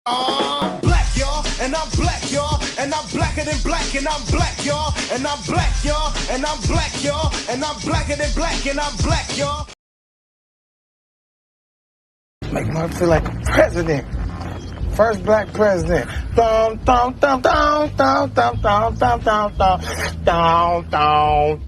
Black, y'all, and I'm black, y'all, and I'm blacker than black, and I'm black, y'all, and I'm black, y'all, and I'm black, y'all, and I'm blacker than black, and I'm black, y'all. Make me feel like a president. First black president. Dum dum dum dum dum dum dum dum dum dum dum dum.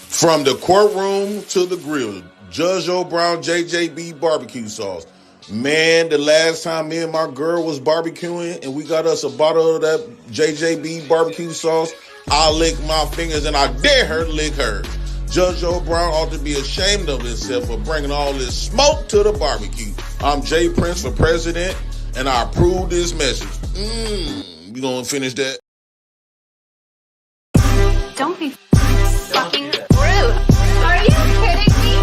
From the courtroom to the grill, Judge Joe Brown JJB barbecue sauce. Man, the last time me and my girl was barbecuing and we got us a bottle of that JJB barbecue sauce, I lick my fingers and I dare her to lick hers. Judge Joe Brown ought to be ashamed of himself for bringing all this smoke to the barbecue. I'm Jay Prince for president and I approve this message. You gonna finish that? Don't be fucking rude. Are you kidding me?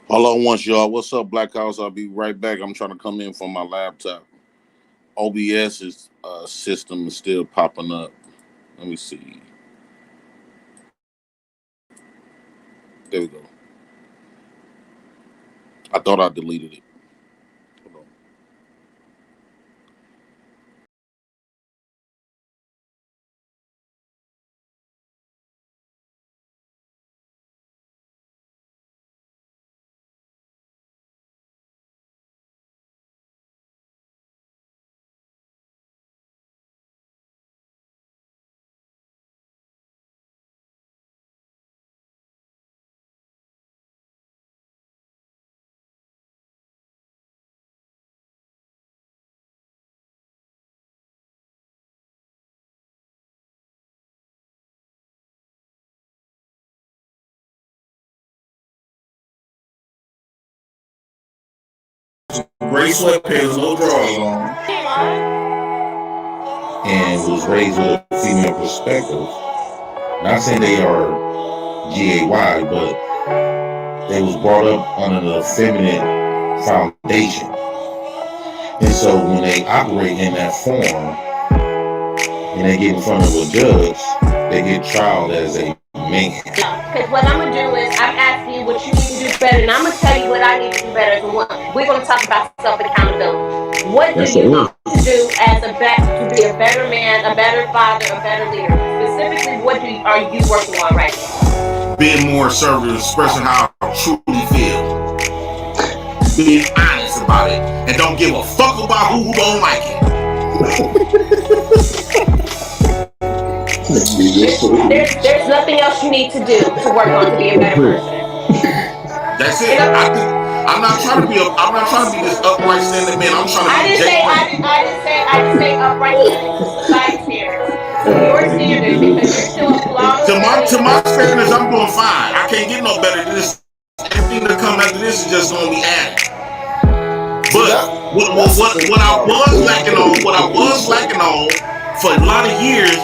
Hold on once, y'all. What's up, Black House? I'll be right back. I'm trying to come in from my laptop. OBS's system is still popping up. Let me see. There we go. I thought I deleted it. Hold on. Gray sweatpants, no drawers on, and was raised with a female perspective. Not saying they are gay, but they was brought up under the feminine foundation. And so when they operate in that form and they get in front of a judge, they get trialed as a man. Because what I'm going to do is I'm asking you what you need to do better, and I'm going to tell you what I need to do better as a woman. We're going to talk about self-accountability. What do you need to do as to be a better man, a better father, a better leader? Specifically, what are you working on right now? Being more assertive, expressing how I truly feel. Being honest about it. And don't give a fuck about who don't like it. There's nothing else you need to do to work on to be a better person. That's it. I'm not trying to be this upright standing man. I'm trying to be I didn't say upright standing. Society standards. Your standards, because you're still a flawed. To my standards, I'm doing fine. I can't get no better than this. Everything that comes after this is just gonna be added. But what I was lacking on for a lot of years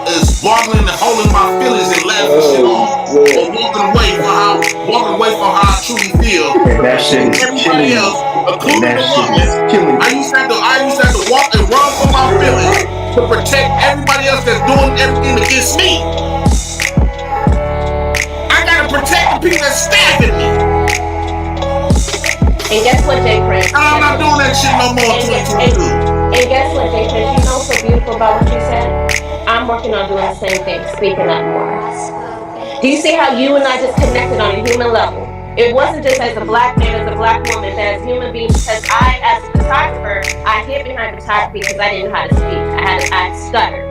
is boggling and holding my feelings and laughing shit off, or walking away from how I truly feel. That shit is everybody else, including the woman. I used to have to walk and run from my feelings to protect everybody else that's doing everything against me. I gotta protect the people that's stabbing me. And guess what, Jay Prince? I'm not doing that shit no more in 2022. And guess what, Jay Prince? You know what's so beautiful about what you said? I'm working on doing the same thing, speaking up more. Do you see how you and I just connected on a human level? It wasn't just as a black man, as a black woman, but as human beings, because I, as a photographer, I hid behind photography because I didn't know how to speak. I stuttered.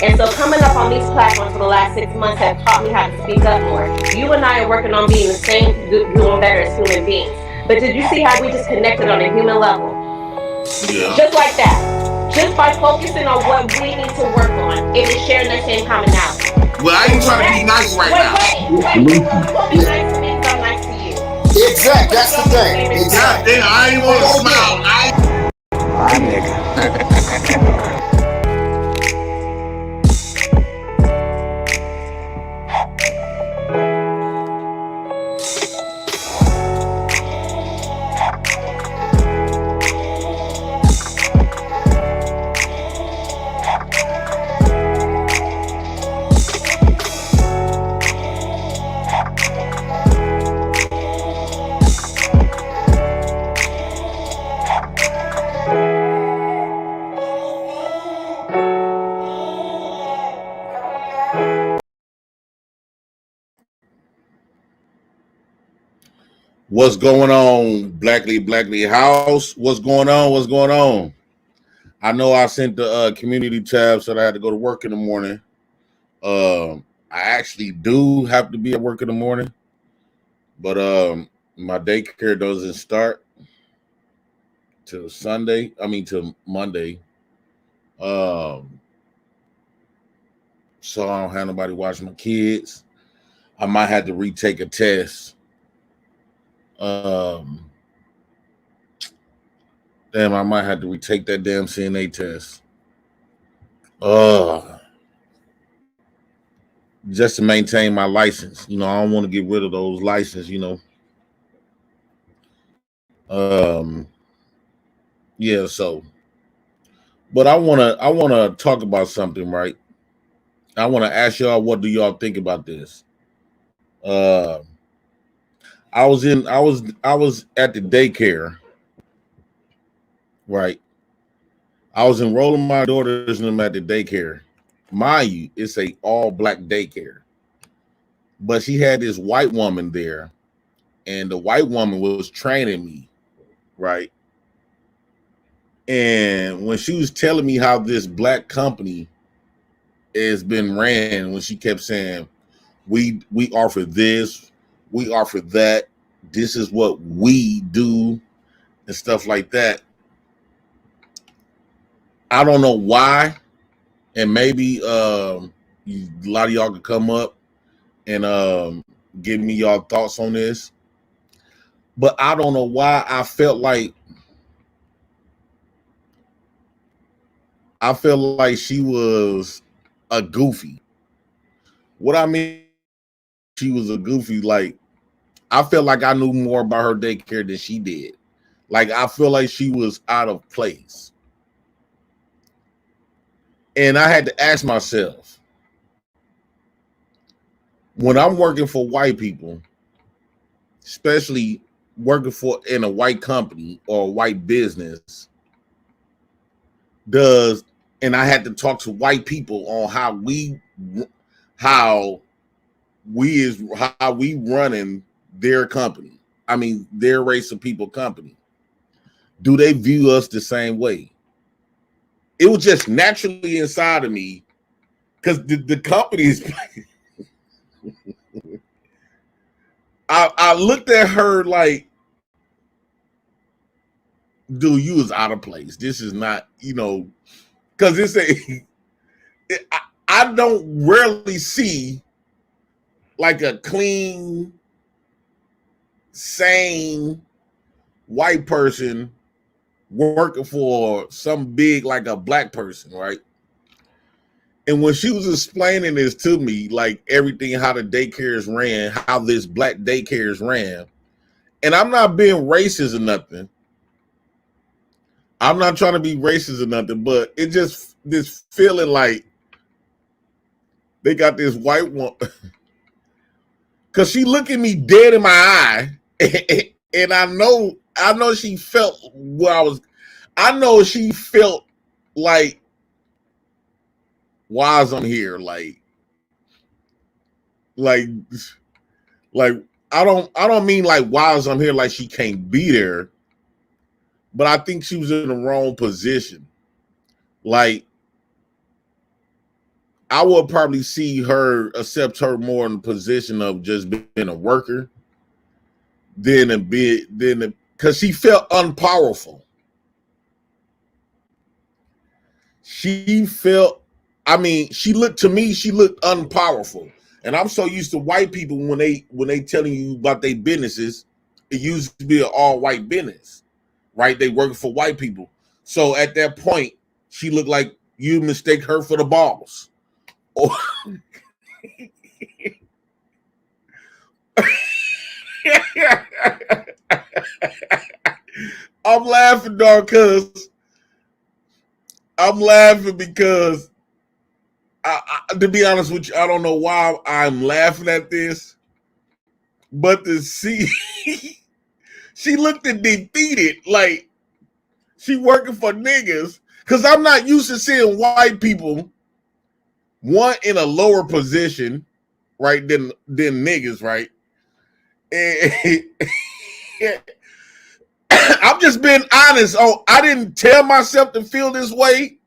And so coming up on these platforms for the last 6 months have taught me how to speak up more. You and I are working on being the same, doing better as human beings. But did you see how we just connected on a human level? Yeah. Just like that. just by focusing on what we need to work on. It is sharing the same commonality. Well, I ain't trying to be nice right now. Wait. You gonna be nice to me because I'm nice to you. Exactly. That's the thing. God Exactly. damn, I ain't want to smile. My nigga. What's going on, Blackley House? What's going on? I know I sent the community tab, so I had to go to work in the morning. I actually do have to be at work in the morning, but my daycare doesn't start till till Monday. So I don't have nobody watching my kids. I might have to retake a test. Damn, I might have to retake that damn CNA test. Just to maintain my license. I don't want to get rid of those licenses, Yeah, so. But I wanna talk about something, right? I want to ask y'all, what do y'all think about this? I was at the daycare, right? I was enrolling my daughters in them at the daycare. Mind you, it's a all black daycare. But she had this white woman there, and the white woman was training me, right? And when she was telling me how this black company has been ran, when she kept saying, we offer this, we offer that, this is what we do, and stuff like that. I don't know why, and maybe a lot of y'all could come up and give me y'all thoughts on this. But I don't know why I felt like she was a goofy. What I mean, she was a goofy, like, I felt like I knew more about her daycare than she did. Like, I feel like she was out of place. And I had to ask myself, when I'm working for white people, especially working in a white company or a white business, and I had to talk to white people on how we running their company. I mean, their race of people company. Do they view us the same way? It was just naturally inside of me, because the company is. I looked at her like, dude, you was out of place. This is not, because I don't rarely see like a clean, sane white person working for some big, like a black person, right? And when she was explaining this to me, like everything, how the daycares ran, how this black daycares ran, and I'm not being racist or nothing. I'm not trying to be racist or nothing, but it just, this feeling like they got this white one, because she looked at me dead in my eye, and I know she felt I know she felt like, why is I'm here? Like I don't mean like, why is I'm here, like she can't be there, but I think she was in the wrong position. Like, I would probably accept her more in the position of just being a worker because she felt unpowerful. she felt, I mean, she looked to me, she looked unpowerful. And I'm so used to white people when they telling you about their businesses, it used to be an all white business, right? They working for white people. So at that point, she looked like you mistake her for the boss. Or I'm laughing, dog, because I'm laughing because to be honest with you, I don't know why I'm laughing at this, but to see she looked defeated, like she working for niggas. Because I'm not used to seeing white people one in a lower position, right, than niggas, right? And I'm just being honest. Oh, I didn't tell myself to feel this way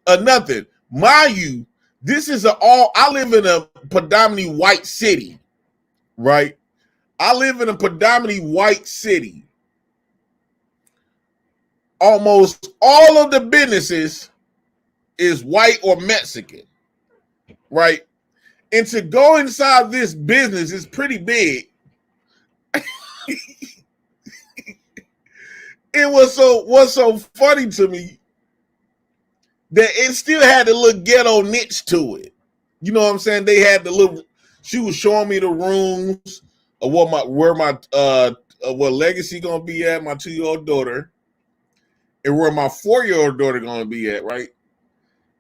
or nothing. Mind you, this is I live in a predominantly white city, right? I live in a predominantly white city. Almost all of the businesses is white or Mexican, right? And to go inside this business is pretty big. It was so funny to me that it still had a little ghetto niche to it. You know what I'm saying? They had the little. She was showing me the rooms of what legacy gonna be at, my 2-year-old daughter, and where my 4-year-old daughter gonna be at, right?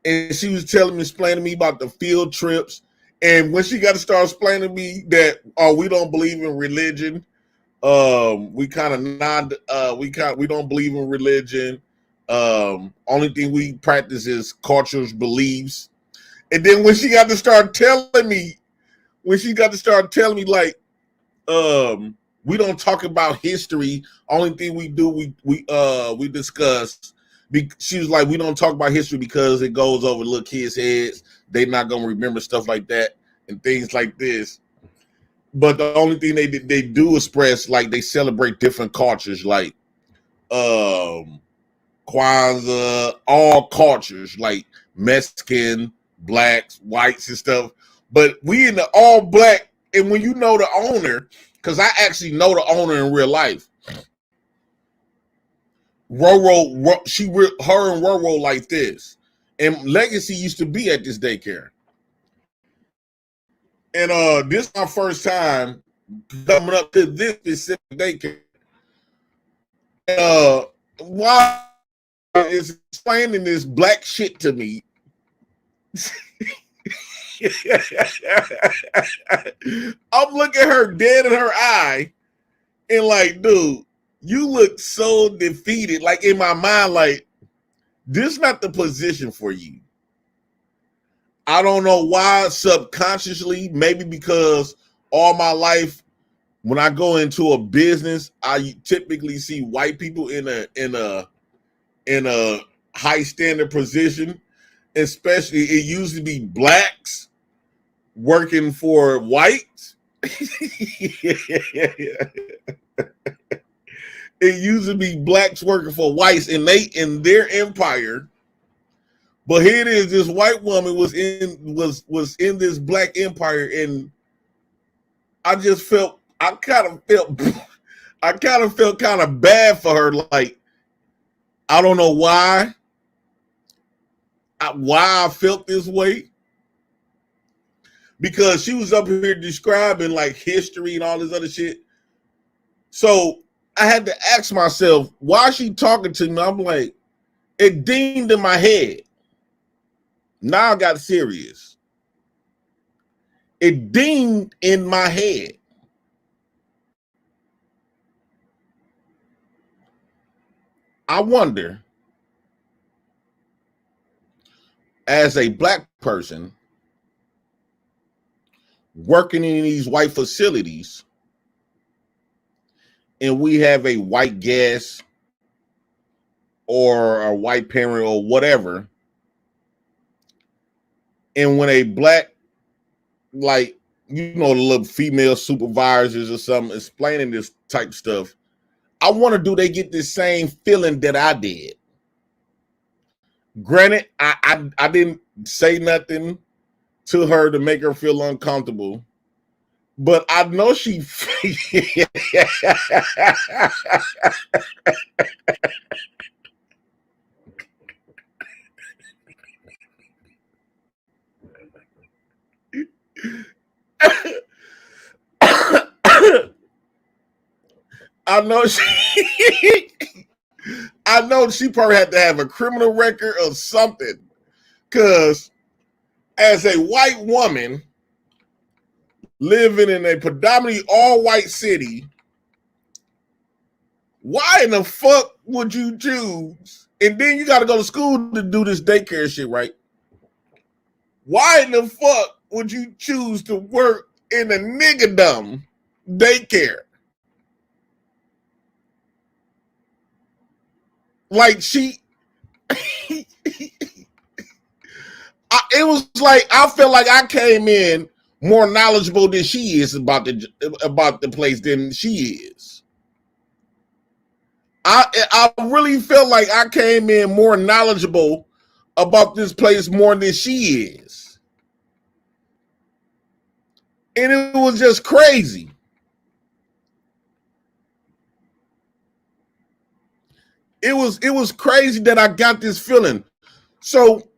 And she was explaining to me about the field trips. And when she got to start explaining to me that we don't believe in religion, we don't believe in religion. Only thing we practice is culture's beliefs. And then when she got to start telling me, like, we don't talk about history. Only thing we do, we discuss. She was like, we don't talk about history because it goes over little kids' heads. They're not gonna remember stuff like that and things like this. But the only thing they do express, like, they celebrate different cultures, like Kwanzaa, all cultures, like Mexican, blacks, whites, and stuff. But we in the all black, and when you know the owner, because I actually know the owner in real life. Roro, her and Roro like this. And Legacy used to be at this daycare. And this is my first time coming up to this specific daycare. While is explaining this black shit to me, I'm looking her dead in her eye and like, dude, you look so defeated. Like, in my mind, like, this is not the position for you. I don't know why, subconsciously, maybe because all my life, when I go into a business, I typically see white people in a high standard position. Especially, it used to be blacks working for whites. It used to be blacks working for whites, and they in their empire. But here it is: this white woman was in this black empire, and I kind of felt kind of bad for her. Like, I don't know why I felt this way, because she was up here describing like history and all this other shit. So I had to ask myself, why is she talking to me? I'm like, it dinged in my head. Now I got serious. It dinged in my head. I wonder, as a black person working in these white facilities, and we have a white guest or a white parent or whatever, and when a black, like, you know, the little female supervisors or something explaining this type stuff, I wonder, do they get the same feeling that I did? Granted, I didn't say nothing to her to make her feel uncomfortable, but I know she. I know she. I know she probably had to have a criminal record or something, because as a white woman living in a predominantly all-white city, why in the fuck would you choose? And then you got to go to school to do this daycare shit, right? Why in the fuck would you choose to work in a niggerdom daycare? Like she, it was like I felt like I came in more knowledgeable than she is about the place than she is. I really felt like I came in more knowledgeable about this place more than she is, and it was just crazy. It was crazy that I got this feeling. So,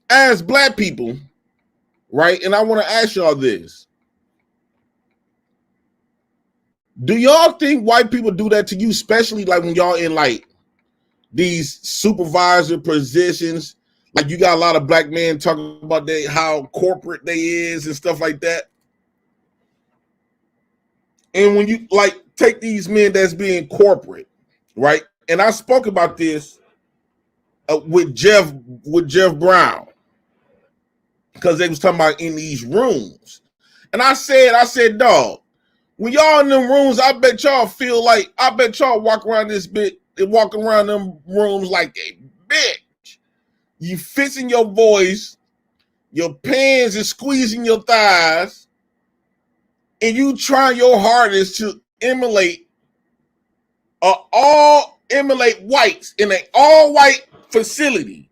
as black people, right? And I want to ask y'all this. Do y'all think white people do that to you, especially like when y'all in like these supervisor positions? Like you got a lot of black men talking about how corporate they is and stuff like that. And when you like take these men that's being corporate, right? And I spoke about this with Jeff Brown, because they was talking about in these rooms. And I said, dog, when y'all in them rooms, I bet y'all walk around them rooms like a bitch. You fixing your voice, your pants is squeezing your thighs, and you trying your hardest to emulate whites in an all-white facility.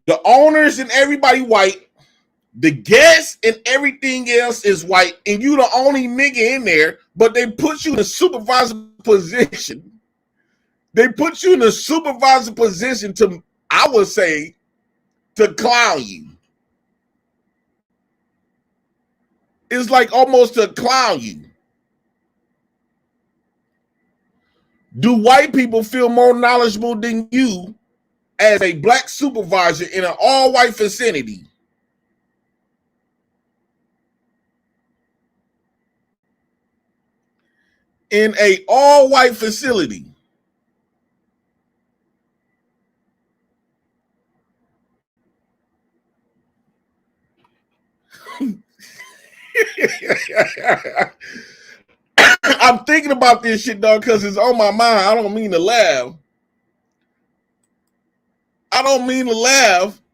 The owners and everybody white, the guests and everything else is white, and you the only nigga in there, but they put you in a supervisor position. They put you in a supervisor position to, I would say, to clown you. It's like almost to clown you. Do white people feel more knowledgeable than you as a black supervisor in an all-white vicinity? In a all-white facility. I'm thinking about this shit, dog, because it's on my mind. I don't mean to laugh.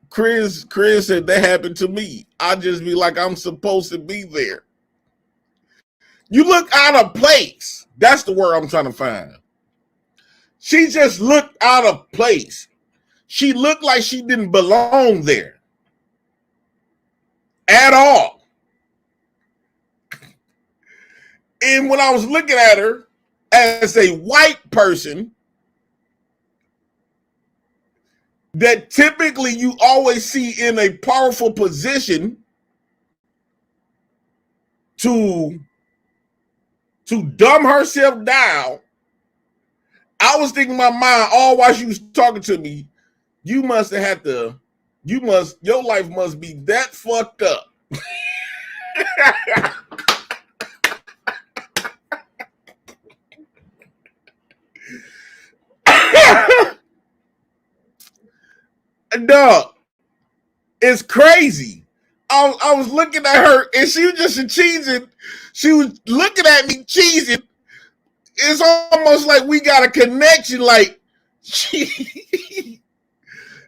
Chris said that happened to me. I just be like, I'm supposed to be there. You look out of place. That's the word I'm trying to find. She just looked out of place. She looked like she didn't belong there at all. And when I was looking at her as a white person, that typically you always see in a powerful position to dumb herself down, I was thinking in my mind all while she was talking to me, your life must be that fucked up. Dog, it's crazy. I was looking at her and she was just cheesing. She was looking at me cheesing. It's almost like we got a connection. Like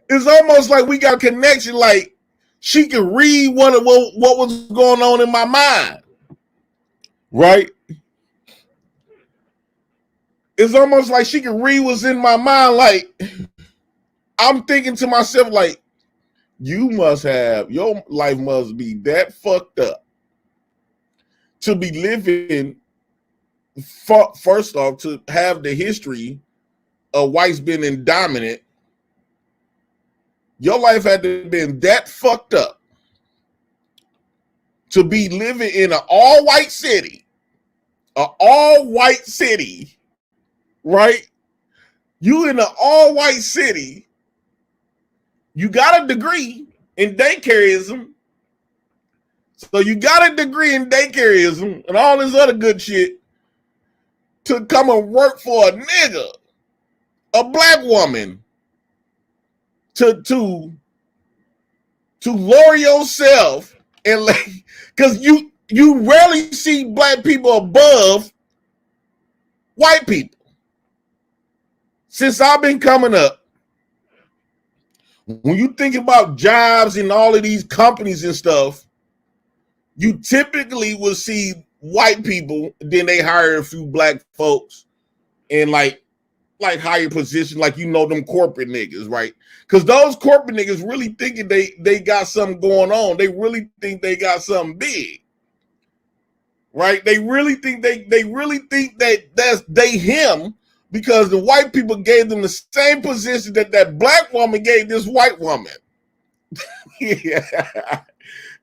it's almost like we got a connection. Like she could read what was going on in my mind, right? it's almost like she can read what's in my mind. Like, I'm thinking to myself, like, your life must be that fucked up to be living, first off, to have the history of whites being dominant. Your life had to have been that fucked up to be living in an all-white city, right? You in an all-white city, you got a degree in daycareism, so you got a degree in daycareism and all this other good shit to come and work for a nigga, a black woman, to lower yourself and like, because you rarely see black people above white people. Since I've been coming up, when you think about jobs in all of these companies and stuff, you typically will see white people, then they hire a few black folks in like higher position, like, them corporate niggas, right? Because those corporate niggas really thinking they got something going on. They really think they got something big, right? They really think that's they him, because the white people gave them the same position that black woman gave this white woman. Yeah.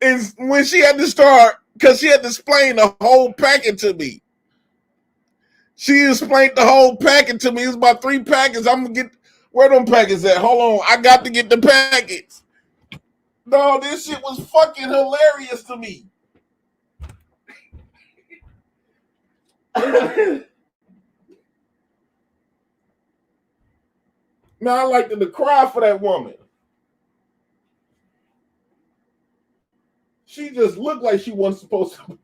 And when she had to start, because she had to explain the whole packet to me. She explained the whole packet to me. It's about 3 packets. I'm going to get, where them packets at? Hold on. I got to get the packets. No, this shit was fucking hilarious to me. Now I like to cry for that woman. She just looked like she wasn't supposed to.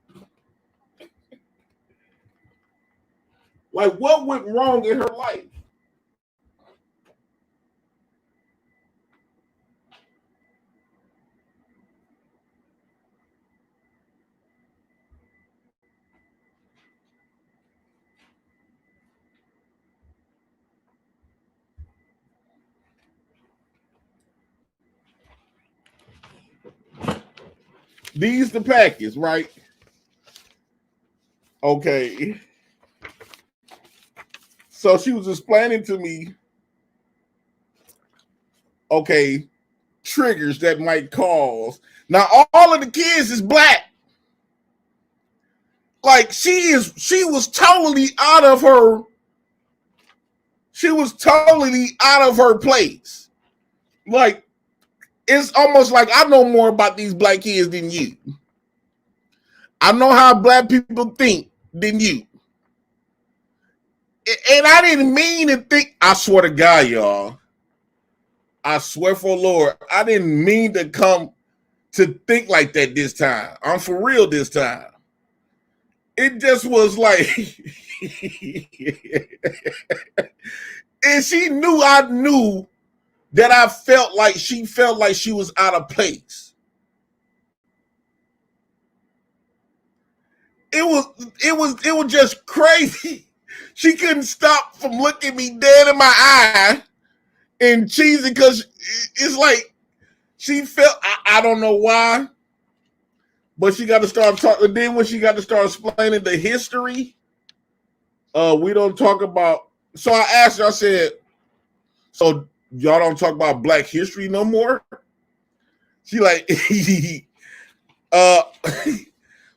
Like, what went wrong in her life? These the packets, right? Okay. So she was explaining to me, okay, triggers that might cause. Now, all of the kids is black. Like, she was totally out of her place. Like, it's almost like I know more about these black kids than you. I know how black people think than you. And I didn't mean to think, I swear to God, y'all. I swear for Lord, I didn't mean to come to think like that this time. I'm for real this time. It just was like, and she knew I knew that I felt like she was out of place. It was just crazy. She couldn't stop from looking me dead in my eye and cheesy, because it's like she felt, I don't know why, but she got to start talking. Then when she got to start explaining the history, we don't talk about. So I asked her, I said, so y'all don't talk about black history no more? She like,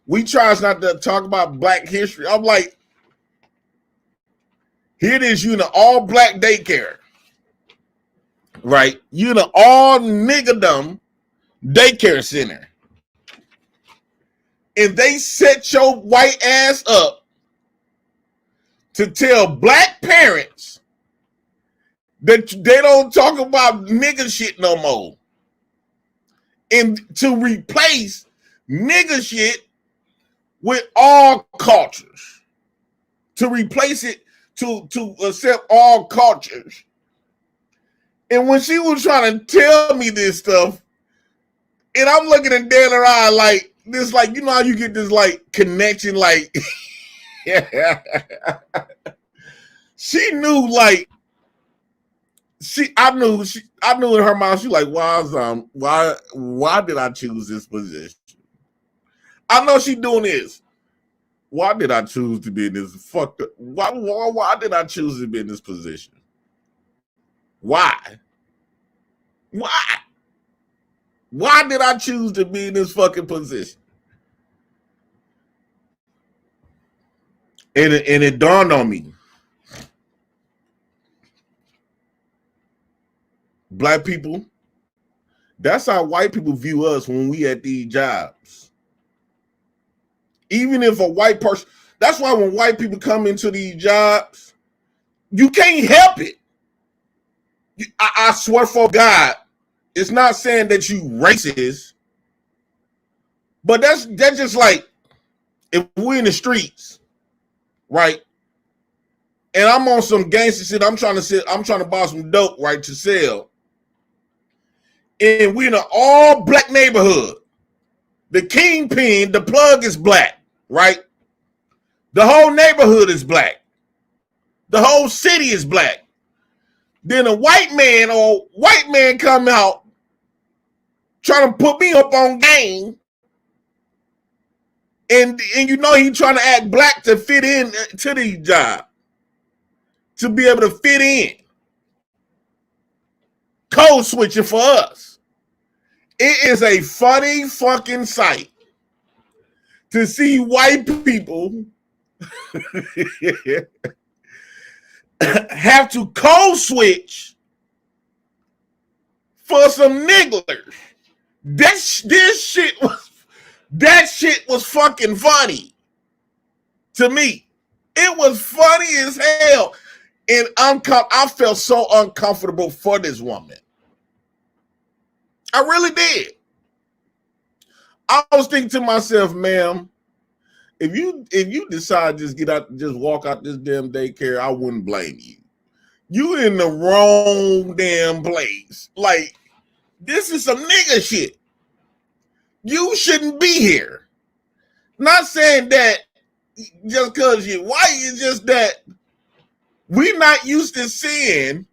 we tries not to talk about black history. I'm like, here it is, you in an all black daycare, right? You in an all niggerdom daycare center. And they set your white ass up to tell black parents that they don't talk about nigger shit no more. And to replace nigger shit with all cultures. To replace it, to accept all cultures. And when she was trying to tell me this stuff, and I'm looking at dead in her eye like this, like, you know how you get this like connection, like She knew like I knew in her mind she like why did I choose this position? I know she doing this. Why did I choose to be in this fucked up? Why did I choose to be in this position? Why? Why did I choose to be in this fucking position? And it dawned on me. Black people, that's how white people view us when we at these jobs. Even if a white person, that's why when white people come into these jobs, you can't help it. I swear for God, it's not saying that you racist, but that's just like if we're in the streets, right? And I'm on some gangster shit. I'm trying to buy some dope, right, to sell. And we're in an all black neighborhood. The kingpin, the plug is black, right? The whole neighborhood is black. The whole city is black. Then a white man come out trying to put me up on game. And you know he trying to act black to fit in to the job. To be able to fit in. Code switching for us. It is a funny fucking sight to see white people have to code switch for some nigglers. That shit was fucking funny to me. It was funny as hell. And I felt so uncomfortable for this woman. I really did. I was thinking to myself, ma'am, if you decide to just walk out this damn daycare, I wouldn't blame you. You in the wrong damn place. Like, this is some nigga shit. You shouldn't be here. Not saying that just because you're white, it's just that we're not used to seeing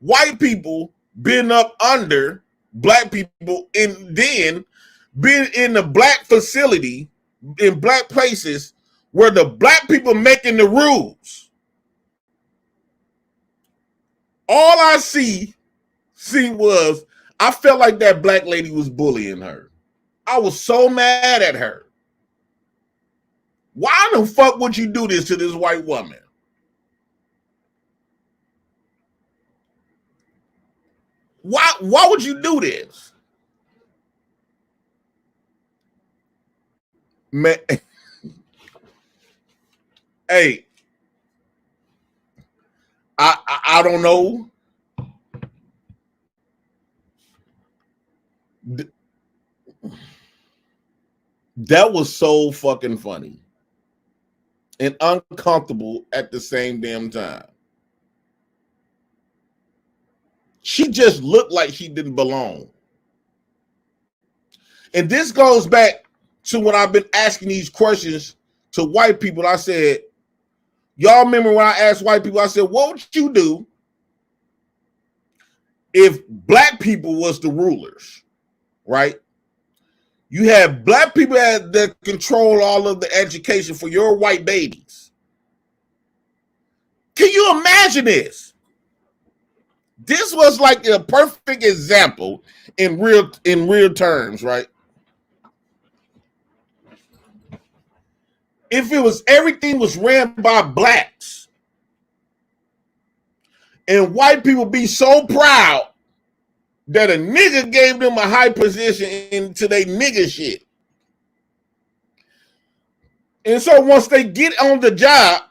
white people been up under black people and then been in the black facility in black places where the black people making the rules. All I see was I felt like that black lady was bullying her. I was so mad at her. Why the fuck would you do this to this white woman? Why would you do this? Man, hey, I don't know. That was so fucking funny and uncomfortable at the same damn time. She just looked like she didn't belong. And this goes back to when I've been asking these questions to white people. I said, y'all remember when I asked white people, I said, what would you do if black people was the rulers, right? You have black people that control all of the education for your white babies. Can you imagine this? This was like a perfect example in real terms, right? If it was everything was ran by blacks and white people be so proud that a nigga gave them a high position into their nigga shit. And so once they get on the job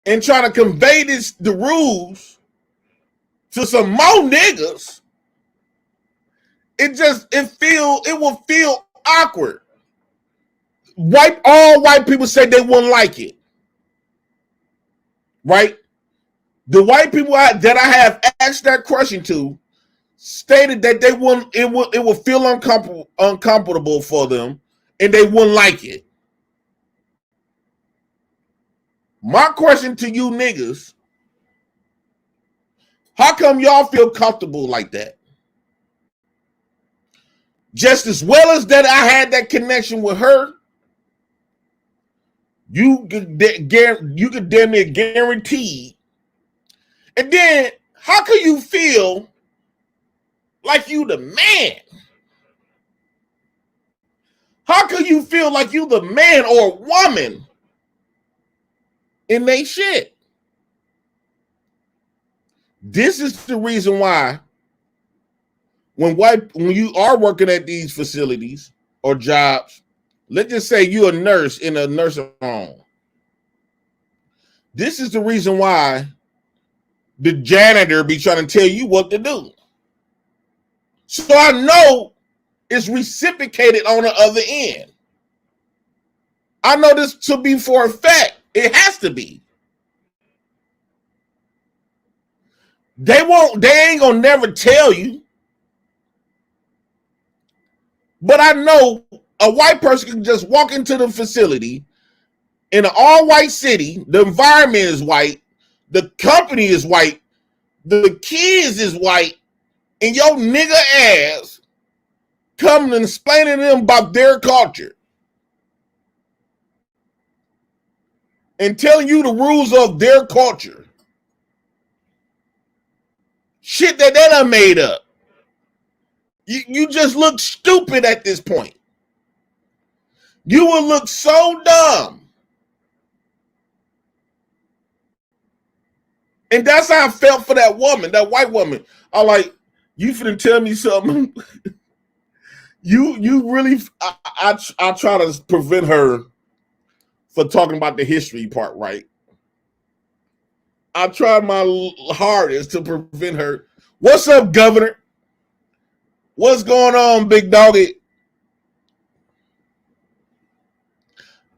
and try to convey the rules to some more niggas, it will feel awkward. All white people say they wouldn't like it. Right? The white people that I have asked that question to stated that they wouldn't. It would feel uncomfortable for them, and they wouldn't like it. My question to you niggas, how come y'all feel comfortable like that? Just as well as that I had that connection with her, you could damn near guarantee. And then how can you feel like you the man? How can you feel like you the man or woman in they shit? This is the reason why when you are working at these facilities or jobs, let's just say you're a nurse in a nursing home. This is the reason why the janitor be trying to tell you what to do. So I know it's reciprocated on the other end. I know this to be for a fact. It has to be. They ain't gonna never tell you. But I know a white person can just walk into the facility in an all-white city. The environment is white. The company is white. The kids is white. And your nigga ass coming and explaining to them about their culture. And telling you the rules of their culture. Shit that they done made up. You just look stupid at this point. You will look so dumb. And that's how I felt for that woman, that white woman. I'm like, you finna tell me something? you really, I try to prevent her for talking about the history part, right? I tried my hardest to prevent her. What's up, Governor? What's going on, big doggy?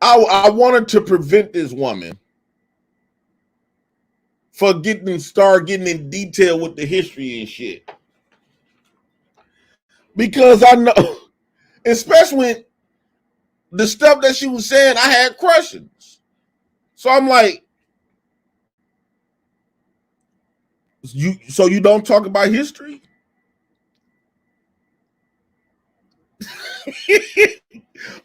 I wanted to prevent this woman for getting in detail with the history and shit. Because I know, especially when the stuff that she was saying, I had questions. So I'm like, so you don't talk about history?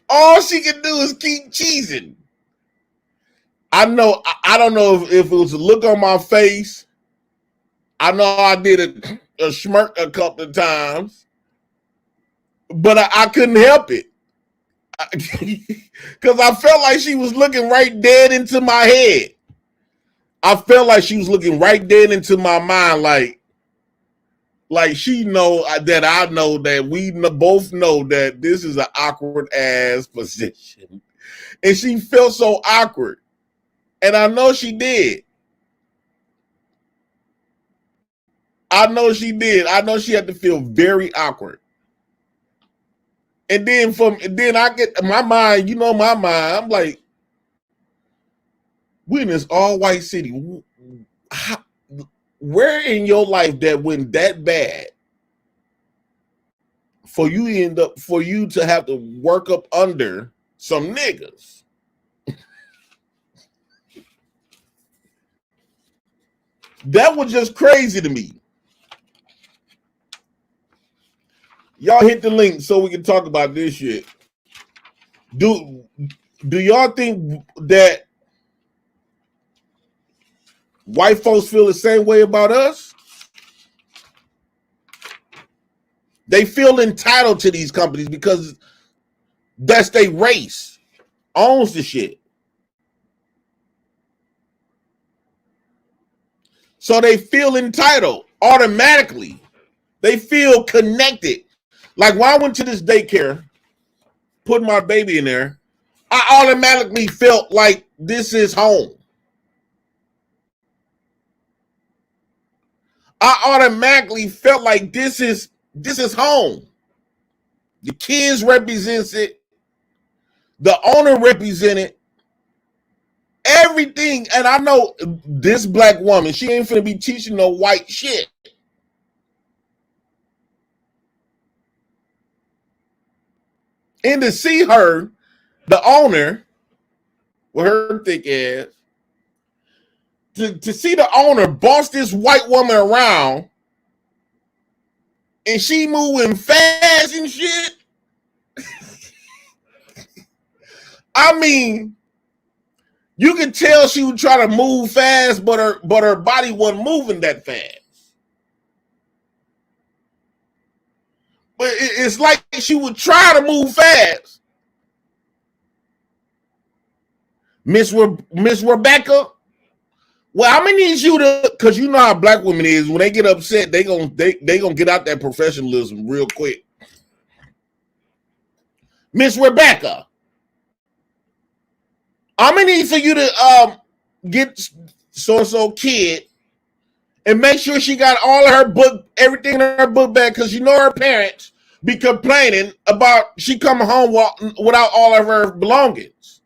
All she can do is keep cheesing. I know. I don't know if it was a look on my face. I know I did a smirk a couple of times, but I couldn't help it because I felt like she was looking right dead into my head. I felt like she was looking right dead into my mind, like she know that I know that we both know that this is an awkward ass position, and she felt so awkward, and I know she did. I know she did. I know she had to feel very awkward. And then I get my mind, you know, my mind, I'm like, we in this all white city. Where in your life that went that bad for you to have to work up under some niggas? That was just crazy to me. Y'all hit the link so we can talk about this shit. Do y'all think that white folks feel the same way about us? They feel entitled to these companies because that's their race, owns the shit. So they feel entitled automatically. They feel connected. Like when I went to this daycare, put my baby in there, I automatically felt like this is home. I automatically felt like this is home. The kids represents it. The owner represents it. Everything. And I know this black woman, she ain't finna be teaching no white shit. And to see her, the owner, with her thick ass, to see the owner boss this white woman around and she moving fast and shit. I mean, you could tell she would try to move fast, but her body wasn't moving that fast. But it's like she would try to move fast. Miss Rebecca, well, I'm gonna need you to, because you know how black women is. When they get upset, they gonna get out that professionalism real quick. Miss Rebecca, I'm gonna need for you to get so kid and make sure she got all of her book, everything in her book bag, because you know her parents be complaining about she coming home without all of her belongings.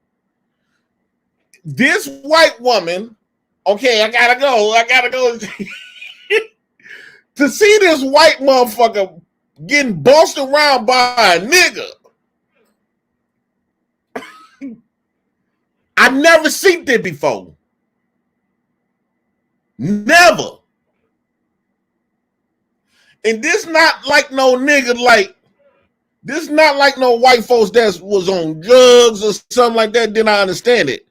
This white woman, okay, I gotta go. To see this white motherfucker getting bossed around by a nigga, I've never seen that before. Never. And this not like no nigga, like, this not like no white folks that was on drugs or something like that. Then I understand it.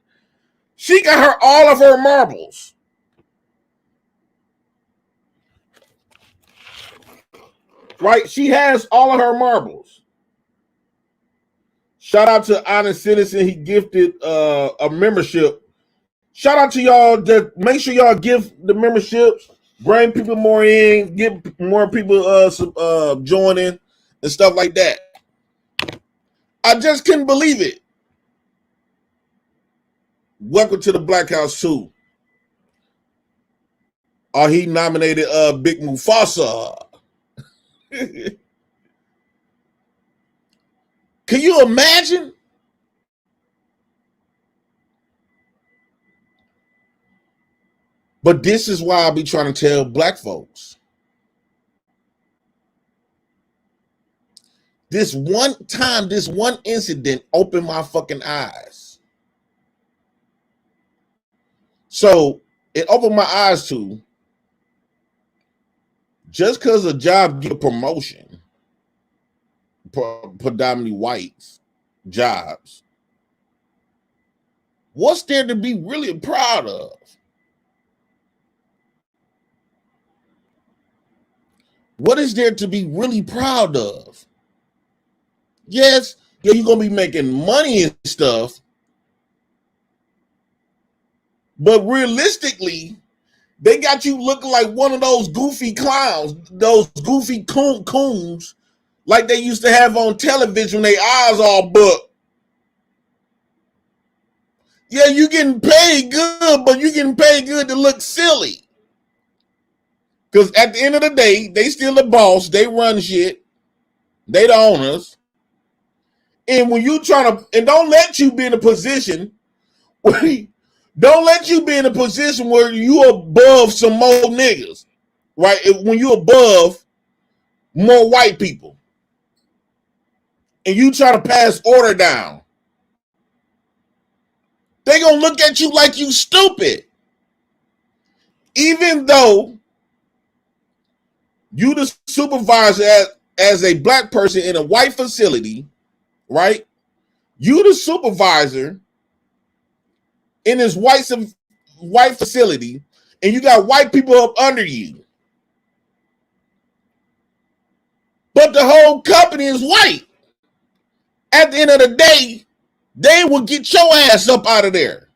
She got her all of her marbles. Right? She has all of her marbles. Shout out to Honest Citizen. He gifted a membership. Shout out to y'all that make sure y'all give the memberships, bring people more in, get more people joining and stuff like that. I just couldn't believe it. Welcome to the Black House 2. He nominated Big Mufasa. Can you imagine? But this is why I be trying to tell black folks. This one time, this one incident opened my fucking eyes. So it opened my eyes to just because a job get a promotion, predominantly whites jobs, what's there to be really proud of? What is there to be really proud of? Yes, you're going to be making money and stuff, but realistically, they got you looking like one of those goofy clowns, those goofy coons, like they used to have on television, their eyes all booked. Yeah, you getting paid good, but you getting paid good to look silly. Because at the end of the day, they still the boss. They run shit. They the owners. And when you trying to, and don't let you be in a position where you above some more niggas, right? When you above more white people, and you try to pass order down, they gonna look at you like you stupid, even though you the supervisor as a black person in a white facility, right? You the supervisor in this white facility, and you got white people up under you. But the whole company is white. At the end of the day, they will get your ass up out of there.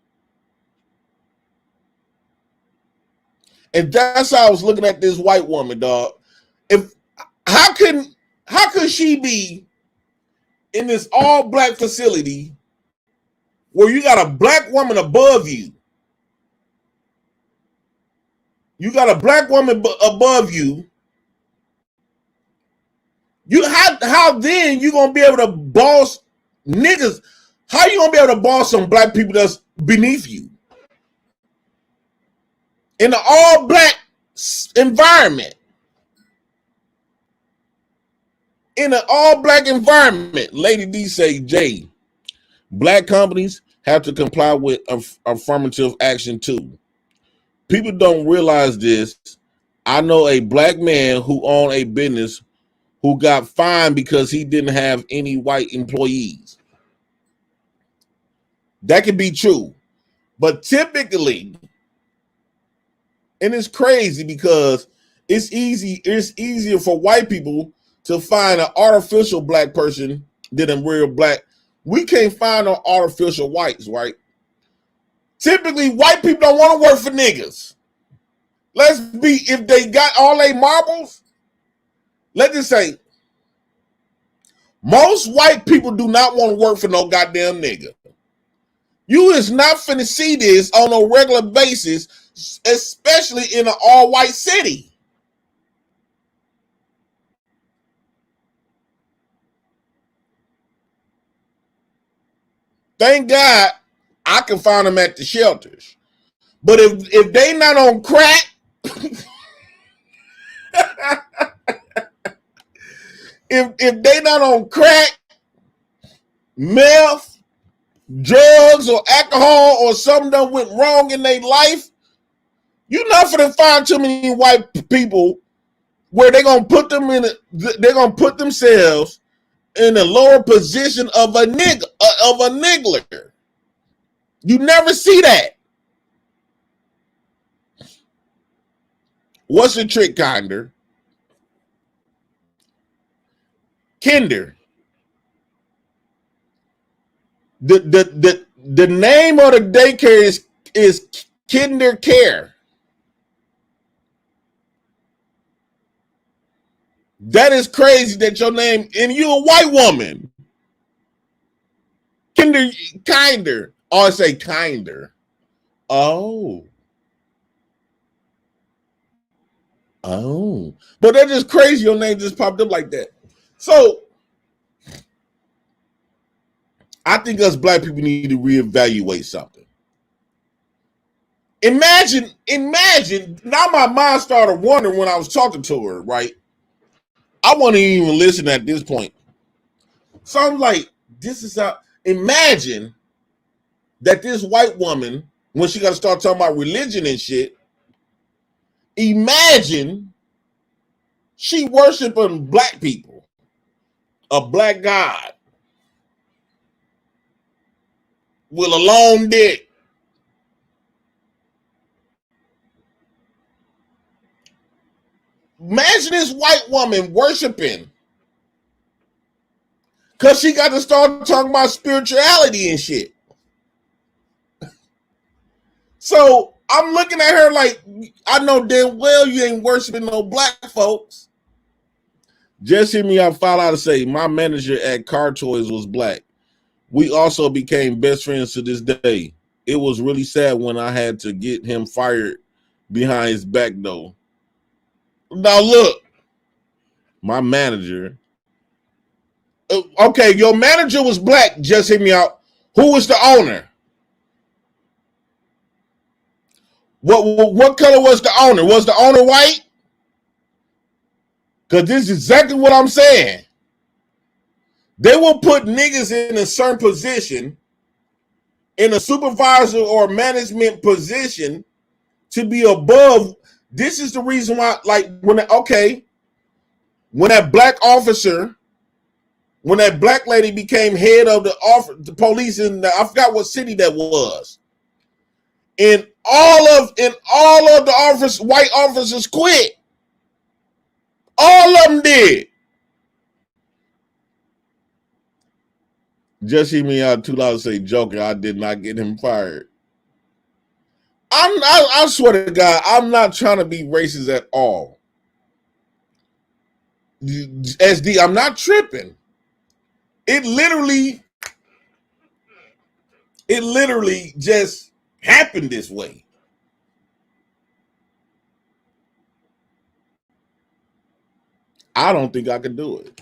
And that's how I was looking at this white woman, dog. How could she be in this all black facility where you got a black woman above you? You got a black woman above you. How then you gonna be able to boss niggas? How you gonna be able to boss some black people that's beneath you in an all black environment? In an all black environment, Lady D say, Jay, black companies have to comply with affirmative action too. People don't realize this. I know a black man who owned a business who got fined because he didn't have any white employees. That could be true. But typically, and it's crazy because it's easier for white people to find an artificial black person than a real black. We can't find no artificial whites, right? Typically, white people don't want to work for niggas. Let's be, if they got all their marbles, let's just say, most white people do not want to work for no goddamn nigga. You is not finna see this on a regular basis, especially in an all-white city. Thank God I can find them at the shelters. But if they not on crack, if they not on crack, meth, drugs, or alcohol, or something that went wrong in their life, you're not gonna find too many white people where they're gonna put them in. They're gonna put themselves in a lower position of a niggler. You never see that. What's the trick, Kinder? Kinder. The name of the daycare is Kinder Care. That is crazy that your name, and you a white woman. Kinder. Oh, I say Kinder. Oh. But that's just crazy. Your name just popped up like that. So I think us black people need to reevaluate something. Imagine, now my mind started wondering when I was talking to her, right? I wasn't even listening at this point. So I'm like, this is how, imagine that this white woman, when she got to start talking about religion and shit, imagine she worshiping black people, a black God with a long dick. Imagine this white woman worshiping because she got to start talking about spirituality and shit. So I'm looking at her like, I know damn well you ain't worshiping no black folks. Just hear me out, file out and say, my manager at Car Toys was black. We also became best friends to this day. It was really sad when I had to get him fired behind his back though. Now look, my manager. Okay, your manager was black. Just hear me out. Who was the owner? What color was the owner? Was the owner white? Because this is exactly what I'm saying. They will put niggas in a certain position, in a supervisor or management position, to be above. This is the reason why, like, when that black officer, when that black lady became head of the police in I forgot what city that was, and all of the white officers quit. All of them did. Just hear me out too loud and say, Joker, I did not get him fired. I swear to God, I'm not trying to be racist at all. SD, I'm not tripping. It literally just happened this way. I don't think I could do it.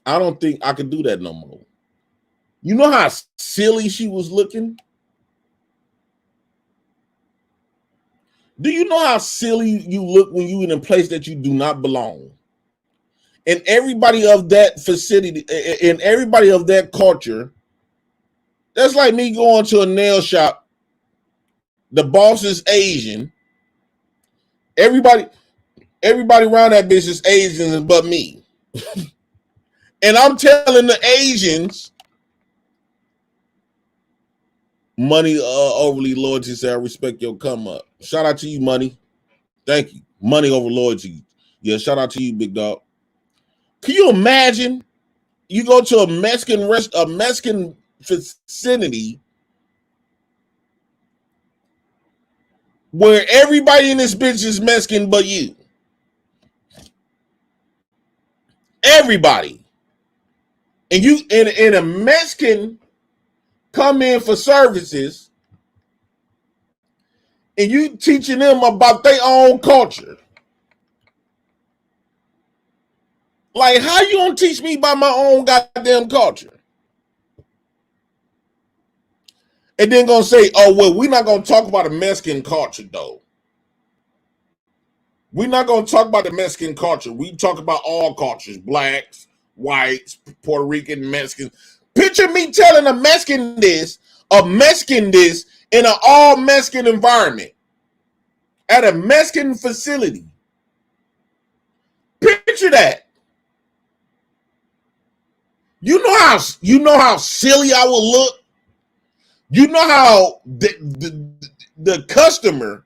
I don't think I could do that no more. You know how silly she was looking? Do you know how silly you look when you in a place that you do not belong? And everybody of that facility and everybody of that culture, that's like me going to a nail shop The boss is Asian. Everybody around that bitch is Asian but me. And I'm telling the Asians, Money Overly Loyalty said, I respect your come up. Shout out to you, Money. Thank you. Money Over Loyalty. Yeah, shout out to you, big dog. Can you imagine you go to a Mexican vicinity where everybody in this bitch is Mexican but you? Everybody. And you in a Mexican come in for services and you teaching them about their own culture. Like, how you gonna teach me about my own goddamn culture? And then gonna say, oh, well, we're not gonna talk about the Mexican culture, though. We're not gonna talk about the Mexican culture. We talk about all cultures, blacks, whites, Puerto Rican, Mexicans. Picture me telling a Mexican this in an all Mexican environment at a Mexican facility. Picture that. You know how silly I will look. You know how the customer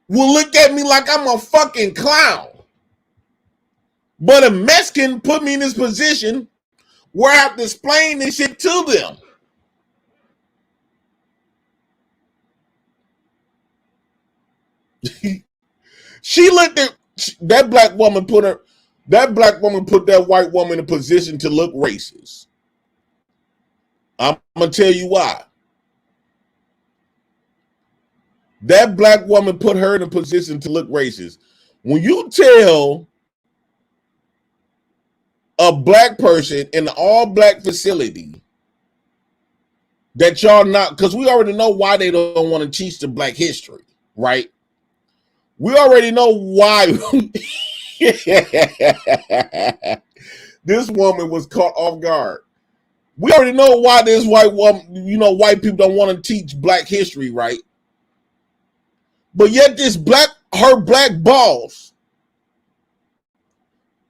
will look at me like I'm a fucking clown. But a Mexican put me in this position where I have to explain this shit to them. She looked at that black woman put that white woman in a position to look racist. I'm gonna tell you why. That black woman put her in a position to look racist. When you tell a black person in an all-black facility that y'all not, because we already know why they don't want to teach the black history, right? We already know why. This woman was caught off guard. We already know why this white woman, white people don't want to teach black history, right? But yet her black boss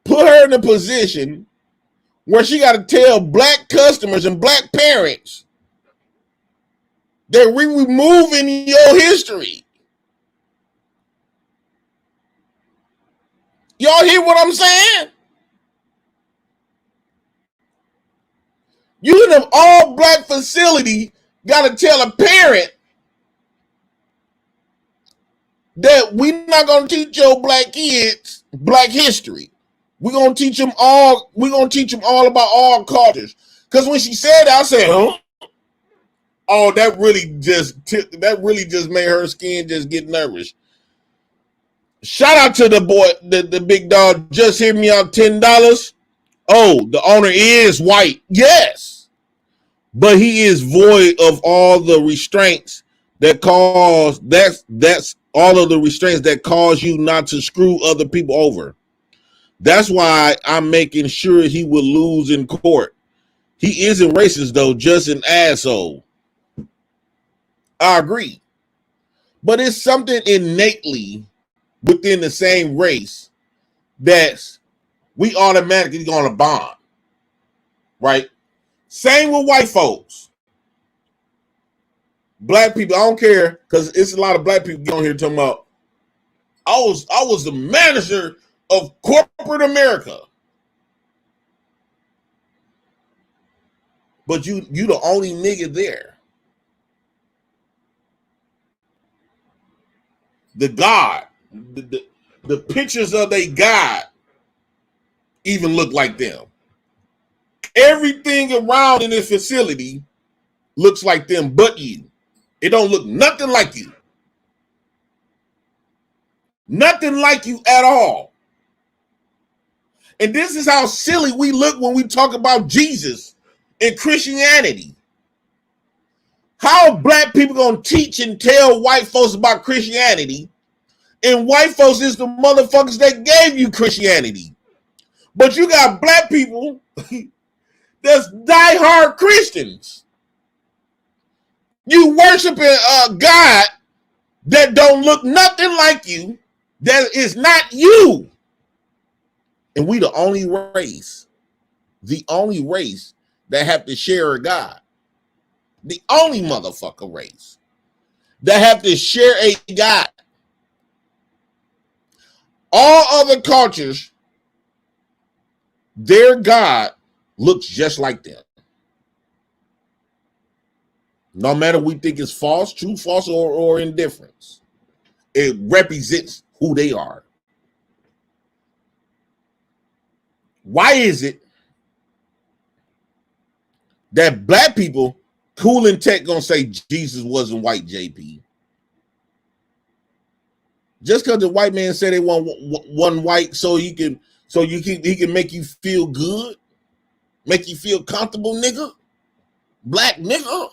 put her in a position where she got to tell black customers and black parents that we removing your history. Y'all hear what I'm saying? You in an all-black facility got to tell a parent that we're not going to teach your black kids black history. We're going to teach them all about all cultures. Because when she said that, I said, huh? Oh, that really just made her skin just get nervous. Shout out to the boy, the big dog. Just hear me out, $10. Oh, the owner is white. Yes. But he is void of all the restraints that cause that's all of the restraints that cause you not to screw other people over. That's why I'm making sure he will lose in court. He isn't racist though, just an asshole. I agree. But it's something innately within the same race that we automatically gonna bond. Right? Same with white folks. Black people, I don't care, because it's a lot of black people on here talking about I was the manager of corporate America. But you the only nigga there. The God, the pictures of their God even look like them. Everything around in this facility looks like them but you. It don't look nothing like you. Nothing like you at all. And this is how silly we look when we talk about Jesus and Christianity. How black people gonna teach and tell white folks about Christianity, and white folks is the motherfuckers that gave you Christianity. But you got black people that's diehard Christians. You worshiping a God that don't look nothing like you, that is not you. And we the only race that have to share a God. The only motherfucker race that have to share a God. All other cultures, their God looks just like them. No matter we think it's false, true, false, or indifference. It represents who they are. Why is it that black people, cool and tech, gonna say Jesus wasn't white, JP? Just because the white man said they want one white so he can make you feel good, make you feel comfortable, nigga, black nigga.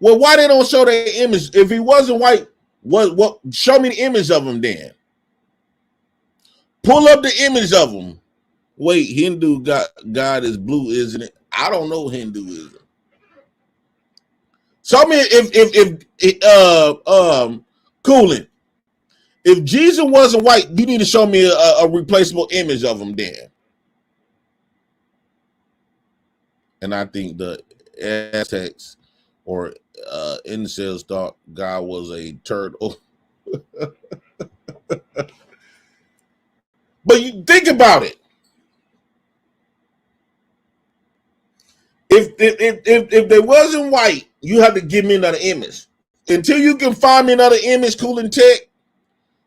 Well, why they don't show their image? If he wasn't white, what? Show me the image of him then. Pull up the image of him. Wait, Hindu God is blue, isn't it? I don't know Hinduism. Show me if Cooling. If Jesus wasn't white, you need to show me a replaceable image of him then. And I think the Aztecs or incels thought God was a turtle. But you think about it. If they wasn't white, you have to give me another image. Until you can find me another image, Cool and Tech,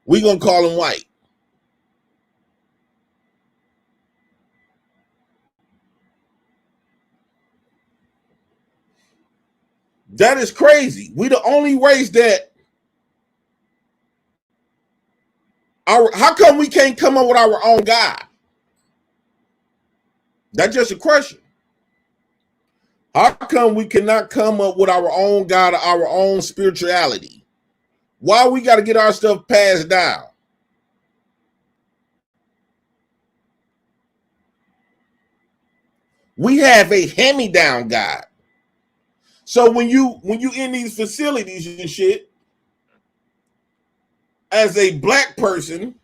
we gonna call him white. That is crazy. We the only race that how come we can't come up with our own God? That's just a question. How come we cannot come up with our own God, our own spirituality? Why we got to get our stuff passed down? We have a hand-me-down God. So when you in these facilities and shit, as a black person,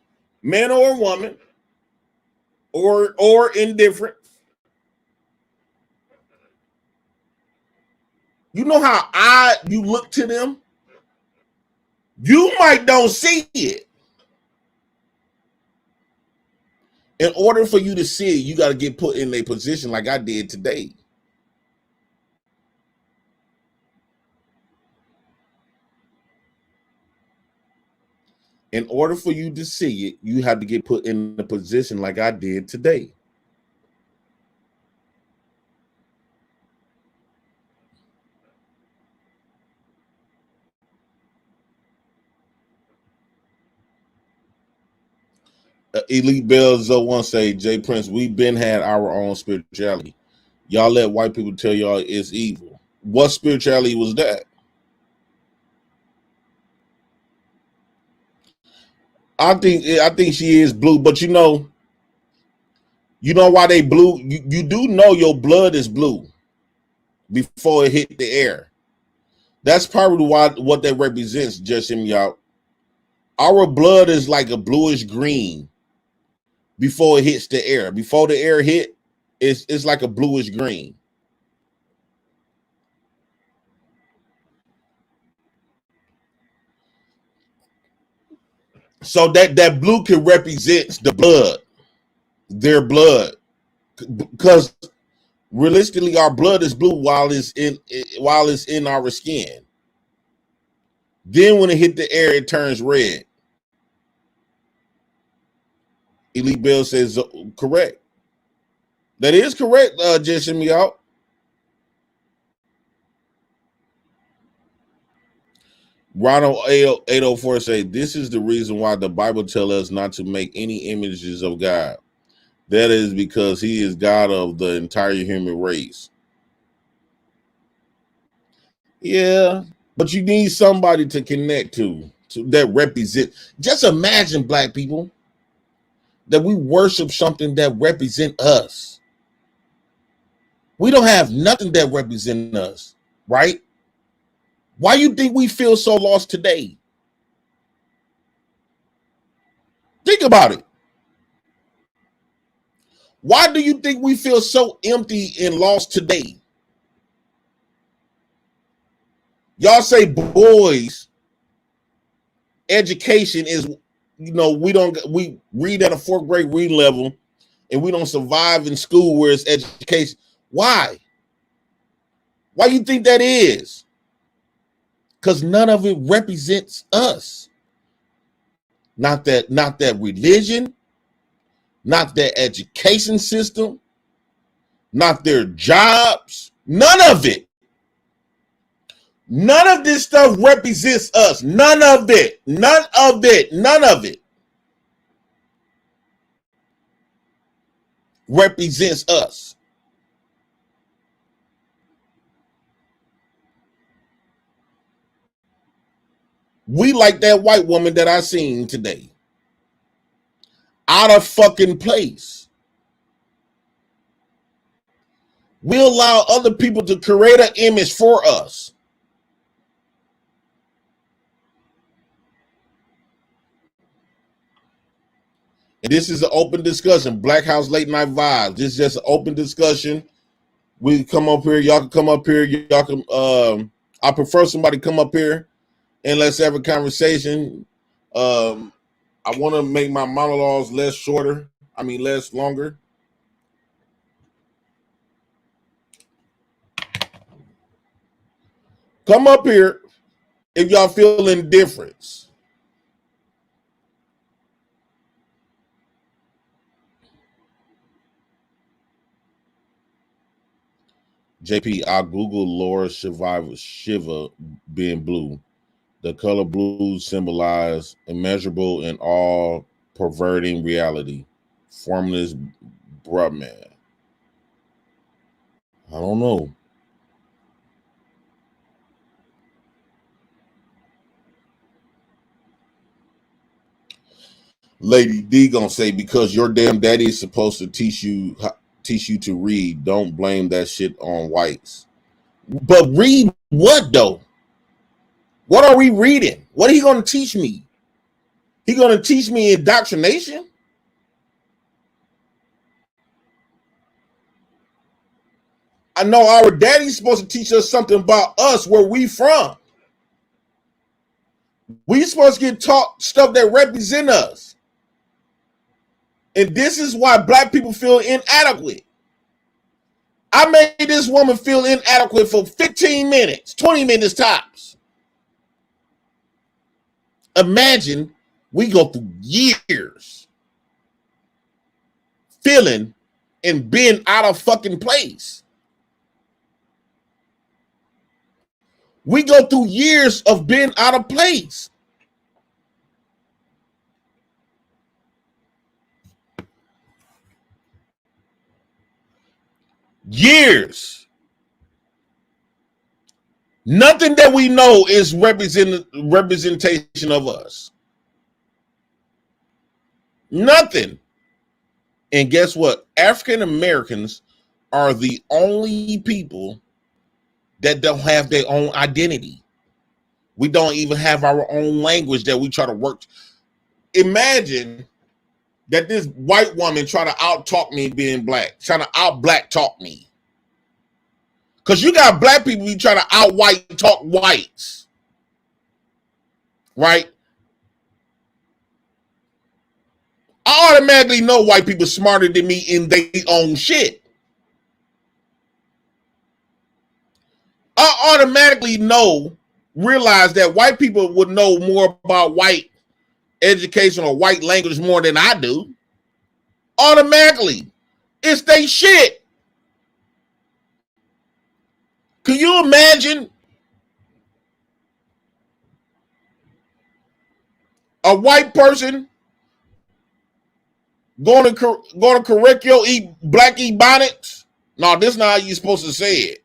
man or woman, or indifferent, you know how odd you look to them? You might don't see it. In order for you to see it, you got to get put in a position like I did today. In order for you to see it, you have to get put in a position like I did today. Elite Bells once say, Jay Prince, we've been had our own spirituality. Y'all let white people tell y'all it's evil. What spirituality was that? I think she is blue, but you know why they blue? You do know your blood is blue before it hit the air. That's probably what that represents, just him y'all. Our blood is like a bluish green before it hits the air. Before the air hit, it's like a bluish green. So that blue can represent the blood, their blood, because realistically, our blood is blue while it's in our skin. Then when it hit the air, it turns red. Elite Bill says correct. That is correct, just hear me out. Ronald 804 say, this is the reason why the Bible tells us not to make any images of God. That is because he is God of the entire human race. Yeah, but you need somebody to connect to that represent. Just imagine, black people, that we worship something that represent us. We don't have nothing that represents us, right? Why you think we feel so lost today? Think about it. Why do you think we feel so empty and lost today? Y'all say boys, education is, we read at a 4th grade reading level and we don't survive in school where it's education. Why? Why you think that is? Because none of it represents us. Not that religion, not their education system, not their jobs, none of it. None of this stuff represents us. None of it. None of it. None of it represents us. We like that white woman that I seen today. Out of fucking place. We allow other people to create an image for us. And this is an open discussion. Black House Late Night Vibes. This is just an open discussion. We come up here. Y'all can come up here. Y'all can. I prefer somebody come up here and let's have a conversation. I want to make my monologues less longer. Come up here if y'all feel indifference. JP, I Google Lord Shiva being blue. The color blue symbolize immeasurable and all perverting reality. Formless Brahman. I don't know. Lady D gonna say, because your damn daddy is supposed to teach you to read. Don't blame that shit on whites. But read what though? What are we reading? What are he gonna teach me? He gonna teach me indoctrination? I know our daddy's supposed to teach us something about us, where we from. We supposed to get taught stuff that represent us. And this is why black people feel inadequate. I made this woman feel inadequate for 15 minutes, 20 minutes tops. Imagine we go through years feeling and being out of fucking place. We go through years of being out of place. Years. Nothing that we know is representation of us. Nothing. And guess what? African Americans are the only people that don't have their own identity. We don't even have our own language that we try to work. Imagine that this white woman try to out-talk me being black, trying to out-black talk me. Because you got black people you try to out-white talk whites. Right? I automatically know white people smarter than me in their own shit. I automatically realize that white people would know more about white education or white language more than I do. Automatically. It's they shit. Can you imagine a white person going to correct your black ebonics? No, this is not how you're supposed to say it.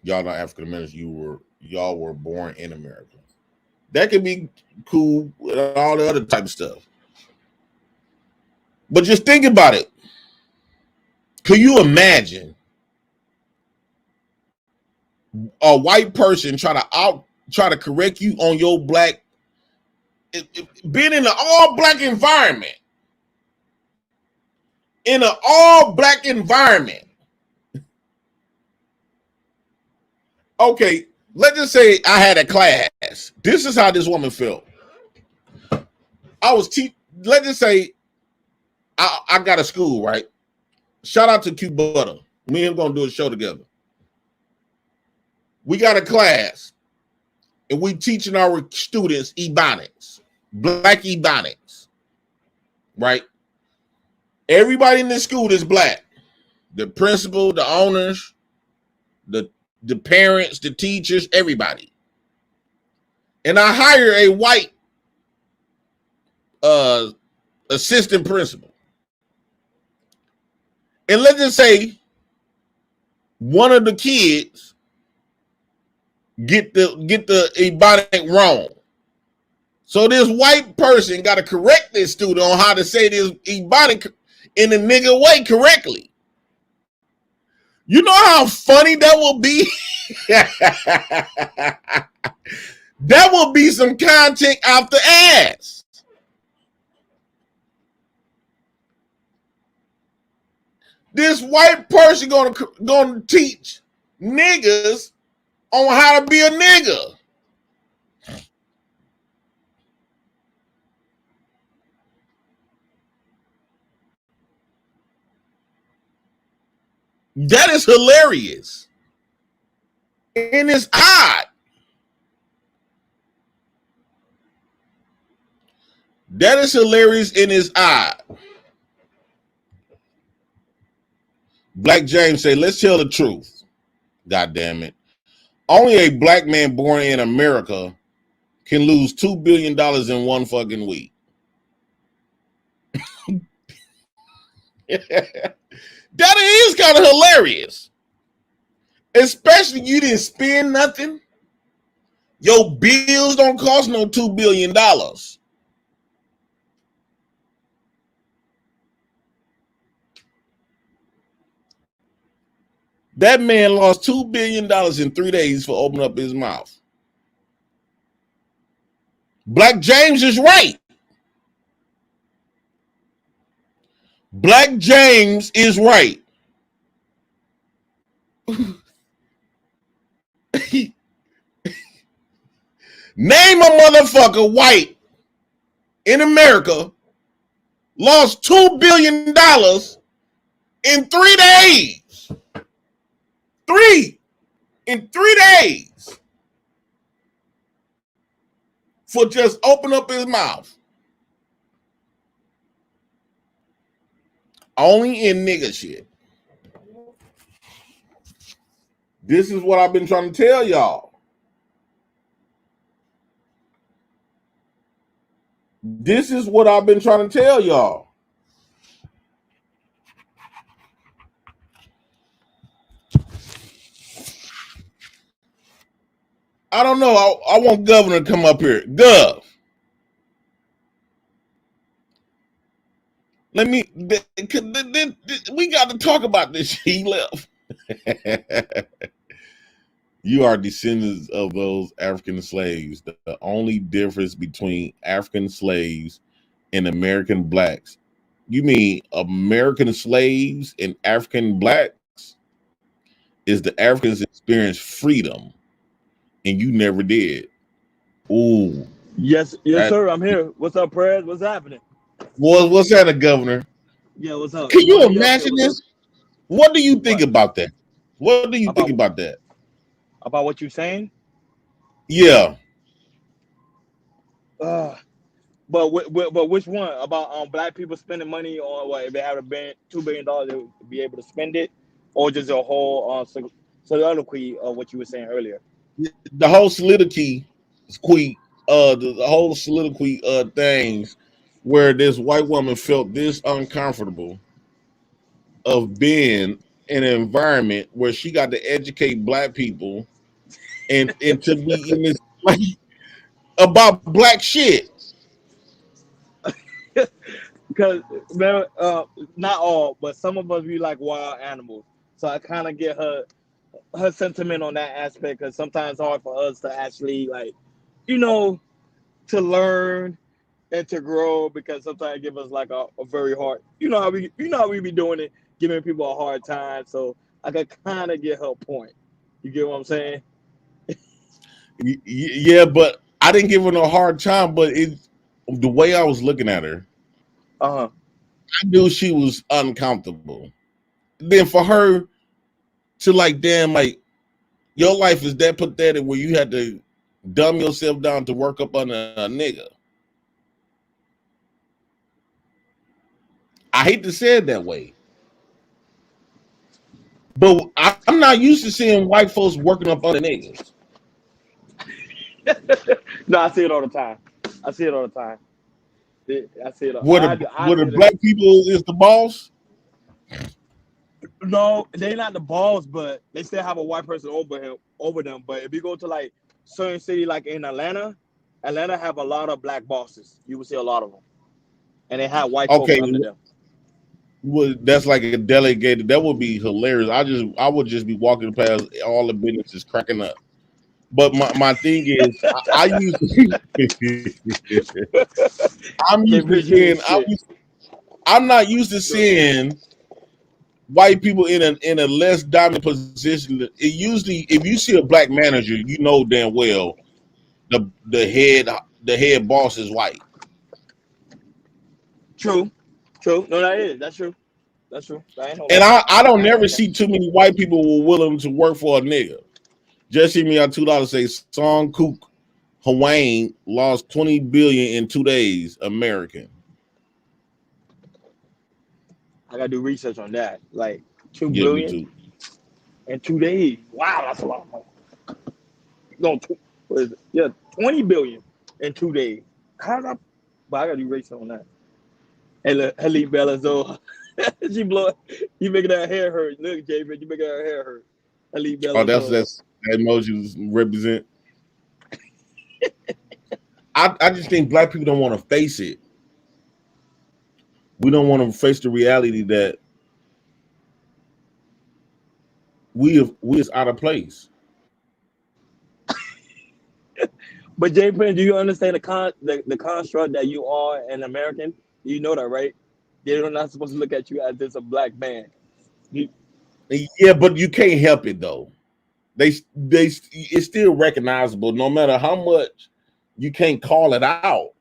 Y'all not African Americans. Y'all were born in America. That could be cool with all the other type of stuff. But just think about it. Could you imagine a white person try to correct you on your black, being in an all black environment? In an all black environment. Okay, let's just say I had a class. This is how this woman felt. Let's just say I got a school, right? Shout out to Q Butter. Me and him gonna do a show together. We got a class, and we teaching our students Ebonics, black Ebonics, right? Everybody in this school is black. The principal, the owners, the parents, the teachers, everybody. And I hire a white assistant principal. And let's just say one of the kids get the Ebonic wrong. So this white person got to correct this student on how to say this Ebonic in a nigga way correctly. You know how funny that will be? That will be some content out the ass. This white person gonna teach niggas on how to be a nigga. That is hilarious. And it's odd. That is hilarious and it's odd. Black James say, let's tell the truth. God damn it. Only a black man born in America can lose $2 billion in one fucking week. That is kind of hilarious. Especially you didn't spend nothing. Your bills don't cost no $2 billion. That man lost $2 billion in 3 days for opening up his mouth. Black James is right. Black James is right. Name a motherfucker white in America lost $2 billion in 3 days. In 3 days for just open up his mouth. Only in nigga shit. This is what I've been trying to tell y'all. This is what I've been trying to tell y'all. I don't know. I want Governor to come up here. Gov. We got to talk about this. He left. You are descendants of those African slaves. The only difference between African slaves and American blacks. You mean American slaves and African blacks is the Africans experience freedom and you never did. Ooh. Yes, sir. I'm here. What's up, Prez? What's happening? What's that, Governor? Yeah, what's up? Can you imagine this? What do you think about that? What do you think about that? About what you're saying? Yeah. But which one? About black people spending money on what? If they have $2 billion, they would be able to spend it, or just a whole soliloquy of what you were saying earlier? The whole soliloquy, the whole soliloquy things where this white woman felt this uncomfortable of being in an environment where she got to educate black people and to be in this about black shit. because not all, but some of us we like wild animals. So I kind of get her sentiment on that aspect because sometimes it's hard for us to actually like, you know, to learn and to grow because sometimes it give us like a very hard. How we be doing it, giving people a hard time. So I could kind of get her point. You get what I'm saying? Yeah, but I didn't give her no hard time. But the way I was looking at her, Uh-huh. I knew she was uncomfortable. Then for her to like, damn, like your life is that pathetic where you had to dumb yourself down to work up under a nigga. I hate to say it that way, but I'm not used to seeing white folks working up under niggas. No, I see it all the time. I see it all the time. I see it. Where the I black people is the boss? No, they're not the boss, but they still have a white person over them. But if you go to like certain city, like in Atlanta have a lot of black bosses. You will see a lot of them, and they have white folks Okay, under them. that's like a delegated. That would be hilarious. I would just be walking past all the businesses cracking up. But my thing is, I used I'm not used to seeing white people in a less dominant position. It usually, if you see a black manager, you know damn well the head boss is white. True. No, that's true. And I don't never see too many white people who are willing to work for a nigga. Just see me on $2 say Song Kook Hwang lost $20 billion in 2 days. American. I gotta do research on that. Like $2 Yeah, me billion too. in 2 days. Wow, that's a lot of money. No, what is it? Yeah, 20 billion in 2 days. How's that? But I gotta do research on that. And Helene Bellazola, she you making her hair hurt. Look, Javen, you making her hair hurt. Helene Bellazola. Oh, that's that emojis represent. I just think black people don't want to face it. We don't want to face the reality that we is out of place. But Javen, do you understand the construct that you are an American? You know that, right? They're not supposed to look at you as just a black man. Yeah, but you can't help it though. It's still recognizable no matter how much you can't call it out.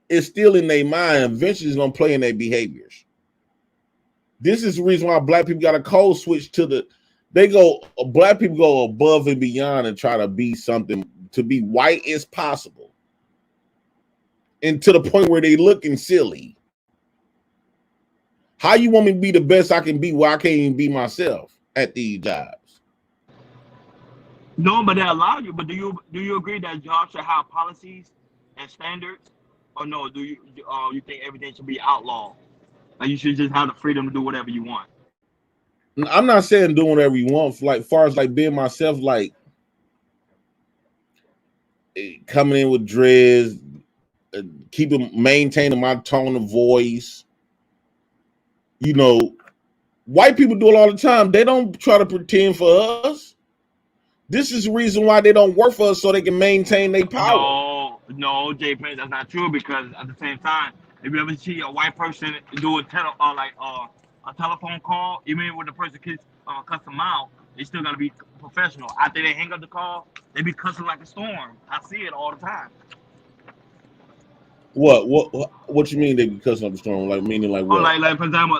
It's still in their mind. Eventually it's gonna play in their behaviors. This is the reason why black people got a code switch to black people go above and beyond and try to be something, to be white as possible. And to the point where they looking silly. How you want me to be the best I can be where I can't even be myself at these jobs? No, but they allow you. But do you agree that jobs should have policies and standards, or no? Do you think everything should be outlawed? Like you should just have the freedom to do whatever you want? I'm not saying doing whatever you want. Like far as like being myself, like coming in with dreads, maintaining my tone of voice. You know, white people do it all the time. They don't try to pretend for us. This is the reason why they don't work for us, so they can maintain their power. No, Jay Prince, that's not true because at the same time, if you ever see a white person do a telephone call, even when the person cuss them out, they still gotta be professional. After they hang up the call, they be cussing like a storm. I see it all the time. What you mean they be cussing up the storm? Like meaning like what? Like for example,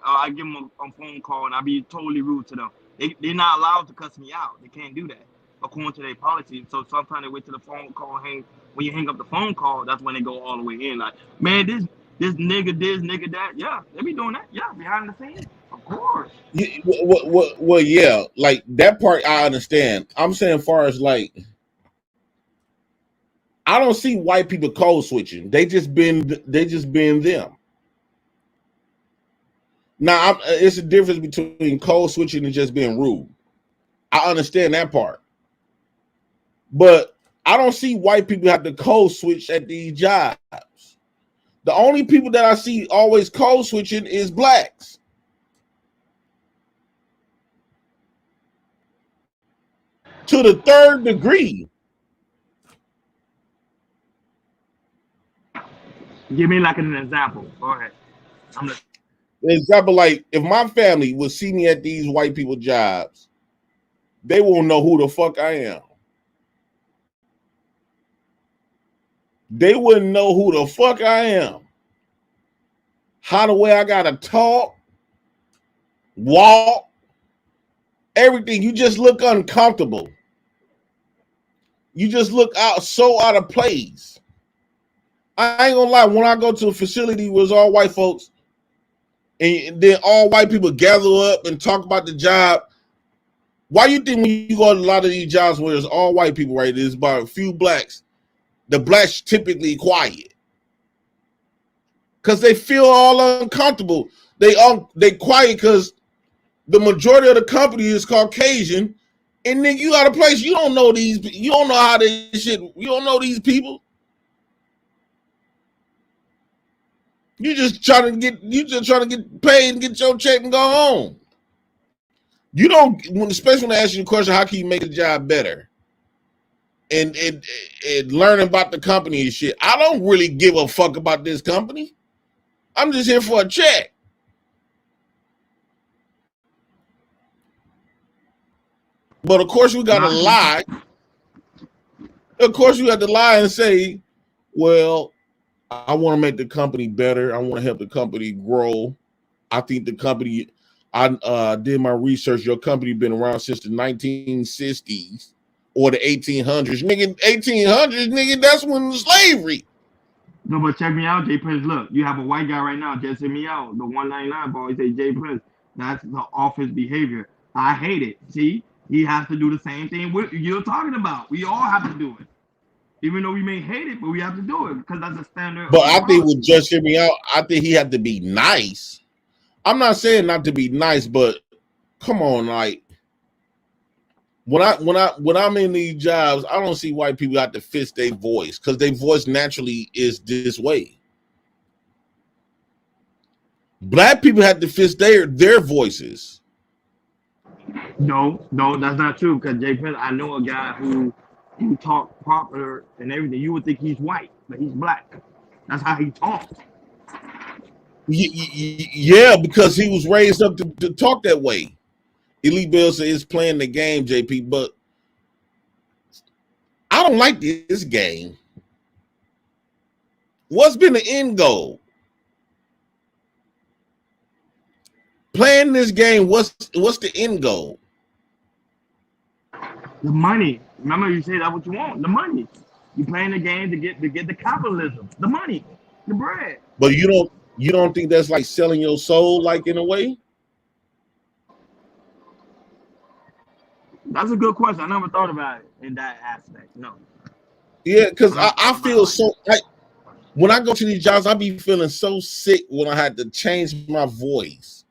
I give them a phone call and I be totally rude to them. They're not allowed to cuss me out. They can't do that according to their policy. So sometimes they wait till the phone call when you hang up the phone call, that's when they go all the way in. Like, man, this nigga this, nigga that. Yeah, they be doing that. Yeah, behind the scenes. Of course. Yeah, well, yeah, like that part I understand. I'm saying, far as like, I don't see white people code switching. They just been them. Now, it's a difference between code switching and just being rude. I understand that part, but I don't see white people have to code switch at these jobs. The only people that I see always code switching is blacks. To the third degree. Give me like an example. Go ahead. Example, like if my family would see me at these white people jobs, they won't know who the fuck I am. They wouldn't know who the fuck I am. How the way I gotta talk, walk, everything. You just look uncomfortable. You just look so out of place. I ain't gonna lie, when I go to a facility where it's all white folks, and then all white people gather up and talk about the job, why you think when you go to a lot of these jobs where there's all white people, right, there's about a few blacks, the blacks typically quiet? Because they feel all uncomfortable. They quiet because the majority of the company is Caucasian, and then you out of place. You don't know these. You don't know how this shit. You don't know these people. You just trying to get paid and get your check and go home. You don't, especially when they ask you the question, how can you make the job better? And learning about the company and shit. I don't really give a fuck about this company. I'm just here for a check. But of course, we got to lie. Of course, you have to lie and say, well, I want to make the company better. I want to help the company grow. I think the company, I did my research. Your company been around since the 1960s or the 1800s. Nigga, 1800s, nigga, that's when slavery. No, but check me out, Jay Prince. Look, you have a white guy right now. Just hear me out. The 199 boy say Jay Prince. That's the office behavior. I hate it. See, he has to do the same thing you're talking about. We all have to do it. Even though we may hate it, but we have to do it because that's a standard. But I think with Just Hear Me Out, I think he had to be nice. I'm not saying not to be nice, but come on, like when I'm in these jobs, I don't see white people have to fix their voice because their voice naturally is this way. Black people have to fix their voices. No, that's not true. Because Jay Prince, I know a guy who talk proper and everything. You would think he's white, but he's black. That's how he talks. Yeah, because he was raised up to talk that way. Elite Bill says it's playing the game, JP, but I don't like this game. What's been the end goal? Playing this game, what's the end goal? The money. Remember, you say that's what you want. The money. You playing the game to get the capitalism, the money, the bread. But you don't think that's like selling your soul, like in a way? That's a good question. I never thought about it in that aspect. No. Yeah, because I feel so. When I go to these jobs, I be feeling so sick when I had to change my voice.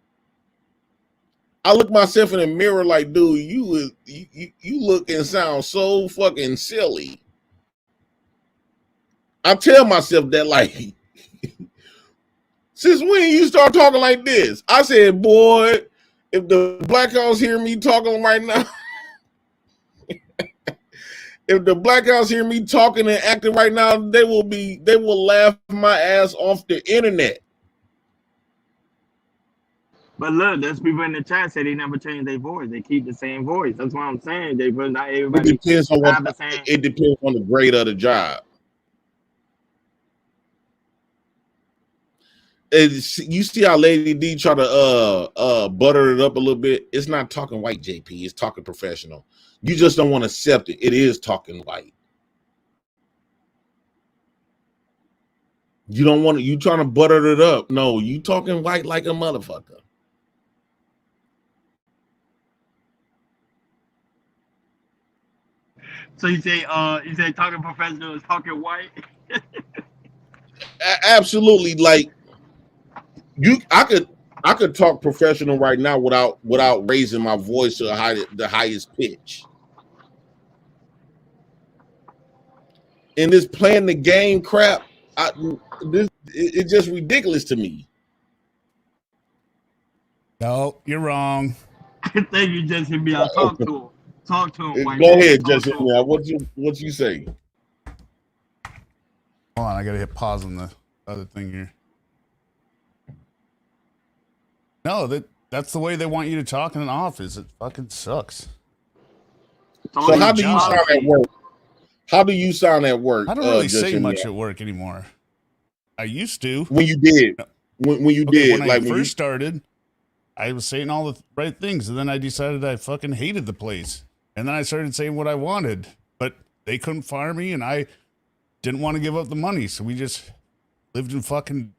I look myself in the mirror like, dude, you look and sound so fucking silly. I tell myself that, like, since when you start talking like this? I said, boy, if the black house hear me talking right now, if the black house hear me talking and acting right now, they will laugh my ass off the internet. But look, there's people in the chat say they never change their voice. They keep the same voice. That's what I'm saying. Not everybody. It depends on it depends on the grade of the job. You see how Lady D try to butter it up a little bit. It's not talking white, JP. It's talking professional. You just don't want to accept it. It is talking white. You don't want to. You trying to butter it up. No, you talking white like a motherfucker. So you say talking professional is talking white? Absolutely. Like I could talk professional right now without raising my voice to the highest pitch. In this playing the game crap, It's just ridiculous to me. No, you're wrong. Thank you, just hit me out. Talk to him. Talk to him. White Go man. ahead, Talk just to hit him. me out. What you say? Hold on, I gotta hit pause on the other thing here. No, that's the way they want you to talk in an office. It fucking sucks. So how do you sound at work? How do you sound at work? I don't really just say hit me much out. at work anymore. I used to. When you did, when you Okay, did, when like I when first started, I was saying all the right things, and then I decided I fucking hated the place, and then I started saying what I wanted, but they couldn't fire me, and I didn't want to give up the money, so we just lived in fucking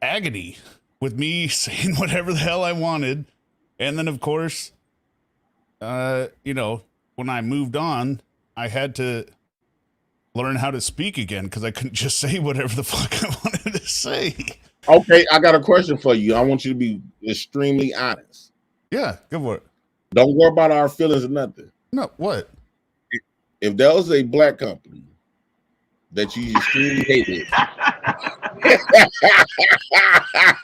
agony with me saying whatever the hell I wanted, and then of course, you know, when I moved on, I had to learn how to speak again because I couldn't just say whatever the fuck I wanted to say. okay, I got a question for you. I want you to be extremely honest. Yeah, go for it. Don't worry about our feelings or nothing. No, what? If there was a black company that you extremely hated, No,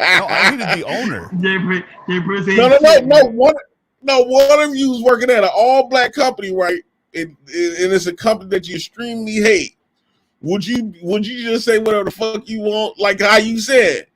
I hated the owner. One of you was working at an all black company, right? And it's a company that you extremely hate. Would you just say whatever the fuck you want, like how you said?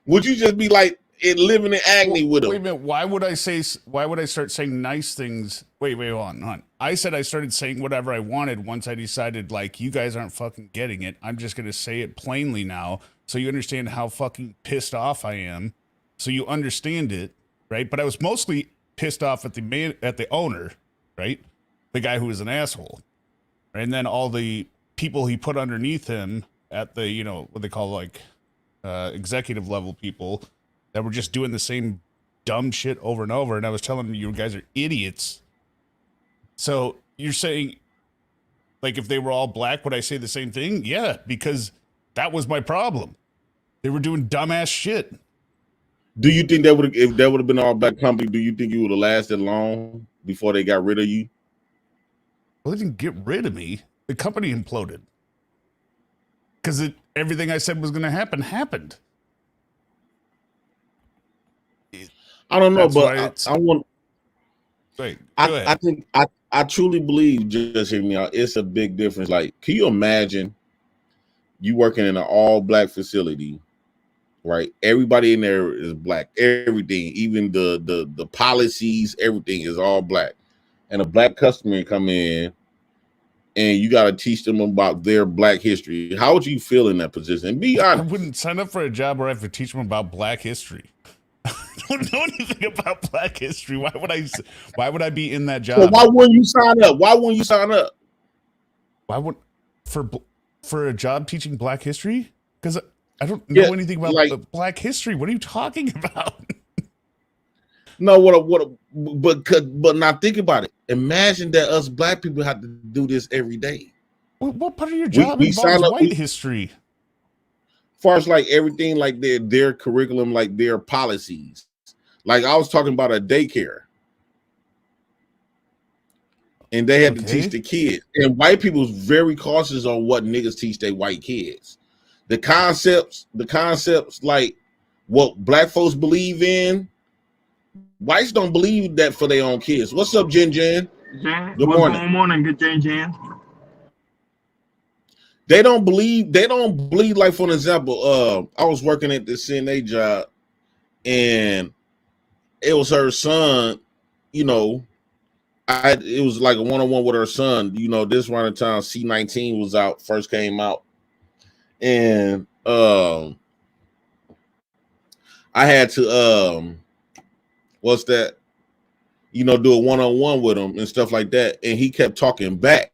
Would you just be like living in agony with them? Wait a minute. Why would I start saying nice things? Wait, hold on. I said I started saying whatever I wanted once I decided, like, you guys aren't fucking getting it. I'm just gonna say it plainly now, so you understand how fucking pissed off I am. So you understand it, right? But I was mostly pissed off at the owner, right? The guy who was an asshole, right? And then all the people he put underneath him at the, you know, what they call like executive level people that were just doing the same dumb shit over and over. And I was telling them, you guys are idiots. So you're saying, like, if they were all black, would I say the same thing? Yeah, because that was my problem. They were doing dumbass shit. Do you think that would, if that would have been all black company, do you think you would have lasted long before they got rid of you? Well, they didn't get rid of me. The company imploded. Because everything I said was going to happen happened. I don't know, That's but why I want. Wait, go ahead. I think I truly believe, just hear me out, it's a big difference. Like, can you imagine you working in an all black facility, right? Everybody in there is black. Everything, even the policies, everything is all black. And a black customer come in and you got to teach them about their black history. How would you feel in that position? And be honest. I wouldn't sign up for a job where I have to teach them about black history. I don't know anything about black history. Why would I be in that job? So why wouldn't you sign up? Why wouldn't you sign up? Why would for a job teaching black history? Because I don't know anything about like, black history. What are you talking about? No, but now think about it. Imagine that us black people have to do this every day. What part of your job involves white history? As far as like everything, like their curriculum, like their policies. Like I was talking about a daycare. And they had to teach the kids. And white people was very cautious on what niggas teach their white kids. The concepts like what black folks believe in, whites don't believe that for their own kids. What's up, Jen? Good morning. Good morning, good Jen. They don't believe like, for an example, I was working at the CNA job and it was her son, you know, it was like a one-on-one with her son, you know, this around the time C-19 was out, first came out. And I had to what's that? You know, do a one-on-one with him and stuff like that. And he kept talking back.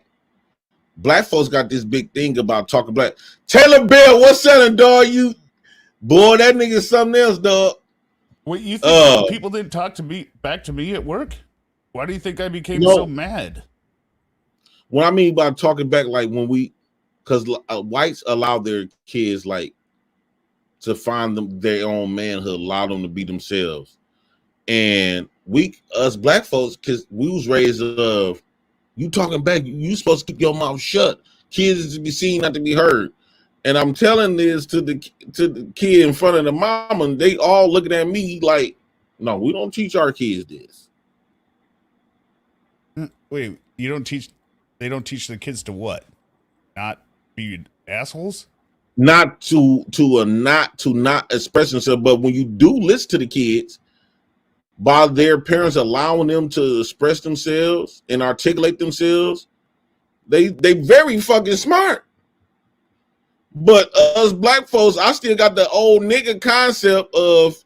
Black folks got this big thing about talking black. Taylor Bell, what's selling, dog? You boy, that nigga's something else, dog. Wait, you think people didn't talk to me back to me at work? Why do you think I became so mad? What I mean by talking back, like when because whites allow their kids like to find them their own manhood, allow them to be themselves. And us black folks, because we was raised of you talking back, you supposed to keep your mouth shut. Kids is to be seen, not to be heard. And I'm telling this to the kid in front of the mom, and they all looking at me like, no, we don't teach our kids this. Wait, you don't teach? They don't teach the kids to what? Not be assholes? Not to not express themselves, but when you do listen to the kids, by their parents allowing them to express themselves and articulate themselves, they very fucking smart. But us black folks, I still got the old nigga concept of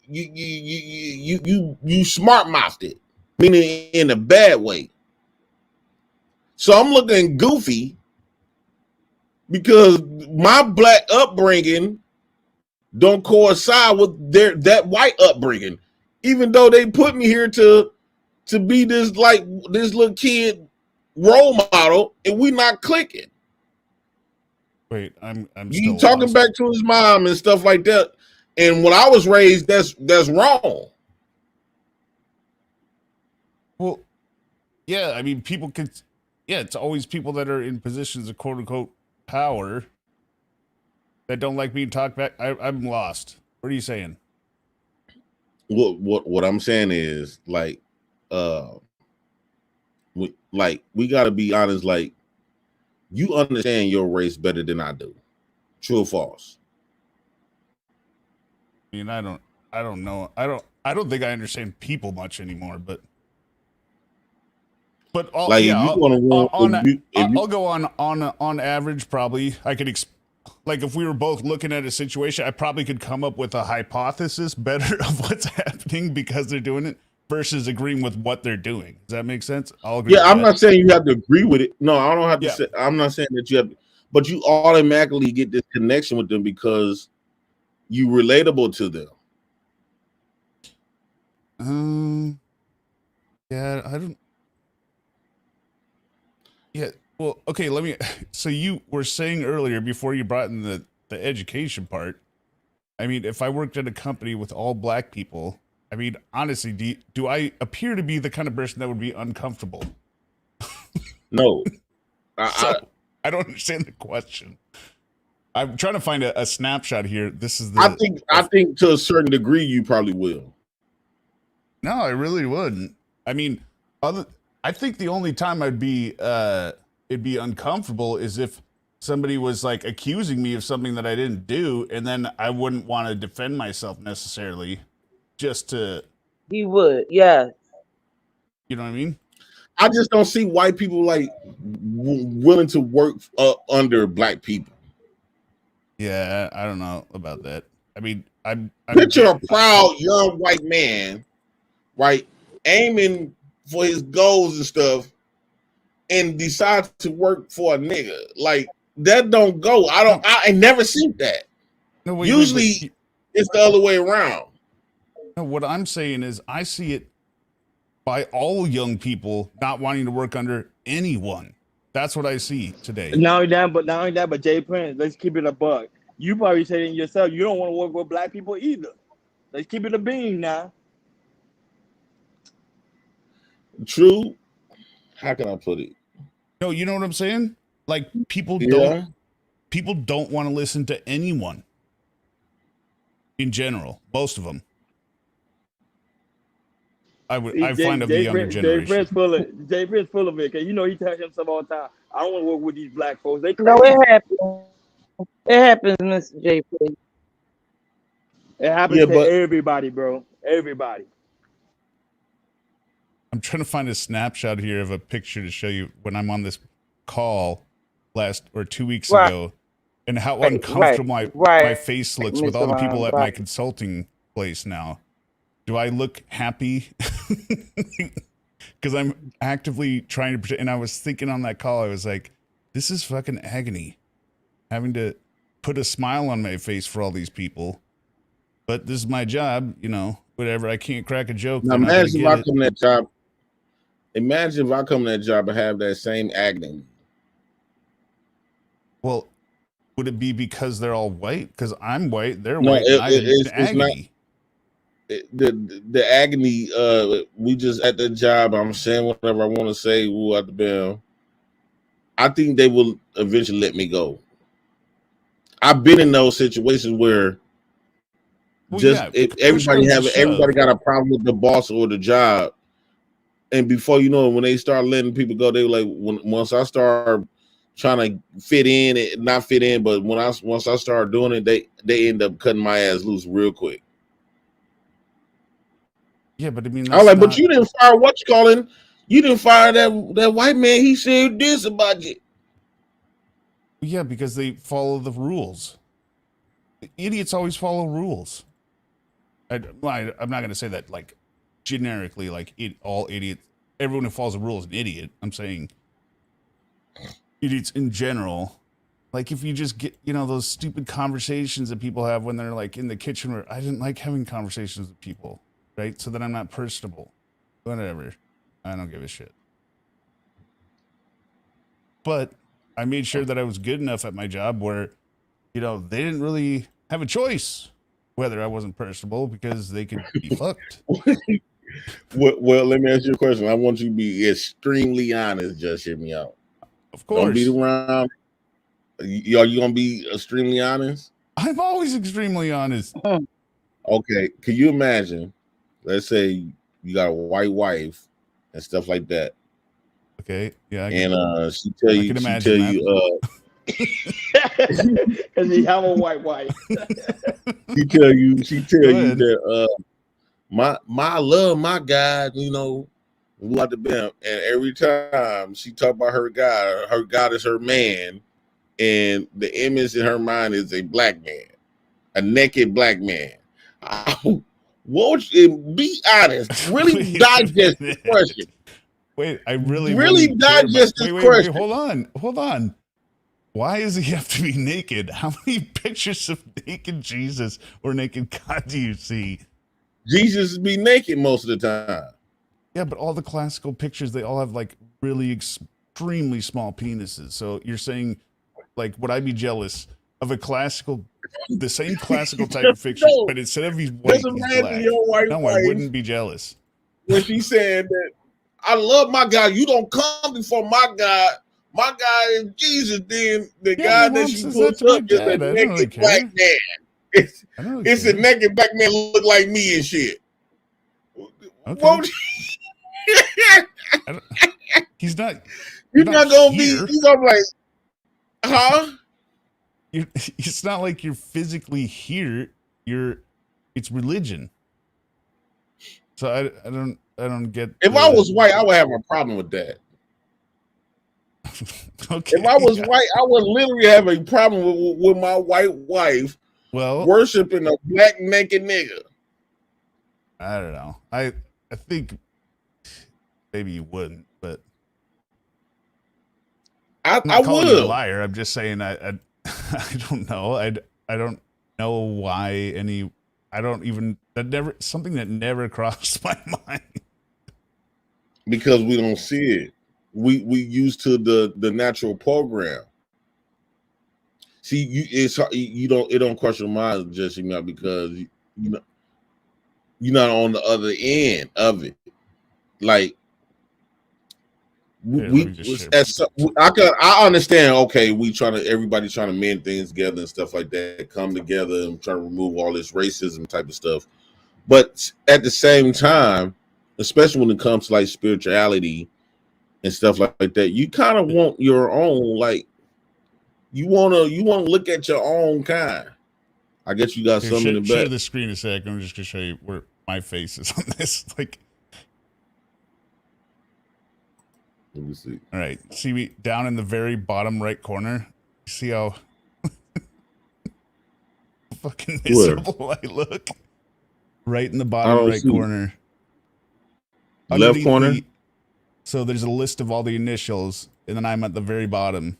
you smart mouthed it, meaning in a bad way. So I'm looking goofy because my black upbringing don't coincide with that white upbringing, even though they put me here to be this little kid role model, and we not clicking. Wait, I'm You still talking lost. back to his mom and stuff like that. And when I was raised, that's wrong. Well, yeah, I mean, people could. Yeah, it's always people that are in positions of quote unquote power that don't like being talked back. I'm lost. What are you saying? What I'm saying is we got to be honest. Like, you understand your race better than I do. True or false? I mean, I don't know. I don't think I understand people much anymore. But all, Like, yeah, if you want to, I'll go on average. Probably I could like if we were both looking at a situation, I probably could come up with a hypothesis better of what's happening because they're doing it versus agreeing with what they're doing. Does that make sense? I'll agree. yeah, with I'm that. not saying you have to agree with it. No, I don't have to Yeah. say. I'm not saying that you have, but you automatically get this connection with them because you relatable to them. Yeah, I don't. Yeah, well, okay, let me. So you were saying earlier before you brought in the education part. I mean, if I worked at a company with all black people, I mean, honestly, do I appear to be the kind of person that would be uncomfortable? No, I don't understand the question. I'm trying to find a snapshot here. This is the. I think to a certain degree you probably will. No, I really wouldn't. I mean, I think the only time it'd be uncomfortable is if somebody was like accusing me of something that I didn't do, and then I wouldn't want to defend myself necessarily, just to. You would, yeah. You know what I mean? I just don't see white people like willing to work under black people. Yeah, I don't know about that. I mean, I'm Picture a proud young white man, right, aiming for his goals and stuff, and decides to work for a nigga. Like, that don't go. I never seen that. No, Usually it's the other way around. No, what I'm saying is I see it by all young people not wanting to work under anyone. That's what I see today. Not only that, but Jay Prince, let's keep it a buck. You probably said it yourself, you don't want to work with black people either. Let's keep it a bean now. True. How can I put it? No, you know what I'm saying? Like people don't want to listen to anyone in general. Most of them. I find of the younger generation. Jay Prince full of it, because you know he tells himself all the time, I don't want to work with these black folks. They No, it happens. It happens, Mr. J. P. It happens to everybody, bro. Everybody. I'm trying to find a snapshot here of a picture to show you when I'm on this call 2 weeks ago, and how uncomfortable my face looks with all the people at my consulting place now. Do I look happy? Because I'm actively trying to pretend. And I was thinking on that call, I was like, this is fucking agony. Having to put a smile on my face for all these people. But this is my job, you know, whatever. I can't crack a joke. Now imagine if I come to that job. Imagine if I come to that job and have that same agony. Well, would it be because they're all white? Because I'm white, they're white. It's agony. The agony, we just at the job, I'm saying whatever I want to say, at the bell. I think they will eventually let me go. I've been in those situations where if everybody got a problem with the boss or the job, and before you know it, when they start letting people go, they were like, once I start trying to fit in, and not fit in, but once I start doing it, they end up cutting my ass loose real quick. Yeah, but I mean, I was like, but you didn't fire you didn't fire that white man. He said this about you. Yeah, because they follow the rules. Idiots always follow rules. I'm not going to say that like generically, like all idiots. Everyone who follows the rules is an idiot. I'm saying idiots in general. Like if you just get, those stupid conversations that people have when they're like in the kitchen where I didn't like having conversations with people, right? So that I'm not personable. Whatever. I don't give a shit. But I made sure that I was good enough at my job where, they didn't really have a choice whether I wasn't personable because they could be fucked. Well, let me ask you a question. I want you to be extremely honest. Just hear me out. Of course. Don't beat around. Are you gonna be extremely honest? I'm always extremely honest. Okay. Can you imagine? Let's say you got a white wife and stuff like that. Okay. Yeah. She tell you because you have a white wife. she tell you that I love my God, we like the bam. And every time she talk about her God is her man, and the image in her mind is a black man, a naked black man. Be honest. Really digest the question. Wait, I really digest this question. Wait, hold on. Why does he have to be naked? How many pictures of naked Jesus or naked God do you see? Jesus be naked most of the time. Yeah, but all the classical pictures, they all have like really extremely small penises. So you're saying, like, would I be jealous of the same classical type of picture, but instead of he's white, he's black? No, I wouldn't be jealous. When she said that, I love my God, you don't come before my God. My God is Jesus. Then the God that she puts up is a naked black man. It's a naked black man look like me and shit. Okay. He's not. You're not gonna be. He's gonna be like, huh? It's not like you're physically here. It's religion. So I don't get. If I was white, I would have a problem with that. Okay. If I was white, I would literally have a problem with my white wife worshiping a black naked nigga. I don't know. I think maybe you wouldn't, but I'm not calling you a liar. I'm just saying I don't know. I don't know why something that never crossed my mind. Because we don't see it. We used to the natural program. See, it don't cross your mind, Jesse, because you're not on the other end of it. Like I understand. Okay, everybody trying to mend things together and stuff like that, come together and try to remove all this racism type of stuff. But at the same time, especially when it comes to like spirituality and stuff like that, you kind of want your own, like you want to look at your own kind. I guess you got something in the back. Share the screen a sec. I'm just gonna show you where my face is on this. Like, let me see. All right, see me down in the very bottom right corner. See how fucking miserable I look? Right in the bottom right corner. Left corner. So there's a list of all the initials, and then I'm at the very bottom.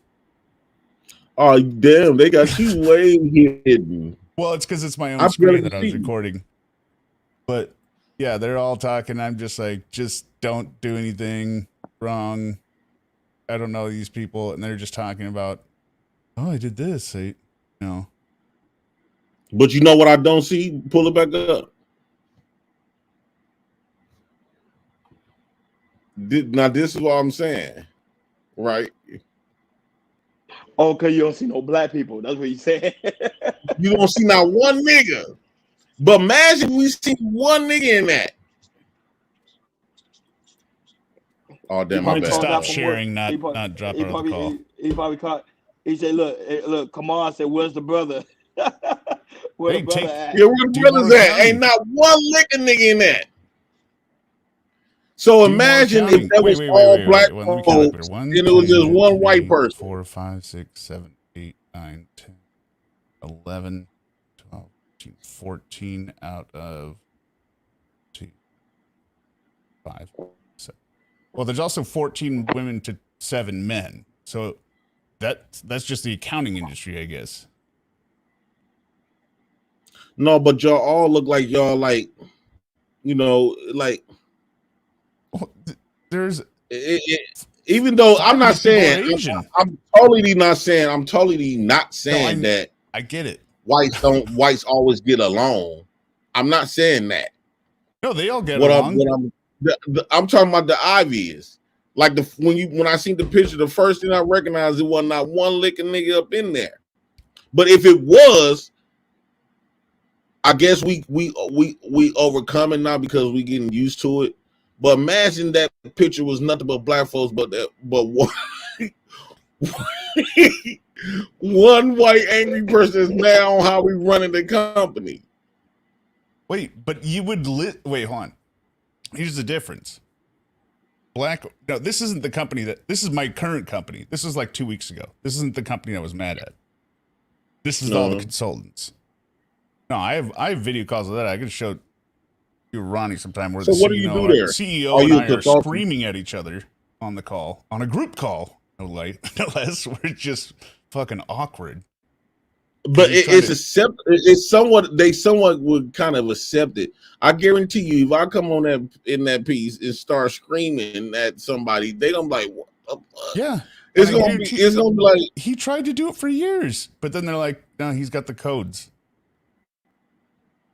Oh, damn. They got you way hidden. Well, it's because it's my own screen that I was recording. But, yeah, they're all talking. I'm just like, just don't do anything wrong. I don't know these people. And they're just talking about, oh, I did this. But you know what I don't see? Pull it back up. Now, this is what I'm saying, right? Oh, cause you don't see no black people. That's what you saying. You don't see not one nigga. But imagine we see one nigga in that. Oh damn, my Hard to bad. stop sharing, not drop out of the call. He probably caught. He said, "Look, come on." I said, "Where's the brother? Where Hey, the brother at?" Yeah, where the brothers at? Ain't not one licking nigga in that. So imagine if that was all black folks and it was just one white person. 4, 5, 6, 7, 8, 9, 10, 11, 12, 13, 14 out of 2, 5, 7. Well, there's also 14 women to 7 men. So that's just the accounting industry, I guess. No, but y'all all look like y'all like, you know, like there's even though I'm not saying I'm totally not saying that I get it. Whites always get along. I'm not saying that. No, they all get along. I'm talking about the obvious. Like when I seen the picture, the first thing I recognized it was not one licking nigga up in there. But if it was, I guess we overcome it now because we getting used to it. But imagine that picture was nothing but black folks, but one white angry person is mad on how we running the company. Wait, but you would wait, hold on. Here's the difference. No, this isn't the company this is my current company. This is like 2 weeks ago. This isn't the company I was mad at. This is all the consultants. No, I have video calls of that. I can show you Ronnie sometime where the CEO and I are screaming at each other on the call, on a group call, no less. We're just fucking awkward. But they somewhat would kind of accept it. I guarantee you, if I come on in that piece and start screaming at somebody, they don't like what the fuck? Yeah. It's gonna be like he tried to do it for years, but then they're like, no, he's got the codes.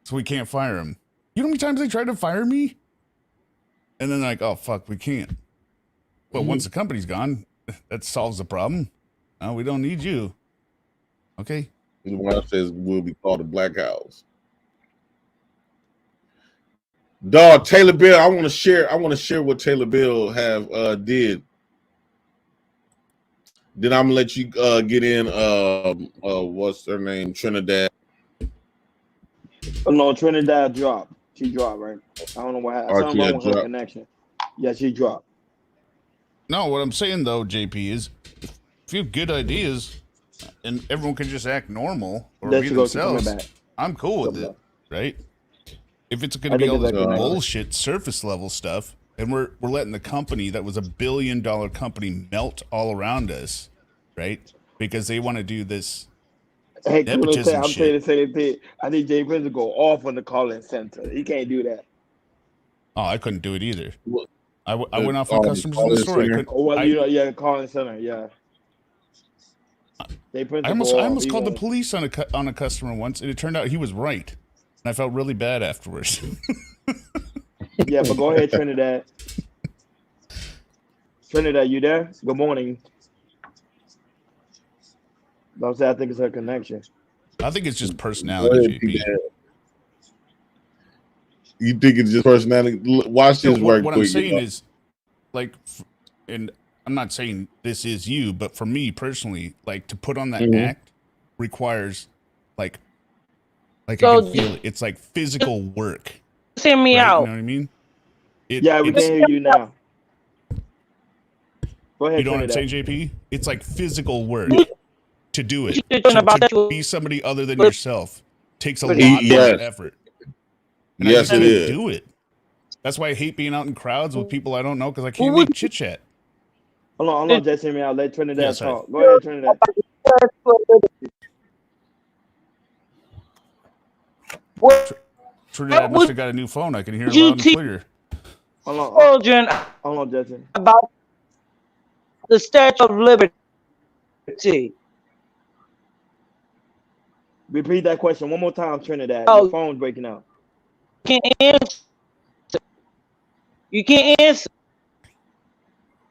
So we can't fire him. You know how many times they tried to fire me? And then they're like, oh fuck, we can't. But once the company's gone, that solves the problem. No, we don't need you. Okay. The one says will be called the Black House. Dog, Taylor Bill, I want to share what Taylor Bill have did. Then I'm gonna let you get in what's her name? Trinidad. Oh, no, Trinidad dropped. She dropped, right? I don't know what happened. Something wrong with her connection. Yeah, she dropped. No, what I'm saying though, JP, is if you have good ideas and everyone can just act normal or be themselves, I'm cool with it, right? If it's going to be all this bullshit surface level stuff, and we're letting the company that was $1 billion company melt all around us, right? Because they want to do this. Hey, I'm saying the same thing. I need Jay Prince to go off on the calling center. He can't do that. Oh, I couldn't do it either. I went off on customers in the store. Calling center, yeah. I almost called the police on a customer once, and it turned out he was right, and I felt really bad afterwards. Yeah, but go ahead, Trinidad. Trinidad, you there? Good morning. I think it's her connection. I think it's just personality, JP. You think it's just personality? Watch this work. What I'm saying is, like, and I'm not saying this is you, but for me personally, like to put on that act requires like I can feel it. It's like physical work. Hear me out. You know what I mean? We can hear you now. Go ahead. You know what I'm saying, JP? It's like physical work to do it. To be somebody other than yourself takes a lot of effort. And yes, it is. Do it. That's why I hate being out in crowds with people I don't know because I can't make chit chat. Hold on, just hear me out. Let Trinidad talk. Go ahead, Trinidad. Trinidad must have got a new phone. I can hear loud and clear. Hold on, Justin. About the Statue of Liberty. Repeat that question one more time, Trinidad. Your phone's breaking out. You can't answer.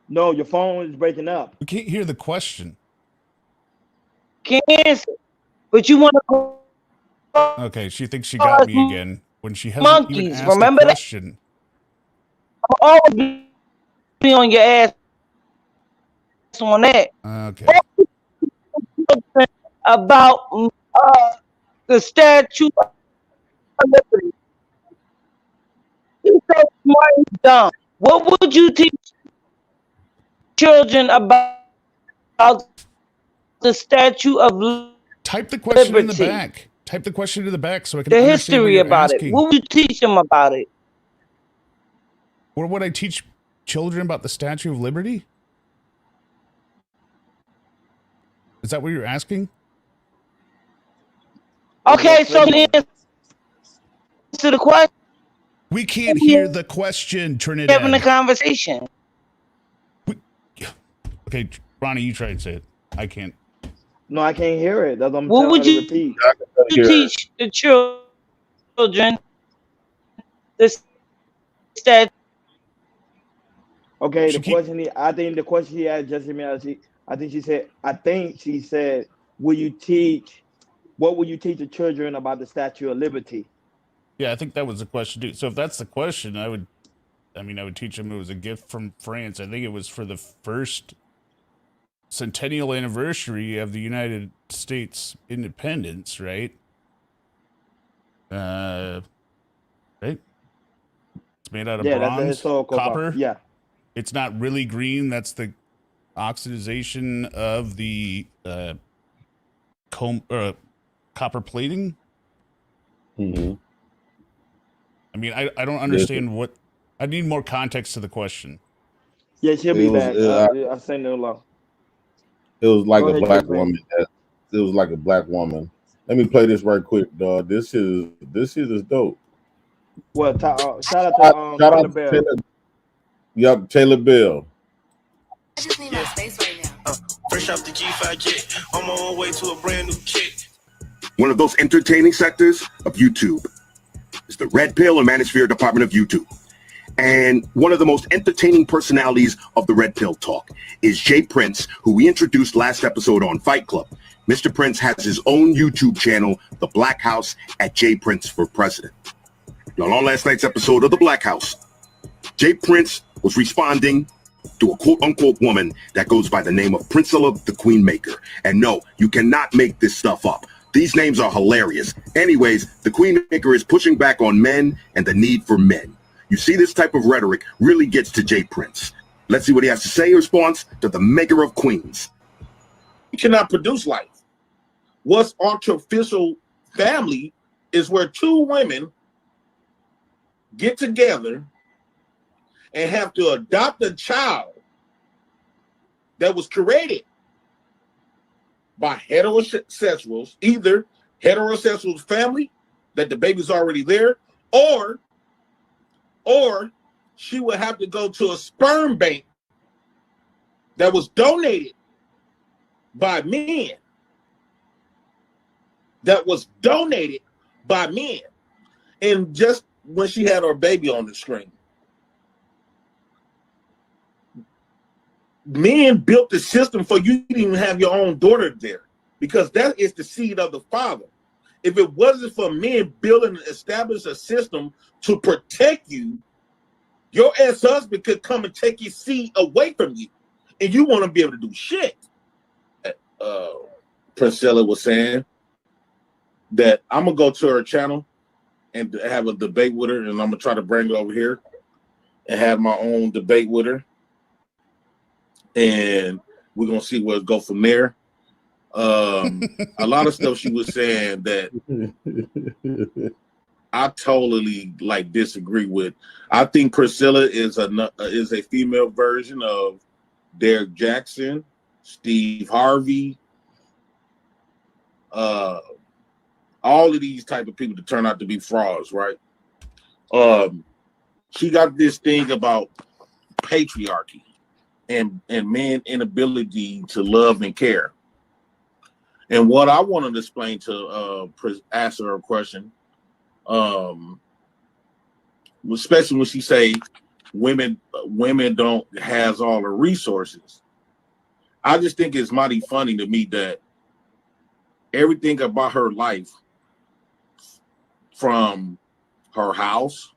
No, your phone is breaking up. We can't hear the question. can't answer. But you want to call Okay, she thinks she got us me again when she hasn't even monkeys. asked a Remember that? question. I'll always be on your ass on that. Okay. About the Statue of Liberty. He's so smart and dumb. What would you teach children about the Statue of Type the question in the Liberty? back. Type the question in the back so I can The understand what history you're about asking. it. What would you teach them about it? What would I teach children about the Statue of Liberty? Is that what you're asking? Okay, so answer the question. We can't hear the question, Having a Trinidad. conversation. Okay, Ronnie, you try and say it. I can't. No, I can't hear it. That's what I'm What telling would her to you repeat. teach the children the statue? Okay, She the keep- question I think the question he asked just I think she said, what will you teach the children about the Statue of Liberty? Yeah, I think that was the question too. So if that's the question, I would teach them it was a gift from France. I think it was for the first centennial anniversary of the United States independence, right? Right? It's made out of Yeah, that's the bronze, historical part. copper. Yeah. It's not really green. That's the oxidization of the copper plating. Mm-hmm. I mean, I don't understand what. I need more context to the question. Yeah, she'll be back. I sent her along. It was like Go a ahead, black Jeffrey. woman. It was like a black woman. Let me play this right quick, dog. This is dope. Well, shout out to Shout Taylor out Bell. to Taylor. Yup, Taylor Bell. I just need my space right now. Fresh off the G5 jet, on my own way to a brand new kit. One of those entertaining sectors of YouTube is the Red Pill and Manosphere Department of YouTube. And one of the most entertaining personalities of the Red Pill talk is Jay Prince, who we introduced last episode on Fight Club. Mr. Prince has his own YouTube channel, The Black House, at Jay Prince for President. Now, on last night's episode of The Black House, Jay Prince was responding to a quote-unquote woman that goes by the name of Priscilla the Queen Maker. And no, you cannot make this stuff up. These names are hilarious. Anyways, the Queen Maker is pushing back on men and the need for men. You see, this type of rhetoric really gets to Jay Prince. Let's see what he has to say in response to the Maker of Queens. You cannot produce life. What's artificial family is where two women get together and have to adopt a child that was created by heterosexuals, either heterosexual family that the baby's already there, or she would have to go to a sperm bank that was donated by men. And just when she had her baby on the screen, men built the system for you to even have your own daughter there, because that is the seed of the father. If it wasn't for men building and establish a system to protect you, your ex-husband could come and take your seed away from you, and you want to be able to do shit. Priscilla was saying that I'm gonna go to her channel and have a debate with her, and I'm gonna try to bring her over here and have my own debate with her, and we're gonna see where it go from there. A lot of stuff she was saying that I totally disagree with. I think Priscilla is a female version of Derek Jackson, Steve Harvey, all of these type of people that turn out to be frauds, right? She got this thing about patriarchy and men inability to love and care. And what I wanted to explain to ask her a question, especially when she say women don't has all the resources. I just think it's mighty funny to me that everything about her life, from her house,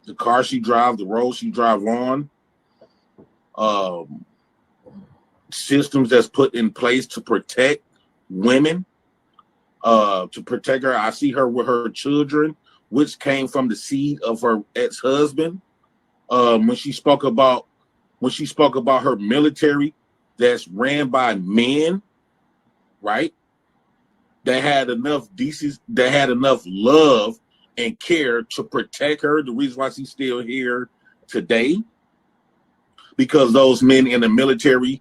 the car she drives, the road she drives on, systems that's put in place to protect women, to protect her. I see her with her children, which came from the seed of her ex-husband. When she spoke about her military that's ran by men, right? That had enough decency, that had enough love and care to protect her. The reason why she's still here today, because those men in the military,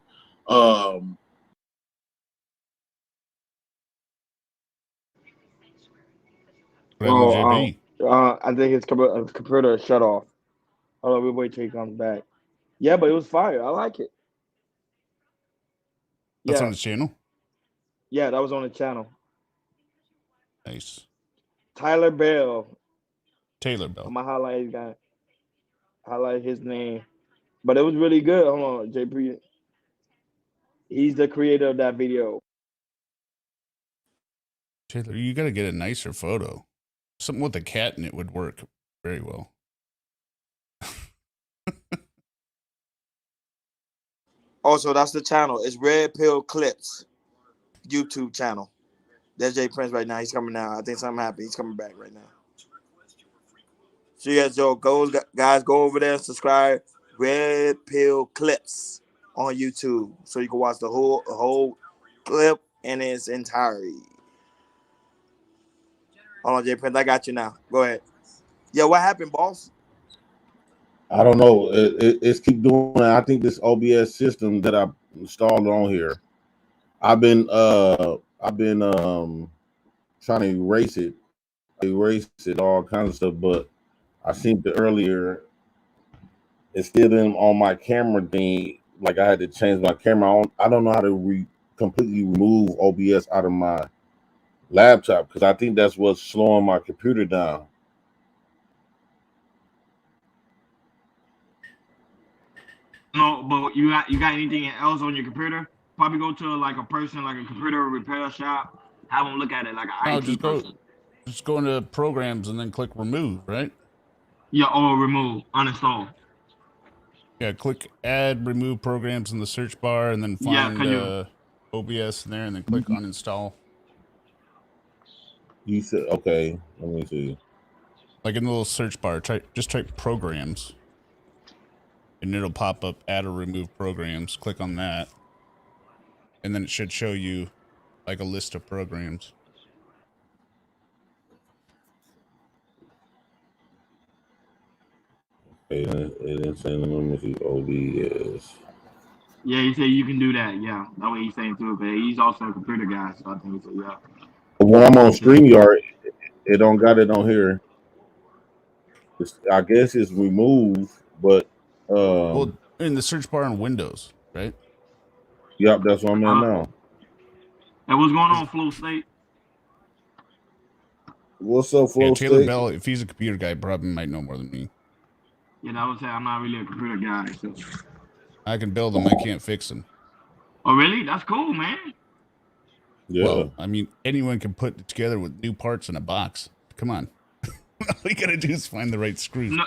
JB. I think his computer shut off. Hold on, we wait till he comes back. Yeah, but it was fire. I like it. That's Yeah. on his channel? Yeah, that was on the channel. Nice. Tyler Bell. Taylor Bell. I'm gonna highlight his name. But it was really good. Hold on, JP. He's the creator of that video. Taylor, you got to get a nicer photo. Something with a cat in it would work very well. Also, that's the channel. It's Red Pill Clips YouTube channel. There's Jay Prince right now. He's coming now. I think something happened. He's coming back right now. So you guys, go over there and subscribe. Red Pill Clips on YouTube, so you can watch the whole clip in its entirety. Hold on, Jay Prince. I got you now. Go ahead. Yeah, what happened, boss? I don't know. It's keep doing it. I think this OBS system that I installed on here, I've been trying to erase it, all kinds of stuff, but I seen it earlier. It's still in on my camera thing. Like I had to change my camera. I don't know how to completely remove OBS out of my laptop, because I think that's what's slowing my computer down. No, but you got anything else on your computer? Probably go to like a person, like a computer repair shop, have them look at it like an IT person. Just go into programs and then click remove, right? Yeah, or remove, uninstall. Yeah, click add, remove programs in the search bar, and then find OBS in there, and then click uninstall. You said, okay, let me see. Like in the little search bar, just type programs, and it'll pop up add or remove programs. Click on that, and then it should show you like a list of programs. It didn't say, let me see, OBS. Yeah, he said you can do that. Yeah, that's what he's saying too. But he's also a computer guy, so I think he said yeah. When I'm on StreamYard, it don't got it on here. I guess it's removed, but well, in the search bar on Windows, right? Yep, that's what I'm in now. And what's going on, Flow State? What's up, Flow Taylor State? Bell, if he's a computer guy, probably might know more than me. Yeah, I would say I'm not really a computer guy. So. I can build them, I can't fix them. Oh, really? That's cool, man. Yeah. Well, I mean, anyone can put it together with new parts in a box. Come on. All you gotta do is find the right screws. No.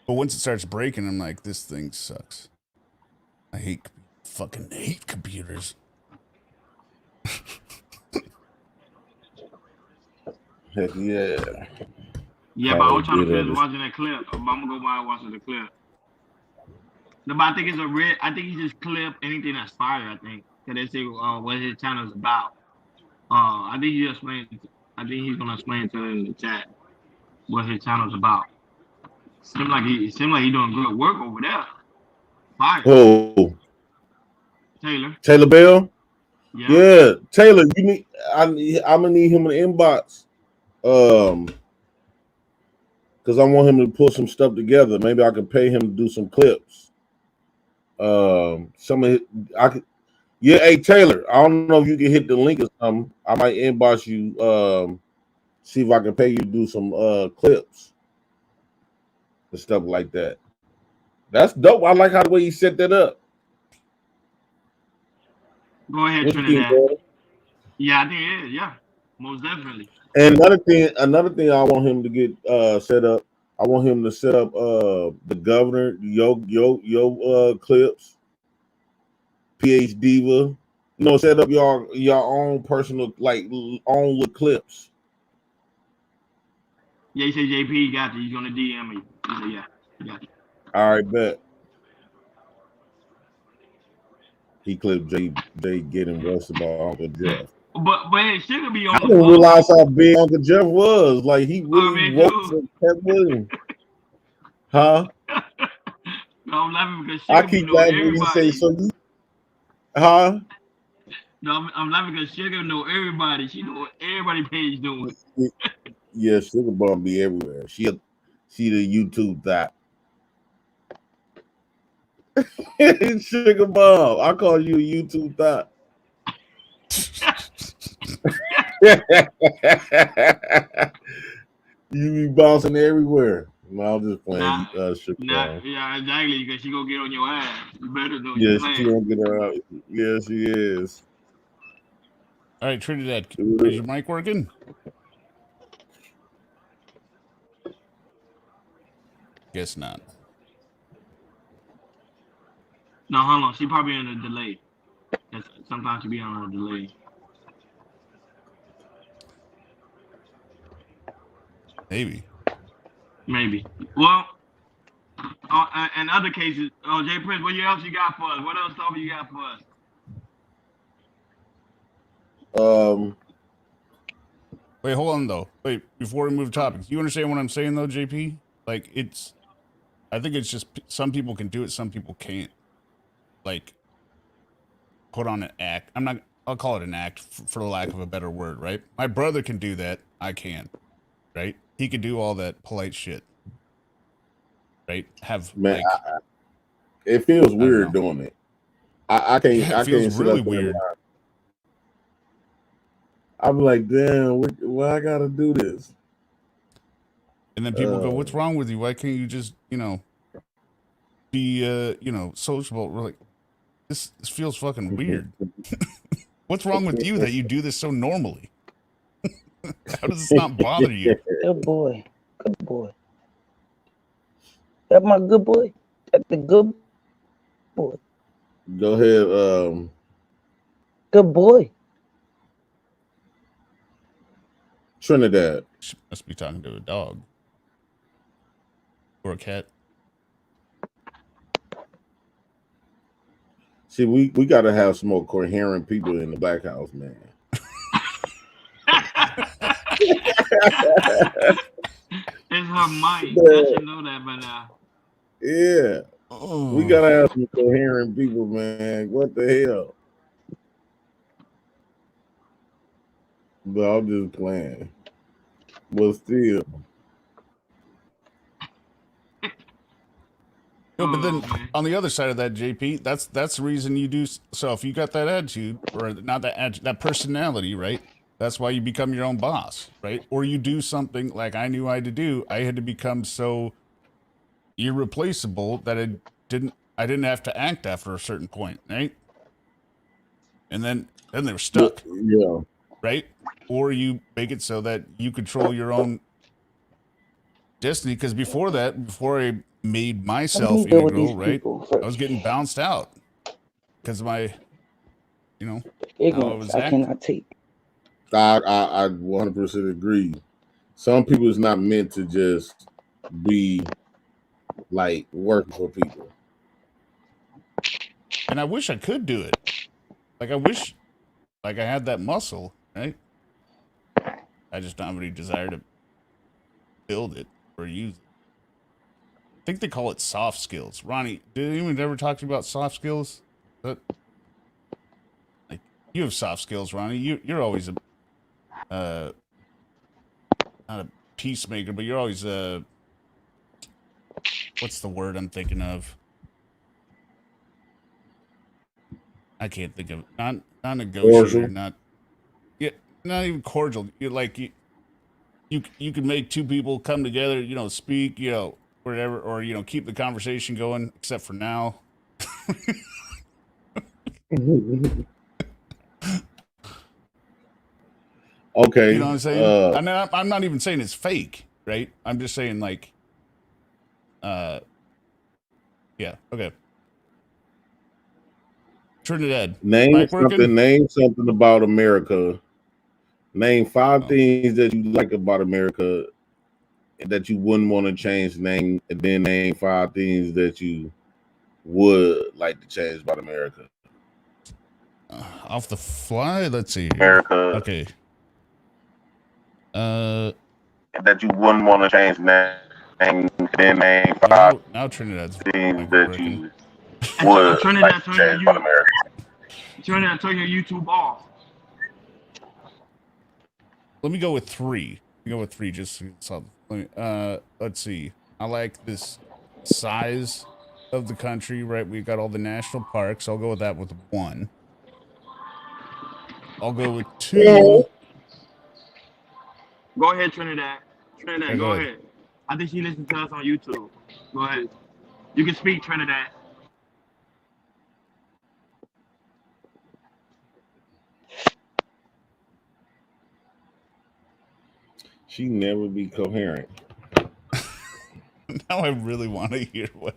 But once it starts breaking, I'm like, this thing sucks. I fucking hate computers. Heck yeah. Yeah, but I was trying to finish watching that clip. I'm gonna go by watching the clip. No, but I think I think he just clip anything that's fire. I think because they say what his channel is about. I think he's gonna explain to in the chat what his channel's about. Seems like he doing good work over there. Fire. Oh, Taylor Bell. Yeah, Taylor. I'm gonna need him in the inbox. Because I want him to pull some stuff together. Maybe I could pay him to do some clips. Hey Taylor, I don't know if you can hit the link or something. I might inbox you, see if I can pay you to do some clips and stuff like that. That's dope. I like how the way he set that up. Go ahead, It's King Trinidad. Water. Yeah, I think it is. Yeah, most definitely. And another thing I want him to get set up. I want him to set up the governor, yo clips, PH Diva. Set up your own personal own little clips. Yeah, he said JP got you. He's gonna DM me. He said, yeah, he got you. All right, bet. He clipped Jay getting roasted by Uncle Jeff. But hey, Sugar be on I the didn't book. realize how big Uncle Jeff was. Like he really roasted Cat Williams. Huh? No, I'm laughing because I Sugar keep know laughing when you everybody. say so. Huh? No, I'm laughing because Sugar know everybody. She know what everybody page doing. Yeah, Sugar Bomb be everywhere. She the YouTube that. Sugar Bomb. I call you a YouTube thought. You be bouncing everywhere. No, I'm just playing. Sugar Bomb. Yeah, exactly. Because she gonna get on your ass. You better know. Yeah, she gonna get her out. Yeah, she is. All right, Trinidad, is your mic working? Guess not. No, hold on. She probably on a delay. Sometimes she be on a delay. Maybe. Well, in other cases, Jay Prince, what else you got for us? What else stuff you got for us? Wait, hold on though. Wait, before we move topics, you understand what I'm saying though, JP? Like I think it's just some people can do it, some people can't. Like, put on an act. I'll call it an act for the lack of a better word, right? My brother can do that. I can't, right? He could do all that polite shit, right? It feels weird doing it. I can't. Yeah, it feels really weird. I'm like, damn, why I gotta do this? And then people go, "What's wrong with you? Why can't you just, be, sociable?" We're like, this feels fucking weird. What's wrong with you that you do this so normally? How does this not bother you? Good boy. Good boy. That's my good boy. That's the good boy. Go ahead. Good boy. Trinidad. She must be talking to a dog. Or a cat. See, we got to have some more coherent people in the Black House, man. It's her mic. I should know that by now. Yeah. We got to have some coherent people, man. What the hell? But I'm just playing. But still. No, but then on the other side of that, JP, that's the reason you do. So if you got that attitude, or not that attitude, that personality, right? That's why you become your own boss, right? Or you do something like I knew I had to do. I had to become so irreplaceable that I didn't have to act after a certain point, right? And then they were stuck. Yeah. Right? Or you make it so that you control your own destiny. Because before I made myself integral, right? I was getting bounced out because of my, ignorance. I cannot take. I 100% agree. Some people is not meant to just be like working for people. And I wish I could do it. Like I wish, like I had that muscle, right? I just don't have any desire to build it or use it. I think they call it soft skills. Ronnie, did anyone ever talk to you about soft skills? Like you have soft skills, Ronnie. You're always not a peacemaker, but you're always what's the word I'm thinking of? I can't think of not negotiator, not even cordial. You're like you can make two people come together, speak, whatever, or keep the conversation going, except for now. Okay. You know what I'm saying? I'm not even saying it's fake, right? I'm just saying like, yeah, okay. Trinidad, Name mic working? something. Name something about America. Name 5 things that you like about America that you wouldn't want to change. Name and then name 5 things that you would like to change about America. Off the fly, let's see. America. Okay. That you wouldn't want to change. Name then name 5 now Trinidad's things that you And would Trinidad, like to change about America. Trinidad, turn your YouTube off. Let me go with 3. Just so let's see. I like this size of the country, right? We got all the national parks. I'll go with that with 1. I'll go with 2. Go ahead, Trinidad. Trinidad, Yeah, go go ahead. I think she listens to us on YouTube. Go ahead. You can speak, Trinidad. She never be coherent. Now I really want to hear what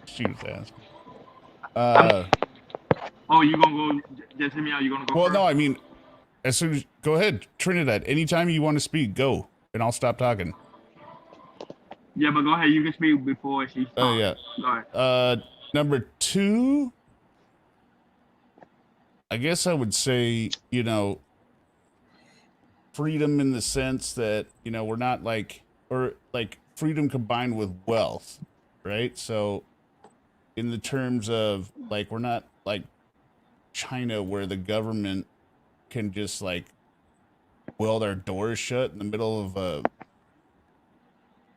she was asking. Oh, you gonna go? Just hear me out. You gonna go? Well, first? no, I mean, as soon as go ahead, Trinidad. Anytime you want to speak, go, and I'll stop talking. Yeah, but go ahead. You can speak before she starts. Oh yeah. Go ahead. Number 2. I guess I would say, you know, freedom in the sense that, you know, we're not like, or like freedom combined with wealth, right? So in the terms of like, we're not like China where the government can just like weld our doors shut in the middle of a,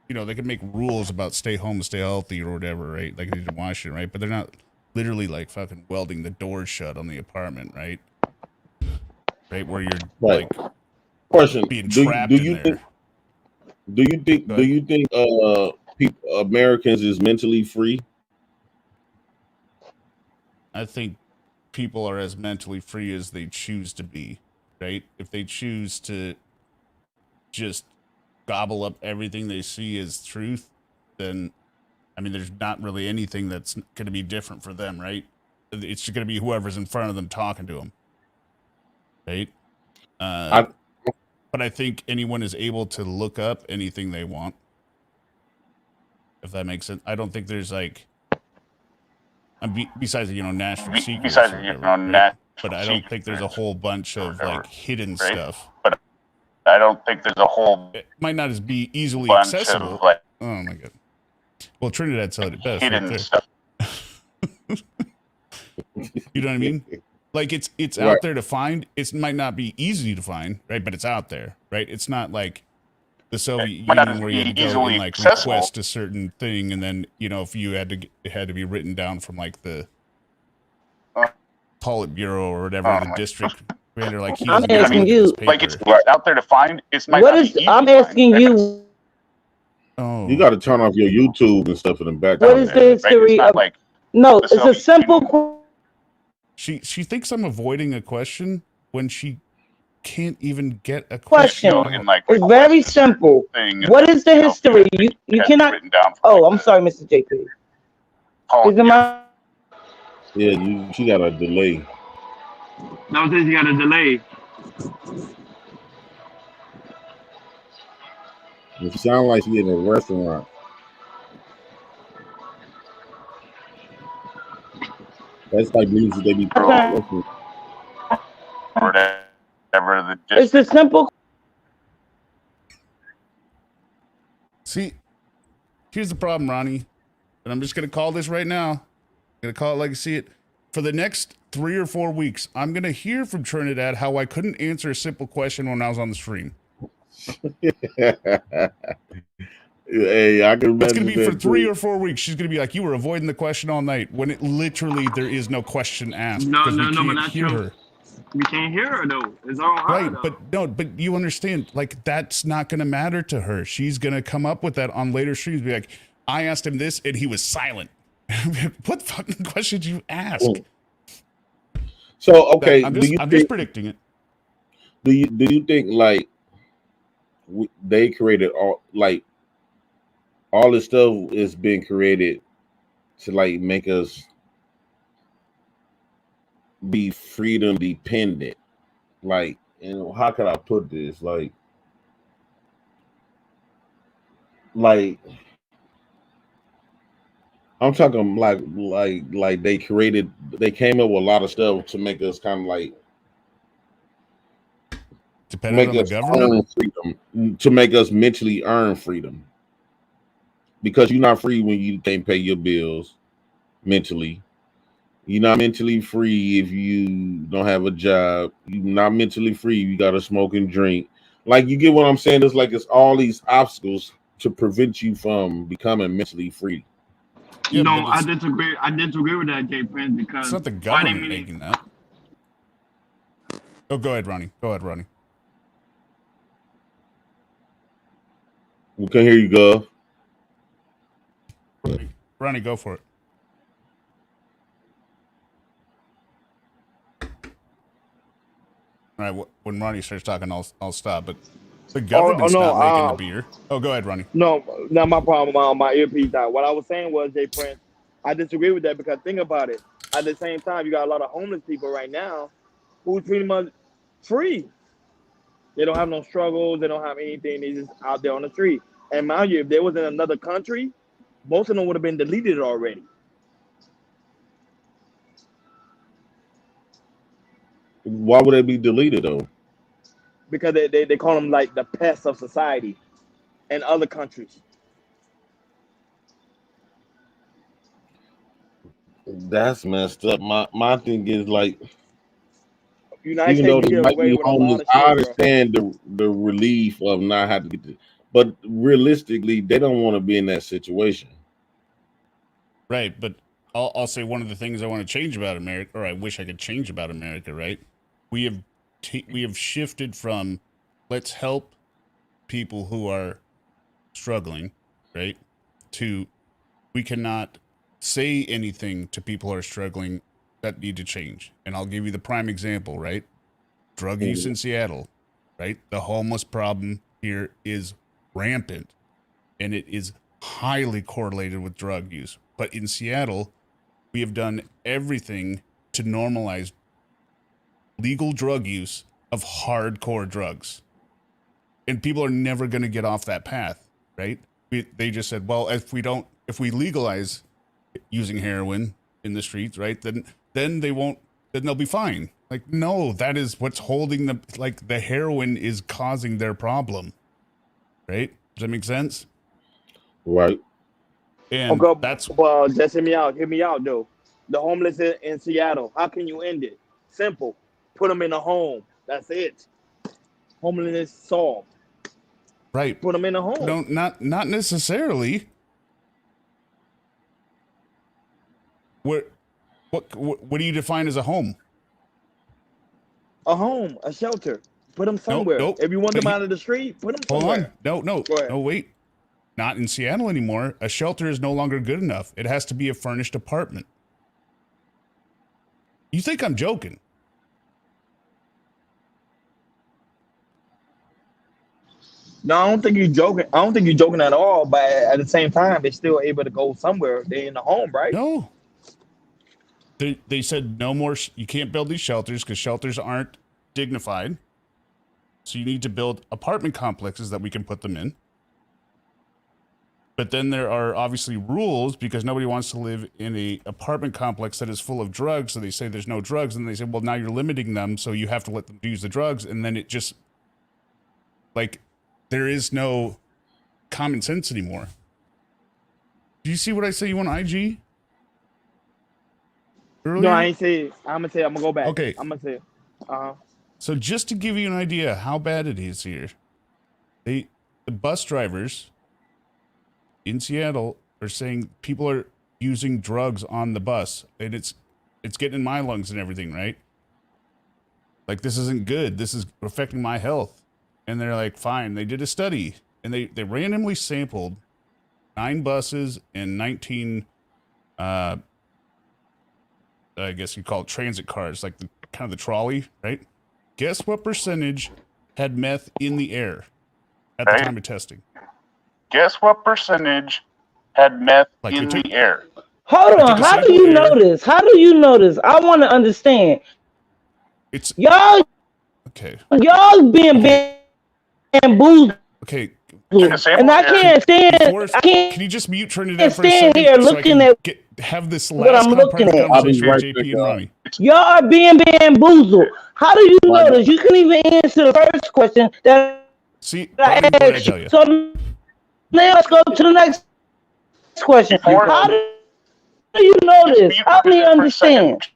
you know, they can make rules about stay home, stay healthy or whatever, right? Like in Washington, right? But they're not literally like fucking welding the doors shut on the apartment, right? Right, where you're Right. like Question: being Do trapped you in there. think people, Americans is mentally free? I think people are as mentally free as they choose to be, right? If they choose to just gobble up everything they see as truth, then, I mean, there's not really anything that's going to be different for them, right? It's just going to be whoever's in front of them talking to them, right? But I think anyone is able to look up anything they want, if that makes sense. I don't think there's like, besides, you know, national secrets, or whatever, right? But I don't think there's a whole bunch of like hidden stuff. But I don't think there's a whole. It might not as be easily bunch accessible. of like Oh my god. Well, Trinidad said it best. hidden Right there. stuff. You know what I mean? Like it's Right. out there to find. It might not be easy to find, right? But it's out there, right? It's not like the Soviet might not Union where you had to be go easily and like accessible. request a certain thing, and then, you know, if you had to it had to be written down from like the Politburo or whatever, the district commander, like he I'm doesn't get asking this you. Like paper. it's out there to find. It's might What not is? be easy I'm to find. asking you. Oh, You got to turn off your YouTube and stuff in the background. What is the there, right? It's history not of? like No, the it's a Soviet simple. Union. she thinks I'm avoiding a question when she can't even get a Question. question. in like It's very simple. thing. What is the history? You That's cannot. written down. Oh, I'm sorry, Mr. JP. Is it my? Yeah, she got a delay. No, since you got a delay. It sounds like she in a restaurant. That's like music they be listening. Whatever. It's a simple. See, here's the problem, Ronnie, and I'm just gonna call this right now. I'm gonna call it like I see it. For the next 3 or 4 weeks, I'm gonna hear from Trinidad how I couldn't answer a simple question when I was on the stream. Hey, I can It's imagine gonna be for that 3 too. or 4 weeks. She's gonna be like, "You were avoiding the question all night," when it literally there is no question asked No, because no, we no, but can't not hear true. her. We can't hear her though. It's on her. Right, though. but you understand, like that's not gonna matter to her. She's gonna come up with that on later streams. Be like, I asked him this and he was silent. What fucking question did you ask? So okay, I'm do just you I'm think just predicting it. Do you think like they created all this stuff is being created to like make us be freedom dependent? Like, how can I put this? Like I'm talking like they came up with a lot of stuff to make us kind of like dependent on the government, earn freedom, to make us mentally earn freedom. Because you're not free when you can't pay your bills mentally. You're not mentally free if you don't have a job. You're not mentally free if you got to smoke and drink. Like, you get what I'm saying? It's like it's all these obstacles to prevent you from becoming mentally free. Yeah, no, I disagree. I disagree with that, Jay Prince, because it's not the government making that. Oh, go ahead, Ronnie. Go ahead, Ronnie. We can hear you, Gov. Ronnie, go for it. All right, when Ronnie starts talking, I'll stop. But the government's not making the beer. Oh, go ahead, Ronnie. No, not my problem. My earpiece died. What I was saying was, Jay Prince, I disagree with that because think about it. At the same time, you got a lot of homeless people right now who's pretty much free. They don't have no struggles. They don't have anything. They just out there on the street. And mind you, if they was in another country, most of them would have been deleted already. Why would they be deleted though? Because they call them like the pests of society in other countries. That's messed up. My thing is like, United even though States they get might away be with a lot homeless, of shit, I bro. understand the relief of not having to get this, but realistically, they don't want to be in that situation. Right, but I'll say one of the things I want to change about America, or I wish I could change about America, right? We have shifted from let's help people who are struggling, right, to we cannot say anything to people who are struggling that need to change. And I'll give you the prime example, right? Drug use in Seattle, right? The homeless problem here is rampant, and it is highly correlated with drug use. But in Seattle, we have done everything to normalize legal drug use of hardcore drugs. And people are never going to get off that path, right? They just said, well, if we legalize using heroin in the streets, right, then they'll be fine. Like, no, that is what's holding the heroin is causing their problem, right? Does that make sense? Right. And that's well, just hear me out though. The homeless in Seattle, how can you end it? Simple. Put them in a home. That's it. Homelessness solved. Right. Put them in a home. No, not necessarily. What do you define as a home? A home, a shelter. Put them somewhere. Nope. If you want them out of the street, put them somewhere. Hold on. No, wait. Not in Seattle anymore. A shelter is no longer good enough. It has to be a furnished apartment. You think I'm joking? No, I don't think you're joking. I don't think you're joking at all. But at the same time, they're still able to go somewhere. They're in the home, right? No. They said no more. You can't build these shelters because shelters aren't dignified. So you need to build apartment complexes that we can put them in. But then there are obviously rules because nobody wants to live in a apartment complex that is full of drugs. So they say there's no drugs. And they say, well, now you're limiting them. So you have to let them use the drugs. And then it just, like, there is no common sense anymore. Do you see what I say you on IG? Earlier? No, I ain't say it. I'm going to go back. Okay. I'm going to say it. So just to give you an idea how bad it is here, the bus drivers in Seattle are saying people are using drugs on the bus, and it's getting in my lungs and everything, right? Like, this isn't good. This is affecting my health. And they're like, fine. They did a study, and they randomly sampled 9 buses and 19, I guess you call it transit cars, like kind of the trolley, right? Guess what percentage had meth in the air at the time of testing? Guess what percentage had meth Like in you took- the air? Hold I on. took a How do sample you air. know this? How do you know this? I want to understand. It's Y'all okay. being bamboozled. Okay. And I can't stand. Before, I can't can you just mute, turn it down for a stand second, here so I looking can at have this what last I'm looking at. conversation I'll with be right JP back, and y'all. Ronnie. Y'all are being bamboozled. How do you know this? You couldn't even answer the first question that See, I what did I asked tell you. you? So now let's go to the next question. How do you know this? Help me understand.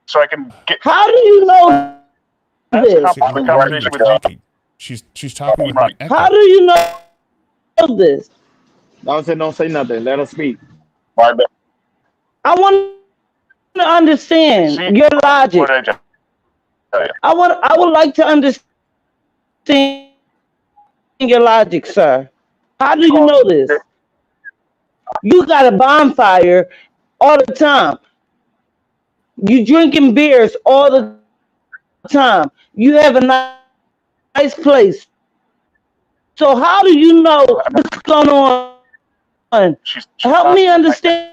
So I can get. How do you know this? See, Ronnie, talking. She's talking with an echo. How do you know this? Don't say nothing. Let her speak. I want to understand your logic. What did I tell you? I would like to understand your logic, sir. How do you know this? You got a bonfire all the time. You drinking beers all the time. You have a nice place. So how do you know what's going on? Help me understand.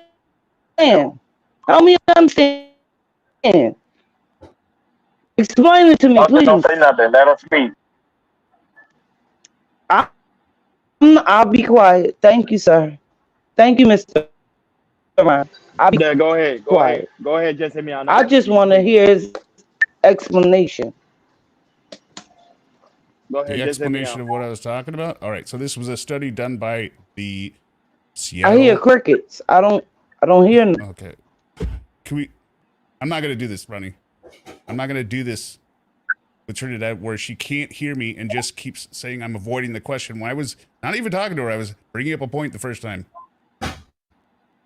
Help me understand. Explain it to me, please. Don't say nothing. Let her speak. I'll be quiet. Thank you, sir. Thank you, Mr. I'll be Go ahead. quiet. Go ahead. Just hit me on. I just want to hear his explanation. Go ahead. The Just hit me explanation out. of what I was talking about. All right, so this was a study done by the Seattle. I hear crickets. I don't hear. Okay. Can we? I'm not gonna do this, Ronnie. I'm not gonna do this with Trinidad where she can't hear me and just keeps saying I'm avoiding the question when I was not even talking to her. I was bringing up a point the first time.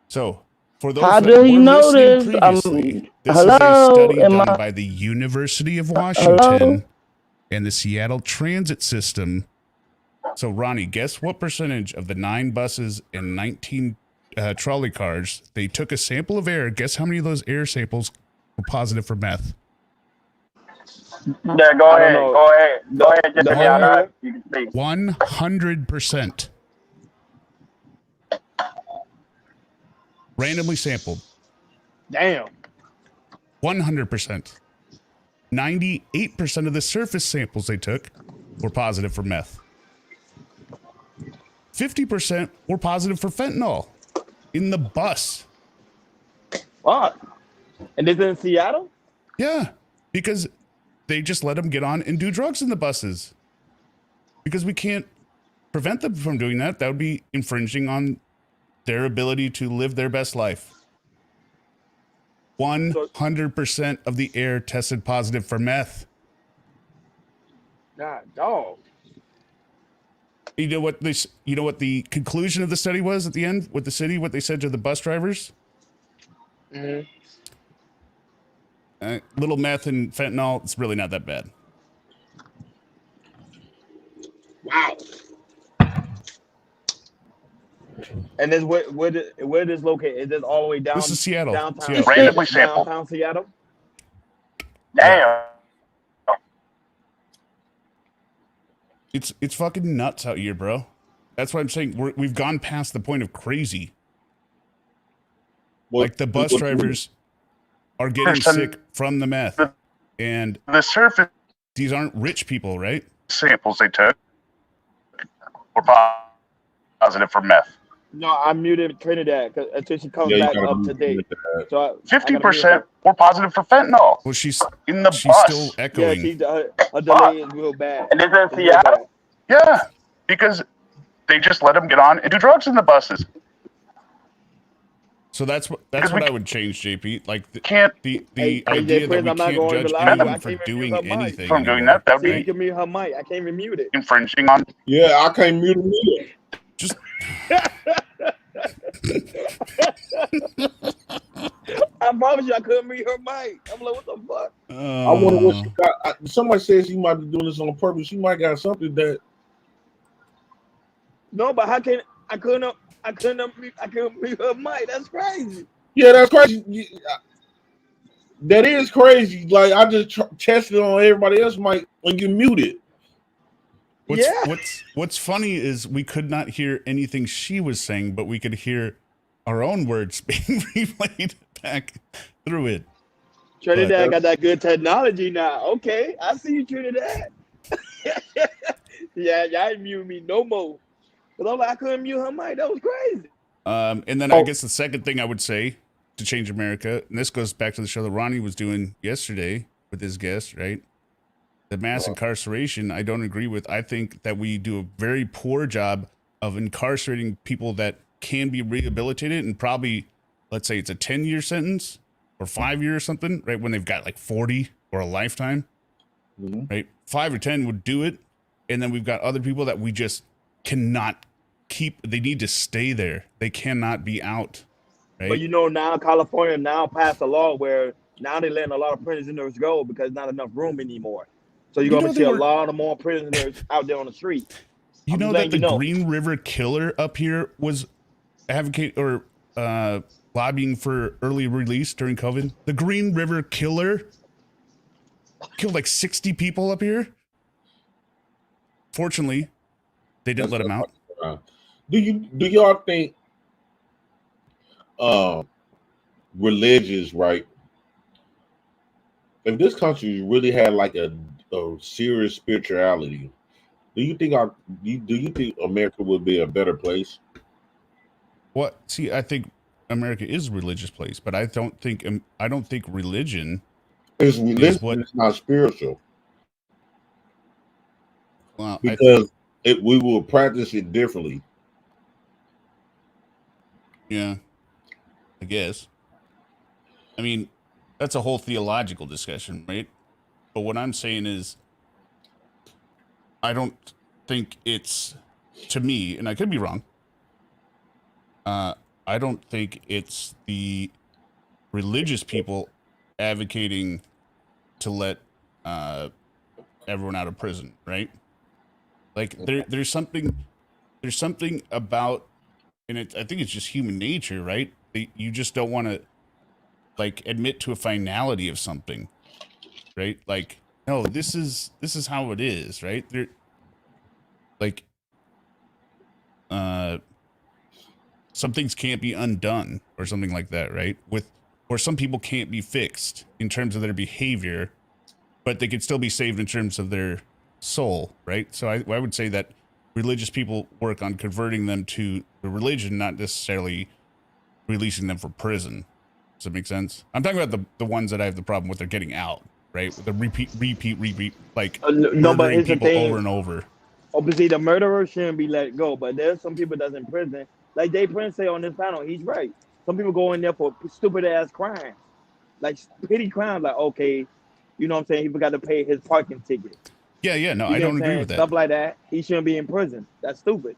So, for those How that do were you know listening this? previously, this Hello? is a study Am done I- by the University of Washington and the Seattle Transit System. So, Ronnie, guess what percentage of the 9 buses and 19 trolley cars, they took a sample of air. Guess how many of those air samples were positive for meth? Yeah, go ahead. Go ahead. Go ahead. Just hit me out. You can speak. 100%. Randomly sampled. Damn. 100%. 98% of the surface samples they took were positive for meth. 50% were positive for fentanyl in the bus. What? And this is in Seattle? Yeah, because they just let them get on and do drugs in the buses. Because we can't prevent them from doing that. That would be infringing on their ability to live their best life. 100% of the air tested positive for meth. God, dog. You know what this? You know what the conclusion of the study was at the end with the city? What they said to the bus drivers? Mm-hmm. Little meth and fentanyl. It's really not that bad. Wow. And this where this located? Is this all the way down? This is Seattle. Downtown. Seattle. Randomly sampled. Downtown Seattle. Damn. It's fucking nuts out here, bro. That's what I'm saying. We've gone past the point of crazy. Like the bus drivers are getting sick from the meth, and the surface these aren't rich people, right? Samples they took were positive for meth. No, I muted Trinidad until she comes Yeah, you back gotta up to date. So 50% were positive for fentanyl. Well, she's in the she's bus. still Yeah, echoing. she's her delay is real bad. And is it in Seattle? Yeah, because they just let them get on and do drugs in the buses. So that's what I would change, JP. Like the Hey, idea that Prince, we I'm not can't going judge to lie to you. anyone I for can't doing remute her mic. anything. From doing anymore. that, that would See, be give me her mic. I can't even mute it. infringing on. Yeah, I can't mute him either. Just I promise you, I couldn't mute her mic. I'm like, what the fuck? I wonder what she got. Somebody says she might be doing this on purpose. She might got something that. No, but how can I couldn't mute her mic? That's crazy. Yeah, that's crazy. That is crazy. Like I just tested on everybody else, mic, and you muted. What's funny is we could not hear anything she was saying, but we could hear our own words being replayed back through it. Trinidad got that good technology now. Okay, I see you, Trinidad. Yeah, y'all ain't mute me no more. Cause I'm like, I couldn't mute her mic. That was crazy. And then I guess the second thing I would say to change America, and this goes back to the show that Ronnie was doing yesterday with his guest, right? The mass incarceration, I don't agree with. I think that we do a very poor job of incarcerating people that can be rehabilitated, and probably, let's say it's a 10-year sentence or 5-year or something, right? When they've got like 40 or a lifetime, right? 5 or 10 would do it. And then we've got other people that we just cannot keep. They need to stay there. They cannot be out. Right? But you know, now California now passed a law where now they're letting a lot of prisoners go because not enough room anymore. So you're going to see a lot of more prisoners out there on the street. You know that the Green River Killer up here was advocating or lobbying for early release during COVID? The Green River Killer killed like 60 people up here. Fortunately, they didn't let him out. Do y'all think religious, right? If this country really had like a serious spirituality, do you think America would be a better place? What? See, I think America is a religious place, but I don't think religion is religion. It's not spiritual. Well, because we will practice it differently. Yeah, I guess. I mean, that's a whole theological discussion, right? But what I'm saying is, I don't think it's, to me, and I could be wrong, I don't think it's the religious people advocating to let everyone out of prison, right? Like there's something about, and I think it's just human nature, right? You just don't want to like admit to a finality of something, right? Like, no, this is how it is, right? Some things can't be undone or something like that, right? Or some people can't be fixed in terms of their behavior, but they could still be saved in terms of their soul, right? So I would say that religious people work on converting them to the religion, not necessarily releasing them from prison. Does that make sense? I'm talking about the ones that I have the problem with. They're getting out, right? The repeat, like murdering people over and over. Obviously, the murderer shouldn't be let go, but there's some people that's in prison. Like Dave Prince say on this panel, he's right. Some people go in there for stupid ass crimes, like petty crimes. Like, okay, you know what I'm saying? He forgot to pay his parking ticket. Yeah, no, I don't agree with that. Stuff like that. He shouldn't be in prison. That's stupid.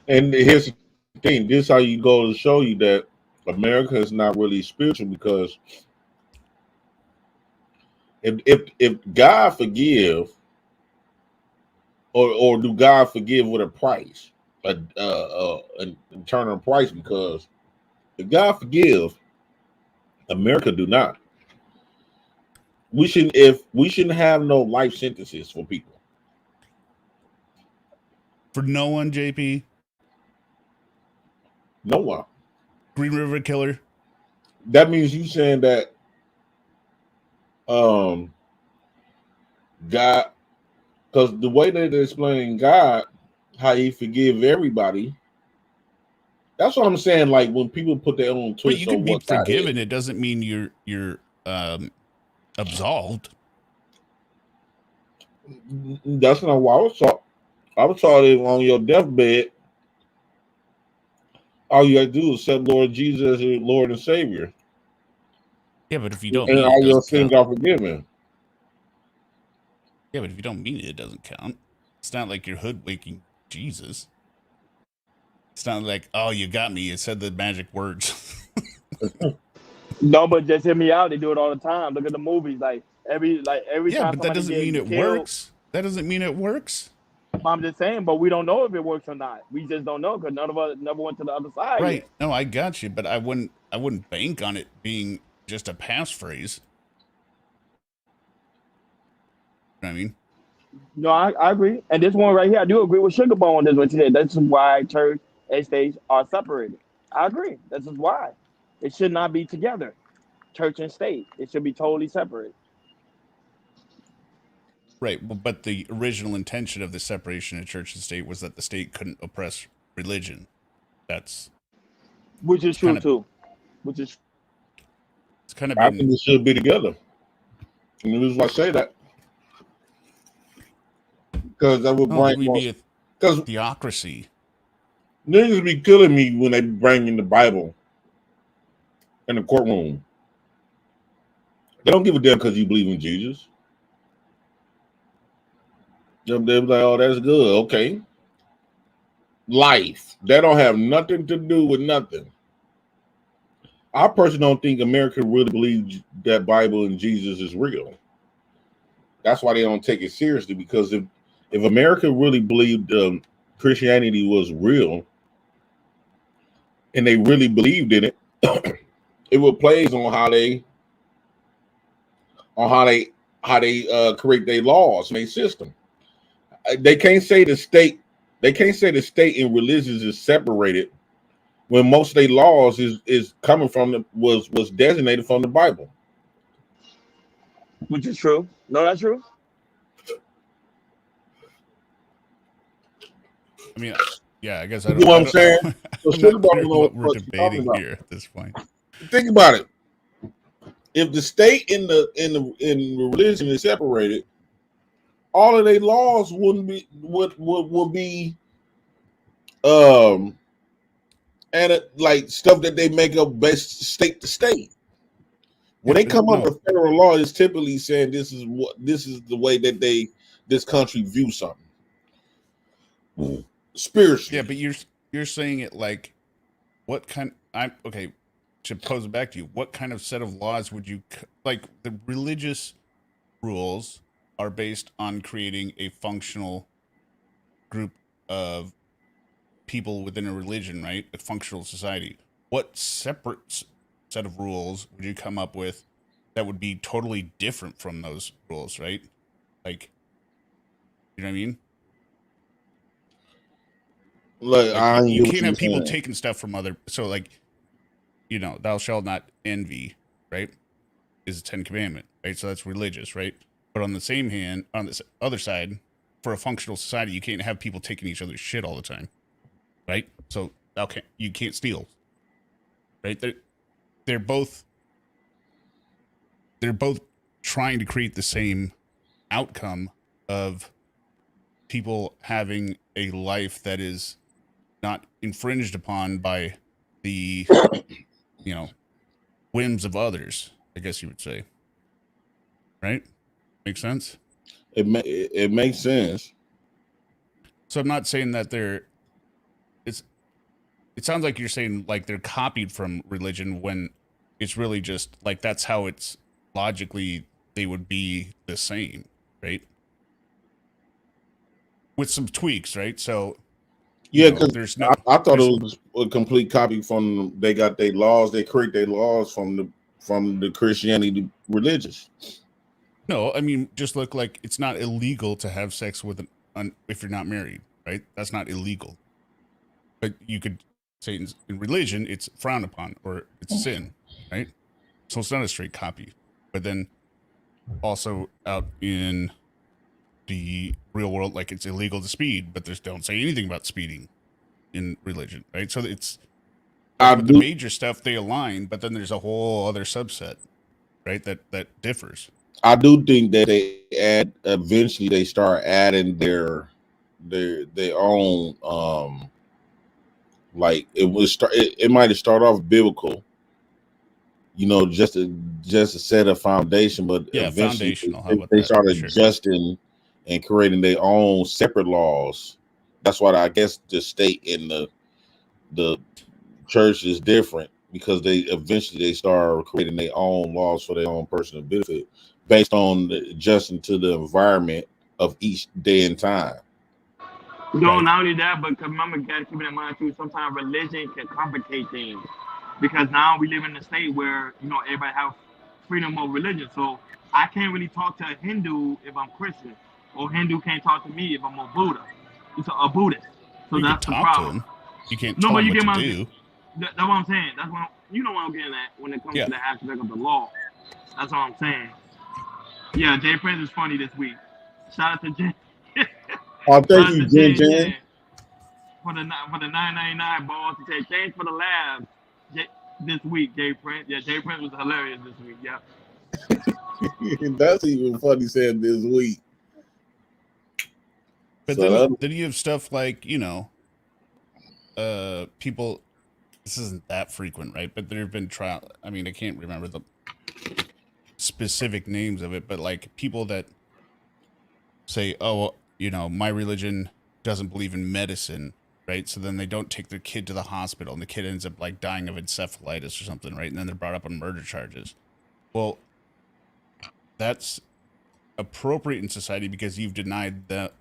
And here's the thing: this is how you go to show you that America is not really spiritual, because if God forgive, or do God forgive with a price, an eternal price? Because if God forgive, America do not. We shouldn't have no life sentences for people. For no one, JP. No one. Green River Killer. That means you saying that God, because the way that they explain God, how he forgive everybody, that's what I'm saying. Like when people put their own twist, but you can be forgiven. It doesn't mean you're absolved. That's not what I was taught. I was taught it on your deathbed. All you gotta do is accept Lord Jesus as your Lord and Savior. Yeah, but if you don't, and all your sins are forgiven. Yeah, but if you don't mean it, it doesn't count. It's not like you're hoodwinking Jesus. It's not like, oh, you got me. It said the magic words. No, but just hear me out. They do it all the time. Look at the movies. Like every yeah, time. But that doesn't mean it works. That doesn't mean it works. I'm just saying, but we don't know if it works or not. We just don't know because none of us never went to the other side. Right. No, I got you, but I wouldn't bank on it being just a passphrase. You know what I mean? No, I agree. And this one right here, I do agree with Sugar Bone on this one today. That's why church and state are separated. I agree. This is why. It should not be together. Church and state. It should be totally separate. Right. Well, but the original intention of the separation of church and state was that the state couldn't oppress religion. That's Which is true too. Which is it's kind of I think it should be together. And the reason why I say that, because that would bring be a theocracy. Niggas be killing me when they bring in the Bible in the courtroom. They don't give a damn because you believe in Jesus. They're like, oh, that's good. Okay. Life. That don't have nothing to do with nothing. I personally don't think America really believes that Bible and Jesus is real. That's why they don't take it seriously, because if America really believed Christianity was real and they really believed in it, it would plays on how they create their laws and their system. They can't say the state and religions is separated when most of their laws is coming from was designated from the Bible. Which is true. No, that's true. I mean, yeah, I guess I don't You know what I'm saying? So I'm not clear what we're debating here at this point. Think about it. If the state and the religion is separated, all of their laws would be and like stuff that they make up based state to state. When they come up with federal law, it's typically saying this is the way that this country views something spiritually. Yeah, but you're saying it like what kind? To pose it back to you, what kind of set of laws would you like? The religious rules are based on creating a functional group of people within a religion, right? A functional society. What separate set of rules would you come up with that would be totally different from those rules, right? Like, you know what I mean? Like, you can't have people taking stuff from other. So, like, you know, thou shalt not envy, right? Is a 10 commandment, right? So that's religious, right? But on the same hand, on the other side, for a functional society, you can't have people taking each other's shit all the time, right? So you can't steal, right? They're both trying to create the same outcome of people having a life that is not infringed upon by the whims of others, I guess you would say, right? Makes sense? It makes sense. So I'm not saying that it sounds like you're saying like they're copied from religion when it's really just like that's how it's logically they would be the same, right? With some tweaks, right? So yeah, because I thought it was a complete copy from they got their laws, they create their laws from the Christianity religious. No, I mean, just look like it's not illegal to have sex with if you're not married, right? That's not illegal. But you could say in religion, it's frowned upon or it's sin, right? So it's not a straight copy. But then also out in the real world, like it's illegal to speed, but don't say anything about speeding in religion, right? So it's the major stuff they align, but then there's a whole other subset, right? That differs. I do think that eventually they start adding their own like it might have started off biblical, just to set a foundation, but eventually they started adjusting and creating their own separate laws. That's why I guess the state and the church is different, because they eventually start creating their own laws for their own personal benefit, based on adjusting to the environment of each day and time. No, not only that, but remember, you gotta keep it in mind too. Sometimes religion can complicate things. because now we live in a state where everybody have freedom of religion. So I can't really talk to a Hindu if I'm Christian, or Hindu can't talk to me if I'm a Buddha. It's a Buddhist. So You can that's the talk to problem. him. You can't No, tell but him you what get to my. do. That's what I'm saying. That's what you know what I'm getting at when it comes Yeah. to the aspect of the law. That's all I'm saying. Yeah, Jay Prince is funny this week. Shout out to Jay. Oh, thank Shout out you, to Jen Jay Jen. for the $9.99 balls to say thanks for the laugh this week, Jay Prince. Yeah, Jay Prince was hilarious this week. Yeah. That's even funny saying this week. But So then you have stuff like, people, this isn't that frequent, right? But there have been trial. I mean, I can't remember the specific names of it, but like people that say, oh, my religion doesn't believe in medicine, right? So then they don't take their kid to the hospital and the kid ends up like dying of encephalitis or something, right? And then they're brought up on murder charges. Well, that's appropriate in society because you've denied that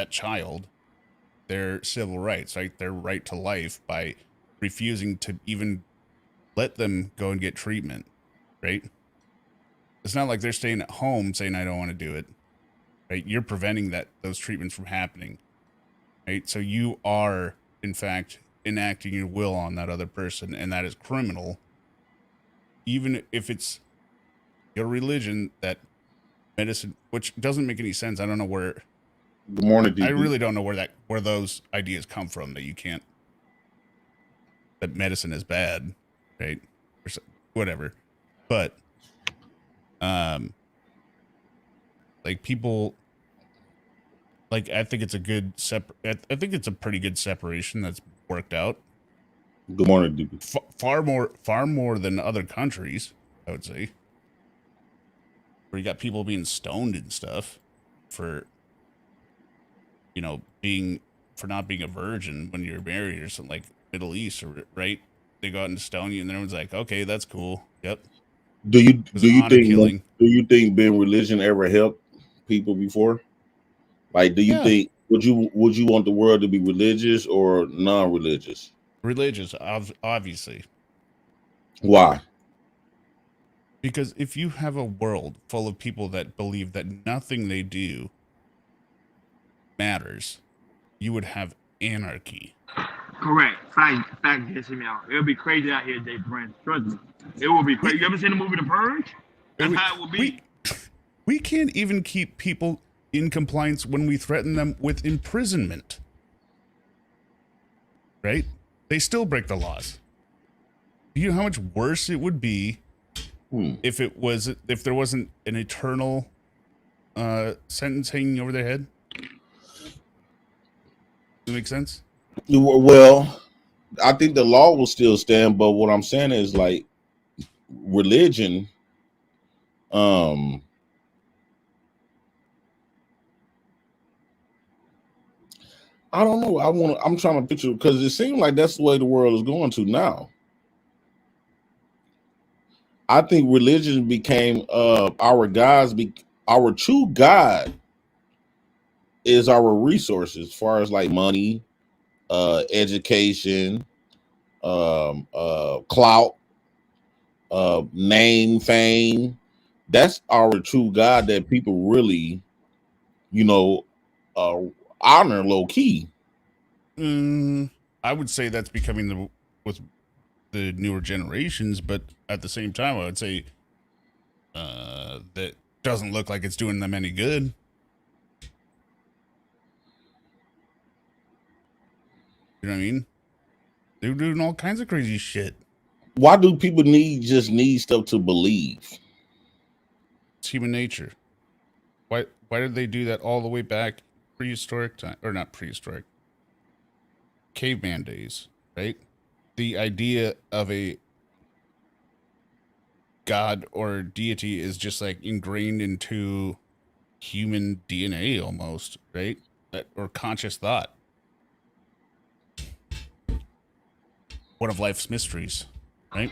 child their civil rights, right? Their right to life by refusing to even let them go and get treatment, right? It's not like they're staying at home saying, I don't want to do it, right? You're preventing those treatments from happening, right? So you are, in fact, enacting your will on that other person, and that is criminal, even if it's your religion, that medicine, which doesn't make any sense. I don't know where. Good morning, DB. I really don't know where those ideas come from, that you can't, that medicine is bad, right? Or whatever. But, like people, like I think it's a good I think it's a pretty good separation that's worked out. Good morning, DB. Far more than other countries, I would say. Where you got people being stoned and stuff for, for not being a virgin when you're married or something, like Middle East, right? They go out and stone you, and then everyone's like, okay, that's cool. Yep. Do you think being religion ever helped people before? Like, do you think would you want the world to be religious or non-religious? Religious, obviously. Why? Because if you have a world full of people that believe that nothing they do matters, you would have anarchy. Correct. Fact gets me out. It'll be crazy out here, Jay Prince. Trust me. It will be crazy. You ever seen the movie The Purge? That's how it will be. We can't even keep people in compliance when we threaten them with imprisonment. Right? They still break the laws. Do you know how much worse it would be if there wasn't an eternal sentence hanging over their head? Does that make sense? Well, I think the law will still stand, but what I'm saying is, like, religion, I don't know. I'm trying to picture, because it seems like that's the way the world is going to now. I think religion became our true God is our resources, as far as like money, education, clout, name, fame. That's our true God that people really, honor low key. I would say that's becoming with the newer generations, but at the same time, I would say that doesn't look like it's doing them any good. You know what I mean? They're doing all kinds of crazy shit. Why do people need stuff to believe? It's human nature. Why did they do that all the way back prehistoric time, or not prehistoric, caveman days, right? The idea of a god or deity is just like ingrained into human DNA almost, right? Or conscious thought. One of life's mysteries, right?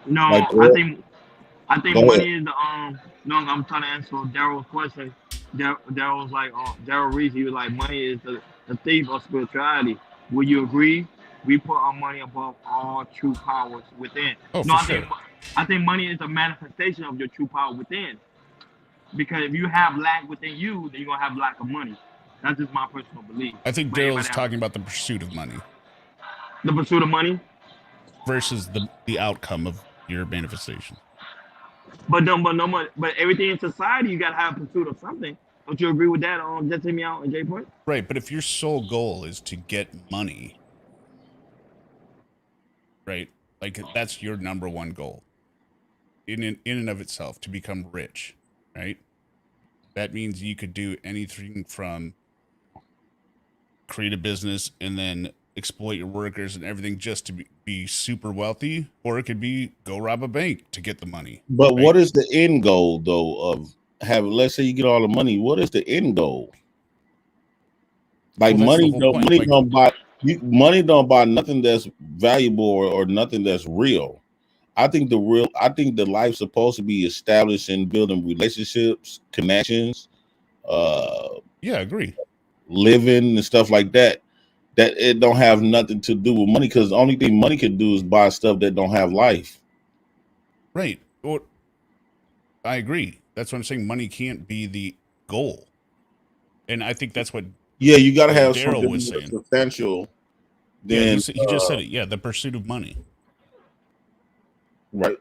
No, I think money is the no, I'm trying to answer Daryl's question. Daryl's like Daryl Reese, he was like, money is the thief of spirituality. Would you agree we put our money above all true powers within. Oh, No, for sure. I think money is a manifestation of your true power within. Because if you have lack within you, then you're gonna have lack of money. That's just my personal belief. I think But everybody Daryl's has talking about the pursuit of money the pursuit of money. versus the outcome of your manifestation. But everything in society, you gotta have a pursuit of something. Don't you agree with that? Just hear me out, J Point. Right, but if your sole goal is to get money, right? Like that's your number one goal in and of itself, to become rich, right? That means you could do anything from create a business and then exploit your workers and everything just to be super wealthy, or it could be go rob a bank to get the money. But right? what is the end goal though of having? Let's say you get all the money. What is the end goal? Like Well, that's the money, whole don't, point. money Like, don't buy. Money don't buy nothing that's valuable or nothing that's real. I think the life's supposed to be established in building relationships, connections, yeah, I agree. living and stuff like that. That it don't have nothing to do with money, because the only thing money can do is buy stuff that don't have life. Right. Well, I agree. That's what I'm saying. Money can't be the goal. And I think that's what Yeah, you got to have Daryl something was more saying. substantial. Yeah, Then he just said it. Yeah, the pursuit of money. right,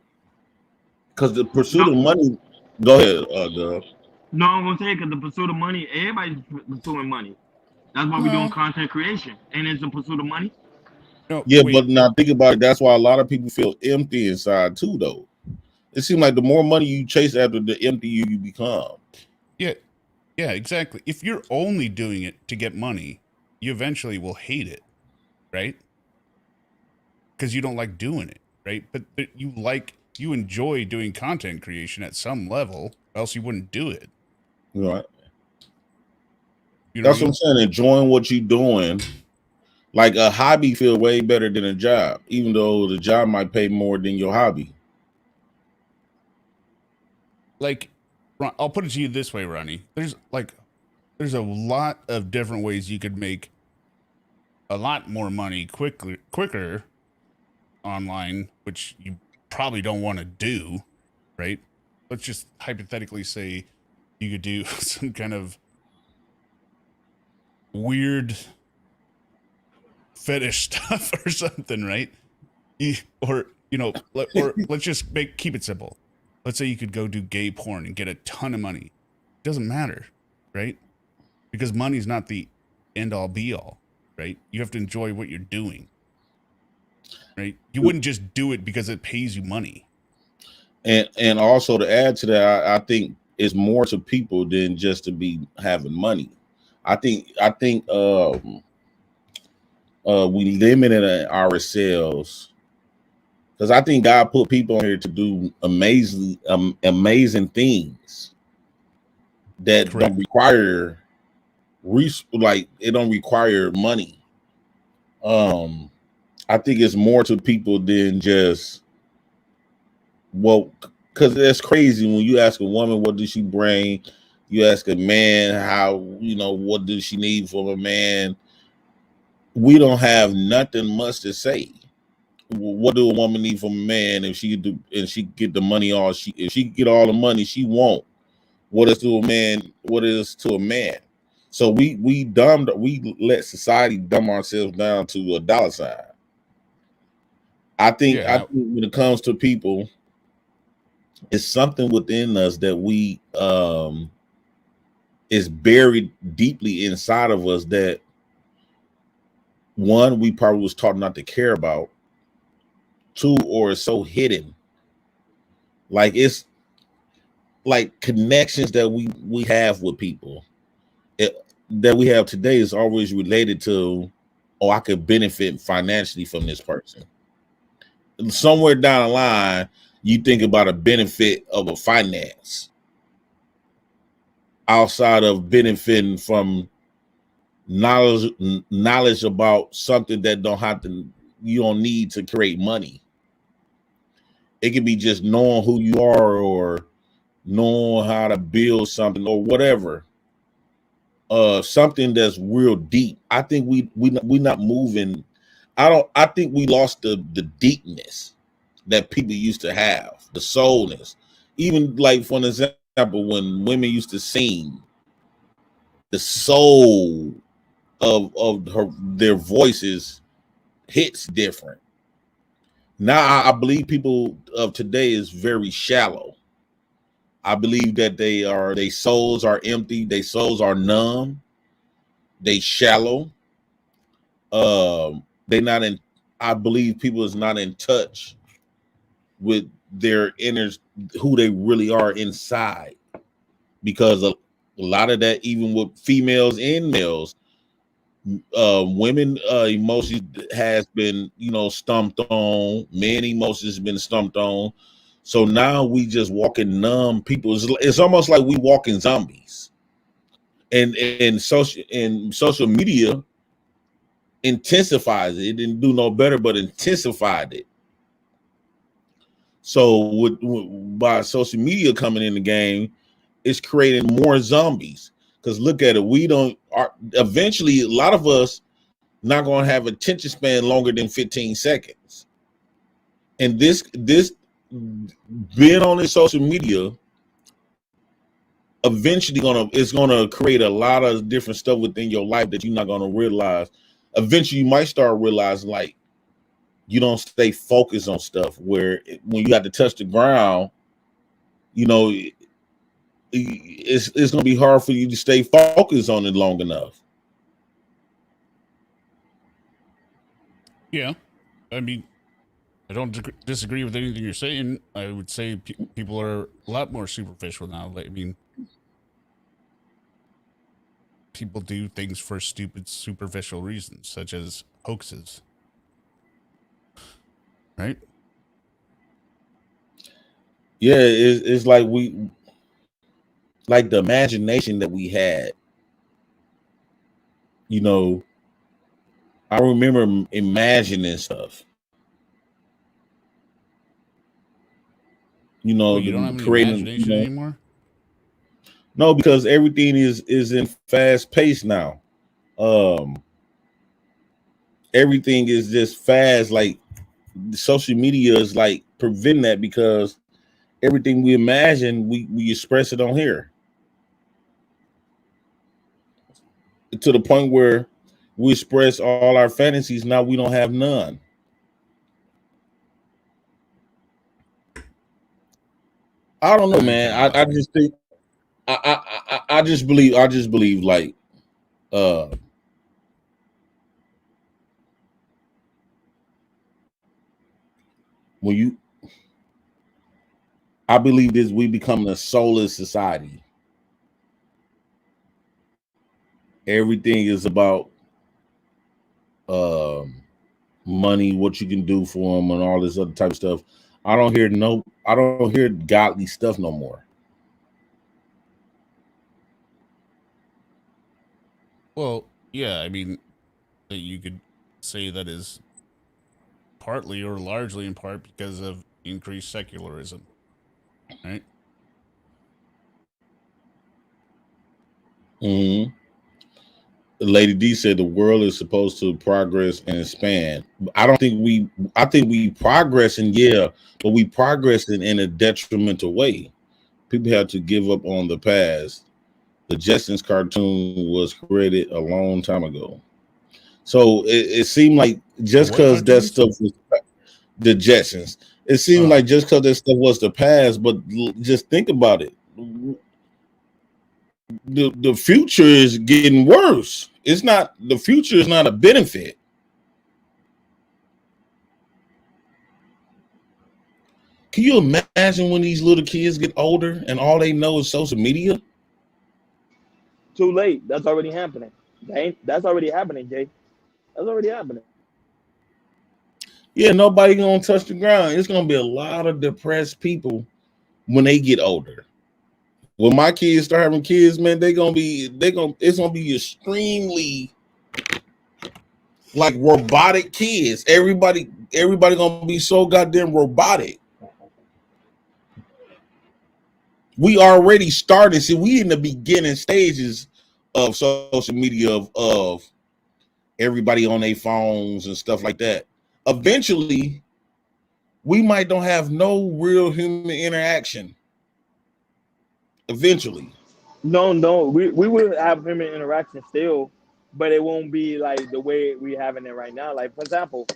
because the pursuit of money. Go ahead, girl. No, I'm gonna say because the pursuit of money, everybody's pursuing money. That's why we're doing content creation, and it's the pursuit of money. No, Yeah, wait. but now think about it. That's why a lot of people feel empty inside too, though. It seems like the more money you chase after, the emptier you become. Yeah, exactly. If you're only doing it to get money, you eventually will hate it, right? Because you don't like doing it, right? But you enjoy doing content creation at some level, else you wouldn't do it. Right. You know That's what I'm saying. Enjoying what you're doing. Like a hobby feel way better than a job, even though the job might pay more than your hobby. Like, I'll put it to you this way, Ronnie. There's a lot of different ways you could make a lot more money quicker online, which you probably don't want to do, right? Let's just hypothetically say you could do some kind of weird fetish stuff or something, right? Or let's just keep it simple. Let's say you could go do gay porn and get a ton of money. It doesn't matter, right? Because money's not the end all be all, right? You have to enjoy what you're doing, right? You wouldn't just do it because it pays you money. And also to add to that, I think it's more to people than just to be having money. I think we limited ourselves, because I think God put people on here to do amazing things that don't require it don't require money. I think it's more to people than just, well, because that's crazy when you ask a woman what does she bring, you ask a man what does she need from a man. We don't have nothing much to say. What do a woman need from a man if she get the money if she get all the money she want? What is to a man? What is to a man? So we let society dumb ourselves down to a dollar sign. I think when it comes to people, it's something within us that we is buried deeply inside of us that one, we probably was taught not to care about. Two, or it's so hidden. Like it's like connections that we have with people that we have today is always related to, I could benefit financially from this person. Somewhere down the line, you think about a benefit of a finance outside of benefiting from knowledge about something that you don't need to create money. It could be just knowing who you are or knowing how to build something or whatever. Something that's real deep. I think we not moving. I think we lost the deepness that people used to have, the soulness. Even like for an example, when women used to sing, the soul of their voices hits different. Now I believe people of today is very shallow. I believe that their souls are empty, their souls are numb, they shallow. They not in. I believe people is not in touch with their inner, who they really are inside, because a lot of that, even with females and males, women emotions has been, stumped on. Men emotions been stumped on. So now we just walking numb people. It's almost like we walking zombies. And social media intensifies it. It didn't do no better, but intensified it. So by social media coming in the game, it's creating more zombies. Because look at it, eventually a lot of us not going to have attention span longer than 15 seconds. And this being on this social media eventually it's gonna create a lot of different stuff within your life that you're not gonna realize. Eventually you might start realizing, like, you don't stay focused on stuff, where when you got to touch the ground, it's gonna be hard for you to stay focused on it long enough. Yeah, I mean, I don't disagree with anything you're saying. I would say people are a lot more superficial now. I mean, people do things for stupid, superficial reasons, such as hoaxes. Right? Yeah, it's like the imagination that we had. I remember imagining stuff. You don't have any imagination anymore? No, because everything is in fast pace now. Everything is just fast. Like, social media is like preventing that, because everything we imagine, we express it on here, to the point where we express all our fantasies. Now we don't have none. I don't know, man. I just think I just believe like I believe this, we become a soulless society. Everything is about money, what you can do for them, and all this other type of stuff. I don't hear godly stuff no more. Well, yeah, I mean, you could say that is partly or largely in part because of increased secularism, right? Mm-hmm. Lady D said the world is supposed to progress and expand. I think we progressing, yeah, but we progressing in a detrimental way. People have to give up on the past. The Jetsons cartoon was created a long time ago. So it seemed like just because that stuff was the Jetsons, it seemed like just because that stuff was the past, but just think about it. The future is getting worse. The future is not a benefit. Can you imagine when these little kids get older and all they know is social media? Too late. That's already happening. That's already happening, Jay. That's already happening. Yeah, nobody gonna touch the ground. It's gonna be a lot of depressed people when they get older. When my kids start having kids, man, it's gonna be extremely like robotic kids. Everybody gonna be so goddamn robotic. We already started. See, we in the beginning stages of social media of everybody on their phones and stuff like that. Eventually, we might don't have no real human interaction. Eventually. No, we will have human interaction still, but it won't be like the way we having it right now. Like, for example,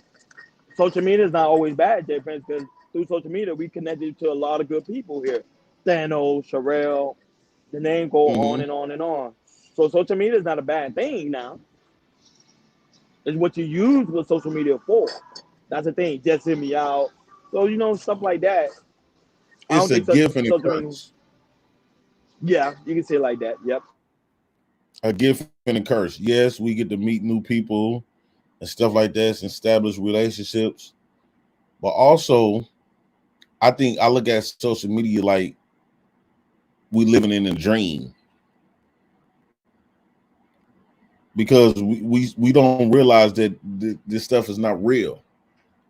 social media is not always bad, Jay Prince, because through social media, we connected to a lot of good people here. Thanos, Sherelle, the name go on and on and on. So social media is not a bad thing now. It's what you use with social media for. That's the thing. Just hear me out. So, stuff like that. It's a gift and a curse. Yeah, you can say it like that. Yep. A gift and a curse. Yes, we get to meet new people and stuff like that and establish relationships. But also, I think I look at social media like we living in a dream. Because we don't realize that this stuff is not real.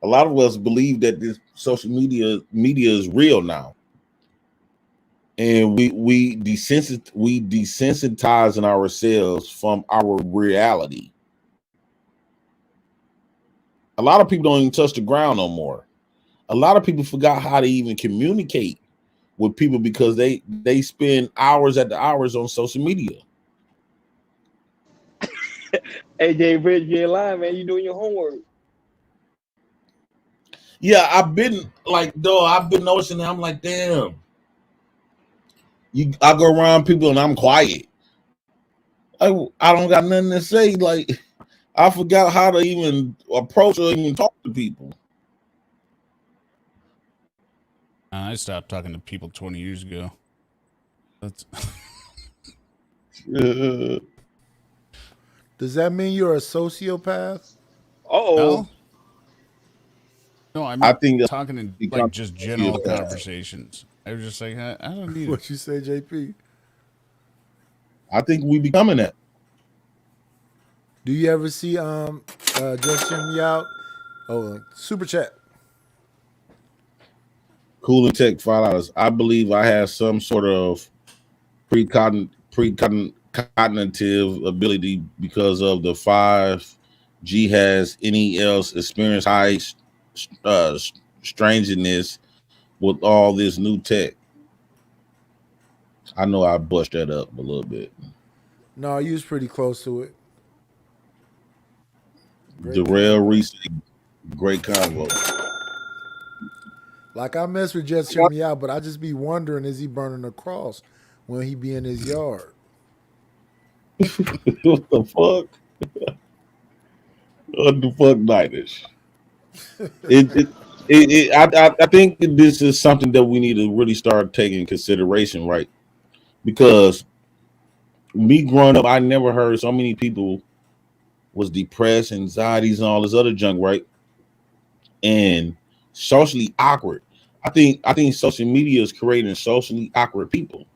A lot of us believe that this social media is real now, and we desensitizing ourselves from our reality. A lot of people don't even touch the ground no more. A lot of people forgot how to even communicate with people because they spend hours at the hours on social media. Hey, Jay Rich, you ain't lying, man. You doing your homework. Yeah, I've been noticing that. I'm like, damn. I go around people and I'm quiet. I don't got nothing to say. Like, I forgot how to even approach or even talk to people. I stopped talking to people 20 years ago. That's Does that mean you're a sociopath? No, I think talking in like just general conversations. I was just like, I don't need what you say, JP. I think we becoming that. Do you ever see just hear me out? Oh, super chat. Cool and Tech $5. I believe I have some sort of precognitive ability because of the 5G. Has any else experienced high strangeness with all this new tech? I know I bust that up a little bit. No, you was pretty close to it. Darrell Reese, great convo. Like, I mess with Just Hear Me Out, but I just be wondering, is he burning a cross when he be in his yard? What the fuck? What the fuck, Nightish? I think this is something that we need to really start taking in consideration, right? Because me growing up, I never heard so many people was depressed, anxieties, and all this other junk, right? And socially awkward. I think social media is creating socially awkward people.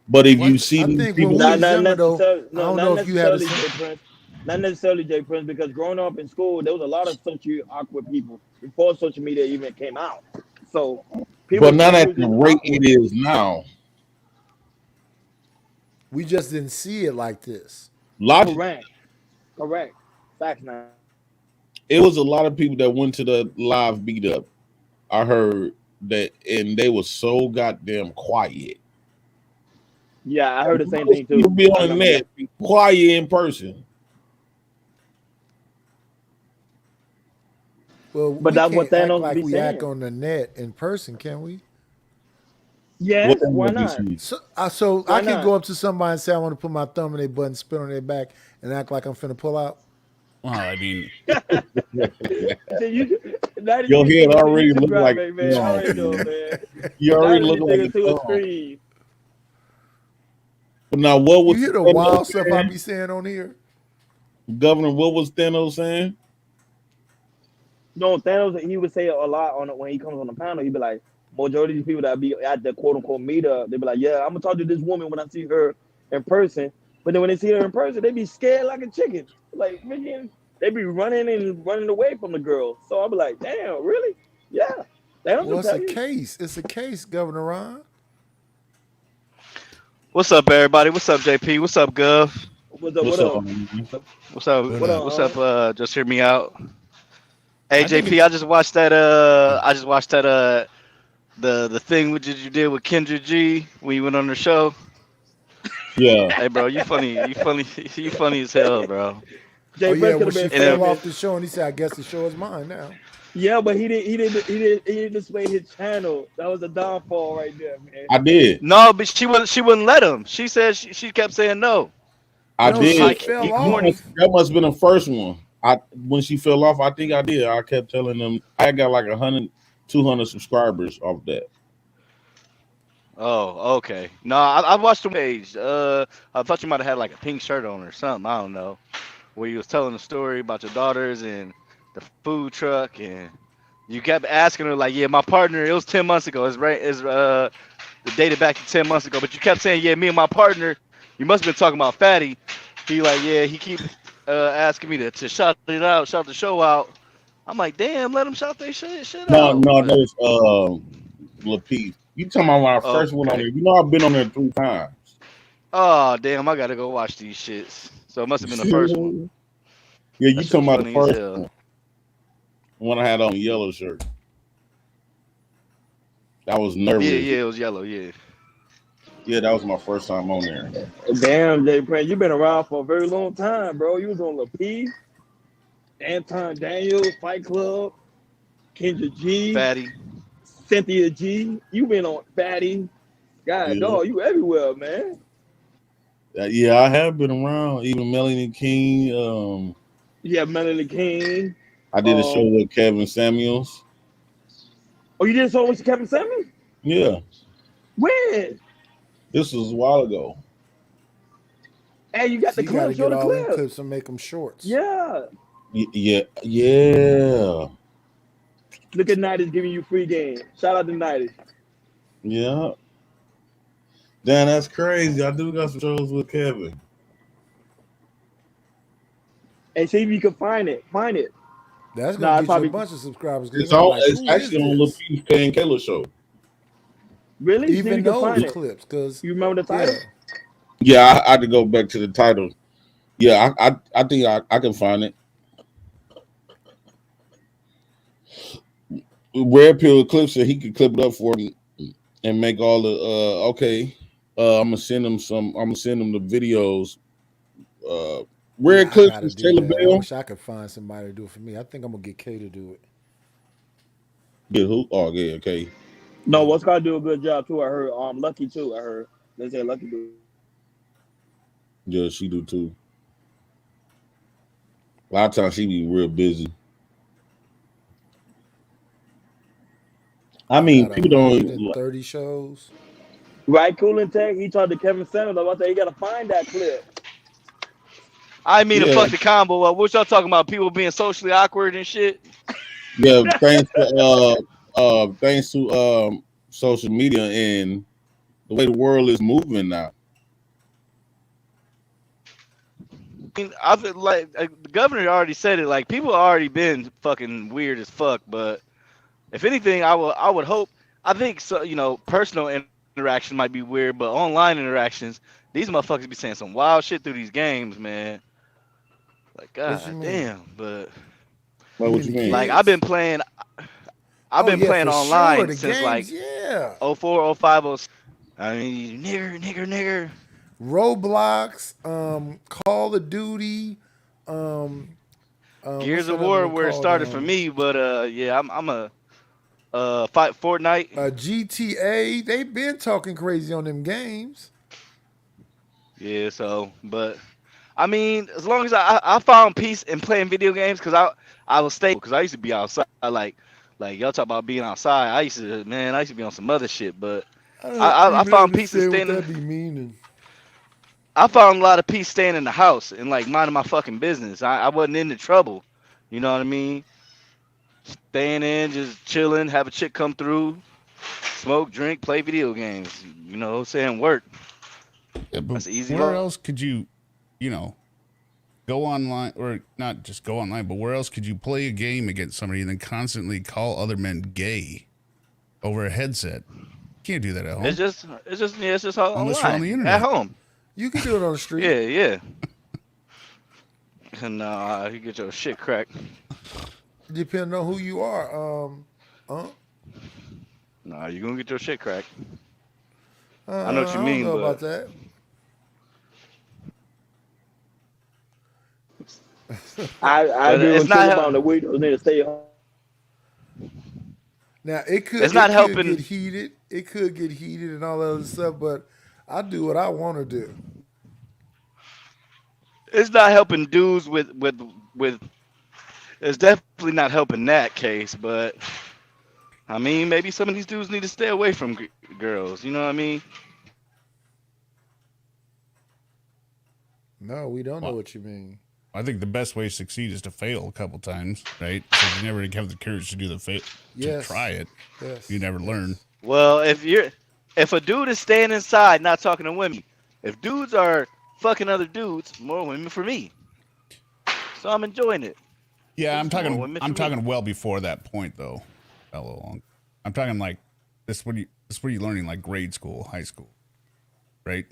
But if you see these people, not necessarily, Jay Prince, because growing up in school, there was a lot of socially awkward people before social media even came out. So, but not at the rate it is now. We just didn't see it like this. Correct. Facts now. It was a lot of people that went to the live beat up. I heard that, and they were so goddamn quiet. Yeah, I heard the same thing too. You'll be on the net, be quiet in person. Well, but that's what Thanos like be we saying. act on the net in person, can we? Yeah, why not? So I can go up to somebody and say I want to put my thumb in their butt and spit on their back and act like I'm finna pull out. Well, I mean, your head already look like you already look like a screen. But now, what was you hear the wild stuff I be saying on here? Governor, what was Thanos saying? No, Thanos, he would say a lot on it when he comes on the panel. He'd be like, majority of these people that be at the quote unquote meetup, they be like, yeah, I'm gonna talk to this woman when I see her in person. But then when they see her in person, they be scared like a chicken. Like, man, they be running away from the girl. So I'll be like, damn, really? Yeah. Well, it's a case. It's a case, Governor Ron. What's up, everybody? What's up, JP? What's up, Gov? What's up? What's What up? up? What's up? What up? What's up? Just hear me out. Hey I think JP, I just watched that. The thing which you did with Kendra G when you went on the show. Yeah. Hey bro, you funny. You funny as hell, bro. Jay Oh yeah, Prince could when have she been fell off famous. the show and he said, "I guess the show is mine now." Yeah, but he didn't display his channel. That was a downfall right there, man. I did. No, but she wouldn't let him. She said she kept saying no. I No, did. she Like fell you off. That must have been the first one. When she fell off, I think I did. I kept telling them I got like 100, 200 subscribers off that. Oh, okay. No, I watched the page. I thought you might have had like a pink shirt on or something. I don't know. Where you was telling the story about your daughters and the food truck, and you kept asking her like, "Yeah, my partner. It was 10 months ago. It's right. It dated back to 10 months ago." But you kept saying, "Yeah, me and my partner." You must have been talking about Fatty. He like, "Yeah, he keep asking me to shout it out, shout the show out." I'm like, "Damn, let him shout their shit No, out." no, But, that was Lapeef. You talking about when I first went on okay. there? You know I've been on there 3 times. Oh, damn, I gotta go watch these shits. So it must have been the first one. Yeah, you That shit talking was about the funny as first hell. one when I had on a yellow shirt. That was nervous. Yeah, it was yellow. Yeah. Yeah, that was my first time on there. Damn, Jay Prince, you've been around for a very long time, bro. You was on Lapeef, Anton Daniels, Fight Club, Kendra G, Fatty. Cynthia G. You been on Fatty. God, Yeah. dog, you everywhere, man. Yeah, I have been around. Even Melanie King. You have Melanie King. I did a show with Kevin Samuels. Oh, you did a show with Kevin Samuels? Yeah, When? this was a while ago. Hey, you got So the you got to clips. Show get the all them clips. clips and make them shorts. Yeah. Yeah. Look at Night is giving you free game. Shout out to Night. Yeah. Damn, that's crazy. I do got some shows with Kevin. Hey, see if you can find it. Find it. That's Nah, gonna get probably you a bunch of subscribers. 'Cause It's you're all. like, It's who is actually on this? Lapeef and Kayla show. Really? See if Even you can those find it. clips, because You remember the title? Yeah, I had to go back to the title. Yeah, I think I can find it. Red Pill Clip said he could clip it up for me and make all the okay. I'm gonna send him the videos. Red I Clips gotta is do Taylor that. I Bell. wish I could find somebody to do it for me. I think I'm gonna get Kay to do it. Get who? Oh yeah, okay. No, what's got to do a good job too. I heard Lucky too. I heard they say Lucky do. Yeah, she do too. A lot of times she be real busy. I mean, Got people don't. 130 shows. Right, Cool and Tech. He talked to Kevin Samuels about that. You got to find that clip. I mean to Yeah. fuck the combo. What y'all talking about? People being socially awkward and shit. Yeah, thanks to social media and the way the world is moving now. I mean, I feel like the governor already said it. Like people already been fucking weird as fuck. But if anything, I would hope. I think so. You know, personal interaction might be weird, but online interactions, these motherfuckers be saying some wild shit through these games, man. Like What you god mean? damn. But Like, what you mean? like I've been playing. I've been playing for online sure. The since games, like yeah. 04, 05, 06. I mean, nigger. Roblox, Call of Duty, Gears what's of that other War one where it called? started for me, but yeah, I'm a fight Fortnite. GTA. They've been talking crazy on them games. Yeah, so but I mean, as long as I found peace in playing video games, cause I was stable, cause I used to be outside. Like y'all talk about being outside. I used to be on some other shit, but I found peace in staying. What that be meaning? I found a lot of peace staying in the house and like minding my fucking business. I wasn't into trouble. You know what I mean? Staying in, just chilling, have a chick come through, smoke, drink, play video games. You know, saying work. Yeah, but That's easy. where else could you go online, or not just go online, but where else could you play a game against somebody and then constantly call other men gay over a headset? You can't do that at home. It's just Unless you're on the online, internet. at home. You can do it on the street. Yeah. Nah, you get your shit cracked. Depending on who you are. Nah, you gonna get your shit cracked. I know what I you don't mean, know but about that. I but agree it's with you not about the widows need to stay home. Now it could it's not get helping. heated. It could get heated and all that other stuff, but I do what I want to do. It's not helping dudes with. It's definitely not helping that case, but I mean, maybe some of these dudes need to stay away from girls. You know what I mean? No, we don't know Well, what you mean. I think the best way to succeed is to fail a couple times, right? So you never have the courage to do to Yes. try it. Yes. You never learn. Well, if a dude is staying inside, not talking to women, if dudes are fucking other dudes, more women for me. So I'm enjoying it. Yeah, I'm More talking. women I'm for me. talking well before that point, though. Fellow, I'm talking like this. What you learning like grade school, high school, right?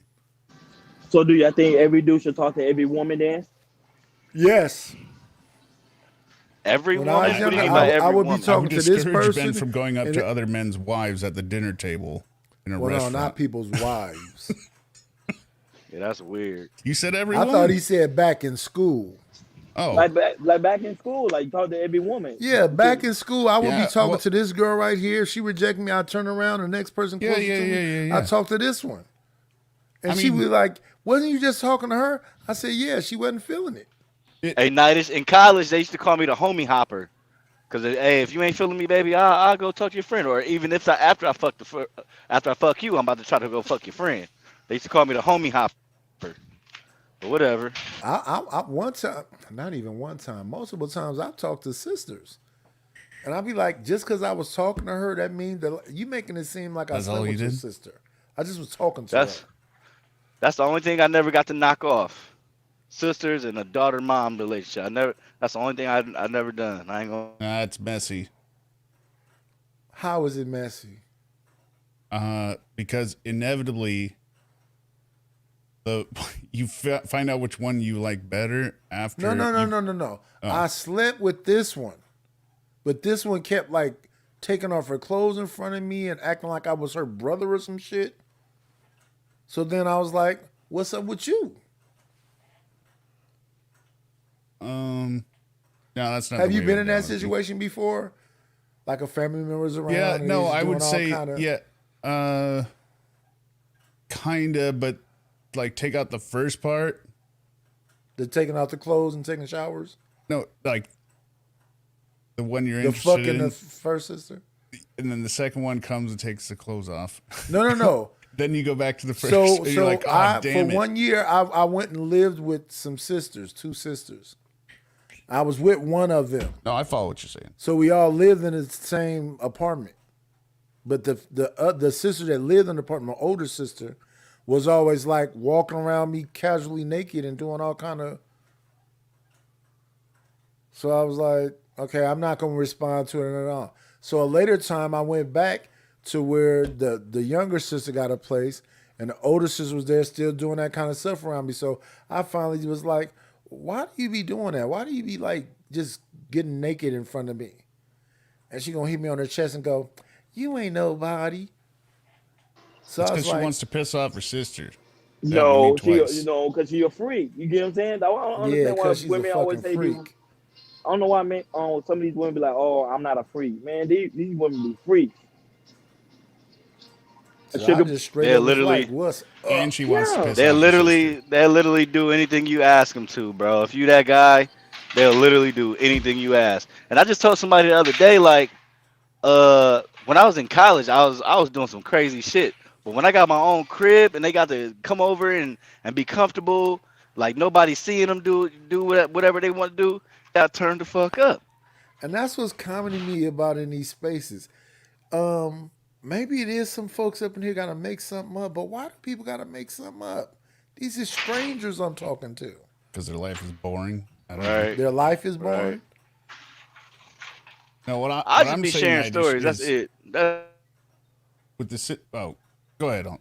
So do you think every dude should talk to every woman then? Yes. Every When I woman. was What do you younger, mean by I every would be woman? I talking would to this discourage person men from going up and to other men's wives at the dinner table in a well, no, restaurant. not people's wives. Yeah, that's weird. You said I everyone. thought he said back in school. Oh, Like back in school, like talk to every woman. Yeah, back in school, I would Yeah, be talking well- to this girl right here. If she reject me, I'd turn around. The next person Yeah, closer yeah, to me, yeah, yeah. I'd talk to this one. And I she mean- was like, wasn't you just talking to her? I said, yeah, she wasn't feeling it. Hey, Nidus, in college, they used to call me the homie hopper. Cause hey, if you ain't feeling me, baby, I'll go talk to your friend. Or even if after I fuck you, I'm about to try to go fuck your friend. They used to call me the homie hopper. But whatever. I one time, not even one time, multiple times I've talked to sisters. And I'd be like, just because I was talking to her, that means that you making it seem like That's I all slept you with your did? sister. I just was talking to her. That's the only thing I never got to knock off. Sisters and a daughter-mom relationship. That's the only thing I never done. I ain't gonna. That's messy. How is it messy? Because inevitably, you find out which one you like better after. No. I slept with this one, but this one kept like taking off her clothes in front of me and acting like I was her brother or some shit. So then I was like, "What's up with you?" No, that's not. Have the you way been I'm in that down with you. situation before? Like a family member's around? Yeah, and no, he's I doing would all say kinda- kinda, but like take out the first part. The taking out the clothes and taking showers. No, like the one you're The interested fucking in, the first sister. and then the second one comes and takes the clothes off. No. Then you go back to the first. So and you're like, oh, I damn for it. 1 year I went and lived with some sisters, two sisters. I was with one of them. No, I follow what you're saying. So we all lived in the same apartment. But the sister that lived in the apartment, my older sister, was always like walking around me casually naked and doing all kind of. So I was like, okay, I'm not gonna respond to it at all. So a later time I went back to where the younger sister got a place and the older sister was there still doing that kind of stuff around me. So I finally was like, why do you be doing that? Why do you be like just getting naked in front of me? And she gonna hit me on her chest and go, you ain't nobody. So It's I was because she like, wants to piss off her sister. No, That would be twice. because you're a freak. You get what I'm saying? I don't yeah, understand why because she's a women always fucking say freak. I don't know why some of these women be like, "Oh, I'm not a freak." Man, these women be freaks. So I just straight They're up was literally- like, what's up? And she wants to piss They off her literally do anything you ask them to, bro. If you that guy, they'll literally do anything you ask. And I just told somebody the other day, like, when I was in college, I was doing some crazy shit. But when I got my own crib and they got to come over and be comfortable, like nobody seeing them do whatever they want to do, I turn the fuck up. And that's what's common to me about in these spaces. Maybe it is some folks up in here got to make something up, but why do people got to make something up? These are strangers I'm talking to. Because their life is boring. I don't know. Right. Their life is boring. No, what I just I'm be saying, sharing Nigel, stories. That's is it. With the go ahead on.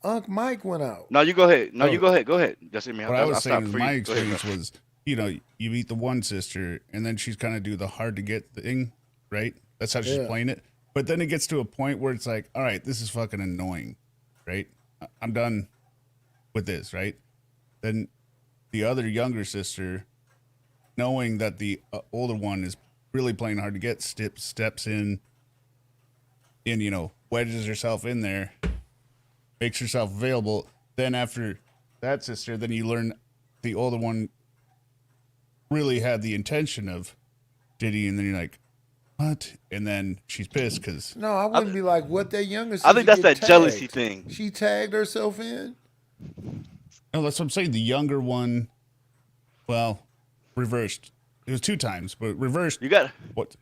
Unc Mike went out. No, you go ahead. No, Oh. you go ahead. Go ahead. Just hear me. What I was saying stopped is for my you. Go ahead, experience bro. was, you know, you meet the one sister and then she's kind of do the hard to get thing, right? That's how she's Yeah. playing it. But then it gets to a point where it's like, all right, this is fucking annoying, right? I'm done with this, right? Then the other younger sister, knowing that the older one is really playing hard to get, steps in and, you know, wedges herself in there, makes herself available. Then after that sister, then you learn the older one really had the intention of Diddy, and then you're like, what? And then she's pissed because No, I wouldn't be like, what that younger sister I think that's get that jealousy tagged? thing. She tagged herself in? no, that's what I'm saying. The younger one, well, reversed. It was 2 times, but reversed. You got what?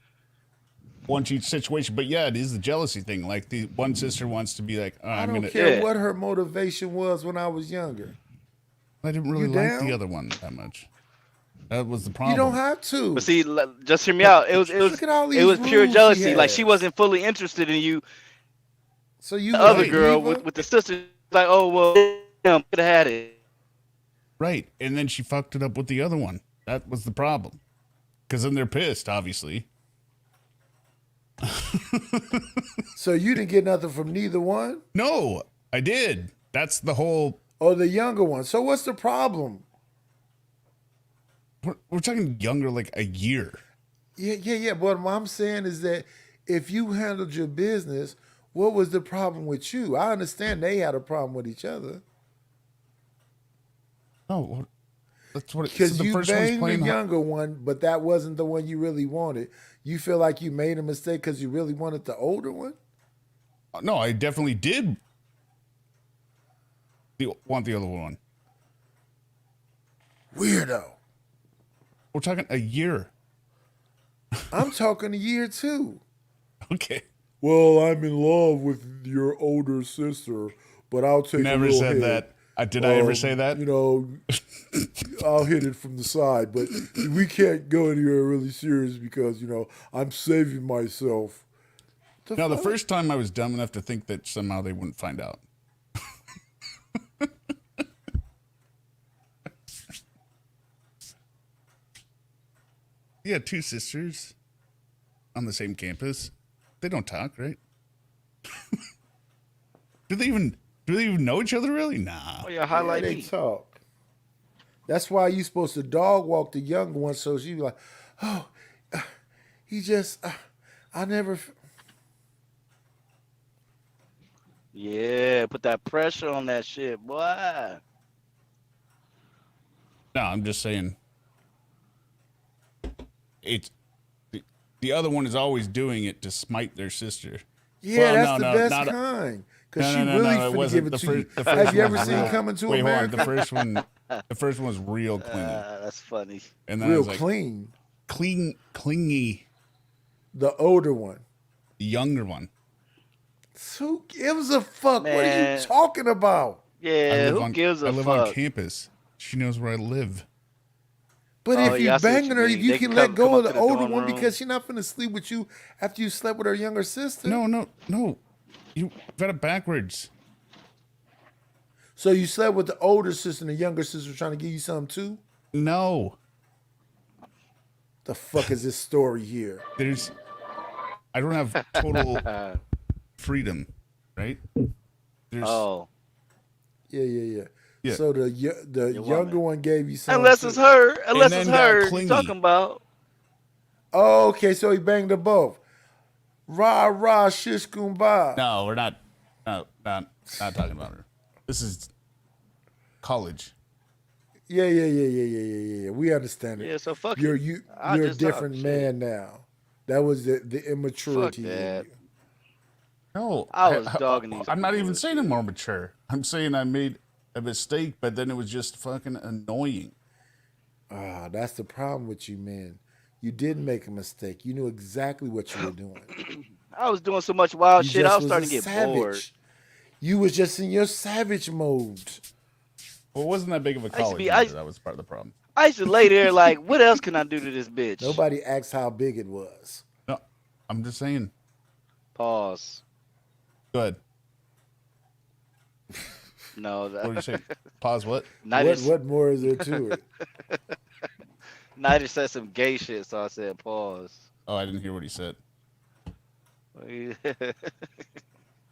One each situation, but yeah, it is the jealousy thing. Like the one sister wants to be like, oh, I I'm don't gonna. care what her motivation was when I was younger. I didn't really You like down? the other one that much. That was the You problem. don't have to. But see, just hear me out. It was Look at all it these was pure rules she jealousy. Like has. she wasn't fully interested in you. So you The was other a girl diva? with the sister, like, oh well, damn, could have had it. Right, and then she fucked it up with the other one. That was the problem. Because then they're pissed, obviously. So you didn't get nothing from neither one? No, I did. That's the whole. Or the younger one. So what's the problem? We're talking younger, like a year. Yeah. But what I'm saying is that if you handled your business, what was the problem with you? I understand they had a problem with each other. No, that's what. Because So the you first one's banged the playing. younger one, but that wasn't the one you really wanted. You feel like you made a mistake because you really wanted the older one? No, I definitely did. Want the other one. Weirdo. We're talking a year. I'm talking a year too. Okay. Well, I'm in love with your older sister, but I'll take Never a little said hit. that. Did I ever say that? You know, I'll hit it from the side, but we can't go anywhere really serious because, you know, I'm saving myself. No, the first time I was dumb enough to think that somehow they wouldn't find out. Yeah, 2 sisters on the same campus. They don't talk, right? Do they even know each other really? Nah. Oh yeah, highlight they me. talk. That's why you supposed to dog walk the younger one so she be like, oh, he just, I never. Yeah, put that pressure on that shit, boy. No, I'm just saying. It's the other one is always doing it to smite their sister. Yeah, Well, that's no, the no, best not- kind. Because No, she no, really no, it finna wasn't. give it The to fir- you. the first Have you one ever was seen real- Coming to Wait, hold on. America? The first one was real clingy. That's funny. And then I Real was like, clean. clingy. The older one. The younger one. Who gives a fuck? What are Man. you talking about? Yeah, who on, gives a I live fuck? on campus. She knows where I live. But Oh, if yeah, I you see what banging you her, mean. you They can can let come go up of to the the older dorm one room. because she's not finna sleep with you after you slept with her younger sister. No. You got it backwards. So you slept with the older sister and the younger sister trying to give you something too? No. The fuck is this story here? I don't have total freedom, right? Oh, Yeah. Yeah. So the younger one gave you something. unless it's her. Unless then it's got her. You clingy. talking about? Oh, okay. So he banged them both. Rah, shish kumbah. No, we're not talking about her. This is college. Yeah. We understand it. Yeah, so fuck You're it. I you're a just talk different shit. man now. That was the immaturity. Fuck in that. you. No, I was dogging these I'm not even bullshit. saying I'm more mature. I'm saying I made a mistake, but then it was just fucking annoying. That's the problem with you, man. You didn't make a mistake. You knew exactly what you were doing. I was doing so much wild You shit. just I was was starting a to get savage. bored. You was just in your savage mode. Well, it wasn't that big of a I used to college. be- either. That was part of the problem. I used to lay there like, what else can I do to this bitch? Nobody asked how big it was. No, I'm just saying. Pause. Go ahead. No. What did you say? Pause. What? What more is there to it? Nigel said some gay shit, so I said pause. Oh, I didn't hear what he said. He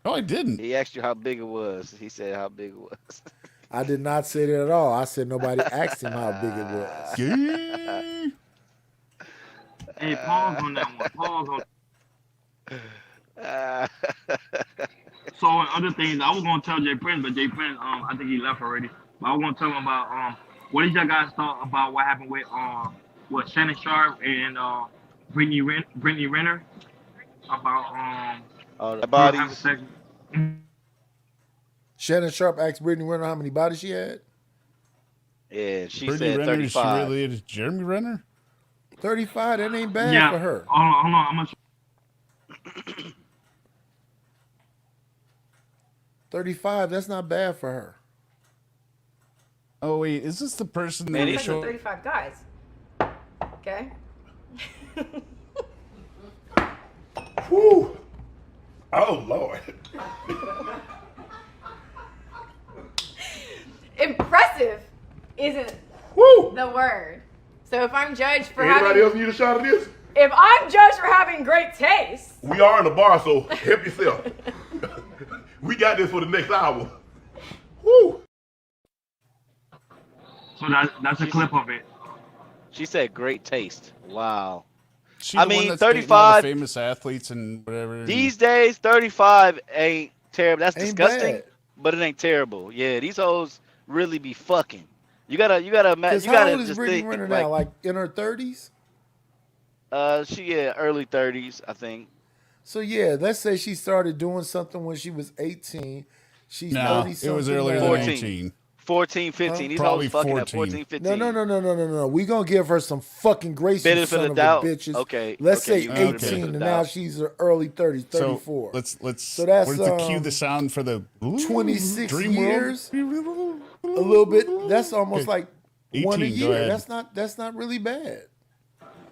Oh, I didn't. he asked you how big it was. He said how big it was. I did not say that at all. I said nobody asked him how big it was. Hey, pause on that one. Pause on. So other things, I was gonna tell Jay Prince, but Jay Prince, I think he left already. But I was gonna tell him about what did y'all guys thought about what happened with Shannon Sharp and Brittany Renner about Oh, the her bodies. having sex. Shannon Sharp asked Brittany Renner how many bodies she had. Yeah, she Brittany said Renner, is she 35. related to Jeremy Renner? 35. That ain't bad Yeah. for her. Hold on. I'm gonna 35. That's not bad for her. Oh wait, is this the person Man, that he's was Because of showing? 35 guys. Okay. Whew. Oh Lord. Impressive isn't Woo. the word. So if I'm judged for Anybody else having, need a shot of this? if I'm judged for having great taste, We are in the bar, so help yourself. We got this for the next hour. Woo. So that's a clip of it. She said great taste. Wow. She I the one mean, that's dating all the 35. famous athletes and whatever. These days, 35 ain't terrible. That's Ain't disgusting, bad. but it ain't terrible. Yeah, these hoes really be fucking. You gotta, you Because how gotta old is just Brittany think Renner like, now? Like in her 30s? she early 30s, I think. So yeah, let's say she started doing something when she was 18. She's No, 30 it was something earlier now. than 14. 18. 14, 15. These Probably hoes fucking at 14. 14, 15. No. We gonna give her some fucking grace, you Benefit son of of doubt. a bitches. Okay. Let's okay, say you give her the 18, benefit of and the now doubt. she's her early 30s, 34. So let's So that's, where's the cue the sound for the 26 Dream years. World? A little bit. That's almost Okay. like one a 18, go year. ahead. That's not really bad.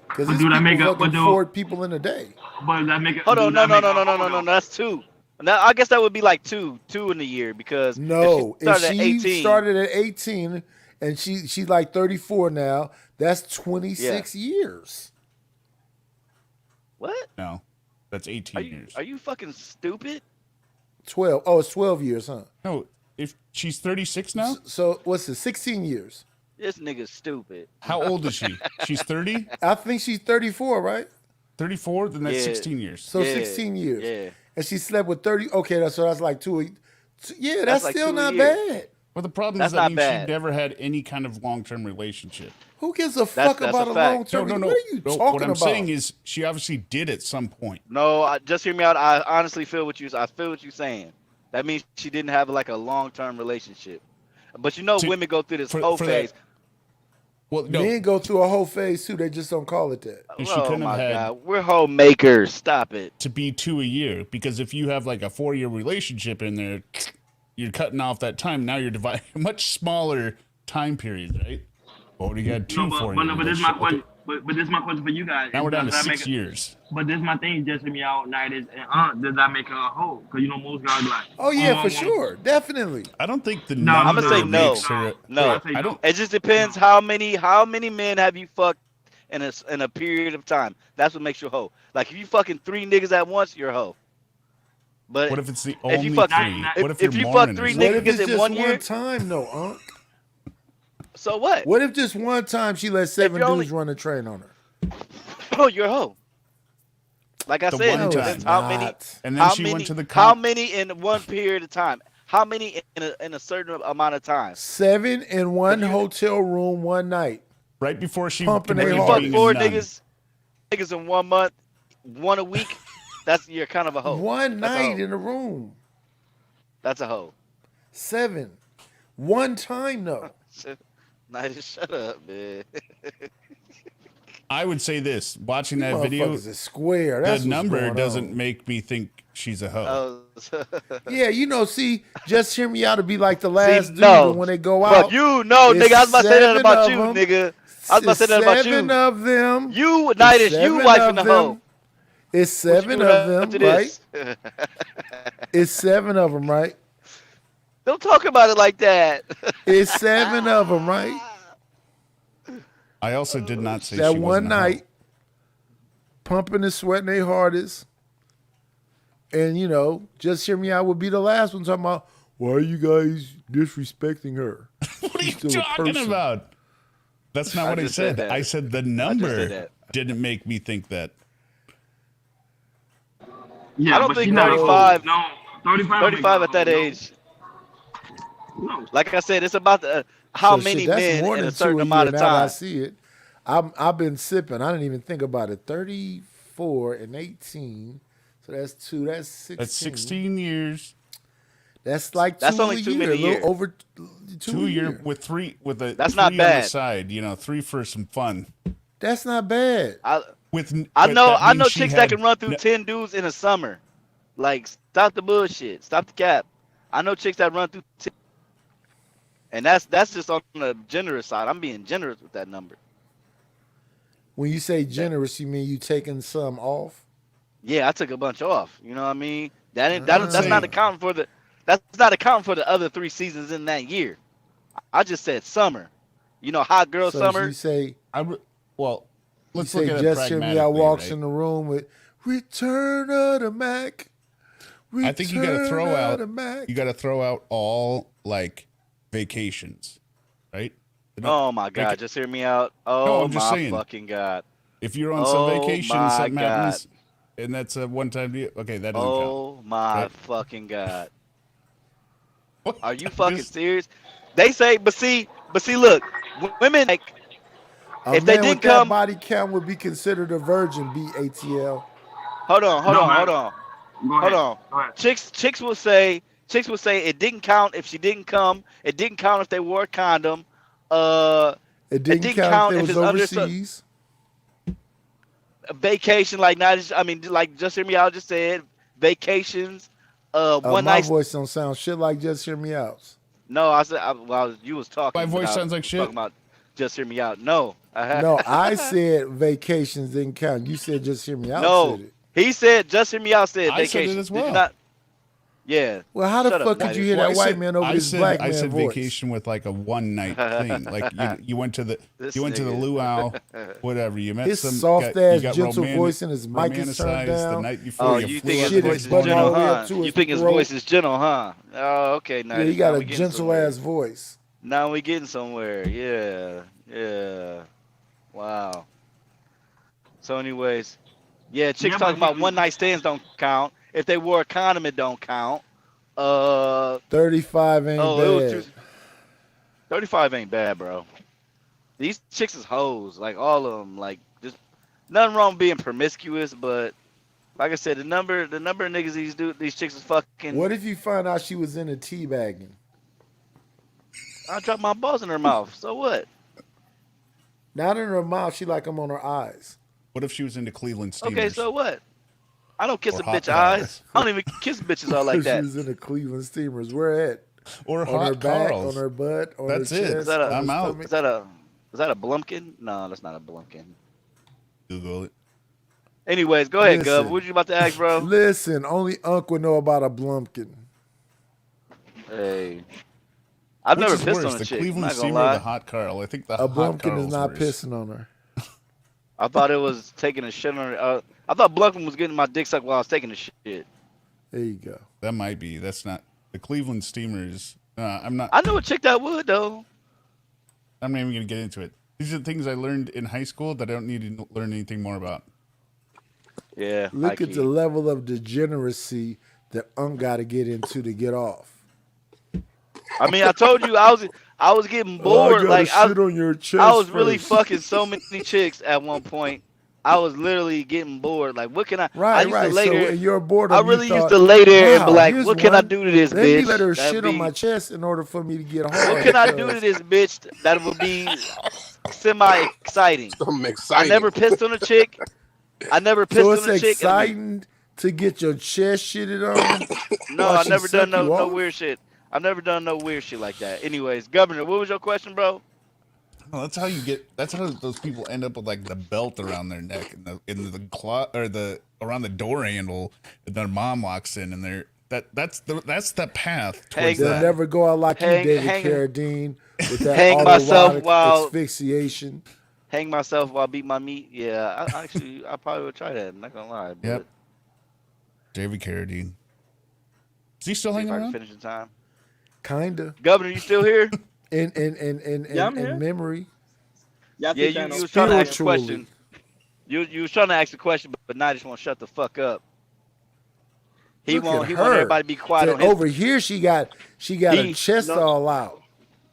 Because But these do that people make up? fucking 4 people in a day. But that make it. Hold do on, that no. make a hoe, though? That's 2. Now I guess that would be like two in the year because No, if she started at she 18, started at 18 and she's like 34 now, that's 26 years. what? No, that's 18 years. Are you fucking stupid? 12. Oh, it's 12 years, huh? No, if she's 36 now, So what's it? 16 years. This nigga's stupid. how old is she? She's 30, I think she's 34, right? 34. Then that's Yeah. 16 years. So Yeah, 16 years. yeah. And she slept with 30. Okay, that's like 2. Yeah, that's like still 2 a not year. bad. Well, the problem That's is that not means bad. she never had any kind of long-term relationship. Who gives a fuck that's about a a fact. long term? No. What are you No, talking what I'm about? saying is she obviously did at some point. No, just hear me out. I honestly feel what you're saying. That means she didn't have like a long-term relationship. But you know, To- women go through this for- whole for that- phase. Well, no, Men go through a whole phase too. They just don't call it that. and she Oh couldn't my have had god, we're homemakers. Stop it. to be 2 a year because if you have like a 4-year relationship in there, you're cutting off that time. Now you're dividing a much smaller time period, right? Well, you got 2 No, 4 but this is my question. But this is my question for you guys. Now we're down to Does that 6 make it- years. But this is my thing. Just hear me out. Night is does that make her a hoe? Because you know most guys be like. Oh yeah, for I sure, definitely. I don't think the No, I'm number gonna say no. makes her. No, I say I no. don't. it just depends how many men have you fucked in a period of time. That's what makes you a hoe. Like if you fucking 3 niggas at once, you're a hoe. But What if it's the if only you fuck 3? if- What if if you're you fuck Mormon or 3 something? What if niggas it's in just 1 one year? time, though, Unc? So what? What if just one time she let 7 you're dudes only- run a train on her? Oh, you're a hoe. Like I The said, one it time. depends how many. And then How she many? went to the How con- many in one period of time? How many in a certain amount of time? 7 in one hotel room one night. right before she Pumping If they you committed fuck hard. being 4 a nun. niggas in 1 month, 1 a week, you're kind of a hoe. One That's a night hoe. in a room. That's a hoe. 7. One time though. Nah, just shut up, man. I would say this: watching that Motherfuckers video, is square. the That's what's number going doesn't on. make me think she's a hoe. Oh, Yeah, see, just hear me out to be like the last dude, no. and when they go Fuck out. you, no, it's nigga. I was about to say that 7 about of you, them. nigga. I was about to say that about you. 7 of them. You, Nidus, you 7 wifing of the them. hoe. It's What you 7 doing of after them, right? this? It's 7 of them, right? Don't talk about it like that. It's 7 of them, right? I also did not say That she one wasn't a hoe. night, pumping and sweating their hardest. And, you know, Just Hear Me Out would be the last one talking about, why are you guys disrespecting her? What are you talking about? That's not what I just said said. that. I said the I just number said that. didn't make me think that. Yeah, I don't but think she not 35. old. No, 35. 35 at that age. No. Like I said, it's about how So, many shit, that's men more in than a certain 2 a amount year of now that I time. see it. I've been sipping. I didn't even think about it. 34 and 18. So that's 2. That's 16. That's 16 years. That's like That's 2 only a too year. many A little years. over 2 2 a year year. with 3 with a That's 3 not on bad. the side. You know, 3 for some fun. That's not bad. I With know that I means know she chicks had that can run through no- 10 dudes in a summer. Like, stop the bullshit. Stop the cap. I know chicks that run through 10. And that's just on the generous side. I'm being generous with that number. When you say generous, you mean you taking some off? Yeah, I took a bunch off. You know what I mean? That's saying- not accounting for the other 3 seasons in that year. I just said summer. You know, hot girl So summer. you say, well, let's you look say at it Just Hear Me Out pragmatically, walks right? in the room with Return of the Mac. I think you got to throw Return of out. the Mac. You got to throw out all like vacations, right? Oh my God! Just hear me out. No, Oh I'm just my saying. fucking God! If you're on some Oh vacation, my something God. happens, and that's a one-time deal. Okay, that doesn't count. Oh my Right? fucking God! Are you fucking serious? They say, but see, look, women like A if they man with didn't that come. body count would be considered a virgin, BATL. Hold on. Go ahead. Hold on. Go ahead. Chicks will say it didn't count if she didn't come. It didn't count if they wore a condom. It didn't count if it was overseas. A vacation like like Just Hear Me Out just said vacations. One My night. voice don't sound shit like Just Hear Me Out. No, I said you was talking. My voice but I sounds like was shit? Talking about Just Hear Me Out. No, No, I said vacations didn't count. You said Just Hear Me Out no. said it. He said Just Hear Me Out said I said vacation. it as Did you well. not? Yeah. Well, how the Shut up, fuck could you whitey. hear Well, that I white said- man over I this said, black I man said voice? vacation with like a one night thing. Like you went to the This you went to the nigga. luau, whatever. You met His some soft you ass, got gentle voice and his mic is turned romanticized down. the night before. Oh, you you flew think out his Shit to voice is is Vegas. buttoned all gentle, the way up huh? to You his think his throat. voice is gentle, huh? Oh, okay. Now, Yeah, he got now a we getting gentle somewhere. ass voice. Now we getting somewhere. Yeah. Wow. So, anyways, yeah, chicks Yeah, talking but about one night stands don't count. If they wore a condom, it don't count. 35 ain't It was bad. 35 ain't bad, bro. These chicks is hoes, like all of them. Like, just nothing wrong with being promiscuous, but like I said, the number of niggas these chicks is fucking. What if you find out she was in a teabagging? I dropped my balls in her mouth. So what? Not in her mouth. She like them on her eyes. What if she was into Cleveland Steamers? Okay, so what? I don't kiss Or a hot bitch eyes. cars. I don't even kiss bitches all like She that. was in the Cleveland Steamers. Where at? Or On hot her back, Carls. on her butt, on That's her it. chest. Is that a- on her I'm out. stomach. Is that a Blumpkin? No, that's not a Blumpkin. Google it. Anyways, go ahead, Gov. Listen. What you about to ask, bro? Listen, only Unc would know about a Blumpkin. Hey. I've Which never is pissed worse, on a the chick. I'm Cleveland not gonna Steamer or lie. the hot Carl? I think the A hot Blumpkin Carl's is not worse. pissing on her. I thought it was taking a shit on her. I thought Blumpkin was getting my dick sucked while I was taking a shit. There you go. That might be. That's not the Cleveland Steamers. I'm not. I know a chick that would though. I'm not even gonna get into it. These are things I learned in high school that I don't need to learn anything more about. Yeah. Look high at key. the level of degeneracy that Unc got to get into to get off. I mean, I told you I was getting bored. I Like shit on your chest I was really first. fucking so many chicks at one point. I was literally getting bored. Like, what can I? I Right, used right. to lay So there. in your boredom, I you really used thought, to lay there and be "Wow, like, here's what can I one. do to this Let bitch? me let her That'd shit on be- my chest in order for me to get hard. What can I do to this bitch that would be semi-exciting? I'm I excited. never pissed on a chick. I never pissed So on it's a chick. exciting to get your chest shitted on. No, while I've she never done suck you no off? weird shit. I've never done no weird shit like that. Anyways, Governor, what was your question, bro? Well, that's how you get. That's how those people end up with like the belt around their neck and the claw or the around the door handle. And their mom walks in and That's the path Hang- towards They'll that. never go out like Hang- you, David hang- Carradine, with that hang myself autoerotic while- asphyxiation. Hang myself while I beat my meat. Yeah, I probably would try that. I'm not gonna lie. But Yep. David Carradine. Is he still see if hanging I can around? finish in time. Kinda. Governor, you still here? In Yeah, I'm here. memory. Y'all Yeah, keep you that on- was trying to ask a Spiritually. question. You was trying to ask a question, but now I just want to shut the fuck up. He Look want at he want her. everybody to be quiet Then on his. over here, she got her He- chest no. all out.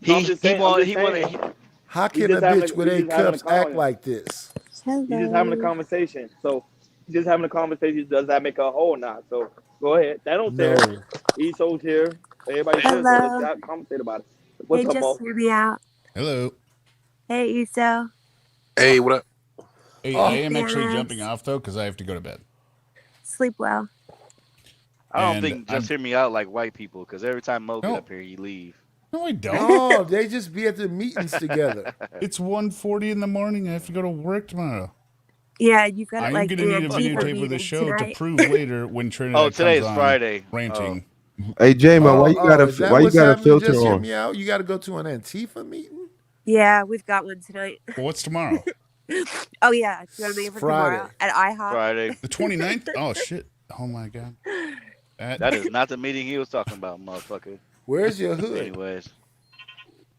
No, I'm just saying- I'm just saying. wanted. How We can a just having bitch a- with we 8 just having a cups act call. like this? He's just having a conversation. So he's just having a conversation. Does that make a whole or not? So go ahead. That don't say No. He's over here. Everybody should. So Hello. let's conversate about it. What's Hey, up, just Mo? hear me out. Hello. Hey, Uso. Hey, what up? Hey, Oh. I am actually Yes. jumping off though because I have to go to bed. Sleep well. I don't And think just hear me out like white people, because every time Mo get No. up here, you leave. No, I don't. No, they just be at the meetings together. It's 1:40 in the morning. I have to go to work tomorrow. Yeah, you got I'm like gonna need a an Antifa videotape of the meeting show tonight. to prove later when Trinidad Oh, today's comes on Friday. ranting. Hey, J-Mo, why you got is that why you what's got a happening? filter Just hear on? me out. You got to go to an Antifa meeting Yeah, we've got one tonight. Well, what's tomorrow? Oh yeah, you want to make it for tomorrow Friday. at IHOP? Friday. The 29th? Oh shit! Oh my god. That is not the meeting he was talking about, motherfucker. Where's your hood? Anyways,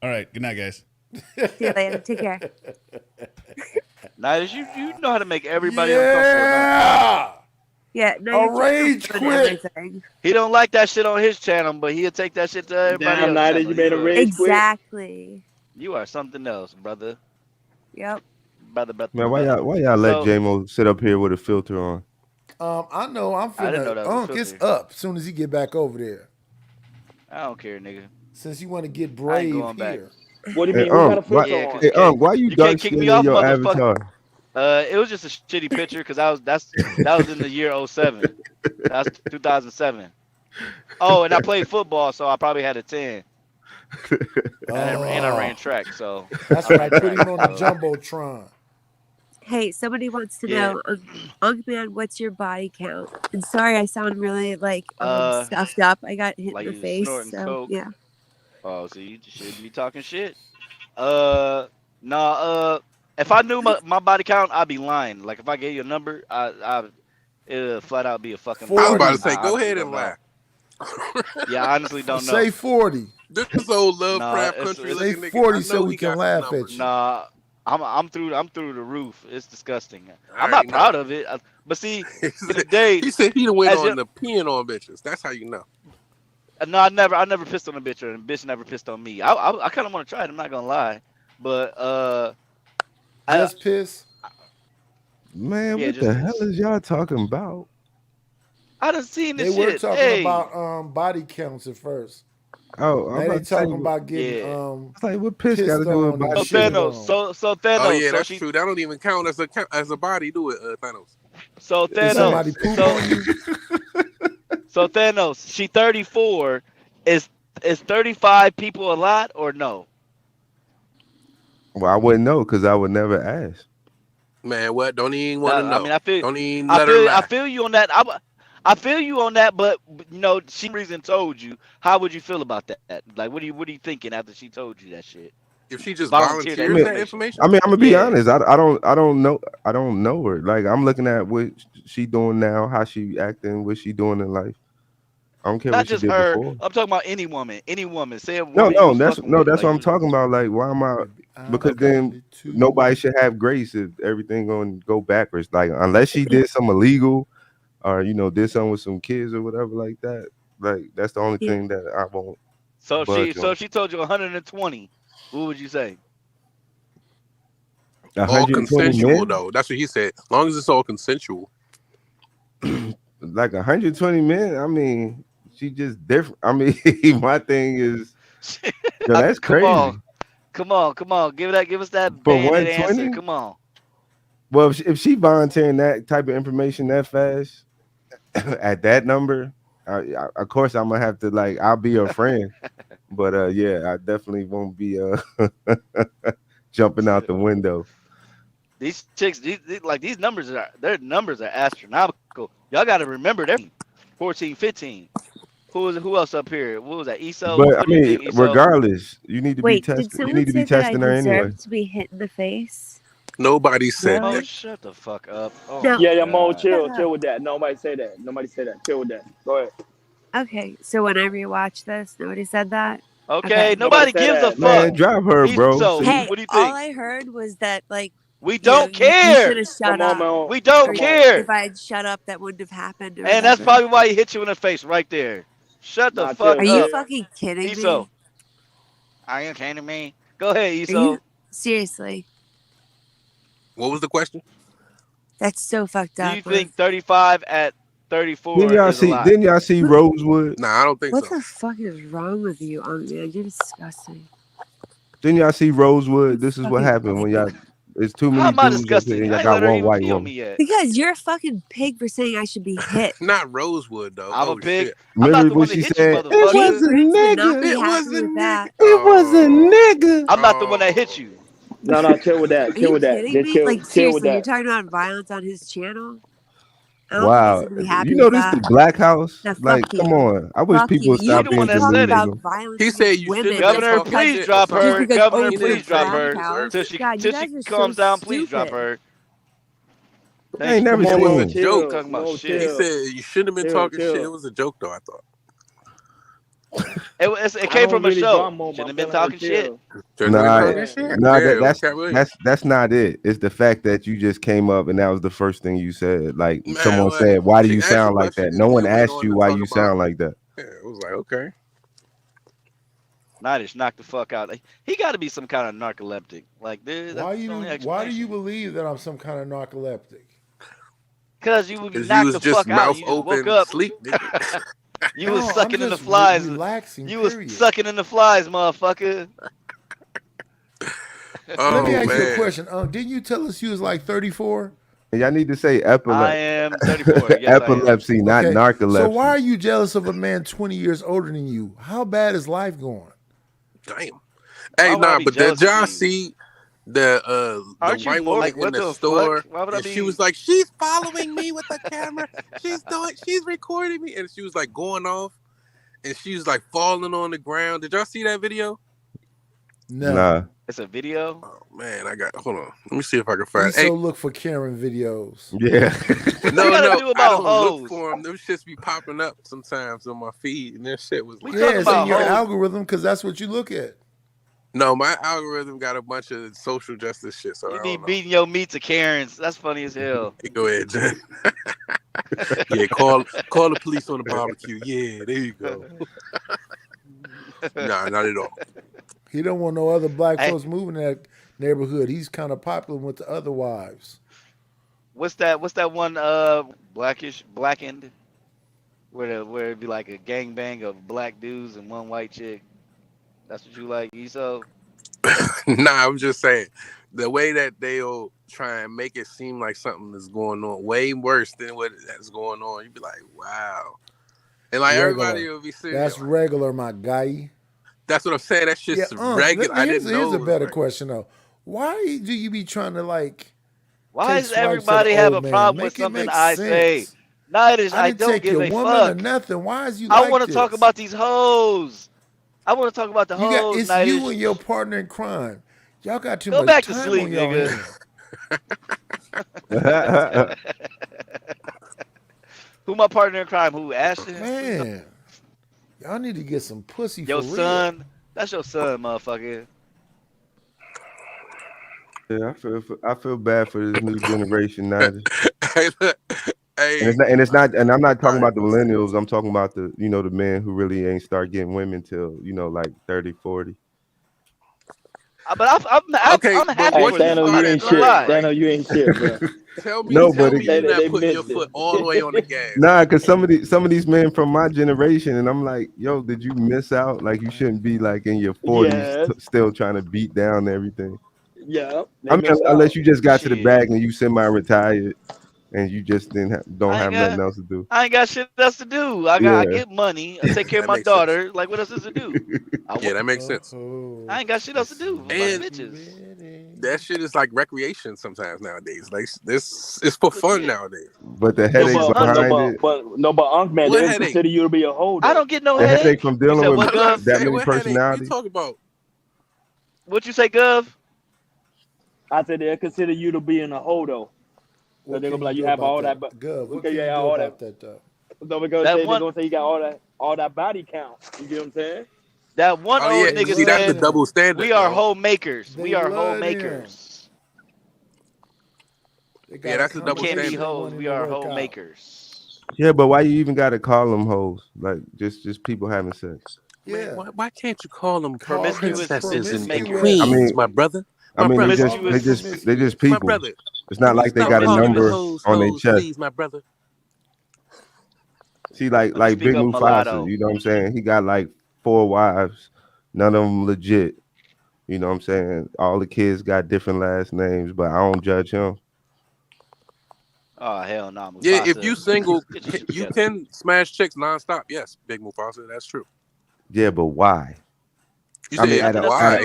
All right. Good night, guys. See you later. Take care. Nidus, you know how to make everybody uncomfortable. Yeah. Yeah, no, A rage doing quit. everything. He don't like that shit on his channel, but he'll take that shit to everybody Damn, else. Nidus, you made a rage quit. Exactly. You are something else, brother. Yep. Brother. Man, why y'all let So- J-Mo sit up here with a filter on? I know. I'm I didn't know finna. that was Unk, it's filter. up as soon as he get back over there. I don't care, nigga. Since you want to get I ain't brave going back. here. What do you Hey, mean? Who got a why, filter Yeah, on? 'cause hey, why you you dark can't kick skin me in off, your motherfucker. avatar? It was just a shitty picture because that was in the year 07. That's 2007. Oh, and I played football, so I probably had a 10. And I ran track, so That's right. Put him on the jumbotron. Hey, somebody wants to Yeah. know, Unk Man, what's your body count? And sorry, I sound really like Uh, stuffed up. I got hit like in the you face, snorting so coke. yeah. Oh, so you just shouldn't be talking shit. If I knew my body count, I'd be lying. Like if I gave you a number, it'd flat out be a fucking. I was about to Forty. say, I go honestly ahead don't and know. lie. Yeah, I honestly don't know. Say 40. This old Nah, Lovecraft it's- country it's- Say looking nigga. 40 I so know we he can got laugh some at numbers. you. Nah, I'm through the roof. It's disgusting. I I'm not already proud know. of it, but see, He in the said day, he said he done went as on you- the peeing on bitches. That's how you know. no, I never pissed on a bitch, or a bitch never pissed on me. I kind of want to try it. I'm not gonna lie, but Just piss. Man, Yeah, what just the piss. hell is y'all talking about? I done seen They this were shit. talking Hey, about body counts at first. Oh, Now I'm they about to say, talking about getting Yeah. it's like what piss got pissed to do with on and body so shit count? Thanos, on. so Thanos, Oh yeah, so that's she, true. That don't even count as a body, do it, Thanos. so Did somebody Thanos, poop on you? so Thanos, she 34. Is 35 people a lot or no? Well, I wouldn't know because I would never ask. Man, what? Don't even want to know. I mean, I feel, Don't even I let her feel, lie. I feel you on that. I feel you on that, but you know, she reason told you. How would you feel about that? Like, what are you thinking after she told you that shit? If she just Volunteer volunteers that that information. information, I mean, I'm gonna be Yeah. honest. I don't know her. Like I'm looking at what she doing now, how she acting, what she doing in life. I don't care Not what she just did her. before. I'm talking about any woman. Any woman. Say a woman No, you was that's fucking with, that's like, what I'm you- talking about. Like, why am I? Because then nobody should have grace if everything gonna go backwards. Like, unless she did some illegal, or did something with some kids or whatever like that. Like, that's the only Yeah. thing that I won't. So budge so on. she told you 120. What would you say? all 120 consensual men? though. That's what he said. As long as it's all consensual. Like 120 men. I mean, she just different. I mean, my thing is, yo, that's Come crazy. on. Come on. Give us that For bandit answer. 120? Come on. Well, if she volunteering that type of information that fast at that number, of course I'm gonna have to I'll be her friend. But yeah, I definitely won't be jumping out the window. These chicks, these numbers are astronomical. Y'all got to remember they're 14, 15. Who else up here? What was that? ESO? But I What do you think, mean, ESO? regardless, you need to be Wait, did tested. You someone need to say be that I testing her anyway. deserve to be hit in the face? Nobody said Oh, that. shut the fuck up. Oh, No. Yeah, Mo, God. chill with that. Nobody say that. Nobody say that. Chill with that. Go ahead. Okay, so when I rewatch this, nobody said that? Okay, Nobody nobody said gives a that. fuck. Man, drop her, bro. ESO, Hey, what do you all think? I heard was that, like, We you know, don't you care. should have shut Come on, up. Mo. We don't Come on. care. If I had shut up, that wouldn't have happened or And that's whatever. probably why he hit you in the face right there. Shut the Nah, fuck Are you up. fucking kidding ESO. me? Are you kidding me? Go ahead, Are you ESO. seriously? What was the question? That's so fucked Do up. you think 35 at 34 Didn't y'all is a see? lot? Didn't y'all see Rosewood? Nah, I don't think What so. the fuck is wrong with you, man? You're disgusting. Didn't y'all see Rosewood? This is what Fucking happened when y'all. It's too How many am I dudes up here, disgusting? and I y'all ain't let got her one even white pee on woman. me yet. Because you're a fucking pig for saying I should be hit. Not Rosewood though. I'm a Oh pig. shit. I'm not Remember the when one that she hit you, said it motherfucker. was a Prince would not be nigga? It was happy a with that. It was a nigga. I'm not the one that hit you. No, chill with that. Are Chill you with that. kidding Just me? chill Like, with seriously, you're that. talking about violence on his channel? I don't think he's Wow, gonna be you happy know with this the that. Black House. Now, Like, fuck come you. on. I wish Fuck people you. would You stop the don't being one that talk said it. about delusional. violence He said against you shouldn't women have just been Governor, talking because please shit or drop something. just her. because, Governor, oh, He it's the please didn't say drop you Black her. deserved House. it. God, Till you she guys are so calms down, please drop stupid. her. I Thank ain't you. never Come on, It was Mo. a seen. joke. Talking about Mo, shit. He chill. said you shouldn't have been talking shit. It Chill. was a joke though, I thought. It I came don't from a really drop show. Mo, but Shouldn't I'm have been telling her talking shit. chill. Shouldn't have been Nah, talking Yeah. shit. nah, Damn, Cat Williams. that's not it. It's the fact that you just came up and that was the first thing you said. Like Man, someone like, said, "Why do she you asked a sound like question that?" and No one then went asked on you to why talk you about. sound like that. Yeah, it was like okay. Not just knock the fuck out. Like, he got to be some kind of narcoleptic. Like, dude, Why that's the only do you explanation. believe that I'm some kind of narcoleptic? Because you would be Because you knocked was the just fuck out. mouth You just woke open, up. sleep, nigga. You was No, I'm sucking in the just flies. relaxing. You was Period. sucking in the flies, motherfucker. Let me Oh ask you a man. question. Didn't you tell us you was like 34? And y'all need to say I epilepsy. am 34. Yes, I am. Epilepsy, not Okay. So why narcolepsy. are you jealous of a man 20 years older than you? How bad is life going? Damn. Why Hey, would I nah, be but jealous did of y'all you? see the Aren't you white woman like, in what the the store? fuck? Why would I And she be? was like, she's following me with the camera. She's recording me. And she was like going off. And she was like falling on the ground. Did y'all see that video? No. Nah. It's a video. Oh man, hold on. Let me see if I can find. So look for Karen videos. Yeah. No, gotta no, do I about don't look hoes? for them. Them shits be popping up sometimes on my feed, and that shit was We like, Yeah, talking it's in about your hoes. algorithm because that's what you look at. no, my algorithm got a bunch of social justice shit, so You I be don't know. beating your meat to Karens. That's funny as hell. Hey, go ahead, Jen. Yeah, call the police on the barbecue. Yeah, there you go. Nah, not at all. He don't want no other black Hey. folks moving in that neighborhood. He's kind of popular with the other wives. What's that one blackened? Where it'd be like a gangbang of black dudes and one white chick. That's what you like, ESO? Nah, I'm just saying the way that they'll try and make it seem like something is going on way worse than what that's going on. You'd be like, wow. And like everybody will be sitting That's there like, regular, my guy. that's what I'm saying. That shit's regular. I didn't know. Here's it a was better like- question though. Why do you be trying to like? Why take does swipes at everybody the have a old man? problem with Make it something make I say? sense. No, it is. I didn't don't take give your a woman fuck. or nothing. Why is you I like want to this? talk about these hoes. I want to talk about the You got hoes. it's Nightish. you and your partner in crime. Y'all got too Go much back to time sleep, on your nigga. hands. Who my partner in crime? Who Ashton? Man, y'all need to get some pussy Your for real. son. That's your son, motherfucker. Yeah, I feel bad for this new generation now. Hey, look, hey, And it's not, and I'm not talking about the millennials. I'm talking about the the men who really ain't start getting women till like 30, 40. But I'm Okay, I'm but happy once for you them. start I'm at not gonna lie. Dano, you ain't shit, bro. Tell me No, but you're not they putting your missed it. foot all the way on the gas. Nah, because some of these men from my generation, and I'm like, yo, did you miss out? Like you shouldn't be like in your 40s Yes. still trying to beat down everything. Yeah. I mean, unless you just got to the Shit. bag and you semi-retired and you just don't I have ain't nothing got- else to do. I ain't got shit else to do. I Yeah. get money. I take care of That my makes sense. daughter. Like what else is to do? Yeah, that makes sense. I ain't got shit else to do. About And bitches. that shit is like recreation sometimes nowadays. Like this is for fun nowadays. But the headache behind it, but Unc, man, What they headache? consider you to be a holder. I don't get no the headache. headache from dealing said with what, Gov? that many What headache you personalities. talking about? What you say, Gov? I said they consider you to be in a holdo. So What they're can gonna be like, you you do have about all that? that. Gov, what Okay, can you yeah, do all about that. that though? So because That they're one- gonna say you got all that body count. You get what I'm saying? That one Oh old yeah, nigga see that's the said, double standard. "We are bro. homemakers. They We are love him. homemakers. They got Yeah, a that's the double We can't be standard. hoes. We are homemakers." Yeah, but why you even gotta call them hoes? Like just people having sex. Yeah. Man, why can't you call them Promiscuous princesses and makers. queens, I mean, my brother? I mean, they just Promiscuous. they just My people. brother. It's not like they Stop got a calling the number hoes on their hoes, chest. please, my brother. See, like Let me speak Big up, Mufasa, mulatto. you know what I'm saying? He got like 4 wives, none of them legit. You know what I'm saying? All the kids got different last names, but I don't judge him. Oh hell no, Mufasa. Yeah, if you single, Get your shit you together. can smash chicks nonstop. Yes, Big Mufasa, that's true. Yeah, but why? You I mean, said at why?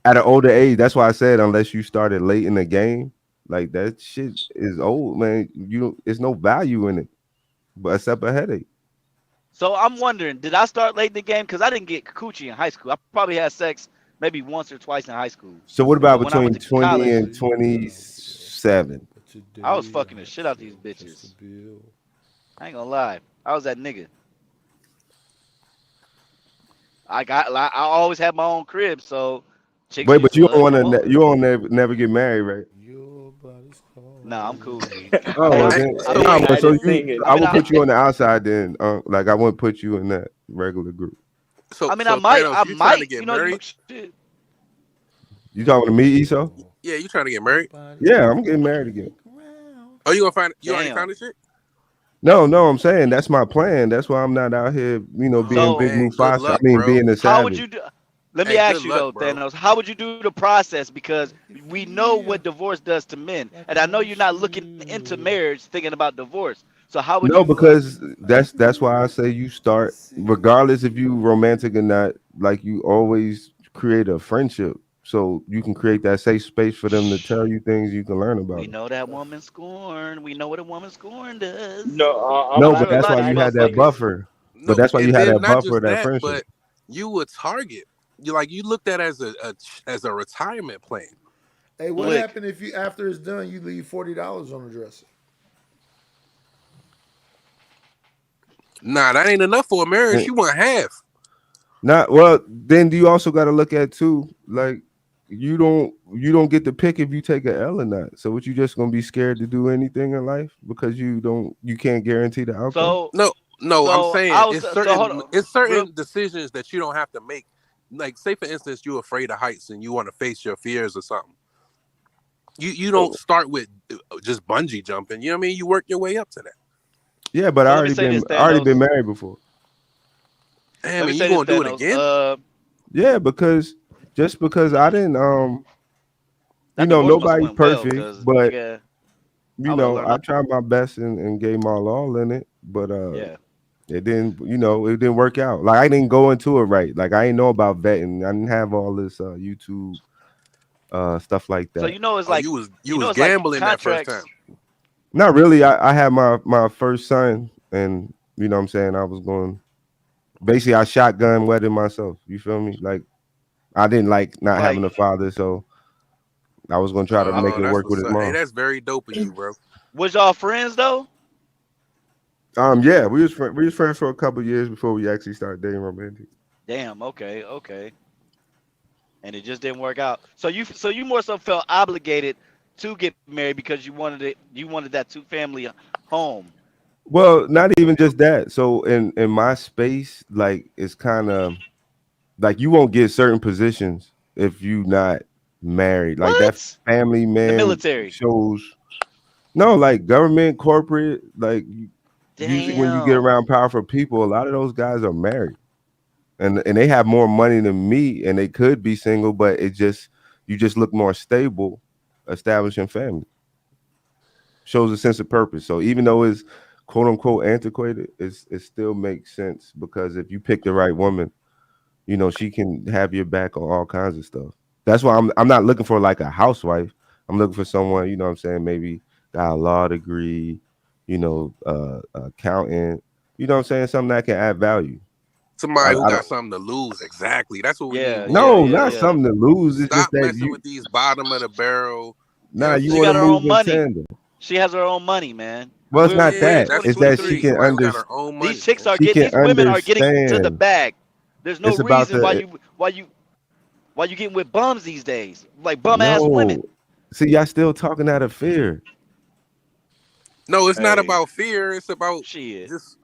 an older age, that's why I said unless you started late in the game, like that shit is old, man. It's no value in it, but except a headache. So I'm wondering, did I start late in the game? Because I didn't get coochie in high school. I probably had sex maybe once or twice in high school. So what about But when I between went to 20 college, and 27? I was fucking the shit out these bitches. I ain't gonna lie. I was that nigga. I always had my own crib, so chicks Wait, used but to you love don't to want come to over. you don't never get married, right? Nah, I'm cool. Oh, well, then, nah, but so I would put you on the outside then. Like I wouldn't put you in that regular group. So, I mean, so I might, Thanos, I you trying to might, get you know, married? shit. You talking to me, Eso? Yeah, you trying to get married? Yeah, I'm getting married again. Oh, you gonna find? You already Damn. found this shit? No, I'm saying that's my plan. That's why I'm not out here, being So- Big man, good Mufasa. luck, I mean, bro. being a savage. How would you do? Let me Hey, ask good you luck, though, bro. Thanos. How would you do the process? Because we know what divorce does to men, and I know you're not looking into marriage thinking about divorce. So how would No, you? because that's why I say you start, regardless if you romantic or not. Like you always create a friendship, so you can create that safe space for them to tell you things you can learn about. We know that woman scorn. We know what a woman scorn does. No, but that's why you had that buffer. But that's why you and had then that not buffer, just that that, friendship. but you would target. You looked at as a retirement plan. Hey, what Lick. happened if you after it's done you leave $40 on the dresser? Nah, that ain't enough for a marriage. You want half. Not well. Then you also got to look at too, like you don't get to pick if you take an L or not. So what, you just gonna be scared to do anything in life because you can't guarantee the outcome. So No, So, I'm saying I was- it's so certain hold on. it's certain Real- decisions that you don't have to make. Like, say for instance, you're afraid of heights and you want to face your fears or something. You don't start with just bungee jumping. You know what I mean? You work your way up to that. Yeah, but So I let me already say been this, Thanos. married before. Damn, Let me and say you gonna this, do it Thanos. again? Yeah, because I didn't you That know, divorce must have nobody's went well, perfect, 'cause, but nigga, I you would've know, learned I tried my best and gave my all in it, but Yeah. it didn't work out. Like I didn't go into it right. Like I didn't know about vetting. I didn't have all this YouTube stuff like that. So you know it's like you was it's gambling like that first contracts. time. Not really. I had my first son, and you know what I'm saying, I was going basically I shotgun wedded myself. You feel me? Like I didn't like not having a father, so I was gonna try to make it that's work with what's his up. Hey, mom. that's very dope of you, bro. Was y'all friends though? Yeah, we was friends for a couple years before we actually started dating romantic. Damn. Okay. And it just didn't work out. So you more so felt obligated to get married because you wanted it. You wanted that two-family home. Well, not even just that. So in my space, like it's kind of like you won't get certain positions if you not married. Like that family man military. shows. No, like government, corporate, like usually when you get around powerful people, a lot of those guys are married. And they have more money than me, and they could be single, but you just look more stable, establishing family. Shows a sense of purpose. So even though it's quote unquote antiquated, it still makes sense because if you pick the right woman, you know she can have your back on all kinds of stuff. That's why I'm not looking for like a housewife. I'm looking for someone, you know what I'm saying, maybe got a law degree, you know, accountant, you know what I'm saying, something that can add value. Somebody who I got don't, something to lose. Exactly. That's what we need. no, not something to lose. It's just Stop that messing with these bottom of the barrel. nah, you She want to got her move own in money. tandem. She has her own money, man. Well, it's not We're in that. It's that she 2023. can Somebody who got understand. her own money. These chicks are She getting. can These women are getting to the understand. bag. There's no It's about reason the why you getting with bums these days, like bum ass women. no. See, y'all still talking out of fear. No, it's not Hey, about fear. It's about shit. just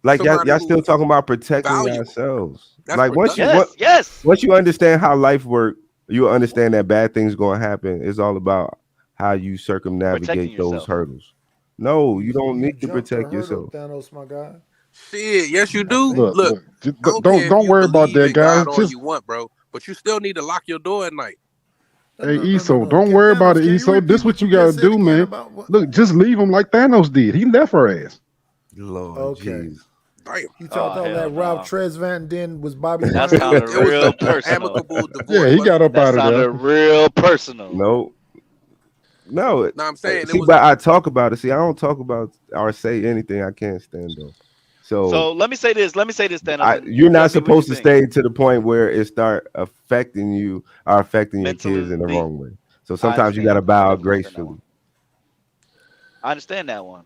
Like somebody y'all still who's talking about protecting valuable. yourselves. That's Like once you productive. once you understand how life works, you understand that bad things gonna happen. It's all about how you circumnavigate those yourself. hurdles. No, you don't You need to jumped the protect hurdle, yourself. Thanos, my guy. Shit, yes you do. Look, Look, look, just I don't care if don't you worry about believe that, in guys. God all Just you want, bro. But you still need to lock your door at night. hey, Eso, don't worry about it, Eso. This what you gotta do, man. Look, just leave him like Thanos did. He left her ass. Lord Okay. jeez. Damn. You talked all that Ralph Tresvant, then was Bobby That Brown. sounded It was real an personal. amicable divorce. Yeah, he got up That out of sounded there. real personal. No. No, No, I'm saying it see, was but I talk about it. See, I don't talk about or say anything I can't stand on. So let me say this. Thanos. and You're not tell me what you supposed to think. stay to the point where it start affecting you or affecting your kids in the Mentally. wrong way. So I sometimes you got to understand. bow I definitely understand that gracefully. one. I understand that one.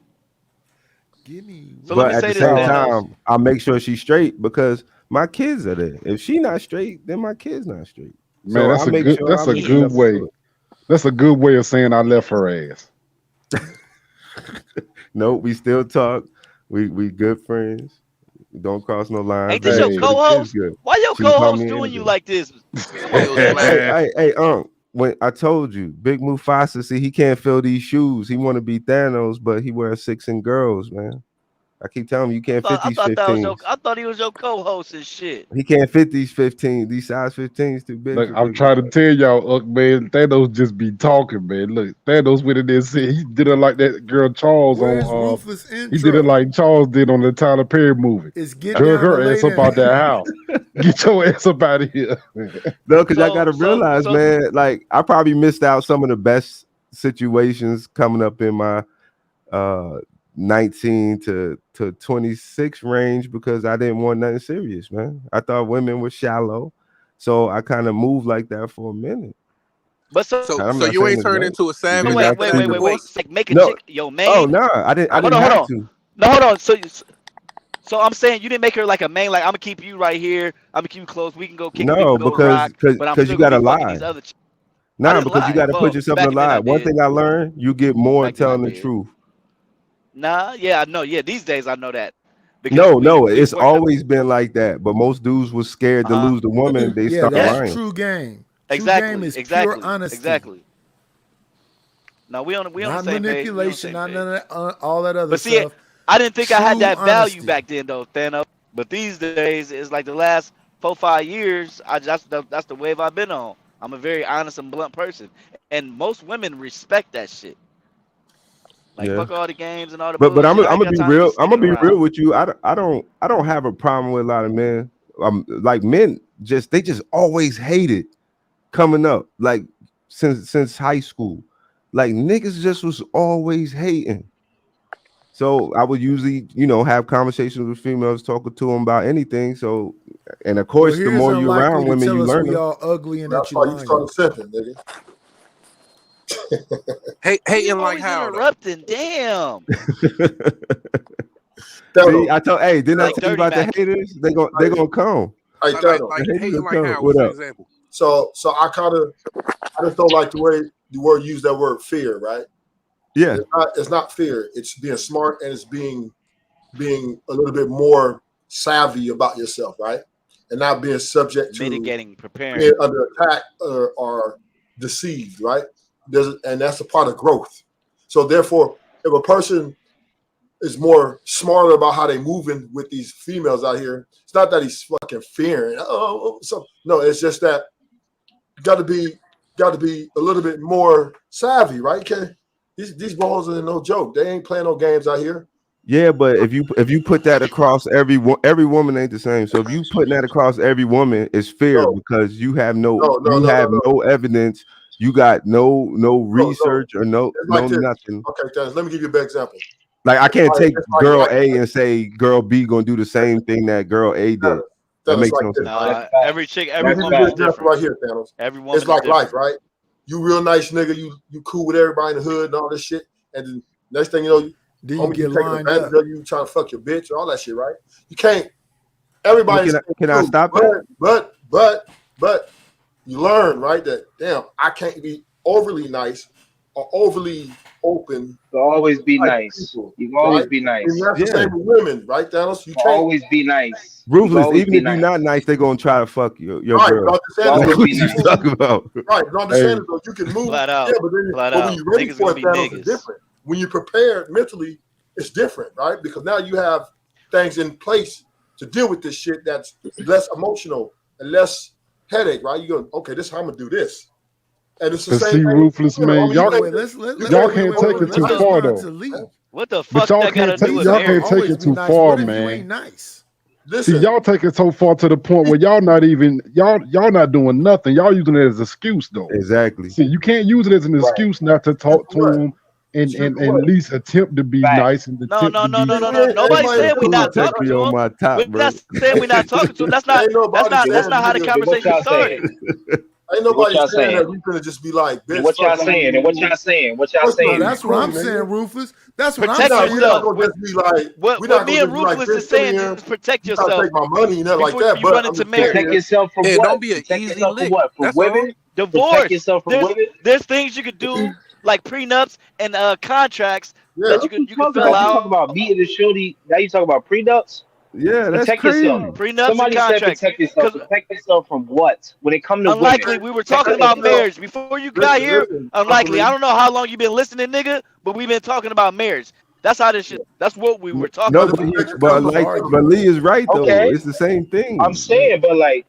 Give me. So let But me at say the this, same Thanos. time, I make sure she's straight because my kids are there. If she not straight, then my kid's not straight. Man, So I make sure that's I'm a looking good up way. to it. That's a good way of saying I left her ass. No, we still talk. We good friends. We don't cross no lines. Ain't this your We for the kids co-host? good. Why your She can call co-host me doing you anything. like this? Hey, when I told you, Big Mufasa, see, he can't fill these shoes. He want to be Thanos, but he wears 6 in girls, man. I keep telling him you can't fit I these thought that was your. 15s. I thought he was your co-host and shit. He can't fit these 15. These size 15s too big Look, for I'm Big trying to Mufasa. tell y'all, man, Thanos just be talking, man. Look, Thanos went in there and said he did it like that girl Charles Where's on Ruthless he did it intro? like Charles did on the Tyler Perry movie. It's get Drug down to her ass lay up out down. that house. Get your ass up out of here. No, because I gotta realize, man, like I probably missed out some of the best situations coming up in my 19 to 26 range because I didn't want nothing serious, man. I thought women were shallow, so I kind of moved like that for a minute. But So I'm so not you saying ain't it's turned right. into a You savage just Wait. got after that to divorce? Like make a no. chick, yo, man. Oh no, I didn't Hold have on. to. No, hold on. So I'm saying you didn't make her like a main. Like I'm gonna keep you right here. I'm gonna keep you close. We can go kick. We No, can go because rock. But I'm you still gotta gonna be fucking lie. these other. I Nah, didn't because you lie. gotta Well, put yourself in back a then I lie. One did. thing I learned, you get more Back then I telling the did. truth. Nah, yeah, I know. Yeah, these days I know that. No, we it's worked up. always been like that. But most dudes was scared to lose the woman. They Yeah, start that's lying. true game. True Exactly. game is Exactly. pure honesty. Exactly. Now we on the Not same page. manipulation, not none of that, all that other But see, stuff. I didn't think I had True that value honesty. back then, though, Thanos. But these days, it's like the last 4-5 years. That's the wave I've been on. I'm a very honest and blunt person, and most women respect that shit. Like Yeah. fuck all the games and all the But bullshit. I'm I ain't gonna got be time to real. be I'm gonna sticking be real around. with you. I don't have a problem with a lot of men. Like men, they just always hated coming up. Like since high school, like niggas just was always hating. So I would usually, have conversations with females, talking to them about anything. So, and of course, the here's more you unlikely around to women, tell you us learn we them. all ugly and That's that you why you lying. started simping, nigga. Hating like Always how though? interrupting. Damn. See, I tell, hey, didn't Like I tell you Dirty about the Mac. haters? They gonna come. Hey, Like Thanos. The haters hating will like come. how? What What's an up? example? So I just don't like the way the word use that word fear, right? Yeah. It's not fear. It's being smart and it's being a little bit more savvy about yourself, right? And not being subject to Mitigating, preparing. being under attack or deceived, right? And that's a part of growth. So therefore, if a person is more smarter about how they moving with these females out here, it's not that he's fucking fearing. No, it's just that you got to be a little bit more savvy, right? These balls are no joke. They ain't playing no games out here. Yeah, but if you put that across every woman ain't the same. So if you putting that across every woman, it's fair because you have no evidence. You got no research or no nothing. Okay, Dennis, let me give you a bad example. Like I can't take It's like- girl A and say girl B gonna do the same thing that girl A did. That makes no sense. No, every chick, every Let me woman give is you an example different. right here, Thanos. Every woman It's like is different. life, right? You real nice nigga, you cool with everybody in the hood and all this shit, and then next thing you know, Then homie, you get taking lined advantage up. of you, trying to fuck your bitch, all that shit, right? You can't. Everybody's Can I stop that? But you learn, right, that damn, I can't be overly nice or overly open. You'll always be like nice. people, You can always right? be nice. And that's the same with women, right, Thanos? You You'll can't always be nice. Ruthless, always even be if you're nice. not nice, they're gonna try to fuck your right, girl. but I'm Always saying What be you nice. talking about? right, but I'm just saying though, you can move, Flat out. yeah, but then Flat but out. when you're ready Niggas for gonna it, be Thanos, niggas. it's different. When you're prepared mentally, it's different, right? Because now you have things in place to deal with this shit that's less emotional and less headache, right? You go, okay, this is how I'm gonna do this. And it's the But same see, thing. Ruthless, You know, man, I mean, y'all you Wait, can't- let's y'all can't take it too far though. What the But fuck y'all that gotta can't take do with y'all marriage? can't take it too nice. far, What if you man. ain't nice? See, Listen, y'all take it so far to the point where y'all not even y'all not doing nothing. Y'all using it as an excuse though. Exactly. See, you can't use it as an excuse not to talk to What? them and at least attempt to be nice and No, attempt no, to no, be no, no, no. Nobody everybody said we cool not with that. Take talking me to on him. my top, We're bro. not saying we're not talking to him. That's not. Ain't nobody That's not how the saying, Then what conversation y'all started. saying? ain't What nobody y'all saying that saying? we gonna just be like, bitch, And what y'all fuck saying? And what y'all saying? What y'all What's No, saying? that's what cool, I'm nigga. saying, Rufus. That's what I'm Protect We're saying. not yourself. gonna just be like, What we're not me gonna and just be like, Ruthless is bitch, saying come is protect you gotta yourself take my money and that like before that. you But run I'm into just saying, Protect marriage. yourself from Yeah, what? don't be an Protect easy yourself from lick. what? From That's all. women? Protect Divorce. yourself from women? There's things you could do like prenups and contracts yeah, that you What you could talking fill about? You out. talk about meeting the shorty. Now you talk about prenups? Yeah, that's Protect crazy. yourself. Prenups and Somebody said contracts. protect yourself. Because Protect yourself from what? When it come to unlikely, women, we were protect talking about yourself. marriage before you got here. listen, Unlikely. I Uncle don't know how long you've been listening, nigga, but we've been talking about marriage. That's how this shit. That's what we were talking No, about. but Lee is right though. Okay. It's the same thing. I'm saying, but like,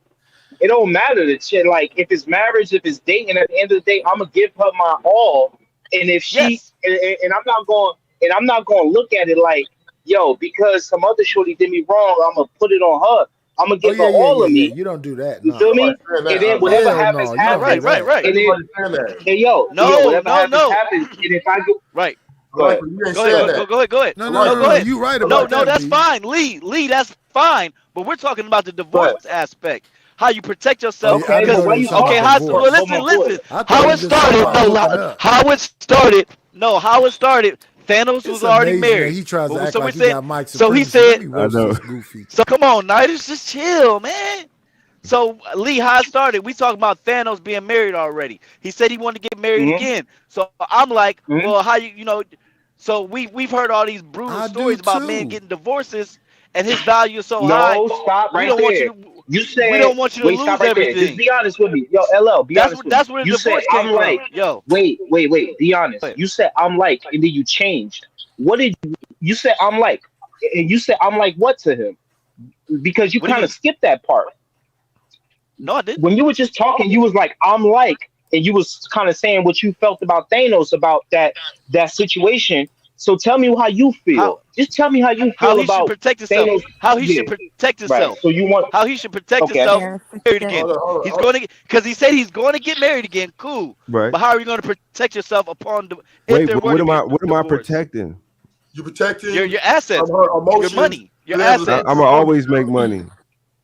it don't matter. The shit, like, if it's marriage, if it's dating, at the end of the day, I'm gonna give her my all. And if she, and I'm not going to look at it like, yo, because some other shorty did me wrong, I'm gonna put it on her. I'm gonna give her all of me. You don't do that. You No. feel me? And then whatever Hell happens, no, you don't happens. do that. Right. And then, and yo, whatever happens. And if I go, right. Go ahead. Go ahead. No, go ahead. you right No, about that. that's B. fine. Lee, that's fine. But we're talking about the divorce aspect. How you protect yourself. Okay, I Because, thought you were talking about divorce. well, listen. I thought How you it were just talking started, about hooking up. how it started, Thanos was already amazing married. that he tries to But- act so like we're he saying- got Mike So he supremacy. Let said, me roast this goofy. so come on, Nidus, just chill, man. So Lee, how it started, we talking about Thanos being married already. He said he wanted to get married again. So I'm like, well, how you know? So we've heard all these brutal stories about men getting divorces, and his value is so high. No, stop we right don't want there. you to. You said, we don't want you to wait, lose stop right there. everything. Just be honest with me. Yo, LL, be honest with That's me. where the You said, divorce came I'm like, from. Yo. Wait. Be honest. You said, I'm like, and then you changed. What did you said, I'm like? And you said, I'm like what to him? Because you What do you kind of mean? skipped that part. No, I didn't. When you were just talking, you was like, I'm like, and you was kind of saying what you felt about Thanos, about that situation. So tell me how you feel. Just tell me how you feel How he about should protect himself. Thanos. How he should Yeah. protect himself. Right. So you want how he should protect Okay. himself. Yeah, Married again. He's going to because he said he's going to get married again. Cool. Right. But how are you going to protect yourself upon the? Wait, there but were what to am be I? a What am I divorce? protecting? You protecting Your assets, her emotions, your money, your being able to- assets. I'm gonna always make money.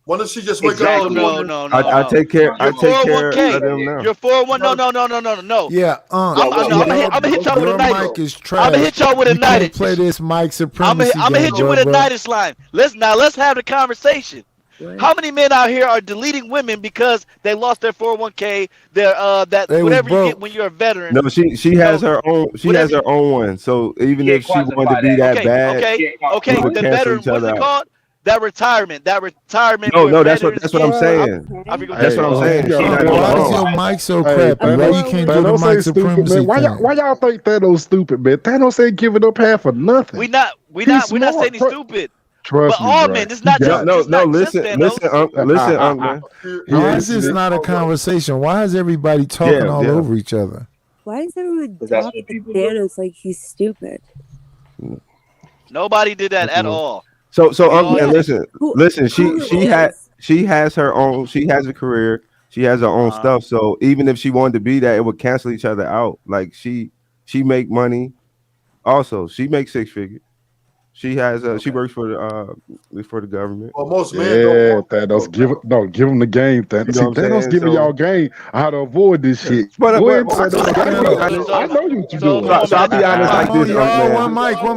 Why does she just wake up in the morning? No. I take care. I Your take care 401k. of them now. Your 401. No. Yeah, I'm gonna hit y'all with a your night. mic is trash. I'm gonna hit y'all with a You can't night. play this mic I'm supremacy. gonna hit you with a nidus line. Let's have the conversation. How many men out here are deleting women because they lost their 401k, their They was whatever you broke. get when you're a veteran? No, she has her own. She has her own one. So even if she wanted to be that bad, okay, we would the cancel veteran. each What's other it out. called? That retirement. No, that's what I'm saying. I forget That's what I'm saying. She not doing Why is wrong. your mic so Hey, crappy? Why Thanos- you can't do the Thanos mic ain't stupid, supremacy man. Why y'all think Thanos stupid, man? Thanos ain't giving up half for nothing. We're not He's saying he's smart. stupid. Trust But me, all bro. men, it's not just No, it's not listen, just listen, Thanos. listen, man. Why is this not a conversation? Why is everybody talking all over each other? Why is everyone that's talking what to people do. Thanos like he's stupid? Nobody did that at Mhm. all. So We all man, had- listen. She has her own. She has a career. She has her own stuff. So even if she wanted to be that, it would cancel each other out. Like she make money. Also, she makes 6 figures. She has she works for the government. Well, most men Yeah, don't want Thanos, give him the game, Thanos. You See, know what I'm Thanos saying? giving So- y'all game on how to avoid this shit. But- Go ahead, but- Thanos. so- I know what you're doing. So I'll be honest like Come on, this, y'all.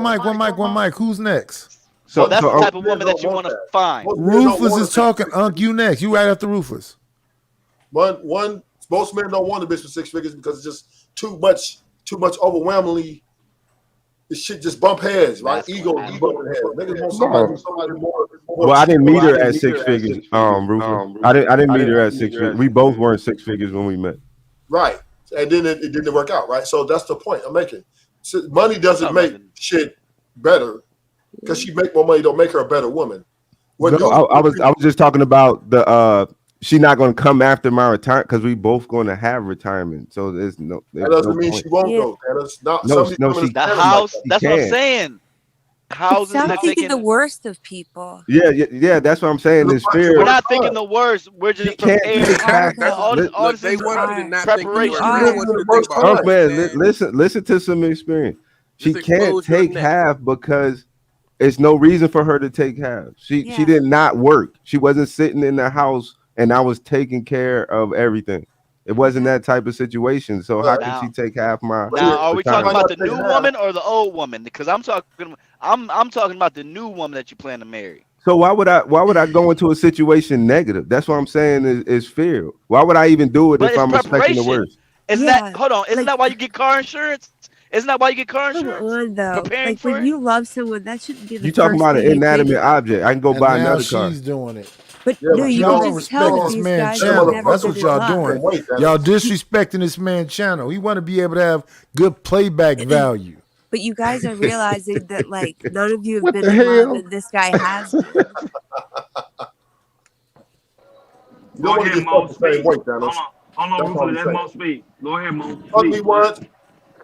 man. One mic. Who's next? So that's the so, type of woman that you want to find. Rufus is talking. Unc, you next. You right after Rufus. Most men don't want a bitch for 6 figures because it's just too much overwhelmingly. This shit just bump heads, right? Ego bumping heads. Niggas want somebody more. Well, I didn't meet her at 6 figures. Rufus. I didn't meet her at 6 figures. We both weren't 6 figures when we met. Right. And then it didn't work out, right? So that's the point I'm making. So money doesn't make shit better because she make more money don't make her a better woman. No, I was just talking about the she not going to come after my retirement because we both going to have retirement. So there's no. That doesn't mean she won't go. That's not. No, some no, women she- are The like house. that. That's what I'm saying. Houses Stop that thinking thinking. the worst of people. Yeah. That's what I'm saying. Is fear. We're not thinking the worst. We're just can't prepared. take back- All this They is want you to not think the preparation. worst. They don't want you to think about Oh it, man, listen to some experience. She Just can't expose your take neck. half because it's no reason for her to take half. She did not work. She wasn't sitting in the house and I was taking care of everything. It wasn't that type of situation. So how Now- can she take half my? Now, are we talking retirement? about the new woman or the old woman? Because I'm talking about the new woman that you plan to marry. So why would I go into a situation negative? That's what I'm saying is fear. Why would I even do it But if it's I'm expecting the preparation. worst? Isn't that hold on? Isn't that why you get car insurance? Isn't that why you get car Come insurance? on, though. Preparing Like for when it? you love someone, that shouldn't be the You talking first about an thing you think inanimate about. object? I can go And buy now another car. she's doing it. But Yeah, no, but you y'all can don't just tell respect that this these man's guys channel. have never That's been what in y'all love. doing. Y'all disrespecting this man's channel. He want to be able to have good playback value. But you guys are realizing that like none of you have What been the in love, hell? and this guy has been. You don't want to get fucked the same way, Dennis. Hold on, That's all Rufus. I'm Let Mo saying. speak. Go ahead, Mo. Fuck me Speak. once.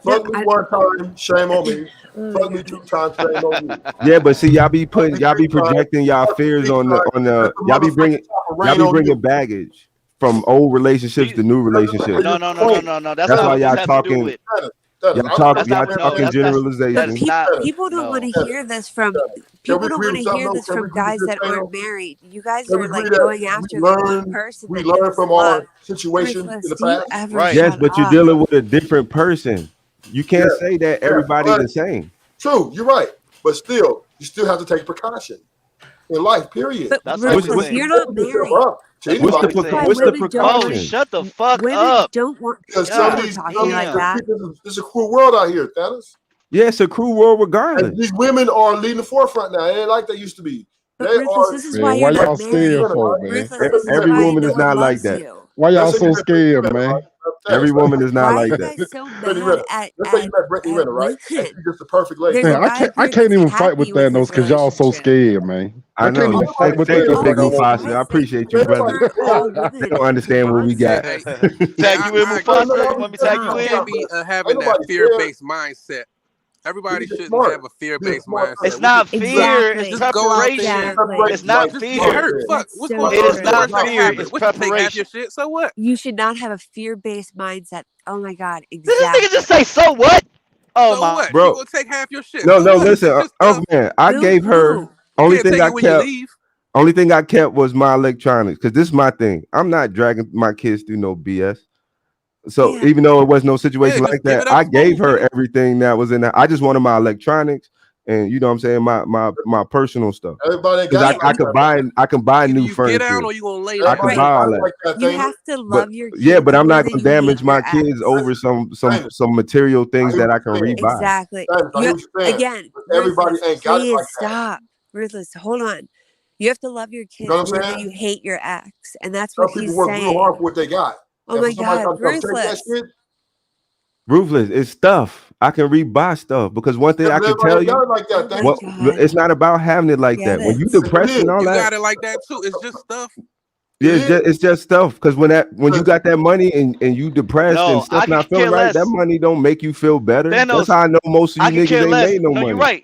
Fuck me one time, shame on me. Fuck me 2 times, shame on me. Yeah, but see, y'all be projecting y'all fears on the y'all be bringing baggage from old relationships to new relationships. No. That's why not what y'all this has to do talking. with. Y'all talking generalization. But people don't want to hear this from people don't want to hear this from guys that aren't married. You guys Can we are agree like that going after we the one learn- person. we that learn you from love. our situation Ruthless, in the do you past? ever Right. Yes, shut but you're up? dealing with a different person. You can't say that everybody but- the same. True, you're right. But still, you still have to take precaution in life, period. But That's Ruthless, what I'm saying. you're not married. What's the That's why what's the women don't precaution? want- Shut the fuck Women up. don't want Because people some of these, talking like that. it's a cruel world out here, Thanos. Yeah, it's a cruel world regardless. And these women are leading the forefront now. It ain't like they used to be. But They Ruthless, are. this is Man, why why you're y'all not scared married. for, man? Ruthless, this is Every why woman no is one not like loves that. you. Why y'all Let's say so you met scared, Brittany Renner, man? right? Every woman is not Why are like you that. guys so Brittany mad Renner. at Let's say you met Brittany Renner, right? And women? she's just the perfect lady. There's Man, a guy I here can't that's even fight with happy with Thanos his because y'all so relationship. scared, man. I I can't know. even fight with Thank you, Big Thanos. Mufasa. I appreciate you, brother. They don't understand what we got. Tag you in, Mufasa? You want me to tag you You in? can't be having that fear-based mindset. Everybody shouldn't have a fear-based mindset. It's not fear. Exactly. It's Just go out there. preparation. It's not Just fear. get hurt. Fuck. That's What's so going It on? is The not worst that fear, happen. it's What, you take half preparation. your shit? So what? You should not have a fear-based mindset. Oh my God, Did this exactly. nigga just say so what? Oh So my. what? Bro. You gonna take half your shit? No, So no, what? listen, It's just Uncle Man. I Boo gave her boo. You only can't thing take I it when you kept. leave. Only thing I kept was my electronics because this is my thing. I'm not dragging my kids through no BS. So Yeah. even though it was no situation Yeah, just like give that, it up I to gave both, her nigga. everything that was in there. I just wanted my electronics and you know what I'm saying, my personal stuff. Everybody ain't Because got I could buy Either new you get furniture. down or you gonna lay I down. could buy all that. You have to But love your kids. yeah, but I'm more not than gonna you hate damage my your kids ex. over some material things that I can rebuy. Exactly. Again, everybody Ruthless, ain't got it please like that. stop. Ruthless, hold on. You have to love your kids know what I'm more than saying? you hate your ex, and that's Some what people he's work saying. real hard for what they got. Oh And my for somebody God, to come take that Ruthless. shit, Ruthless, it's stuff. I can rebuy stuff because one thing I can everybody tell ain't got you, it like that. Thank well, you. it's not about having it like Get that. When it. you depressed and all You that, got it like that too. It's just stuff. yeah, it's just stuff. Because when you got that money and you depressed and No, I stuff not could feeling care right, less. that money don't make you feel better. Thanos, That's how I know most of I you could care niggas ain't less. made no No, money. you're right.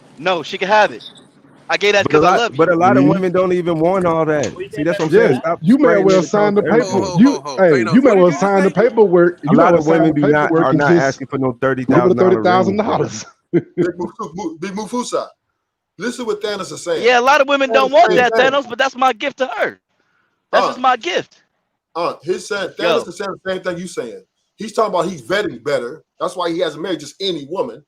No, she can have it. I gave that But a because I lot, love you. but a lot of women don't even want all that. See, that's what I'm saying. Yeah, Stop you may spreading well it sign the across paper. everything. You may well sign the paperwork. A You may lot well of sign women the do not paperwork are and not just asking for no give her the $30,000 $30,000. Big Mufusa. Listen what Thanos is saying. Yeah, a lot of women don't want that, Thanos, but that's my gift to her. That's just my gift. His saying Yo. Thanos is saying the same thing you saying. He's talking about he's vetting better. That's why he hasn't married just any woman.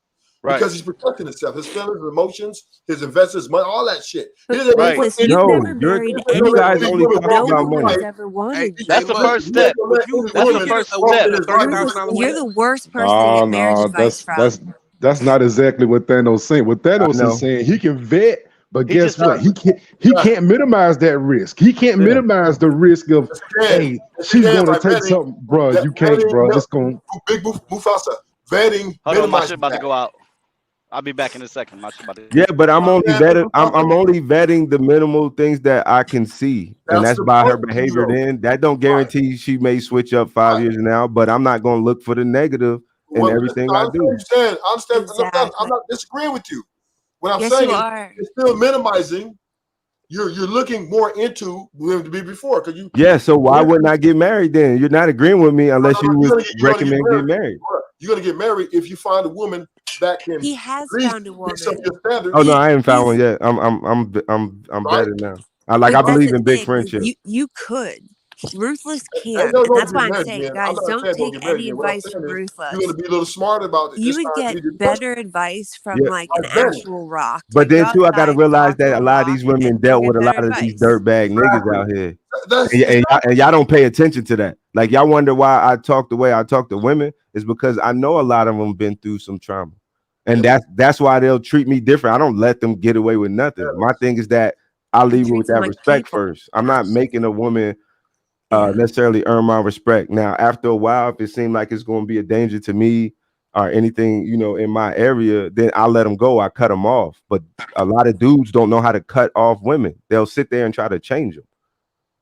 Right. Because he's protecting himself, his feelings, his emotions, his investors, money, all that shit. He But doesn't Right. Ruthless, let you've any- never married you guys anyone. only talk No about one money. has ever wanted you. That's the first step. That's the first step. Ruthless, you're the worst person to get marriage advice from. That's not exactly what Thanos saying. What Thanos know. is saying, he can vet, but He guess just what? He can't minimize that risk. He can't minimize the risk of, hey, she's going to take something, bro. You can't, bro. It's going. Big Mufasa vetting. Hold on, my minimize shit about to that. go out. I'll be back in a second. My shit about to. Yeah, but I'm only vetting. I'm only vetting the minimal things that I can see, and that's the by her point, behavior. though. Then that don't guarantee she may switch up 5 years now, but I'm not going to look for the negative in everything I do. I understand. I'm not disagreeing with you. What I'm Yes, saying you is are. it's still minimizing. You're looking more into women to be before because you. Yeah, so why wouldn't I get married then? You're not agreeing with me unless you You're would recommend getting married. You're gonna get married if you find a woman that can. He has at least found a woman. fix up your standards. Oh no, I ain't found one yet. I'm better now. I But I that's believe the in big thing, friendship. You could. Ruthless Ain't can't. no And wrong that's with why I'm marriage, saying, man. guys, I'm not don't saying don't take get married, any man. What I'm advice saying from is Ruthless. you're gonna be a little smart about it. You This would time get you get better advice from Yeah. like an Like that. actual rock. But Like, then go too, I gotta outside, realize talk to that a lot of rock, these women and dealt you'll with a get lot better of these advice. dirtbag niggas out here. That's And y'all don't pay attention to that. Like y'all wonder why I talk the way I talk to women is because I know a lot of them been through some trauma, and that's why they'll treat me different. I don't let them get away with nothing. My thing is that I leave it with that respect first. I'm not making a woman necessarily earn my respect. Now, after a while, if it seems like it's going to be a danger to me or anything, in my area, then I let them go. I cut them off. But a lot of dudes don't know how to cut off women. They'll sit there and try to change them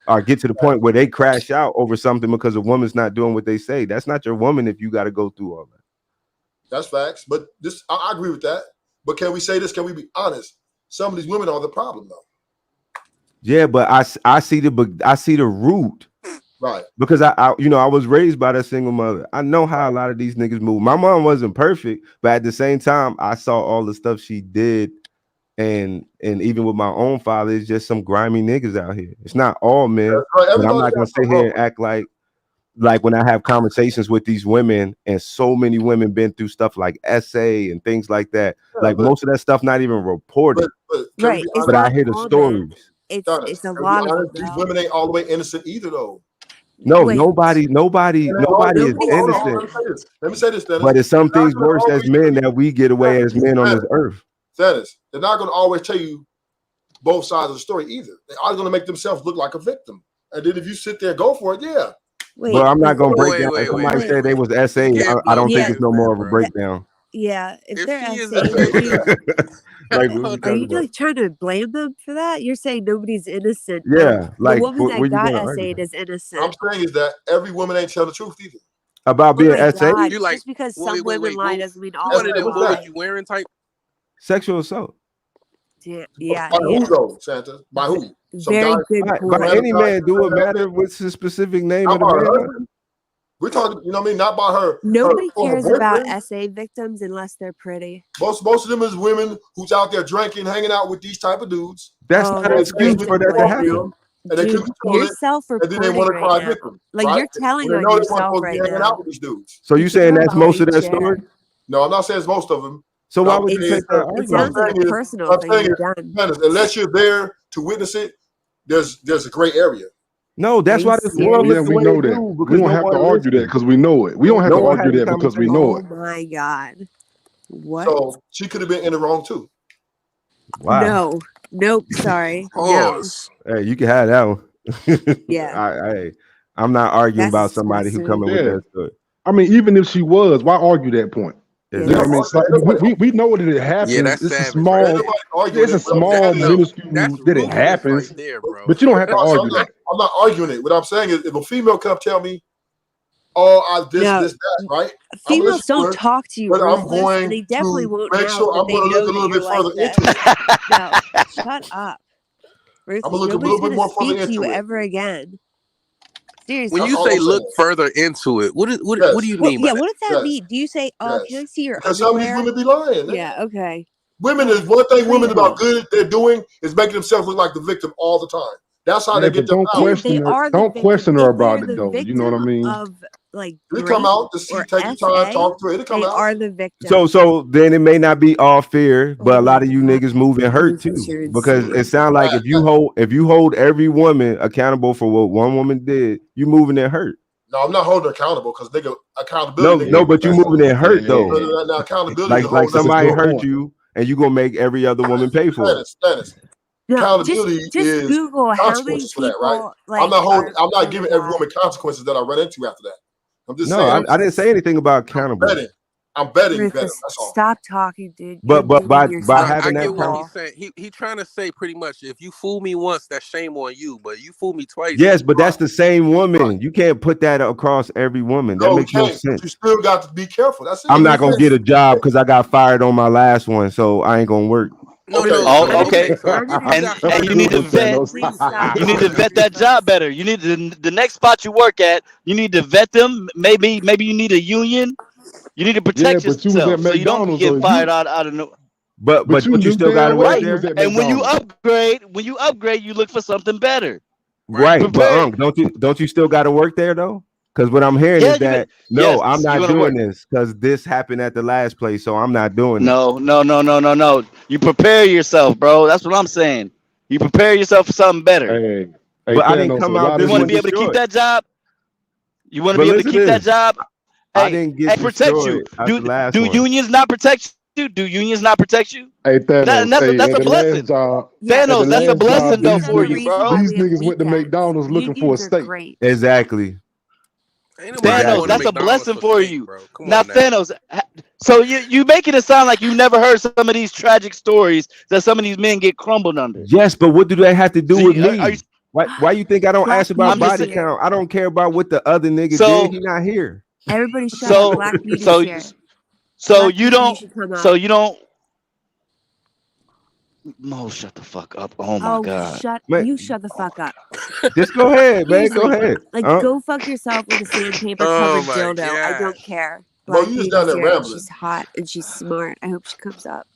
or get to the point where they crash out over something because a woman's not doing what they say. That's not your woman if you got to go through all that. That's facts. But this, I agree with that. But can we say this? Can we be honest? Some of these women are the problem, though. Yeah, but I see the root. Right. Because I was raised by that single mother. I know how a lot of these niggas move. My mom wasn't perfect, but at the same time, I saw all the stuff she did, and even with my own father, it's just some grimy niggas out here. It's not all men, right. but I'm Everybody not gonna got sit some here and act like when I have conversations with these women, and so many women been through stuff like SA and things like that. Like most of that stuff not even reported. Right. It's But I not hear the all stories. men. It's a lot of them. These women ain't all the way innocent either, though. No, Wait. nobody is innocent. Let me say this, Dennis. But it's some things worse as men that we get away as men on this earth. Dennis, they're not going to always tell you both sides of the story either. They are going to make themselves look like a victim. And then if you sit there and go for it, yeah. Well, I'm not going to break down. If somebody said they was SA, I don't think it's no more of a breakdown. Yeah, if they're she is SA, Like, are you like trying to blame them for that? You're saying nobody's innocent. Yeah, like, the woman where that you got gonna argue? SA'd is innocent. I'm saying is that every woman ain't tell the truth either. About being my SA? God, You like, just because wait, some wait, women lie doesn't mean all One of of them, them what lie. were you wearing type? Sexual assault. Yeah, By who though, Santa? By who? Some Very guy- good By point. any man, do it matter what's the specific name Not of the by her man? husband. We're talking, you know what I mean? Not by her. Nobody her former cares about boyfriend. SA victims unless they're pretty. Most of them is women who's out there drinking, hanging out with these type of dudes. That's Oh, not an excuse for that to happen. And they Dude, couldn't control you're it. And then self-reporting they want to right cry now. victim. Like right? you're telling When they on know they weren't yourself supposed to right be hanging now. out with these dudes. So you saying that's most of that Chair. story? No, I'm not saying it's most of them. So why No, would you It's- take that it argument? sounds like a personal thing you've done. Unless you're there to witness it, there's a gray area. No, that's Are why you this world serious? looks Yeah, the we way know it that. do, We because don't no have to one argue that listens. because we know it. We don't have No to one argue has that a because we know it. Oh my God. What? So she could have been in the wrong too. Wow. No. Nope. Sorry. No. Pause. Hey, you can have that one. Yeah. I'm not arguing That's about somebody who disgusting. coming with Yeah. that story. I mean, even if she was, why argue that point? Yeah, You know what I mean? It's like, we know that it happens. Yeah, that's it's a savage, small, right Nobody arguing it's a it. What I'm small, saying is- minuscule That's that it ruthless happens. right there, bro. But you don't have to No, so argue that. I'm not arguing it. What I'm saying is, if a female come tell me this, No. this, that, right? Females don't talk to you but I'm ruthless, going and they definitely to won't make now sure that I'm they going to know look a that little you're bit like further this. into it. No, shut up. I'm Ruthless, gonna look a nobody's little bit gonna more further speak to you into it. ever again. Seriously. When you That's all say I'm look saying. further into it, what do Yes, you Well, mean yeah, by that? what does that yes, mean? Do you say, "Oh, can I yes. see your Because some of these underwear"? women be lying. Yeah, okay. Women No, is one thing women about clearly. good they're doing is making themselves look like the victim all the time. That's how Yeah, they but get their don't power. Dude, they question her. are the Don't victim. question her If they are about it the though. You know what I victim mean? of like It'll come grape out. Just or take your time, SA, talk to it. It'll come they out. are the victim. So then it may not be all fear, Oh but a my lot of you god, niggas moving hurt Rufus, too. you're Because it insane. sounds like if you hold every woman accountable for what one woman did, you moving in hurt. No, I'm not holding her accountable because nigga accountability. No, but you moving in hurt though. Now accountability is a Like whole different somebody story. hurt you, and you gonna make every other woman pay for it. Stannis. No, Accountability just is Google how many consequences for that, right? people like I'm not holding. are. I'm Oh not my giving every god. woman consequences that I run into after that. I'm just No, saying. I didn't say anything about accountable. I'm betting better. Rufus, That's all. stop talking, dude. But You're by muting No, yourself. having I that get what con- he's saying. He trying to say pretty much, if you fool me once, that's shame on you. But you fool me twice. yes, but that's the same woman. You can't put that across every woman. That No, you makes no can't. sense. You still got to be careful. That's it. I'm not gonna get a job because I got fired on my last one, so I ain't gonna work. No, Oh, okay. So if you And got and fired you on need to your vet. first, please stop You need to doing vet that job better. You need to, the next spot you work at. You need to vet them. Maybe you need a union. You need to Yeah, protect but you was at yourself so you don't McDonald's though. get fired out of no. But you you knew still gotta damn work well you was there. at And when McDonald's. you upgrade, you look for something better. Right, but Prepare. don't you still gotta work there though? Because what I'm hearing Yeah, is that no, I'm yes, not you're gonna doing work. this because this happened at the last place, so I'm not doing it. No. You prepare yourself, bro. That's what I'm saying. You prepare yourself for something better. Hey, But I didn't Thanos, come a out lot You this of want to one be able to keep destroyed. that job. You want to But be able to listen keep to that this. job. I Hey, didn't get protect you. destroyed at the last Do one. unions not protect you? Do unions not protect you? Hey Thanos, And that's hey, a at the blessing. last job, Yeah, at the Thanos, that's a last blessing job, though these unions are for the you, niggas, reason bro. why these we have niggas went to weekends. McDonald's looking for a Unions are steak. great. Exactly. Ain't nobody Thanos, going to that's a McDonald's blessing for for steak, you. bro. Come Now, on now. Thanos, so you making it sound like you never heard some of these tragic stories that some of these men get crumbled under. Yes, but what do that have to do So with you, are you, me? Why you think I don't Black ask about I'm Beauty's just body saying. here. count? I don't care about what the other nigga did. So He not here. Everybody shut up. Black Beauty's so here. so Black you Beauty, you don't should come so up. you don't. Mo, shut the fuck up. Oh my Oh, god. Man, you shut the fuck up. just go ahead, man. Go Seriously, ahead. like go fuck yourself with a sandpaper Oh covered my dildo. I god. don't care. Bro, Black you just down Beauty's there here and rambling. she's hot and she's smart. I hope she comes up.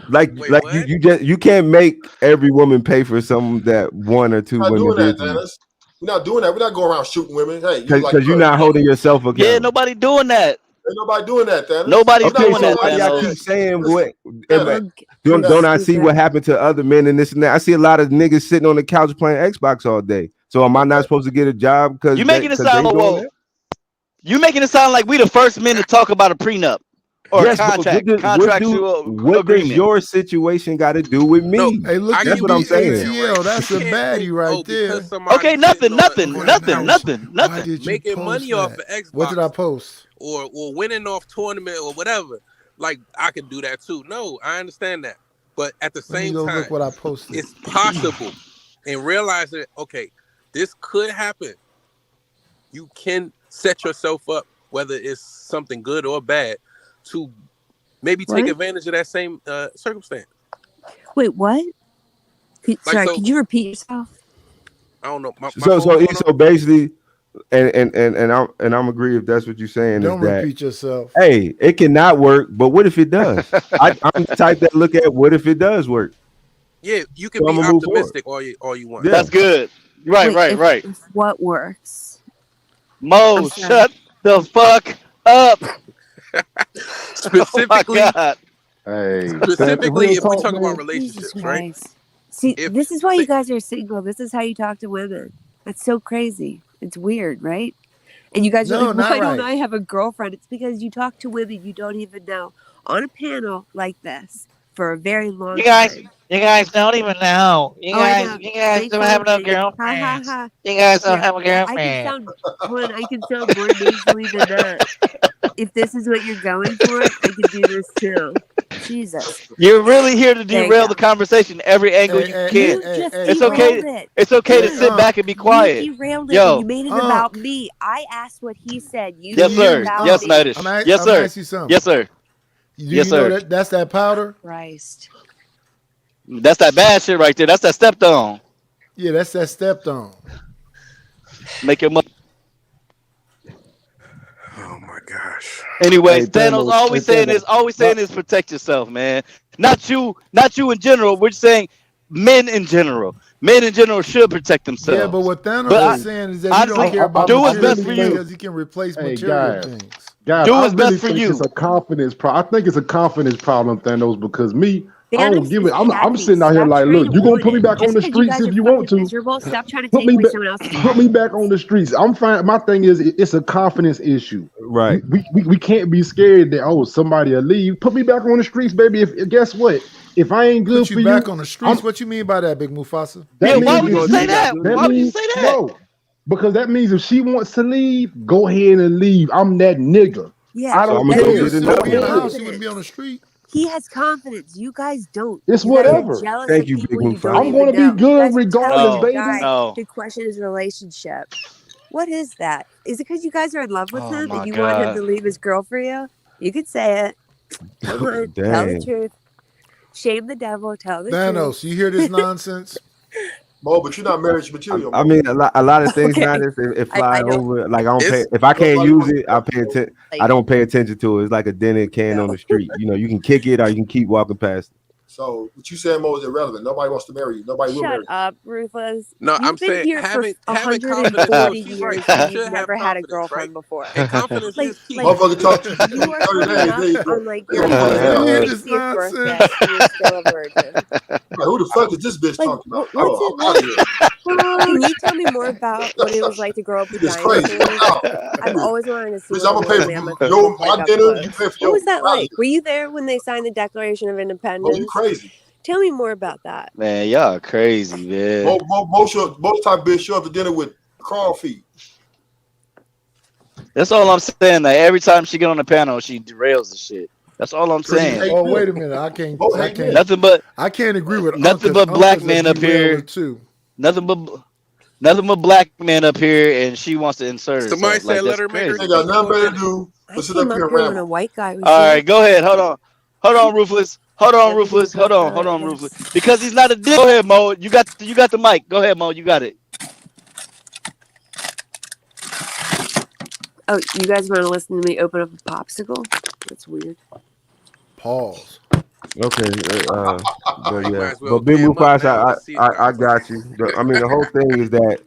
Like Wait, like what? you can't make every woman pay for something that one or two We're not women doing that, did to you. Dennis. We're not doing that. We're not going around shooting women. Hey, you Because like you're not holding yourself Yeah, accountable. nobody doing that. Ain't nobody doing that, Dennis. Nobody's Okay, doing so that, why do y'all Thanos. keep saying Listen, what? Dennis, Don't I see what happened to other men and this and that? I see a lot of niggas sitting on the couch playing Xbox all day. So am I not supposed to get a job because You making it they sound doing whoa. that? You making it sound like we the first men to talk about a prenup or Yes, a but contractual what does agreement. your situation got to do with me? No, Hey, look I at That's get what I'm what you're saying. saying, BTL. right? That's You a can't baddie think, right because there. somebody Okay, sitting nothing. Why did you making post money off that? of What did I Xbox post? or winning off tournament or whatever. Like I could do that too. No, I understand that. But at the Let me same go time, look what I posted. it's possible. And realize that, okay, this could happen. You can set yourself up, whether it's something good or bad, to maybe take What? advantage of that same circumstance. Wait, what? Like, Sorry, so could you repeat yourself? I don't know. My So phone going so basically, and I'm agree if that's what you're saying Don't is that repeat yourself. hey, it cannot work, but what if it does? I'm the type that look at what if it does work. Yeah, you can So be I'ma move forward. optimistic all you want. Yeah. That's good. Right, Wait, right. If what works? Mo, I'm sorry. shut the fuck up. Specifically, oh my God. Hey, specifically, real if we talk, talk man. about Jesus relationships, right? Christ. See, If this is why you guys are single. This is how you talk to women. That's so crazy. It's weird, right? And you guys are No, like, not why don't right. I have a girlfriend? It's because you talk to women you don't even know on a panel like this for a very long time. You guys don't even know. Oh, I know. You guys Make don't fun have of no me. Ha ha girlfriends. ha. You guys don't Yeah, have a I can girlfriend. sound, hold on, I can sound more nasally than that. If this is what you're going for, I can do this too. Jesus. You're really here to There you derail go. the conversation every angle you can. You just It's derailed okay. it. It's okay to sit back and be quiet. You derailed it when you Yo, made it about me. I asked what he said. You yes, made it sir. about Yes, me. Nitish. Yes, I'm sir. asking you something. Yes, sir. Do Yes, you know sir. that's that powder? Christ. That's that bad shit right there. That's that stepped on. Yeah, that's that stepped on. Make your money. Oh my gosh. Anyways, Hey, Thanos, all we saying is protect yourself, man. Not you in general. We're saying men in general. Men in general should protect themselves. Yeah, but what Thanos But is saying is that you don't care about do what's material best for things you. because you can replace Hey, material guys. things. Guys, Do I what's really best for think you. it's a confidence problem. I think it's a confidence problem, Thanos, because me, I Thanos don't give is it. I'm happy. sitting out here Stop like, trying look, to you gonna ruin put me it. back on Just the because you streets guys if are you want fucking to. miserable, stop trying to Put take me away back. someone else's Put me back on the streets. I'm fine. My thing is, it's a confidence issue. Right. We can't be scared that somebody will leave. Put me back on the streets, baby. If guess what? If I ain't good Put for you back you, on the streets. What you mean by that, Big Mufasa? that Yeah, why means would if you say that? Why would you say that? No, because that means if she wants to leave, go ahead and leave. I'm that nigga. Yeah. I So don't I'ma go care. get Still another be in the one. house. You wouldn't be on the street. He has confidence. You guys don't. It's You guys are whatever. jealous Thank of you, Big people you Mufasa. don't I'm even gonna be know. You good guys are regardless, telling baby. a guy No. to question his relationship. What is that? Is it because you guys are in love with Oh him my and you want him God. to leave his girl for you? You could say it. Come on, tell the Dang. truth. Shame the devil. Tell the Thanos, truth. you hear this nonsense? Mo, but you're not marriage material, Mo. I mean, a lot of things Okay. matter. It I fly don't over. Like I don't pay. It's If I can't Nobody use wants it, I pay to attention. like I don't pay attention to it. It's like a dented can on no. the street. You know, you can kick it or you can keep walking past it. So what you saying, Mo, is irrelevant. Nobody wants to marry you. Nobody will Shut marry you. up, Ruthless. no, I'm You've been saying here for having confidence. No, 140 she's right. years You and should you've have never had a confidence, right? girlfriend before. And confidence Like, is key. like Motherfucker talk to you for you are 30 coming days. up There you go. on like You your gonna find You out. hear Like, this 160th birthday nonsense? and you're still a virgin. who the fuck is this bitch Like, talking about? what's it Oh, I'm out of here. Can you tell me more about what it was like to grow up with This is crazy. dinosaurs? I'm out. I've always wanted to see Bitch, what I'm a gonna pay woolly for mammoth would your look like my up dinner. You close. pay for What your. was that I'm out of like? here. Were you there when they signed the Declaration of Mo, you Independence? crazy. Tell me more about that. Man, y'all crazy, man. Most type of bitch show up to dinner with crawl feet. That's all I'm saying. Like every time she get on the panel, she derails the shit. That's all I'm saying. Oh, wait a minute. I can't Nothing but agree with nothing Uncas. but black Uncas men a up here. derailer too. Nothing but black men up here, and she wants to insert herself. Somebody Like said let that's her make her crazy. Ain't got speech nothing for a better to minute. do I but sit up came here up and here when a ramble. white guy was All here. right, go ahead. Hold on, Ruthless. Hold on, Ruthless. Hold on, Ruthless. Because he's not a dick. Go ahead, Mo. You got the mic. Go ahead, Mo. You got it. Oh, you guys want to listen to me open up a popsicle? That's weird. Pause. Okay. But You yeah. might as well But Big pay him up now. Mufasa, Let's see the I got you. I mean, the whole thing is that,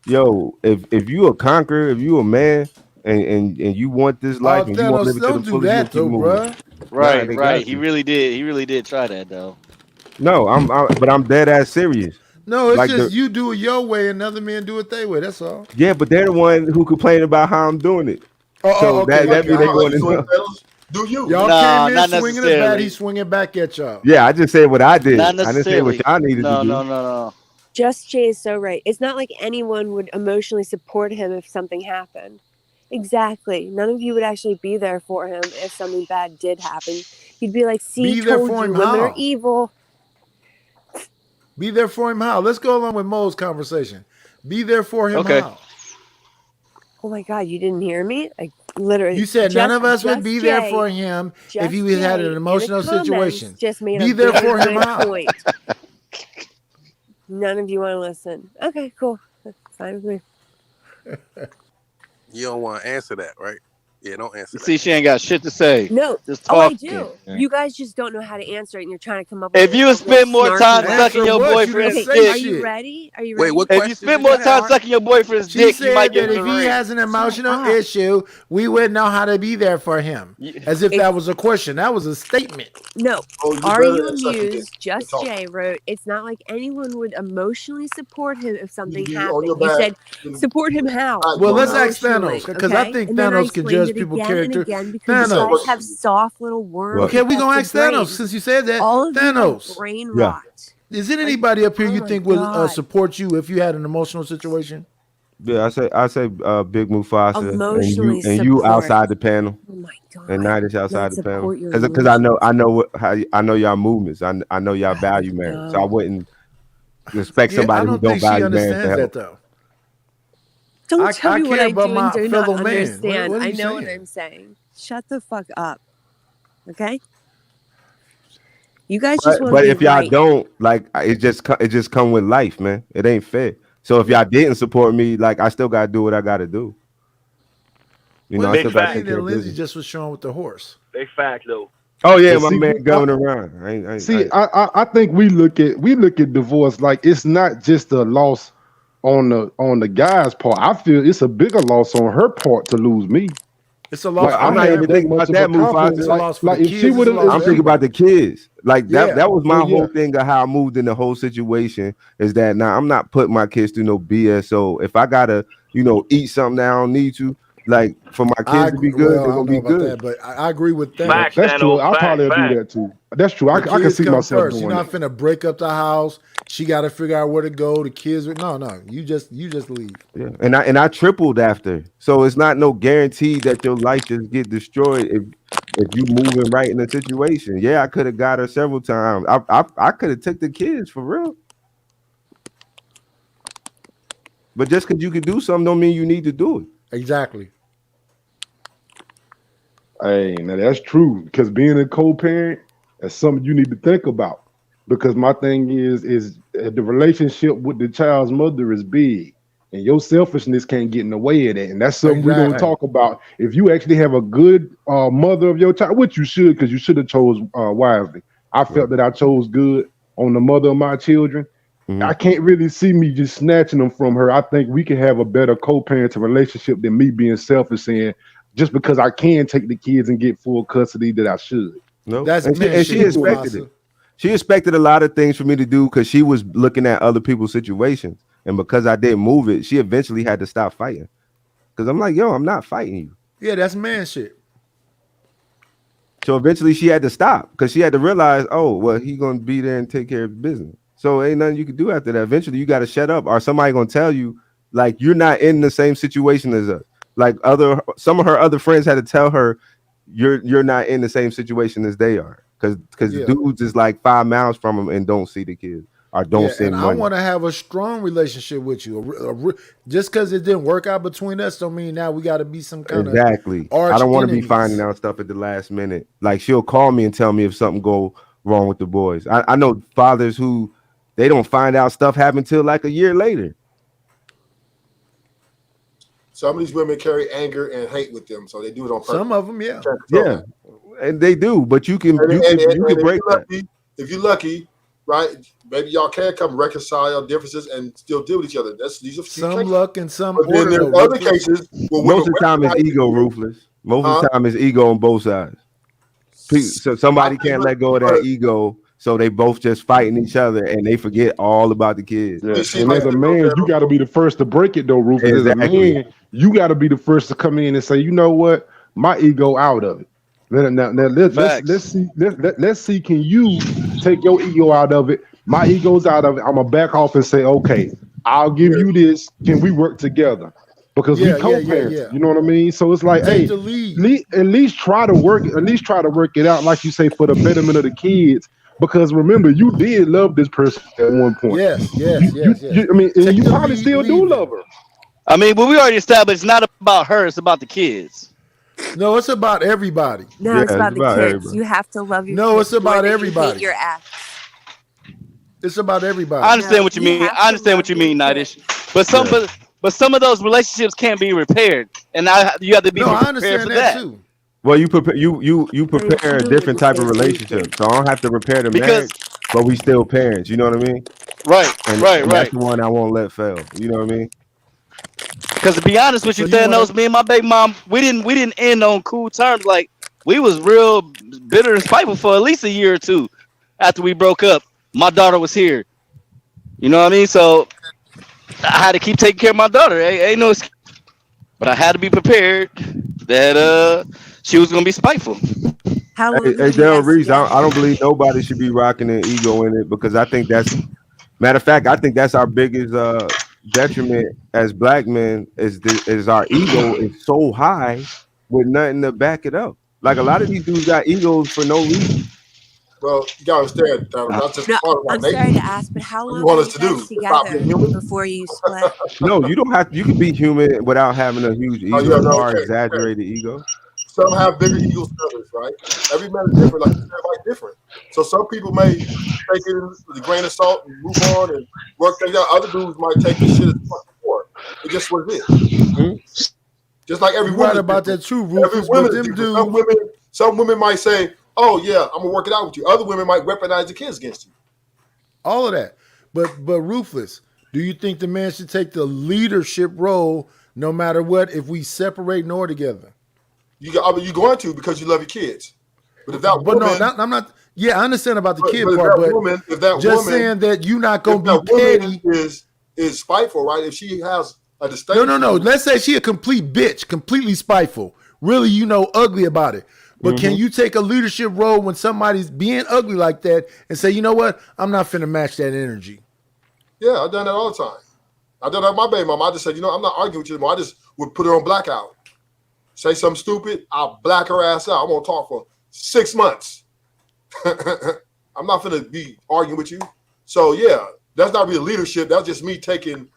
yo, if you a conqueror, if you a man, and you want this life and you want to live Thanos, it to don't the do fullest, you gonna that keep though, moving. bruh. Right, they right. got He you. really did. He really did try that though. No, but I'm dead ass serious. No, it's Like just the you do it your way and other men do it their way. That's all. yeah, but they're the one who complain about how I'm doing it. So Okay. that means they going So, to. do you? Y'all Nah, came in not swinging as bad. necessarily. He's swinging back at y'all. Yeah, I just said what I did. Not I didn't say what necessarily. y'all needed to do. No. Just Jay is so right. It's not like anyone would emotionally support him if something happened. Exactly. None of you would actually be there for him if something bad did happen. You'd be like, see, Be there told for you, him women are how? evil. Be there for him how? Let's go along with Mo's conversation. Be there for him Okay. how? Oh my God, you didn't hear me? I literally. You said none of us would Just be there Jay- for him if Just he had Jay an in the emotional comments situation. Just made Be a there very for him good how? point. None of you want to listen. Okay, cool. That's fine with me. You don't want to answer that, right? Yeah, don't answer See, she ain't got shit to say. No. Just Oh, I talking. do. You guys just don't know how to answer it, and you're trying to come up with If a you real spend more snarky time way. sucking your boyfriend's Okay, dick, are you ready? Are you Wait, ready? what if you question spend did more you time have? sucking your boyfriend's She dick, you might said get that him if the he ring. has an emotional up. issue, we wouldn't know how to be there for him. As if that was a question. That was a statement. No. Oh, you Are better you than sucking dick. amused? Just Talk. Jay wrote, it's not like anyone would emotionally support him if something be on happened. your You back. said, Then- support him how? Well, let's Emotionally, ask Thanos because I okay? think And then I Thanos can explained judge it people's again character. and again because you Thanos. guys have soft little worms. Okay, we gonna ask infected Thanos brains. since you said that. All of you have Thanos, brain Yeah. rot. is it anybody up here Oh you my think would God. support you if you had an emotional situation? Yeah, I say Big Mufasa Emotionally and you support. outside the panel. Oh my god. And Nidish outside Not the panel. support your Because I know I know y'all movements. I know y'all value man. So I wouldn't expect Yeah, I somebody who don't don't think she value man to understands help. that though. Don't tell me what care I about do my and do not fellow man. understand. What are I you know what saying? I'm saying. Shut the fuck up. Okay? You guys just want to But be if y'all right. don't, like, it just come with life, man. It ain't fair. So if y'all didn't support me, like, I still gotta do what I gotta do. You know, I still gotta take care of Lindsay business. just was showing with the horse. Big fact though. Oh yeah, But my see, man going around. I think we look at divorce like it's not just a loss on the guy's part. I feel it's a bigger loss on her part to lose me. It's a Well, loss. I'm for not the even family. thinking about that, Mufasa. It's a loss for Like the if kids. she It's a would've- loss for I'm thinking about the kids. Like that. Yeah. That was my Oh, yeah. whole thing of how I moved in the whole situation. Is that now I'm not putting my kids through no BS. So if I gotta, eat something that I don't need to, like for my I kids to be agree. good, Well, they're I gonna don't know be about good. that, but I agree with that. Facts, That's true. Thanos. I probably do Facts. that too. That's true. I The can kids see come myself first. doing You're not that. finna break up the house. She got to figure out where to go. The kids, no. You just leave. Yeah, and I tripled after, so it's not no guarantee that your life just get destroyed if you moving right in the situation. Yeah, I could have got her several times. I could have took the kids for real. But just because you can do something don't mean you need to do it. Exactly. Hey, now that's true because being a co-parent is something you need to think about. Because my thing is the relationship with the child's mother is big, and your selfishness can't get in the way of that. And that's something we're gonna Exactly. talk about. If you actually have a good mother of your child, which you should, because you should have chose wisely. I felt that I chose good on the mother of my children. I can't really see me just snatching them from her. I think we can have a better co-parenting relationship than me being selfish and just because I can take the kids and get full custody that I should. No, That's and man she shit, expected Mufasa. it. She expected a lot of things for me to do because she was looking at other people's situations, and because I didn't move it, she eventually had to stop fighting. Because I'm like, yo, I'm not fighting you. Yeah, that's man shit. So eventually she had to stop because she had to realize, oh, well, he gonna be there and take care of business. So ain't nothing you can do after that. Eventually you got to shut up, or somebody gonna tell you like you're not in the same situation as us. Like some of her other friends had to tell her you're not in the same situation as they are because Yeah. dudes is like 5 miles from them and don't see the kids or don't Yeah, send and I money. want to have a strong relationship with you. Just because it didn't work out between us, don't mean now we got to be some kind Exactly. of arch I don't want to be enemies. finding out stuff at the last minute. Like she'll call me and tell me if something go wrong with the boys. I know fathers who they don't find out stuff happen till like a year later. Some of these women carry anger and hate with them, so they do it on purpose. Some of them, yeah. Yeah, and they do, but you can break that. If you're lucky, right? Maybe y'all can come reconcile differences and still deal with each other. These are few Some cases. luck and some But then order. there's though, other Ruthless. cases where Most of women the time it's recognize ego, it. Ruthless. Most of the time it's ego on both sides. So somebody can't let go of that ego, so they both just fighting each other and they forget all about the kids. Yeah. And as a man, you got to be the first to break it, though, Rufus. As a Exactly. man, you got to be the first to come in and say, you know what, my ego out of it. Now let's see. Can you take your ego out of it? My ego's out of it. I'm gonna back off and say, okay, I'll give you this. Can we work together? Because Yeah, we co-parents. yeah. You know what I mean? So it's like, Take hey, the lead. at least try to work it out, like you say, for the betterment of the kids. Because remember, you did love this person at one point. Yes. I mean, and you probably still do love her. I mean, but we already established it's not about her; it's about the kids. No, it's about everybody. No, it's about the kids. You have to love your No, kids. it's about more than you everybody. hate your ex. It's about everybody. I understand what you mean. I understand what you mean, Nidish. But some of those relationships can't be repaired, and you have to be No, I prepared understand for that that. too. Well, you prepare a different type of relationship, so I don't have to repair the marriage, but we still parents. You know what I mean? Right, And that's the one I won't let fail. You know what I mean? Because to be honest with you, So you Thanos, me and my baby mom, we didn't end on cool terms. Like we was real bitter and spiteful for at least a year or two after we broke up. My daughter was here. You know what I mean? So I had to keep taking care of my daughter. Ain't no excuse. But I had to be prepared that she was gonna be spiteful. How long Hey, did you Daryl guys Reese, together? I don't believe nobody should be rocking an ego in it because I think that's matter of fact, I think that's our biggest detriment as black men is our ego is so high with nothing to back it up. Like a lot of these dudes got egos for no reason. Well, you gotta understand, that's just No, part of our I'm nature. sorry to ask, but how What do long you want were us you to guys do? Stop being together human? before you split? No, you don't have. You can be human without having a huge ego Oh, yeah, no, or okay. exaggerated ego. Some have bigger egos than others, right? Every man is different, like you said, everybody's different. So some people may take it with a grain of salt and move on and work things out. Other dudes might take this shit as fucking war. It's just what it is. Just like every You're woman right is about different. that too, Every Rufus. woman But is them different. dudes, Some women might say, "Oh yeah, I'm gonna work it out with you." Other women might weaponize the kids against you. all of that. But Rufus, do you think the man should take the leadership role no matter what if we separate nor together? You're going to because you love your kids. But if that But woman, no, I'm not. Yeah, I understand about the kid but if part, that but woman, if that just woman, saying that you're not if gonna that be woman petty. is spiteful, right? If she has a disdain, No. Let's say she a complete bitch, completely spiteful, really, ugly about it. But can you take a leadership role when somebody's being ugly like that and say, you know what, I'm not finna match that energy? Yeah, I've done that all the time. I've done that with my baby mom. I just said, I'm not arguing with you anymore. I just would put her on blackout. Say something stupid, I'll black her ass out. I'm gonna talk for 6 months. I'm not gonna be arguing with you. So yeah, that's not really leadership. That's just me taking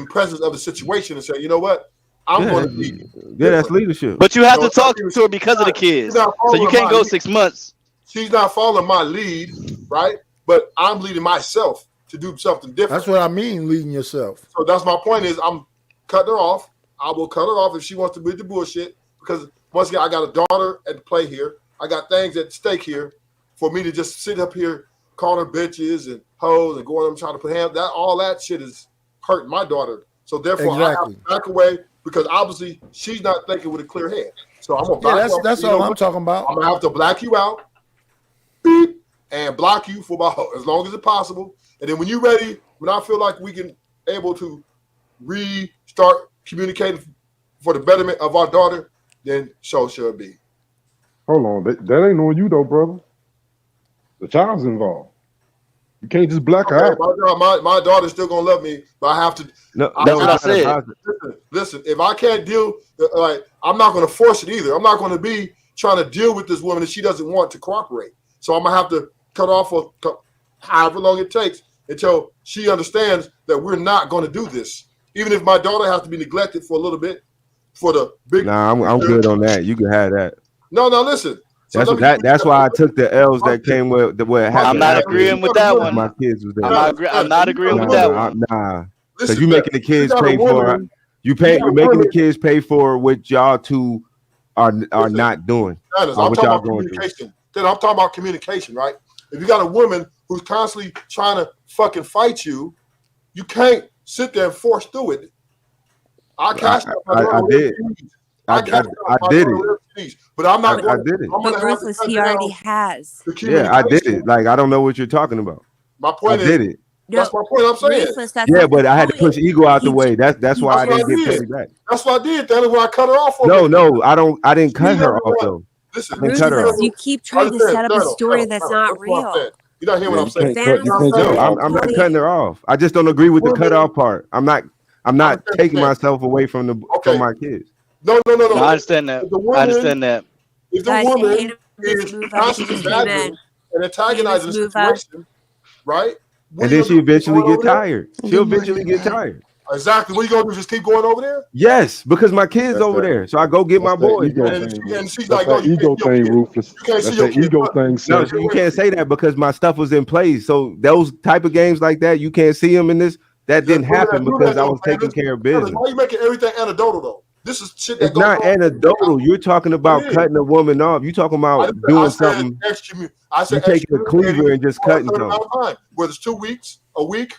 presence of the situation and saying, you know what, I'm going to be. Yeah, that's leadership. But you have to talk to her because of the kids. So you can't go 6 months. She's not following my lead, right? But I'm leading myself to do something different. That's what I mean, leading yourself. So that's my point is I'm cutting her off. I will cut her off if she wants to be the bullshit. Because once again, I got a daughter at play here. I got things at stake here for me to just sit up here calling her bitches and hoes and going up trying to put hands. All that shit is hurting my daughter. So therefore, I have to back away because obviously she's not thinking with a clear head. So I'm gonna back off. That's all I'm talking about. I'm gonna have to black you out, beep, and block you for about as long as it's possible. And then when you're ready, when I feel like we can able to restart communicating for the betterment of our daughter, then so should be. Hold on, that ain't on you though, brother. The child's involved. You can't just black her out. My daughter's still gonna love me, but I have to. No, that's what I said. Listen, if I can't deal, like I'm not gonna force it either. I'm not gonna be trying to deal with this woman if she doesn't want to cooperate. So I'm gonna have to cut off for however long it takes until she understands that we're not going to do this. Even if my daughter has to be neglected for a little bit, for the big. Nah, I'm good on that. You can have that. No, listen. So That's why I took the L's that came with what happened. I'm not agreeing with that one. My kids was there. I'm not agreeing with that one. Nah, because you making the kids pay for. You're making the kids pay for what y'all two are not doing. I'm talking about communication. Then I'm talking about communication, right? If you got a woman who's constantly trying to fucking fight you, you can't sit there and force through it. I did. I did it. But I'm not. I did it. But Ruthless, he already has. Yeah, I did it. Like I don't know what you're talking about. My point I did it. That's my point. I'm saying. Ruthless, Yeah, but I had to push ego out the way. That's why I didn't get paid back. That's what I did. That is why I cut her off. No, I didn't cut her off though. Listen, Ruthless, you keep trying to set up a story that's not real. You don't hear what I'm saying. No, I'm not cutting her off. I just don't agree with the cutoff part. I'm not taking myself away from my kids. No. I understand that. I understand that. If the woman is constantly badgering and antagonizing the situation, right? And then she eventually get tired. She'll eventually get tired. Exactly. What are you gonna do? Just keep going over there? Yes, because my kid's over there. So I go get my boys. And she's like, "No, ego thing, Rufus. That's that ego thing." No, you can't say that because my stuff was in place. So those type of games like that, you can't see them in this. That didn't happen because I was taking care of business. Why are you making everything anecdotal though? This is shit that it's not anecdotal. You're talking about cutting a woman off. You're talking about doing something. You're taking a cleaver and just cutting something. Whether it's 2 weeks, a week,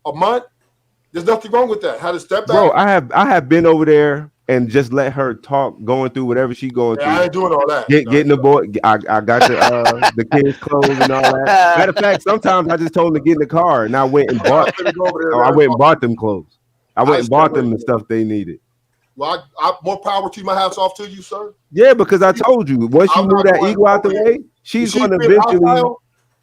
a month, there's nothing wrong with that. How to step back. Bro, I have been over there and just let her talk, going through whatever she's going through. I ain't doing all that. Getting the boy. I got the kids' clothes and all that. Matter of fact, sometimes I just told them to get in the car and I went and bought. I went and bought them clothes. I went and bought them the stuff they needed. Well, I more power to you. My hats off to you, sir. Yeah, because I told you once you move that ego out the way, she's going to eventually.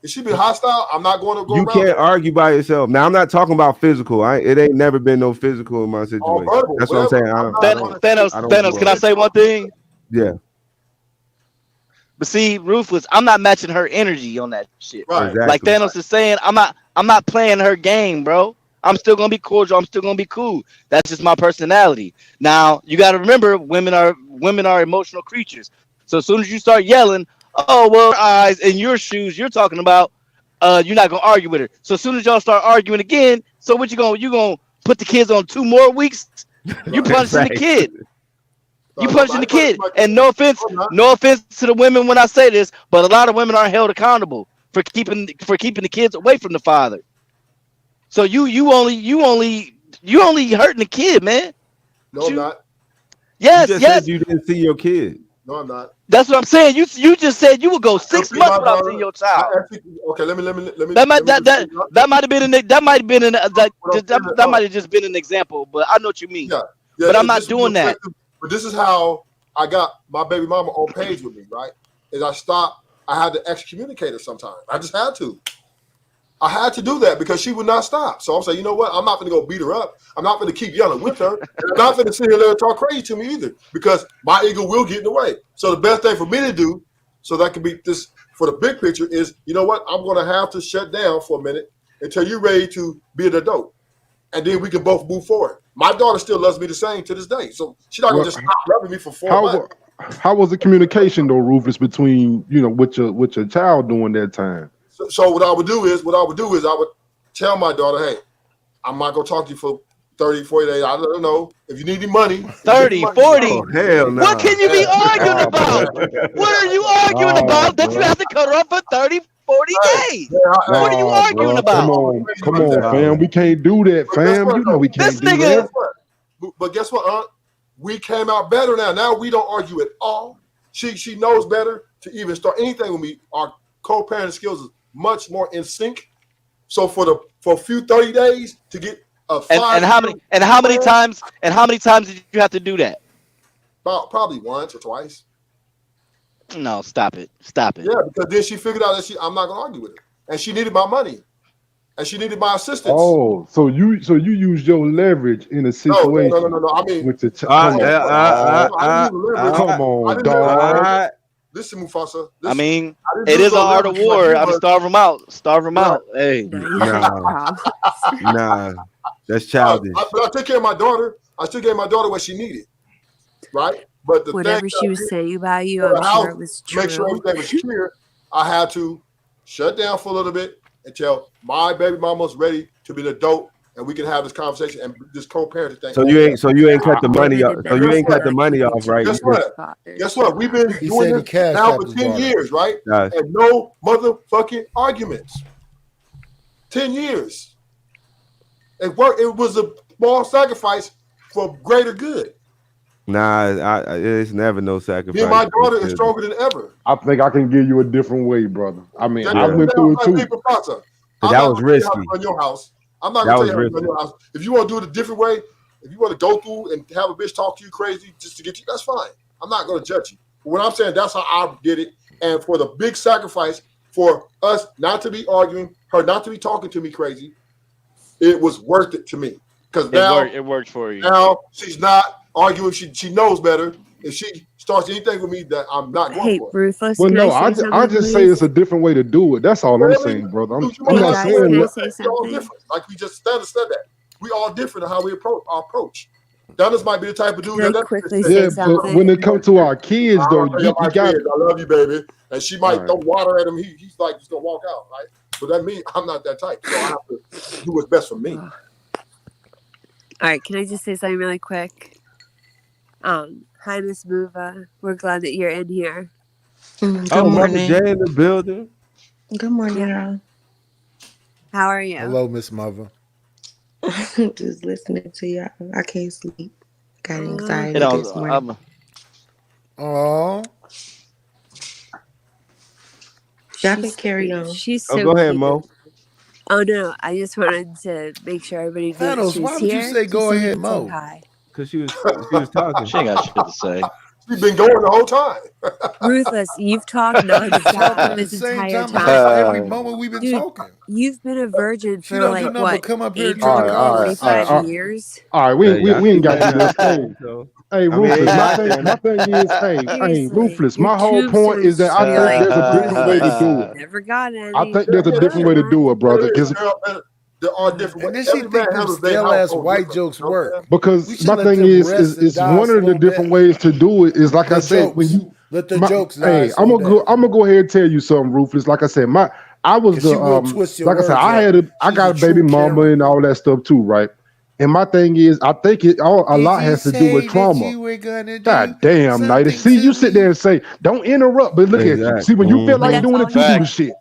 If she be hostile, I'm not going to go You around can't her. argue by yourself. Now I'm not talking about physical. It ain't never been no physical in my All situation. verbal, That's what I'm saying. whatever. Thanos, can I say one thing? Yeah. But see, Ruthless, I'm not matching her energy on that shit. Right. Exactly. Like Thanos is saying, I'm not playing her game, bro. I'm still gonna be cordial. I'm still gonna be cool. That's just my personality. Now you got to remember, women are emotional creatures. So as soon as you start yelling, oh well, eyes in your shoes, you're talking about, you're not gonna argue with her. So as soon as y'all start arguing again, so what you gonna put the kids on 2 more weeks? You punching the kid. You punching the kid. And no offense to the women when I say this, but a lot of women aren't held accountable for keeping the kids away from the father. So you only hurting the kid, man. No, I'm not. Yes, You just yes. said you didn't see your kid. No, I'm not. That's what I'm saying. You just said you would go 6 Okay, months my without daughter, seeing your child. Okay, let me. That might have been that might have just been an example, but I know what you mean. Yeah, but I'm not this is doing that. But this is how I got my baby mama on page with me, right? Is I stopped. I had to excommunicate her sometimes. I just had to. I had to do that because she would not stop. So I'm saying, you know what? I'm not going to go beat her up. I'm not going to keep yelling with her. And I'm not going to sit here and let her talk crazy to me either because my ego will get in the way. So the best thing for me to do, so that can be this for the big picture, is, you know what? I'm going to have to shut down for a minute until you're ready to be an adult. And then we can both move forward. My daughter still loves me the same to this day. So she's not going to just stop loving me for 4 months. How was the communication though, Rufus, between with your child during that time? So what I would do is I would tell my daughter, hey, I'm not gonna talk to you for 30, 40 days. I don't know. If you need any money. 30, 40. Oh, hell no. What can you be arguing about? What are you arguing about that you have to cut her off for 30, 40 days? What are you arguing about? Come on, fam. We can't do that, fam. You know we can't do that. But guess what, Aunt? We came out better now. Now we don't argue at all. She knows better to even start anything with me. Our co-parenting skills is much more in sync. So for a few 30 days to get a 5 and how many times did you have to do that? Probably once or twice. No, stop it. Yeah, because then she figured out that I'm not gonna argue with her. And she needed my money. And she needed my assistance. Oh, so you used your leverage in a situation. No. I mean, with the come on, dog. Listen, Mufasa. I mean, it is an art of war. I mean, starve them out. Hey, nah, that's childish. But I took care of my daughter. I still gave my daughter what she needed, right? But whatever she was saying about you, I'm sure it was true. Make sure everything was clear. I had to shut down for a little bit until my baby mama was ready to be an adult, and we can have this conversation and this co-parenting thing. So you ain't cut the money off. So you ain't cut the money off, right? Guess what? We've been doing this now for 10 years, right? Nice. And no motherfucking arguments. 10 years. It worked. It was a small sacrifice for greater good. Nah, it's never no sacrifice. Me and my daughter is stronger than ever. I think I can give you a different way, brother. I mean, I went through it too. That was risky. On your house. I'm not going to tell you how to run your house. If you want to do it a different way, if you want to go through and have a bitch talk to you crazy just to get you, that's fine. I'm not going to judge you. But what I'm saying, that's how I did it. And for the big sacrifice for us not to be arguing, her not to be talking to me crazy, it was worth it to me. Because now it worked for you. Now she's not arguing. She knows better. If she starts anything with me that I'm not going for. Ruthless. Well, no, I just say it's a different way to do it. That's all I'm saying, brother. I'm not saying we're all different. Like we just said that. We all different in how we approach. Dennis might be the type of dude but when it comes to our kids, though, you got. I love you, baby, and she might throw water at him. He's like just gonna walk out, right? But that means I'm not that type, so I have to do what's best for me. All right, can I just say something really quick? Hi, Miss Muva. We're glad that you're in here. Good morning. Jay in the building. Good morning, y'all. How are you? Hello, Miss Mother. Just listening to y'all. I can't sleep. Got anxiety this morning. Oh. Y'all can carry on. She's so go ahead, cute. Mo. Oh no, I just wanted to make sure everybody knew Thanos, she's why would you here. say go Just ahead, say Mo? hi. Because she was talking. She ain't got shit to say. She's been going the whole time. Ruthless, you've talked nonstop this entire time. Every moment we've been talking. You've been a virgin She for don't do like nothing what? but come up here and 18, try to call us. 25 years. All right, we ain't got to do this Hey, thing. Hey, Ruthless, my thing is, hey, Ruthless, my whole point is that I think there's a different way to do it. Never got any. I think there's a different way to do it, brother. There are different And ways. then she Every think man them handles their stale ass household white different, jokes you know what I'm work. saying? We Because should my let thing them is rest and die one of the slow different death. ways to do it is like I The said, when jokes. you Let the jokes die hey, slow death. I'm gonna go ahead and tell you something, Ruthless. Like I said, I was 'Cause the she will twist your like I said, words I up. got a She's a baby true mama Karen. and all that stuff too, right? And my thing is, I think a lot has to do with trauma. Were gonna God damn, Nighty. something See, you to sit there and say, don't interrupt, but look at you. Exactly. See, when you feel like But doing that's it, all you you do the do. shit.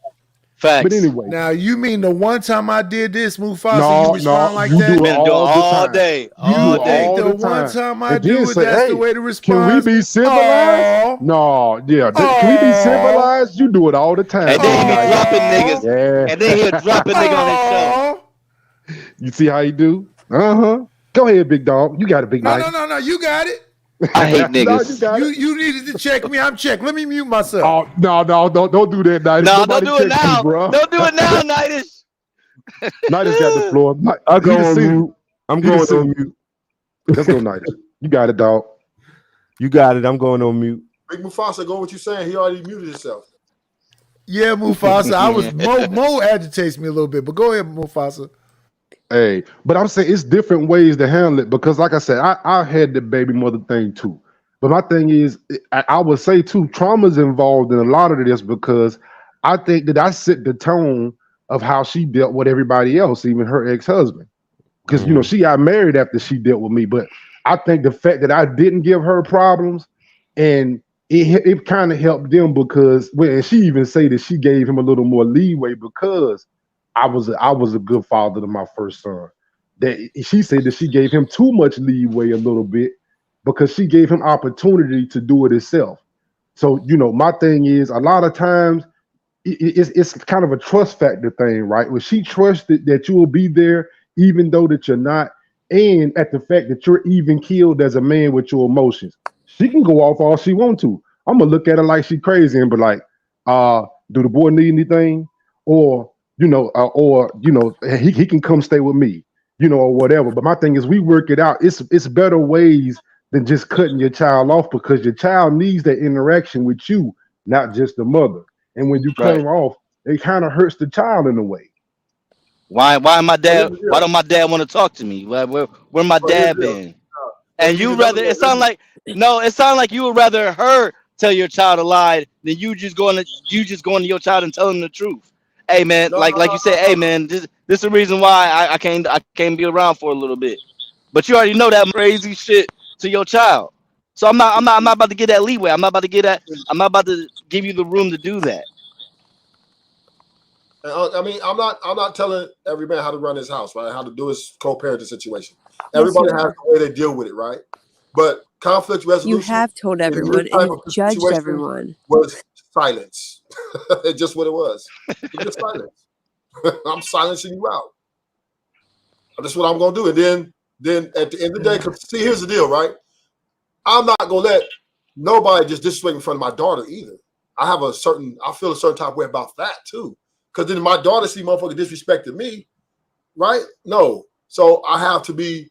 Facts. But anyway, Now you mean the one time I did this, Mufasa, no, you respond no, like you that? do it Man, do it all the all time. day. You All do it day. all The the one time. time I And then do it, say, that's the hey, way to can we respond. be civilized? Aw. No, yeah. Can we be civilized? You do it all the time. And then he be Nighty. dropping niggas. Yeah. And then he'll drop a nigga on his show. Aw. You see how you do? Uh-huh. Go ahead, big dog. You got it, big No, night. no. You got it. I hate No, you niggas. got it. You needed to check me. I'm checked. Let me mute myself. Oh, no, don't do that, Nighty. No, Nobody don't do it check now. you, bro. Don't do it now, Nightis. Nighty's got the floor. I'll He go the on city. mute. I'm He the going city. on mute. Let's go, Nighty. You got it, dog. You got it. I'm going on mute. Big Mufasa, go what you saying. He already muted himself. Yeah, Mufasa. I was Mo agitates me a little bit, but go ahead, Mufasa. Hey, but I'm saying it's different ways to handle it because, like I said, I had the baby mother thing too. But my thing is, I would say too, trauma's involved in a lot of this because I think that I set the tone of how she dealt with everybody else, even her ex-husband. Because you know she got married after she dealt with me, but I think the fact that I didn't give her problems and it kind of helped them because and she even say that she gave him a little more leeway because I was a good father to my first son. That she said that she gave him too much leeway a little bit because she gave him opportunity to do it himself. So you know, my thing is a lot of times it's kind of a trust factor thing, right? When she trusted that you will be there even though that you're not, and at the fact that you're even keeled as a man with your emotions, she can go off all she want to. I'm gonna look at her like she crazy and be like, do the boy need anything? Or he can come stay with me, or whatever. But my thing is we work it out. It's better ways than just cutting your child off because your child needs that interaction with you, not just the mother. And when you cut her off, it kind of hurts the child in a way. Why don't my dad want to talk to me? Where my dad been? And you rather it sound like you would rather her tell your child a lie than you just going to your child and telling the truth. Hey man, like you said, hey man, this is the reason why I can't be around for a little bit. But you already know that crazy shit to your child. So I'm not about to get that leeway. I'm not about to give you the room to do that. I mean, I'm not telling every man how to run his house, right? How to do his co-parenting situation. Everybody has the way they deal with it, right? But conflict resolution. You have told everyone and you've judged everyone. Was silence. It's just what it was. It's just silence. I'm silencing you out. That's what I'm gonna do. And then at the end of the day, because see, here's the deal, right? I'm not gonna let nobody just disrespect in front of my daughter either. I feel a certain type of way about that too. Because then my daughter see motherfucker disrespecting me, right? No. So I have to be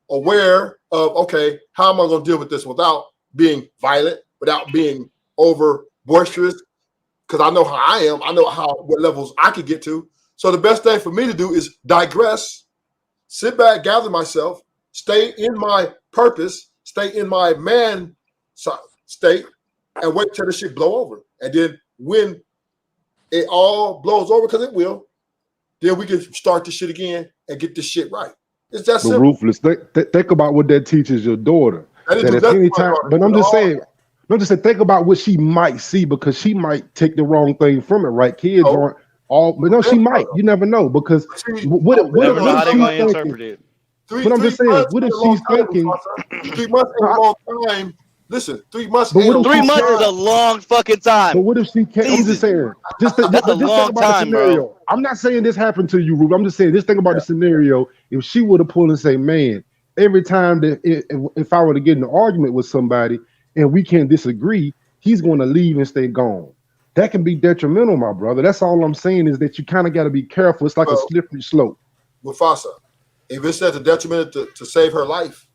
aware of, okay, how am I going to deal with this without being violent, without being over boisterous? Because I know how I am. I know what levels I could get to. So the best thing for me to do is digress, sit back, gather myself, stay in my purpose, stay in my man state, and wait till the shit blow over. And then when it all blows over, because it will, then we can start this shit again and get this shit right. It's that simple. Ruthless. Think about what that teaches your daughter. That at any time, but I'm just saying, think about what she might see because she might take the wrong thing from it, right? Kids aren't all, but no, she might. You never know because what if she's thinking? But I'm just saying, what if she's thinking? 3 months ain't a long time. Listen, 3 months. 3 months is a long fucking time. But what if she can't? I'm just saying. That's a long time, bro. I'm not saying this happened to you, Ruben. I'm just saying this thing about the scenario. If she would have pulled and say, man, every time that if I were to get in an argument with somebody, and we can disagree, he's going to leave and stay gone. That can be detrimental, my brother. That's all I'm saying is that you kind of got to be careful. It's like a slippery slope. Mufasa, if it's at the detriment to save her life,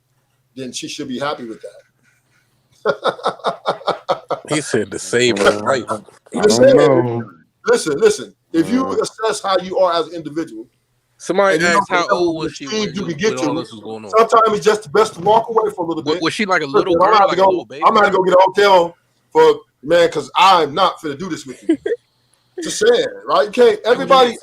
then she should be happy with that. He said to save her life. Listen. If you assess how you are as an individual, somebody asked how old was she when all this was going on. Sometimes it's just best to walk away for a little bit. Was she like a little girl, like a little baby? I'm gonna go get a hotel for because I'm not finna do this with you. Just saying, right? You can't. Everybody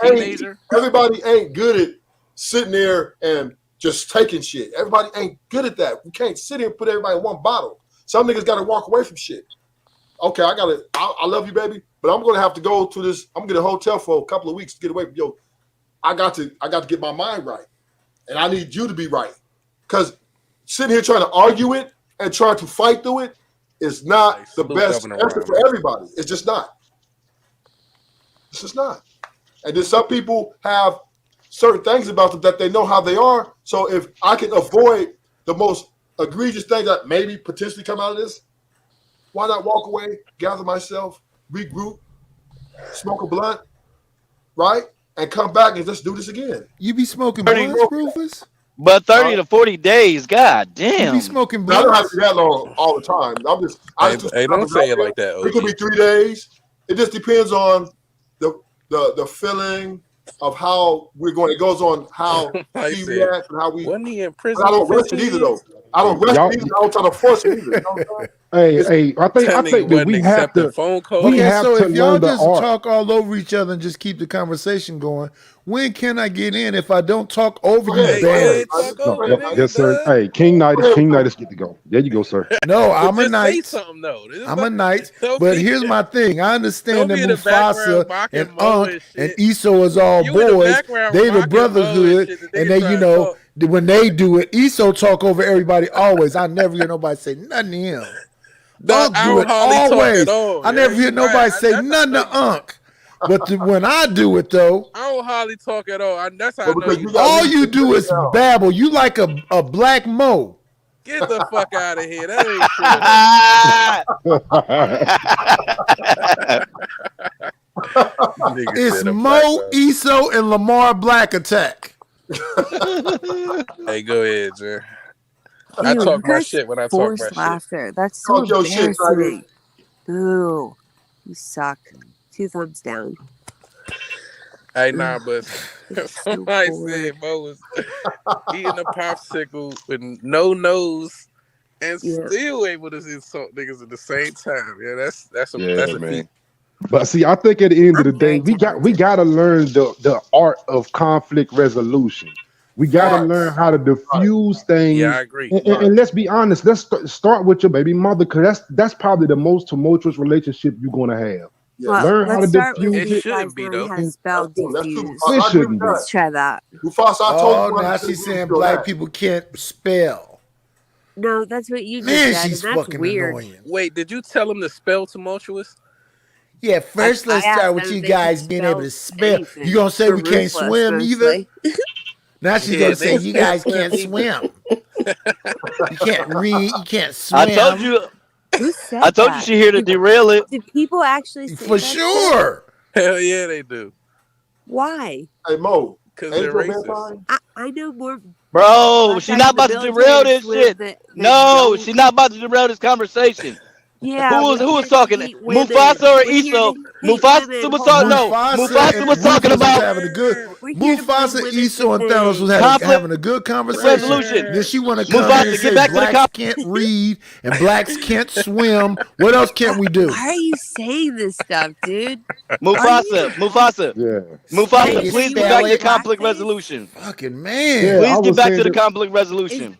ain't good at sitting there and just taking shit. Everybody ain't good at that. We can't sit here and put everybody in one bottle. Some niggas got to walk away from shit. Okay, I love you, baby, but I'm gonna have to go to this. I'm gonna get a hotel for a couple of weeks to get away from yo. I got to get my mind right, and I need you to be right. Because sitting here trying to argue it and trying to fight through it is not the best answer for everybody. It's just not. It's just not. And then some people have certain things about them that they know how they are. So if I can avoid the most egregious thing that maybe potentially come out of this, why not walk away, gather myself, regroup, smoke a blunt, right? And come back and just do this again. You be smoking blunts, Rufus? But 30 to 40 days, god damn. You be smoking I blunts? don't have to be that long all the time. Hey, don't say it like that. It could be 3 days. It just depends on the feeling of how we're going. It goes on how he reacts and how we. Wasn't he in prison? I don't rush it either, though. I don't rush it either. I don't try to force it either. You know what I'm saying? Hey, I think that we have to. So if y'all just talk all over each other and just keep the conversation going, when can I get in if I don't talk over you? Yes, sir. Hey, King Knights get to go. There you go, sir. No, I'm a knight. I'm a knight. But here's my thing. I understand that Mufasa and Unc and Esau is all boys. They the brotherhood, and they, when they do it, Esau talk over everybody always. I never hear nobody say nothing to him. Unc do it always. I never hear nobody say nothing to Unc. But when I do it though, I don't hardly talk at all. That's how I know you. All you do is babble. You like a black Mo. Get the fuck out of here. That ain't true. It's Mo, Esau, and Lamar Black Attack. Hey, go ahead, Jer. I talk my shit when I talk my laughter. shit. That's so embarrassing. Boo. You suck. 2 thumbs down. Hey, nah, but somebody said Mo was eating a popsicle with no nose and still able to insult niggas at the same time. Yeah, that's a feat. But see, I think at the end of the day, we got to learn the art of conflict resolution. We got to learn how to diffuse things. Yeah, I agree. And let's be honest. Let's start with your baby mother, because that's probably the most tumultuous relationship you're gonna have. Well, learn how to diffuse it. It shouldn't be though. It shouldn't be. Let's try that. Now she's saying black people can't spell. No, that's what you just Man, said. she's And that's fucking weird. annoying. Wait, did you tell him to spell tumultuous? Yeah, first let's start with you guys being able to spell. You gonna say we can't swim either? Now she's gonna say you guys can't swim. You can't read. You can't swim. I told you. Who said I told you that? she here to derail it. Did people actually say For that? sure. Hell yeah, they do. Why? Hey Mo, because they're racist. I know more. Bro, she's not about to derail this shit. No, she's not about to derail this conversation. Yeah. Who was talking? Mufasa or Esau? Mufasa was talking. No, Mufasa was talking about having a good. Mufasa, Esau, and Thanos was having a good conversation. Resolution. Then she want to come here and say blacks can't read and blacks can't swim. What else can't we do? Why are you saying this stuff, dude? Mufasa, please get back to conflict resolution. Fucking man. Please get back to the conflict resolution.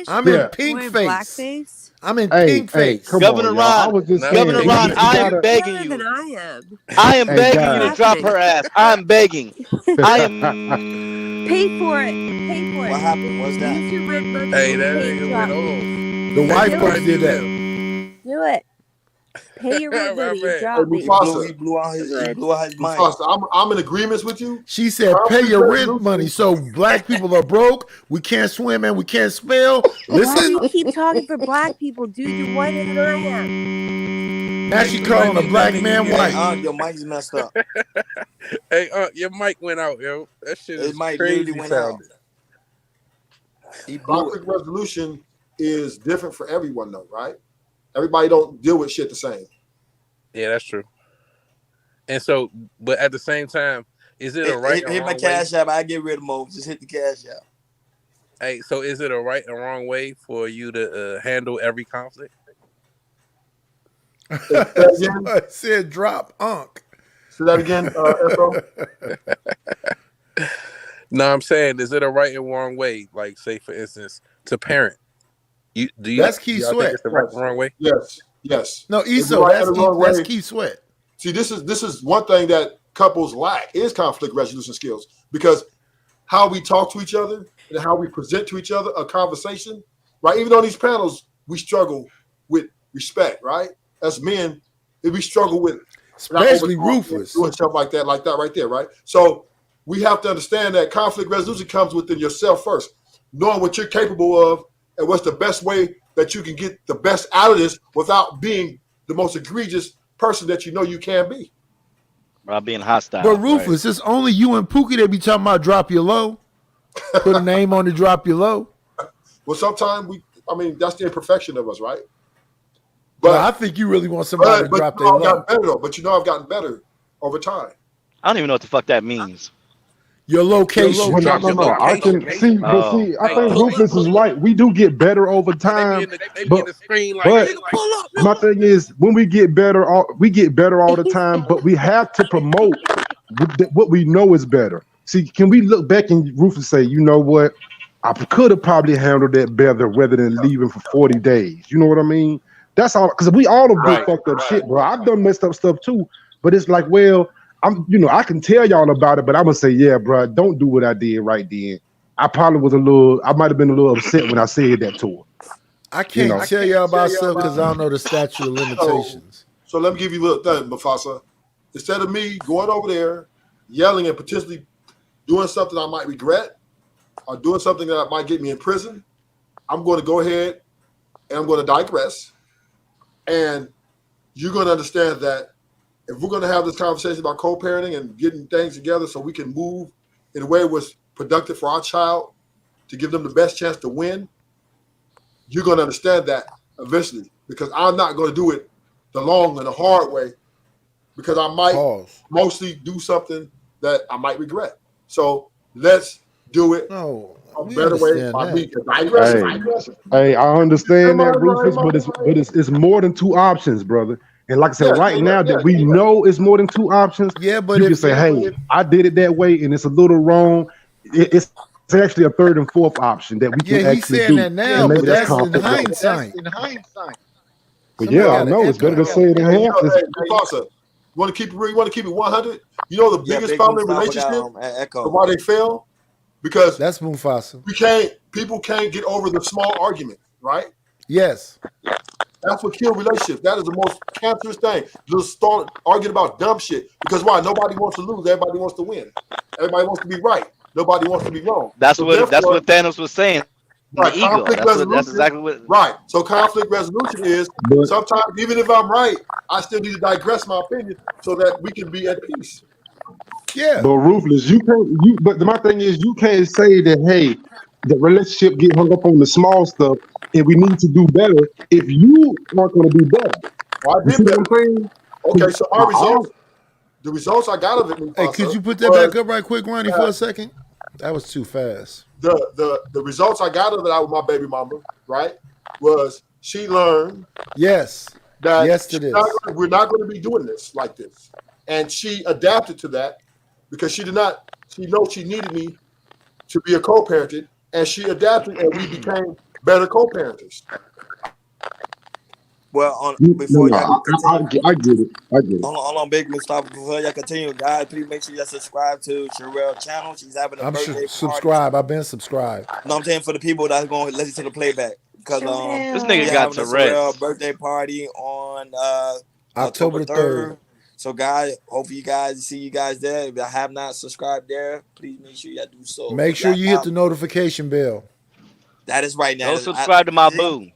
I'm in pink face. Blackface? I'm in pink face. Governor Ron, I am begging you. I am begging you to drop her ass. I am begging. I am. Pay for it. Pay for it. What happened? What's that? Hey, that nigga went off. The white folks did that. Do it. Pay your rent, buddy. You Hey, dropped me. Mufasa, He blew out his mind. Mufasa, I'm in agreements with you. She said, "Pay your rent money." So black people are broke. We can't swim and we can't spell. Why do Listen, you keep talking for black people, dude? You're whiter than I am. now she calling a black man white. Your mic's messed up. Hey, your mic went out, yo. That shit is His mic crazy literally went out. sounding. Conflict resolution is different for everyone, though, right? Everybody don't deal with shit the same. Yeah, that's true. And so, but at the same time, is it a right or Hit my wrong way? cash app. I get rid of Mo. Just hit the cash app. Hey, so is it a right or wrong way for you to handle every conflict? I said, "Drop Unc." Say that again, Efro. No, I'm saying, is it a right and wrong way? Like, say for instance, to parent. Do you? That's Keith y'all Sweat. think it's the right and wrong way? Yes. No, It's Eso, right and the wrong that's way. Keith Sweat. See, this is one thing that couples lack is conflict resolution skills, because how we talk to each other and how we present to each other a conversation, right? Even on these panels, we struggle with respect, right? As men, we struggle with Especially not over- Rufus. doing stuff like that right there, right? So we have to understand that conflict resolution comes within yourself first, knowing what you're capable of and what's the best way that you can get the best out of this without being the most egregious person that you know you can be. About being hostile. But Rufus, it's only you and Pookie that be talking about drop your low. Put a name on the drop your low. Well, sometimes that's the imperfection of us, right? But I think you really want somebody to drop their I've low. gotten better though. But I've gotten better over time. I don't even know what the fuck that means. Your location. Well, no. I can see, but see, I think Rufus is right. We do get better over time, but my thing is, when we get better, we get better all the time. But we have to promote what we know is better. See, can we look back and Rufus say, you know what? I could have probably handled that better rather than leaving for 40 days. You know what I mean? That's all. Because we all have done fucked up shit, bro. I've done messed up stuff too. But it's like, well, I can tell y'all about it, but I'm gonna say, yeah, bro, don't do what I did right then. I might have been a little upset when I said that to her. I can't tell y'all about stuff because I don't know the statute of limitations. So let me give you a little thing, Mufasa. Instead of me going over there, yelling and potentially doing something I might regret or doing something that might get me in prison, I'm going to go ahead and I'm going to digress. And you're going to understand that if we're going to have this conversation about co-parenting and getting things together so we can move in a way that was productive for our child to give them the best chance to win, you're going to understand that eventually, because I'm not going to do it the long and the hard way, because I might mostly do something that I might regret. So let's do it a better way by me digressing. Hey, I understand that, Rufus, but it's more than two options, brother. And like I said, right now that we know it's more than two options, but you can say, hey, I did it that way and it's a little wrong. It's actually a third and fourth option that we can actually do. He's saying that now, but that's in hindsight. hindsight. But yeah, I know it's better to say it in half. You want to keep it 100? You know the biggest family relationship, why they fail? Because that's Mufasa. People can't get over the small argument, right? Yes. That's what kills relationships. That is the most cancerous thing. Just start arguing about dumb shit. Because why? Nobody wants to lose. Everybody wants to win. Everybody wants to be right. Nobody wants to be wrong. That's what Thanos was saying. Right, The ego. That's exactly what. Right. So conflict resolution is sometimes, even if I'm right, I still need to digress my opinion so that we can be at peace. Yeah. But Ruthless, but my thing is, you can't say that, hey, the relationship get hung up on the small stuff and we need to do better if you aren't going to do better. Well, I did better. Okay, so our results, the results I got of it. Hey, could you put that back up right quick, Ronnie, for a second? That was too fast. The results I got of it out with my baby mama, right, was she learned that we're not going to be doing this like this. And she adapted to that because she knows she needed me to be a co-parented, and she adapted and we became better co-parenters. Well, I get it. Hold on, Big Mustafa. Before y'all continue, guys, please make sure y'all subscribe to Sherelle channel. She's having a birthday party. Subscribe. I've been subscribed. No, I'm saying for the people that's going to listen to the playback, because this nigga got Tourette's. Sherelle birthday party on October 3rd. So, guys, hopefully you guys see you guys there. If you have not subscribed there, please make sure you do so. Make sure you hit the notification bell. That is right now. Go subscribe to my boo.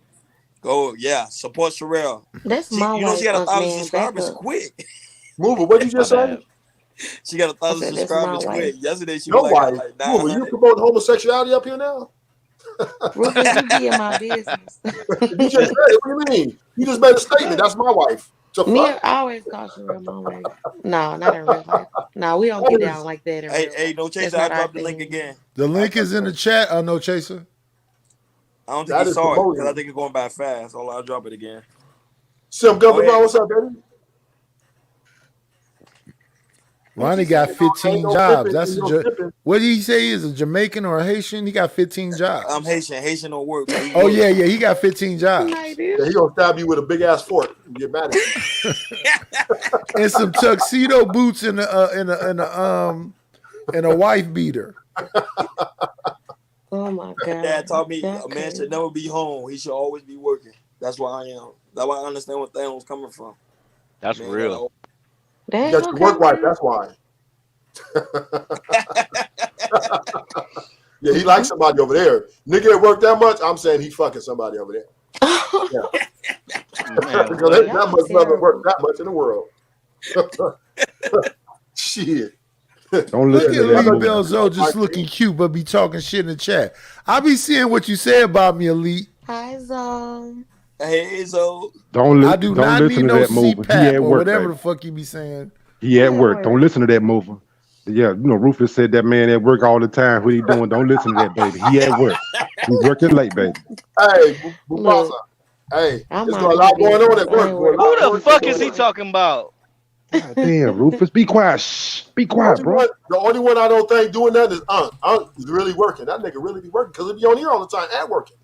Go, yeah. Support Sherelle. That's my You know she got wife, 1,000 man. subscribers Back up. quick. Mover, what you just say? She got I 1,000 said, that's subscribers my quick. wife. Yesterday she Your was wife. like Mover, 900. you promote homosexuality up here now? Rufus, you be in my business. You just said it. What do you mean? You just made a statement. That's my wife. So Me, fuck. I always call Sherelle my wife. No, not in real life. No, we don't get down like that in real life. Hey, no Chaser, I dropped the link again. The link is in the chat. Oh, no, Chaser. I don't think That you is saw it promoting. because I think it's going by fast. Hold on, I'll drop it again. Sim Governor, what's up, baby? Ronnie got 15 Ain't no jobs. tipping, That's ain't a no tipping. what did he say? Is a Jamaican or a Haitian? He got 15 jobs. I'm Haitian. Haitian don't work. But Oh yeah, yeah. He got 15 jobs Yeah, he gonna stab you with a big ass fork and get mad at you. and some tuxedo boots and a wife beater. Oh my God. Dad taught me That's a man crazy. should never be home. He should always be working. That's why I am. That's why I understand where Thanos coming from. That's Man, real. You got your work wife, that's why. Yeah, he likes somebody over there. Nigga at work that much, I'm saying he fucking somebody over there. Yeah. Because ain't that much love work that much in the world. Shit. Don't Look listen at to that Lee movie. Belzo just looking cute, but be talking shit in the chat. I be seeing what you say about me, Elite. Hi, Zone. Hey, so I do not Don't need listen no to that movie. He CPAP at or work. whatever Baby. the fuck you be saying. He at work. Don't listen to that mover. Yeah, you know, Rufus said that man at work all the time. What he doing? Don't listen to that, baby. He at work. He's working late, baby. Hey, Mufasa. Hey, I'm there's out a lot of here. going on at work. Who the fuck is he talking about? Damn, Rufus, be quiet. Shh, be quiet, bro. The only one I don't think doing that is Unc. Unc is really working. That nigga really be working because he be on here all the time and working.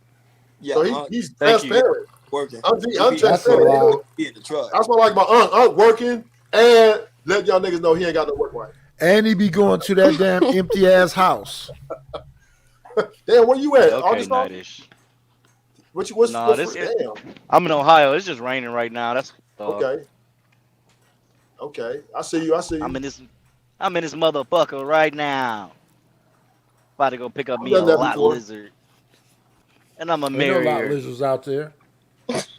Yeah, So he's Thank you. transparent. working. Unc That's a transparent. lie. He in the truck. That's what I like my Unc. Unc working and let y'all niggas know he ain't got no work wife. And he be going to that damn empty ass house. Damn, where you at? Okay, Arkansas? nightish. What's Nah, damn. I'm in Ohio. It's just raining right now. That's Okay. Okay. I see you. I'm in this motherfucker right now. About to go pick up I've me a done that lot before. lizard. And I'm a Ain't no lot marrier. lizards out there.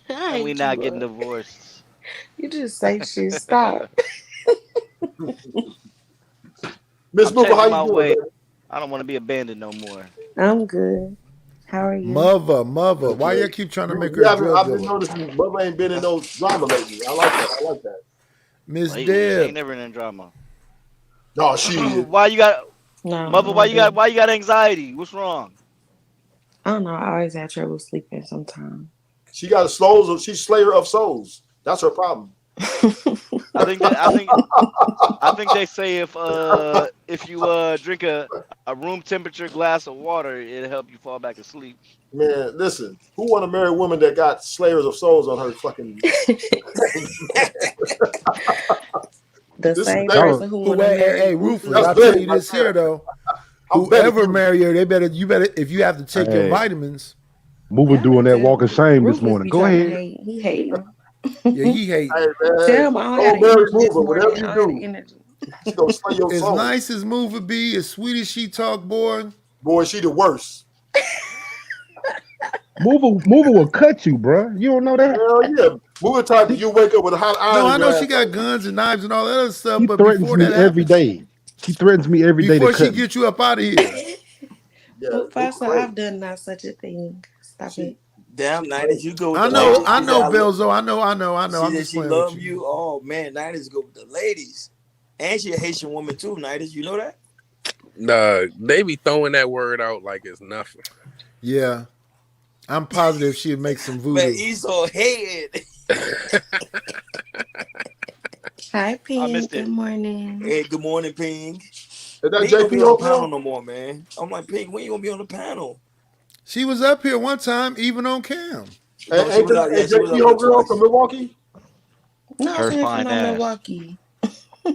And we not getting divorced. You just say shit. Stop. Miss I'm Booker, changing how my you doing, way. baby? I don't want to be abandoned no more. I'm good. How are you? Mother. Why you keep trying to make her You a haven't- drug I've been dealer? noticing Bubba ain't been in no drama lately. I like that. Miss Lately, Deb. ain't never in drama. No, she is. Why you got No, mother? no, Why you got baby. why you got anxiety? What's wrong? I don't know. I always have trouble sleeping sometimes. She got souls. She's slayer of souls. That's her problem. I think they say if you drink a room temperature glass of water, it'll help you fall back asleep. Man, listen. Who want to marry a woman that got slayers of souls on her fucking? The This same is person who want to marry. Hey, Rufus, That's I'll tell Betty you this right there. here though. I'm betting Whoever you. marry her, you better if you have to take your Hey. vitamins. Mover doing that walk of shame this Rufus morning. be Go trying to ahead. hate. He hating. Yeah, he hating. Hey, man. Tell him I don't have Don't marry energy this Mover. morning. Whatever I you don't have the do, energy. she gonna slay your As soul. nice as Mover be, as sweet as she talk, boy. Boy, she the worst. Mover will cut you, bro. You don't know that? Hell yeah. Mover type you wake up with a hot iron. No, in I your know she ass. got guns and knives and all that other stuff, She but threatens before me that every happens, day. She threatens me every day before to she cut me. get you up out of here. Yeah, Well, Pastor, crazy. I've done not such a thing. Stop it. Damn, 90s, you go with I the know, ladies. I She know, said, Belzo. I know. I'm She said just she playing love with you. you. Oh man, 90s go with the ladies. And she a Haitian woman too, 90s. You know that? Nah, they be throwing that word out like it's nothing. Yeah, I'm positive she'd make some Man, voodoo. he's so head. Hi, I Pink. missed it. Good morning. Hey, good morning, Pink. Is that Pink don't be JP on the over panel there? no more, man. I'm like, Pink, when you gonna be on the panel? She was up here one time, even on cam. No, she Ain't was out. that Yeah, she was JP up over there girl twice. from Milwaukee? No, Her she ain't fine from ass. Milwaukee.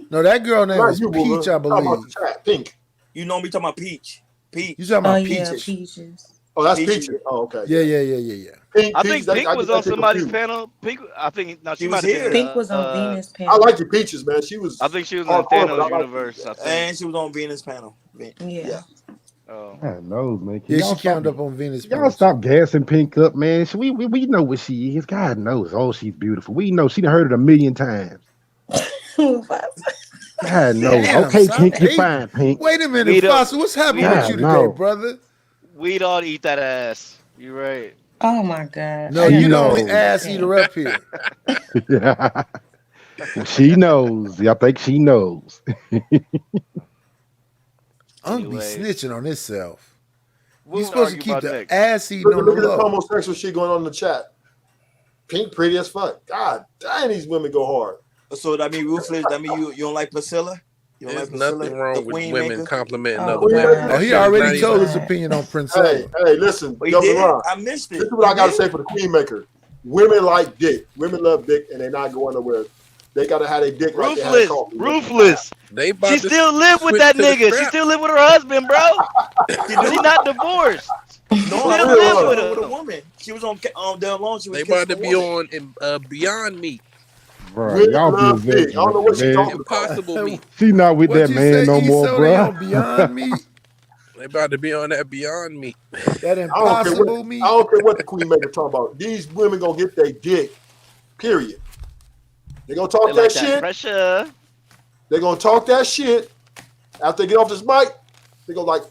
No, that girl name Not was you, Mover. Peach, I I'm talking about believe. the chat. Pink. You know me talking about Peach. Peach. You talking Oh about yeah, Peaches? peaches. Oh, that's Peaches. Oh, okay. Yeah. Pink, I think Pink was on somebody's confused. panel. Pink, I think no, she She might was have been. here. Pink was on Venus panel. I like the Peaches, man. She was. I think she was hardcore, on but I Thanos like universe. I think. And she was on Venus panel. Yeah. Oh. God knows, man. Yeah, Y'all she counted stop- up on Venus. Y'all stop gassing Pink up, man. We know what she is. God knows. Oh, she's beautiful. We know. She done heard it a million times. God knows. Damn, Okay, son, Pink, you're Pink. fine, Pink. Wait a minute, We don't- Foster. What's happening we with don't- you today, no. brother? We'd all eat that ass. You right. Oh my God. No, She you the only knows. ass eater up here. She knows. I think she knows. I'm gonna be Anyway. snitching on himself. We'll You're supposed to argue keep about the next. ass eating on the Look at this low. homosexual shit going on in the chat. Pink pretty as fuck. God damn, these women go hard. So that mean Ruthless. That mean you don't like Priscilla. You don't There's like Priscilla, nothing the wrong with queen women maker? complimenting Oh, other women. God. Oh, he already told his opinion on Prince. Hey, listen, Oh, he Governor did? Ron, I missed it. this is what I He gotta did? say for the queen maker. Women like dick. Women love dick, and they're not going nowhere. They gotta have their dick like they had Ruthless, coffee. ruthless. They about She to still live with switch that to the nigga. She strap. still live with her husband, bro. She not divorced. No, Still I live was with with her. a woman. She was on Del Long. She was They kissing about to a be woman. on Beyond Meat. Bro, Women y'all love be dick. I don't know what she man. talking about. Impossible Meat. She not with What that you man say, no more, Issa? They bro. on Beyond Meat? They about to be on that Beyond Meat. That I don't care impossible what, meat? I don't care what the queen maker talking about. These women gonna get their dick. Period. They gonna talk They that like shit. that pressure. They gonna talk that shit. After they get off this mic, they gonna like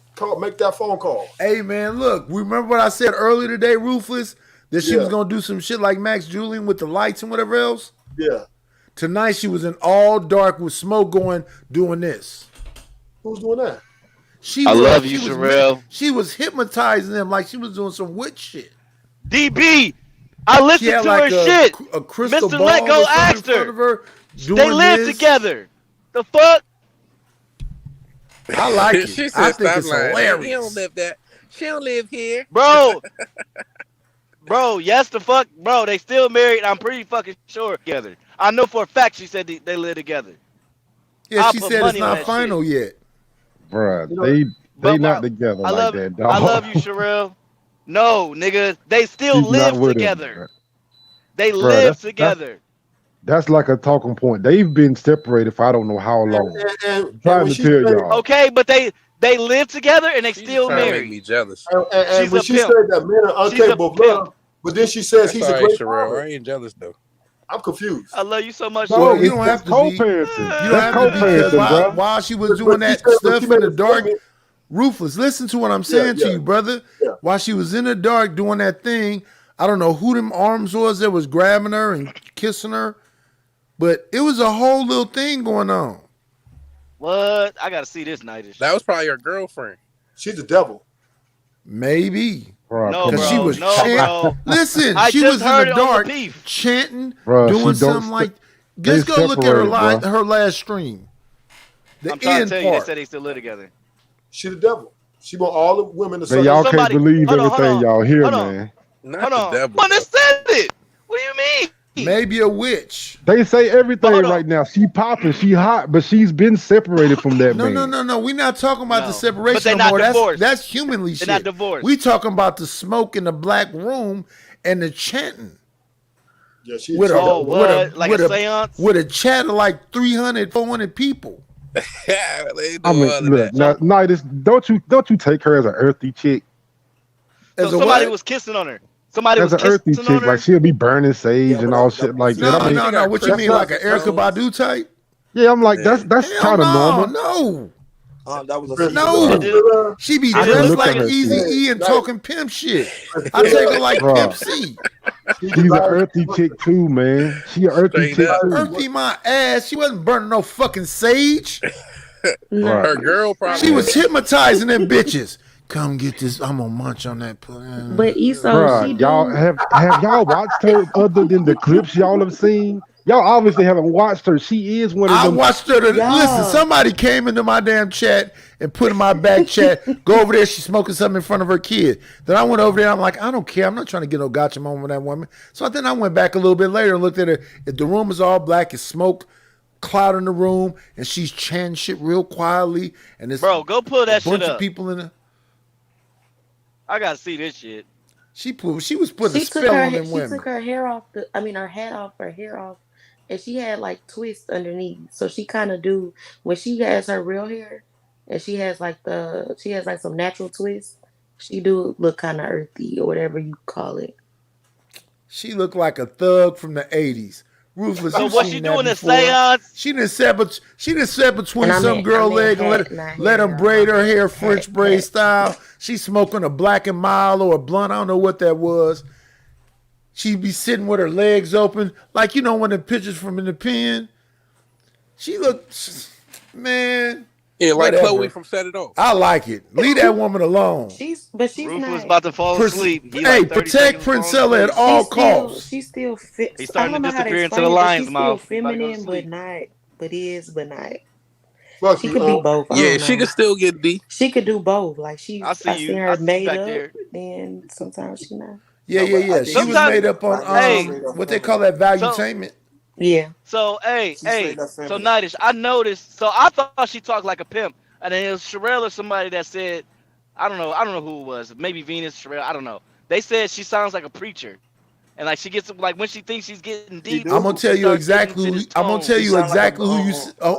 make that phone call. Hey man, look, remember what I said earlier today, Ruthless? That she Yeah. was gonna do some shit like Max Julian with the lights and whatever else. Yeah. Tonight she was in all dark with smoke going, doing this. Who's doing that? She I was, love you, she was Sherelle. She was hypnotizing them like she was doing some witch shit. DB, I She listened had to like her shit. a crystal Mr. ball Let or Go something in asked front her. of her. They doing live this. together. The fuck? I like it. She said, I think "Stop it's lying. hilarious. He don't live that. She don't live here." Bro, yes the fuck, bro. They still married. I'm pretty fucking sure together. I know for a fact she said they live together. Yeah, I'll she put said it's money on not that final yet. Bro, You know, they but not together I like love, that, dog. I love you, Sherelle. No, nigga, they still She's live not with him, together. bro. They Bro, live that's- together. That's like a talking point. They've been separated for I don't know how long. I'm trying when to she tell said- y'all. Okay, but they live together and they still Trying to make married. me jealous. And She's when a she pimp. said that men are She's a incapable of pimp. love, but then she says That's he's all a right, great Sherelle. father. I ain't jealous though. I'm confused. I love you so much. No, Well, you it's don't that's have to be. co-parenting. You don't That's have to be because co-parenting, bro. while she was But doing she that said- but stuff she in made the a dark, statement. Ruthless, listen to what I'm saying to yeah. you, brother. Yeah. While she was in the dark doing that thing, I don't know who them arms was that was grabbing her and kissing her, but it was a whole little thing going on. What? I gotta see this nightish. That was probably her girlfriend. She's the devil. Maybe. Bro, No, come Because bro. she on. was No, chanting. bro. Listen, I she just was in heard the it on the dark beef. chanting, Bro, doing she don't something like. they Just go look at her separated, bro. her last stream. The I'm trying end to tell you, they part. said they still live together. She the devil. She want all the women to Man, y'all can't Somebody- believe hold on, everything hold on, y'all hear, hold on. man. Not Hold the on. devil. But they said it. What do you mean? Maybe a witch. They say everything Hold on. right now. She popping, she hot, but she's been separated from that No, man. no. We're not talking about No. the separation But they no not more. divorced. That's humanly They're shit. not divorced. We talking about the smoke in the black room and the chanting. Yeah, she With a, Oh, with what? Like with a seance? with a chat of like 300, 400 people. They I do mean, all of look, that. now, don't you take her as an earthy chick? As So a somebody what? was kissing on her. Somebody As was an earthy kissing chick, on her. like she'll be burning sage Yeah, and but all that- shit like No, that. I mean, no. What you that's mean, not like an Erica Badu type? yeah, I'm like that's Hell kind of no, normal. no. That was a No, she be I can dressed look at like her Easy shit. E and talking pimp shit. I take her like Bruh. Pimp C. She's an earthy chick too, man. She an earthy Straight chick up. too. Earthy my ass. She wasn't burning no fucking sage. Her girl probably. She was hypnotizing them bitches. Come get this. I'm gonna munch on that. But Esau, Bruh, she y'all do. have y'all watched her other than the clips y'all have seen? Y'all obviously haven't watched her. She is one of I them. watched her. Yeah. Listen, somebody came into my damn chat and put in my back chat. Go over there. She's smoking something in front of her kid. Then I went over there. I'm like, I don't care. I'm not trying to get no gotcha moment with that woman. So then I went back a little bit later and looked at her. If the room is all black, it's smoke cloud in the room, and she's chanting shit real quietly. And it's Bro, go pull that a bunch shit of up. people in the. I gotta see this shit. She was putting a She took spell her on them she women. took her hair off her hat off, her hair off, and she had like twists underneath. So she kind of do when she has her real hair, and she has like some natural twists. She do look kind of earthy or whatever you call it. She looked like a thug from the 80s. Ruthless. So you've what seen she that doing a before. seance? She done sat between And I some meant- girl I leg meant and hat, let not them braid her hair French braid style. She smoking a Black and Mild or a blunt. I don't know what that was. She'd be sitting with her legs open, like you know when the pictures from in the pen. She looked, man. Yeah, like whatever. Chloe from Set It Off. I like it. Leave that woman alone. She's Ruthless not. about to fall asleep. He Hey, like 30 protect seconds before Princella at falling all asleep. costs. She's still fit. He's I starting don't to know how to disappear into explain the it, but lion's she's still mouth. He's about to go to feminine, but sleep. not. But is, but not. Fuck She you, could be both. I Yeah, don't she know. can still get D. She could do both. Like I see I you. seen I her see you made back up, there. then sometimes she not. Yeah. I She was Sometimes- made up on Hey. what they call that valuetainment. Yeah. So hey, straight up so feminine. Nightish, I noticed. So I thought she talked like a pimp, and then it was Sherelle or somebody that said, I don't know who it was. Maybe Venus, Sherelle, I don't know. They said she sounds like a preacher, and like she gets like when she thinks she's getting deep. I'm gonna tell she you starts exactly. getting into this I'm gonna tone. tell She you sound like exactly a-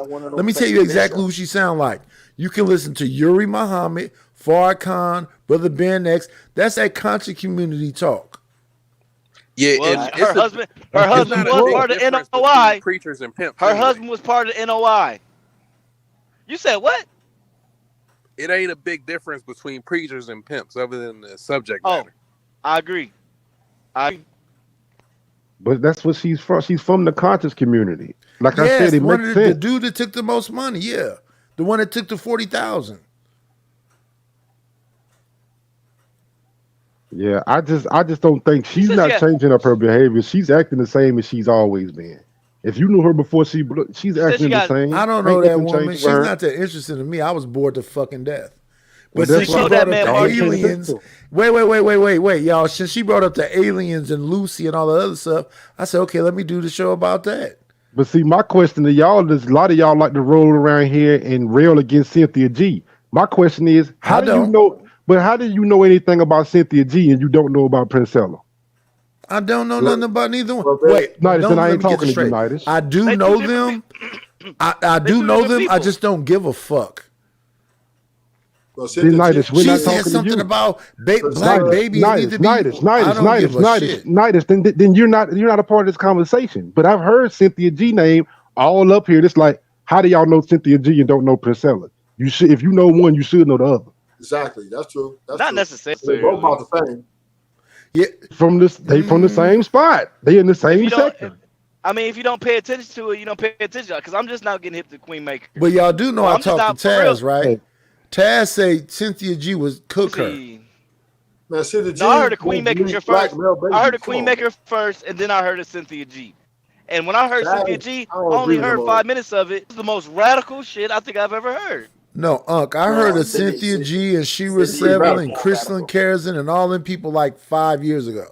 who you. Let me tell you exactly who she sound like. You can listen to Yuri Muhammad, Farrakhan, Brother Ben X. That's that conscious community talk. Yeah, Well, and her husband was not a part big of the difference between NOI. preachers and pimps. Her anyway. husband was part of the NOI. You said what? It ain't a big difference between preachers and pimps, other than the subject Oh, matter. I agree. But that's what she's from. She's from the conscious community. Like I Yes, said, it one makes of the sense. dude that took the most money. Yeah, the one that took the 40,000. Yeah, I just don't think she's says not she changing up her behavior. She's acting the same as she's always been. If you knew her before she's says acting she the got- same. I don't know Ain't that nothing woman. changed She's with her. not that interested in me. I was bored to fucking death. Well, But since that's she why- brought up man the Mark aliens, wait, y'all. Since she brought up the aliens and Lucy and all the other stuff, I said, okay, let me do the show about that. But see, my question to y'all is: a lot of y'all like to roll around here and rail against Cynthia G. My question is, how do you know? But how do you know anything about Cynthia G and you don't know about Princella? I don't know nothing about neither one. well, Wait, Nidus, no, then I let ain't me get talking this to you, straight. Nidus. I do They know two them. different I do two know different them. I people. just don't give a fuck. Well, See, Nidus, we're She not said talking to something you. about black babies need to be. Nidus, I don't give a shit. then you're not a part of this conversation. But I've heard Cynthia G name all up here. It's like, how do y'all know Cynthia G and don't know Priscilla? You should, if you know one, you should know the other. Exactly. That's true. That's Not true. necessarily. They both about the same. Yeah, from the same spot. They in the same you don't- section. I mean, if you don't pay attention to it, you don't pay attention. Because I'm just now getting hip to Queen Maker. But y'all do know Well, I I'm just talked to not for real. Taz, right? Taz say Cynthia G was cook her. Man, Cynthia G. No, I heard of Queen Maker Black first. male baby. I heard of Come Queen on. Maker first, and then I heard of Cynthia G. And when I heard That Cynthia is- G, I I don't only agree with heard them 5 minutes of it. It's the most radical shit I think I've ever heard. No, Unc, I heard of Cynthia G and Shira Cynthia Seville radical. and Crystal Karazin and all them people like 5 years ago.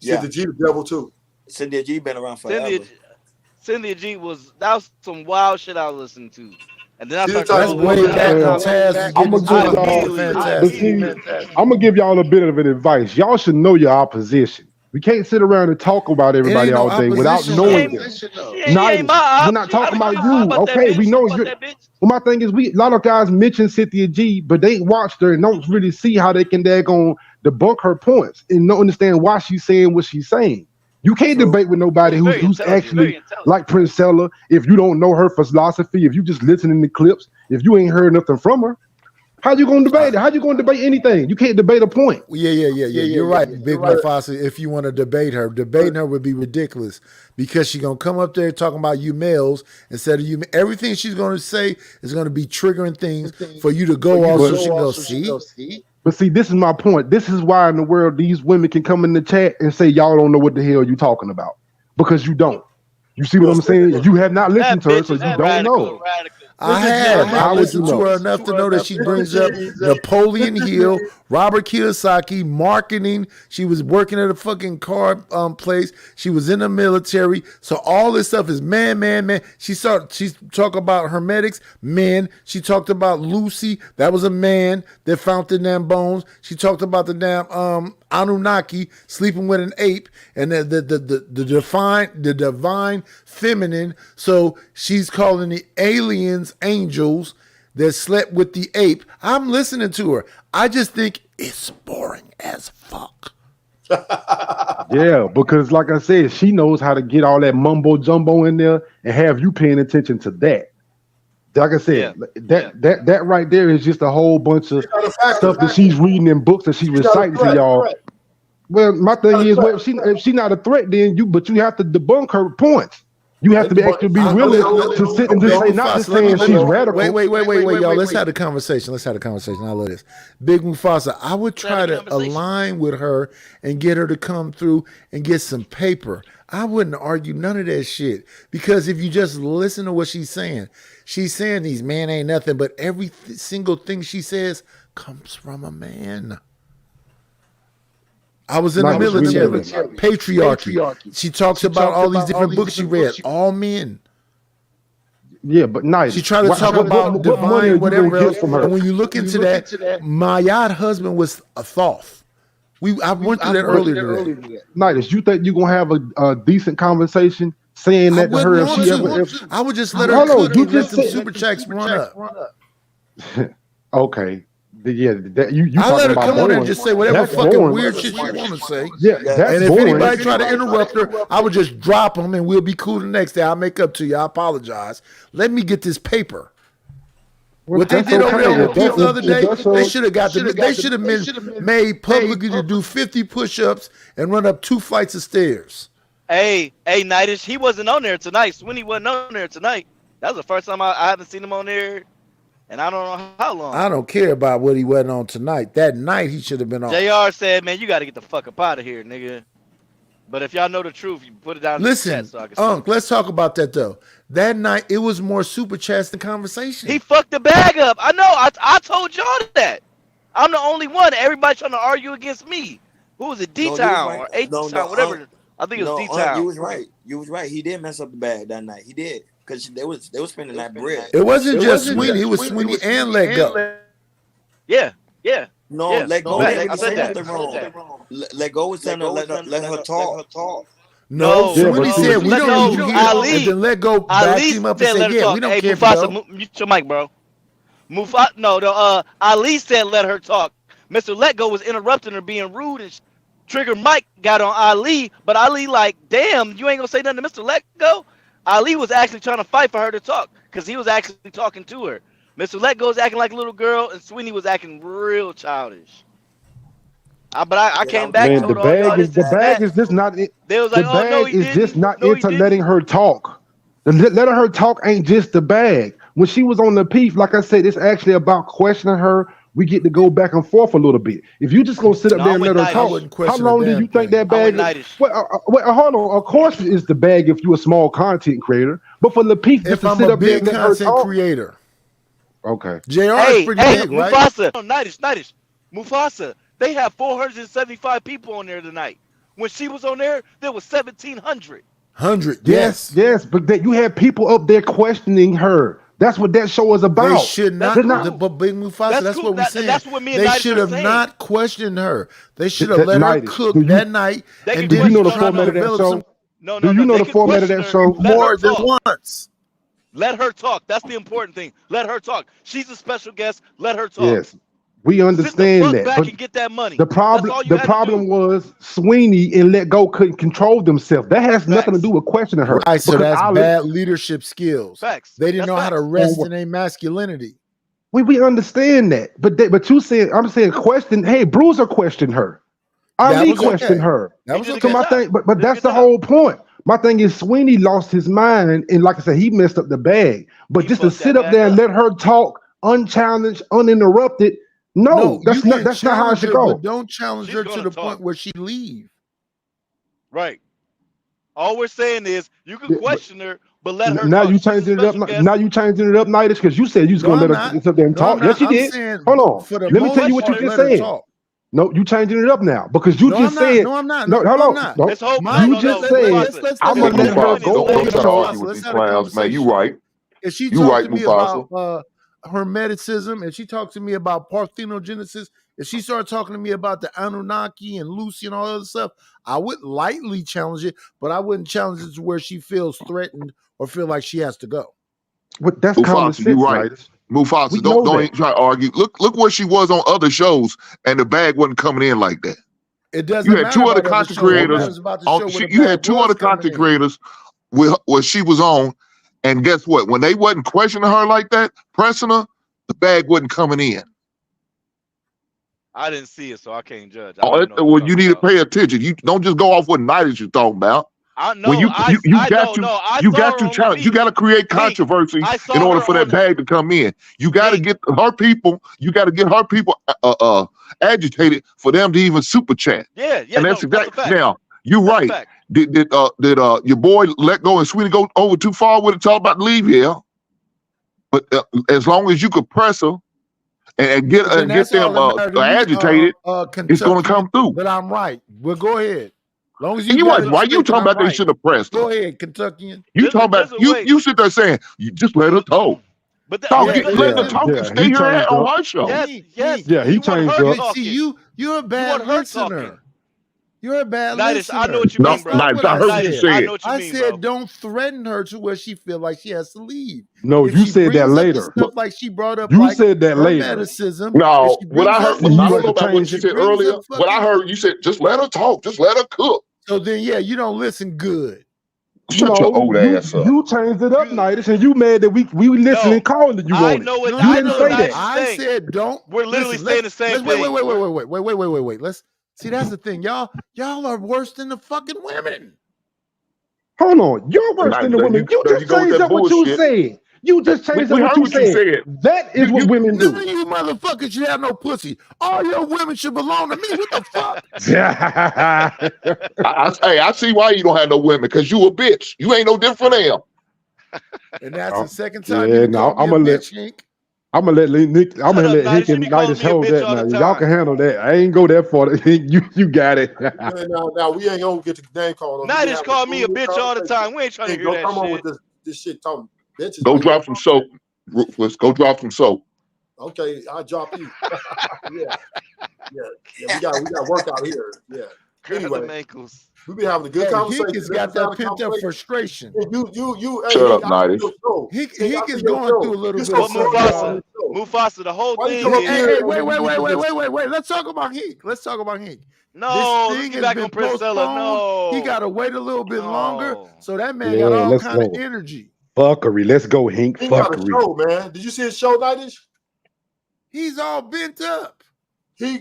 Yeah. Cynthia G the devil too. Cynthia G been around forever. Cynthia G that was some wild shit I was listening to. And then I started That's way back when Taz I'm was gonna getting give y'all. fantastic. I'm gonna give y'all a bit of an advice. Y'all should know your opposition. We can't sit around and talk about everybody ain't no all day without opposition. knowing She them. ain't Nidus, my we're not talking about you. about that Okay, bitch. we know Fuck you. that bitch. Well, my thing is, a lot of guys mention Cynthia G, but they ain't watched her and don't really see how they can daggone debunk her points and don't understand why she's saying what she's saying. You can't debate with nobody who's actually like Princella if you don't know her philosophy, if you just listening to clips, if you ain't heard nothing from her. How you gonna debate it? How you gonna debate anything? You can't debate a point. Yeah. You're right, Big Mufasa. If you want to debate her, debating her would be ridiculous because she's gonna come up there talking about you males instead of you. Everything she's gonna say is gonna be triggering things for you to go off so she can go see. But see, this is my point. This is why in the world these women can come in the chat and say y'all don't know what the hell you talking about because you don't. You see what I'm saying? You have not listened to her, so you don't know. I have. I listened to her enough to know that she brings up Napoleon Hill, Robert Kiyosaki, marketing. She was working at a fucking car place. She was in the military. So all this stuff is man. She talked about Hermetics, men. She talked about Lucy. That was a man that found the damn bones. She talked about the damn Anunnaki sleeping with an ape and the divine feminine. So she's calling the aliens angels that slept with the ape. I'm listening to her. I just think it's boring as fuck. Yeah, because like I said, she knows how to get all that mumbo jumbo in there and have you paying attention to that. Like I said, that right there is just a whole bunch of stuff that she's reading in books that she's reciting to y'all. Well, my thing is, well, if she's not a threat, then you have to debunk her points. You have to be actually be willing to sit and just say, not just saying she's radical. Wait, y'all. Let's have a conversation. I love this. Big Mufasa, I would try to align with her and get her to come through and get some paper. I wouldn't argue none of that shit, because if you just listen to what she's saying these men ain't nothing, but every single thing she says comes from a man. I was in the military. Patriarchy. She talks about all these different books she read. All men. Yeah, but nice. She tried to talk about divine whatever else. And when you look into that, my yacht husband was a Thoth. I went through that earlier today. Nice. You think you're gonna have a decent conversation saying that to her? I would just let her cook and let them super checks run up. Okay. Yeah, I let her come on there and just say whatever fucking weird shit she want to say. Yeah, and if anybody try to interrupt her, I would just drop them and we'll be cool the next day. I'll make up to you. I apologize. Let me get this paper. What they did over there with Keith the other day, they should have been made publicly to do 50 push-ups and run up 2 flights of stairs. Hey, Nightish, he wasn't on there tonight. Sweeney wasn't on there tonight. That was the first time I haven't seen him on there. And I don't know how long. I don't care about what he wasn't on tonight. That night he should have been on. JR said, man, you got to get the fuck up out of here, nigga. But if y'all know the truth, you put it down in the chat so I can see. Let's talk about that, though. That night, it was more super chats than conversation. He fucked the bag up. I know. I told y'all that. I'm the only one. Everybody's trying to argue against me. Who was it? D-Town or H-Town, whatever. I think it was D-Town. You was right. He did mess up the bag that night. He did. Because they was spending that bread. It wasn't just Sweeney. It was Sweeney and Let Go. Yeah. No, yeah. Let Go. I said that. Let Go was telling her let her talk. No, Sweeney said we don't need you here. And then Let Go backed him up and said, yeah, we don't care if you know. Mute your mic, bro. Ali said let her talk. Mr. Let Go was interrupting her, being rude, and Trigger Mike got on Ali, but Ali like, damn, you ain't gonna say nothing to Mr. Let Go? Ali was actually trying to fight for her to talk because he was actually talking to her. Mr. Let Go was acting like a little girl, and Sweeney was acting real childish. But I came back. Man, the bag is just not. They was like, the bag is just not into letting her talk. Letting her talk ain't just the bag. When she was on the piece, like I said, it's actually about questioning her. We get to go back and forth a little bit. If you just gonna sit up there and let her talk, how long do you think that bag? Well, hold on. Of course, it's the bag if you're a small content creator. But for the piece, if I'm a big content creator, okay. JR is pretty big, right? Mufasa, Nightish, Mufasa. They have 475 people on there tonight. When she was on there, there was 1,700. Yes, but you had people up there questioning her. That's what that show is about. They should not. But Big Mufasa, that's what we're saying. That's what me and they should have not questioned her. They should have let her cook that night. And do you know the format of that show? No. Do you know the format of that show? More than once. Let her talk. That's the important thing. Let her talk. She's a special guest. Let her talk. Yes. We understand that. Back and get that money. The problem was Sweeney and Let Go couldn't control themselves. That has nothing to do with questioning her. Right, so that's bad leadership skills. Facts. They didn't know how to rest in their masculinity. We understand that. But you said, I'm saying question, hey, Bruiser questioned her. Ali questioned her. That was so my thing, but that's the whole point. My thing is Sweeney lost his mind, and like I said, he messed up the bag. But just to sit up there and let her talk unchallenged, uninterrupted. No, that's not how it should go. But don't challenge her to the point where she leave. Right. All we're saying is you can question her, but let her Now talk. you She's a changing it up. special guest. Now you changing it up, Nightish, because you said you was No, gonna I'm let her not. sit there and No, I'm talk. Yes, not. you I'm did. saying Hold on. for the Let me most tell you what you part, just let her said. talk. No, you changing it up now because you No, just I'm not. said. No, I'm not. No, No, hold I'm on. not. No, Mine, you just let, said let's I'm have gonna a let her conversation. go Hey, over the yo, talk. Mufasa, let's have a conversation. If she talked to me about Hermeticism, if she talked to me about parthenogenesis, if she started talking to me about the Anunnaki and Lucy and all that other stuff, I would lightly challenge it, but I wouldn't challenge it to where she feels threatened or feel like she has to go. But that's common Mufasa, sense, you right. Nightish. Mufasa, We don't know that. even try to argue. Look where she was on other shows, and the bag wasn't coming in like that. It doesn't You had matter two other about other content shows. It creators. matters about the show where the You had bag two was other coming content in. creators where she was on, and guess what? When they wasn't questioning her like that, pressing her, the bag wasn't coming in. I didn't see it, so I can't judge. I don't know. Well, you need to pay attention. You don't just go off what Nightish you're talking about. I know. When you I got know. No, I you saw got her to on the challenge. You feed. got to create controversy I saw in order her for that on- bag to come in. You got to get her people. You got to get her people agitated for them to even super chat. Yeah, And that's a exactly fact. now. You're right. Did your boy let go and Sweetie go over too far with it? Talk about leave here. But as long as you could press her and get Then that's them all that matters to me, agitated, it's going to come through. But I'm right. Well, go ahead. As long as And you you got right. it Why you straight, talking then about I'm they should have pressed her? Go ahead, Kentuckian. You talking about you sit there saying you just let her talk. But let her talk and stay her at on her show. Yes. Yeah, he changed up. See, you're a bad listener. You're a bad Nightish, listener. I know what you mean, bro. Nightish, I heard you say I it. know what you I mean, said bro. don't threaten her to where she feel like she has to leave. No, If you she said that brings up the later. Stuff like she brought up, You like said that later. Hermeticism. No, if she what I brings heard, up- I You don't had know to about what change you it. said brings earlier. up What I fucking- heard, you said just let her talk, just let her cook. So then, yeah, you don't listen good. Shut your old ass up. You changed it up, Nightish, and you mad that we listening, calling that you I want know it. what You I didn't know say what that. Nightish is I saying. said don't. We're literally saying the same Wait. thing. Wait. Let's see. That's the thing, y'all are worse than the fucking women. Hold on, you're worse than the women. You just changed up what you said. You just changed up We what heard you what you said. said. That is what women None do. of you motherfuckers should have no pussy. All your women should belong to me. What the fuck? I see why you don't have no women, because you a bitch. You ain't no different from them. And that's the second time Yeah, you no, called me a bitch, Hank. I'm gonna let Nick. I'm gonna let Hank and Nightish hold that. Now y'all can handle that. I ain't go that far. You got it. Now we ain't gonna get the name called. Nightish called me a bitch all the time. We ain't trying to hear that come on shit. with this shit talking bitches. Go like drop that. some soap, Ruthless. Go drop some soap. Okay, I'll drop you. yeah. We got work out here. Yeah. Anyway, ankles. we be having a good Hey, conversation. Hick has got that pent up frustration. You. Shut up, I see Nightish. your show. Hick I is see your going show. through a little You bit. so of cordial. Mufasa, the whole Why you thing come up is. here? Wait. Let's talk about Hick. No, this let's thing get has back been on Priscilla. postponed. No. He got to wait a little bit longer. So that man Yeah, got all let's kind of go. energy. Fuckery. Let's go, Hank. He got a Fuckery. show, man. Did you see his show, Nightish? He's all bent up.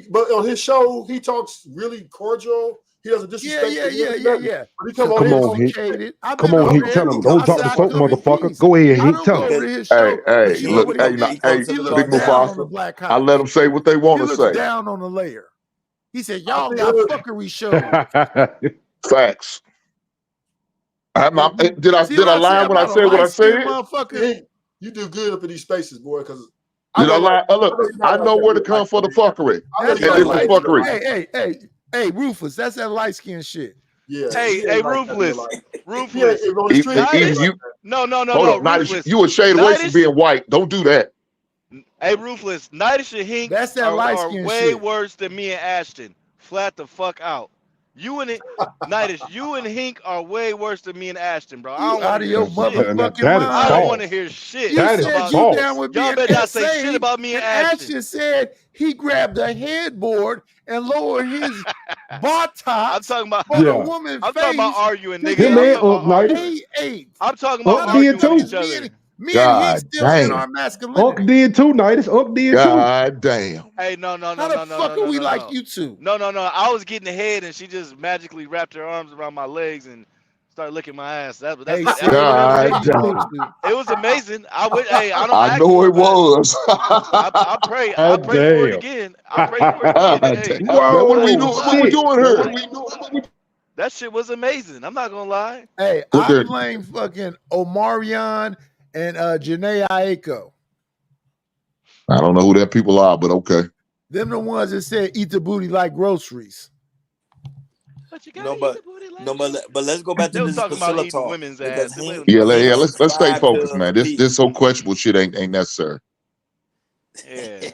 But on his show, he talks really cordial. He doesn't disrespect. Yeah. But he come Come on on, here. Hank. Come on, Hank. Tell him. Don't drop the soap, motherfucker. Go ahead, Hank. Tell him. Hey, look, He looks Big down on the Mufasa. black I let them say what they want He to looks say. down on the layer. He said, "Y'all got fuckery shows." Facts. Did I lie when I said what I said? Motherfucker. You do good up in these spaces, boy, because Did I lie? Look, I know where to come for the fuckery. That's And that it's the light. fuckery. Hey, Rufus. That's that light skin shit. Yeah. Hey, Ruthless. Ruthless. Even you. No, Hold on, Ruthless. you a shade away from being white. Don't do that. Hey, Ruthless. Nightish and Hink That's that are light-skin way shit. worse than me and Ashton. Flat the fuck out. Nightish, you and Hink are way worse than me and Ashton, bro. I don't out want of to your hear shit. motherfucking That is mind. I don't false. want to hear shit. You That is said false. you down with Y'all being better not say SA, shit about me and Ashton said he grabbed a headboard and lowered his buttocks I'm talking about. on a Yeah. woman's I'm face. talking about arguing, nigga. Him I'm and talking about Unc Night. arguing. They I'm talking about Unc did arguing with too. each other. Me and he God still in damn. our masculinity. Unc did too, Nightish. Unc did too. God damn. Hey, no. How the fuck are we like you two? No. I was getting ahead, and she just magically wrapped her arms around my legs and started licking my ass. That's Hey, what say whatever God you supposed damn. to. it was amazing. I would. Hey, I don't. I ask know for it but was. I pray. I God pray for it damn. again. I pray for it again. Hey, Whoa, what are we Oh, doing? What we shit. doing here? That shit was amazing. I'm not gonna lie. Hey, What I the- blame fucking Omarion and Janae Aiko. I don't know who that people are, but okay. Them the ones that said eat the booty like groceries. But let's go back They to was this talking about Priscilla eating talk women's because ass. he, Yeah, he let's stay subscribed focused, to man. Pete. This so questionable shit ain't necessary. Yeah.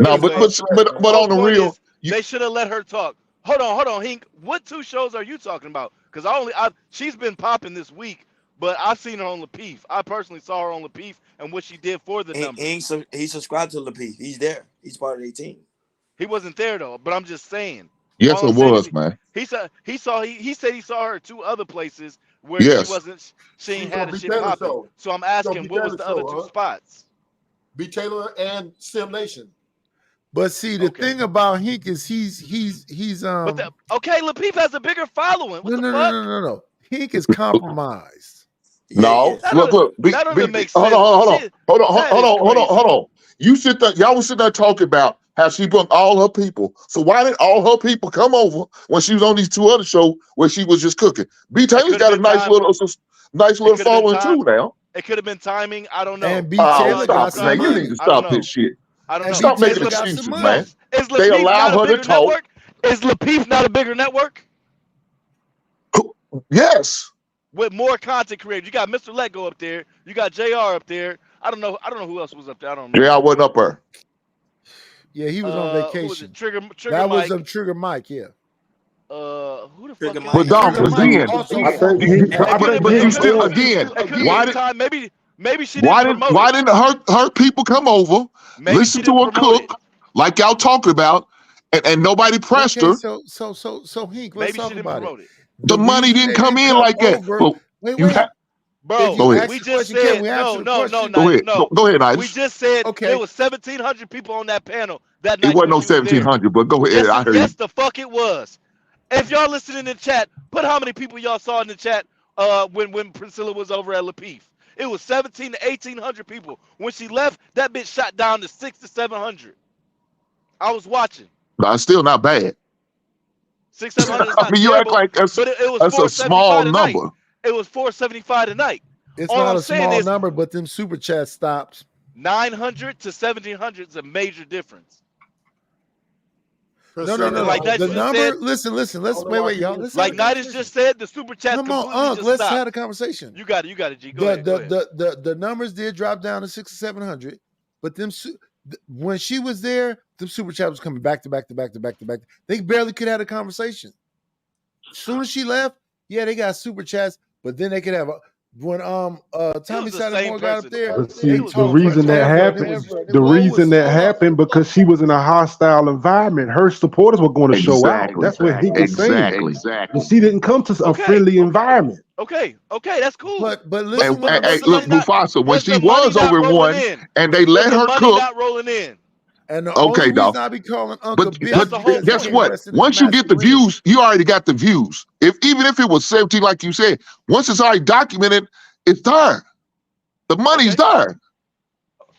No, but on the Point real, is, they should have let her talk. Hold on, Hink. What 2 shows are you talking about? Because she's been popping this week, but I've seen her on Lapeef. I personally saw her on Lapeef and what she did for the numbers. He subscribed to Lapeef. He's there. He's part of the team. He wasn't there though, but I'm just saying. yes, All it I'm saying was, is man. he said he saw her 2 other places where Yes. she ain't She's had on a B. shit Taylor popping. show. So I'm She's on asking, B. what was Taylor the other show, 2 spots? B. Taylor and Sim Nation. But see, the thing about Hink is he's Okay, Lapeef has a bigger following. What the fuck? no. Hink is compromised. No, That look. that doesn't make Hold sense. on. Shit, Hold that is on. You sit there, y'all was sitting there talking about how she brought all her people. So why didn't all her people come over when she was on these 2 other shows where she was just cooking? B. Taylor's got a nice little following too now. It could have been timing. I don't know. And B. Oh, Taylor got stop, some man. You money. need to stop this shit. I don't And know. Stop B. making Taylor got excuses, some man. money. Is They Lapeef allow not a her to bigger talk. network? Is Lapeef not a bigger network? Yes. With more content creators. You got Mr. Let Go up there. You got JR up there. I don't know who else was up there. I don't remember. Yeah, I wasn't up there. Yeah, he was on Who was vacation. it? Trigger That Mike. was Trigger Mike, yeah. Who the Trigger fuck? Mike. But Dom, Trigger Mike again, also I think fought. he It probably could have but been. you It could still, have again, been time. Maybe she didn't promote why it. didn't her people come over, Maybe listen she to didn't her promote it. cook, like y'all talking about, and nobody pressed Okay, her? so Hink, let's Maybe she talk didn't about it. promote it. The money reason didn't they come didn't in like that. over. But Wait. you If Bro, you Go ahead. ask we the just question, can said we answer the no. question? Go ahead. Go ahead, We Itis. just said Okay. there was 1,700 people on that panel that It night wasn't when no she was there. 1,700, but go ahead. I heard you. Yes, the fuck it was. If y'all listening in the chat, put how many people y'all saw in the chat when Priscilla was over at Lapeef. It was 1,700 to 1,800 people. When she left, that bitch shot down to 600 to 700. I was watching. That's still not bad. 600, 700 is I not mean, you act terrible, like that's but it was a 475 small tonight. number. It was 475 tonight. It's All not I'm a saying small is number, but them super chat stops. 900 to 1,700 is a major difference. No. Like that The just number. said, Listen. Let's wait, y'all. Let's like have a Nidus just said, the super chat Come on, completely Unc. just Let's stopped. have a conversation. You got it, G. Go ahead. The numbers did drop down to 600 to 700, but when she was there, the super chat was coming back to back. They barely could have a conversation. As soon as she left, yeah, they got super chats, but then they could have when Tommy Satamore got up there. But see, the reason that happened because she was in a hostile environment. Her supporters were going to show out. That's what he was saying. Exactly. And she didn't come to a friendly environment. Okay, that's cool. But Hey, listen, look, Mufasa, when was she the money was not over rolling one in? and they Was let the her money cook, not rolling in? and the okay, only dog. reason I be calling Uncle But, Bill but guess what? Once you get the views, you already got the views. Even if it was 17, like you said, once it's already documented, it's there. The money's there.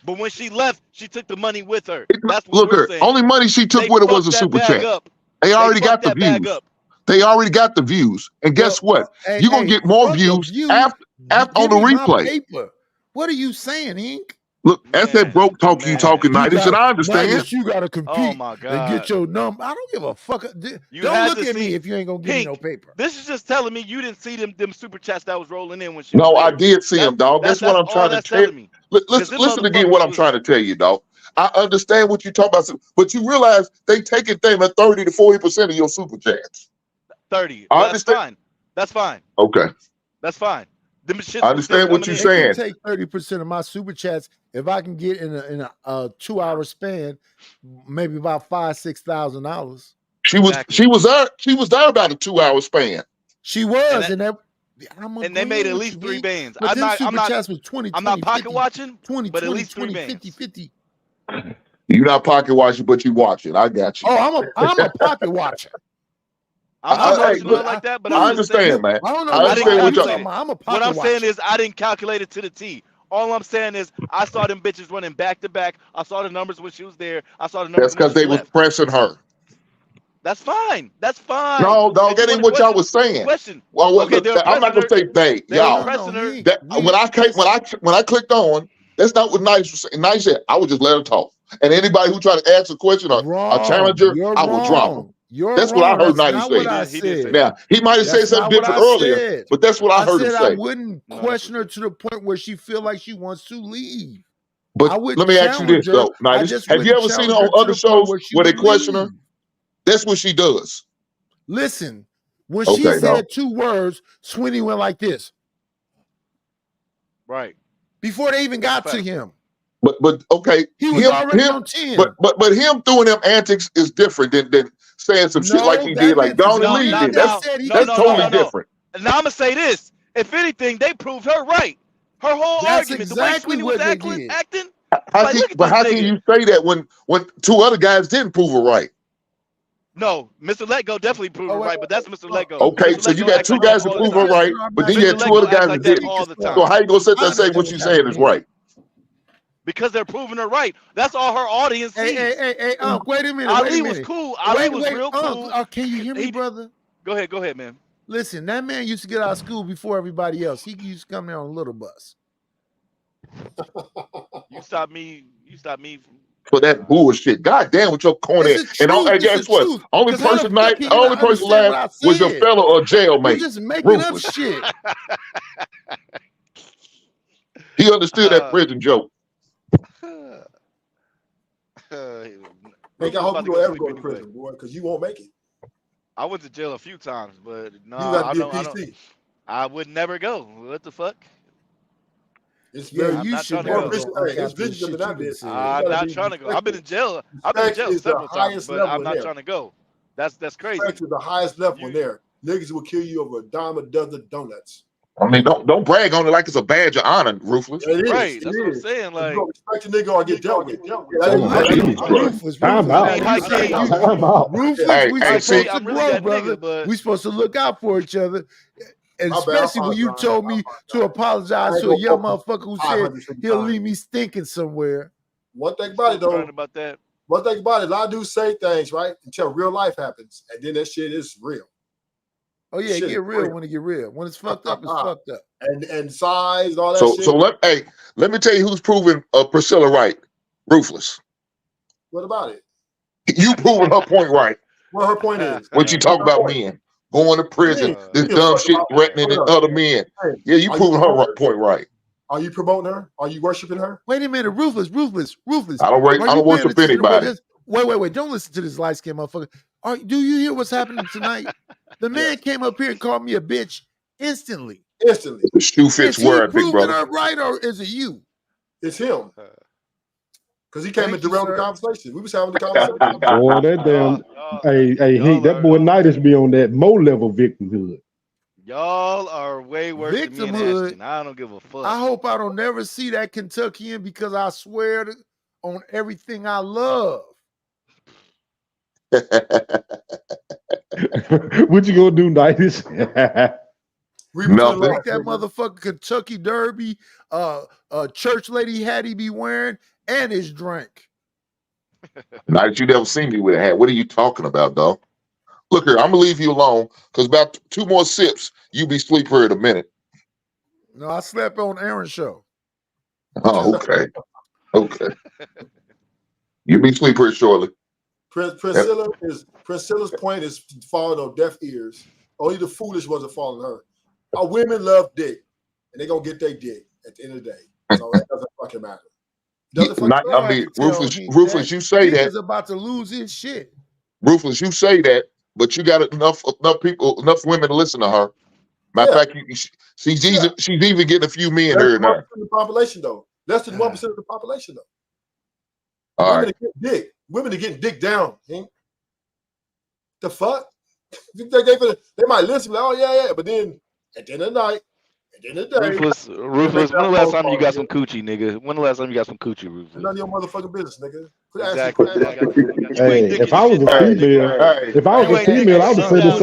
But when she left, she took the money with her. It- That's what Look, we're her saying. only money she took They with it was a fucked that super bag chat. up. They already got fucked the that bag views. up. They already got the views. And guess what? Hey, You're going to get more fuck the views views. after on the Give me my replay. paper. What are you saying, Ink? Look, that's that broke talk you talking, Nidus, and I understand. Nidus, you got to compete Oh my and God. get your number. I don't give a fuck. You Don't had look to at me see- if you ain't going to give me no Pink, paper. This is just telling me you didn't see them super chats that was rolling in when she No, was I there. did see him, dog. That's what I'm all trying to that's tell telling me. you. 'Cause them Listen again what I'm motherfuckers trying to tell you, dog. I understand what you're talking about, but you realize they taking them at 30 to 40% of your super chats. 30. I Well, that's understand. fine. That's fine. Okay. That's fine. Them shits I was still understand what coming you're in. saying. They can take 30% of my super chats if I can get in a 2-hour span, maybe about $5,000-$6,000. She was there about a 2-hour span. She was, And and they made at least 3 bands. But them I'm super not chats was 20, I'm not 20, pocket 50, watching, 20, but at 20, least 3 20, bands. 50, 50. You're not pocket watching, but you watching. I got you. Oh, I'm a pocket watcher. I'm not Hey, watching look, like that, but I I'm just saying. understand, man. I don't know I what understand what you're y'all. talking about. I'm a pocket What I'm saying watcher. is I didn't calculate it to the T. All I'm saying is I saw them bitches running back to back. I saw the numbers when she was there. I saw the numbers That's because when she they was left. pressing her. That's fine. That's fine. No, dog, If you that ain't want what to y'all was saying. question. Well, Okay, they're I'm not gonna pressing say they, They were y'all. pressing her. That when I clicked on, that's not what Nice was saying. Nice said I would just let her talk, and anybody who tried to ask a question or a challenger, You're I will drop them. wrong. You're That's what I wrong. heard That's Nice not say. what I said. Now he might have said That's something not what different I earlier, said. but that's what I heard him said I say. wouldn't question her to the point where she feel like she wants to leave. But I wouldn't let me ask you this challenge her. though, I Nice. just Have you wouldn't ever seen her challenge on her to other the point shows where she where they would question her? leave. That's what she does. Listen, when she Okay, said dog. 2 words, Sweeney went like this Right. before they even got to him. But okay, He was already on 10. But him doing them antics is different than saying some shit like No, he that did. Like, meant to don't the leave men then. that said he That's could totally talk. different. Now I'm gonna say this. If anything, they proved her right. Her whole That's argument, the way exactly Sweeney was what they acting, did. How can you say that when 2 other guys didn't prove her right? No, Mr. Letgo definitely proved her right, but that's Mr. Letgo. Okay, Mr. so you Letgo got act 2 like that guys that all the prove her time. right, but then you Mr. had 2 Letgo other act guys like that that didn't. all the So time. how you gonna sit there and say what you saying is right? Because they're proving her right. That's all her audience sees. Hey, wait a minute. Ali wait a was minute. cool. Ali was real cool. Can you hear me, brother? Go ahead, man. Listen, that man used to get out of school before everybody else. He used to come there on a little bus. You stop me. For that bullshit. God damn with your corny. It's the And truth. It's guess the what? truth. Only 'Cause how the person fuck can you not laughed understand what I was your said? fella or You're jailmate. just making up Ruthless. shit. He understood that prison joke. Make I hope you don't ever go to prison, boy, because you won't make it. I went to jail a few times, but no, You got I to be a don't. PC. I would never go. What the fuck? It's Yeah, very, I'm you not should trying to never go. go. it's After the vicious shit than you that, done bitch. said. I'm not trying to go. I've been in jail. I've been in Respect jail is the several times, highest but level I'm in not there. trying to go. That's crazy. Respect is the highest level in there. Niggas will kill you over a dime a dozen donuts. I mean, don't brag on it like it's a badge of honor, Ruthless. It is. Right. It That's what I'm is. saying. You Like, don't respect a nigga or get dealt with. Ruthless. Time out. Time out. Ruthless, we Hey, supposed see- to I'm really grow, that brother. nigga, but We supposed to look out for each other. And My bad, I especially when you apologize. told me to apologize to a young motherfucker who said 550 he'll times. leave me stinking somewhere. One thing about it, still though. crying about that. One thing about it, a lot of dudes say things, right, until real life happens. And then that shit is real. Oh yeah, it Shit get is real when it get real. When it's fucked up, it's fucked up. And size and all that So shit. let me tell you who's proving Priscilla right. Ruthless. What about it? You proving her point right. What her point is? When you talk about men going to prison, this dumb shit threatening other men. Yeah, you proving her point right. Are you promoting her? Are you worshiping her? Wait a minute, Ruthless. I don't worship anybody. Wait. Don't listen to this light skinned motherfucker. Do you hear what's happening tonight? The man came up here and called me a bitch instantly. Instantly. The shoe fits Is he where, big proving brother. her right, or is it you? It's him. Because he came Thank and you, derailed the sir. conversation. We was having the conversation. Boy, that damn, hey, Heat, that boy Nidas be on that Mo level victimhood. Y'all are way worse than me and Victimhood. Ashton. I don't give a fuck. I hope I don't never see that Kentuckian because I swear on everything I love. What you gonna do, Nidas? Nothing. Like that motherfucking Kentucky Derby, church lady hat he be wearing, and his drink. Now that you never seen me with a hat, what are you talking about, dog? Look here, I'm gonna leave you alone because about 2 more sips, you be sleep here in a minute. No, I slept on Aaron's show. Oh, okay. Okay. You be sleep here shortly. Priscilla's point is falling on deaf ears. Only the foolish ones are falling on her. Our women love dick, and they're gonna get their dick at the end of the day. So it doesn't fucking matter. Ruthless, you say that. He's about to lose his shit. Ruthless, you say that, but you got enough women to listen to her. Matter of fact, she's even getting a few men here and there. Less than 1% of the population, though. Less than 1% of the population, though. All Women right. are getting dick. Women are getting dick down. Hank. The fuck? You think they might listen, like, oh yeah, but then at the end of the night, at the end of the day, Ruthless. When the last time you got some coochie, nigga? When the last time you got some coochie, Ruthless? none of your motherfucking business, nigga. Exactly. Hey, if I was a female, if I was a female, I would say the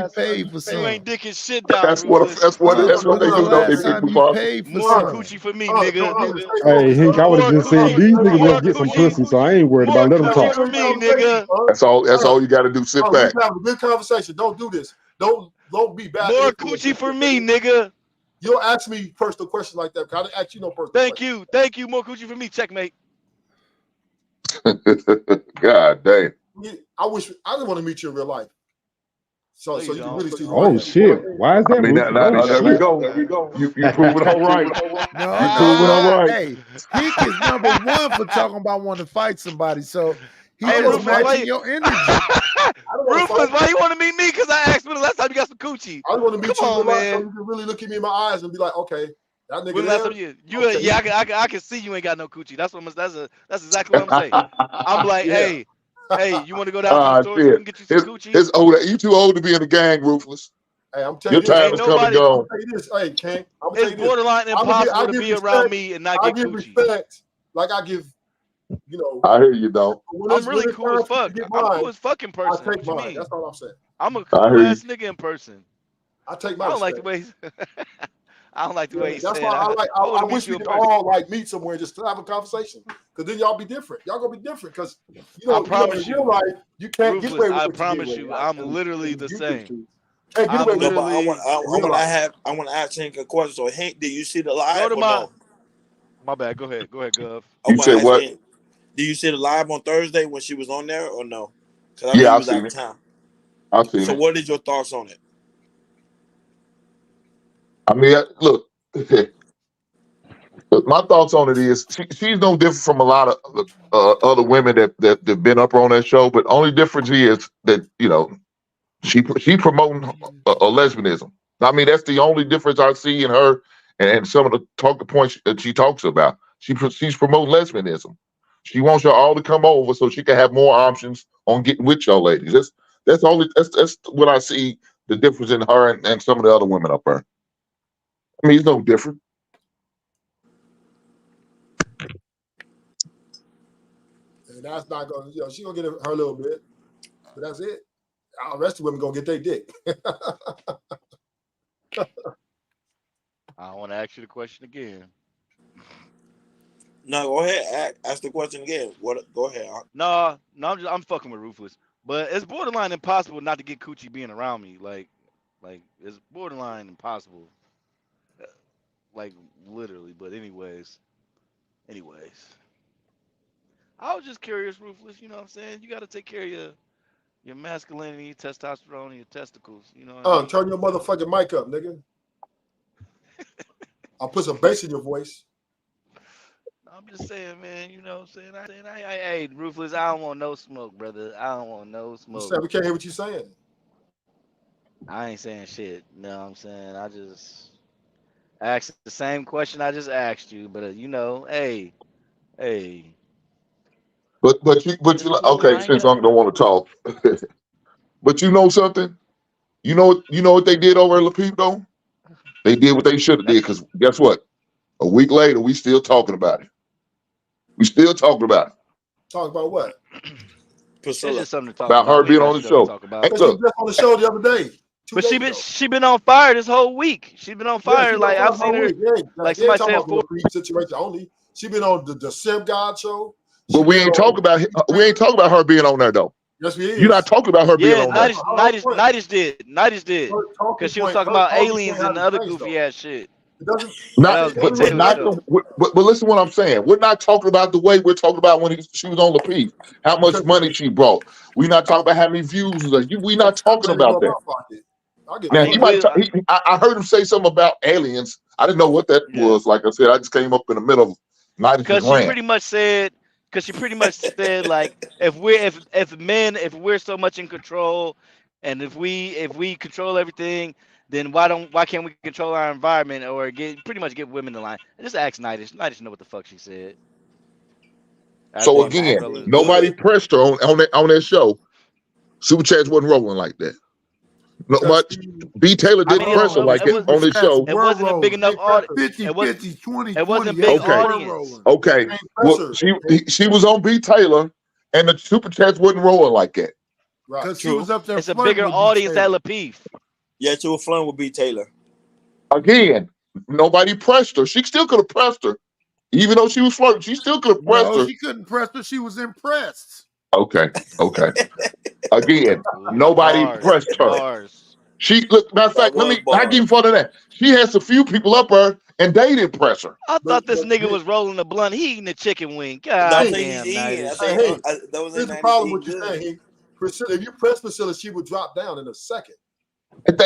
same thing. You ain't dicking shit down, That's what Rufus. that's what they do, don't they, people? Bob? More coochie for me, nigga. Hey, Hink, I would have just said these niggas just get some pussy, so I ain't worried about it. Let them talk. For me, nigga. That's all you got to do. Sit back. We have a good conversation. Don't do this. Don't be bad. More coochie for me, nigga. You don't ask me personal questions like that. I don't ask you no personal questions. Thank you. More coochie for me. Checkmate. God damn. I didn't want to meet you in real life. So you can really see. Oh shit! Why is that? There we go. You proving all right. You proving all right. Hey, Hink is number one for talking about wanting to fight somebody. So he Hey, just Rufus, matching your energy. Rufus, why you want to meet me? Because I asked when the last time you got some coochie. I want to meet Come you on, in real life man. so you can really look at me in my eyes and be like, okay, that nigga When last there. time you Okay. yeah, I can see you ain't got no coochie. That's exactly what I'm saying. I'm like, Yeah. hey, you want to go down to the store so we can get you some coochie? It's old. You too old to be in the gang, Ruthless. Hey, I'm telling Your you, time is come and I'm gone. tell you this, hey, King. I'm It's borderline impossible to be around me and not I get give coochie. respect, like I give, I hear you, though. I'm really cool as fuck. I'm cool as fuck in person. I take What you mine. mean? That's all I'm saying. I'm a I cool hear ass nigga in person. I take I my don't like the respect. way I don't like the way he That's said. why I wanna meet wish you we in could person. all like meet somewhere and just have a conversation. Because then y'all be different. Y'all gonna be different. Because I promise in you, real life, you can't get away Ruthless, with I what promise you get you, away I'm with. literally the same. Can't get I'm away with No, but I literally want to ask Hank a question. So Hank, did you see the live go to or my no? my bad. Go ahead, Gov. I You want to said ask what? Hank, did you see the live on Thursday when she was on there or no? Because I know Yeah, you I've was out seen of it. town. I've seen So it. what is your thoughts on it? I mean, look. My thoughts on it is she's no different from a lot of other women that've been up on that show. But only difference is that she promoting a lesbianism. I mean, that's the only difference I see in her and some of the talking points that she talks about. She's promoting lesbianism. She wants y'all all to come over so she can have more options on getting with y'all ladies. That's what I see the difference in her and some of the other women up there. I mean, it's no different. And that's not gonna, she's gonna get her little bit, but that's it. All the rest of the women gonna get their dick. I want to ask you the question again. No, go ahead. Ask the question again. What? Go ahead. No, I'm fucking with Ruthless. But it's borderline impossible not to get coochie being around me. Like it's borderline impossible. Like literally. But anyways. I was just curious, Ruthless. You know what I'm saying? You got to take care of your masculinity, testosterone, and your testicles. You know what I mean? Turn your motherfucking mic up, nigga. I'll put some bass in your voice. I'm just saying, man. You know what I'm saying? Hey, Ruthless, I don't want no smoke, brother. I don't want no smoke. We can't hear what you're saying. I ain't saying shit. You know what I'm saying? I just asked the same question I just asked you, but hey. But you okay? Since I don't want to talk, but you know something? You know what they did over at La Peep though? They did what they should have did. Because guess what? A week later, we still talking about it. We still talking about it. Talk about what? It's just something to talk about her being on the show. Hey, look, she was just on the show the other day. But she been on fire this whole week. She's been on fire. Yeah, like I've seen her. Like somebody said, for situation only. She been on the Sim God show. But we ain't talking about her being on there though. Yes, we is. You're not talking about her being on there. Nidish did. Because she was talking about aliens and other goofy ass shit. But listen to what I'm saying. We're not talking about the way we're talking about when she was on La Peep. How much money she brought. We're not talking about how many views. We're not talking about that. Now he might. I heard him say something about aliens. I didn't know what that was. Like I said, I just came up in the middle of night. Because she pretty much said like if we're so much in control, and if we control everything, then why can't we control our environment or get women in line? And just ask Nidish. Nidish know what the fuck she said. So again, nobody pressed her on that show. Super chats wasn't rolling like that. No, but B. Taylor I didn't mean, press her like it that was on this show. it wasn't a big enough audience. 50, It was 50, 20, it wasn't a 20. big Okay. audience. Okay. Well, she was on B. Taylor, and the super chats wasn't rolling like that. Because she True. was up there. It's a flirting bigger with B. audience at Taylor. Lapeef. Yeah, she was flirting with B. Taylor. Again, nobody pressed her. She still could have pressed her, even though she was flirting. She still could have pressed No, her. she couldn't press her. She was impressed. Okay. Again, nobody Bars, pressed her. bars. She look. Matter of fact, I give you further than that. She has a few people up her, and they didn't press her. I thought this nigga was rolling a blunt. He eating a chicken wing. I God think damn, he's eating. Nights. That was Here's the problem with you saying. Priscilla, if you press Priscilla, she would drop down in a second. And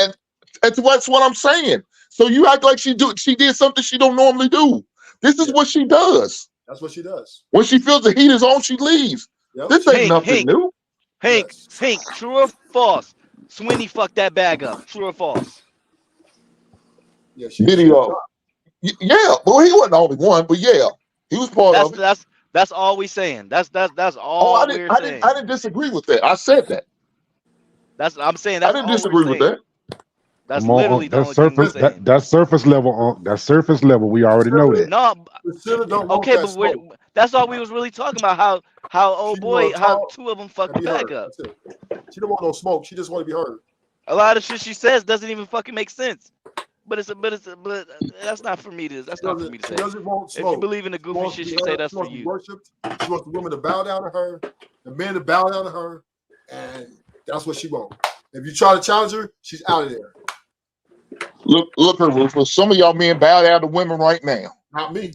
that's what I'm saying. So you act like she did something she don't normally do. This is what she does. That's what she does. When she feels the heat is on, she leaves. Yep. This ain't nothing new. Hank, true or false? Sweeney fucked that bag up. True or false? Yeah, Video. Yeah, well, he wasn't the only one, but yeah, he was part of it. That's all we saying. That's all I we're saying. didn't disagree with that. I said that. I'm saying that's I didn't all disagree we're with saying. that. That's Come on, literally the that's only thing we're surface. saying. That's surface level. That's surface level. We already know that. No, Priscilla don't want okay, that but smoke. that's all we was really talking about. How old She boy, wanna how talk two of them fucked the and be bag heard. up. That's it. She don't want no smoke. She just want to be heard. A lot of shit she says doesn't even fucking make sense. But that's not for me to. That's not for me to She say. doesn't want If you smoke. believe in the She goofy wants shit to she be say, heard. that's She for wants to be you. worshipped. She wants the women to bow down to her, the men to bow down to her, and that's what she wants. If you try to challenge her, she's out of there. Look, her Rufus. Some of y'all men bow down to women right now. Not me.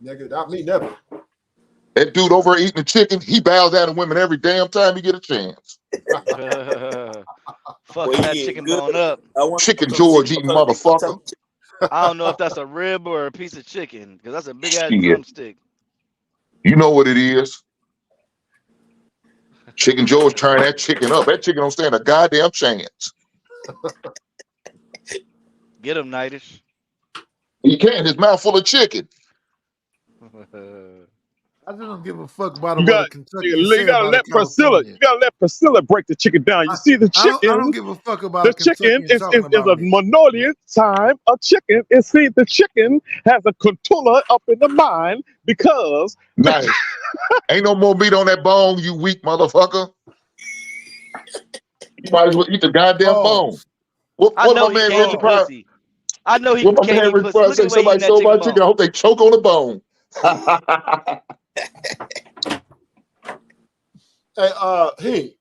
Nigga, not me, never. That dude over there eating the chicken, he bows down to women every damn time he get a chance. Fuck that chicken bone up. Chicken George eating motherfucker. I don't know if that's a rib or a piece of chicken because that's a big ass Shit. drumstick. You know what it is. Chicken George turn that chicken up. That chicken don't stand a goddamn chance. Get him, Nightish. He can't. His mouth full of chicken. I just don't give a fuck about You what a got Kentucky you say gotta about let a Priscilla. California. You gotta let Priscilla break the chicken down. You see the I chicken. don't give a fuck about The a Kentuckian chicken is talking about a me. minority time of chicken. And see, the chicken has a controller up in the mind because Nice. Ain't no more meat on that bone, you weak motherfucker. You might as well eat the goddamn bone. What I know my he man can't Reggie eat Pryor? pussy. I know he What my can't man eat Reggie pussy. Pryor Look say? at the way he Somebody eating that stole my chicken chicken. I bone. hope they choke on the bone. Hey,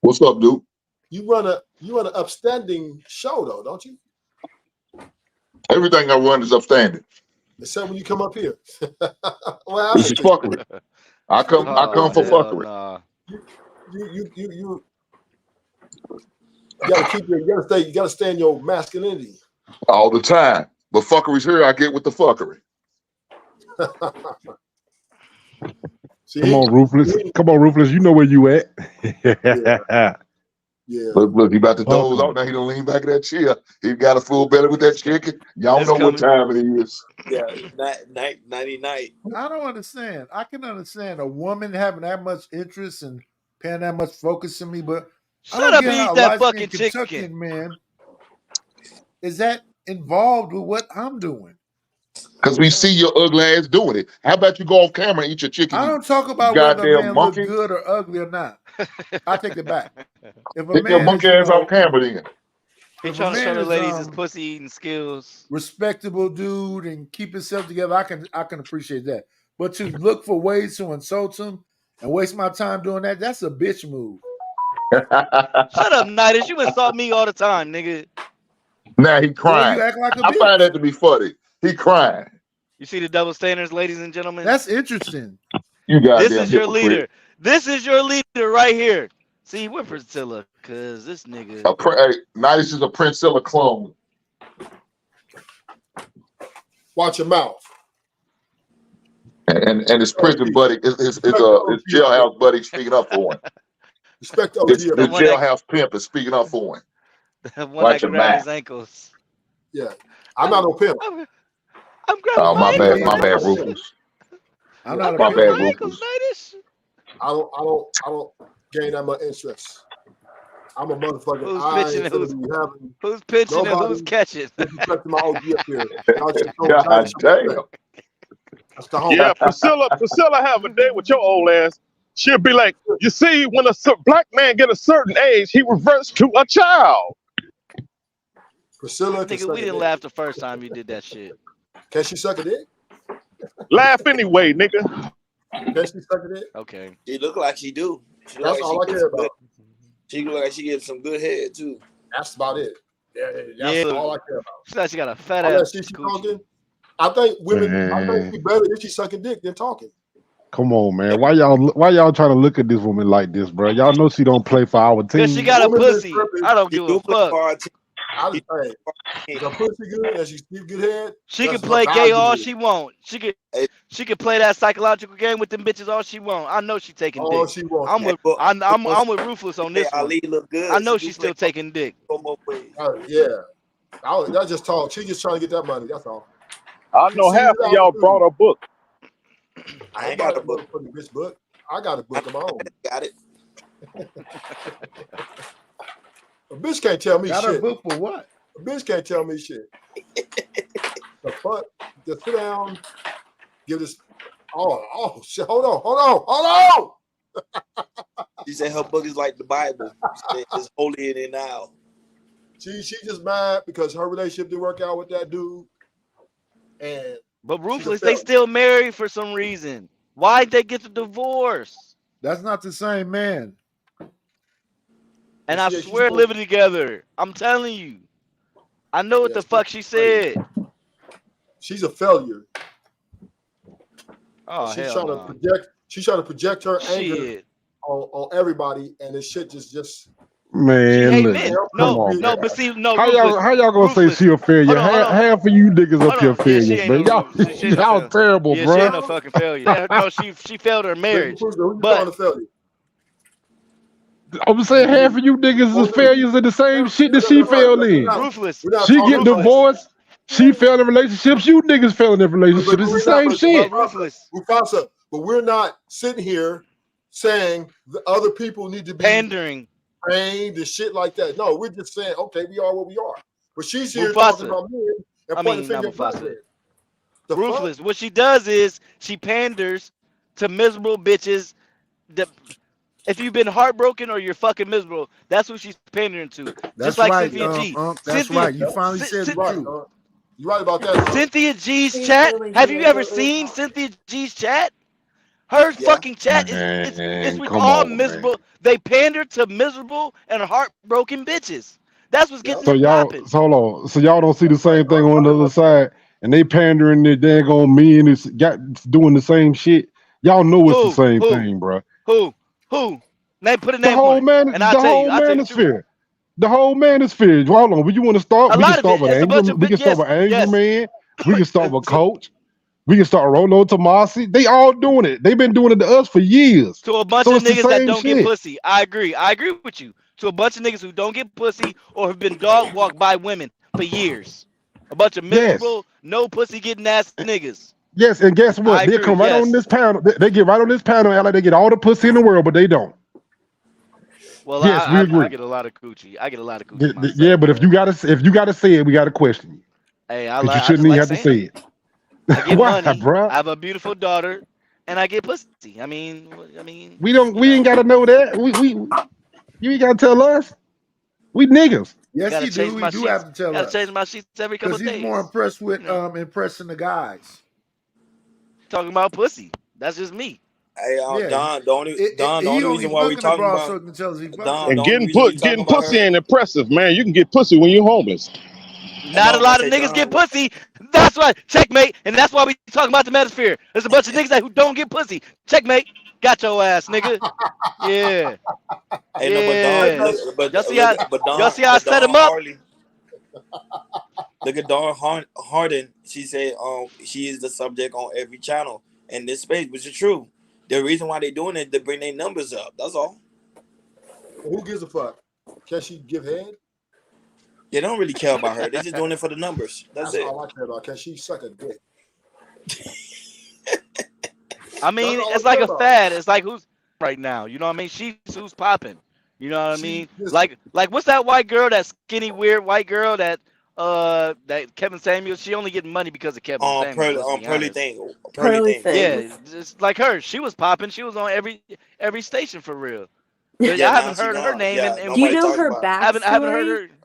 What's up, dude? you run an upstanding show though, don't you? Everything I run is upstanding. Except when you come up here. What This is happened? fuckery. I come for fuckery. You gotta stay in your masculinity. All the time. But fuckery's here, I get with the fuckery. See, Come on, Ruthless. Come on, Ruthless. You know where you at. Yeah. Look, he about to doze off now. He don't lean back in that chair. He got a full belly with that chicken. Y'all It's know what coming. time it is. Yeah, nighty night. I don't understand. I can understand a woman having that much interest and paying that much focus on me, but I Shut don't up get and how eat that light-skinned fucking Kentuckian chicken. man is that involved with what I'm doing. Because we see your ugly ass doing it. How about you go off camera and eat your chicken? I you don't talk about whether a goddamn man monkey. look good or ugly or not. I take it back. If a Take your man monkey is, ass off camera then. He if a trying to show man the is ladies his pussy eating skills. respectable dude and keep himself together, I can appreciate that. But to look for ways to insult him and waste my time doing that, that's a bitch move. Shut up, Nightish. You insult me all the time, nigga. Now he Boy, crying. you act like a I bitch. find that to be funny. He crying. You see the double standards, ladies and gentlemen? That's interesting. You goddamn This is your hypocrite. leader. This is your leader right here. See, we're Priscilla, cause this nigga. Nice is a Princella clone. Watch your mouth. And his prison buddy, his jailhouse buddy speaking up for him. Respect the His OG. jailhouse pimp is speaking up for him. The one Watch that your grabbed mouth. his ankles. Yeah. I'm not no pimp. I'm grabbing Oh, my bad, ankles. my bad, Rufus. I'm not a My pimp. bad, My ankles, Rufus. Nightish. I don't gain that much interest. I'm a motherfucking Who's I pitching and instead who's of you having who's pitching and nobody who's catching? disrespecting my OG up here. Y'all just don't God try to damn. respect. That's the home. Yeah, Priscilla have a day with your old ass. She'll be like, you see, when a black man get a certain age, he reverts to a child. Priscilla can Nigga, suck we a didn't dick. laugh the first time you did that shit. Can she suck a dick? Laugh anyway, nigga. Can she suck a dick? Okay. She look like she do. She look That's like all I she care gets about. She look like she gets some good head too. That's about it. Yeah, that's Yeah. all I care about. She said she got a fat All that ass shit she coochie. talking. I think women. I think Man. she better if she sucking dick than talking. Come on, man. Why y'all trying to look at this woman like this, bro? Y'all know she don't play for our Cause she team. got a Women pussy. tripping. I don't She give do a play fuck. for our team. I just think if her pussy good and she keep good head, She can that's play her gay all value. she want. She can play that psychological game with them bitches all she want. I know she taking All dick. she wants. I'm with But I'm with Ruthless on hey, this one. Ali look good. I know She do she's still play taking dick. for more ways. Yeah. That's just talk. She just trying to get that money. That's all. I She know sees half the of y'all brought opportunity. a book. I I ain't got bought a a book. motherfucking bitch book. I got a book of my own. Got it. A bitch can't tell me Got a shit. book for what? A bitch can't tell me shit. The fuck? Just sit down. Give this. Oh shit! Hold on. She said her book is like the Bible. She said it's holy in it now. She just mad because her relationship didn't work out with that dude. And But she's a Ruthless, they failure. still married for some reason. Why'd they get the divorce? That's not the same man. And Yeah, I she's swear supposed- living together. I'm telling you. I know what Yeah, the she's fuck she said. She's a failure. Oh she's hell trying to no. project. She's trying to project her anger Shit. on everybody, and this shit just She Man, hate look, men. come No, on, no, man. but see, no, How Ruthless. y'all gonna say Ruthless. she a failure? Hold on, hold on. Half of you niggas Hold up here on. Yeah, she failures, ain't man. no Y'all, she ain't no y'all failure. terrible, Yeah, she bro. ain't no fucking failure. No, she failed her marriage. Who you But calling a failure? I'm saying half of you niggas is failures in the same shit that she failed in. Ruthless. We're not She talking get about. divorced. She failed in relationships. You niggas failed in But relationships. It's the we're not. same shit. Mufasa, but we're not sitting here saying the other people need to be pandering, trained and shit like that. No, we're just saying, okay, we are what we are. But she's here Mufasa. talking about men and I pointing mean, the not finger at black Mufasa. men. The Ruthless. What she does is she panders to miserable bitches. That if you've been heartbroken or you're fucking miserable, that's who she's pandering to. That's Just like right, Cynthia G. that's Cynthia, right. You finally said the truth. You're right about that. Cynthia G's chat. Have you ever seen Cynthia G's chat? Her fucking chat is Man, with come all on, miserable. man. They pander to miserable and heartbroken bitches. That's what's getting So them y'all, popping. so hold on. So y'all don't see the same thing on the other side, and they pandering that daggone men is got doing the same shit. Y'all know it's the same thing, bro. Who? Name, put a The name whole on it, man, and I'll the tell you. whole I'll tell you the truth. manosphere. The whole manosphere. Hold on. But you want to start? A We can lot of start it. with It's a bunch Anger. of We can big. start Yes, with Anger yes. Man. We can start with Coach. We can start Rolo Tomasi. They all doing it. They've been doing it to us for years. To a bunch So of it's the niggas that same don't get shit. pussy. I agree. I agree with you. To a bunch of niggas who don't get pussy or have been dog walked by women for years. A bunch of miserable, no pussy getting ass niggas. Yes, and guess I what? They agree. come right on this panel. They get right on this panel and act like they get all the pussy in the world, but they don't. Well, Yes, we I agree. get a lot of coochie. I get a lot of coochie myself. Yeah, but if you gotta say it, we gotta question you. Hey, I Because you just shouldn't even like have to saying say it. it. I get Why, money. bruh? I have a beautiful daughter, and I get pussy. I mean, We ain't gotta know that. You ain't gotta tell us. We niggas. Yes, gotta he change do. my He do sheets. have to tell Gotta us change my sheets every couple because of he's days. more impressed with impressing the guys. Talking about pussy. That's just me. Hey, Yeah, Don, the only he reason only why we fucking talking abroad about so can tell us he fucking. Don, And the only getting reason we talking getting about pussy her. ain't impressive, man. You can get pussy when you're homeless. Not a No, I lot of say niggas get Don. pussy. That's why checkmate, and that's why we talking about the metasphere. There's a bunch of niggas that who don't get pussy. Checkmate. Got your ass, nigga. Yeah. Hey, no, but Don, Yeah. but Y'all see how Don, I set him up? Harley. Look at Dawn Harden. She said, she is the subject on every channel in this space, which is true. The reason why they doing it to bring their numbers up. That's all. Who gives a fuck? Can she give head? They don't really care about her. They're just doing it for the numbers. That's it. all I care about. Can she suck a dick? I mean, That's all it's I like care a about. fad. It's like who's right now. You know what I mean? She's who's popping. You know what I She mean? just Like what's that white girl, that skinny weird white girl that Kevin Samuels? She only getting money because of Kevin Samuels. Let's be Pearly honest. thing. Pearly Yeah, things. just like her. She was popping. She was on every station for real. But Yeah, I now haven't she heard her gone. name Yeah, in Do you nobody know talking her about it. I haven't heard backstory? her.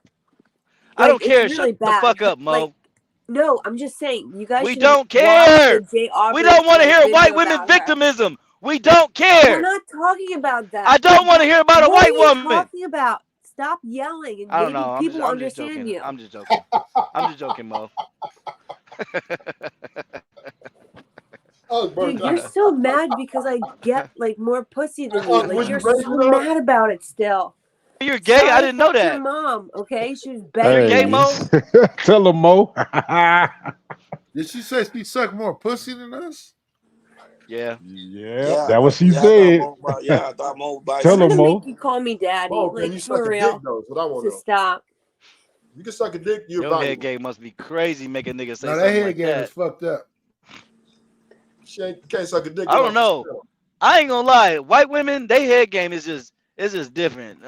I don't Like, it's care. really Shut the bad. fuck up, Mo. Like, no, I'm just saying, you guys We should don't watch the care. Jay We Aubrey don't want to hear video white women about her. victimism. We don't We're care. not talking about that. I don't want to hear about a What are white you woman. talking about? Stop yelling, and I don't maybe know. people will I'm just understand joking. you. I'm just joking. I'm just joking, Mo. oh, Dude, you're so mad because I get like more pussy than you. Like, was you you're raised so with her? mad about it still. You're gay. I Sorry, didn't know fuck your that. mom. Okay, she was You're better gay, than Mo. you. Tell him, Mo. Did she say she sucked more pussy than us? Yeah, Yeah. Yeah, that what she I thought said. Mo. Yeah, I thought Mo Tell I'm him, gonna Mo. make you call me daddy. Mo, can Like, you suck for a dick real. though? That's what I want So to know. stop. You can suck a dick, you're Your head valuable. game must be crazy making niggas say No, that something head like game that. is fucked up. You can't suck a dick. I don't know. I ain't gonna lie. White women, they head game is just different.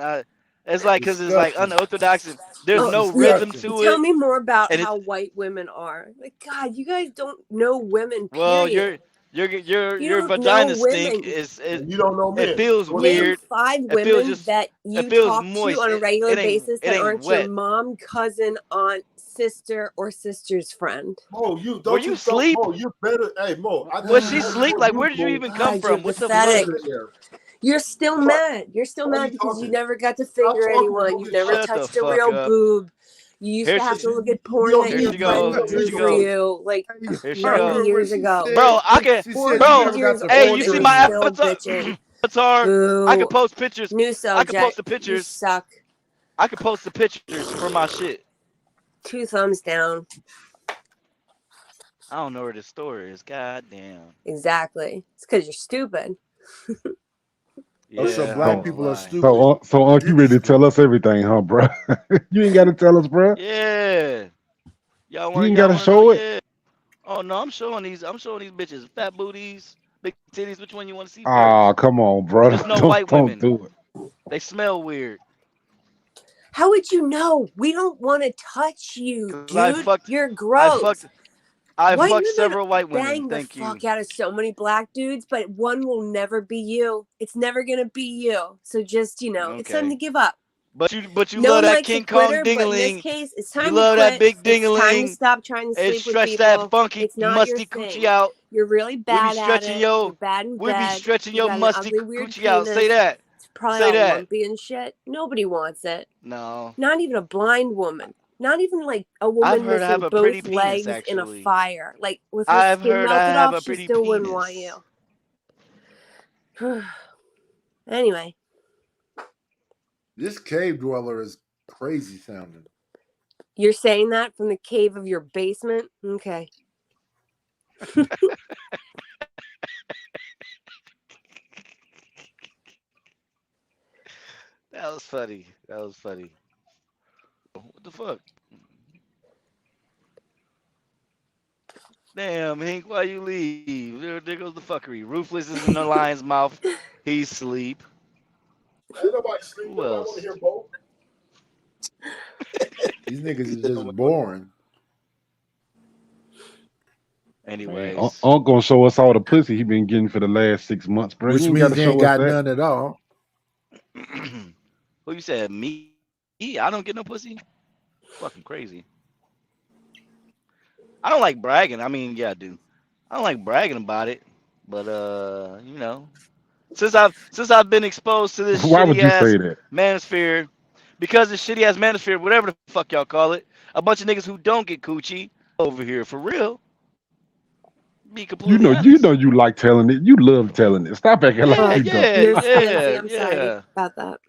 It's like because it's like Disgusting. unorthodox and there's Oh, no Nick, rhythm to tell it. me more about And how white women are. Like, God, you guys don't know women. well, Period. your You your don't know vagina stink. women. And you don't know It men. feels What's Name weird. 5 It feels women just that it you feels talk to moist. on a regular basis that ain't aren't wet. your mom, cousin, aunt, sister, or sister's friend. Mo, you Were don't you you sleep? Mo, you better. Hey, Mo, I Was just she told sleep? you Like you where did you Mo. even come God, from? you're What's the pathetic. Listen here. You're still mad. You're still Why are mad you because you talking? never got to Stop finger talking. anyone. Don't You've get never Shut the touched a fuck real up. boob. You used Here to have she to look at You porn don't that here your she need to friend go. would Here do she for go. you like Here she 90 go. years ago. Bro, I Like can She 40 said you bro, never got years the old hey, you and see you're my orgasm. still avatar? bitching. Avatar? I Boo. could post pictures. New I could subject. post the You pictures. suck. I could post the pictures for my shit. 2 thumbs down. I don't know where this store is. God damn. Exactly. It's because you're stupid. Oh, so Yeah, I black ain't gonna people are lie. stupid. So, Unc, you ready to tell us everything, huh, bro? You ain't got to tell us, bro. Yeah. Y'all You wanna ain't got to know? show it. Yeah. Oh no, I'm showing these bitches. Fat booties, big titties. Which one you wanna see Ah, first? come on, bro. Just no Don't white women. do it. They smell weird. How would you know? We don't want to touch you, 'Cause I dude. fucked You're I gross. fucked White women several white women. bang the Thank you. fuck out of so many black dudes, but one will never be you. It's never gonna be you. So just, it's time to Okay. give up. But you No love one that likes a King Kong quitter, but in this dingaling. case, it's You time to love that quit. big It's time to dingaling. stop trying to And sleep with stretch that people. funky It's not your musty coochie thing. out. You're really We be bad at stretching it. your You're bad in we be bed. stretching You your got an musty ugly, weird coochie out. Say penis. that. It's probably Say all that. lumpy and shit. Nobody wants it. No. Not even a blind woman. Not even like a I've woman heard I have missing a pretty both penis legs in a actually. fire. Like with her I've skin heard I melted have off, a she pretty still wouldn't want penis. you. Anyway, This cave dweller is crazy sounding. you're saying that from the cave of your basement? Okay. That was funny. That was funny. What the fuck? Damn, Hank, why you leave? There goes the fuckery. Ruthless is in the lion's mouth. He's asleep. Ain't nobody sleep. Who Nobody want to else? hear Mo. These niggas is just boring. Man, Anyways, Unc gonna show us all the pussy he been getting for the last 6 months, bro. Which You ain't got means to they ain't show us got that. none at all. who you said? Me? I don't get no pussy? Fucking crazy. I don't like bragging. I mean, yeah, I do. I don't like bragging about it. But since I've been exposed to this Why would shitty you ass say that? manosphere, because this shitty ass manosphere, whatever the fuck y'all call it, a bunch of niggas who don't get coochie over here for real. Be completely honest. You like telling it. You love telling it. Stop acting like Yeah, you don't. Nurse Fancy, I'm yeah. sorry about that.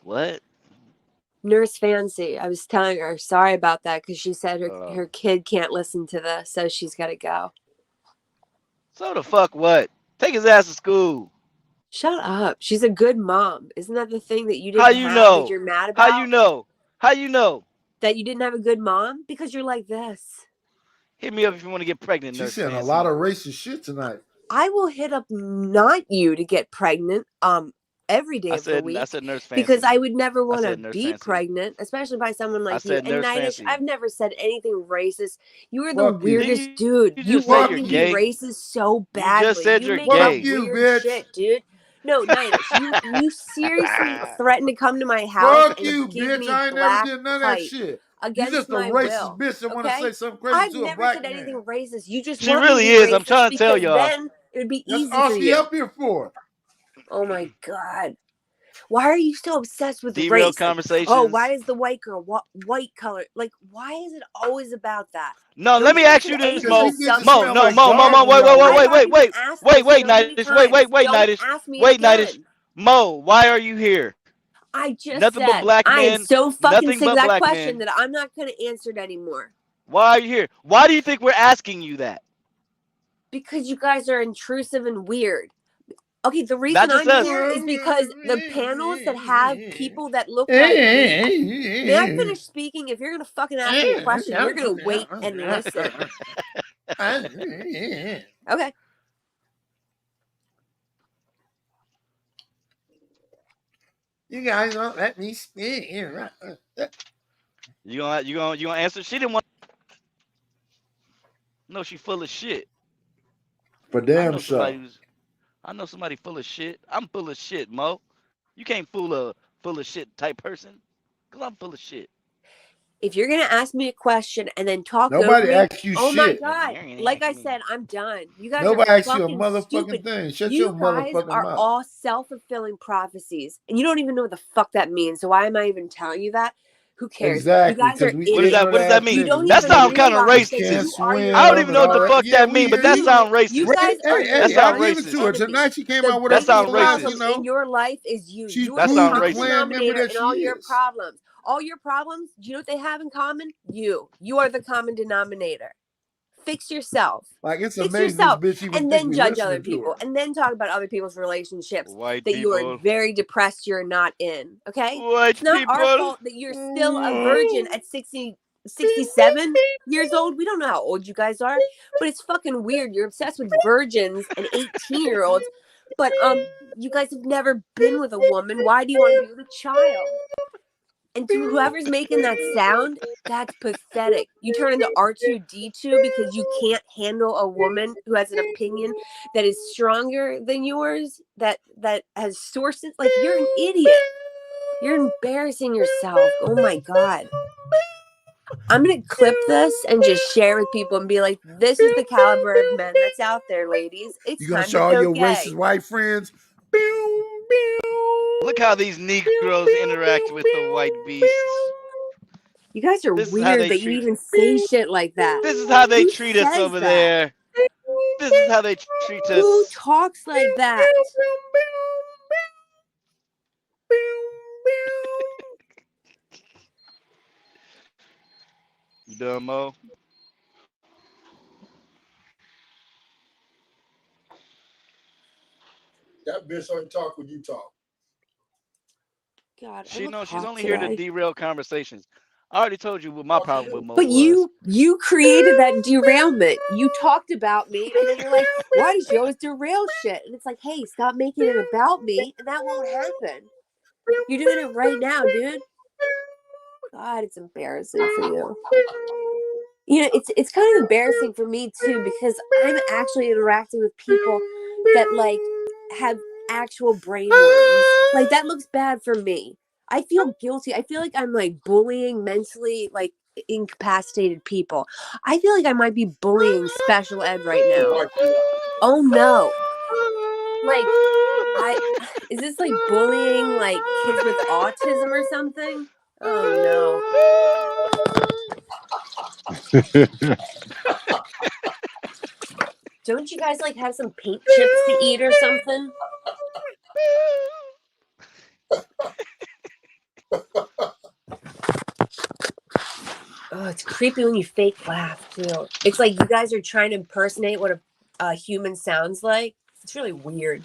What? Nurse Fancy, I was telling her sorry about that because she said her kid can't listen to this, so she's got to go. So the fuck what? Take his ass to school. Shut up. She's a good mom. Isn't that the thing that you didn't How you have know? that you're mad about? How you know? How you know? That you didn't have a good mom? Because you're like this. Hit me up if you want to get pregnant, She's Nurse saying a Fancy. lot of racist shit tonight. I will hit up not you to get pregnant. every day I of the said week nurse because fancy. I would never I want to said nurse be fancy. pregnant, especially by someone I like you. said And nurse Nightish, fancy. I've never said anything racist. You are the Fuck you. weirdest dude. You You just said want you're me to be gay. racist so You badly. just said You you're make up Fuck gay. you, weird bitch. shit, dude. No, Nightish, you seriously threatened to come to my house Fuck and you, give bitch. me I ain't never black did none of that pipe shit. You against just a my racist will. bitch that want to Okay? say something crazy I've to a never black said man. anything racist. You just She want me to really be is. I'm racist trying to tell because y'all. then it would be That's easy all for she you. up here for. Oh my god. Why are you so obsessed with Derailed race? Like, oh, conversations. why is the white girl white color? Like, why is it always about that? No, Don't let me you ask think you at any this, Because point Mo. you of bitches some Mo, smell no, like Mo, dog wait, when y'all I've walk. already been asked this wait, so many Nightish, times. wait, Don't Nightish, ask me wait, Nightish. again. Mo, why are you here? I just Nothing but said black I am men. so fucking Nothing sick of but that black question men. that I'm not gonna answer it anymore. Why are you here? Why do you think we're asking you that? Because you guys are intrusive and weird. Okay, the reason Not just I'm us. here is because the panels that have people that look like me. May I finish speaking? If you're gonna fucking ask me a question, you're gonna wait and listen. Okay. You guys won't let me speak. You gonna answer? She didn't want. No, she full of shit. For I damn know sure. somebody full of shit. I'm full of shit, Mo. You can't fool a full of shit type person. Cause I'm full of shit. If you're gonna ask me a question and then talk Nobody over me, asks you oh my shit. god! Like I said, I'm done. You guys Nobody are asks you a fucking motherfucking stupid. thing. Shut You your guys motherfucking are mouth. all self-fulfilling prophecies, and you don't even know what the fuck that means. So why am I even telling you that? Who cares? Exactly, You guys are because we What does idiots. that? What does that mean? You don't That even sounds kind of realize that can't you racist. are your I don't swim even and know what all the that. fuck Yeah, that we mean, but hear that you. sounds You racist. guys are That Hey, sounds I give it racist. to her. enemy. Tonight she came The out with That her sounds full biggest ass, racist. you problem know. in your life is you. She You are That the sounds proved the common racist. clan member denominator that in she all your is. problems. All your problems, do you know what they have in common? You are the common denominator. Fix yourself. Like, it's Fix amazing yourself. this bitch even And think then we judge other listening to people. her. And then talk about other people's relationships White that you are people. very depressed you're not in. Okay? White It's not our people. fault that you're still a virgin at 67 years old. We don't know how old you guys are, but it's fucking weird. You're obsessed with virgins and 18-year-olds, but you guys have never been with a woman. Why do you want to be with a child? And to whoever's making that sound, that's pathetic. You turn into R2D2 because you can't handle a woman who has an opinion that is stronger than yours, that has sources. Like, you're an idiot. You're embarrassing yourself. Oh my god. I'm going to clip this and just share with people and be like, this is the caliber of men that's out there, ladies. It's You gonna time show to all go your gay. racist white friends? Look how these Negroes interact with the white beasts. You guys are This is how weird they that you treat. even say shit like that. This is how they Who treat us says over that? there. This is how they treat Who us. talks like that? You done, Mo? That bitch only talk when you talk. God, She I knows look she's hot only here to today. derail conversations. I already told you what my problem with Mo But was. you created that derailment. You talked about me, and then you're like, why does she always derail shit? And it's like, hey, stop making it about me, and that won't happen. You're doing it right now, dude. God, it's embarrassing for you. You know, it's kind of embarrassing for me too, because I'm actually interacting with people that like have actual brainworms. Like, that looks bad for me. I feel guilty. I feel like I'm like bullying mentally like incapacitated people. I feel like I might be bullying special ed right now. Oh no. Like, is this like bullying like kids with autism or something? Oh no. Don't you guys like have some paint chips to eat or something? Oh, it's creepy when you fake laugh too. It's like you guys are trying to impersonate what a human sounds like. It's really weird.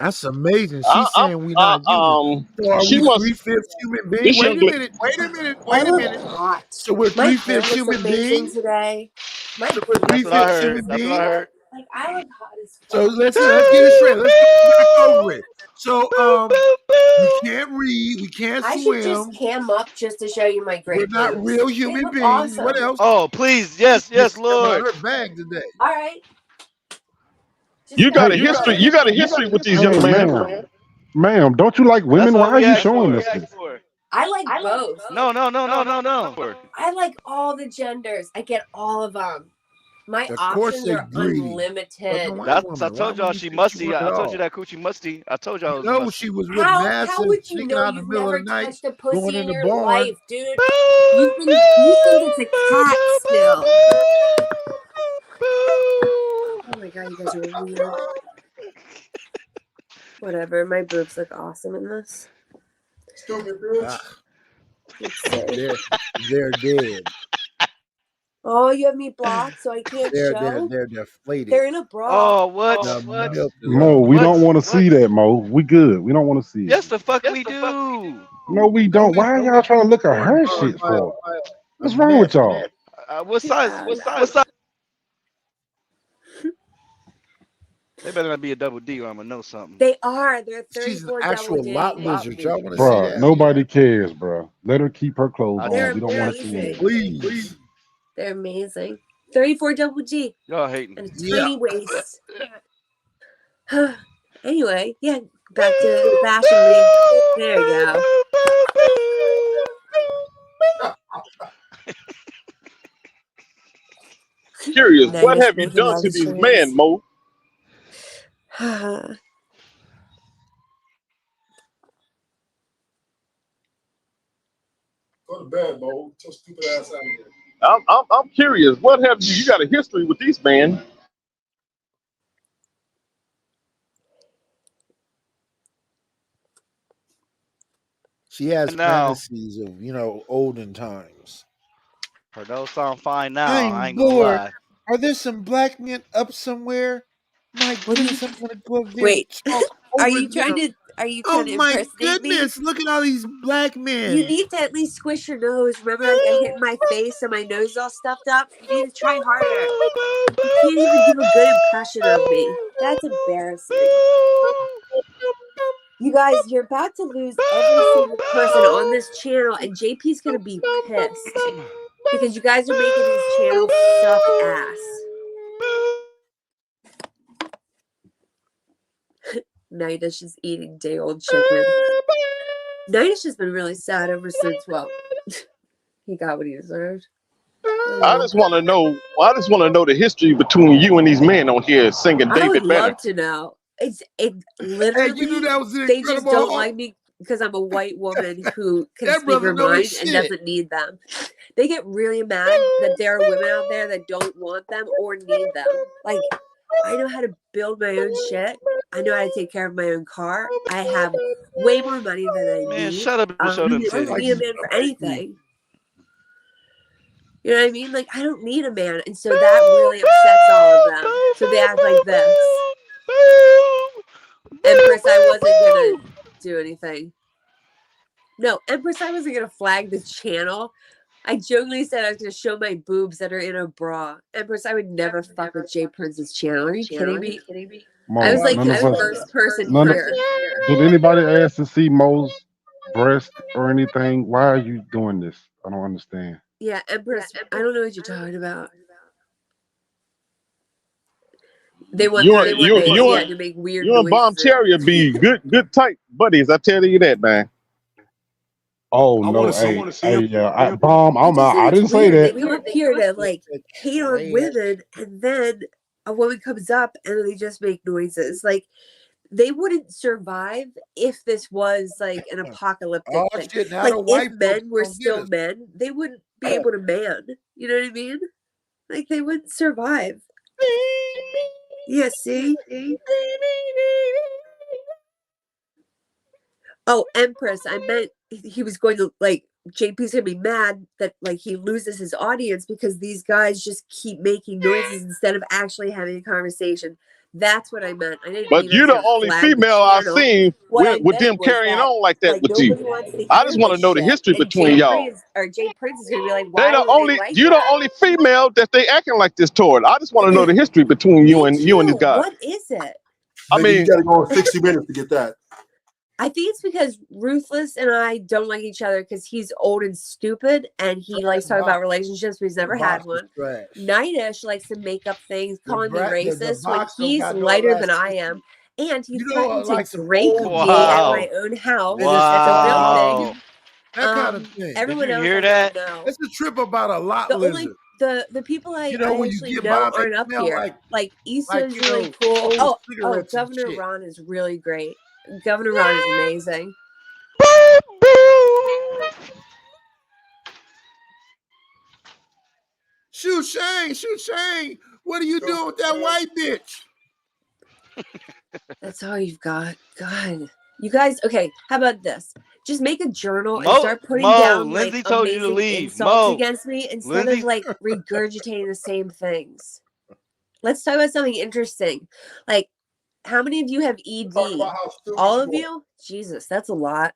That's amazing. She's saying we not human. So are She we wants 3/5 human beings? this Wait young a lady. minute. Wait a minute. I Wait a look minute. hot. So we're My hair 3/5 looks human amazing beings? today. My So we're That's what I 3/5 heard. human That's what I beings? heard. like I look hot as So fuck. let's get it straight. Let's get it back over it. So we can't read, we can't I should just swim. cam up just to show you my We're great not boobs. real They human look beings. awesome. What else? Oh, please, yes, This yes, is about Lord. her bag today. All right. You got a history. You got a history with these young Hey, men. ma'am, don't you like women? That's Why all are we you asked showing for. us this? I like both. No. I like all the genders. I get all of them. My Of course options they are greedy. unlimited. I told y'all she musty. I told you that coochie musty. I told y'all it was No, musty. she was with How Madison would you sneaking know out in the you've middle never of the night, touched a going pussy in in the your barn. life, dude? You think it's a cat still. Oh my god, you guys are weird. Whatever, my boobs look awesome in this. Stupid bitch. Ah, Let's see. they're dead. Oh, you have me blocked, so I can't show. They're deflated. They're in a bra. Oh, what? The milk is Mo, off. we don't want to see that, Mo. We good. We don't want to see it. Yes, the fuck we do. No, we don't. Why are y'all trying to look at her shit for? What's wrong with y'all? What size? What size? They better not be a double D, or I'm gonna know something. They are. They're She's an 34 actual double D. lot lizard. Y'all want to see Bruh, that? nobody cares, bruh. Let her keep her clothes They're on. We don't want to see amazing. it. Please. They're amazing. 34 double G. Y'all hating. And a tiny waist. Anyway, yeah, back to fashion week. There you go. Curious, Now what you're have you speaking done all to the these truth. men, Mo? Go to bed, Mo. Get your stupid ass out of here. I'm curious. What have you? You got a history with these men? She has Now, fantasies of, olden times. her nose sound fine now. I'm I ain't gonna bored. lie. Are there some black men up somewhere? My goodness, I'm gonna go up there Wait, and talk are over you trying them. to Oh my impersonate me? goodness, look at all these black You men. need to at least squish your nose. Remember I got hit in my face and my nose is all stuffed up? You need to try harder. You can't even do a good impression of me. That's embarrassing. You guys, you're about to lose every single person on this channel, and JP's gonna be pissed because you guys are making his channel suck ass. Nightish is eating day old chicken. Nightish has been really sad ever since, he got what he deserved. I just want to know. I just want to know the history between you and these men on here singing I David would Banner. love to know. It literally. Hey, you knew that was an They just Incredible don't Hulk? like me because I'm a white woman who can That speak brother her know mind his and shit. doesn't need them. They get really mad that there are women out there that don't want them or need them. Like, I know how to build my own shit. I know how to take care of my own car. I have way more money than I Man, need. shut up and show them I don't need a man for anything. You know what I mean? Like, I don't need a man. And so that really upsets all of them. So they act like this. Empress, I wasn't going to do anything. No, Empress, I wasn't going to flag the channel. I jokingly said I was going to show my boobs that are in a bra. Empress, I would never fuck with Jay Prince's channel. Are you kidding me? Mo, I was like none the of us- first person none of- here. Did anybody ask to see Mo's breast or anything? Why are you doing this? I don't understand. Yeah, Empress, I don't know what you're talking about. They want You to make weird and Bomb noises. Terrier be good tight buddies. I tell you that, man. Oh no, Bomb. I didn't say Weird. that. They come up here to like hate on women, and then a woman comes up and they just make noises. Like they wouldn't survive if this was like an apocalyptic Oh, thing. shit, now Like the white if men folks were gonna get still us. men, they wouldn't be able to man. You know what I mean? Like they wouldn't survive. Yeah, see? Oh, Empress, I meant he was going to like JP's gonna be mad that like he loses his audience because these guys just keep making noises instead of actually having a conversation. That's what I meant. I didn't But mean I you're was the gonna only flag the female I've channel. seen What I with them meant was carrying that, on like that like, with you. nobody wants to I hear just want to this know the shit, history and between y'all. Jay Prince is gonna be like, They why the would only they like you're that? the only female that they acting like this toward. I just want to know the history between you and these guys. What is it? I Nigga, mean, you gotta go on 60 Minutes to get that. I think it's because Ruthless and I don't like each other because he's old and stupid and he likes talking about relationships, but he's never had one. Nightish likes to make up things, calling me racist when he's lighter than I am. And he threatened to rape me at my own house. That's a real thing. That kind of thing. Everyone else I don't know. It's a trip about a lot The lizard. only the people I when you actually get know by, they aren't up smell here. Like Issa is you really know, cool. old Oh, cigarettes and Governor shit. Ron is really great. Governor Ron is amazing. Shoot Shane. What are you doing with that white bitch? That's all you've got. God. You guys, okay, how about this? Just make a journal and start putting down Lindsay like told you to amazing leave. insults against me instead Lindsay. of like regurgitating the same things. Let's talk about something interesting. Like, how many of you have ED? All of you? Jesus, that's a lot.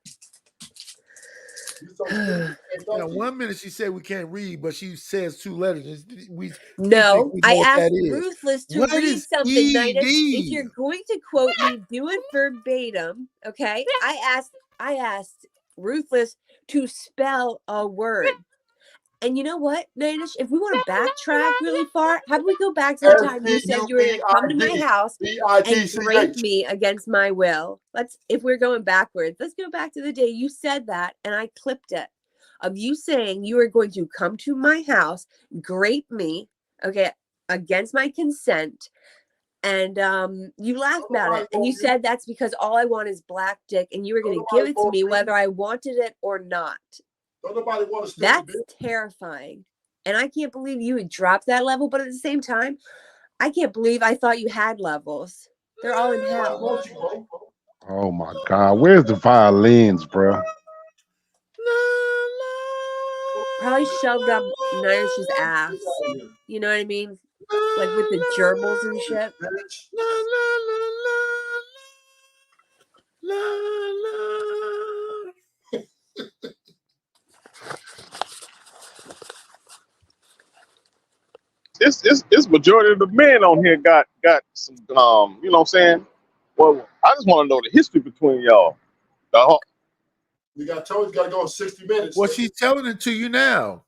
One minute she said we can't read, but she says 2 letters. No, we know I what asked that is. Ruthless to What read is something, ED? Nightish. If you're going to quote me, do it verbatim, okay? I asked Ruthless to spell a word. And you know what, Nightish? If we want to backtrack really far, how about we go back to the time you said you were going to come to my house and rape me against my will? If we're going backwards, let's go back to the day you said that, and I clipped it. Of you saying you were going to come to my house, grape me, okay, against my consent, and you laughed about it, and you said that's because all I want is black dick, and you were going to give it to me whether I wanted it or not. Don't nobody want to. That's terrifying, and I can't believe you would drop that level. But at the same time, I can't believe I thought you had levels. They're all in hell. Oh my God, where's the violins, bro? Probably shoved up Nightish's ass. You know what I mean? Like with the gerbils and shit. It's majority of the men on here got some you know what I'm saying? Well, I just want to know the history between y'all. We got told you got to go in 60 minutes. Well, she's telling it to you now.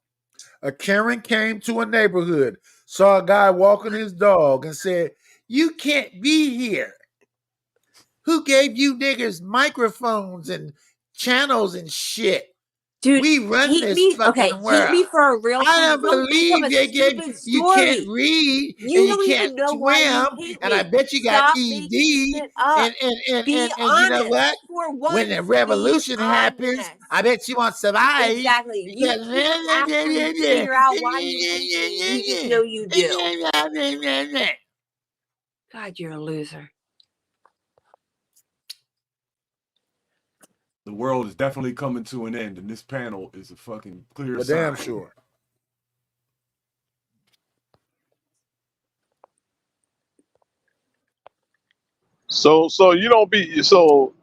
A Karen came to a neighborhood, saw a guy walking his dog, and said, "You can't be here. Who gave you niggas microphones and channels and shit? Dude, we run heat this me, fucking okay, world. heat me for a real I don't thing. Don't make up believe a they gave stupid you story. can't read You and you don't even can't know why you swim, hate and I me. bet you got Stop ED. making shit up. Be And you know honest. what? For once, When the be revolution happens, honest. I bet you won't survive. Exactly. You Because can't actually figure out why you hate me. You just know you do. God, you're a loser. The world is definitely coming to an end, and this panel is a fucking clear Well, sign. damn sure. So you don't be so.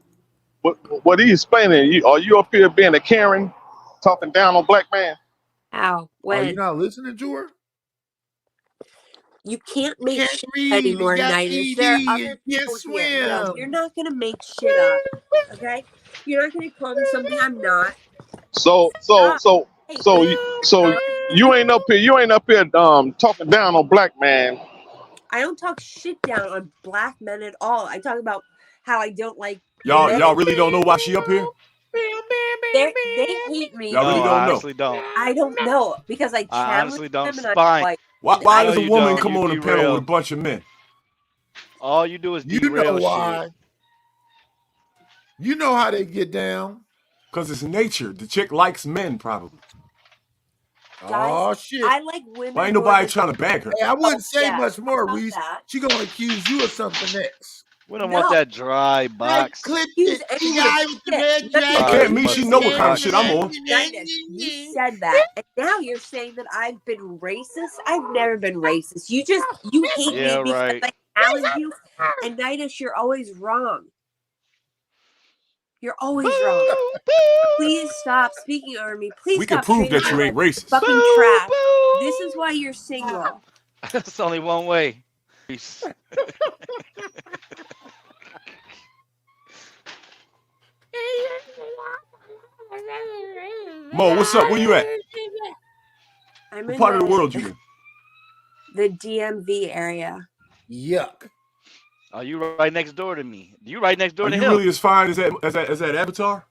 What he's explaining? Are you up here being a Karen, talking down on black man? How? Are you When? not listening to her? You can't make Can't shit read, anymore, you got Nightish. There are ED, other you can't people here. No, swim. you're not gonna make shit up. Okay? You're not gonna call me something I'm not. So you ain't up here. You ain't up here talking down on black man. I don't talk shit down on black men at all. I talk about how I don't like Y'all really don't know why she up here? they hate me. Y'all really No, don't I know. honestly don't. I don't know because I I challenge honestly don't. them and Spine. I'm like, Why I does know a you woman don't. come You on a panel with derail. a bunch of men? All you do is You derail know why. shit. You know how they get down. Because it's nature. The chick likes men, probably. Oh shit. I like women. Why ain't more nobody than- trying to bag her? Hey, I wouldn't say yeah. much more, How about Reese. that? She gonna accuse you of something next. We don't want that dry box. Clip Use it. The anyone guy of with the shit. red Let me jacket. Can't mean she know what kind of shit I'm on. Nightish, you said that, and now you're saying that I've been racist. I've never been racist. You hate Yeah, me because right. I challenge you, and Nightish, you're always wrong. You're always wrong. Please stop speaking over me. Please We can stop prove treating that me you ain't like racist. fucking trash. This is why you're single. That's only one way. Mo, what's up? Where you at? I'm What in part of the world you in? the DMV area. Yuck. Oh, you right next door to me. You right next door Are to you him. really as fine as that Avatar?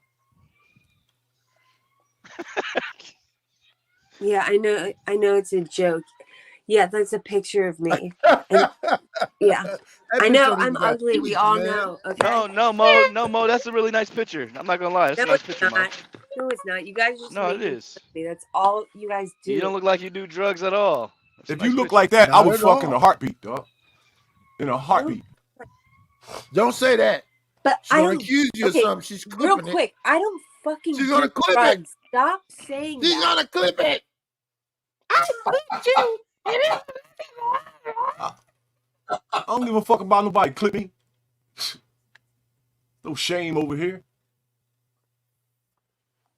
Yeah, I know it's a joke. Yeah, that's a picture of me. And, yeah. I know I'm ugly. We all know. Okay. No, Mo. That's a really nice picture. I'm not gonna lie. That's a No, nice it's picture, Mo. not. No, it's not. You guys just No, make it me is. ugly. That's all you guys do. You don't look like you do drugs at all. That's a If nice you look picture. like that, I Not would at fuck in all. a heartbeat, dog. In a heartbeat. Don't say that. But She's I gonna don't accuse you of okay, something. She's real clipping it. quick. I don't fucking She's do gonna clip it. drugs. Stop saying She's that. gonna clip it. I don't give a fuck about nobody clipping. No shame over here.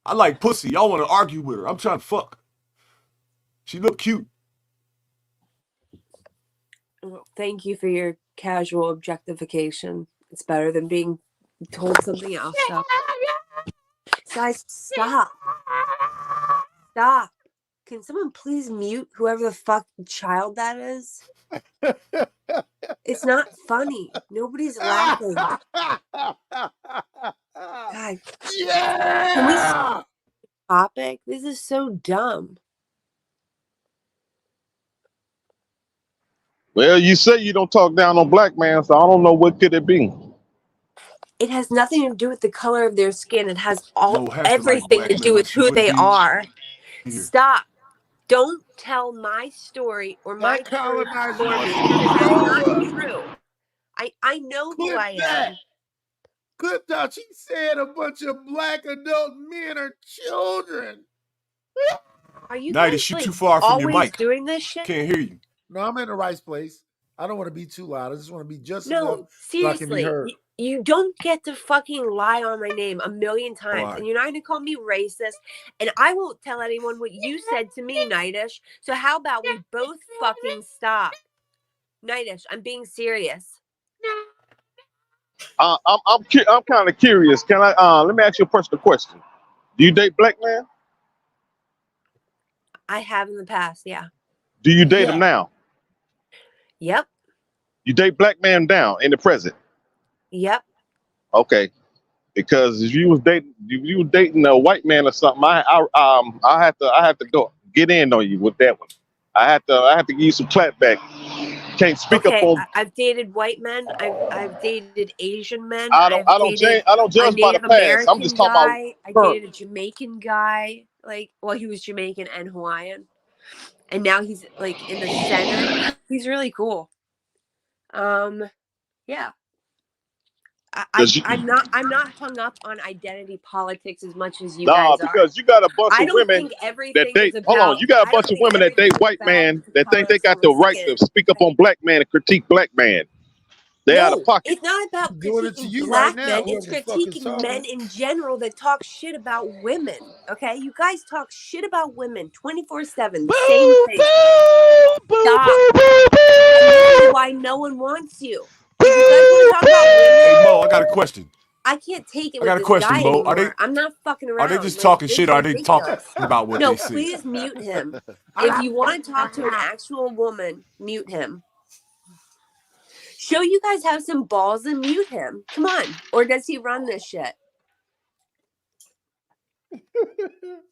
I like pussy. Y'all want to argue with her. I'm trying to fuck. She look cute. Well, thank you for your casual objectification. It's better than being told something else. So. Guys, stop. Stop. Can someone please mute whoever the fuck child that is? It's not funny. Nobody's laughing. God. Can we stop the topic? This is so dumb. Well, you say you don't talk down on black man, so I don't know what could it be. It has nothing to do with the color of their skin. It has everything black to do men. with She who would they be are. here. Stop. Don't tell my story or my That colonizer story wants because to that's not over. true. I know who Clip I that. am. Clip that. She said a bunch of black adult men are children. Are you Nighty, guys she like, too far from your always mic. doing this shit? Can't hear you. No, I'm in the right place. I don't want to be too loud. I just want to be just No, enough so I can be seriously. heard. You don't get to fucking lie on my name a million times. Why? And you're not going to call me racist. And I won't tell anyone what you said to me, Nightish. So how about we both fucking stop? Nightish, I'm being serious. I'm kind of curious. Can I let me ask you a personal question? Do you date black men? I have in the past, yeah. Do you date them now? Yep. You date black man down in the present? Yep. Okay. Because if you was dating a white man or something, I have to go get in on you with that one. I have to give you some clap back. Can't speak up on. I've dated white men. I've dated Asian men. I don't judge by the past. I'm just talking about. I dated a Jamaican guy. Like, well, he was Jamaican and Hawaiian, and now he's like in the Senate. He's really cool. Yeah. I'm not hung up on identity politics as much as you guys are. Because you got a bunch of women that date. Hold on, you got a bunch of women that date white man that think they got the right to speak up on black man and critique black man. They out of pocket. It's not about critiquing black men. It's critiquing men in general that talk shit about women. Okay, you guys talk shit about women 24/7. The same thing. Stop. And this is why no one wants you. If you guys want to talk about women, Hey Mo, I got a question. I can't take it I got with a this question, guy Mo. anymore. I'm not fucking around. Are they just Like, talking this shit? is Or are they talking ridiculous. about what No, they see? please mute him. If you want to talk to an actual woman, mute him. Show you guys have some balls and mute him. Come on. Or does he run this shit?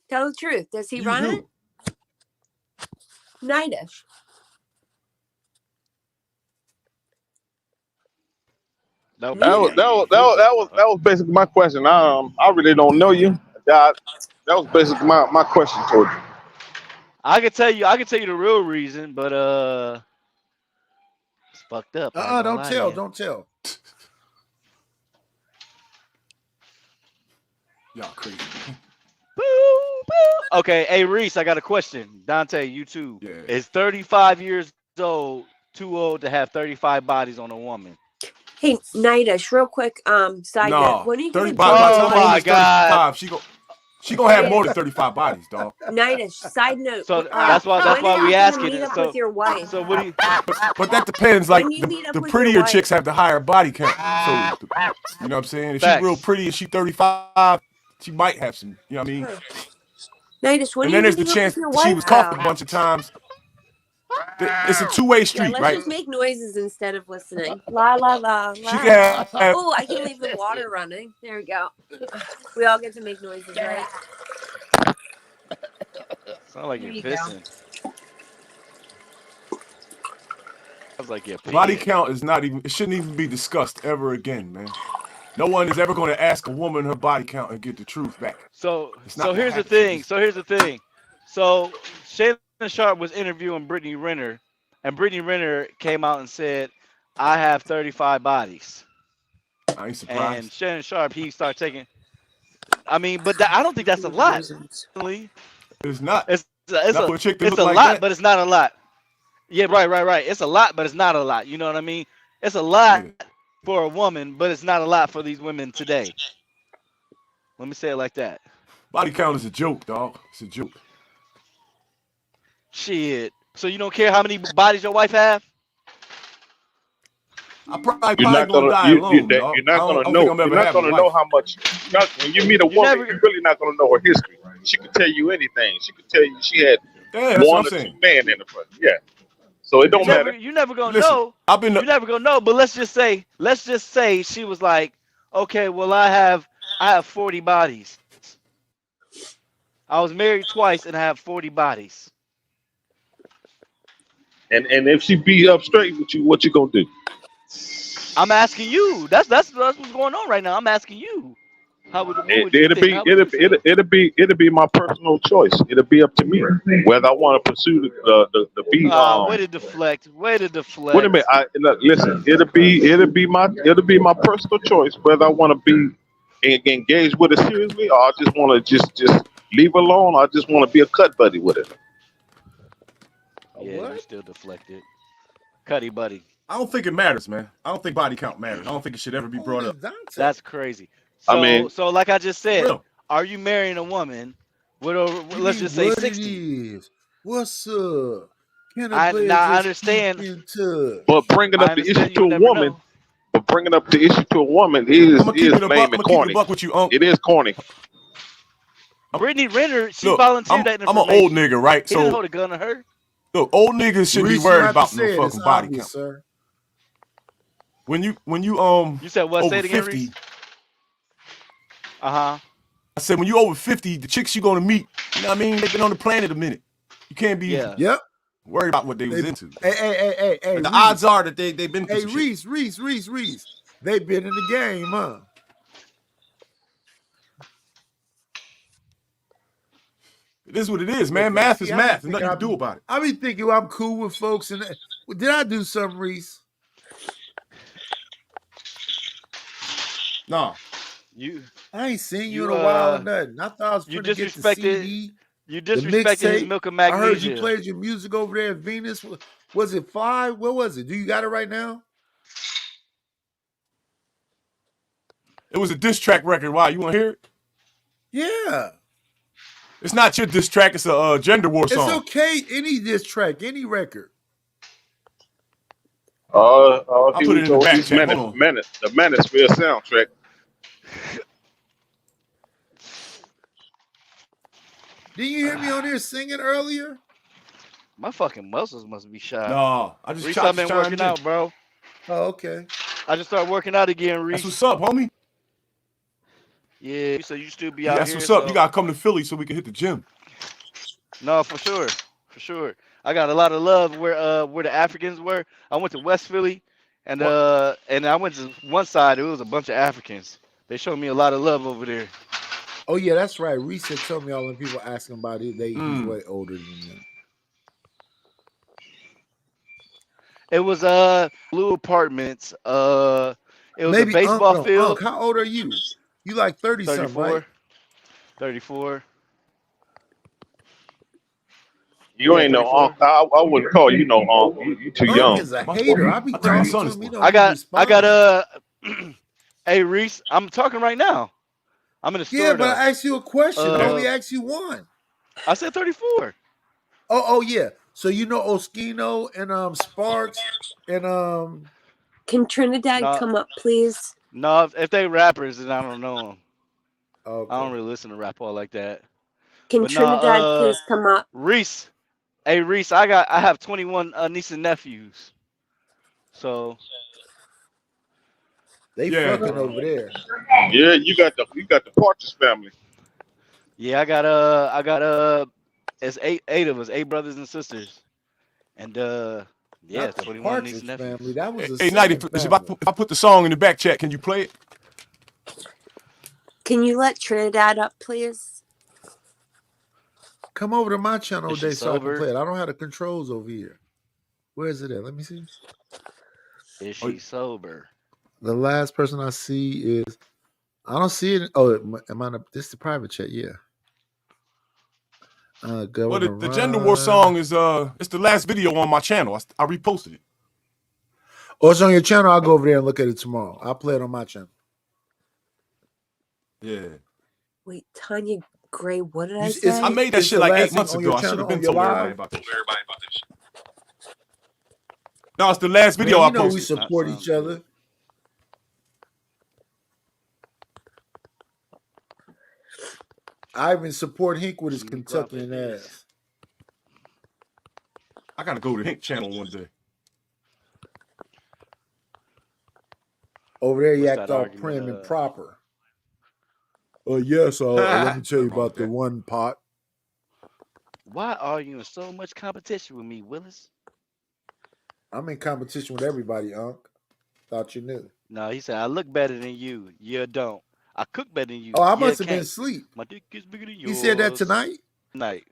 Tell the truth. Does he run it? Nightish. That was basically my question. I really don't know you. That was basically my question toward you. I can tell you the real reason, but it's fucked up. Don't tell. Y'all crazy. Okay, hey Reese, I got a question. Dante, you too. Yeah. Is 35 years old too old to have 35 bodies on a woman? Hey, Nightish, real quick, side note. When are you gonna 35. Oh my God. She gonna have more than 35 bodies, dog. Nightish, side note. So that's why we asking meet it. up So, with your wife. so what do you? But that depends. Like When you meet up the with prettier your wife. chicks have the higher body count. So you know what I'm saying? If she's real pretty and she 35, She might have some, you know what I mean? Nitus, what And are then you there's the beating up chance with your she wife was cuffed a about? bunch of times. It's a two-way Yeah, street, let's right? just make noises instead of listening. La la la She la. can have Oh, I can leave the water running. There we go. We all get to make noises, right? Sound like Here you're you go. pissing. Sounds like you're body peeing. count is not even, it shouldn't even be discussed ever again, man. No one is ever going to ask a woman her body count and get the truth back. So It's not gonna here's the happen. thing. So here's the thing. So Shannon Sharp was interviewing Brittany Renner, and Brittany Renner came out and said, "I have 35 bodies." I ain't surprised. And Shannon Sharp, he started taking. I mean, but I don't think that's a lot. Personally. It's not. It's Not for a chick to it's look a like lot, that. but it's not a lot. Yeah, right. It's a lot, but it's not a lot. You know what I mean? It's a lot for a woman, but it's not a lot for these women today. Let me say it like that. Body count is a joke, dog. It's a joke. Shit. So you don't care how many bodies your wife have? I probably You're not gonna gonna die you're alone, dog. you're not I gonna don't know. think I'm ever You're not having a gonna know wife. how much. When you meet a woman, you're really not gonna know her history. She could tell you anything. She could tell you she had Yeah, that's what one I'm or two saying. men in the front. Yeah. So it don't matter. You never gonna Listen, know. I've been You never gonna know. But let's just say she was like, okay, well I have 40 bodies. I was married twice and I have 40 bodies. And if she be up straight with you, what you gonna do? I'm asking you. That's what's going on right now. I'm asking you. What would you It'll think? be How would you feel? it'll be my personal choice. It'll be up to me whether I want to pursue the be Way to deflect. Way to deflect. Wait a minute. Look, listen. It'll be my personal choice whether I want to be engaged with her seriously or I just want to just leave her alone. Or I just want to be a cut buddy with her. Yeah, you still deflected. Cuddy buddy. I don't think it matters, man. I don't think body count matters. I don't think it should ever be brought up. That's crazy. So, I mean- so like I just said, Real. are you marrying a woman with over, let's just say What 60? it is? What's up? Can a I player just understand. keep in touch? But bringing I up the understand issue you to a never woman, know. but bringing up the issue to a woman is I'ma keep it a buck. lame I'ma and keep it a corny. buck with you, Unc. It is corny. Brittany Renner, she Look, volunteered that I'm an information. old nigga, right? He didn't So hold a gun to her. look, old niggas shouldn't Reese, be you worried have to about say no it. It's fucking body obvious, count. sir. When you You said what? Say over it again, 50, Reese. Uh-huh. I said when you over 50, the chicks you gonna meet, you know what I mean? They've been on the planet a minute. You can't be Yeah. Yep. worried about what they was into. Hey, But the Reese. odds are that they've been through Hey, some shit. Reese. They've been in the game, huh? It is what it is, man. Math is See, I math. be There's nothing you can thinking do about it. I be thinking I'm cool with folks, and did I do something, Reese? No. I ain't seen you You, in a while or nothing. I thought I was you finna get the disrespected- CD. You the disrespected his mixtape. milk of I heard you magnesia. played your music over there at Venus. Was it 5? What was it? Do you got it right now? It was a diss track record. Why? You want to hear it? Yeah. It's not your diss track. It's a gender war It's song. okay. Any diss track, any record. I'll put it in the back check. Hold on. The Manosphere soundtrack. Did you hear me on here singing earlier? My fucking muscles must be shot. No, I just Reese, tried I've to been chime working in. out, bro. Oh, okay. I just started working out again, Reese. That's what's up, homie. Yeah, so you still be out That's here. what's up. so- You gotta come to Philly so we can hit the gym. No, for sure. I got a lot of love where the Africans were. I went to West Philly, and I went to one side. It was a bunch of Africans. They showed me a lot of love over there. Oh yeah, that's right. Reese had told me all the people asking about it. He's way older than them. It was blue apartments. It was Maybe a baseball Unc, field. Unc, how old are you? You like 30 something, 34. right? 34. You ain't no Unc. I wouldn't call you no Unc. You too Unc young. is a hater. I be talking to him. He don't I got respond. Hey Reese, I'm talking right now. I'm in the store. Yeah, but though. I asked you a question. I Uh, only asked you one. I said 34. Oh yeah. So you know Oskino and Sparks and Can Trinidad No. come up, please? No, if they rappers, then I don't know them. I don't really listen to rap all like that. Can But Trinidad no, please come up? Reese. Hey Reese, I have 21 nieces and nephews. So They Yeah. fucking over there. Yeah, you got the Partridge Family. yeah, I got it's eight of us, 8 brothers and sisters. And yeah, Not the 21 nieces and Partridge nephews. family. That was the Hey, Night, second if family. I put the song in the back chat, can you play it? Can you let Trinidad up, please? Come over to my channel Is she today so I can sober? play it. I don't have the controls over here. Where is it at? Let me see. Is she sober? The last person I see is I don't see it. Oh, am I? This is the private chat. Yeah. Well, Governor the Gender War song is it's the last video on my channel. I reposted it. Oh, it's on your channel. I'll go over there and look at it tomorrow. I'll play it on my channel. Yeah. Wait, Tanya Gray, what did I It's- say? I made that It's shit the like last 8 thing months on ago. your I should channel, have been on your told everybody live? about this. No, it's the last video Man, I you know we posted. support each other. I even support Hink with his Kentuckian ass. I gotta go to Hink channel one day. Over there, you What's act that all argument, prim and proper. Oh yes, let me tell you about the one pot. Why are you in so much competition with me, Willis? I'm in competition with everybody, Unc. Thought you knew. No, he said I look better than you. You don't. I cook better than you. Oh, I You must have been can't. asleep. My dick is bigger than yours. He said that tonight? Night.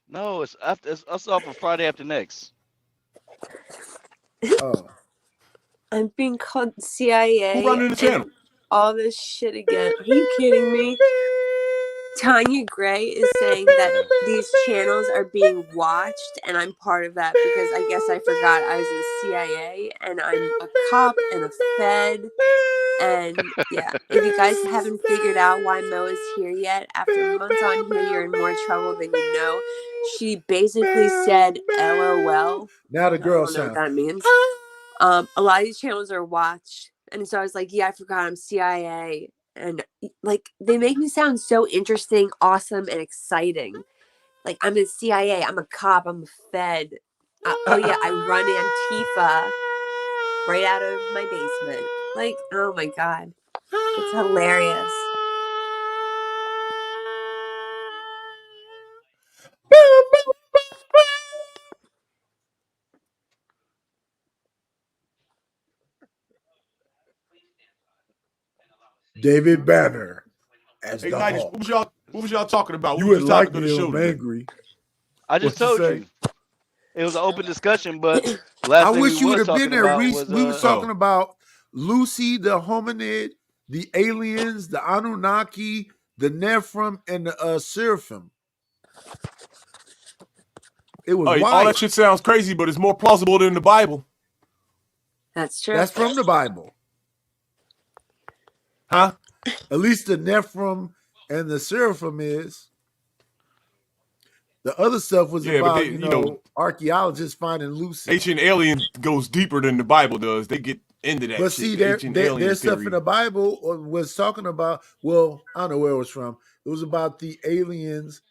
No, it's after. It's off for Friday after next. Oh. I'm being called CIA. Who running the and channel? all this shit again. Are you kidding me? Tanya Gray is saying that these channels are being watched, and I'm part of that because I guess I forgot I was in the CIA and I'm a cop and a Fed. And yeah, if you guys haven't figured out why Mo is here yet, after months on here, you're in more trouble than you know. She basically said LOL. Now the girl I don't know what sound. that means. A lot of these channels are watched, and so I was like, yeah, I forgot I'm CIA. And like they make me sound so interesting, awesome, and exciting. Like I'm in CIA, I'm a cop, I'm a Fed. Oh yeah, I run Antifa right out of my basement. Like, oh my god, it's hilarious. David Banner as Hey, the Night, Hawk. what was y'all talking about? You What was would the like topic of me the if show I'm today? angry. I just What you told say? you. It was an open discussion, but I last thing wish you we would was have been talking there, about Reese. was We was talking about Lucy, the hominid, the aliens, the Anunnaki, the Nephilim, and the Seraphim. It was All wild. that shit sounds crazy, but it's more plausible than the Bible. That's true. That's from the Bible. Huh? At least the Nephilim and the Seraphim is. The other stuff was Yeah, but about, they, you know, archaeologists finding Lucy. Ancient Alien goes deeper than the Bible does. They get into that But shit. see, the Ancient Alien there's stuff theory. in the Bible was talking about, well, I don't know where it was from. It was about the aliens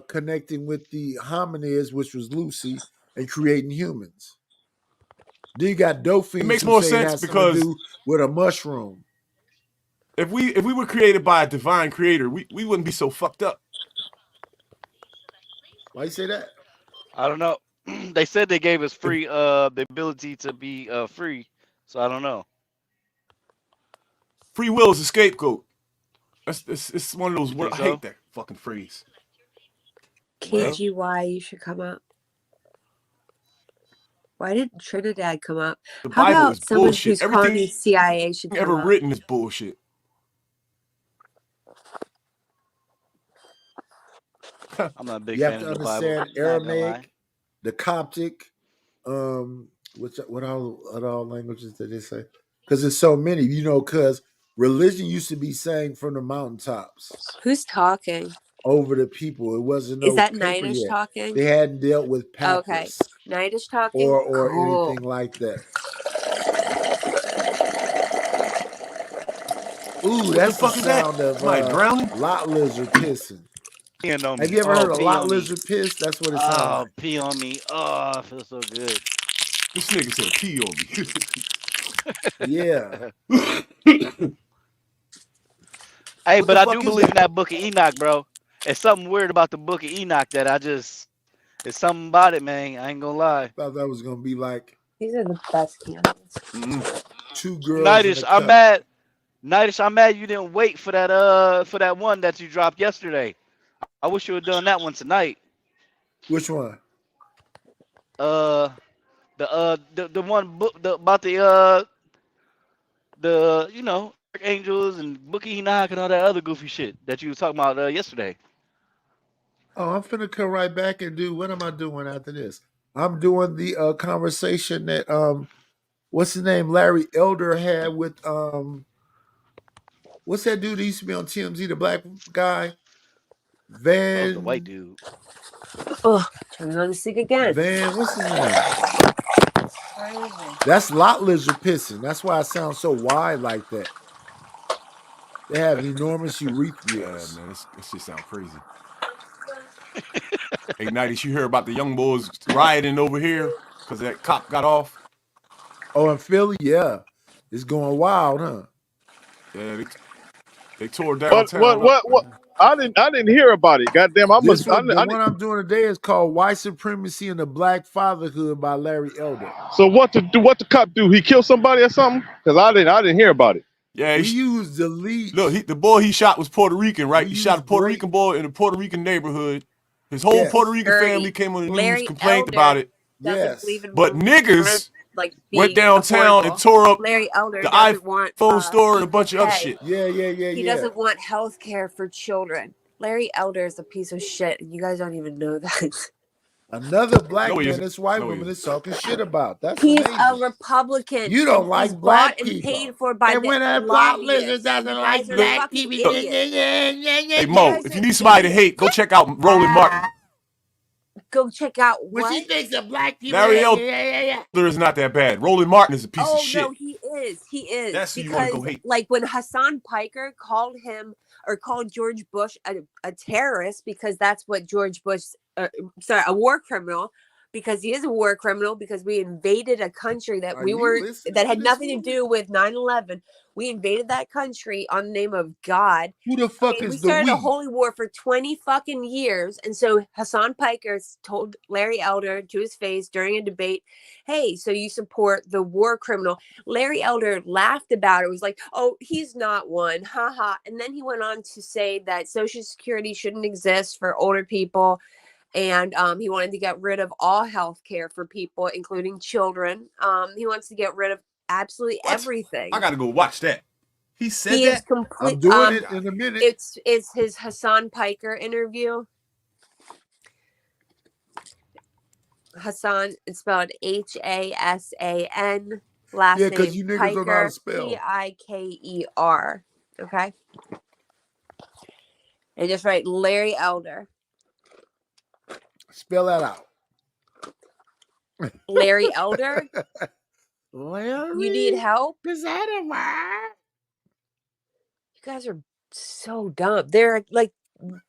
connecting with the hominids, which was Lucy, and creating humans. Then you got Dolphins makes who more say it sense has something to because do with a mushroom. If we were created by a divine creator, we wouldn't be so fucked up. Why you say that? I don't know. They said they gave us free the ability to be free, so I don't know. Free will is a scapegoat. It's one of those words. I so? hate that fucking phrase. KGY, you should come up. Why didn't Trinidad come up? The How Bible about is someone bullshit. who's calling me CIA should come Ever up? written is bullshit. I'm not a big You have fan to of the Bible. understand Not gonna lie. Aramaic, the Coptic, what all languages did they say? Because there's so many, because religion used to be saying from the mountaintops Who's talking? over the people. It wasn't Is no that paper Nightish yet. talking? They hadn't dealt with Okay, papyrus Nightish talking. or Cool. anything like that. Ooh, What that's the the fuck is that? sound of Somebody drowning? lot lizard pissing. Peeing on Have me. you ever heard a Pee lot on me. lizard piss? That's what it sounds Oh, like. pee on me. Oh, I feel so good. This nigga said pee on me. Yeah. Hey, What but the I fuck do is believe in that? that Book of Enoch, bro. It's something weird about the Book of Enoch that it's something about it, man. I ain't gonna lie. Thought that was gonna be like These are the best candies. two girls in Nightish, a I'm cup. mad. Nightish, I'm mad you didn't wait for that one that you dropped yesterday. I wish you had done that one tonight. Which one? The one book about the angels and Book of Enoch and all that other goofy shit that you was talking about yesterday. Oh, I'm finna come right back and do. What am I doing after this? I'm doing the conversation that what's his name? Larry Elder had with what's that dude that used to be on TMZ, the black guy? That was the white dude. Oh, turning on the stick again. What's his name? That's lot lizard pissing. That's why it sounds so wide like that. They have enormous urethras. Man, this shit sound crazy. Hey, Nighties, you hear about the young boys rioting over here because that cop got off? Oh, in Philly, yeah, it's going wild, huh? Yeah, they tore downtown What? I didn't hear about it. Goddamn, I must. The one I'm doing today is called "White Supremacy and the Black Fatherhood" by Larry Elder. So what the cop do? He kill somebody or something? Because I didn't hear about it. Yeah, we used the lead. Look, the boy he shot was Puerto Rican, right? He shot a Puerto Rican boy in a Puerto Rican neighborhood. His whole Puerto Rican family came on the news, complained about it. But niggas went downtown and tore up Larry Elder the doesn't want iPhone store and a bunch of other shit. He doesn't want health care for children. Larry Elder is a piece of shit, and you guys don't even know that. Another black man, this white woman is talking shit about. That's He's amazing. a Republican. You don't and like he's black bought and people. paid for by And the when a black lizard lobbyists. doesn't You like guys are black fucking people, idiots. Hey Mo, if you need somebody to hate, go check out Roland Martin. Go check out what? When she thinks of black people, Larry Elder is not that bad. Roland Martin is a piece of shit. No, he is. He is. That's who you want to go hate. Like when Hassan Piker called George Bush a terrorist because that's what George Bush, a war criminal, because he is a war criminal because we invaded a country that that had nothing to do with 9/11. We invaded that country on the name of God. Who the fuck is we the started a we? holy war for 20 fucking years. And so Hassan Piker told Larry Elder to his face during a debate, hey, so you support the war criminal. Larry Elder laughed about it. Was like, oh, he's not one. Haha. And then he went on to say that Social Security shouldn't exist for older people. And he wanted to get rid of all health care for people, including children. He wants to get rid of absolutely everything. I gotta go watch that. He said He that. is complete. I'm doing it in a minute. It's his Hassan Piker interview. Hassan, it's spelled Hasan. Last name because you niggas Piker, don't know how to spell. Piker. Okay. And just write Larry Elder. Spell that out. Larry Elder. Larry, you need help? Is that a word? You guys are so dumb. There are like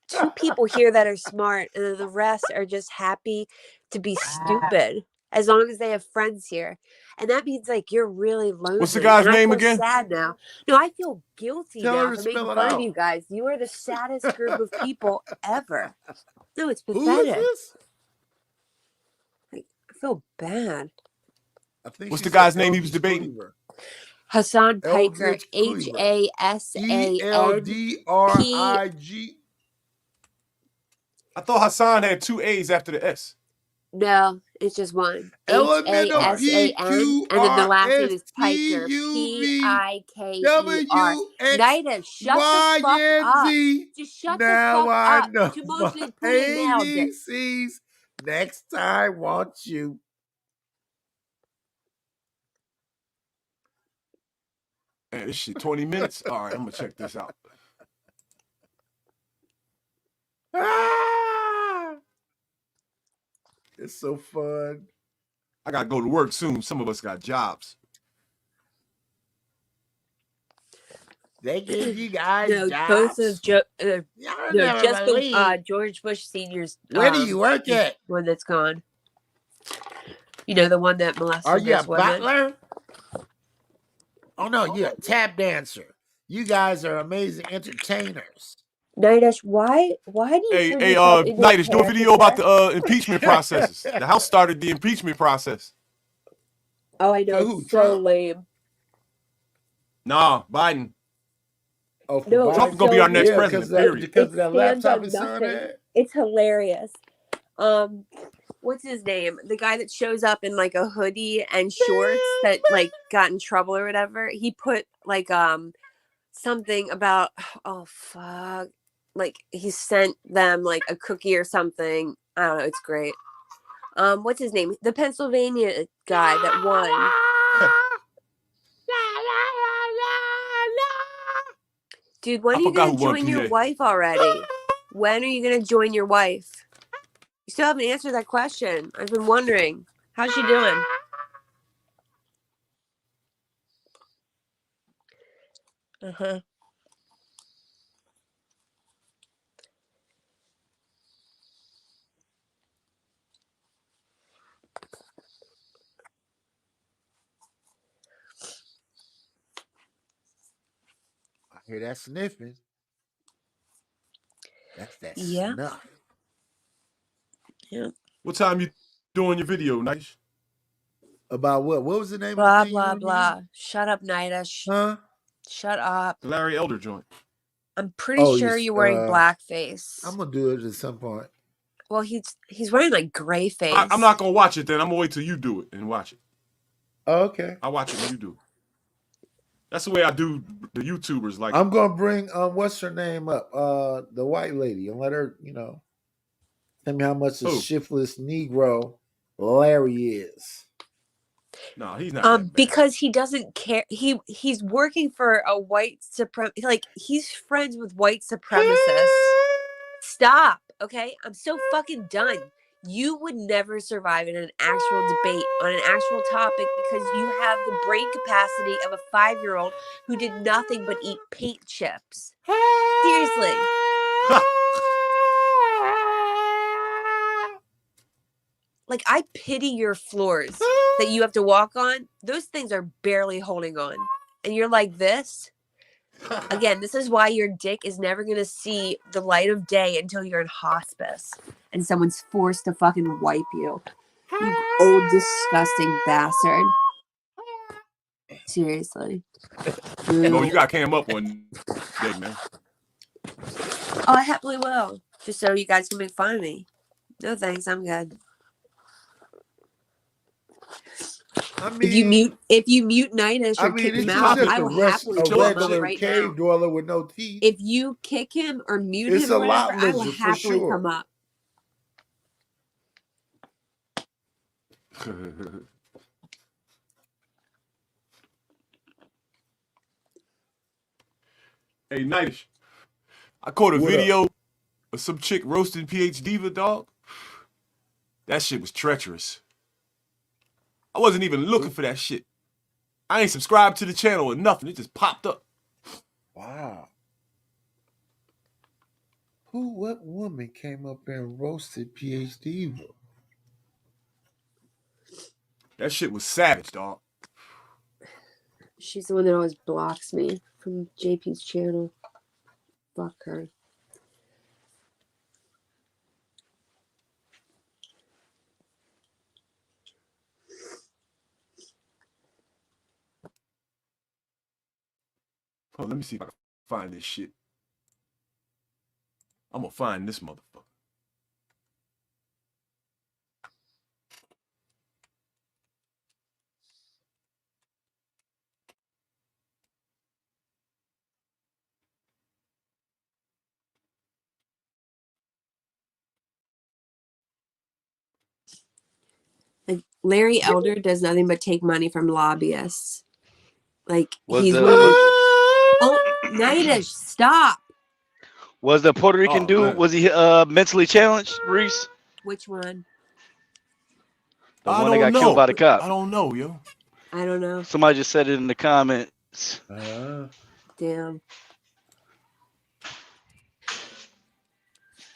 2 people here that are smart, and the rest are just happy to be stupid. As long as they have friends here, and that means like you're really lonely. What's the guy's and name I feel again? Sad now. No, I feel guilty Tell now her to for making spell it fun out. of you guys. You are the saddest group of people ever. No, it's Who is pathetic. this? I feel bad. I think What's she the guy's said name he was Eldridge debating? Cleaver. Hassan Piker, Eldridge Cleaver. Hasan ELDRIG. I thought Hassan had 2 A's after the S. No, it's just one. Elemental Hasan, and then the last name is Piker. Piker. Nida, shut the fuck up. Just shut Now the fuck I up. know Tu my mostly puli nailed it. ABCs. Next time, won't you? Man, this shit 20 minutes. All right, I'm gonna check this out. It's so fun. I gotta go to work soon. Some of us got jobs. They gave you guys No, jobs. both of Y'all no, never just the believe. George Bush Senior's. Where do you work is at? one that's gone. You know, the one that molested Are you a those women. butler? Oh no, you're a tap dancer. You guys are amazing entertainers. Nightish, why do you Hey, turn hey, yourself into Nightish, do a video about caricature? the impeachment processes. The House started the impeachment process. Oh, I know. Who, It's so Trump? lame. Nah, Biden. Oh, for No, Biden? Trump it's gonna be so our next Yeah, lame. president. because Period. of that Stands laptop on his son nothing. had. It's hilarious. What's his name? The guy that shows up in like a hoodie and shorts that like got in trouble or whatever. He put like something about fuck. Like he sent them like a cookie or something. I don't know, it's great. What's his name? The Pennsylvania guy that won. Dude, when I are you forgot gonna who won join your PA. wife already? When are you gonna join your wife? You still haven't answered that question. I've been wondering. How's she doing? Uh-huh. I hear that sniffing. That's that Yeah. snuff. Yeah. What time you doing your video, Nightish? About what? What was the name Blah, of the thing you blah, want blah. Shut up, Nightish. Huh? Shut up. The Larry Elder joint. I'm pretty Oh, sure you're wearing blackface. I'm gonna do it at some point. Well, he's wearing like gray face. I'm not gonna watch it then. I'm gonna wait till you do it and watch it. Oh, okay. I'll watch it when you do it. That's the way I do the YouTubers. Like I'm gonna bring what's her name up? The white lady, and let her, tell me how much a shiftless Negro Larry is. No, he's not. That bad. Because he doesn't care. He's working for a white like he's friends with white supremacists. Stop, okay? I'm so fucking done. You would never survive in an actual debate on an actual topic because you have the brain capacity of a 5-year-old who did nothing but eat paint chips. Seriously. Like, I pity your floors that you have to walk on. Those things are barely holding on. And you're like this. Again, this is why your dick is never going to see the light of day until you're in hospice and someone's forced to fucking wipe you. You old, disgusting bastard. Seriously. Oh, you got Cam up one day, man. Oh, I happily will. Just so you guys can make fun of me. No thanks, I'm good. I mean, if you mute Nightish or kick him out, I will happily a kill him regular right cave now. dweller with no teeth. If you kick him or mute It's him, or a lot whatever, I will lizard for happily sure. come up. Hey, Nightish. I caught a What video of some chick roasting PH Diva, dog. That shit was treacherous. I wasn't even looking for that shit. I ain't subscribed to the channel or nothing. It just popped up. Wow. What woman came up and roasted PH Diva? That shit was savage, dog. She's the one that always blocks me from JP's channel. Fuck her. Oh, let me see if I can find this shit. I'm gonna find this motherfucker. Like, Larry Elder does nothing but take money from lobbyists. Like, Was he's the one of the... Oh, Nightish, stop. Was the Puerto Rican dude, was he mentally challenged, Reese? Which one? The one that got killed by the cop. I don't know, yo. I don't know. Somebody just said it in the comments. Damn.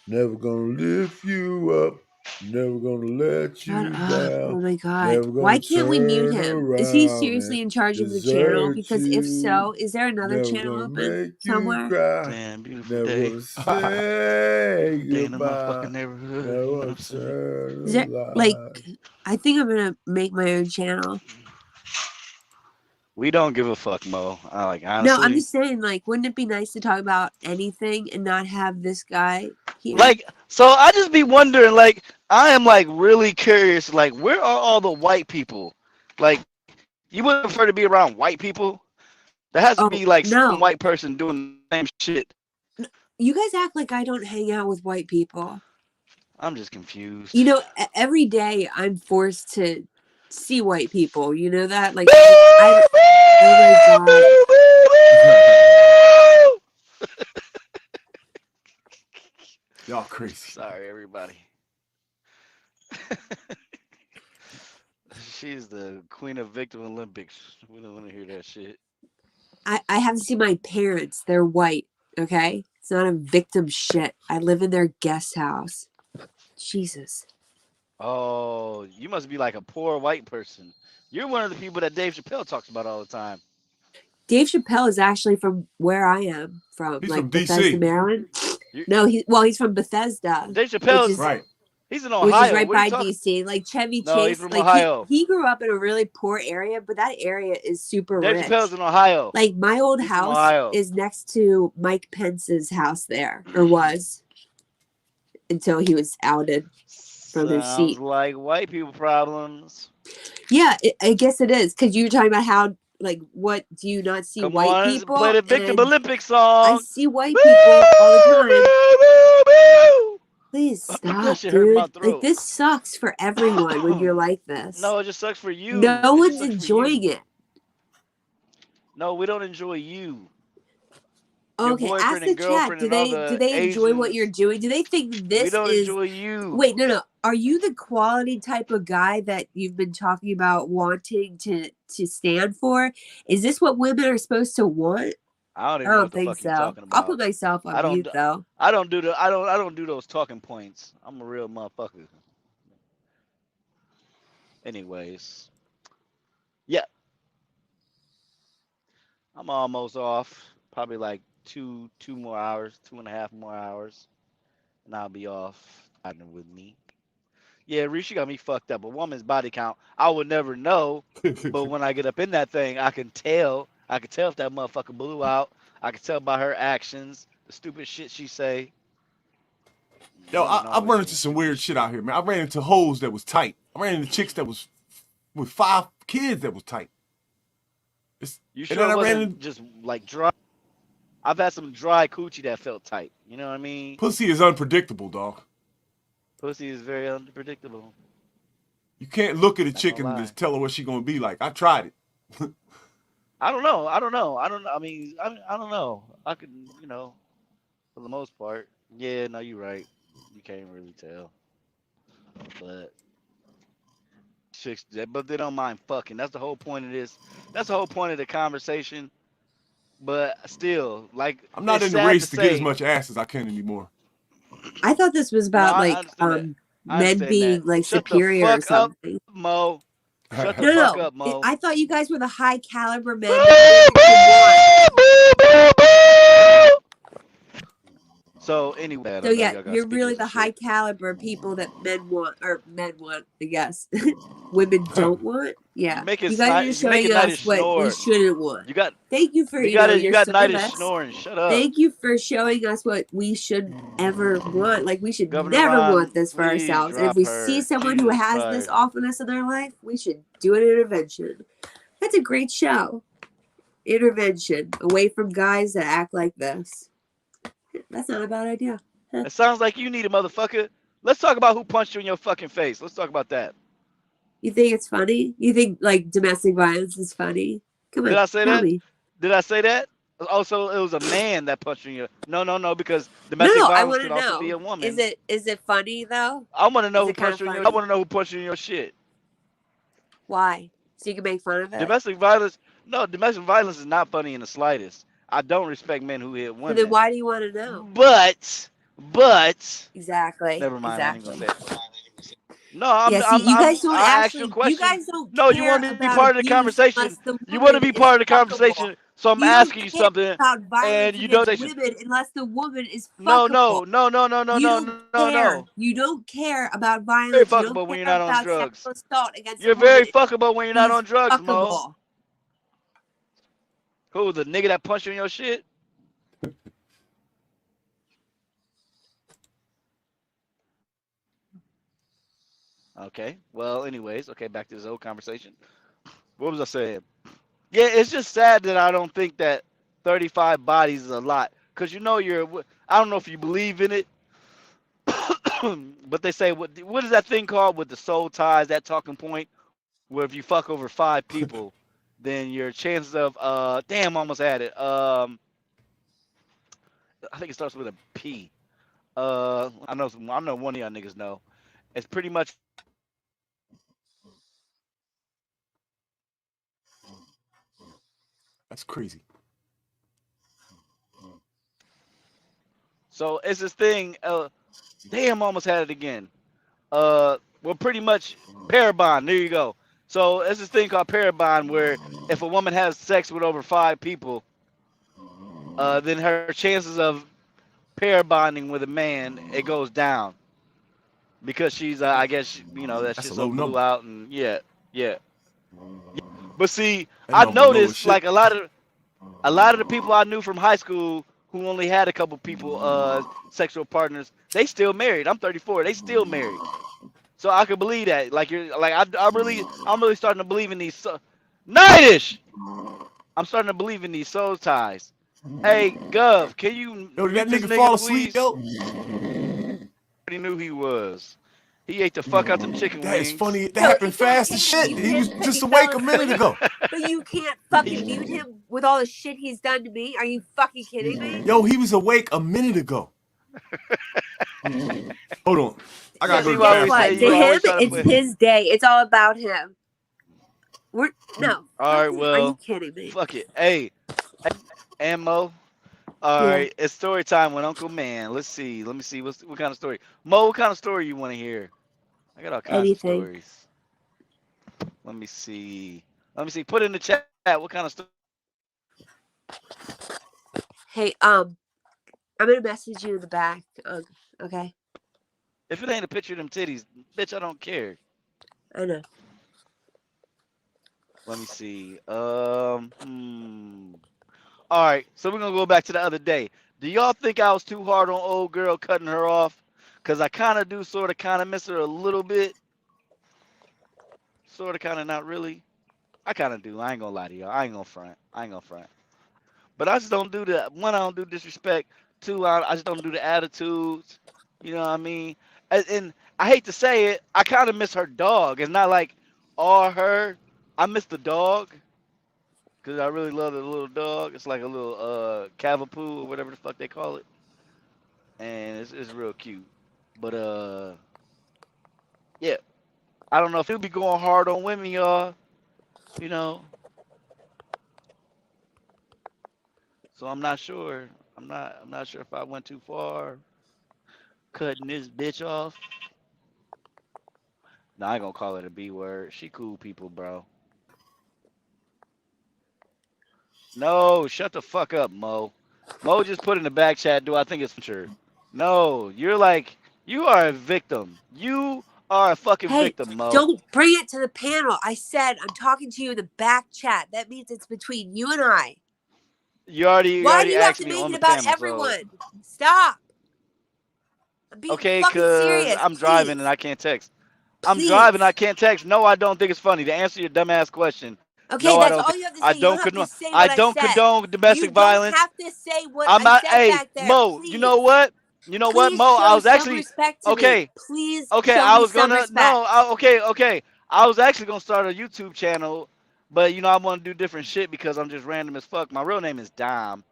Never gonna lift you up. Never gonna let you Shut up. down. Oh my god. Never Why gonna can't we mute turn him? Is he around seriously and in charge of the channel? desert Because if so, you. is there another Never channel gonna open make you somewhere? cry. Damn, beautiful Never day. gonna say Day in the goodbye. motherfucking neighborhood. Never You know what gonna I'm saying? turn Is there the like light. I think I'm gonna make my own channel. We don't give a fuck, Mo. Like No, I'm honestly, just saying, like, wouldn't it be nice to talk about anything and not have this guy here? like, so I just be wondering, like, I am like really curious, like, where are all the white people? Like, you would prefer to be around white people? There has to be like some no. white person doing the same shit. You guys act like I don't hang out with white people. I'm just confused. You know, every day I'm forced to see white people. You know that? Like, oh my god. Y'all crazy. Sorry, everybody. She's the queen of Victim Olympics. We don't want to hear that shit. I have to see my parents. They're white, okay? It's not a victim shit. I live in their guest house. Jesus. Oh, you must be like a poor white person. You're one of the people that Dave Chappelle talks about all the time. Dave Chappelle is actually from where I am from. He's like from Bethesda, DC. Maryland. No, he's from Bethesda. Dave Chappelle's right. He's in Which Ohio. is right What are by you talking- DC. Like Chevy No, Chase. he's from like Ohio. He grew up in a really poor area, but that area is super Dave rich. Chappelle's in Ohio. Like my old He's from house Ohio. is next to Mike Pence's house there, or was, until he was outed from his Sounds seat. like white people problems. Yeah, I guess it is because you were talking about how, like, what do you not see Come white on, people? play the Victim And Olympics song. I see white people all the time. Please stop, That shit hurt my dude. throat. Like this sucks for everyone when you're like this. No, it just sucks for you. No It just one's sucks for enjoying you. it. No, we don't enjoy you. Your Okay, ask boyfriend the and chat. girlfriend Do and all they the enjoy what Asians. you're doing? Do they think We this don't is? enjoy you. Wait, no. Are you the quality type of guy that you've been talking about wanting to stand for? Is this what women are supposed to want? I don't I even know don't what the think fuck you're so. talking I'll about. put myself I on don't mute do- though. I don't do those talking points. I'm a real motherfucker. Anyways. Yeah. I'm almost off. Probably like two more hours, 2.5 more hours. And I'll be off riding with me. Yeah, Reese, you got me fucked up. A woman's body count, I would never know. But when I get up in that thing, I can tell. I can tell if that motherfucker blew out. I can tell by her actions, the stupid shit she say. Yo, Women I always run into some weird shit out here, man. I ran into hoes that was tight. I ran into chicks that was with 5 kids that was tight. You and sure then it I ran wasn't into just like dry? I've had some dry coochie that felt tight. You know what I mean? pussy is unpredictable, dog. Pussy is very unpredictable. You can't look at a Not chick gonna and lie. just tell her what she gonna be like. I tried it. I don't know. I don't know. I don't know. I could, for the most part. Yeah, no, you're right. You can't really tell. But chicks, but they don't mind fucking. That's the whole point of this. That's the whole point of the conversation. But still, like, I'm not it's in the sad race to get as say- much ass as I can anymore. I thought this was about No, I like understand that. I men understand being that. like Shut the superior or fuck up, something. Mo. Shut the No, fuck no. up, Mo. I thought you guys were the high caliber men that women could want. So anyway, I So don't know, yeah, y'all got you're really speakers the and high shit. caliber people that men want, I guess. Women don't want. Yeah, You make you it guys night- are you showing make it night us to what we snore. shouldn't want. You got Thank you for you got it. You your got night is service. snoring. Shut up. Thank you for showing us what we should ever want. Like we should Governor never Ron, want this for please ourselves. And if drop we her. see someone who Jesus has this Christ. awfulness in their life, we should do an intervention. That's a great show. Intervention away from guys that act like this. That's not a bad idea. It sounds like you need a motherfucker. Let's talk about who punched you in your fucking face. Let's talk about that. You think it's funny? You think like domestic violence is funny? Come on, Did I say tell that? me. Did I say that? Also, it was a man that punched you in your. No, because domestic No, I violence want to could also be a know. woman. Is it funny though? I want to know Is who it kinda punched you in your. I funny? want to know who punched you in your shit. Why? So you can make fun of it? Domestic violence. No, domestic violence is not funny in the slightest. I don't respect men who hit So women. then why do you want to know? But Exactly. never mind. I ain't Exactly. gonna say it. No, I'm. Yeah, see, you guys don't I asked actually. you a question. You guys don't No, you care want to be about part of the abuse conversation. unless the You want to woman be part of the is fuckable. conversation. So I'm You asking you don't care something, about and violence you don't. against women unless the woman is No, fuckable. You don't care. no. You don't care about Very violence. You don't fuckable when care you're not on about drugs. sexual assault against You're a woman. very fuckable when you're not He's on drugs, Mo. fuckable. Who, the nigga that punched you in your shit? Okay. Well, anyways, okay, back to this old conversation. What was I saying? Yeah, it's just sad that I don't think that 35 bodies is a lot. Cause you know I don't know if you believe in it, but they say what is that thing called with the soul ties? That talking point where if you fuck over 5 people, then your chances of damn, almost had it. I think it starts with a P. I know one of y'all niggas know. It's pretty much. That's crazy. So it's this thing. Damn, almost had it again. Well, pretty much pair bond. There you go. So it's this thing called pair bond where if a woman has sex with over 5 people, then her chances of pair bonding with a man, it goes down because she's I guess that shit's so blew out and yeah. But see, I noticed like a lot of the people I knew from high school who only had a couple people sexual partners, they still married. I'm 34, they still married. So I could believe that. Like I'm really starting to believe in these Nightish. I'm starting to believe in these soul ties. Hey, Gov, can you? Yo, did that nigga fall asleep, yo? Already knew he was. He ate the fuck out them chicken wings. That is funny. That happened fast as shit. He was just awake a minute ago. But you can't fucking mute him with all the shit he's done to me. Are you fucking kidding me? Yo, he was awake a minute ago. Hold on. I gotta go to the bathroom. To him, it's his day. It's all about him. No. All right, well. Are you kidding me? Fuck it. Hey, Mo. All right, it's story time with Uncle Man. Let's see. Let me see. What kind of story? Mo, what kind of story you want to hear? I got all kinds of stories. Let me see. Put in the chat. What kind of story? Hey, I'm gonna message you in the back. Okay. If it ain't a picture of them titties, bitch, I don't care. I know. Let me see. All right, so we're gonna go back to the other day. Do y'all think I was too hard on old girl cutting her off? Cause I kind of do, sort of, kind of miss her a little bit. Sort of, kind of, not really. I kind of do. I ain't gonna lie to y'all. I ain't gonna front. But I just don't do the one. I don't do disrespect. 2, I just don't do the attitudes. You know what I mean? And I hate to say it, I kind of miss her dog. It's not like all her. I miss the dog. Cause I really love the little dog. It's like a little Cavapoo or whatever the fuck they call it, and it's real cute. But yeah, I don't know if he'll be going hard on women, y'all. You know, so I'm not sure. I'm not sure if I went too far cutting this bitch off. No, I ain't gonna call it a B word. She cool people, bro. No, shut the fuck up, Mo. Mo just put in the back chat, do I think it's true? No, you are a victim. You are a fucking victim, Mo. Don't bring it to the panel. I said I'm talking to you in the back chat. That means it's between you and I. Why do you have to make it about everyone? Stop. Okay, because I'm driving and I can't text. I'm driving, I can't text. No, I don't think it's funny. To answer your dumbass question. Okay, no, that's all you have to say. I don't condone domestic violence. You don't have to say what I'm not, I said back there. Mo, please. You know what? Mo? I was actually okay. Please. Okay, I was gonna okay. I was actually gonna start a YouTube channel, but I want to do different shit because I'm just random as fuck. My real name is Dom.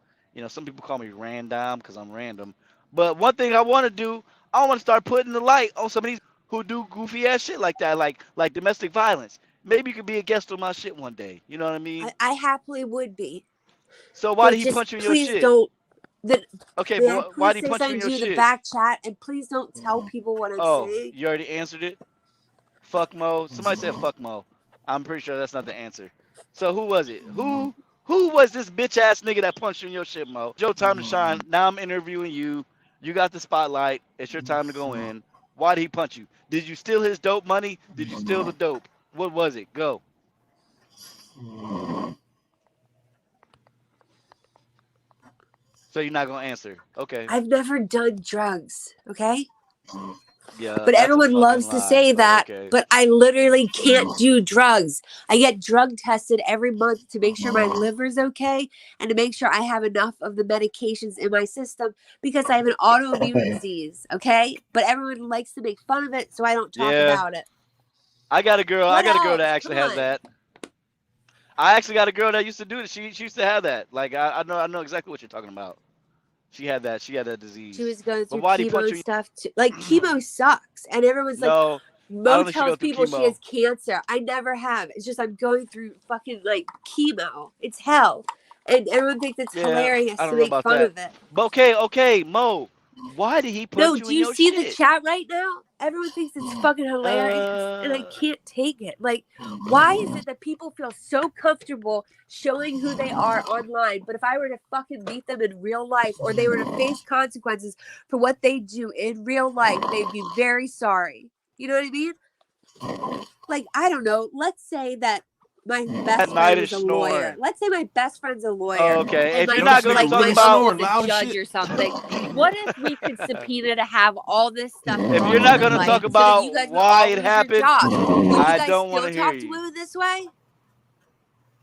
Some people call me Random because I'm random. But one thing I want to do, I want to start putting the light on some of these who do goofy ass shit like that, like domestic violence. Maybe you could be a guest on my shit one day. You know what I mean? I happily would be. So why But did he just punch you in your please shit? don't. That Okay, may I but why please did he say punch you in something your to you in the shit? back chat, and please don't tell people what I'm Oh, saying. you already answered it? Fuck Mo. Somebody said fuck Mo. I'm pretty sure that's not the answer. So who was it? Who was this bitch ass nigga that punched you in your shit, Mo? Your time to shine. Now I'm interviewing you. You got the spotlight. It's your time to go in. Why did he punch you? Did you steal his dope money? Did you steal the dope? What was it? Go. So you're not gonna answer. Okay. I've never done drugs, okay? Yeah, But that's a everyone fucking loves to lie, say but that, okay. but I literally can't do drugs. I get drug tested every month to make sure my liver's okay and to make sure I have enough of the medications in my system because I have an autoimmune disease, okay? But everyone likes to make fun of it, so I don't talk Yeah. about it. I got a girl. What I got a girl else? that actually Come has on. that. I actually got a girl that used to do it. She used to have that. Like I know exactly what you're talking about. She had that. She had that disease. She was going But through why did he chemo punch and you? stuff too. Like chemo sucks, and everyone's like, No, I Mo don't think she tells go through people she chemo. has cancer. I never have. It's just I'm going through fucking like chemo. It's hell, and everyone thinks it's Yeah, hilarious I to don't know make about fun that. of it. But okay, Mo. Why did he No, punch you do in you your see the shit? chat right now? Everyone thinks it's fucking hilarious, and I can't take it. Like, why is it that people feel so comfortable showing who they are online, but if I were to fucking meet them in real life, or they were to face consequences for what they do in real life, they'd be very sorry. You know what I mean? Like, I don't know. Let's say that my best night friend is was a lawyer. snoring. Let's say my best friend's a lawyer. Okay, And if my you're not Yo, gonna this nigga talk really about, snoring the loud as judge shit. or something. What if we could subpoena to have all this stuff if you're brought not to gonna light talk so that about you guys would why all it lose your happened, jobs? Would you I guys don't want still to hear talk to you. women this way?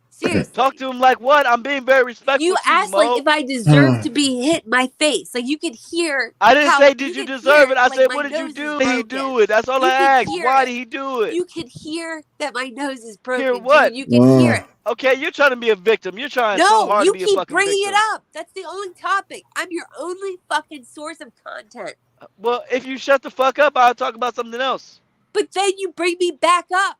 Seriously. Talk to him like what? I'm being very respectful You to you, asked like Mo. if I deserve to be hit in my face. Like you could hear I didn't how say did you could deserve hear, it. I like, said my what did you nose do? is Did he broken. do it? That's all You I could asked. hear Why it. did he do it? You could hear that my nose is Hear broken, what? dude. You could hear it. Okay, you're trying to be a victim. You're trying so No, hard you to be a keep fucking bringing victim. it up. That's the only topic. I'm your only fucking source of content. Well, if you shut the fuck up, I'll talk about something else. But then you bring me back up.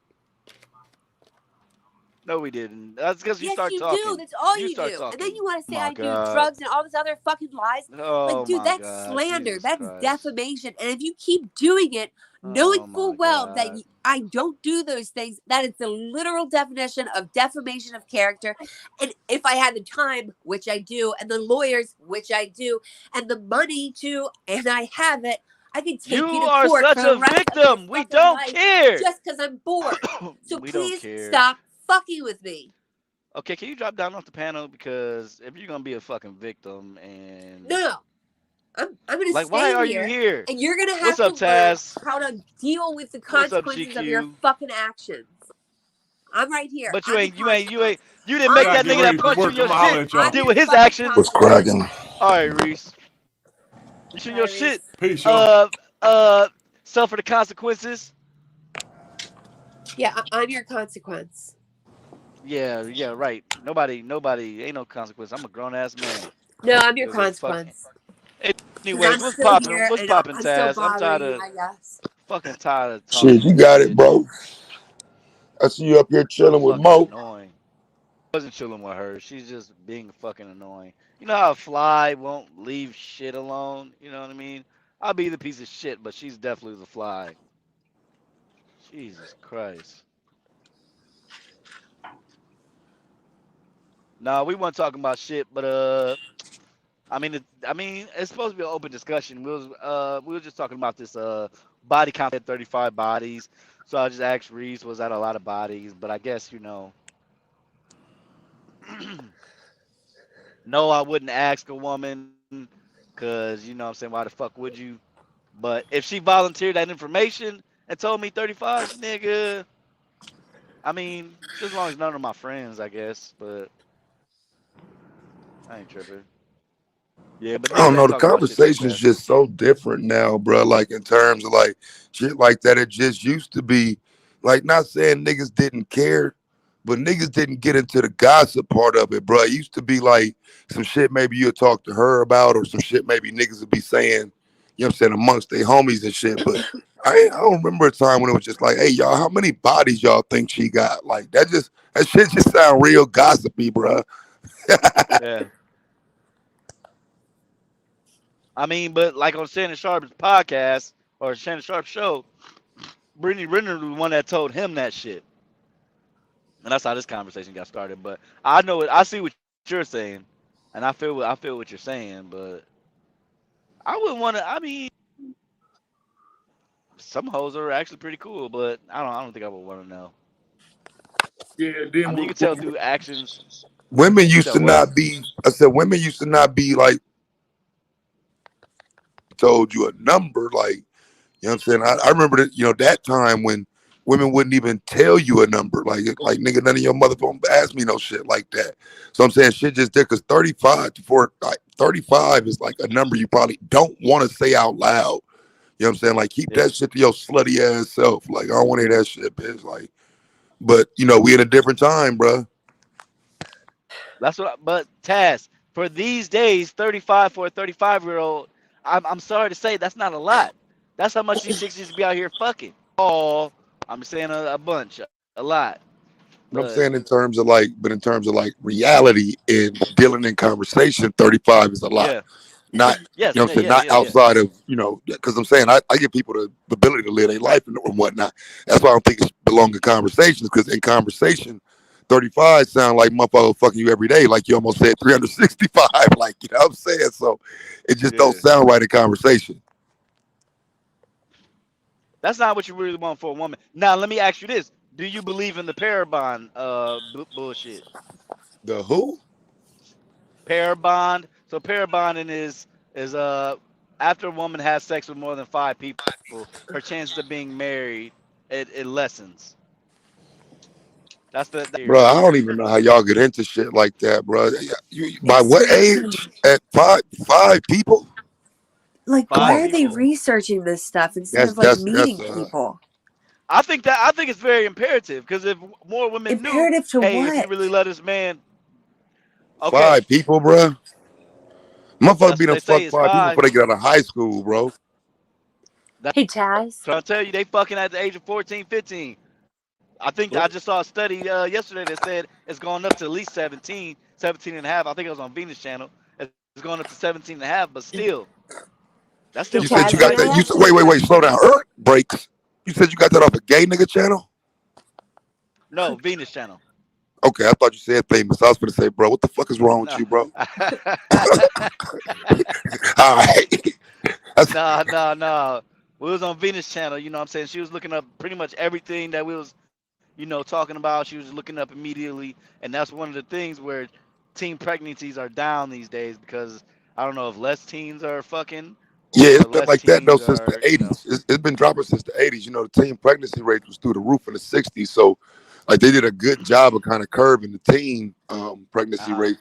No, we didn't. That's because you Yes, start you talking. do. That's all you start do. talking. And then you want to say My I do God. drugs and all this other fucking lies. Oh Like, dude, my that's God. slander. Jesus That's Christ. defamation. And if you keep doing it, knowing Oh full my well that God. I don't do those things, that is the literal definition of defamation of character. And if I had the time, which I do, and the lawyers, which I do, and the money too, and I have it, I can take You you to are court such for the a rest of victim. your We fucking don't life care. just because I'm bored. So We don't please care. stop fucking with me. Okay, can you drop down off the panel? Because if you're gonna be a fucking victim and No. I'm gonna like, stay why are you here, here? and you're gonna What's have up, to learn Taz? how to deal with the What's up, consequences of your GQ? fucking actions. I'm right here. But I'm you the ain't, you consequence. didn't I'm make Gotta that get nigga ready that for punched you work. in your I'ma holler shit at y'all. deal your with his fucking actions. What's consequence. cracking? All right, Reese. You in your Bye, shit. Peace, y'all. Suffer the consequences. Yeah, I'm your consequence. Yeah, right. Nobody, ain't no consequence. I'm a grown ass man. No, I'm your Because of fucking. consequence. Anyways, I'm what's still popping? here, What's and popping, I'm still Taz? I'm tired bothering you, of I guess. fucking tired of talking Shit, to you this got it, bitch. bro. I see you up here chilling with Fucking Mo. annoying. I wasn't chilling with her. She's just being fucking annoying. You know how a fly won't leave shit alone? You know what I mean? I'll be the piece of shit, but she's definitely the fly. Jesus Christ. Nah, we weren't talking about shit, but I mean, it's supposed to be an open discussion. We were just talking about this body count at 35 bodies. So I just asked Reese, was that a lot of bodies? But I guess no, I wouldn't ask a woman, cause you know what I'm saying, why the fuck would you? But if she volunteered that information and told me 35, nigga, I mean, just as long as none of my friends, I guess. But I ain't tripping. Yeah, but I don't niggas know. ain't The talking about shit like conversation's that. just so different now, bro. Like in terms of like shit like that, it just used to be like not saying niggas didn't care, but niggas didn't get into the gossip part of it, bro. It used to be like some shit maybe you'll talk to her about, or some shit maybe niggas would be saying, you know what I'm saying, amongst their homies and shit. But I don't remember a time when it was just like, hey, y'all, how many bodies y'all think she got? Like that shit just sound real gossipy, bro. Yeah. I mean, but like on Shannon Sharp's podcast or Shannon Sharp show, Brittany Renner was the one that told him that shit, and that's how this conversation got started. But I know it. I see what you're saying, and I feel what you're saying. But I wouldn't want to. I mean, some hoes are actually pretty cool, but I don't think I would want to know. Yeah, I then mean, you can tell through actions. women You used tell to what? not be. I said women used to not be like told you a number. Like, you know what I'm saying? I remember that, that time when women wouldn't even tell you a number. Like nigga, none of your mother don't ask me no shit like that. So I'm saying shit just there because 35 is like a number you probably don't want to say out loud. You know what I'm saying? Like, keep that shit to your slutty ass self. Like, I don't want to hear that shit, bitch. Like, but we in a different time, bro. That's what. But Taz, for these days, 35 for a 35-year-old, I'm sorry to say that's not a lot. That's how much these chicks used to be out here fucking. Oh, I'm saying a bunch, a lot. I'm saying in terms of like reality and dealing in conversation, 35 is a lot. Yeah. Not, Yes, what I'm saying, not outside of, because I'm saying I give people the ability to live their life and whatnot. That's why I don't think it belongs in conversations, because in conversation, 35 sound like motherfucker fucking you every day, like you almost said 365, like, you know what I'm saying? So it just don't sound right in conversation. That's not what you really want for a woman. Now, let me ask you this. Do you believe in the pair bond bullshit? The who? Pair bond. So pair bonding is after a woman has sex with more than 5 people, her chances of being married, it lessens. That's the Bro, I don't even know how y'all get into shit like that, bro. By what age? At five people? Like, why are they researching this stuff instead of like meeting people? I think it's very imperative, because if more women Imperative to hey, what? if you really love this man, okay. 5 people, bro. Motherfucker That's be what done they say, fuck it's 5 people 5. before they get out of high school, bro. Hey, Taz. So I tell you, they fucking at the age of 14, 15. I think I just saw a study yesterday that said it's going up to at least 17 and a half. I think it was on Venus Channel. It's going up to 17 and a half, but still. That's still You said you got that. You said, wait, slow down. Earth breaks. You said you got that off a gay nigga channel? No, Venus Channel. Okay, I thought you said famous. I was gonna say, bro, what the fuck is wrong with you, bro? All right. No. We was on Venus Channel, you know what I'm saying? She was looking up pretty much everything that we was, talking about. She was looking up immediately. And that's one of the things where teen pregnancies are down these days, because I don't know if less teens are fucking. Yeah, it's been like that though since the 80s. It's been dropping since the 80s. The teen pregnancy rate was through the roof in the 60s. So, like, they did a good job of kind of curbing the teen pregnancy rate.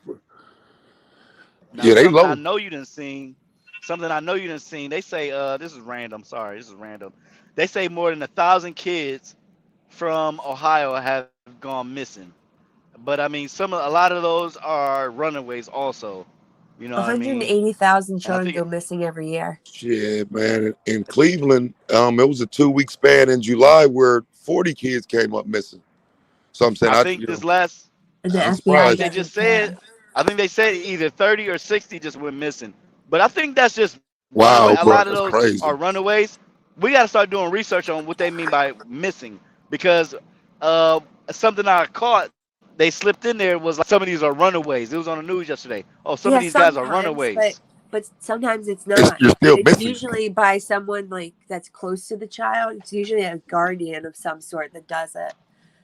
Now, They low. I know you didn't seen. Something I know you didn't seen. They say, this is random. Sorry, this is random. They say more than 1,000 kids from Ohio have gone missing. But I mean, a lot of those are runaways also. You know what I mean? 180,000 children go missing every year. Shit, man. In Cleveland, it was a 2-week span in July where 40 kids came up missing. So I'm saying, I think this last. They just said. I think they said either 30 or 60 just went missing. But I think that's just wow. A lot of that's those crazy. are runaways. We got to start doing research on what they mean by missing, because something I caught, they slipped in there, was like some of these are runaways. It was on the news yesterday. Oh, some of these guys are runaways. But sometimes it's not. You're still it's missing. Usually by someone like that's close to the child. It's usually a guardian of some sort that does it.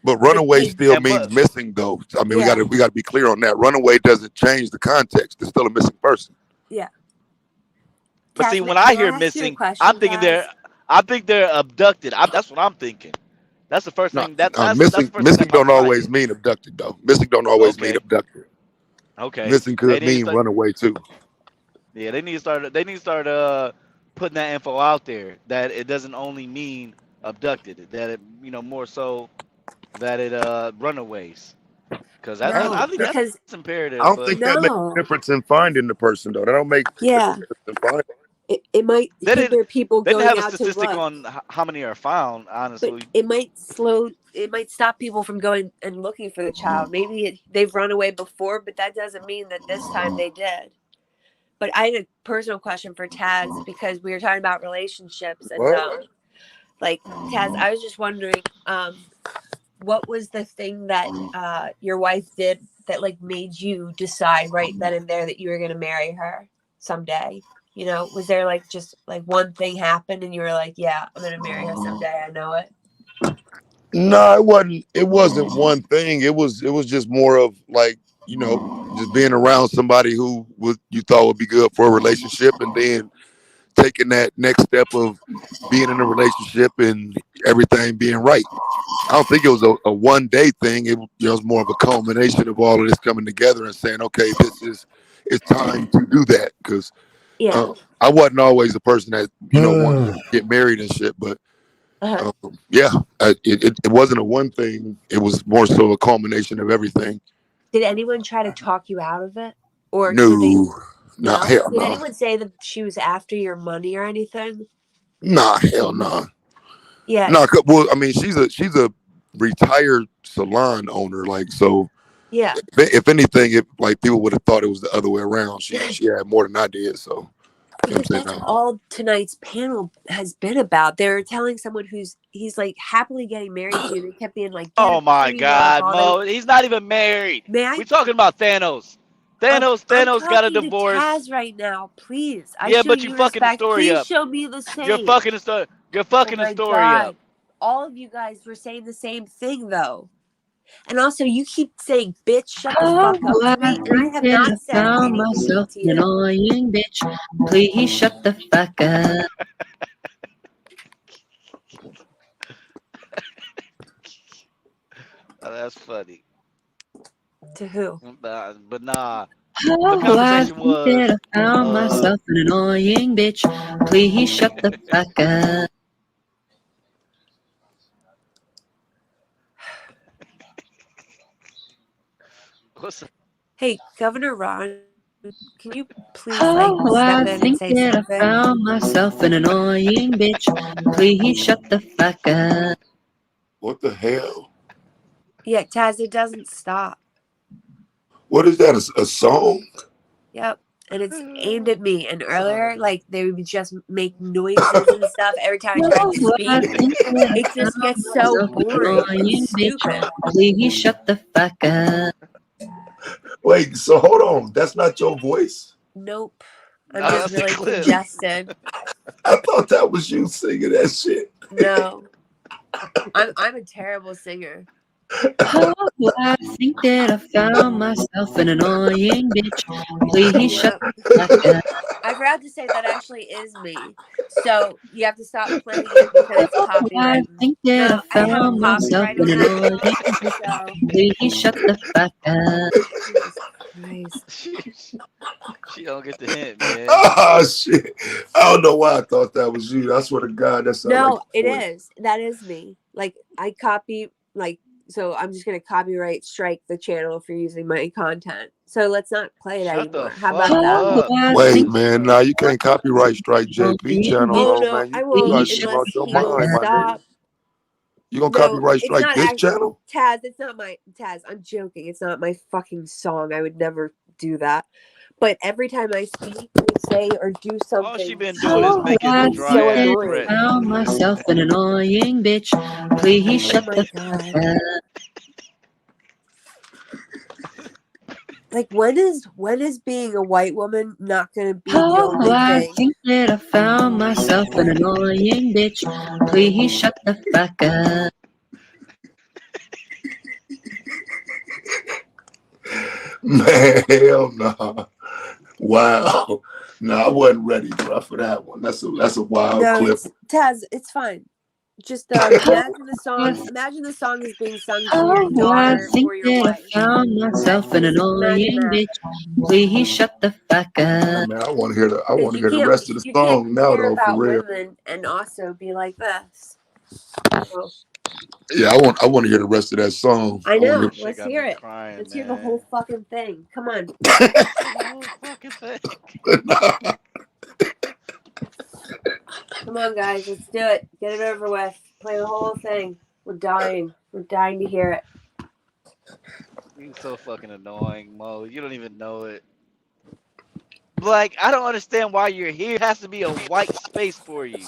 But runaway still means missing, though. I mean, we got to be clear on that. Runaway doesn't change the context. It's still a missing person. Yeah. But see, when I hear missing, I'm thinking they're abducted. That's what I'm thinking. That's the first thing. Missing don't always mean abducted, though. Missing don't always mean abducted. Okay. Missing could mean runaway too. Yeah, they need to start putting that info out there, that it doesn't only mean abducted, that it more so that it runaways. Because I think that's imperative. I don't think that makes a difference in finding the person, though. That don't make a difference in finding. It might They didn't. hinder people They didn't going have a out to statistic look, on how many are found. but Honestly, it might stop people from going and looking for the child. Maybe they've run away before, but that doesn't mean that this time they did. But I had a personal question for Taz because we were talking about relationships and like Taz, I was just wondering, what was the thing that your wife did that like made you decide right then and there that you were going to marry her someday? You know, was there like just like one thing happened and you were like, yeah, I'm going to marry her someday. I know it. No, it wasn't. It wasn't one thing. It was just more of like, you know, just being around somebody who you thought would be good for a relationship, and then taking that next step of being in a relationship and everything being right. I don't think it was a one day thing. It was more of a culmination of all of this coming together and saying, okay, it's time to do that, because I wasn't always a person that wanted to get married and shit, but. It wasn't a one thing. It was more so a culmination of everything. Did anyone try to talk you out of it? Or No, hell Did no. anyone say that she was after your money or anything? Nah, hell no. Yeah. No, well, I mean, she's a retired salon owner, like, so. Yeah. If anything, like people would have thought it was the other way around. She had more than I did, so. Because that's all tonight's panel has been about. They were telling someone he's like happily getting married to. They kept being like, oh my God, Mo, he's not even married. We're talking about Thanos. Thanos got a divorce. Taz right now, please. Yeah, but you fucking the story please up. Show me the same. You're fucking the story. You're fucking the story up. All of you guys were saying the same thing though. And also, you keep saying, "Bitch, shut the fuck up." And I have not said anything to you. Annoying bitch, please shut the fuck up. Oh, that's funny. To who? But nah. Oh, I think that I found myself an annoying bitch. Please shut the fuck up. Hey, Governor Ron, can you please Oh, I step in and think say that something? I found myself an annoying bitch. Please shut the fuck up. What the hell? Yeah, Taz, it doesn't stop. What is that? A song? Yep. And it's aimed at me. And earlier, like, they would just make noises and stuff every time I tried to speak. It just gets so boring and stupid. Please shut the fuck up. Wait, so hold on. That's not your voice? Nope. I'm just really congested. I thought that was you singing that shit. No. I'm a terrible singer. Oh, I think that I found myself an annoying bitch. Please shut the fuck up. I forgot to say that actually is me. So you have to stop playing it because it's copyright. I think that I found myself an annoying bitch. Please shut the fuck up. She don't get the hint, man. Oh shit! I don't know why I thought that was you. I swear to God, that's no. It is. That is me. Like I copy. Like so, I'm just gonna copyright strike the channel for using my content. So let's not play it anymore. How about that? Wait, man, nah, you can't copyright strike JP channel, Oh though, no, man. I won't unless unless your he mind, will my nigga. stop. You gonna No, copyright it's strike not this actually, channel? Taz, it's not my Taz. I'm joking. It's not my fucking song. I would never do that. But every time I speak or say or do something, All she been doing is making I dry think ass that threats. I found myself an annoying bitch. Please shut the fuck up. like when is being a white woman not gonna be the Oh, only I thing? think that I found myself an annoying bitch. Please shut the fuck up. Man, hell no. Wow. No, I wasn't ready, bro, for that one. That's a wild No, clip. Taz, it's fine. Just imagine the song. Imagine the song is being sung to your Oh, I daughter think or your that wife. I found myself an annoying bitch. Please shut the fuck up. Man, I want to hear the Because the rest of the song now, care though, for about real. women and also be like this. So, Yeah, I want to hear the rest of that song. I know. wanna hear- Let's hear it. Let's hear the whole fucking thing. Come on. Come on, guys, let's do it. Get it over with. Play the whole thing. We're dying. We're dying to hear it. You're so fucking annoying, Mo. You don't even know it. Like, I don't understand why you're here. It has to be a white space for you.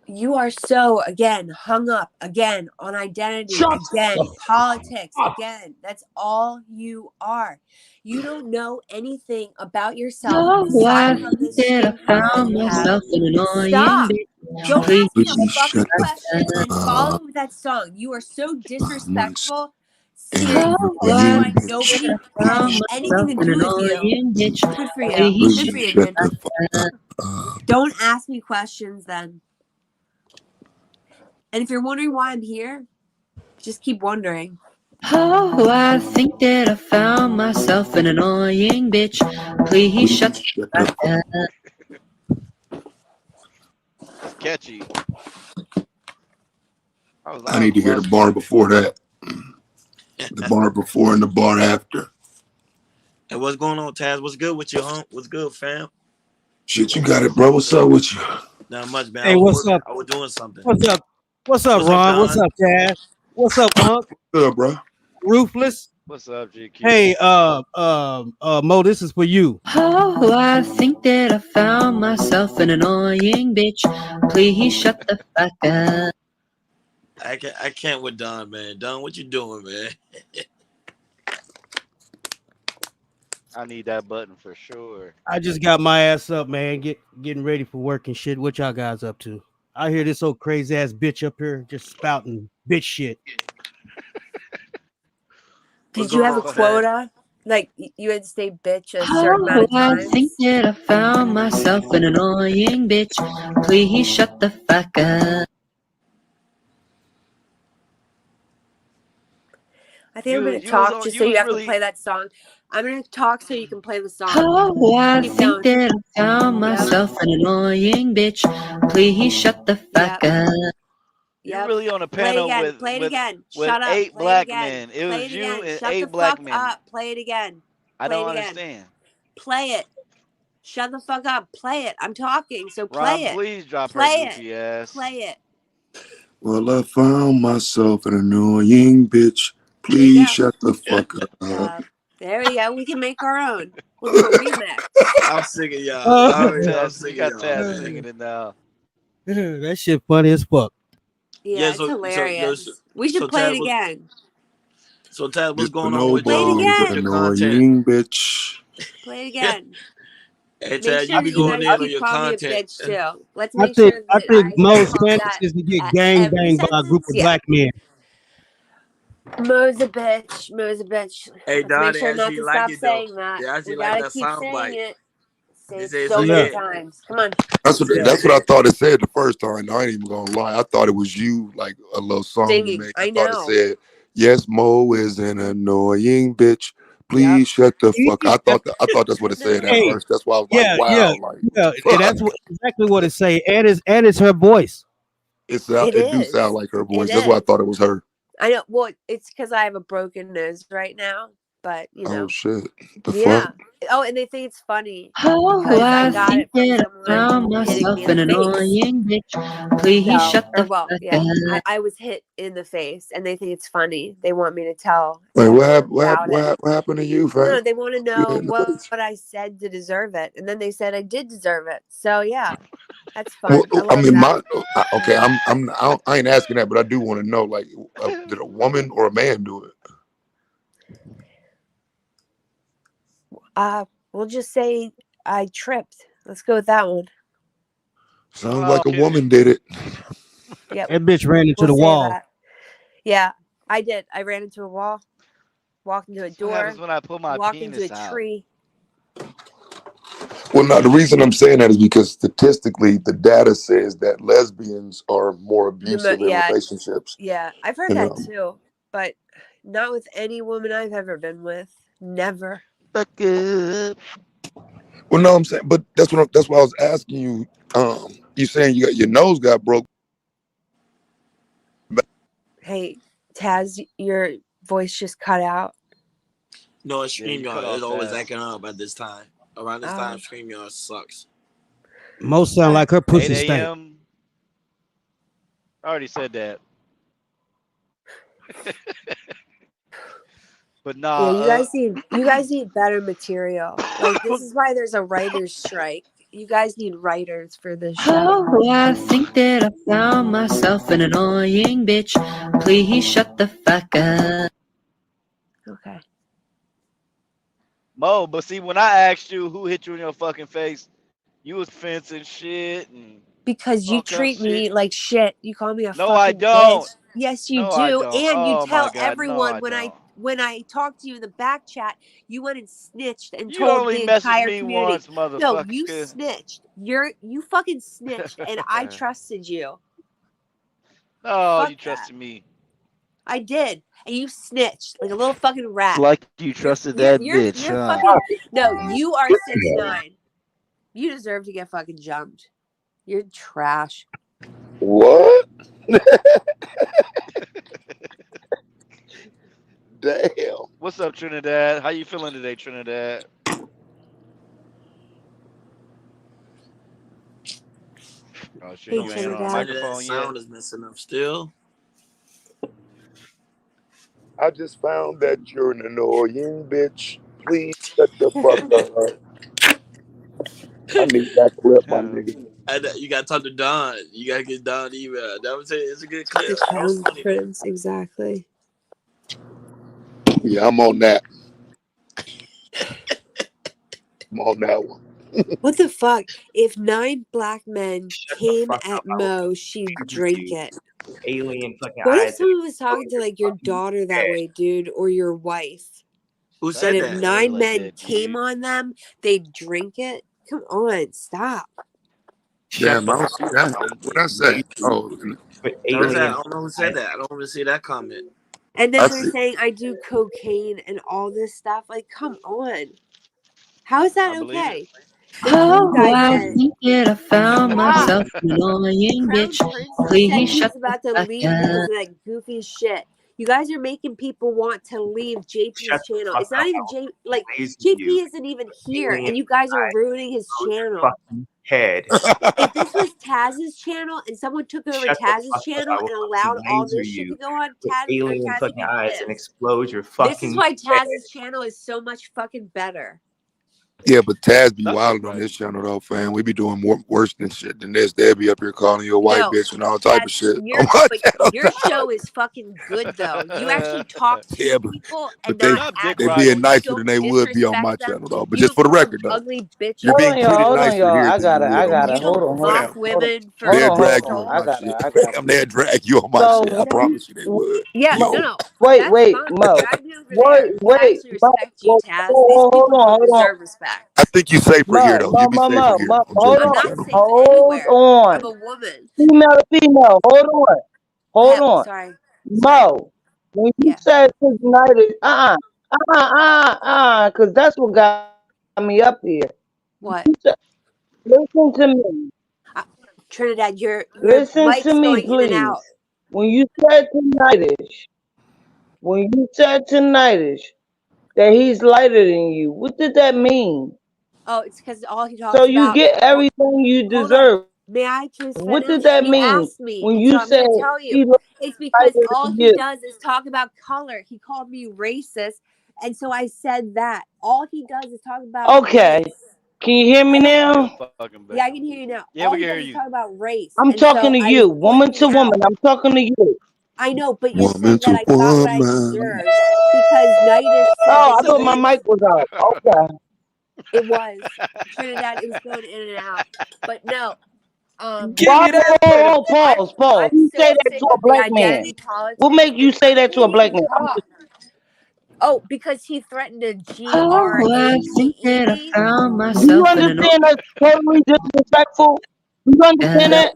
You are so, again, hung up, again, on identity, again, politics, again. That's all you are. You don't know anything about yourself aside from this shit you have. Stop. Don't ask me a fucking question and follow with that song. You are so disrespectful. Seriously, this is why nobody has anything to do with you. Good for you. Good for you, dude. Don't ask me questions then. And if you're wondering why I'm here, just keep wondering. Oh, I think that I found myself an annoying bitch. Please shut the fuck up. It's catchy. I need to hear the bar before that. The bar before and the bar after. And what's going on, Taz? What's good with you, huh? What's good, fam? Shit, you got it, bro. What's up with you? Not much, man. Hey, what's up? I was doing something. What's up? What's up, Ron? What's up, Taz? What's up, Unc? What's up, bro? Ruthless. What's up, GQ? Hey, Mo, this is for you. Oh, I think that I found myself an annoying bitch. Please shut the fuck up. I can't with Don, man. Don, what you doing, man? I need that button for sure. I just got my ass up, man, getting ready for work and shit. What y'all guys up to? I hear this old crazy ass bitch up here just spouting bitch shit. Did you have a quota? Like you had to say bitch a certain amount of times? I think that I found myself an annoying bitch. Please shut the fuck up. I think I'm going to talk just so you have to play that song. I'm going to talk so you can play the song. Oh, I think that I found myself an annoying bitch. Please shut the fuck up. You're really on a panel with 8 black men. It was you and 8 black men. Up. Play it again. I don't understand. Play it. Shut the fuck up. Play it. I'm talking, so play it. Please drop her goofy ass. Play it. Well, I found myself an annoying bitch. Please shut the fuck up. There we go. We can make our own. We'll do a remix. I'm singing, y'all. I'm singing, got Taz singing it now. That shit funny as fuck. Yeah, it's hilarious. We should play it again. So, Taz, what's going on with Play it again. Annoying bitch. Play it again. Hey, Taz, you be going in on your content. Too. Let's I make sure think, I think most fantasies to get gang banged by a group of black men. Mo's a bitch. Mo's a bitch. Hey, Let's Don, make sure not to stop saying that. They actually We like gotta that keep sound saying bite. it. Say They it say so it's many a times. Come on. That's what I thought it said the first time. I ain't even gonna lie. I thought it was you, like a little song you Singing. made. I thought know. it said, "Yes, Mo is an annoying bitch. Please shut the fuck." I thought that's what it said at first. That's why I was like, "Wow!" And that's exactly what it say. And it's her voice. It do sound like her voice. That's why I thought it was her. I know. Well, it's because I have a broken nose right now, but you know. Oh shit! The Yeah. fuck? Oh, and they think it's funny. Oh, because I I got think it from that I found someone hitting myself me an in the face. annoying bitch. Please shut the fuck up. I was hit in the face, and they think it's funny. They want me to tell. Wait, what happened to you, fam? No, they want to know in the what I said to deserve it, and then they said I did deserve it. So yeah, that's fun. Well, I mean, okay. I ain't asking that, but I do want to know, like, did a woman or a man do it? We'll just say I tripped. Let's go with that one. Sounds like a woman did it. Yep. That bitch ran into the say wall. that. Yeah, I did. I ran into a wall, walked into a door, What happens when I put my walked penis into a out? tree. Well, no, the reason I'm saying that is because statistically, the data says that lesbians are more abusive in relationships. Yeah, I've heard And, that too, but not with any woman I've ever been with. Never. Well, no, I'm saying, but that's why I was asking you. You saying your nose got broke? Hey, Taz, your voice just cut out. No, StreamYard cut off is always fast. acting up at this time. Around this time, StreamYard sucks. Most sound like her 8 pussy stank. a.m. I already said that. But nah, Yeah, you guys need better material. Like this is why there's a writer's strike. You guys need writers for this show. Oh, I think that I found myself an annoying bitch. Please shut the fuck up. Okay. Mo, but see, when I asked you who hit you in your fucking face, you was fencing shit and Because you fucked up treat me shit. like shit. You call me a No, fucking I don't. bitch. Yes, you No, I do. don't. And you Oh tell my God, no, everyone I don't. when I talked to you in the back chat, you went and snitched and You told only the messaged entire me community. once, No, you motherfucker. snitched. You fucking snitched, and I trusted you. Oh, Fuck you that. trusted me. I did, and you snitched like a little fucking rat. Like you trusted that bitch, You're huh? fucking no. You are 6'9". You deserve to get fucking jumped. You're trash. What? Damn. What's up, Trinidad? How you feeling today, Trinidad? Oh shit, Hey, you ain't on the Trinidad. microphone yet. Sound is messing up still. I just found that you're an annoying bitch. Please shut the fuck up. I need that clip, my nigga. You gotta talk to Don. You gotta get Don email. That was it's a good clip. The That was Crown funny. Prince, exactly. Yeah, I'm on that. I'm on that one. What the fuck? If 9 black men came at Mo, she'd drink it. Alien fucking What if eyes. someone was talking to like your daughter that way, dude, or your wife? Who And said if that? 9 men came on them, they'd drink it? Come on, stop. Damn, I don't see that. What I say? Oh, Who's that? I don't know who said that. I don't even see that comment. And I then they're see. saying I do cocaine and all this stuff. Like, come on. How is that okay? Oh, I said- think that I found myself an annoying Crown bitch. Prince said Please he shut was about the to fuck leave because up. of that goofy shit. You guys are making people want to leave JP's Shut the channel. fuck It's not up. even like Lazy JP you. isn't even here, Alien and you guys are eyes. ruining his channel. Fucking head. If this was Taz's channel and someone took over Shut the Taz's fuck up. channel I will and allowed fucking all laser this shit you to go on, with Taz alien would fucking be eyes pissed. and explode your This is fucking why head. Taz's channel is so much fucking better. Yeah, but Taz be wilding on this channel though, fam. We be doing more worse than shit than this. They'll be up here calling you a white No, bitch and all type of shit. Your, on my but channel. your show is fucking good though. You actually talk to Yeah, people but and they not act they like being you nicer don't than they would be on my disrespect them. channel though. But You just for the don't call them record though, ugly bitches. you're being treated Hold on, nicer y'all. here I than you gotta, would I on my gotta. You Hold channel. on, don't hold on, mock Fam, hold on. women for Hold they'll on, hold drag you on. on I my gotta, shit. I gotta. Fam, they'll drag you on my So, shit. I promise you they would. Yeah, Yo, no. wait, That's wait, fine. Mo. Drag me over Wait, there. I wait, actually respect you, Taz. These hold people on, don't hold on. deserve respect. I think you safer here though. You be safer here on Hold I'm JP's not on, channel. safe hold anywhere. on. I'm a woman. Female to female. Hold on, hold on. Sorry. Mo, when you Yeah. said United, because that's what got me up here. What? Listen to me. Trinidad, your Listen mic's to me, going in and please. out. When you said tonight that he's lighter than you, what did that mean? Oh, it's because all he talks So you about. get everything you Hold on. deserve. May I please finish? What did that He mean asked me, when and you so I'm said going to tell you. he looked It's because lighter all than he you? does is talk about color. He called me racist, and so I said that. All he does is talk about Okay. race. Can you hear me now? Yeah, I can hear you now. Yeah, all we he can does hear is you. talk about race. I'm and talking so to I you, was woman to pointing woman. out. I'm talking to you. I know, but you're Woman saying that to I got what I woman. deserved because Nightish said Oh, I that thought he my went. mic was out. Okay. It was Trinidad. It was going in and out, but no. Why? Pause. I'm You so say that sick to a of the black man. identity politics. What make you say that to a black man? Oh, because he threatened to Oh, I think that I me. found You myself an annoying understand that's totally disrespectful? You understand No, that?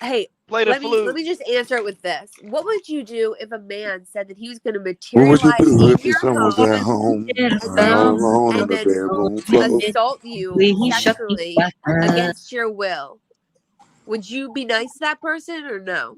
hey, Play the let flute. me just answer it with this. What would you do if a man said that he was going to What would you materialize do in if your someone was home at home and all alone then, on the bedroom floor? assault you Please shut the sexually fuck up. against your will? Would you be nice to that person or no?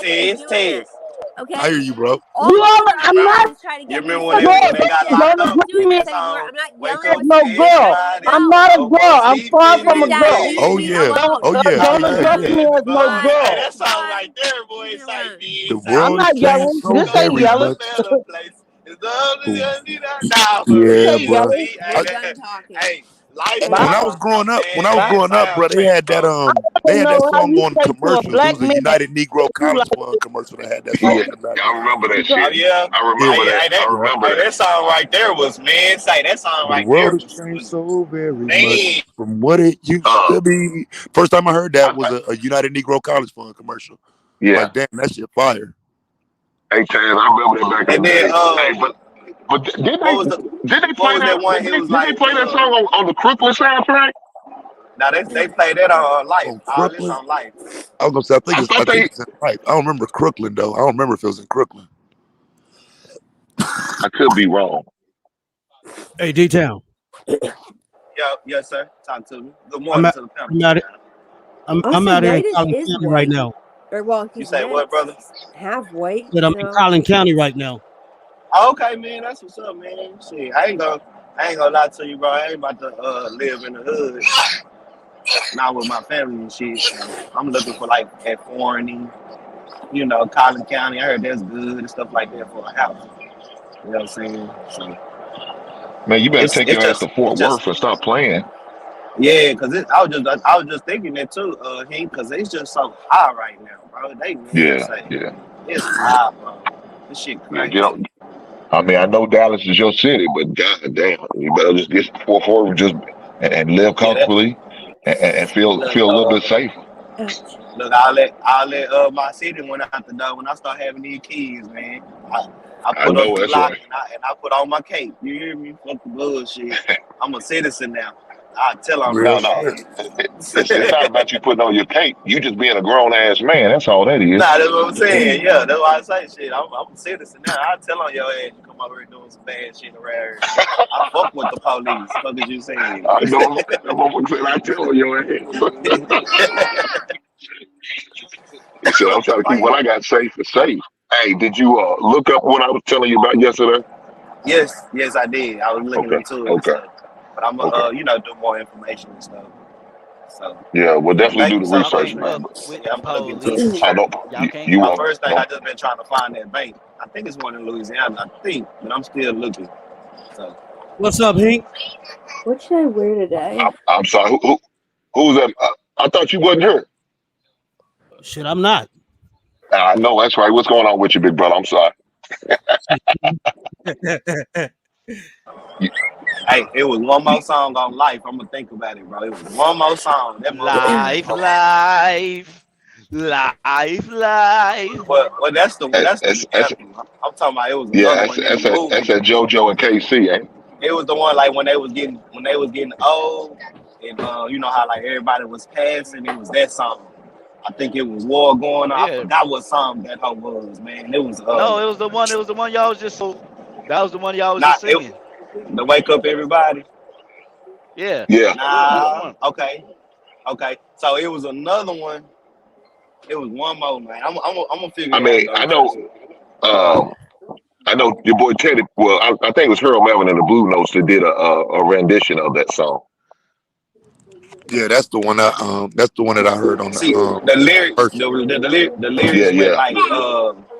Texas doing it. Okay. I hear you, bro. All You these already, are I'm not. just trying to You get me to remember when say they bullshit. got I'm locked Don't up? not agree doing me. this anymore. I'm not Wake yelling up with No you. to girl. I everybody. I'm know. not a No girl. more I'm far sleeping from a in Dad, girl. leave Oh me yeah. alone. Oh yeah. Don't Yeah. address Yeah. me as no Bye. Hey, girl. that song Bye. right there, boy. Leave me It's like alone. me The inside. I'm world has not changed yelling. so This ain't very yelling. much. Better place. It's Oh, nah, for This yeah, real, ain't bro. bro. yelling. See, We're done talking. hey, life When Bye. I goes was on growing top, up, man. That's Bye. the bro, they soundtrack, had that bro. I don't know how song you on the say to a commercials. It black was a man United Negro you College like Fund commercial that had that Yeah, song in the I background. remember that Oh shit. yeah, I remember that. I Yeah. remember that that. song right there was man. Say that song The right there world has changed was so very much man. from what it used to be. First time I heard that was I, a United Negro College Fund commercial. yeah. Like, damn, that shit fire. Hey, Chaz, I remember that back in And the then day. Hey, but did what they was the play what was that? that one? He was Did they like play that song on the Crooklyn soundtrack? now they play that on Life. On All this Crooklyn, on Life. I was gonna say I I thought think they. it's in Life. I don't remember Crooklyn though. I don't remember if it was in Crooklyn. I could be wrong. Hey, D-Town. Yes, sir. Talk to me. Good I'm morning out. to the family. I'm out. I'm Also, out here in Natish Collin is County right white. now. Or well, You he's say what, brother? half white. But I'm in Collin County right now. Okay, man, that's what's up, man. Shit, I ain't gonna lie to you, bro. I ain't about to live in the hood. not with my family and shit. So I'm looking for like at Forney, you know, Collin County. I heard that's good and stuff like that for a house. You know what I'm saying? So Man, you better it's take it's your ass just to Fort it's just Worth and stop playing. yeah, cause I was just thinking that too, cause it's just so high right now, bro. They mean say Yeah. it's high, bro. This shit Yeah, crazy. get on. I mean, I know Dallas is your city, but goddamn, you better just get to Fort Worth just and live Yeah, that comfortably and feel look, a little bit safer. look, I'll let my city went out the door when I start having these kids, man. I I put up know the that's block right. and I put on my cape. You hear me? Fuck the bullshit. I'm a citizen now. I tell on No, them no, shit. it's not about you putting on your cape. You just being a grown ass man. That's all that is. Nah, that's what I'm saying. Yeah, that's why I say shit. I'm a citizen now. I tell on your ass to come over here doing some bad shit around here. I fuck with the police. Fuck as you saying. I know. That motherfucker said I tell your ass. He said I'm trying to keep what I got safe and safe. Hey, did you look up what I was telling you about yesterday? Yes, I did. I was looking into it and Okay. stuff. But I'm gonna, do more information and stuff. So Yeah, we'll definitely thank do you the so research, much, man. man. Yeah, I'm gonna look into it. I know you My are. first thing I just been trying to find that bank. I think it's one in Louisiana. I think, but I'm still looking. So What's up, Hank? What should I wear today? I'm sorry. Who's that? I thought you wasn't here. Shit, I'm not. I know that's right. What's going on with you, big brother? I'm sorry. hey, it was one more song on Life. I'm gonna think about it, bro. It was one more song. That Life. Well, that's the anthem. I'm talking about. It was another one in the movie. That's at JoJo and KC, ain't it? It was the one like when they was getting old, and you know how like everybody was passing. It was that song. I think it was War Going On. I forgot what song that hoe was, man. It was no, it was the one. It was the one y'all was just. That was the one y'all was just singing. The Wake Up Everybody. Yeah. Nah. Okay. So it was another one. It was one more, man. I'm gonna figure it out. I know your boy Teddy. Well, I think it was Harold Melvin and the Blue Notes that did a rendition of that song. Yeah, that's the one. That's the one that I heard on the. See, the lyrics went like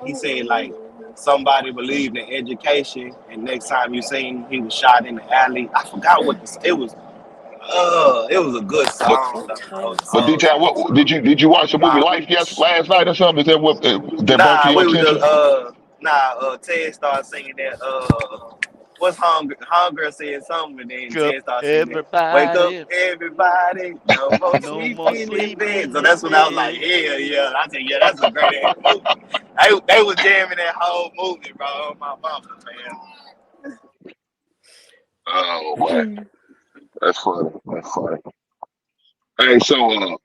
he said like somebody believed in education, and next time you seen he was shot in the alley. I forgot what it was. It was a good song. But D-Town, what did you watch the movie Life last night or something? Is that what that brought to your attention? Ted started singing that. What's Hunger said something, and then Ted started singing that, Wake up, everybody. No more sleeping in bed. So that's when I was like, yeah. I said, yeah, that's a great ass movie. They was jamming that whole movie, bro, on my bumper, man. Oh, man. That's funny. Hey, so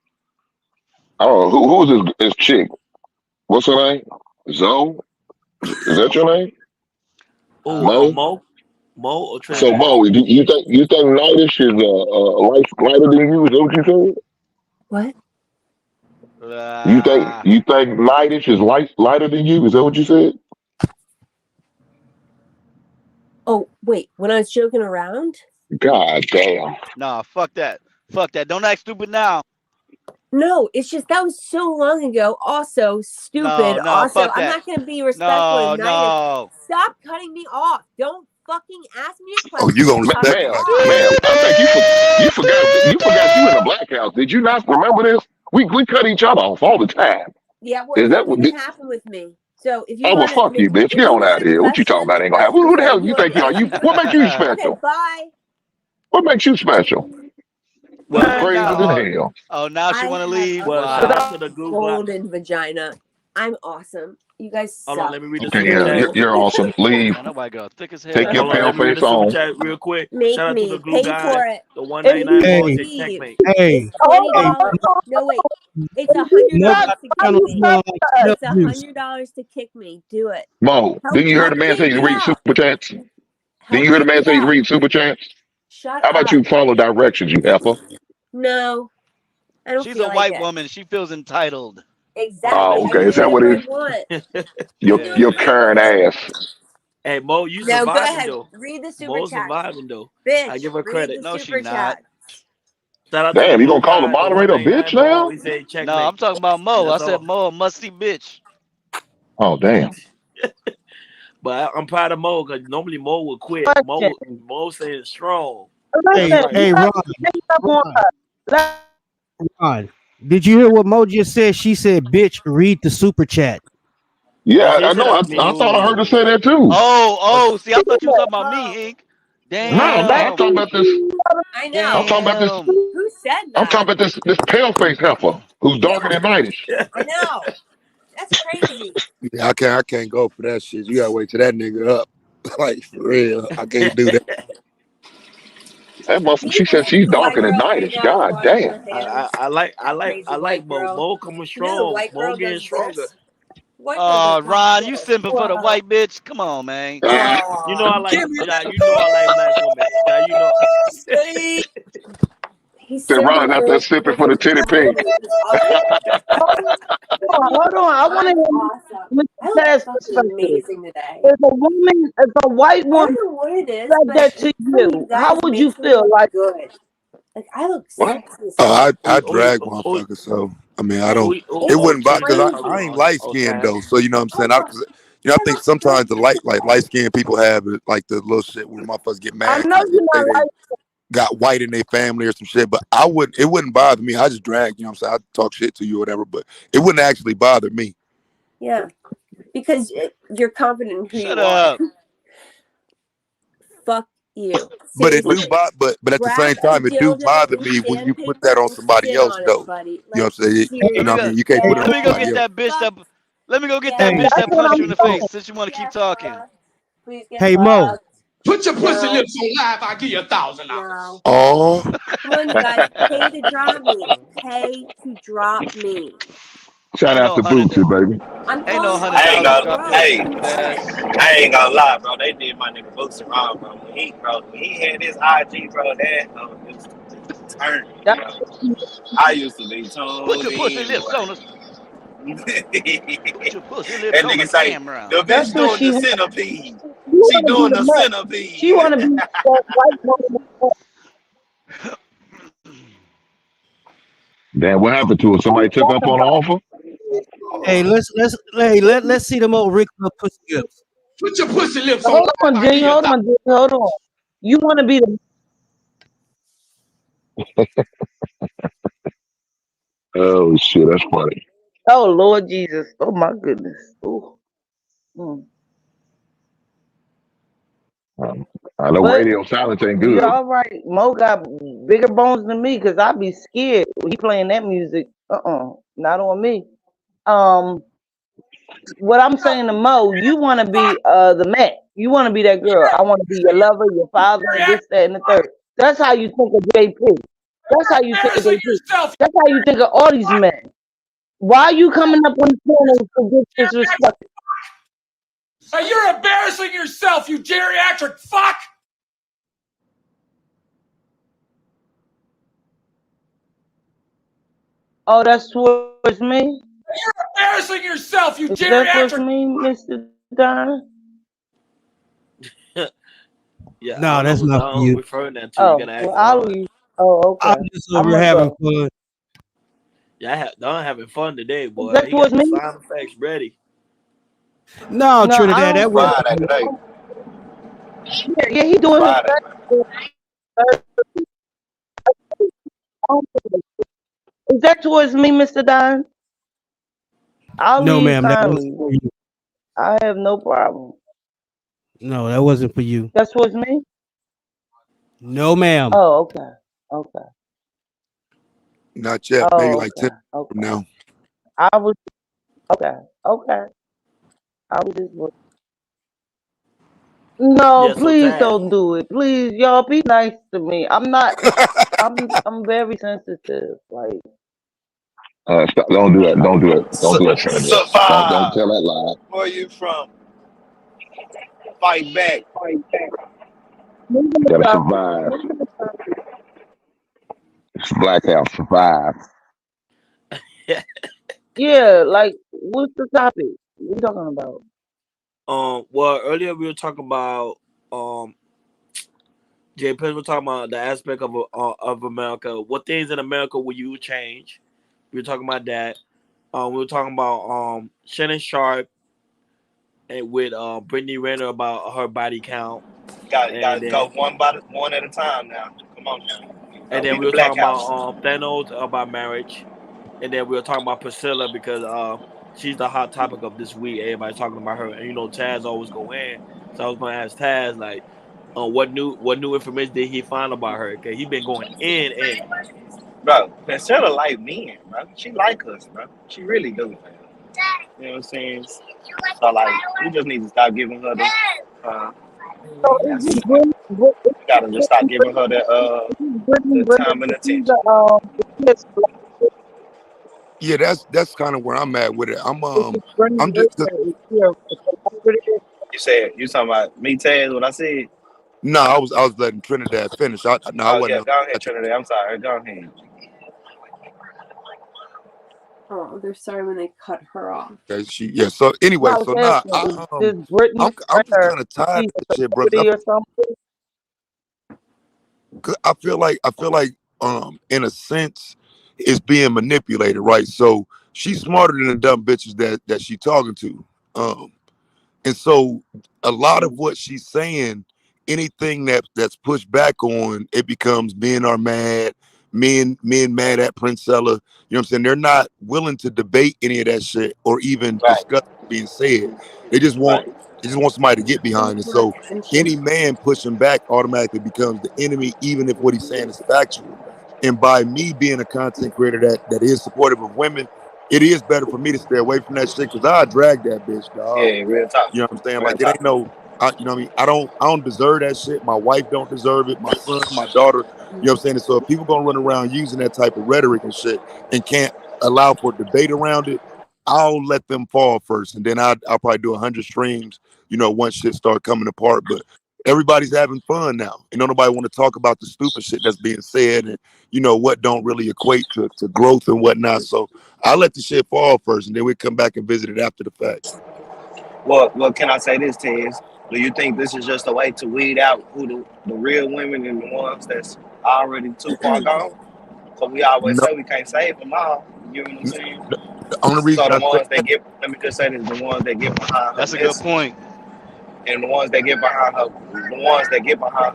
I don't know who's this chick? What's her name? Zoe? Is that your name? Mo or Trey? So Mo, you think Nightish is lighter than you? Is that what you said? What? You think Nightish is lighter than you? Is that what you said? Oh wait, when I was joking around. God damn. Nah, fuck that. Don't act stupid now. No, it's just that was so long ago. Also, stupid. No, also, fuck I'm that. not gonna be respectful. No. Stop cutting me off. Don't fucking ask me a question. Oh, you gonna respect ma'am? I think you forgot you in the Black House. Did you not remember this? We cut each other off all the time. Yeah, well, Is it that what didn't happen with me. So if you well, want to, fuck you, bitch. Get on out of here. What you talking about? Ain't gonna happen. Who the hell you think you are? What makes you special? Okay, bye. What makes you special? Crazy than hell. Oh, now she want to leave. Well, shout out to the Google. Golden vagina. I'm awesome. You guys suck. Hold on, let me read the Okay, super chat. you're awesome. Leave. Nobody go thick as hell. Take your pale Let me read face the super on. chat real quick. Make Shout out me to the glue pay guy, for it. the 199 Checkmate. Hey, It's $20. No, wait. It's $100 to kick me. It's $100 to kick me. Do it. Mo, didn't you hear the man say you read super chats? Didn't you hear the man say you read super chats? Shut How about up. you follow directions, you heifer? No. I don't She's feel a white like woman. She feels entitled. Exactly. Oh, okay. Is that what it is? Your current ass. Hey, Mo, you No, surviving go ahead. though. Read the super Mo chat. surviving though. Bitch, I give her read credit. the No, super she not. chat. Shout out to Damn, the you gonna Mo call the guy, the moderator a one that bitch Mo now? always say checkmate. No, I'm talking about Mo. That's I said all. Mo a musty bitch. Oh damn. But I'm proud of Mo because normally Mo would quit. Mo saying strong. Hey, Listen, hey, you Ron, have to take up on her. Ron, did you hear what Mo just said? She said, "Bitch, read the super chat." Yeah, she I said know. that to I me. thought I heard her say that too. Oh, see, I thought you was talking about me, Ink. No, I'm Damn. talking about this. I know. I'm talking about this. Who said I'm talking that? about this pale face heifer who's darker than nightish. I know. That's crazy. Yeah, I can't go for that shit. You gotta wait till that nigga up. Like for real, I can't do that. That motherfucker, she said she's darker than nightish. God damn. I like Mo. Mo coming strong. Mo getting stronger. Oh, Ron, you simping for the white bitch? Come on, man. You know I like. You know I like black women. Now you know. He's Said Ron out there sipping for the titty pink. Hold on. I want to hear awesome. Mr. Taz's perspective. Amazing today. If a white I woman don't know what it is, said but that to you, how would you feel? Like good. Like I look What? sexy. I drag motherfuckers, so I mean I don't. It wouldn't bother because I ain't light skinned though. So you know what I'm saying. I think sometimes the light skinned people have it, like the little shit where motherfuckers get I mad know because you're not they like got white in their family or some shit. But it wouldn't bother me. I just drag. You know what I'm saying. I talk shit to you or whatever, but it wouldn't actually bother me. Yeah, because you're confident in who Shut you up. are. Fuck you. But it do Seriously. bother. But at the same Grab a time, it do dildo bother with me when you put sandpaper that on and somebody sit else on it, though. buddy. You know Like what I'm saying? You know what I mean? You can't put it Let on me go somebody get else. that bitch that. Let me go get Yeah, that bitch that that's what punch you I'm in the saying. face since you want to keep talking. please get Hey, Mo. fucked. Put your pussy No. lips on live. I'll give you $1,000. No. Oh, Come on, you guys. Pay to drop me. Pay to drop me. Shout Ain't out no to Bootsy, baby. I'm Ain't no calling I ain't $100 drop gonna, your hey, stupid ass. I ain't gonna lie, bro. They did my nigga Bootsy wrong, bro. When he had his IG, bro, that it was turn, bro. I used to be tuned Put your pussy in, lips boy. on us. Put your pussy lips That on nigga the say camera. the That's bitch what doing she the wants. centipede. She She want to be doing the the man. centipede. She want to be that white woman. Damn, what happened to her? Somebody took up on the offer? Hey, let's see them old Rick pussy lips. Put your pussy lips on Hold live. on, I'll give Jay. you Hold on, Jay. Hold on. You want to be the Oh shit, that's funny. Oh Lord Jesus. Oh my goodness. Ooh. Mm. I know But radio silence ain't you good. all right. Mo got bigger bones than me because I'd be scared when he playing that music. Not on me. What I'm saying to Mo, you want to be the man. You want to be that girl. I want to be your lover, your father, this, that, and the third. That's how you think of JP. That's how you think of embarrassing JP. yourself. That's how you think of all these men. Why are you coming up on the channel to disrespect? Hey, you're embarrassing yourself, you geriatric fuck. Oh, that's towards me? You're embarrassing yourself, you Is that towards geriatric. me, Mr. Don? Yeah, No, that's not for you. referring that to. You gotta ask Well, I'll Don. leave. Oh, I'm okay. just I'm over gonna having go. fun. Yeah, Don having fun today, Is boy. that He got towards the me? sound effects ready. No, No, I Trinidad, that don't. was Friday today. Yeah, he doing his Friday. best. Is that towards me, Mr. Don? I'll no, leave ma'am. That wasn't kindly. for you. I have no problem. No, that wasn't for you. That's towards me? No, ma'am. Oh, okay. Okay. not yet. Maybe Oh, like 10 okay. Okay. from now. I was okay. Okay. I was just no, Yeah, so please Taz. don't do it. Please, y'all be nice to me. I'm not I'm very sensitive. Like Stop, don't do that. Don't do it. Don't do it, Trinidad. Don't Survive. tell that lie. Where you from? Fight back. Gotta survive. It's Black House, survive. yeah, like what's the topic? What are you talking about? Well, earlier we were talking about Jay Prince, we're talking about the aspect of America. What things in America will you change? We were talking about that. We were talking about Shannon Sharp and with Brittany Renner about her body count. Got to go one at a time now. Come on now. And then we were talking about Thanos about marriage. And then we were talking about Priscilla because she's the hot topic of this week. Everybody's talking about her. And Taz always go in. So I was gonna ask Taz like, what new information did he find about her? Cause he been going in. Bro, Priscilla like men, bro. She like us, bro. She really do, man. You know what I'm saying? So like, we just need to stop giving her the. Gotta just stop giving her the time and attention. Yeah, that's kind of where I'm at with it. I'm just You talking about me, Taz? What I said? no, I was letting Trinidad finish. I wasn't. Yeah, go ahead, Trinidad. I'm sorry. Go ahead. Oh, they're sorry when they cut her off. So anyway, so now I'm just kind of tired of this shit, brother. I feel like in a sense it's being manipulated, right? So she's smarter than the dumb bitches that she talking to, and so a lot of what she's saying, anything that's pushed back on, it becomes men are mad, men mad at Princella. You know what I'm saying? They're not willing to debate any of that shit or even discuss what's being said. They just want somebody to get behind it. So any man pushing back automatically becomes the enemy, even if what he's saying is factual. And by me being a content creator that is supportive of women, it is better for me to stay away from that shit because I drag that bitch, dog. Yeah, real talk. You know what I'm saying? Like it ain't no, you know what I mean? I don't deserve that shit. My wife don't deserve it. My son, my daughter. You know what I'm saying? And so if people gonna run around using that type of rhetoric and shit and can't allow for debate around it, I'll let them fall first, and then I'll probably do 100 streams. Once shit start coming apart. But everybody's having fun now. And nobody want to talk about the stupid shit that's being said and what don't really equate to growth and whatnot. So I'll let the shit fall first, and then we come back and visit it after the fact. Well, can I say this, Tez? Do you think this is just a way to weed out who the real women and the ones that's already too far gone? So we always say we can't save them all. You know what I'm saying? The only reason let me just say this: the ones that get behind her That's a good point. And the ones that get behind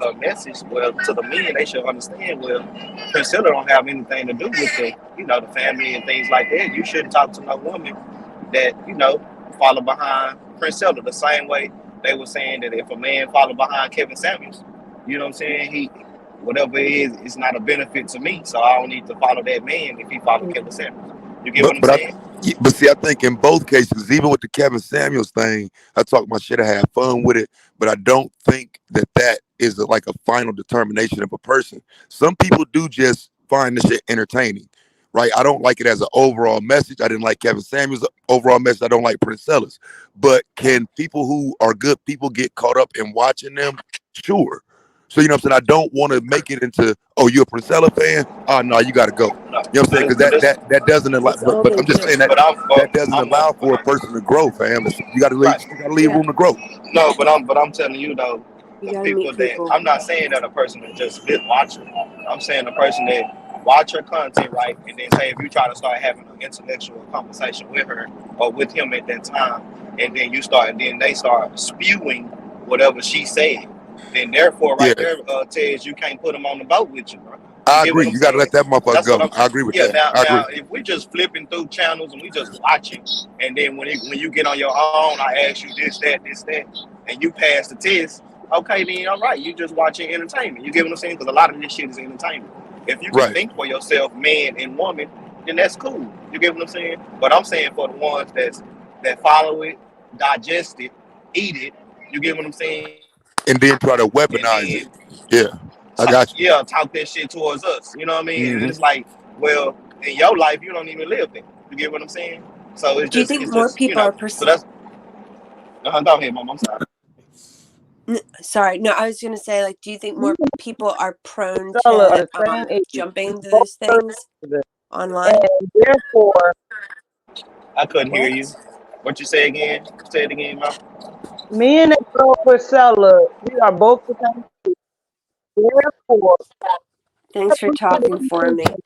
her message, well, to the men, they should understand, well, Priscilla don't have anything to do with the family and things like that. You shouldn't talk to no woman that, follow behind Priscilla the same way they were saying that if a man follow behind Kevin Samuels, you know what I'm saying, whatever it is, it's not a benefit to me, so I don't need to follow that man if he follow Kevin Samuels. You get what I'm saying? But see, I think in both cases, even with the Kevin Samuels thing, I talk my shit, I have fun with it, but I don't think that is like a final determination of a person. Some people do just find the shit entertaining, right? I don't like it as an overall message. I didn't like Kevin Samuels' overall message. I don't like Princella's. But can people who are good people get caught up in watching them? Sure. So, you know what I'm saying? I don't want to make it into, oh, you're a Princella fan? Oh, no, you got to go. You know what I'm saying? Because that doesn't allow, but I'm just saying that doesn't allow for a person to grow, fam. You got to leave room to grow. No, but I'm telling you, though, the people that, I'm not saying that a person is just fit watching. I'm saying a person that watch her content, right? And then say if you try to start having an intellectual conversation with her or with him at that time, and then they start spewing whatever she said. Then therefore, there, Tez, you can't put them on the boat with you, bro. I agree. You got to let that motherfucker go. I agree with that. Now, if we just flipping through channels and we just watching, and then when you get on your own, I ask you this, that, and you pass the test, okay, then all right, you just watching entertainment. You get what I'm saying? Because a lot of this shit is entertainment. If you can think for yourself, man and woman, then that's cool. You get what I'm saying? But I'm saying for the ones that follow it, digest it, eat it, you get what I'm saying? And then try to weaponize it. Yeah, I got you. Yeah, talk that shit towards us. You know what I mean? Mm-hmm. And it's like, well, in your life, you don't even live there. You get what I'm saying? So it's Do you think more people are so that's. Go ahead, Mom. I'm sorry. Sorry, no, I was gonna say, like, do you think more people are prone to jumping into those things online? And therefore, I couldn't hear you. What you say again? Say it again, Mom. Me and that girl Priscilla, we are both the same. Therefore, Thanks for talking for me. ain't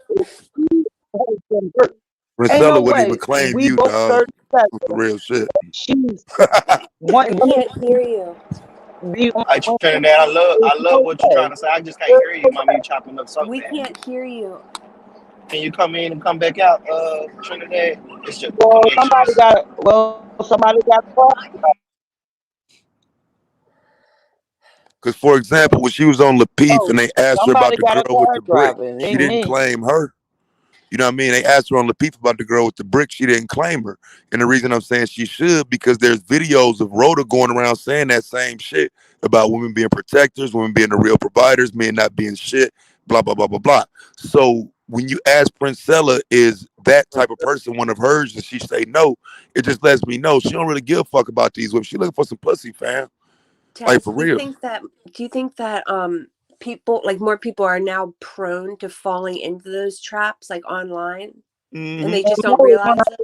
no Priscilla wouldn't even way. claim We you, both dog. 37. Some real shit. She's I one. can't hear you. Hey, Trinidad, I love what you're trying to say. I just can't hear you, mommy. You chopping up so We bad. can't hear you. Can you come in and come back out, Trinidad? It's just the Well, connection. somebody got Because, for example, when she was on Lapeef and they asked her about somebody the got a girl with car the brick, driver. It she ain't didn't me. claim her. You know what I mean? They asked her on Lapeef about the girl with the brick. She didn't claim her. And the reason I'm saying she should, because there's videos of Rhoda going around saying that same shit about women being protectors, women being the real providers, men not being shit, blah, blah, blah, blah, blah. So when you ask Princella, is that type of person one of hers, and she say no, it just lets me know she don't really give a fuck about these women. She looking for some pussy, fam. Like, Taz, for do you real. think that people, like, more people are now prone to falling into those traps, like, online, and they just don't realize it?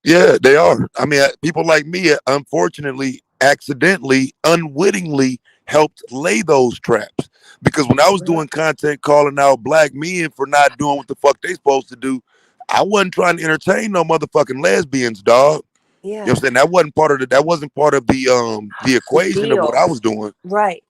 Yeah, they are. I mean, people like me, unfortunately, accidentally, unwittingly helped lay those traps. Because when I was doing content calling out black men for not doing what the fuck they supposed to do, I wasn't trying to entertain no motherfucking lesbians, dog. Yeah. You know what I'm saying? That wasn't part of the equation of what I was doing. Right.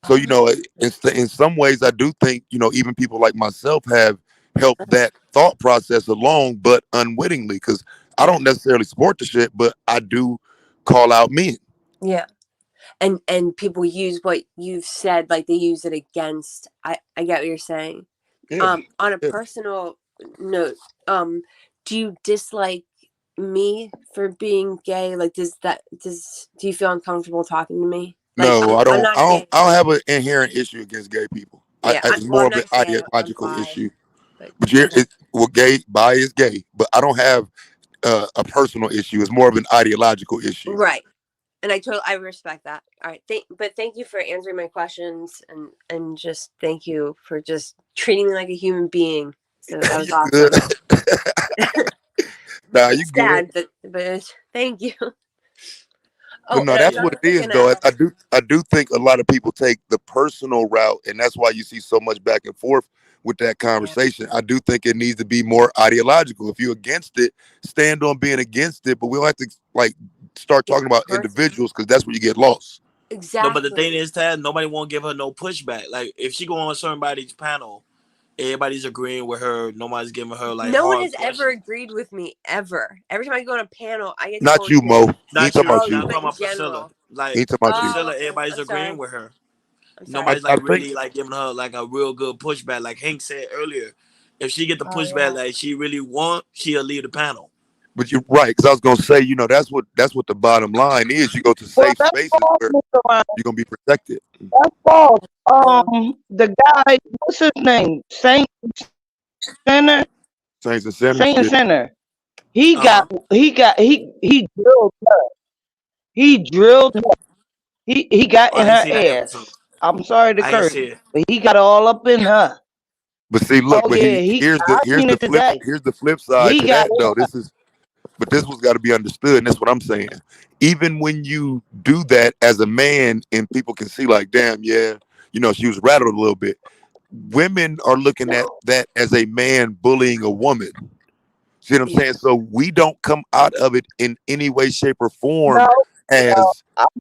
So, you know, in some ways, I do think, you know, even people like myself have helped that thought process along, but unwittingly, because I don't necessarily support the shit, but I do call out men. Yeah. And people use what you've said, like they use it against. I get what you're saying. Yeah. On a personal note, do you dislike me for being gay? Like, do you feel uncomfortable talking to me? Like, No, I I'm don't. not I gay. don't have an inherent issue against gay people. Yeah, It's more of an I'm not gay, I'm ideological bi, issue. but But bi is gay, but I don't have a personal issue. It's more of an ideological issue. right. And I respect that. All right. Thank you for answering my questions and just thank you for just treating me like a human being. So that was awesome. Nah, you Sad, good. but thank you. But no, that's what it is, though. I do think a lot of people take the personal route, and that's why you see so much back and forth with that conversation. I do think it needs to be more ideological. If you're against it, stand on being against it, but we don't have to like start talking about individuals, because that's where you get lost. Exactly. No, but the thing is, Tad, nobody won't give her no pushback. Like, if she go on somebody's panel, everybody's agreeing with her. Nobody's giving her like. No one hard has ever agreed with me ever. Every time I go on a panel, I get Not told you, Mo. Not He you. ain't talking about Not you. talking about Priscilla. general. Like He ain't talking about you. Priscilla, everybody's I'm agreeing sorry. with her. I'm sorry. Nobody's I like think- really like giving her like a real good pushback. Like Hank said earlier, if she get the pushback like she really want, she'll leave the panel. But you're right, because I was gonna say, you know, that's what the bottom line is. You go to safe spaces where you're gonna be protected. That's false. The guy, what's his name? Saint Sinner. Saints and sinners. Saint and shit. Sinner. He drilled her. He drilled her. He got Oh, in I ain't her seen that ass. episode. I'm sorry to I ain't curse, see it. but he got all up in her. But see, look, Oh but yeah, here's I seen the it today. flip side He to got that though. This was got to be understood, and that's what I'm saying. Even when you do that as a man, and people can see like, damn, yeah, you know, she was rattled a little bit. Women are looking at that as a man bullying a woman. See what I'm saying? So we don't come out of it in any way, shape, or form as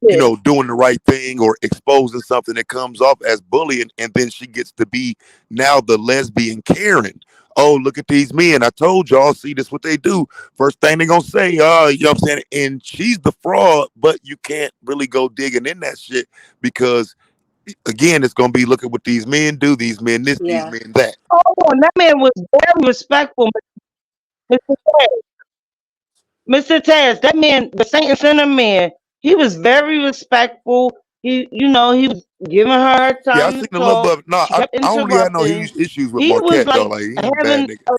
you know, doing the right thing or exposing something that comes off as bullying, and then she gets to be now the lesbian Karen. Oh, look at these men. I told y'all, see this what they do. First thing they're gonna say, you know what I'm saying? And she's the fraud, but you can't really go digging in that shit because again, it's gonna be look at what these men do, these men this, these men that. Oh, and that man was very respectful, Mr. Taz. Mr. Taz, that man, the Saint and Sinner man, he was very respectful. He was giving her time Yeah, I to seen a little talk. bit. No, She kept I don't really have no interrupting. huge issues with He was Marquette though. like Like he ain't a having. bad nigga.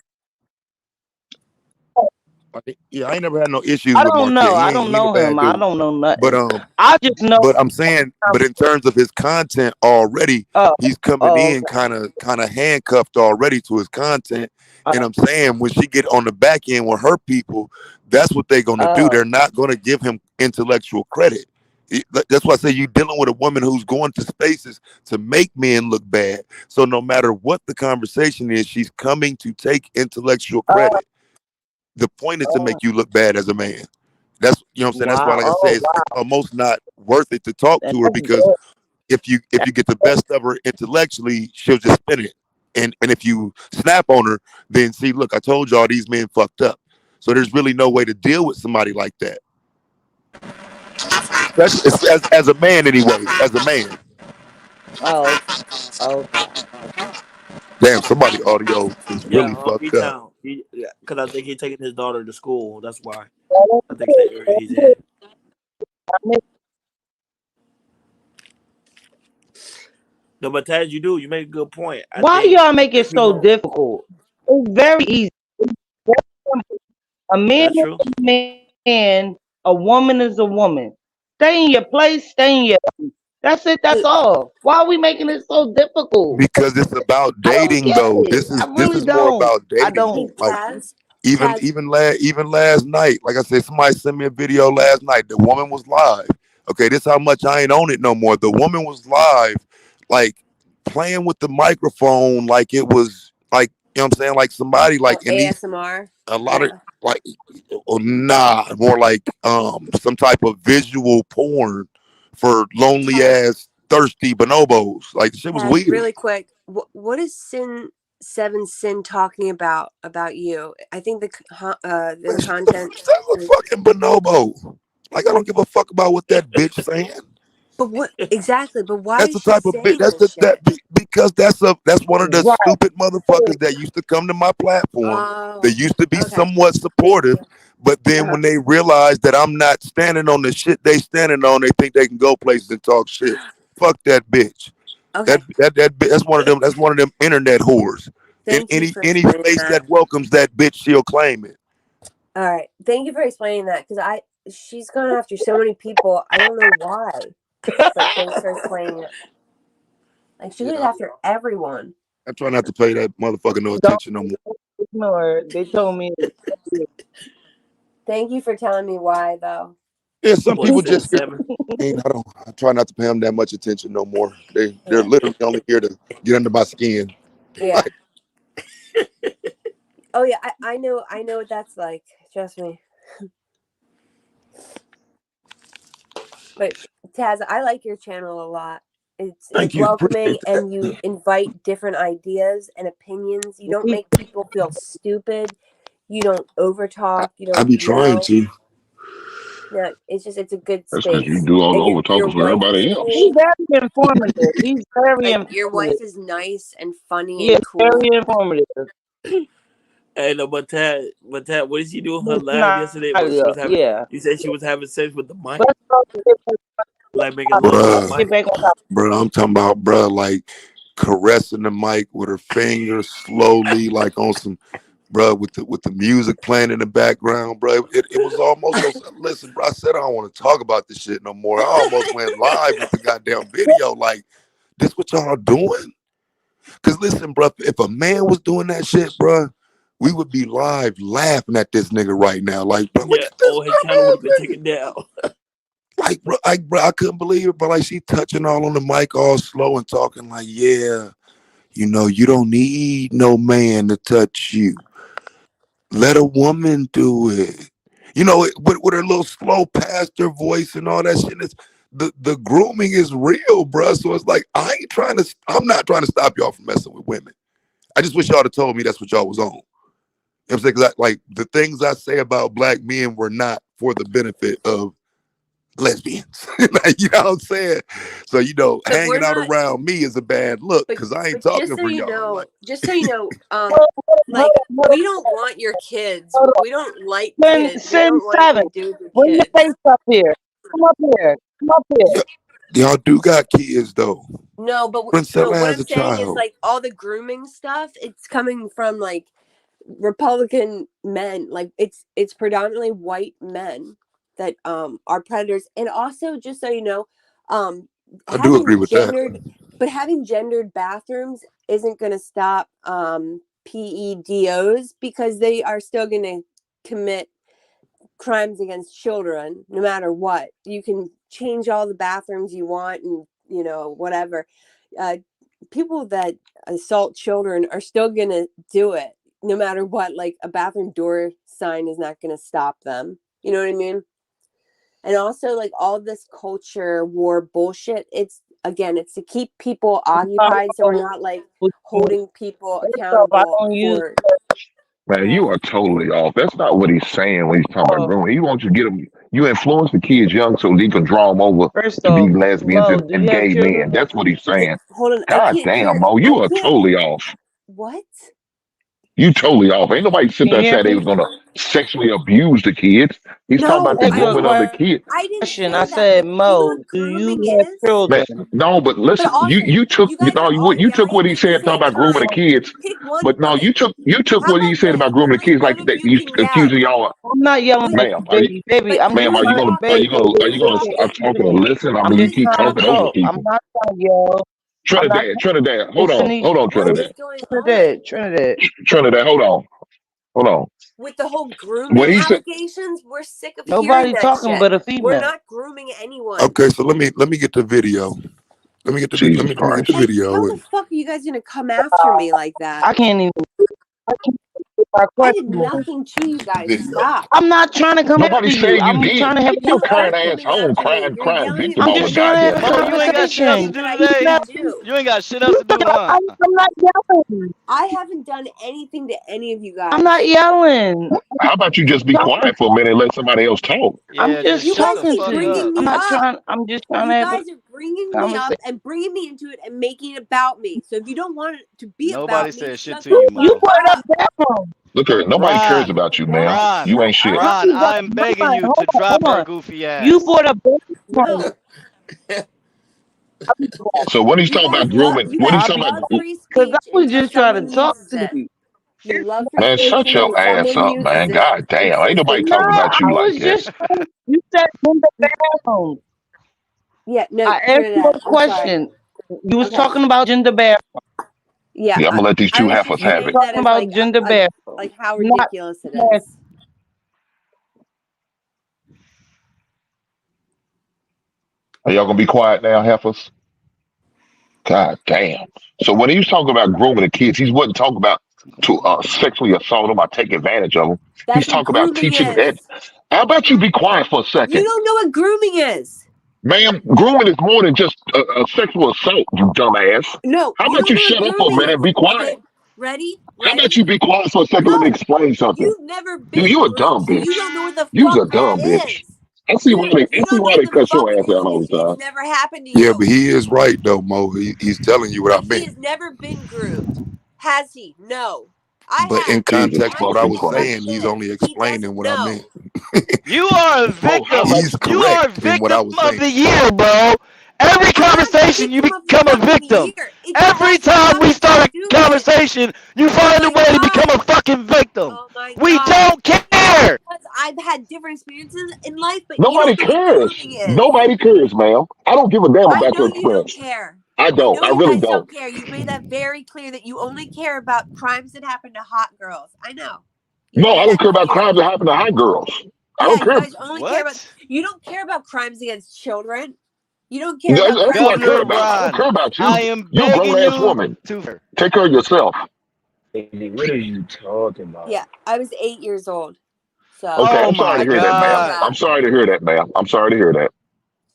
Yeah, I ain't never had no issues I with don't Marquette. know. I He don't ain't a know bad him. dude. I don't know nothing. But I just know. but I'm saying, but in terms of his content already, he's coming in kind of handcuffed already to his content. And I'm saying when she get on the back end with her people, that's what they're gonna do. They're not gonna give him intellectual credit. That's why I say you're dealing with a woman who's going to spaces to make men look bad. So no matter what the conversation is, she's coming to take intellectual credit. The point is to make you look bad as a man. That's, you know what I'm saying. That's why, like I say, it's almost not worth it to talk to her, because if you get the best of her intellectually, she'll just spin it. And if you snap on her, then see, look, I told y'all these men fucked up. So there's really no way to deal with somebody like that. As a man, anyway. As a man. Oh, okay. Damn, somebody audio is really fucked up. B-Town. Because I think he's taking his daughter to school. That's why. I think it's the area he's in. No, but Taz, you make a good point. Why y'all make it so difficult? It's very easy. A man is a man, a woman is a woman. Stay in your place, stay in your place. That's it, that's all. Why are we making it so difficult? Because it's about dating, though. This is more about dating. I don't. Like, even last night, like I said, somebody sent me a video last night. The woman was live. Okay, this is how much I ain't on it no more. The woman was live, like playing with the microphone, like it was like, you know what I'm saying, like somebody like in ASMR. a lot of like, more like some type of visual porn for lonely ass thirsty bonobos. Like the shit was weird. Really quick, what is Seven Sin talking about you? I think the content. That's a fucking bonobo. Like I don't give a fuck about what that bitch saying. But what exactly? But why? That's the type of bitch. Because that's one of the stupid motherfuckers that used to come to my platform. They used to be somewhat supportive, but then when they realize that I'm not standing on the shit they standing on, they think they can go places and talk shit. Fuck that bitch. Okay. That's one of them. That's one of them internet whores. In any space that welcomes that bitch, she'll claim it. All right. Thank you for explaining that, because she's gone after so many people. I don't know why. But thanks for explaining it. Like she goes after everyone. I try not to pay that motherfucker no attention no more. No, they told me. Thank you for telling me why, though. Yeah, some people just. I try not to pay them that much attention no more. They're literally only here to get under my skin. Yeah. Oh yeah, I know what that's like. Trust me. But Taz, I like your channel a lot. It's welcoming, and you invite different ideas and opinions. You don't make people feel stupid. You don't overtalk. You don't. I be trying to. No, it's a good space. That's because you do all the over talking for everybody else. He's very informative. He's very informative. Your wife is nice and funny and cool. Very informative. Hey, no, but Tad, what did she do on her live yesterday? You said she was having sex with the mic. Like making Bro, I'm talking about, bro, like caressing the mic with her fingers slowly, like on some, bro, with the music playing in the background, bro. It was almost. Listen, bro, I said I don't want to talk about this shit no more. I almost went live with the goddamn video. Like, this what y'all doing? Cause listen, bro, if a man was doing that shit, bro, we would be live laughing at this nigga right now. Like, bro, his channel would have been taken down. bro, I couldn't believe it, but like she touching all on the mic all slow and talking like, yeah, you know, you don't need no man to touch you. Let a woman do it. You know, with her little slow pastor voice and all that shit. The grooming is real, bro. So it's like, I'm not trying to stop y'all from messing with women. I just wish y'all had told me that's what y'all was on. You know what I'm saying? Like the things I say about black men were not for the benefit of lesbians. Like, you know what I'm saying? So, you know, hanging out around me is a bad look because I ain't talking for y'all. Just so you know, like we don't want your kids. We don't like kids. Send Seven. Bring your face up here. Come up here. Come up here. Y'all do got kids though. No, but what I'm saying is like all the grooming stuff, it's coming from like Republican men. Like it's predominantly white men that are predators. And also, just so you know, I do agree with that. But having gendered bathrooms isn't going to stop PEDOs, because they are still going to commit crimes against children, no matter what. You can change all the bathrooms you want and, whatever. People that assault children are still going to do it no matter what. Like a bathroom door sign is not going to stop them. You know what I mean? And also like all this culture war bullshit. It's to keep people occupied. So we're not like holding people accountable for. Man, you are totally off. That's not what he's saying when he's talking about grooming. He wants you to get them. You influence the kids young so they can draw them over to be lesbians and gay men. That's what he's saying. Hold on. God damn, Mo, you are totally off. What? You totally off. Ain't nobody sit there and say they was gonna sexually abuse the kids. He's talking about the grooming of the kids. I didn't say that. I said, Mo, do you have children? Man, no, but listen, you took what he said talking about grooming the kids. But no, you took what he said about grooming the kids like that. You accusing y'all. I'm not yelling, ma'am. baby. Ma'am, are you gonna stop talking and listen? I mean, you keep talking over people. I'm not trying to yell. Trinidad, hold on, Trinidad. Trinidad, hold on. With the whole grooming allegations, we're sick of nobody hearing that talking shit. but a female. We're not grooming anyone. Okay, so let me get the video. Let me get the video. How the fuck are you guys gonna come after me like that? I can't even. I did nothing to you guys. Stop. I'm not trying to come Nobody after said you. I'm did. trying to have You crying ass home, crying victim I'm all the just trying to have a goddamn You ain't got shit else to conversation. do today. You ain't got shit else to do, huh? I'm not yelling. I haven't done anything to any of you guys. I'm not yelling. How about you just be quiet for a minute and let somebody else talk? I'm just You guys talking keep to bringing you. me I'm not up. trying. I'm just trying You to have guys are bringing me up conversation. and bringing me into it and making it about me. So if you don't want it to be Nobody about me, said shit shut to the you, fuck Mo. You brought up. up that one. Look at nobody cares Ron, about you, man. Ron, You ain't shit. Ron, I'm begging you to drop her goofy ass. You brought up that one. So when he's talking about grooming, You when he's guys talking love about free Because speech I was until just trying someone to talk uses to it. you. You love free man, speech shut your until ass someone up, man. uses it. God damn. Ain't nobody No, talking about I you like was that. just trying. You said gender bathroom. Yeah, no, I asked you Trinidad, a I'm sorry. question. You was Okay. talking about gender bathroom. Yeah, Yeah, I'm gonna let these I two was heifers just have saying it. that Talking as about gender bathroom. like how Not ridiculous it is. Are y'all gonna be quiet now, heifers? God damn. So when he was talking about grooming the kids, he wasn't talking about to sexually assault them or take advantage of them. He's That's what talking about grooming teaching is. ed. How about you be quiet for a You second? don't know what grooming is. Ma'am, grooming is more than just a sexual assault, you dumbass. No, How you about don't you know what shut up for a grooming minute is. and be quiet? Okay, ready? How about you be quiet for a second? Let me explain something. You've never Dude, been you a groomed, dumb so bitch. you don't know what the You's a fuck that dumb bitch. is. I see why You they don't know what the cut fuck your it ass is out all because the time. it's never happened to Yeah, you. but he is right though, Mo. He's telling you what I But he meant. has never been groomed. Has he? No. I But in have. context of what I fucking was Christ. saying, he's only explaining what I meant. You are a victim. He's You are a correct in what I victim was of saying. the year, bro. Every conversation you become a victim. Every time we start a conversation, you find a way to become a fucking victim. We don't care. Because I've had different experiences in life, but Nobody you don't know what cares. grooming is. Nobody cares, ma'am. I don't give a damn I about know your you don't experience. care. I don't. know I you really guys don't. care. You've made that very clear that you only care about crimes that happen to hot girls. I know. No, I don't care about crimes that happen to high girls. I Yeah, don't you care. guys only care about. You don't care about crimes against children. You don't care That's about what crimes I care Governor about. I don't Ron, care about you. I am You're a begging grown ass you woman. to. Take care of yourself. What are you talking about? Yeah, I was 8 years old. So Okay, Oh I'm sorry my to hear that, ma'am. God. I'm sorry to hear that, ma'am. I'm sorry to hear that.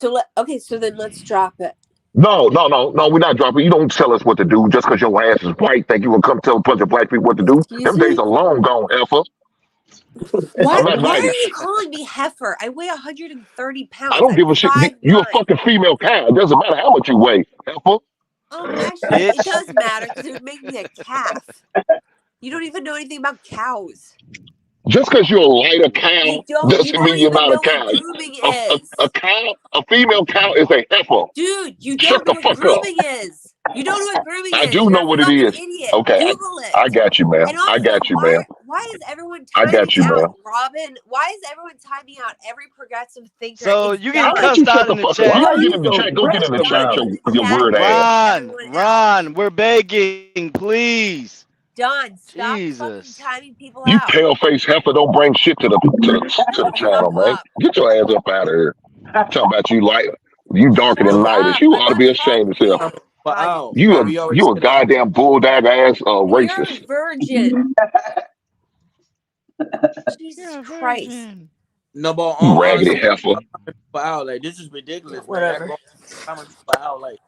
So so then let's drop it. No, we're not dropping. You don't tell us what to do just because your ass is white. Think you will come tell a bunch of black people what to do? Them days are long gone, heifer. Why I'm not are 90. you calling me heifer? I weigh 130 pounds. I don't give a shit. You're a fucking female cow. It doesn't matter how much you weigh, heifer. Actually, it does matter because it would make me a calf. You don't even know anything about cows. Just because you're a lighter cow You doesn't mean you're even not know a cow. what grooming is. A cow, a female cow is a heifer. Dude, you Shut don't the know what fuck up. grooming is. You don't know what grooming I is. do You're know a what it fucking is. idiot. Okay, Google it. I got you, ma'am. And also, I got you, ma'am. why is everyone I tying me got you, out, ma'am. Robin? Why is everyone tying me out? Every progressive thinker. So is you How getting about you cussed out shut the in the fuck up? You chat? gotta get in the chat. Go get in the chat, your weird ass. Ron, we're begging, please. done. Stop Jesus. fucking timing people You out. pale face heifer don't bring shit to the channel, man. Get your ass up out of here. Talking about you like you darker than light as you ought to be ashamed of yourself. You a goddamn bulldog ass You're racist. a virgin. Jesus Christ. No, but You raggedy honestly, heifer. out like this is ridiculous. Whatever. Man. Timing people out like,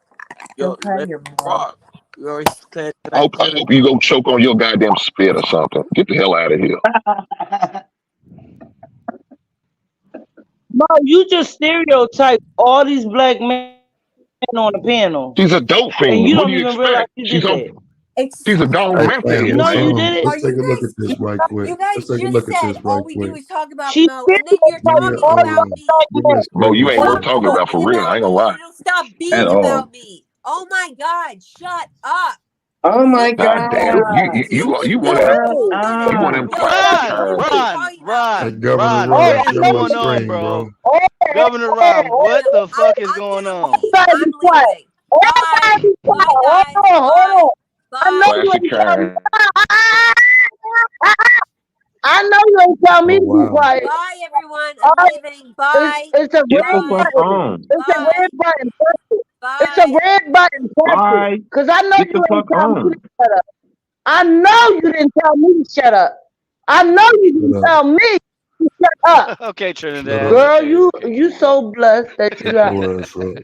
yo, Don't cry let your rock. You always clear. I hope you go choke on your goddamn spit or something. Get the hell out of here. No, you just stereotype all these black men on the panel. She's a dope fiend. And you What don't do you even expect? realize you did that. She's a dog Hey, meth hey, head. No, you man. did it. let's take a look at this right quick. You guys Let's take a just look at said this all right we quick. do is talk about She Mo, and then you're Let me, talking about me. let me Mo, explain you this ain't to worth you. talking about for real. I ain't gonna lie. Don't stop being At all. about me. Oh my God, shut up. Oh my God damn. God. You one of them. You one of them class turns. Hey, Governor Ron, Ron, what is share my going on, screen, bro? bro. Governor Ron, what the fuck is going on? I'm leaving. Bye. Bye, guys. Bye. Bye. Classic turn. I know you ain't tell me to be wow. quiet. Bye, everyone. I'm leaving. Bye. It's a Get the red fuck button. on. It's a red button. Press it. It's a Bye. red button. Press Bye. it. Because I know Get you the ain't fuck tell me on. to shut up. I know you didn't tell me to shut up. I know you didn't Shut up. tell me to shut up. Okay, Shut Trinidad. up. Girl, Okay. you so blessed that you got. Your ass up.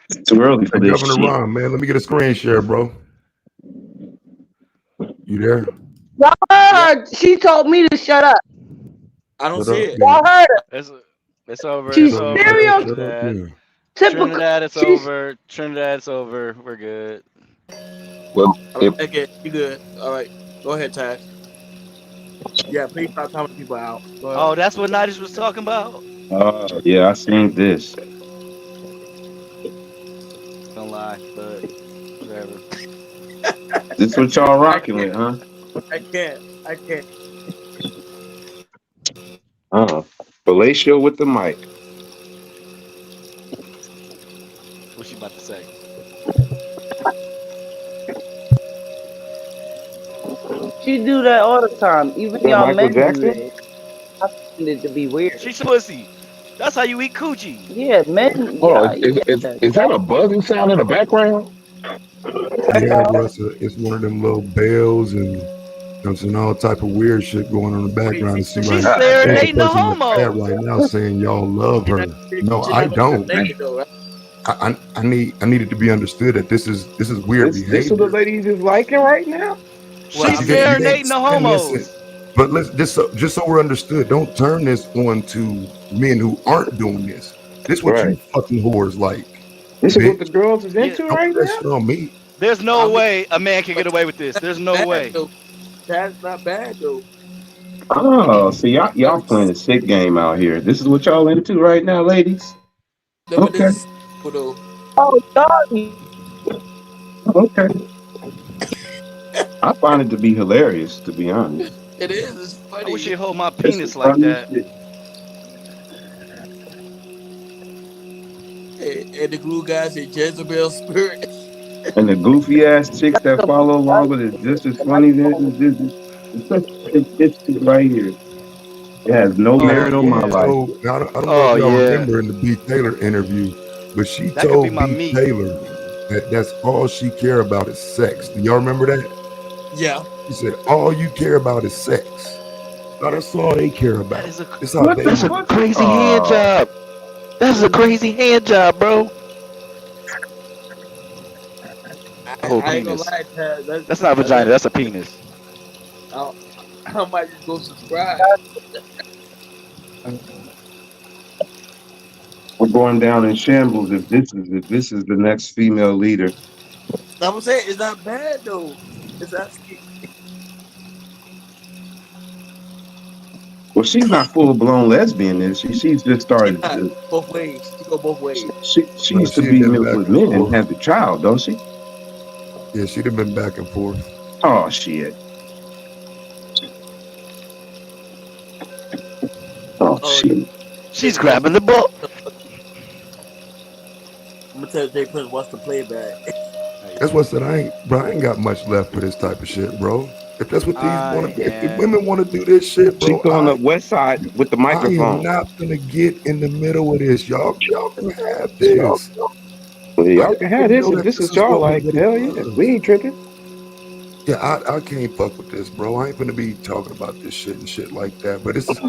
It's too early for Hey, this Governor shit. Ron, man, let me get a screen share, bro. You there? Y'all heard her. She told me to shut up. I don't Shut see up, it. then. Y'all heard her. It's over. She's It's over. Shut up, Trinidad. Typical. Trinidad, it's She's over. Trinidad, it's over. We're good. Well, if Okay, you good. All right. Go ahead, Taz. Yeah, please stop timing people out. Go ahead. Oh, that's what Nigel was talking about? Yeah, I seen this. Don't lie, but whatever. This what y'all rocking with, huh? I can't. Fellatio with the mic. What's she about to say? she do that all the time. Even That y'all Michael men do Jackson? that. I find it to be weird. She's pussy. That's how you eat coochie. Yeah, men. hold on, Yeah. is that a buzzing sound in the background? Yeah, bro, it's one of them little bells and and all type of weird shit going on in the background. It seems She's like there's a serenading a person in the homo. chat right now saying y'all love her. No, I don't. I need it to be understood that this is weird This what behavior. the ladies is liking right now? She's serenading the homos. But let's just so we're understood, don't turn this on to men who aren't doing this. This is what you fucking whores like. This is what the girls is into Don't right put that now? shit on me. There's no way a man can get away with this. There's no way. That's not bad though. Oh, see y'all playing a sick game out here. This is what y'all into right now, ladies. Okay. Oh, doggy. Okay. I find it to be hilarious, to be honest. It is. It's funny. I wish you'd hold my It's penis like funny that. shit. And the glue guys in Jezebel spirit. And the goofy ass chicks that follow along with it just as funny than this. It's right here. It has no merit on my life. So I don't know if y'all remember in the B. Taylor interview, but she That could be told my B. meat. Taylor that's all she care about is sex. Do y'all remember that? Yeah. She said all you care about is sex. No, that's all they care about. That's how they That's a crazy hand job. That's a crazy hand job, bro. Whole I ain't gonna penis. lie, Taz. That's not vagina. That's a penis. I might just go subscribe. We're going down in shambles if this is the next female leader. I'm saying it's not bad though. It's actually Well, she's not full blown lesbian, is she? She's just started. both ways. She go both ways. She used to be with men and had the child, don't she? Yeah, she'd have been back and forth. Oh shit. Oh shit. She's grabbing the book. I'm gonna tell Jay Prince what's the playback. That's what I said. I ain't got much left for this type of shit, bro. If that's what if the women want to do this shit, bro, She's on the west side with the I am microphone. not gonna get in the middle of this. Y'all can have this. Well, y'all can have this if this is y'all like. Hell yeah, we ain't tripping. Yeah, I can't fuck with this, bro. I ain't gonna be talking about this shit and shit like that. But this is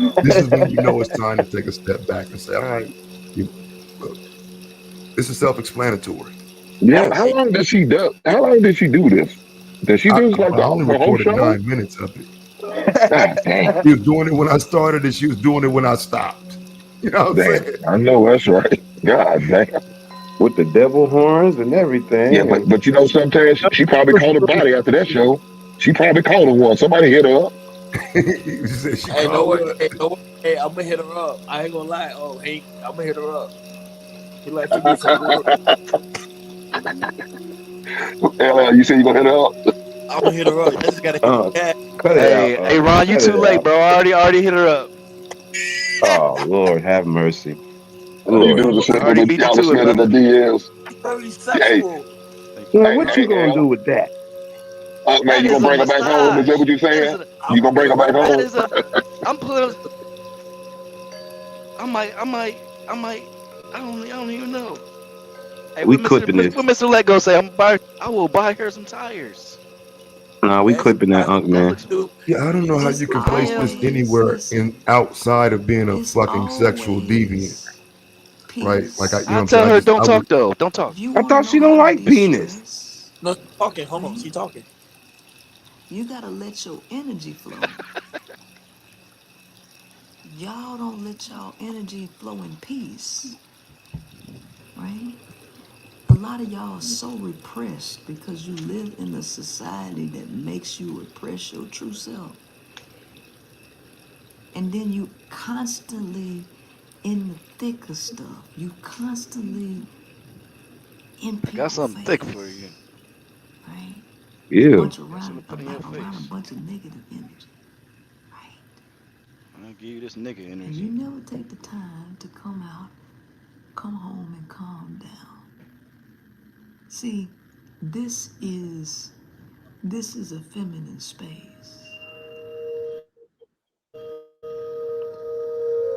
when you know it's time to take a step back and say, all right, look, this is self-explanatory. Yeah. How long did she do this? Did she do this like I only the whole recorded show? 9 minutes of it. She was doing it when I started and she was doing it when I stopped. You know what I'm saying? I know that's right. God damn. With the devil horns and everything. Yeah, but you know, sometimes she probably called her body after that show. She probably called her one. Somebody hit her up. Hey, no way. Hey, I'm gonna hit her up. I ain't gonna lie. Oh, hey, I'm gonna hit her up. He like to get some good. You said you gonna hit her up? I'm gonna hit her up. I just gotta hit Cut it out. Hey, Ron, you too late, bro. I already hit her up. Oh Lord, have mercy. You do the shit with the y'all listening to the DMs. Very sexual. Now, what you gonna do with that? Oh man, you gonna bring her back home? Is that what you saying? You gonna bring her back home? I'm putting. I might. I don't even know. Hey, We clipping this. What Mr. Lego say? I will buy her some tires. Nah, we clipping that, Unc, man. Yeah, I don't know how you can place this anywhere outside of being a fucking sexual deviant. Right? Like I tell her, don't talk though. Don't talk. I thought she don't like penis. No, she's talking. Hold on, she's talking. You gotta let your energy flow. Y'all don't let y'all energy flow in peace, right? A lot of y'all are so repressed because you live in a society that makes you repress your true self. And then you constantly in the thick of stuff. You constantly in I got something thick for you. right? Yeah. Around a bunch of negative energy. I'm gonna give you this nigga And energy. you never take the time to come out, come home and calm down. See, this is a feminine space.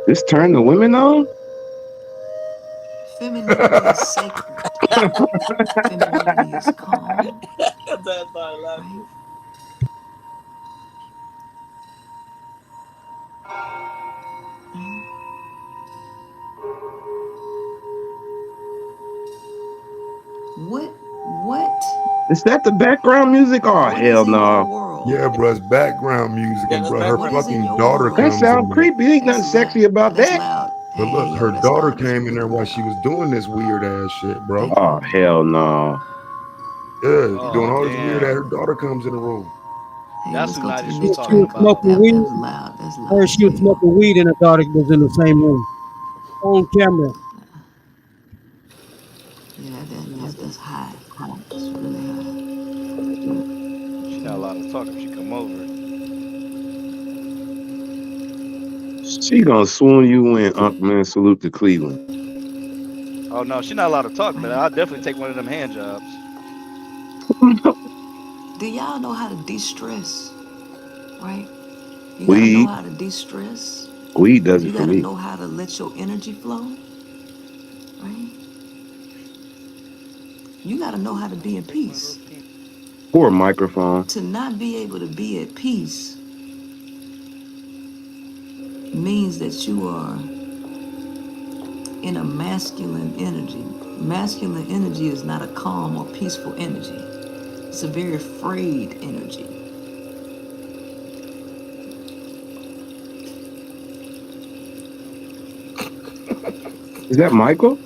This turn the women on? Femininity is sacred. Femininity is calm. That's not laughing. What? Is that the background music? Oh hell no. Yeah, bro, it's background music, and bro, her fucking daughter That comes sound in. creepy. Ain't nothing sexy about that. But look, her daughter came in there while she was doing this weird ass shit, bro. Oh hell no. Yeah, doing all this weird ass. Her daughter comes in the room. That's who Night She was was talking about. smoking weed. Her, she was smoking weed, and her daughter was in the same room on camera. Yeah, that's high. That's really high. She not allowed to talk if she come over. She gonna swoon you in, Unc, man. Salute to Cleveland. Oh no, she not allowed to talk, but I'll definitely take one of them hand jobs. Do y'all know how to de-stress? Right? You gotta Weed. know how to de-stress. Weed does it You for gotta me. know how to let your energy flow. Right? You gotta know how to be in peace. Poor microphone. To not be able to be at peace means that you are in a masculine energy. Masculine energy is not a calm or peaceful energy. It's a very afraid energy. Is that Michael?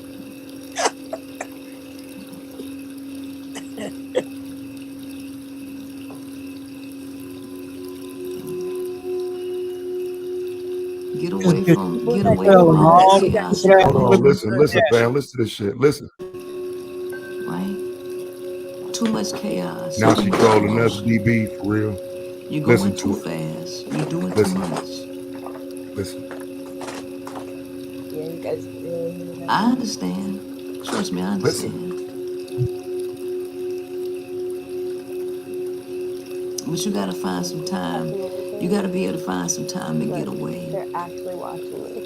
Get away from all that chaos. Hold on, listen, fam, listen to this shit. Listen. Right? Too much chaos. Now too she much trolling us, emotion. DB, for real. You're Listen going to too it. fast. You're doing Listen. too much. Listen. Yeah, you guys really hear that? I understand. Trust me, I understand. But you gotta find some time. You gotta be able to find some time to get away. They're actually watching me.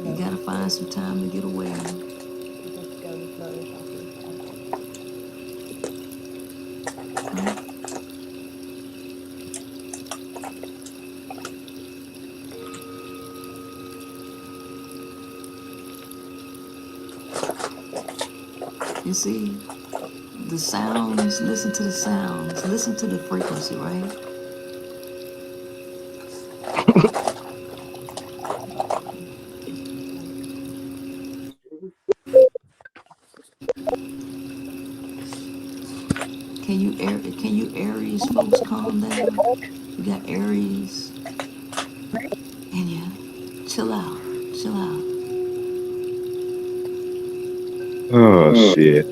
You gotta find some time to get away. Huh? You see, the sounds, listen to the sounds, listen to the frequency, right? Can you Aries folks calm down? You got Aries in you. Chill out. Chill out. Oh shit.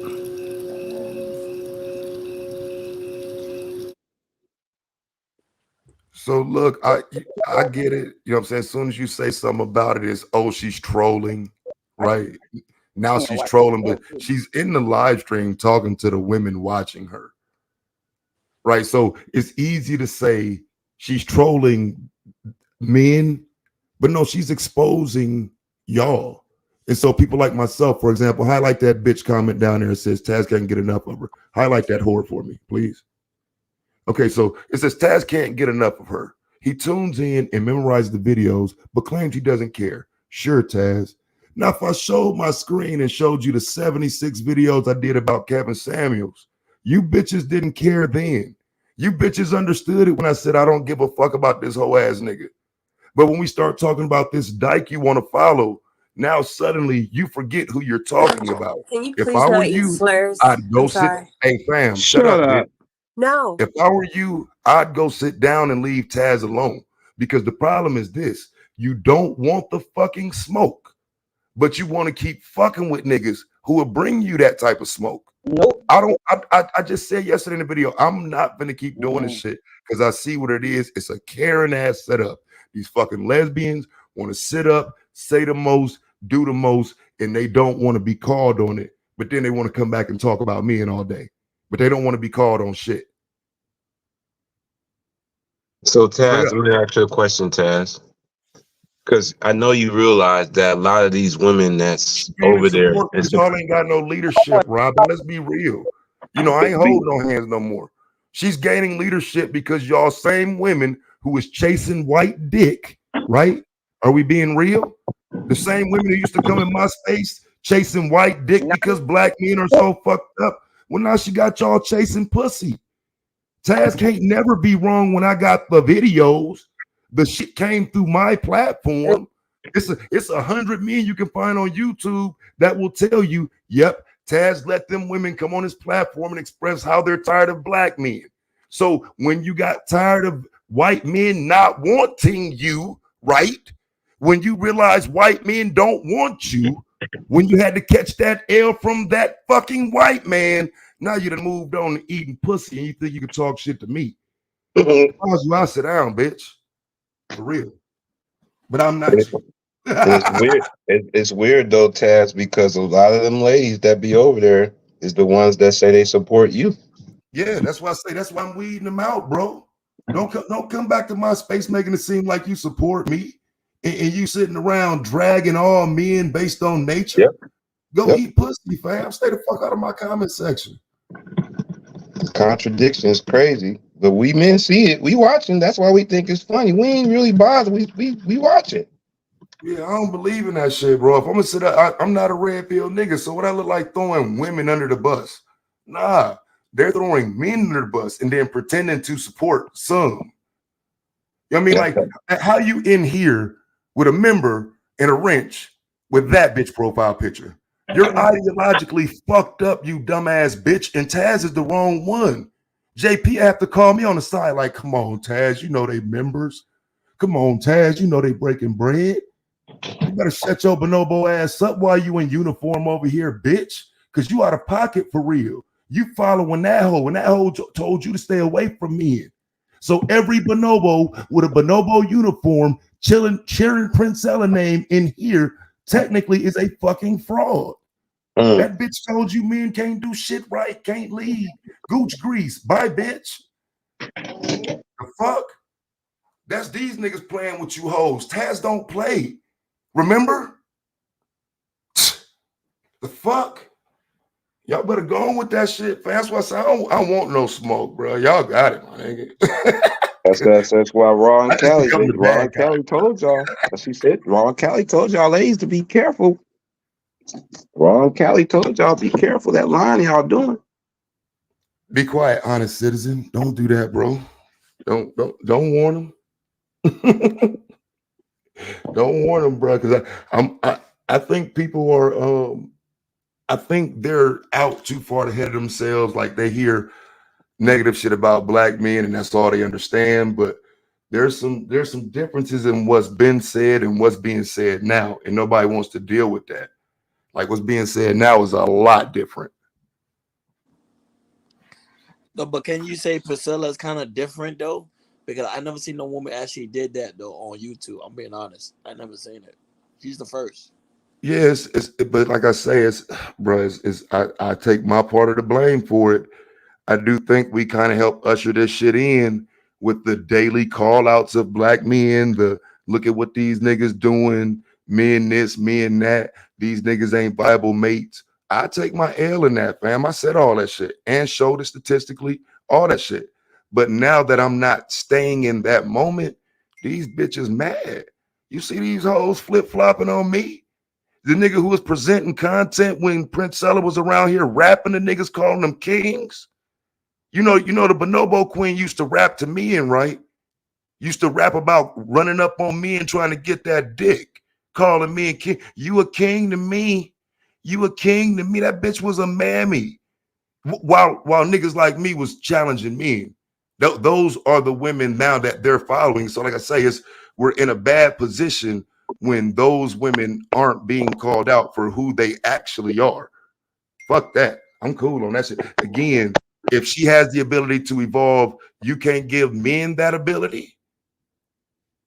So look, I get it. You know what I'm saying? As soon as you say something about it, it's she's trolling, right? Now she's trolling, but she's in the live stream talking to the women watching her. Right. So it's easy to say she's trolling men, but no, she's exposing y'all. And so people like myself, for example, highlight that bitch comment down there. It says Taz can't get enough of her. Highlight that whore for me, please. Okay, so it says Taz can't get enough of her. He tunes in and memorizes the videos, but claims he doesn't care. Sure, Taz. Now, if I showed my screen and showed you the 76 videos I did about Kevin Samuels, you bitches didn't care then. You bitches understood it when I said I don't give a fuck about this whole ass nigga. But when we start talking about this dyke you want to follow, now suddenly you forget who you're talking about. Can you If please I were not use you, slurs? I'd go I'm sit. sorry. Hey, fam, shut up, bitch. No. If I were you, I'd go sit down and leave Taz alone, because the problem is this: you don't want the fucking smoke, but you want to keep fucking with niggas who will bring you that type of smoke. Nope. I just said yesterday in the video, I'm not gonna keep doing this shit because I see what it is. It's a Karen ass setup. These fucking lesbians want to sit up, say the most, do the most, and they don't want to be called on it. But then they want to come back and talk about me and all day. But they don't want to be called on shit. So Taz, let me ask you a question, Taz. Because I know you realize that a lot of these women that's over there, Y'all ain't got no leadership, Rob. Let's be real. You know, I ain't holding no hands no more. She's gaining leadership because y'all same women who is chasing white dick, right? Are we being real? The same women who used to come in my space chasing white dick because black men are so fucked up. Well, now she got y'all chasing pussy. Taz can't never be wrong when I got the videos. The shit came through my platform. It's 100 men you can find on YouTube that will tell you, yep, Taz let them women come on his platform and express how they're tired of black men. So when you got tired of white men not wanting you, right? When you realize white men don't want you, when you had to catch that L from that fucking white man, now you done moved on to eating pussy and you think you can talk shit to me. I sit down, bitch. For real. But I'm not. It's weird. It's weird though, Taz, because a lot of them ladies that be over there is the ones that say they support you. Yeah, that's why I say that's why I'm weeding them out, bro. Don't come back to my space making it seem like you support me and you sitting around dragging all men based on nature. Yep. Go eat pussy, fam. Stay the fuck out of my comment section. Contradiction is crazy, but we men see it. We watching. That's why we think it's funny. We ain't really bothered. We watch it. Yeah, I don't believe in that shit, bro. If I'm gonna sit up, I'm not a red pill nigga. So what I look like throwing women under the bus? Nah, they're throwing men under the bus and then pretending to support some. You know what I mean? Like, how you in here with a member and a wrench with that bitch profile picture? You're ideologically fucked up, you dumbass bitch, and Taz is the wrong one. JP have to call me on the side like, come on, Taz, you know they members. Come on, Taz, you know they breaking bread. You better shut your bonobo ass up while you in uniform over here, bitch, because you out of pocket for real. You following that hoe, and that hoe told you to stay away from men. So every bonobo with a bonobo uniform cheering Prince Ella name in here technically is a fucking fraud. That bitch told you men can't do shit right, can't lead. Gooch grease. Bye, bitch. The fuck? That's these niggas playing with you hoes. Taz don't play. Remember? The fuck? Y'all better go on with that shit. That's why I say I don't want no smoke, bro. Y'all got it, my nigga. That's why Raw and Callie become said. the Raw bad and Callie told y'all. As she said, Raw and Callie told y'all ladies to be careful. Raw and Callie told y'all be careful that line y'all doing. Be quiet, honest citizen. Don't do that, bro. Don't warn them. Don't warn them, bro. Because I think people are I think they're out too far ahead of themselves. Like they hear negative shit about black men, and that's all they understand. But there's some differences in what's been said and what's being said now, and nobody wants to deal with that. Like what's being said now is a lot different. No, but can you say Priscilla is kind of different though? Because I never seen no woman actually did that though on YouTube. I'm being honest. I never seen it. She's the first. Yes, but like I say, I take my part of the blame for it. I do think we kind of help usher this shit in with the daily call outs of black men, the look at what these niggas doing, men this, men that, these niggas ain't Bible mates. I take my L in that, fam. I said all that shit and showed it statistically, all that shit. But now that I'm not staying in that moment, these bitches mad. You see these hoes flip-flopping on me? The nigga who was presenting content when Prince Ella was around here rapping the niggas, calling them kings. You know the Bonobo Queen used to rap to me, and right? Used to rap about running up on me and trying to get that dick, calling me a king. You a king to me. You a king to me. That bitch was a mammy. While niggas like me was challenging me. Those are the women now that they're following. So like I say, we're in a bad position when those women aren't being called out for who they actually are. Fuck that. I'm cool on that shit. Again, if she has the ability to evolve, you can't give men that ability.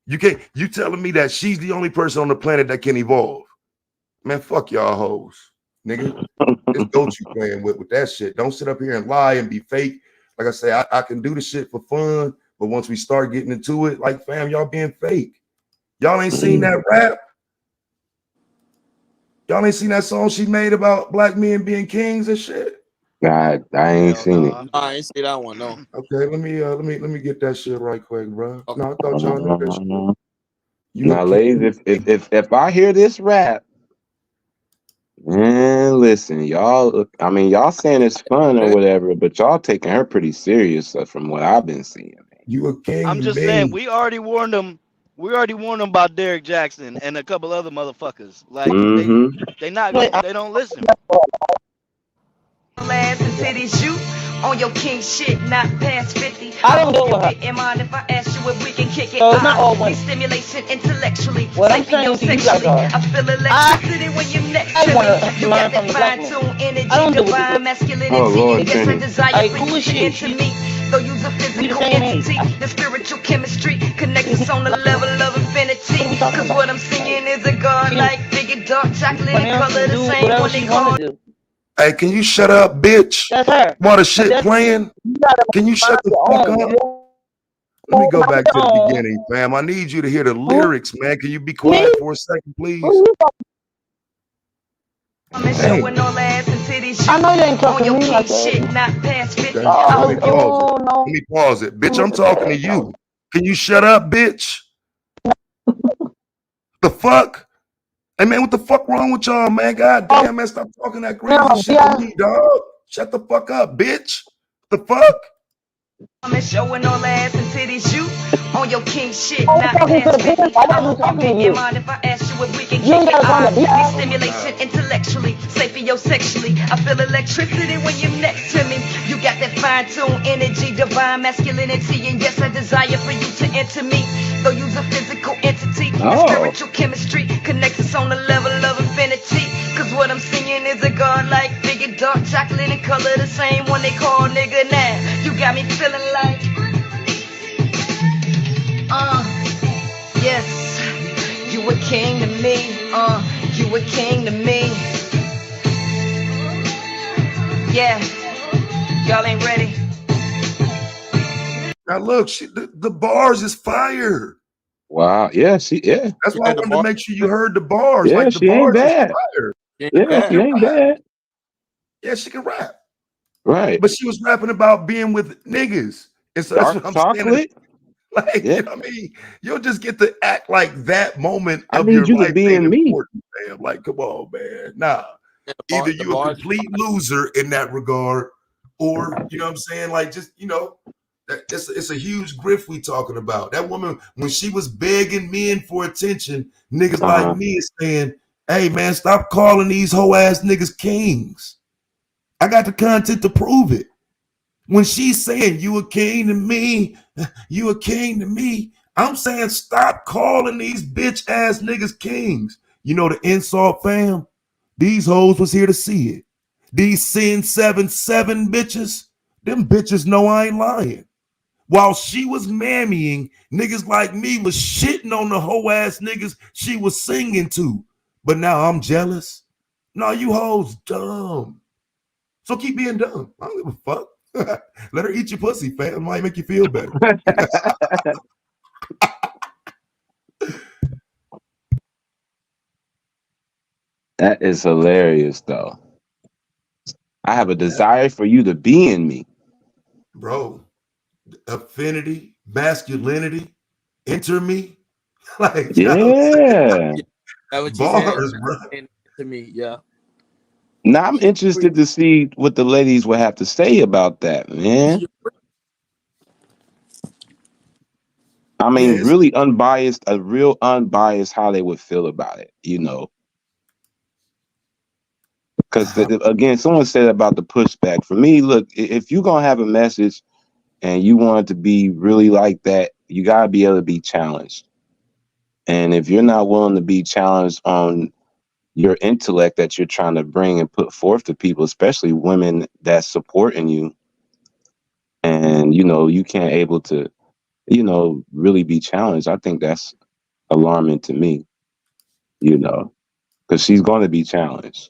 You telling me that she's the only person on the planet that can evolve? Man, fuck y'all hoes, nigga. Just don't you playing with that shit. Don't sit up here and lie and be fake. Like I say, I can do the shit for fun, but once we start getting into it, like fam, y'all being fake. Y'all ain't seen that rap. Y'all ain't seen that song she made about black men being kings and shit. Nah, I ain't seen it. I ain't see that one, no. Okay, let me get that shit right quick, bro. Okay. No, I thought y'all knew that shit. Now, ladies, if I hear this rap, man, listen, y'all. I mean, y'all saying it's fun or whatever, but y'all taking her pretty serious from what I've been seeing. You a king? I'm just saying, we already warned them. We already warned them about Derek Jackson and a couple other motherfuckers. Like they don't listen. Ass and titties, you on your king shit, not past 50. I don't know what. Mind if I ask you if we can kick it? So it's not all one. Stimulation intellectually. What I'm saying to you guys are, I feel electricity when you're next to me. You got that fine-tuned energy, divine masculinity. Yes, I desire for you to enter me. So use a physical entity, the spiritual chemistry connects us on the level of infinity. Cause what I'm singing is a god like big dark chocolate color, the same one they call. Hey, can you shut up, bitch? While the shit playing? Can you shut the fuck up? Let me go back to the beginning, fam. I need you to hear the lyrics, man. Can you be quiet for a second, please? Showing all ass and titties. I know you ain't talking on to your me king like shit, not past 50. Let me pause it. Bitch, I'm talking to you. Can you shut up, bitch? The fuck? Hey, man, what the fuck wrong with y'all, man? God damn, man, stop talking that crazy shit to me, dog. Shut the fuck up, bitch. The fuck? I'm showing all ass and titties. You on your king shit, not past 50. I'm talking mind if I ask you if we can kick it. Stimulation intellectually, sapiosexually. I feel electricity when you're next to me. You got that fine-tuned energy, divine masculinity, and yes, I desire for you to enter me. So use a physical entity, spiritual chemistry connects us on the level of infinity. Cause what I'm singing is a god like big dark chocolate in color, the same one they call nigga now. You got me feeling like, yes, you a king to me, you a king to me. Yeah, y'all ain't ready. Now look, the bars is fire. Wow. Yeah, yeah. That's why I wanted to make sure you heard the bars. Yeah, like the she ain't bars is bad. fire. Yeah, she ain't bad. Yeah, she can rap. Right. But she was rapping about being with niggas. And so that's Dark what I'm saying. chocolate. Like, Yeah. you know what I mean? You'll just get to act like that moment I of need your you to life be ain't in me. important, man. Like, come on, man. Nah. Either you a complete loser in that regard, or you know what I'm saying? Like, just it's a huge grift we talking about. That woman, when she was begging men for attention, niggas like me is saying, hey man, stop calling these hoe ass niggas kings. I got the content to prove it. When she's saying you a king to me, you a king to me, I'm saying stop calling these bitch ass niggas kings. You know the insult, fam? These hoes was here to see it. These Sin 7-7 bitches, them bitches know I ain't lying. While she was mammying, niggas like me was shitting on the hoe ass niggas she was singing to. But now I'm jealous. No, you hoes dumb. So keep being dumb. I don't give a fuck. Let her eat your pussy, fam. It might make you feel better. That is hilarious, though. I have a desire for you to be in me. Bro, affinity, masculinity, enter me. Like, yeah. That what you bars, said? bro. To me, yeah. Now I'm interested to see what the ladies will have to say about that, man. I mean, really unbiased, a real unbiased how they would feel about it, you know. Because again, someone said about the pushback. For me, look, if you're gonna have a message and you want it to be really like that, you gotta be able to be challenged. And if you're not willing to be challenged on your intellect that you're trying to bring and put forth to people, especially women that's supporting you, and you can't able to, really be challenged, I think that's alarming to me, because she's going to be challenged.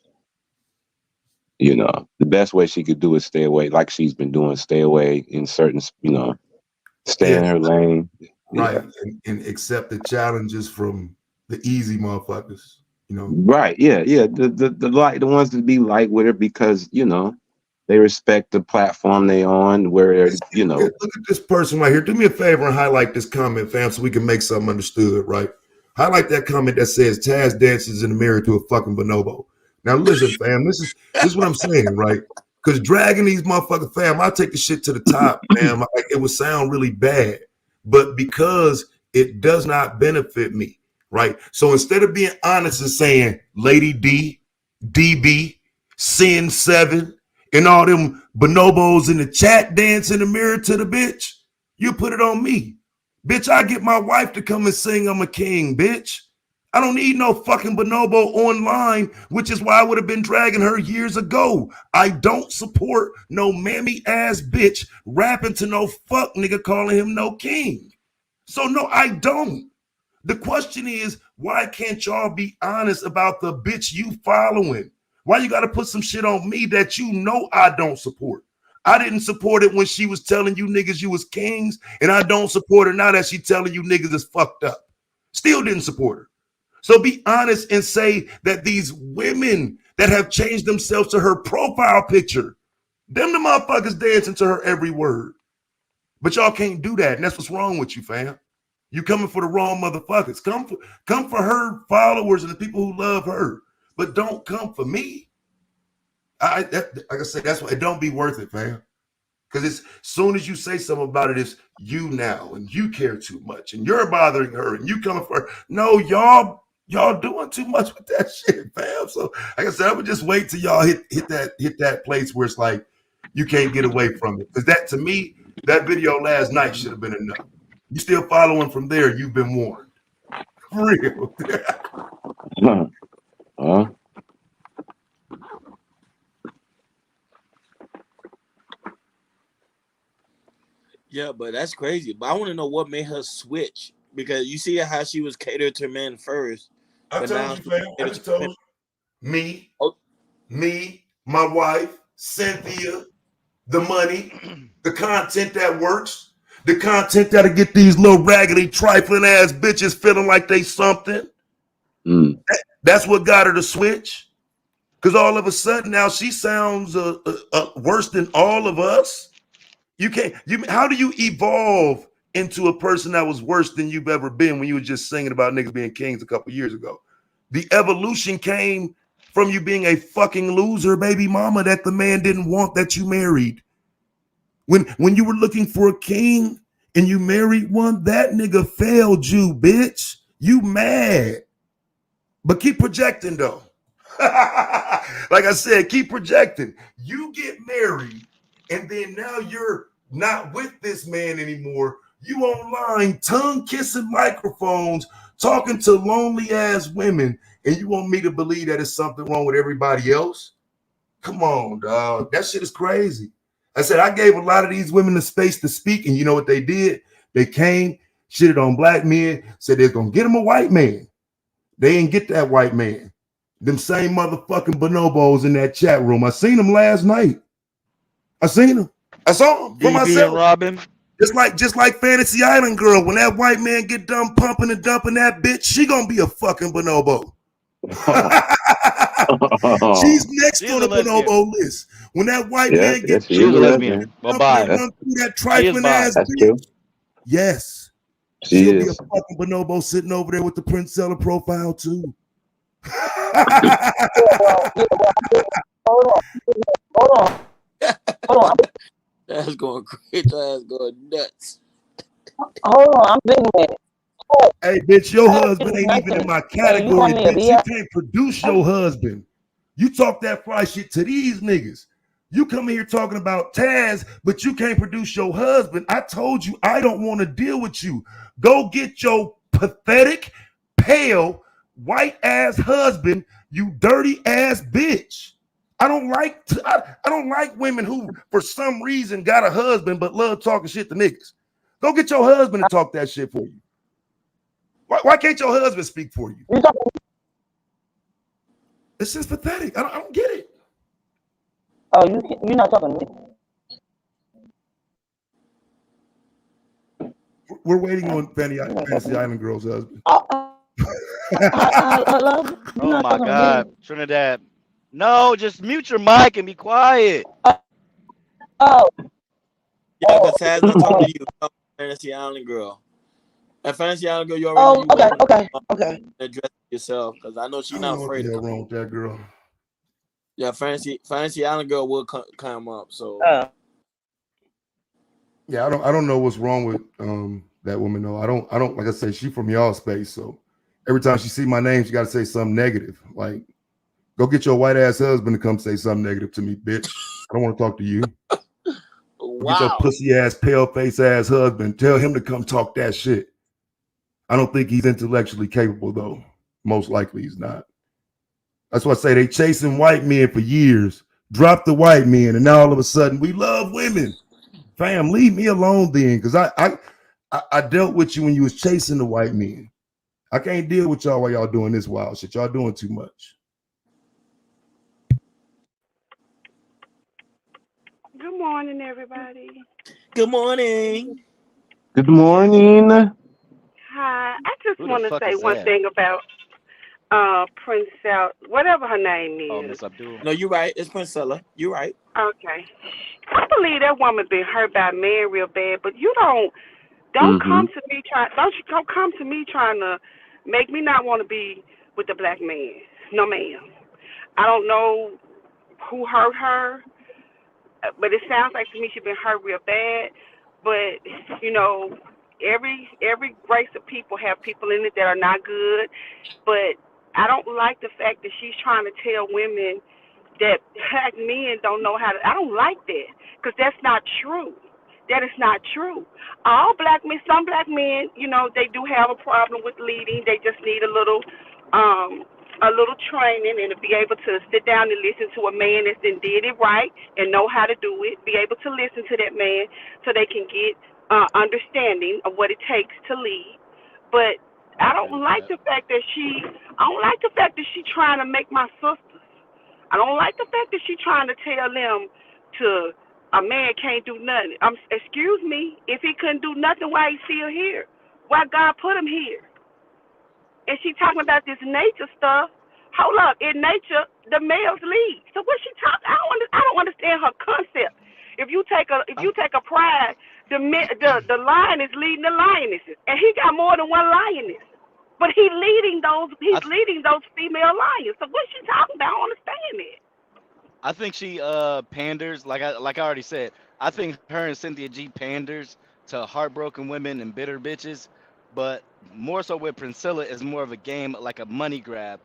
The best way she could do is stay away, like she's been doing, stay away in certain, stay in her lane. Right. Yeah. And accept the challenges from the easy motherfuckers, Right. Yeah. Yeah. The ones that be light with her because, they respect the platform they on where, Look at this person right here. Do me a favor and highlight this comment, fam, so we can make something understood, right? Highlight that comment that says Taz dances in the mirror to a fucking bonobo. Now listen, fam, this is what I'm saying, right? Because dragging these motherfucking fam, I'll take the shit to the top, fam. Like, it would sound really bad, but because it does not benefit me, right? So instead of being honest and saying Lady D, DB, Sin 7, and all them bonobos in the chat dance in the mirror to the bitch, you put it on me. Bitch, I get my wife to come and sing I'm a king, bitch. I don't need no fucking bonobo online, which is why I would have been dragging her years ago. I don't support no mammy ass bitch rapping to no fuck nigga calling him no king. So no, I don't. The question is, why can't y'all be honest about the bitch you following? Why you got to put some shit on me that I don't support? I didn't support it when she was telling you niggas you was kings, and I don't support her now that she telling you niggas is fucked up. Still didn't support her. So be honest and say that these women that have changed themselves to her profile picture, them the motherfuckers dancing to her every word. But y'all can't do that, and that's what's wrong with you, fam. You coming for the wrong motherfuckers. Come for her followers and the people who love her, but don't come for me. Like I said, that's why it don't be worth it, fam. Because as soon as you say something about it, it's you now, and you care too much, and you're bothering her, and you coming for her. No, y'all doing too much with that shit, fam. So like I said, I would just wait till y'all hit that place where it's like you can't get away from it. Because that, to me, that video last night should have been enough. You still following from there, you've been warned. For real. Yeah, but that's crazy. But I want to know what made her switch, because you see how she was catered to men first. I told you, fam. I just told you. Me, my wife, Cynthia, the money, the content that works, the content that'll get these little raggedy, trifling ass bitches feeling like they something. That's what got her to switch. Because all of a sudden now she sounds worse than all of us. How do you evolve into a person that was worse than you've ever been when you were just singing about niggas being kings a couple years ago? The evolution came from you being a fucking loser baby mama that the man didn't want that you married. When you were looking for a king and you married one, that nigga failed you, bitch. You mad. But keep projecting though. Like I said, keep projecting. You get married and then now you're not with this man anymore. You online tongue kissing microphones talking to lonely ass women, and you want me to believe that it's something wrong with everybody else? Come on, dog. That shit is crazy. I said I gave a lot of these women the space to speak, and you know what they did? They came, shitted on black men, said they're gonna get them a white man. They ain't get that white man. Them same motherfucking bonobos in that chat room. I seen them last night. I seen them. I saw them for DB myself. and Robin. Just like Fantasy Island Girl, when that white man get done pumping and dumping that bitch, she gonna be a fucking bonobo. She's next on the bonobo list. When that white man gets she's a lesbian. Bye-bye. That trifling ass bitch. Yes. She'll be a fucking bonobo sitting over there with the Prince Seller profile too. Hold on. That's going crazy. That's going nuts. Hold on, I'm thinking it. Hey, bitch, your husband ain't even in my category, bitch. You can't produce your husband. You talk that fly shit to these niggas. You come here talking about Taz, but you can't produce your husband. I told you I don't want to deal with you. Go get your pathetic, pale, white ass husband, you dirty ass bitch. I don't like women who, for some reason, got a husband but love talking shit to niggas. Go get your husband to talk that shit for you. Why can't your husband speak for you? It's just pathetic. I don't get it. Oh, you're not talking to me. We're waiting on Fantasy Island Girl's husband. Oh my God, Trinidad. No, just mute your mic and be quiet. Oh. Yeah, because Taz not talking to you. Fantasy Island Girl. And Fantasy Island Girl, you already okay. address yourself, because I know she's not afraid to come wrong with that girl. Yeah, Fantasy Island Girl will come up. So yeah, I don't know what's wrong with that woman though. I don't like I said, she from y'all space, so every time she see my name, she gotta say something negative. Like, go get your white ass husband to come say something negative to me, bitch. I don't want to talk to you. Wow. Get your pussy ass, pale face ass husband. Tell him to come talk that shit. I don't think he's intellectually capable though. Most likely he's not. That's why I say they chasing white men for years. Drop the white men, and now all of a sudden we love women. Fam, leave me alone then, because I dealt with you when you was chasing the white men. I can't deal with y'all while y'all doing this wild shit. Y'all doing too much. Good morning, everybody. Good morning. Good morning. Hi. I just want to say one thing about Prince Out, whatever her name is. Oh, Miss Abdul. No, you're right. It's Princella. You're right. Okay. I believe that woman been hurt by a man real bad, but you don't come to me don't come to me trying to make me not want to be with the black man. No, ma'am. I don't know who hurt her, but it sounds like to me she been hurt real bad. But you know, every race of people have people in it that are not good. But I don't like the fact that she's trying to tell women that black men don't know how to. I don't like that, because that's not true. That is not true. All black men, some black men, you know, they do have a problem with leading. They just need a little training and to be able to sit down and listen to a man that's did it right and know how to do it. Be able to listen to that man so they can get understanding of what it takes to lead. But I don't like the fact that she's trying to make my sisters. I don't like the fact that she's trying to tell them to a man can't do nothing. Excuse me, if he couldn't do nothing, why he still here? Why God put him here? And she talking about this nature stuff. Hold up, in nature, the males lead. So what she talking? I don't understand her concept. If you take a pride, the lion is leading the lionesses, and he got more than one lioness. But he's leading those female lions. So what's she talking about? I don't understand it. I think she panders, like I already said. I think her and Cynthia G panders to heartbroken women and bitter bitches, but more so with Priscilla is more of a game, like a money grab.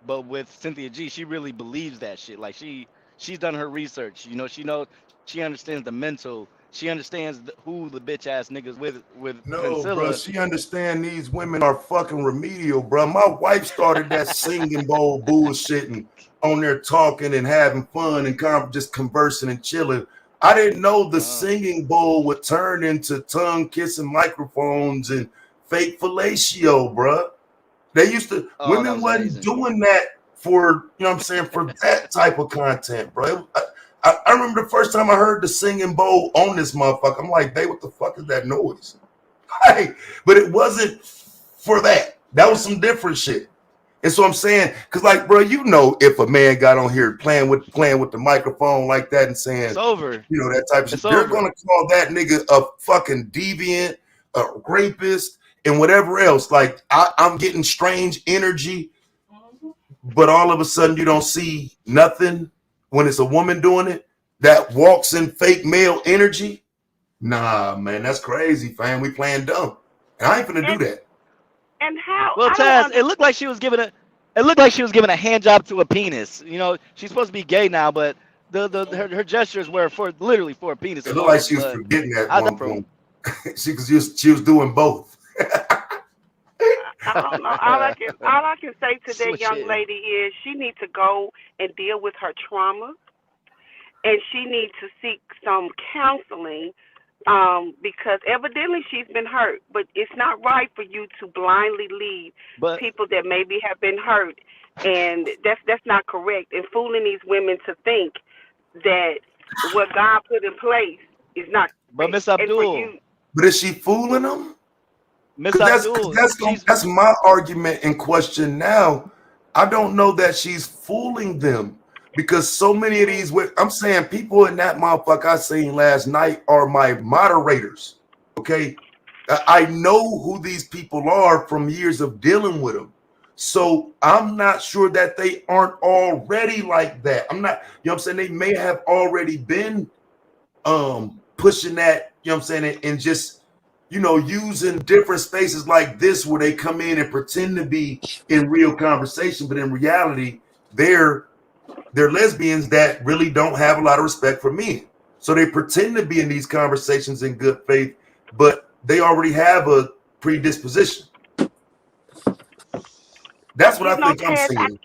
But with Cynthia G, she really believes that shit. Like she's done her research. You know, she understands the mental. She understands who the bitch ass niggas with No, Priscilla. bro. She understand these women are fucking remedial, bro. My wife started that singing bowl bullshitting on there, talking and having fun and just conversing and chilling. I didn't know the singing bowl would turn into tongue kissing microphones and fake fellatio, bro. They used to women wasn't doing that for, you know what I'm saying, for that type of content, bro. I remember the first time I heard the singing bowl on this motherfucker. I'm like, babe, what the fuck is that noise? Hey, but it wasn't for that. That was some different shit. And so I'm saying, because like, bro, you know, if a man got on here playing with the microphone like that and saying, it's over, you know, that type of shit, they're gonna call that nigga a fucking deviant, a rapist, and whatever else. Like, I'm getting strange energy, but all of a sudden you don't see nothing when it's a woman doing it that walks in fake male energy. Nah, man, that's crazy, fam. We playing dumb. And I ain't finna do that. And how? Well, Taz, it looked like she was giving a hand job to a penis. You know, she's supposed to be gay now, but her gestures were literally for a penis. It looked like she was forgetting that one point. she was doing both. I don't know. All I can say to that young lady is she needs to go and deal with her trauma, and she needs to seek some counseling, because evidently she's been hurt. But it's not right for you to blindly lead people that maybe have been hurt, and that's not correct. And fooling these women to think that what God put in place is not. But Miss Abdul, but is she fooling them? Abdul, that's my argument in question now. I don't know that she's fooling them, because so many of these, I'm saying people in that motherfucker I seen last night are my moderators. Okay, I know who these people are from years of dealing with them. So I'm not sure that they aren't already like that. I'm not, you know what I'm saying? They may have already been pushing that, you know what I'm saying, and just, you know, using different spaces like this where they come in and pretend to be in real conversation, but in reality, they're lesbians that really don't have a lot of respect for men. So they pretend to be in these conversations in good faith, but they already have a predisposition. That's what I think I'm seeing.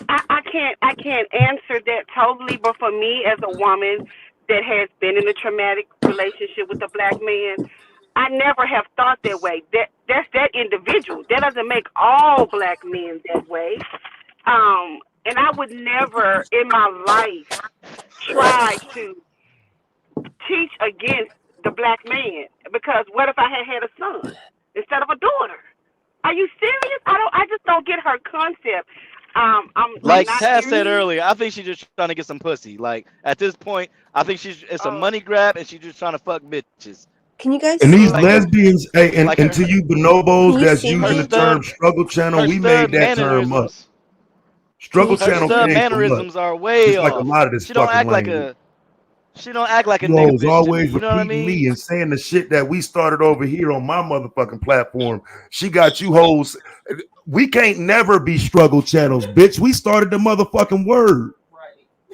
I can't answer that totally, but for me as a woman that has been in a traumatic relationship with a black man, I never have thought that way. That's that individual. That doesn't make all black men that way. And I would never in my life try to teach against the black man, because what if I had a son instead of a daughter? Are you serious? I just don't get her concept. I'm like Taz said earlier, I think she's just trying to get some pussy. Like at this point, I think it's a money grab, and she's just trying to fuck bitches. Can you guys? And these lesbians, hey, and to you bonobos that's using the term struggle channel, we made that term up. Struggle channel mannerisms are way off. Like a lot of this she don't act like language. she don't act like a You nigga hoes bitch always to me, you know what I repeating mean? me and saying the shit that we started over here on my motherfucking platform. She got you hoes. We can't never be struggle channels, bitch. We started the motherfucking word.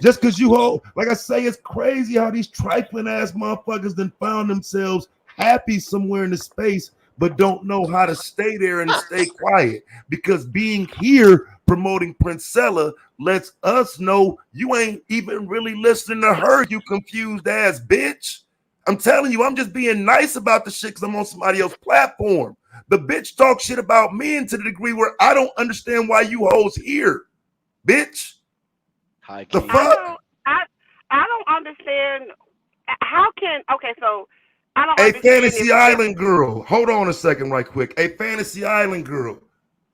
Just because you hold, like I say, it's crazy how these trifling ass motherfuckers then found themselves happy somewhere in the space, but don't know how to stay there and stay quiet. Because being here promoting Princella lets us know you ain't even really listening to her, you confused ass bitch. I'm telling you, I'm just being nice about the shit because I'm on somebody else's platform. The bitch talk shit about men to the degree where I don't understand why you hoes here, bitch. High The key. fuck? I don't understand. How can so I don't A understand Fantasy Island girl. Hold on a second, right quick. A Fantasy Island girl.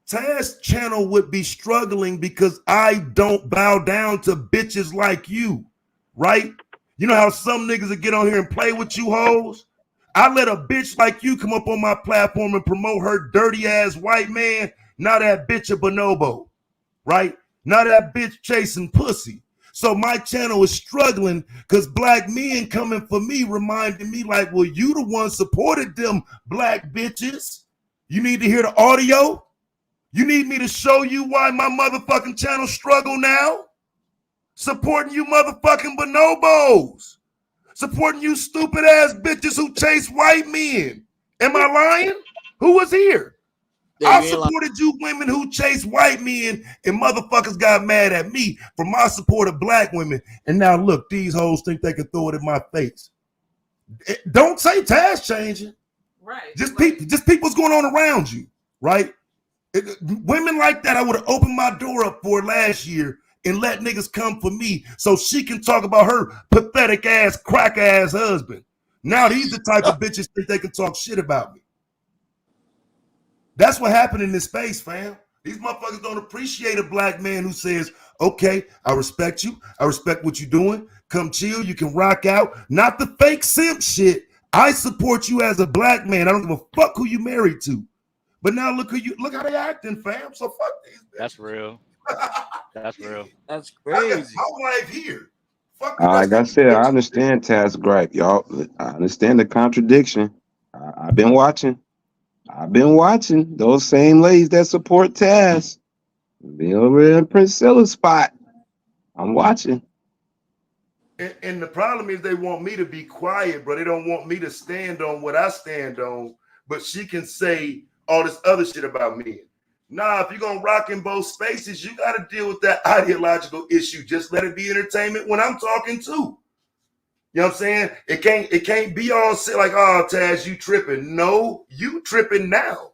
Taz channel would be struggling because I don't bow down to bitches like you, right? You know how some niggas will get on here and play with you hoes? I let a bitch like you come up on my platform and promote her dirty ass white man. Now that bitch a bonobo, right? Now that bitch chasing pussy. So my channel is struggling because black men coming for me reminding me like, well, you the one supported them black bitches. You need to hear the audio? You need me to show you why my motherfucking channel struggle now? Supporting you motherfucking bonobos. Supporting you stupid ass bitches who chase white men. Am I lying? Who was here? I supported you women who chase white men, and motherfuckers got mad at me for my support of black women. And now look, these hoes think they can throw it in my face. Don't say Taz changing. Right. Just people's going on around you, right? Women like that, I would have opened my door up for last year and let niggas come for me so she can talk about her pathetic ass, crack ass husband. Now these the type of bitches think they can talk shit about me. That's what happened in this space, fam. These motherfuckers don't appreciate a black man who says, okay, I respect you. I respect what you're doing. Come chill. You can rock out. Not the fake simp shit. I support you as a black man. I don't give a fuck who you married to. But now look how they acting, fam. So fuck these bitches. That's real. That's real. That's crazy. My wife here. Fuck the Like I said, I understand Taz gripe, y'all. I understand the contradiction. I've been watching. Those same ladies that support Taz be over in Priscilla's spot. I'm watching. And the problem is they want me to be quiet, but they don't want me to stand on what I stand on. But she can say all this other shit about me. Nah, if you're gonna rock in both spaces, you got to deal with that ideological issue. Just let it be entertainment when I'm talking too. You know what I'm saying? It can't be all sit like, oh, Taz, you tripping. No, you tripping now.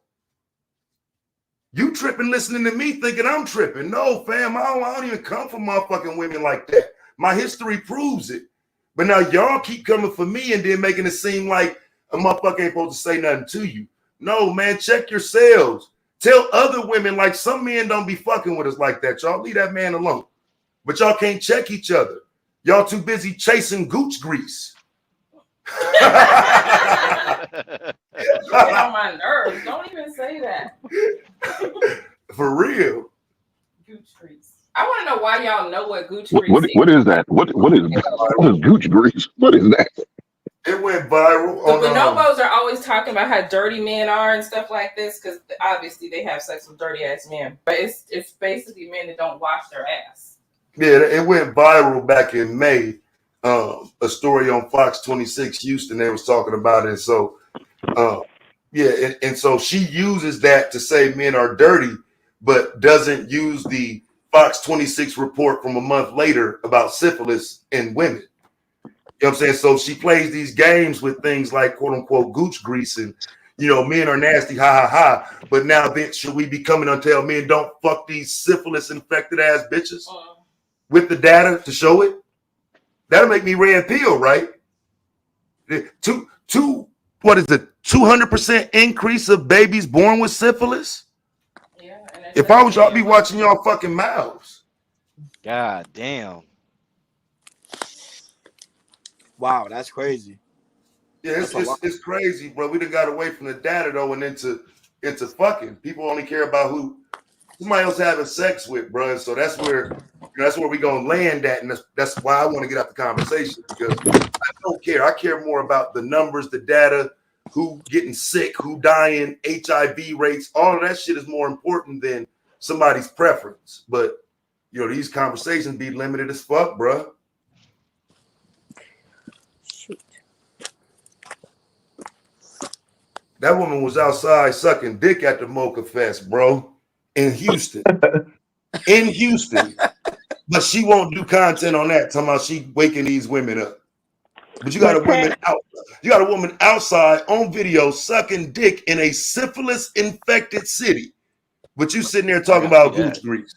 You tripping listening to me thinking I'm tripping. No, fam, I don't even come for motherfucking women like that. My history proves it. But now y'all keep coming for me and then making it seem like a motherfucker ain't supposed to say nothing to you. No, man, check yourselves. Tell other women, like some men don't be fucking with us like that. Y'all leave that man alone. But y'all can't check each other. Y'all too busy chasing gooch grease. Get on my nerves. Don't even say that. For real. Gooch grease. I want to know why y'all know what gooch grease is. What is that? What is gooch grease? What is that? It went viral. The bonobos are always talking about how dirty men are and stuff like this because obviously they have sex with dirty ass men. But it's basically men that don't wash their ass. Yeah, it went viral back in May. A story on Fox 26 Houston, they was talking about it. So, and so she uses that to say men are dirty, but doesn't use the Fox 26 report from a month later about syphilis in women. You know what I'm saying? So she plays these games with things like quote unquote gooch grease and, men are nasty, ha ha ha. But now then should we be coming on tell men don't fuck these syphilis infected ass bitches with the data to show it? That'll make me red pill, right? What is it? 200% increase of babies born with syphilis? Yeah. If I was y'all, be watching y'all fucking mouths. God damn. Wow, that's crazy. Yeah, it's crazy, bro. We done got away from the data though and into fucking. People only care about who somebody else having sex with, bro. So that's where we gonna land at, and that's why I want to get out the conversation because I don't care. I care more about the numbers, the data, who getting sick, who dying, HIV rates. All of that shit is more important than somebody's preference. But these conversations be limited as fuck, bro. That woman was outside sucking dick at the Mocha Fest, bro, in Houston. But she won't do content on that. Talking about she waking these women up. But you got a woman outside on video sucking dick in a syphilis infected city. But you sitting there talking about gooch grease.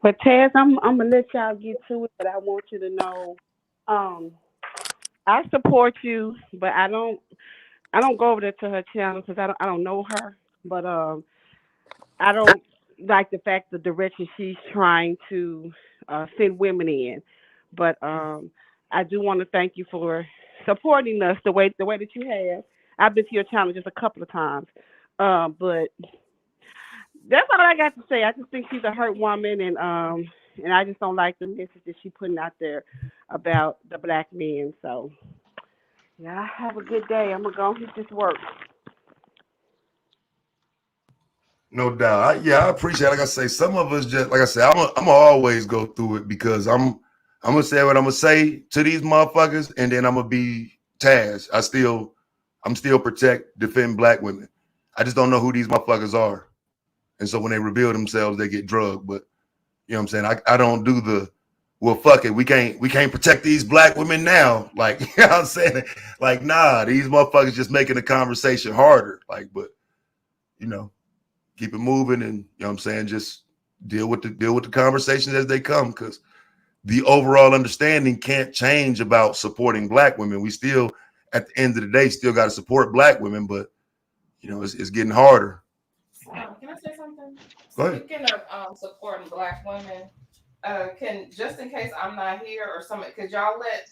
But Taz, I'm gonna let y'all get to it, but I want you to know, I support you, but I don't go over there to her channel because I don't know her, but I don't like the fact the direction she's trying to send women in, but I do want to thank you for supporting us the way that you have. I've been to your channel just a couple of times, but that's all I got to say. I just think she's a hurt woman, and I just don't like the message that she's putting out there about the black men. So, yeah, have a good day. I'm gonna go and hit this work. No doubt. I appreciate it. Like I say, some of us just, like I said, I'm gonna always go through it because I'm gonna say what I'm gonna say to these motherfuckers, and then I'm gonna be Taz. I'm still defend black women. I just don't know who these motherfuckers are. And so when they reveal themselves, they get drugged. But you know what I'm saying? I don't do the, well, fuck it. We can't protect these black women now. Like, you know what I'm saying? Like, nah, these motherfuckers just making the conversation harder. Like, but you know, keep it moving, and you know what I'm saying, just deal with the conversations as they come, because the overall understanding can't change about supporting black women. We still, at the end of the day, still got to support black women, but you know, it's getting harder. Can I say something? Go ahead. Speaking of supporting black women, can, just in case I'm not here or something, could y'all let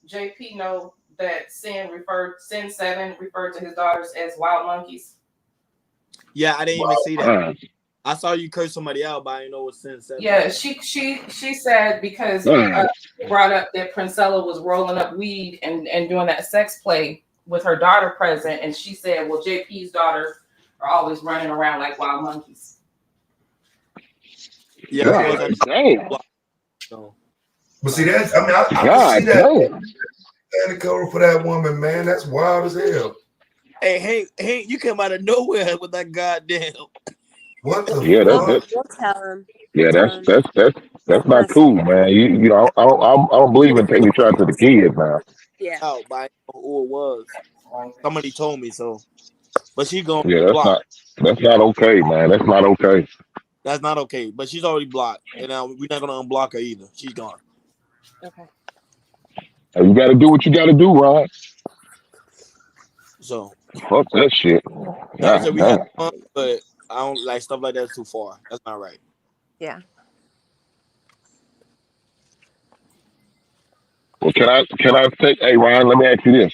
JP know that Sin 7 referred to his daughters as wild monkeys? Yeah, I didn't even see that. I saw you curse somebody out, but I didn't know what Sin said. Yeah, she said because brought up that Princella was rolling up weed and doing that sex play with her daughter present, and she said, well, JP's daughters are always running around like wild monkeys. Yeah, damn. But see, that's, I mean, I can see that. Stand cover for that woman, man. That's wild as hell. Hey, you came out of nowhere with that goddamn. What the Yeah, We'll tell him. yeah, that's not cool, man. You know, I don't believe in taking shots at the kids now. Yeah. Oh, but I know who it was. Somebody told me so. But she going Yeah, that's not okay, man. That's not okay. That's not okay. But she's already blocked, and we're not gonna unblock her either. She's gone. Okay. Hey, you got to do what you got to do, Ron. So Fuck that shit. like I said, we have fun, but I don't like stuff like that too far. That's not right. Yeah. Well, can I take? Hey, Ryan, let me ask you this.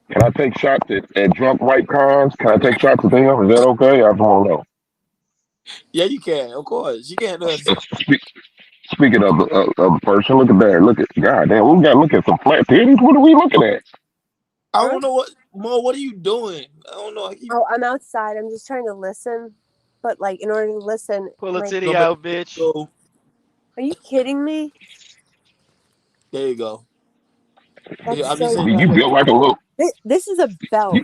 Can I take shots at drunk white cons? Can I take shots at them? Is that okay? I just want to know. Yeah, you can. Of course, you can. Speaking of a person, look at that. Look at God damn. We got to look at some flat titties. What are we looking at? I don't know what are you doing? I don't know. I'm outside. I'm just trying to listen. But like, in order to listen, pull a titty out, bitch. Are you kidding me? There you go. That's You built like a little. This is a belt.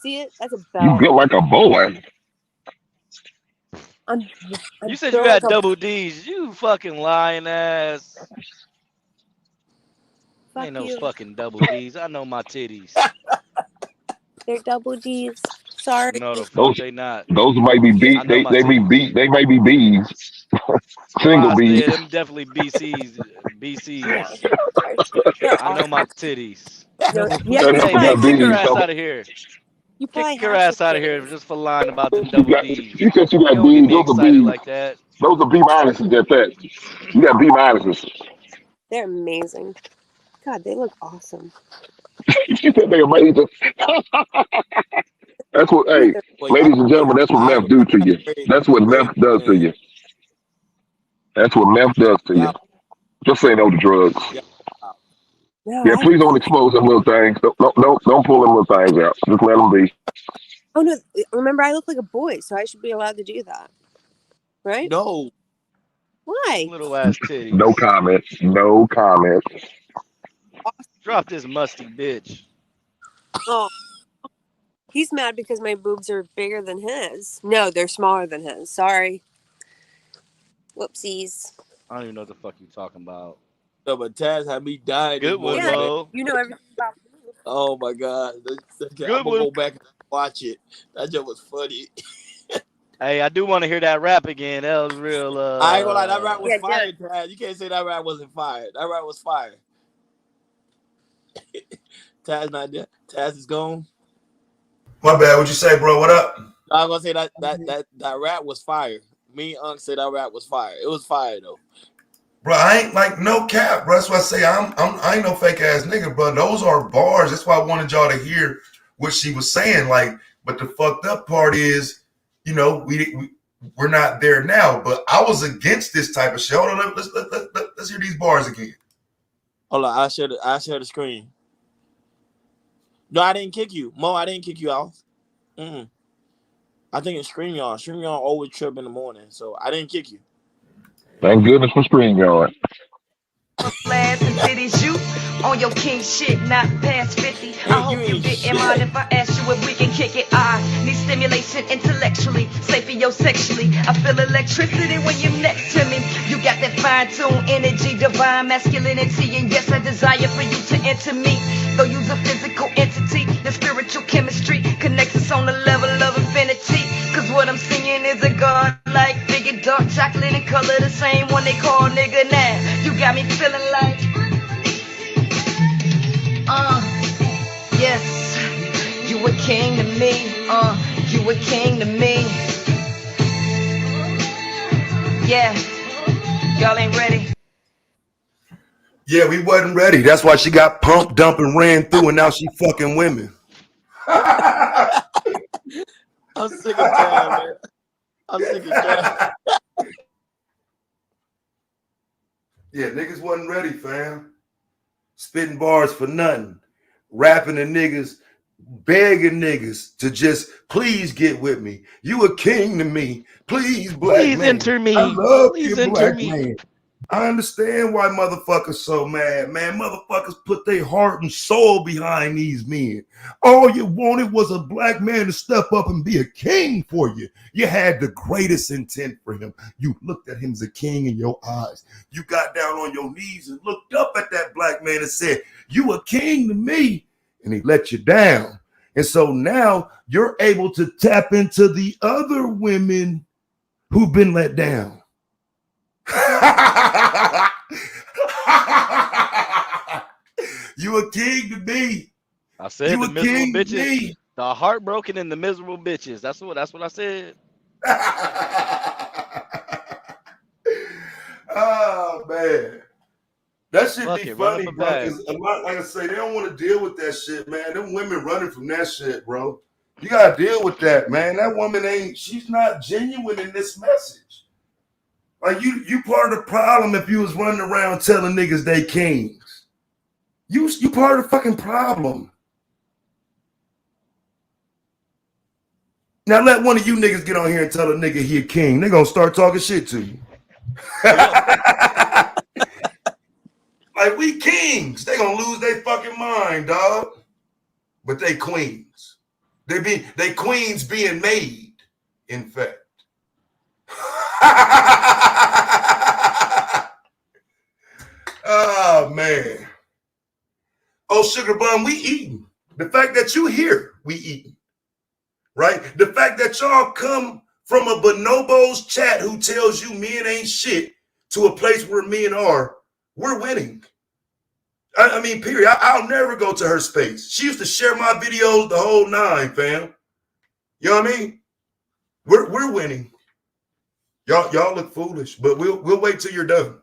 See it? That's a belt. You built like a boy. You said you had double D's. You fucking lying ass. Ain't no fucking double D's. I know my titties. They're double D's. Sorry. No, the fuck they not. Those might be B. They may be B's. Single B's. Yeah, them definitely BCs. I know my titties. Kick her ass out of here. Kick her ass out of here just for lying about the double D's. You said you got B's. Those are B's. Like that. Those are B minuses. That's that. You got B minuses. They're amazing. God, they look awesome. You said they're amazing. That's what, hey, ladies and gentlemen, that's what meth do to you. That's what meth does to you. That's what meth does to you. Just say no to drugs. Yeah, please don't expose them little things. Don't pull them little things out. Just let them be. Oh no! Remember, I look like a boy, so I should be allowed to do that, right? No. Why? Little ass titties. No comment. No comment. Drop this musty bitch. Oh, he's mad because my boobs are bigger than his. No, they're smaller than his. Sorry. Whoopsies. I don't even know what the fuck you talking about. No, but Taz had me dying. Good one, though. You know everything about me. Oh my god. I'm gonna go back and watch it. That joke was funny. Hey, I do want to hear that rap again. That was real. I ain't gonna lie, that rap was Yeah, fire, Taz. You can't say that rap wasn't fire. That rap was fire. Taz not there. Taz is gone. My bad. What'd you say, bro? What up? I was gonna say that rap was fire. Me and Unc said that rap was fire. It was fire though. Bro, I ain't like no cap, bro. That's why I say I ain't no fake ass nigga, bro. Those are bars. That's why I wanted y'all to hear what she was saying. Like, but the fucked up part is, you know, we're not there now. But I was against this type of shit. Hold on, let's hear these bars again. Hold on, I'll share the screen. No, I didn't kick you. Mo, I didn't kick you off. I think it's StreamYard. StreamYard always trip in the morning, so I didn't kick you. Thank goodness for StreamYard. Last and cities you on your king shit, not past 50. I hope you didn't mind if I ask you if we can kick it. I need stimulation intellectually, sapiosexually. I feel electricity when you're next to me. You got that fine-tuned energy, divine masculinity, and yes, I desire for you to enter me. Though you's a physical entity, the spiritual chemistry connects us on the level of infinity. Cause what I'm singing is a god-like figure, dark chocolate and color, the same one they call nigga now. You got me feeling like, yes, you a king to me, you a king to me. Yeah, y'all ain't ready. Yeah, we wasn't ready. That's why she got pumped, dumped, and ran through, and now she fucking women. I'm sick of Taz, man. I'm sick of Taz. Yeah, niggas wasn't ready, fam. Spitting bars for nothing. Rapping to niggas, begging niggas to just please get with me. You a king to me. Please, black Please man. enter me. I love Please you, enter black me. man. I understand why motherfuckers so mad, man. Motherfuckers put their heart and soul behind these men. All you wanted was a black man to step up and be a king for you. You had the greatest intent for him. You looked at him as a king in your eyes. You got down on your knees and looked up at that black man and said, you a king to me. And he let you down. And so now you're able to tap into the other women who've been let down. You a king to me. I said you the a miserable king to bitches, me. the heartbroken and the miserable bitches. That's what I said. Oh man, that should Fuck be it, run funny, up a bro. bag. Because a lot, like I say, they don't want to deal with that shit, man. Them women running from that shit, bro. You gotta deal with that, man. That woman she's not genuine in this message. Like you part of the problem if you was running around telling niggas they kings. You part of the fucking problem. Now let one of you niggas get on here and tell a nigga he a king. They gonna start talking shit to you. Like we kings. They gonna lose their fucking mind, dog. But they queens. They queens being made, in fact. Oh man. Oh, Sugar Bun, we eating. The fact that you here, we eating. Right? The fact that y'all come from a bonobos chat who tells you men ain't shit to a place where men are, we're winning. I mean, period. I'll never go to her space. She used to share my videos the whole nine, fam. You know what I mean? We're winning. Y'all look foolish, but we'll wait till you're done.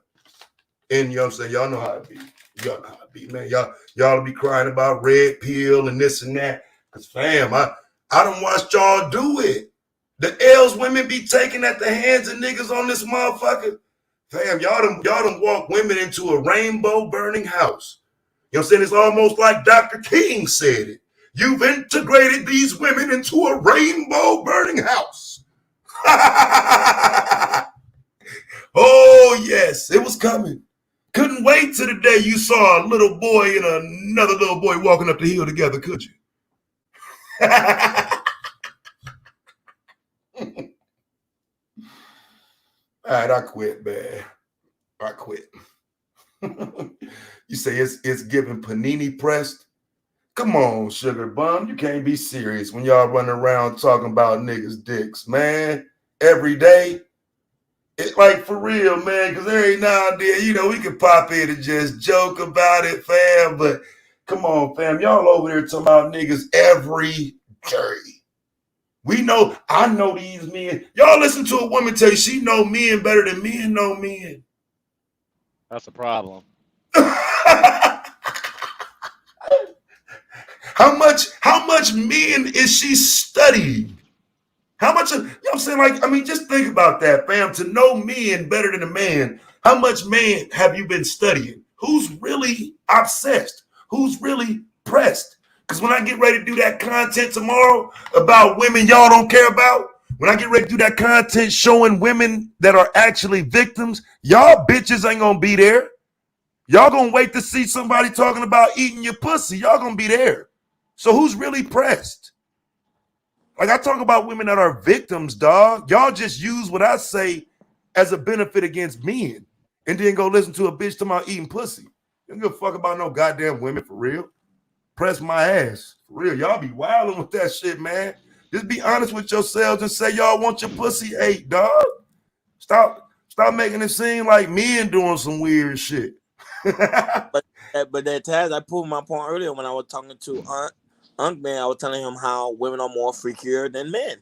And you know what I'm saying? Y'all know how it be. Y'all know how it be, man. Y'all be crying about red pill and this and that. Cause fam, I done watched y'all do it. The L's women be taking at the hands of niggas on this motherfucker. Fam, y'all done walk women into a rainbow burning house. You know what I'm saying? It's almost like Dr. King said it. You've integrated these women into a rainbow burning house. Oh, yes, it was coming. Couldn't wait till the day you saw a little boy and another little boy walking up the hill together, could you? All right, I quit, man. I quit. You say it's giving panini pressed? Come on, Sugar Bum. You can't be serious when y'all running around talking about niggas' dicks, man. every day. It's like for real, man, because every now and then, you know, we can pop in and just joke about it, fam. But come on, fam, y'all over there talking about niggas every day. We know, I know these men. Y'all listen to a woman tell you she know men better than men know men. That's a problem. How much men is she studying? How much of, you know what I'm saying? Like, I mean, just think about that, fam. To know men better than a man, how much man have you been studying? Who's really obsessed? Who's really pressed? Because when I get ready to do that content tomorrow about women y'all don't care about, when I get ready to do that content showing women that are actually victims, y'all bitches ain't gonna be there. Y'all gonna wait to see somebody talking about eating your pussy. Y'all gonna be there. So who's really pressed? Like, I talk about women that are victims, dog. Y'all just use what I say as a benefit against men and then go listen to a bitch talking about eating pussy. You don't give a fuck about no goddamn women, for real. Press my ass. For real. Y'all be wilding with that shit, man. Just be honest with yourselves and say y'all want your pussy ate, dog. Stop making it seem like men doing some weird shit. but that Taz, I proved my point earlier when I was talking to Unk Man. I was telling him how women are more freakier than men.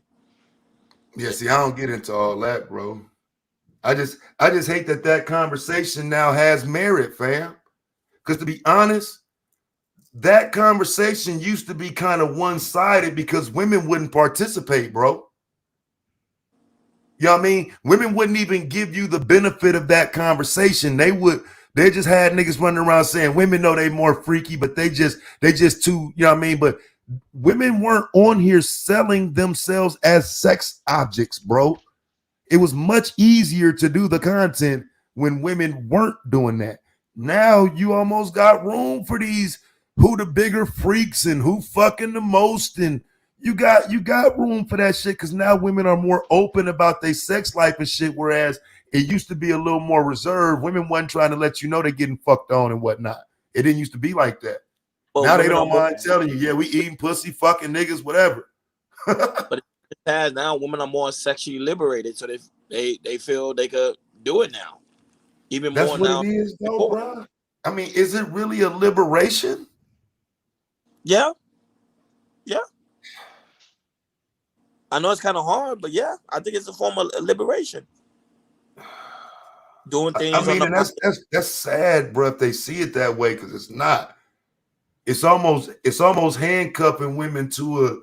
Yeah, see, I don't get into all that, bro. I just hate that conversation now has merit, fam. Because to be honest, that conversation used to be kind of one-sided because women wouldn't participate, bro. You know what I mean? Women wouldn't even give you the benefit of that conversation. They just had niggas running around saying women know they more freaky, but they just too, you know what I mean? But women weren't on here selling themselves as sex objects, bro. It was much easier to do the content when women weren't doing that. Now you almost got room for these who the bigger freaks and who fucking the most, and you got room for that shit because now women are more open about their sex life and shit, whereas it used to be a little more reserved. Women wasn't trying to let you know they're getting fucked on and whatnot. It didn't used to be like that. Well, now they don't mind telling you, yeah, we eating pussy, fucking niggas, whatever. But now women are more sexually liberated, so they feel they could do it now. Even That's more what now. it is, though, bro. I mean, is it really a liberation? Yeah. I know it's kind of hard, but yeah, I think it's a form of liberation. Doing things. I mean, and that's sad, bro, if they see it that way, because it's not. It's almost handcuffing women to a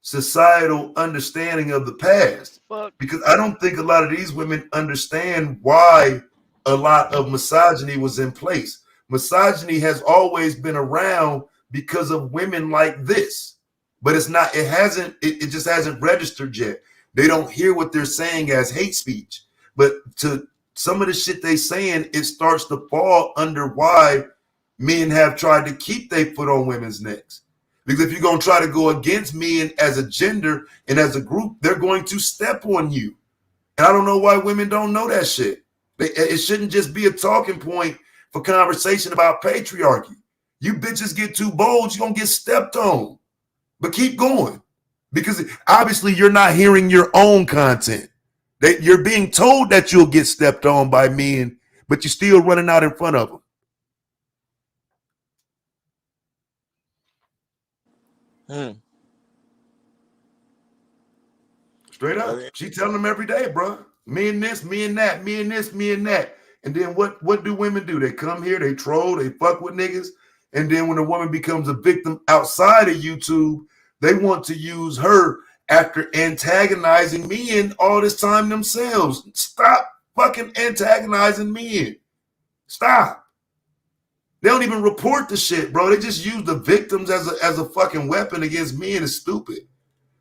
societal understanding of the past. Because I don't think a lot of these women understand why a lot of misogyny was in place. Misogyny has always been around because of women like this. But it just hasn't registered yet. They don't hear what they're saying as hate speech. But to some of the shit they saying, it starts to fall under why men have tried to keep their foot on women's necks. Because if you're going to try to go against men as a gender and as a group, they're going to step on you. And I don't know why women don't know that shit. It shouldn't just be a talking point for conversation about patriarchy. You bitches get too bold, you're going to get stepped on. But keep going. Because obviously you're not hearing your own content. You're being told that you'll get stepped on by men, but you're still running out in front of them. Straight up. She telling them every day, bro. Me and this, me and that, me and this, me and that. And then what do women do? They come here, they troll, they fuck with niggas. And then when a woman becomes a victim outside of YouTube, they want to use her after antagonizing men all this time themselves. Stop fucking antagonizing men. Stop. They don't even report the shit, bro. They just use the victims as a fucking weapon against men. It's stupid.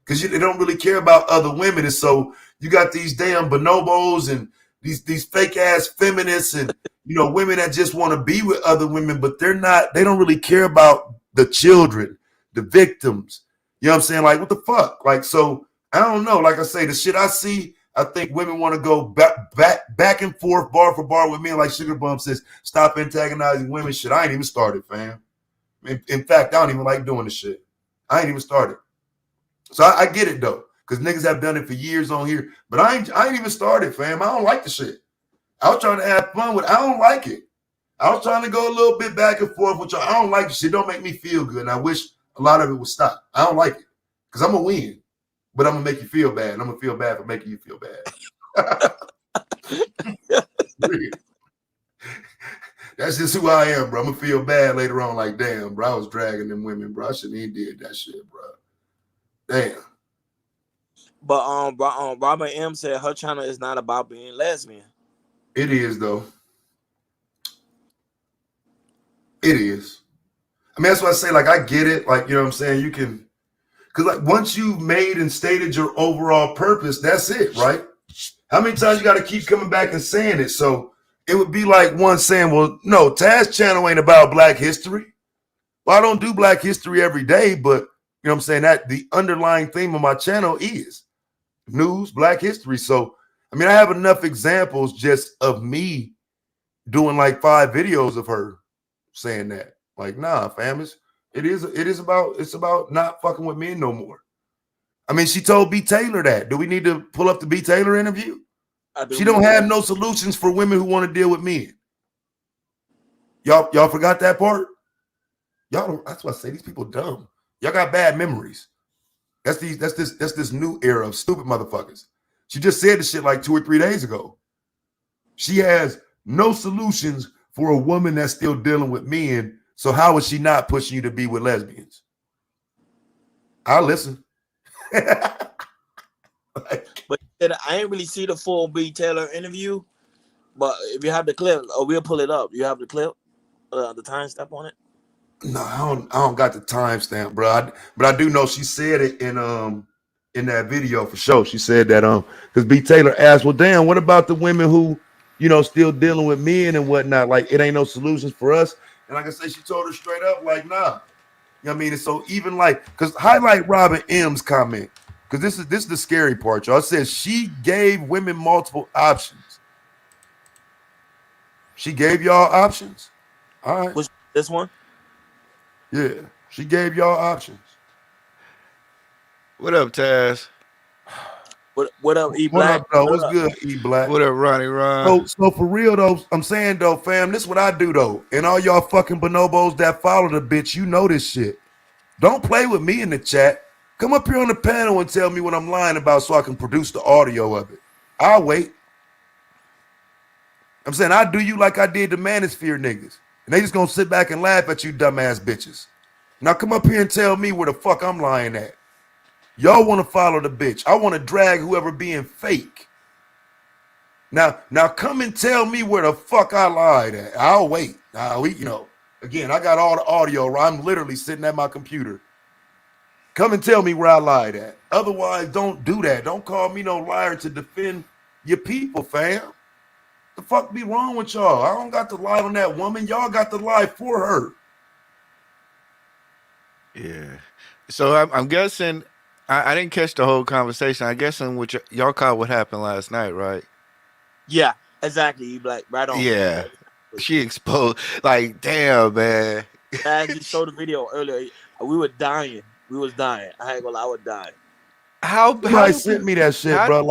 Because they don't really care about other women. And so you got these damn bonobos and these fake ass feminists and, you know, women that just want to be with other women, but they don't really care about the children, the victims. You know what I'm saying? Like, what the fuck? Like, so I don't know. Like I say, the shit I see, I think women want to go back and forth, bar for bar with me. Like Sugar Bum says, stop antagonizing women. Shit, I ain't even started, fam. In fact, I don't even like doing the shit. I ain't even started. So I get it though. because niggas have done it for years on here. But I ain't even started, fam. I don't like the shit. I was trying to have fun with it. I don't like it. I was trying to go a little bit back and forth with y'all. I don't like the shit. Don't make me feel good. And I wish a lot of it would stop. I don't like it because I'm going to win, but I'm going to make you feel bad. And I'm going to feel bad for making you feel bad. That's just who I am, bro. I'm going to feel bad later on like, damn, bro, I was dragging them women, bro. I shouldn't even did that shit, bro. Damn. But Robin M said her channel is not about being lesbian. It is, though. It is. I mean, that's why I say, like, I get it. Like, you know what I'm saying? You can, because, like, once you've made and stated your overall purpose, that's it, right? How many times you got to keep coming back and saying it? So it would be like one saying, well, no, Taz channel ain't about Black history. Well, I don't do Black history every day, but, you know what I'm saying, that the underlying theme of my channel is news, Black history. So, I mean, I have enough examples just of me doing like 5 videos of her saying that. Like, nah, fam, it's about not fucking with men no more. I mean, she told B. Taylor that. Do we need to pull up the B. Taylor interview? She don't have no solutions for women who want to deal with men. Y'all forgot that part? Y'all don't, that's why I say these people dumb. Y'all got bad memories. That's this new era of stupid motherfuckers. She just said this shit like 2 or 3 days ago. She has no solutions for a woman that's still dealing with men. So how is she not pushing you to be with lesbians? I'll listen. But I ain't really see the full B. Taylor interview. But if you have the clip, we'll pull it up. You have the clip, the timestamp on it. No, I don't got the timestamp, bro. But I do know she said it in that video for sure. She said that because B. Taylor asked, well, damn, what about the women who, you know, still dealing with men and whatnot? Like, it ain't no solutions for us. And like I said, she told her straight up, like, nah. You know what I mean? And so even like, because highlight Robin M's comment, because this is the scary part, y'all. It says she gave women multiple options. She gave y'all options. All right. Was this one? Yeah, she gave y'all options. What up, Taz? What up, E What Black? up, though? What's good, E Black? What up, Ronnie Ron? So for real though, I'm saying though, fam, this is what I do though. And all y'all fucking bonobos that follow the bitch, you know this shit. Don't play with me in the chat. Come up here on the panel and tell me what I'm lying about so I can produce the audio of it. I'll wait. I'm saying I do you like I did the Manosphere niggas. And they just gonna sit back and laugh at you dumbass bitches. Now come up here and tell me where the fuck I'm lying at. Y'all want to follow the bitch. I want to drag whoever being fake. Now come and tell me where the fuck I lied at. I'll wait. Again, I got all the audio. I'm literally sitting at my computer. Come and tell me where I lied at. Otherwise, don't do that. Don't call me no liar to defend your people, fam. The fuck be wrong with y'all? I don't got to lie on that woman. Y'all got to lie for her. Yeah. So I'm guessing I didn't catch the whole conversation. I'm guessing what y'all caught what happened last night, right? Yeah, exactly. E Black, right on. Yeah. She exposed, like, damn, man. I just showed the video earlier. We were dying. We was dying. I ain't gonna lie, I was dying. Somebody sent me that shit, bro.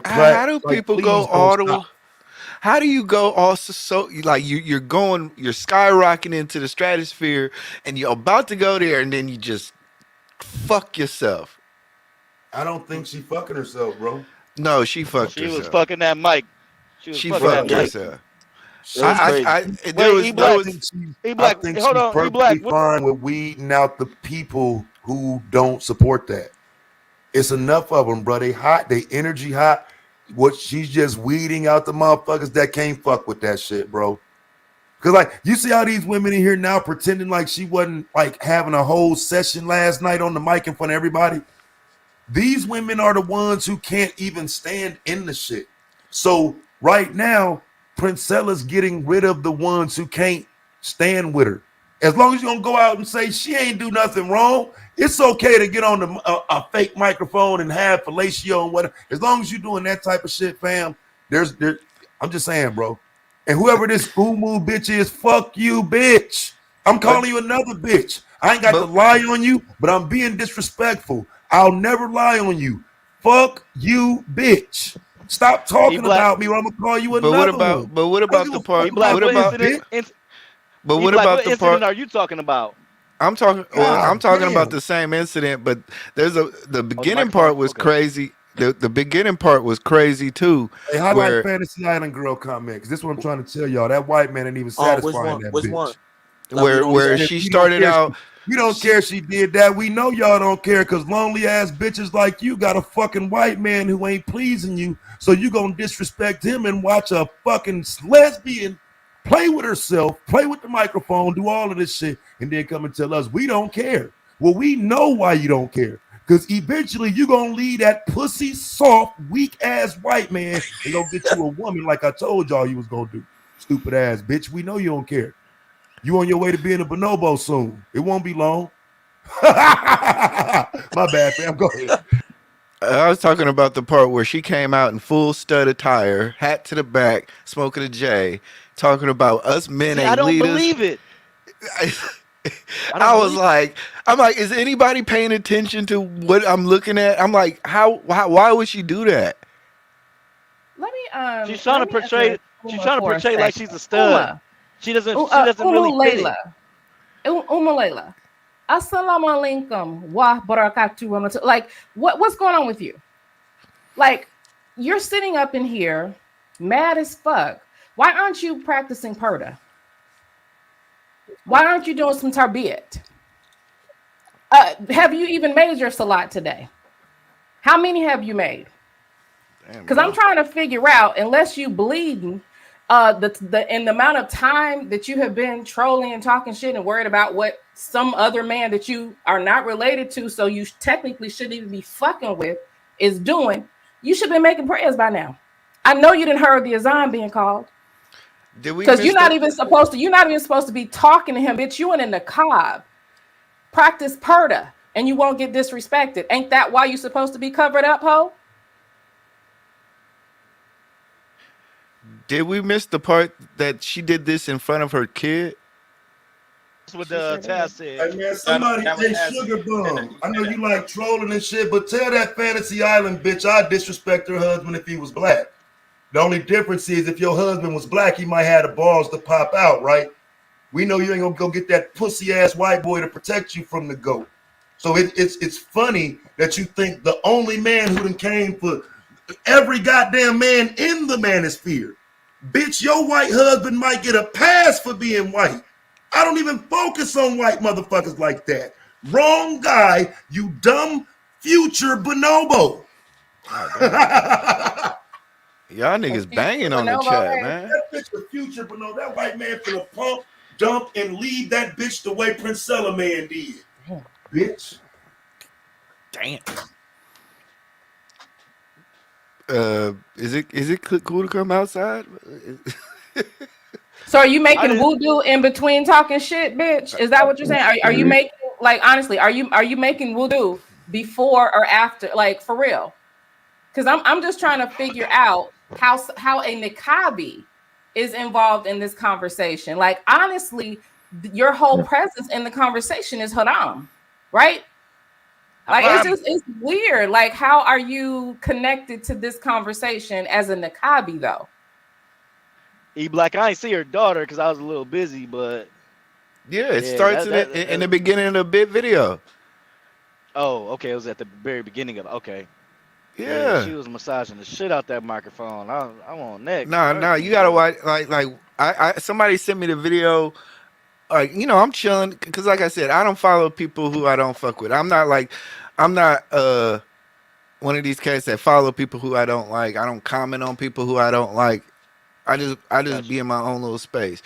How do people go all the way? How do you go also so like you're skyrocketing into the stratosphere and you're about to go there and then you just fuck yourself? I don't think she fucking herself, bro. No, she fucked herself. She was fucking that mic. She fucked herself. I think she's perfectly fine with weeding out the people who don't support that. It's enough of them, bro. They hot, they energy hot. What she's just weeding out the motherfuckers that can't fuck with that shit, bro. Cause like you see how these women in here now pretending like she wasn't like having a whole session last night on the mic in front of everybody. These women are the ones who can't even stand in the shit. So right now, Princella's getting rid of the ones who can't stand with her. As long as you don't go out and say she ain't do nothing wrong, it's okay to get on a fake microphone and have fellatio and whatever. As long as you're doing that type of shit, fam, I'm just saying, bro. And whoever this Umu bitch is, fuck you, bitch. I'm calling you another bitch. I ain't got to lie on you, but I'm being disrespectful. I'll never lie on you. Fuck you, bitch. Stop talking E-Black. about me, or I'm gonna call you But another what about one. but what I don't about give the a part? fuck E-Black, about What what you, about incident? bitch. but what E-Black, about what the incident part? are you talking about? I'm talking. Well, I'm God talking about damn. the same incident, but there's the Oh, the beginning microphone. part was Okay. crazy. The beginning part was crazy too, Hey, highlight where Fantasy Island girl comment, because this is what I'm trying to tell y'all. That white man ain't even Which satisfying one? that Which one? bitch. Tell me you don't He where care. said, she we don't started care. out. We don't care she did that. We know y'all don't care because lonely ass bitches like you got a fucking white man who ain't pleasing you. So you gonna disrespect him and watch a fucking lesbian play with herself, play with the microphone, do all of this shit, and then come and tell us we don't care. Well, we know why you don't care. Because eventually you gonna leave that pussy soft, weak ass white man and go get you a woman like I told y'all you was gonna do. Stupid ass bitch. We know you don't care. You on your way to being a bonobo soon. It won't be long. My bad, fam. Go ahead. I was talking about the part where she came out in full stud attire, hat to the back, smoking a J, talking about us men See, I ain't don't leaders. believe it. I don't I was believe like, I'm like, is anybody paying attention to what I'm looking at? I'm like, why would she do that? Let me She's trying to portray. address She's Uma trying to for a portray like second. she's a stud. Uma, She doesn't really fit it. Uma Layla. Assalamu alaikum wa barakatuh. Like, what's going on with you? Like, you're sitting up in here, mad as fuck. Why aren't you practicing Purda? Why aren't you doing some tarbiyat? Have you even made your salat today? How many have you made? Because I'm trying to figure out, unless you bleeding, the amount of time that you have been trolling and talking shit and worried about what some other man that you are not related to, so you technically shouldn't even be fucking with, is doing. You should be making prayers by now. I know you didn't heard the azan being called. Did we? Because you're not even supposed to be talking to him, bitch. You in the niqab. Practice Purda, and you won't get disrespected. Ain't that why you supposed to be covered up, ho? Did we miss the part that she did this in front of her kid? That's what Taz said. Hey man, somebody, hey Sugar Bum. I know you like trolling and shit, but tell that Fantasy Island bitch I disrespect her husband if he was black. The only difference is if your husband was black, he might have the balls to pop out, right? We know you ain't gonna go get that pussy ass white boy to protect you from the goat. So it's funny that you think the only man who done came for every goddamn man in the manosphere. Bitch, your white husband might get a pass for being white. I don't even focus on white motherfuckers like that. Wrong guy, you dumb future bonobo. Y'all niggas banging on the chat, man. That bitch the future bonobo. That white man finna pump, dump, and leave that bitch the way Princella Man did. Bitch. Damn. Is it cool to come outside? So are you making voodoo in between talking shit, bitch? Is that what you're saying? Are you making, like, honestly, are you making voodoo before or after, like, for real? Because I'm just trying to figure out how a niqabi is involved in this conversation. Like, honestly, your whole presence in the conversation is haram, right? Like, it's weird. Like, how are you connected to this conversation as a niqabi, though? E-Black, I ain't see her daughter because I was a little busy, but yeah, it starts in the beginning of the bit video. Oh, okay, it was at the very beginning of it. Okay. Yeah. She was massaging the shit out that microphone. I want neck. Nah, you gotta watch. Like I somebody sent me the video. Like, you know, I'm chilling because, like I said, I don't follow people who I don't fuck with. I'm not one of these cats that follow people who I don't like. I don't comment on people who I don't like. I just be in my own little space.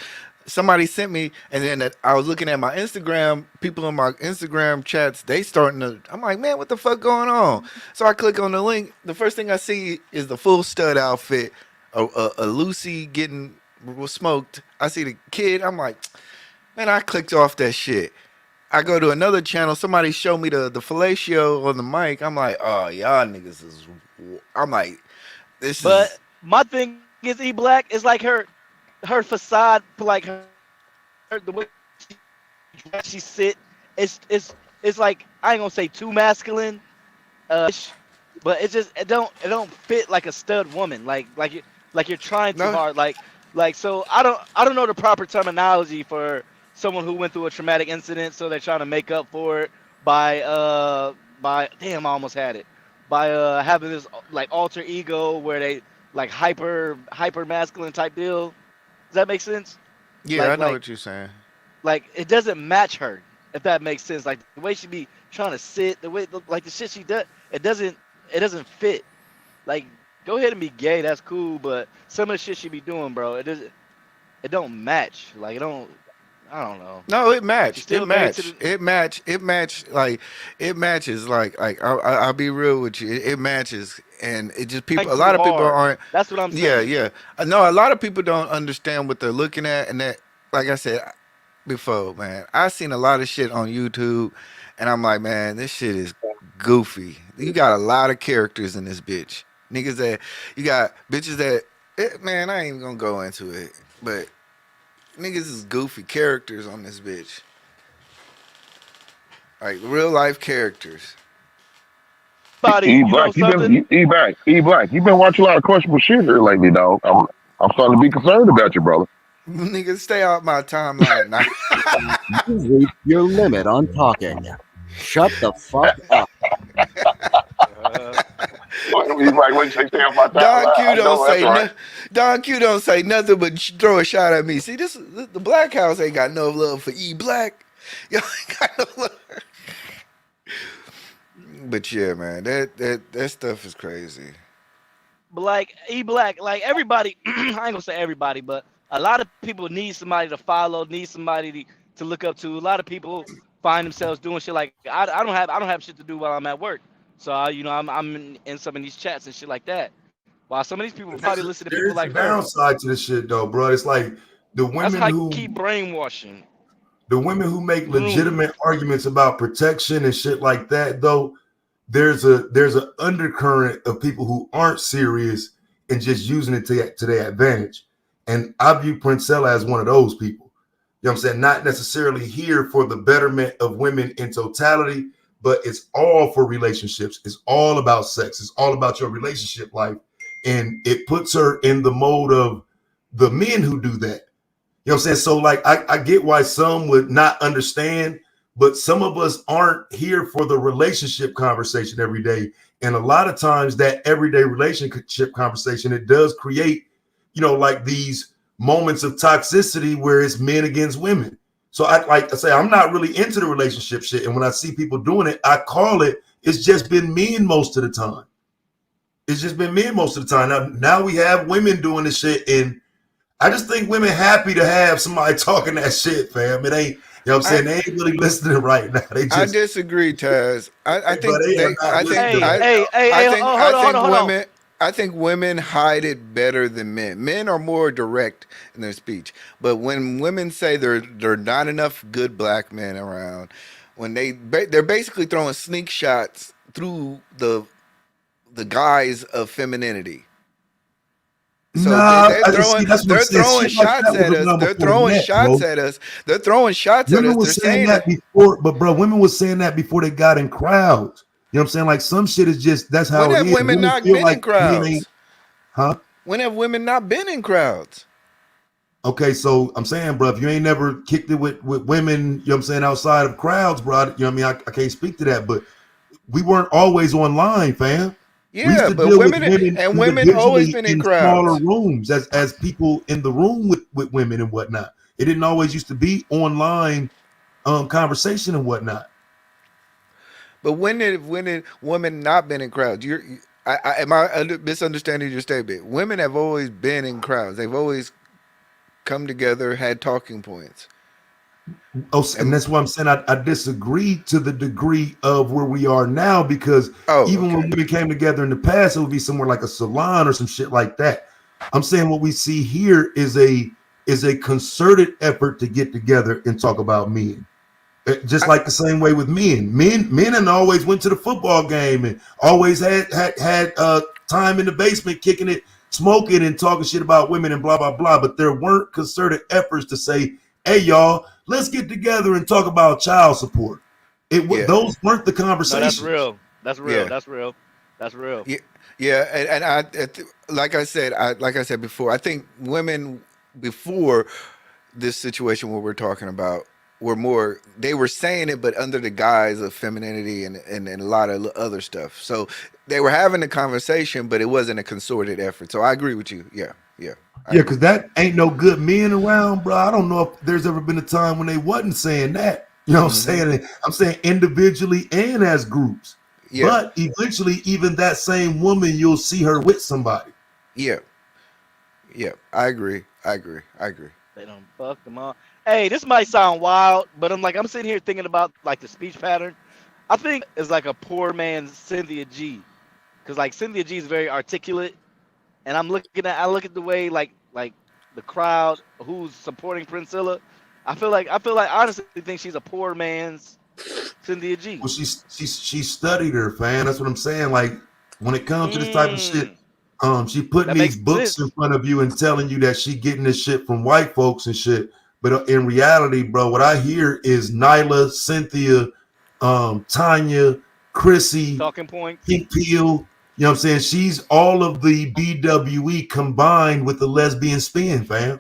Somebody sent me, and then I was looking at my Instagram. People in my Instagram chats, they starting to. I'm like, man, what the fuck going on? So I click on the link. The first thing I see is the full stud outfit, a Lucy getting smoked. I see the kid. I'm like, man, I clicked off that shit. I go to another channel. Somebody showed me the fellatio on the mic. I'm like, oh, y'all niggas is. I'm like, this is. But my thing is, E-Black is like her facade, like her the way she sit. It's like, I ain't gonna say too masculine. but it don't fit like a stud woman. Like you're trying too No. hard. Like so I don't know the proper terminology for someone who went through a traumatic incident, so they're trying to make up for it by damn, I almost had it, by having this like alter ego where they like hyper masculine type deal. Does that make sense? Yeah, I know what you're saying. Like it doesn't match her, if that makes sense. Like the way she be trying to sit, the way like the shit she does, it doesn't fit. Like go ahead and be gay, that's cool, but some of the shit she be doing, bro, it don't match. Like I don't know. No, it matched. Still It married to matched. It matched. It matched. Like it matches. Like I'll be real with you. It matches, and it just people. A lot of people aren't. That's what I'm Yeah, saying. yeah. No, a lot of people don't understand what they're looking at, and that, like I said before, man, I seen a lot of shit on YouTube, and I'm like, man, this shit is goofy. You got a lot of characters in this bitch. Niggas that you got bitches that man, I ain't even gonna go into it, but niggas is goofy characters on this bitch. Like real life characters. E-Black, you've been watching a lot of questionable shit here lately, dog. I'm starting to be concerned about you, brother. Niggas, stay out my timeline now. You've reached your limit on talking. Shut the fuck up. Don Q don't say nothing but throw a shot at me. See, the Black House ain't got no love for E-Black. Y'all ain't got no love. But yeah, man, that stuff is crazy. But like E-Black, like everybody, I ain't gonna say everybody, but a lot of people need somebody to follow, need somebody to look up to. A lot of people find themselves doing shit like I don't have shit to do while I'm at work. So I'm in some of these chats and shit like that. While some of these people probably listen to people like her. There's a downside to this shit though, bro. It's like the women that's how who you keep brainwashing. The women who make legitimate arguments about protection and shit like that, though, there's an undercurrent of people who aren't serious and just using it to their advantage. And I view Princella as one of those people. You know what I'm saying? Not necessarily here for the betterment of women in totality, but it's all for relationships. It's all about sex. It's all about your relationship life. And it puts her in the mode of the men who do that. You know what I'm saying? So like, I get why some would not understand, but some of us aren't here for the relationship conversation every day. And a lot of times that everyday relationship conversation, it does create, like these moments of toxicity where it's men against women. So I say, I'm not really into the relationship shit. And when I see people doing it, I call it, it's just been men most of the time. It's just been men most of the time. Now we have women doing this shit, and I just think women happy to have somebody talking that shit, fam. It ain't, what I'm saying? They ain't really listening right now. They just, I disagree, Taz. I think women hide it better than men. Men are more direct in their speech. But when women say there are not enough good black men around, when they're basically throwing sneak shots through the guise of femininity. So they're throwing shots at us. They're throwing shots at us. They're throwing shots at us. Women was saying that before, but bro, women was saying that before they got in crowds. You know what I'm saying? Like some shit is just, that's how it is. When have women not been in crowds? Huh? When have women not been in crowds? Okay, so I'm saying, bro, if you ain't never kicked it with women, you know what I'm saying, outside of crowds, bro, you know what I mean? I can't speak to that, but we weren't always online, fam. Yeah, but women always been in crowds. Smaller rooms as people in the room with women and whatnot. It didn't always used to be online conversation and whatnot. But when did women not been in crowds? Am I misunderstanding your statement? Women have always been in crowds. They've always come together, had talking points. Oh, and that's why I'm saying I disagree to the degree of where we are now, because when women came together in the past, it would be somewhere like a salon or some shit like that. I'm saying what we see here is a concerted effort to get together and talk about men. Just like the same way with men. Men and always went to the football game and always had time in the basement kicking it, smoking and talking shit about women and blah, blah, blah. But there weren't concerted efforts to say, hey, y'all, let's get together and talk about child support. Those weren't the conversations. No, that's real. That's real. That's real. Yeah, and like I said before, I think women before this situation what we're talking about were more they were saying it but under the guise of femininity and a lot of other stuff. So they were having a conversation, but it wasn't a concerted effort. So I agree with you. Yeah. Yeah, because that ain't no good men around, bro. I don't know if there's ever been a time when they wasn't saying that. You know what I'm saying? I'm saying individually and as groups. Yeah. But eventually, even that same woman, you'll see her with somebody. Yeah. I agree. They don't fuck them all. Hey, this might sound wild, but I'm sitting here thinking about like the speech pattern. I think it's like a poor man's Cynthia G, because like Cynthia G is very articulate, and I look at the way like the crowd who's supporting Priscilla. I feel like I honestly think she's a poor man's Cynthia G. Well, she studied her, fam. That's what I'm saying. Like when it comes to this type of shit, she putting these books in front of you and telling you that she getting this shit from white folks and shit. But in reality, bro, what I hear is Nyla, Cynthia, Tanya, Chrissy, talking points, Pink Peel. You know what I'm saying? She's all of the BWE combined with the lesbian spin, fam.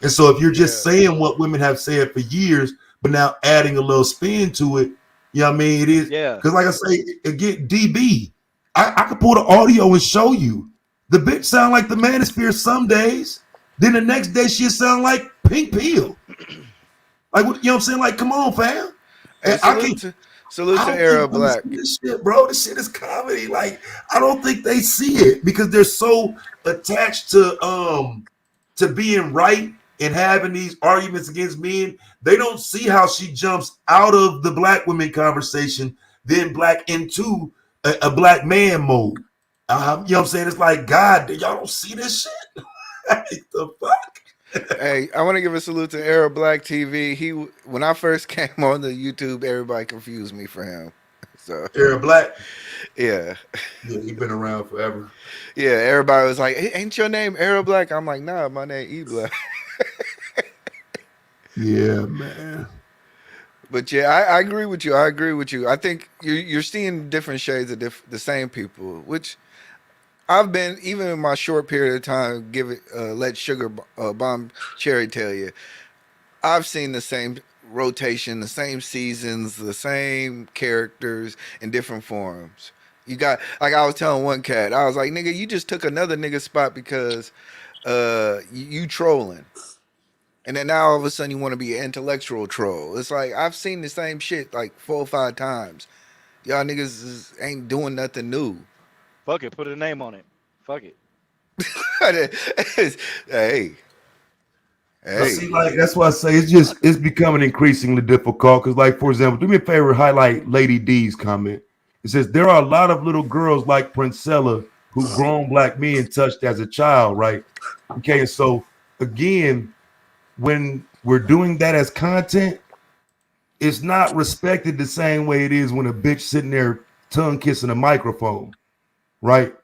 And so if you're just saying what women have said for years, but now adding a little spin to it, you know what I mean? It is. Yeah. Because like I say, again, DB, I could pull the audio and show you. The bitch sound like the Manosphere some days. Then the next day she'll sound like Pink Peel. Like, you know what I'm saying? Like, come on, fam. Hey, salute to Era Black. This shit, bro. This shit is comedy. Like, I don't think they see it because they're so attached to being right and having these arguments against men. They don't see how she jumps out of the black women conversation, then black into a black man mode. You know what I'm saying? It's like, God, y'all don't see this shit? What the fuck? Hey, I want to give a salute to Era Black TV. When I first came on the YouTube, everybody confused me for him. So Era Black? Yeah. Yeah, he been around forever. Yeah, everybody was like, hey, ain't your name Era Black? I'm like, nah, my name E Black. Yeah, man. But yeah, I agree with you. I think you're seeing different shades of the same people, which I've been, even in my short period of time, let Sugar Bomb Cherry tell you, I've seen the same rotation, the same seasons, the same characters in different forms. You got, like I was telling one cat, I was like, nigga, you just took another nigga spot because you trolling. And then now all of a sudden you want to be an intellectual troll. It's like, I've seen the same shit like 4 or 5 times. Y'all niggas ain't doing nothing new. Fuck it, put a name on it. Fuck it. Hey. See, like that's why I say it's becoming increasingly difficult. Because, like, for example, do me a favor, highlight Lady D's comment. It says there are a lot of little girls like Princella who grown black men touched as a child, right? Okay, and so again, when we're doing that as content, it's not respected the same way it is when a bitch sitting there tongue kissing a microphone, right?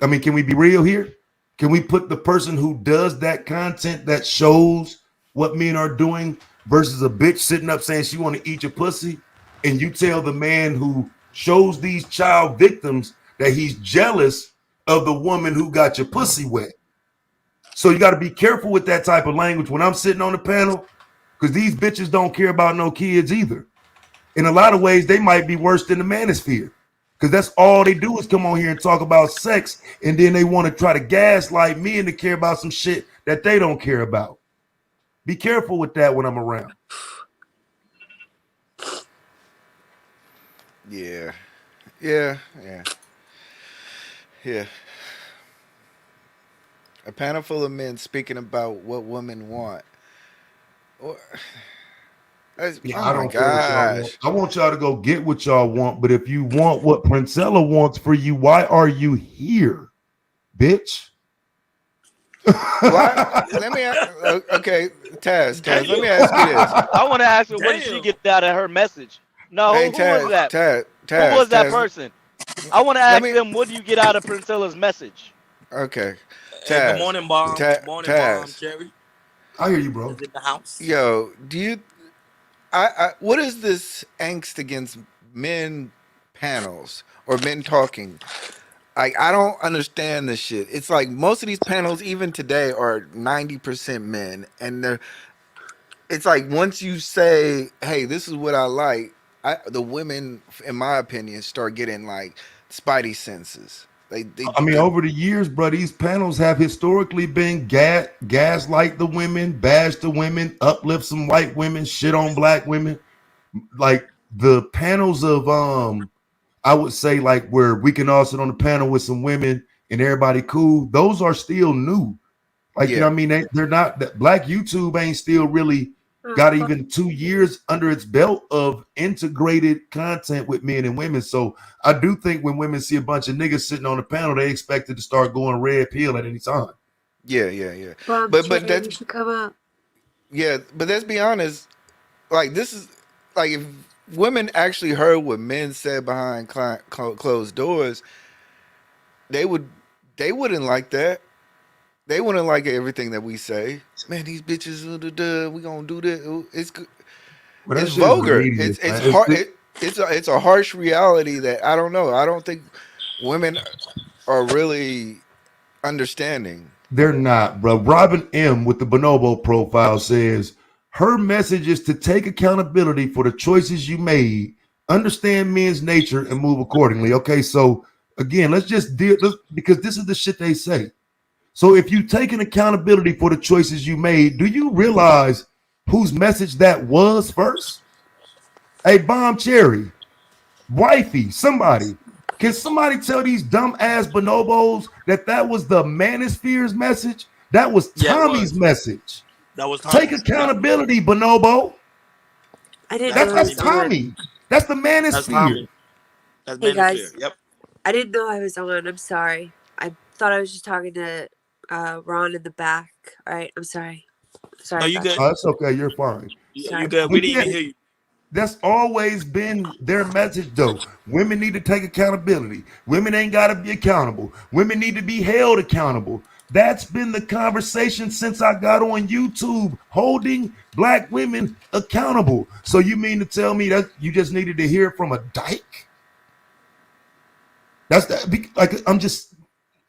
I mean, can we be real here? Can we put the person who does that content that shows what men are doing versus a bitch sitting up saying she want to eat your pussy, and you tell the man who shows these child victims that he's jealous of the woman who got your pussy wet? So you got to be careful with that type of language when I'm sitting on the panel, because these bitches don't care about no kids either. In a lot of ways, they might be worse than the manosphere, because that's all they do is come on here and talk about sex, and then they want to try to gaslight me into care about some shit that they don't care about. Be careful with that when I'm around. Yeah. A panel full of men speaking about what women want. I don't care what y'all want. I want y'all to go get what y'all want, but if you want what Princella wants for you, why are you here, bitch? Let me okay, Taz, let me ask you this. I want to ask her, what did she get out of her message? No, hey, who was that? Who was that person? I want to ask them, what do you get out of Princella's message? Okay. Hey, good morning, Bomb. Good morning, Bomb, Taz. Cherry. I hear you, bro. Is in the house. Yo, do you what is this angst against men panels or men talking. Like, I don't understand this shit. It's like most of these panels, even today, are 90% men, and it's like once you say, "Hey, this is what I like," the women, in my opinion, start getting like spidey senses. I mean, over the years, bro, these panels have historically been gaslight the women, bash the women, uplift some white women, shit on black women. Like the panels of I would say like where we can all sit on the panel with some women and everybody cool. Those are still new. Like, you know what I mean? They're not that black YouTube ain't still really got even 2 years under its belt of integrated content with men and women. So I do think when women see a bunch of niggas sitting on the panel, they expect it to start going red pill at any time. Yeah. But that's, you should come up. yeah, but let's be honest. Like, this is like if women actually heard what men said behind closed doors, they wouldn't like that. They wouldn't like everything that we say. Man, these bitches, we gonna do this. It's vulgar. It's hard. It's a harsh reality that I don't know. I don't think women are really understanding. They're not, bro. Robin M with the Bonobo profile says her message is to take accountability for the choices you made, understand men's nature, and move accordingly. Okay, so again, let's just deal because this is the shit they say. So if you take an accountability for the choices you made, do you realize whose message that was first? Hey, Bomb Cherry, wifey, somebody. Can somebody tell these dumb ass bonobos that was the manosphere's message? That was Tommy's message. That was Take accountability, bonobo. I didn't know That's Tommy. That's the manosphere. That's Hey, guys. manosphere. Yep. I didn't know I was on. I'm sorry. I thought I was just talking to Ron in the back. All right. I'm sorry. Sorry. No, you about good. Oh, that's okay. You're fine. You good. We didn't even hear you. That's always been their message, though. Women need to take accountability. Women ain't got to be accountable. Women need to be held accountable. That's been the conversation since I got on YouTube, holding black women accountable. So you mean to tell me that you just needed to hear from a dyke? That's that. Like, I'm just,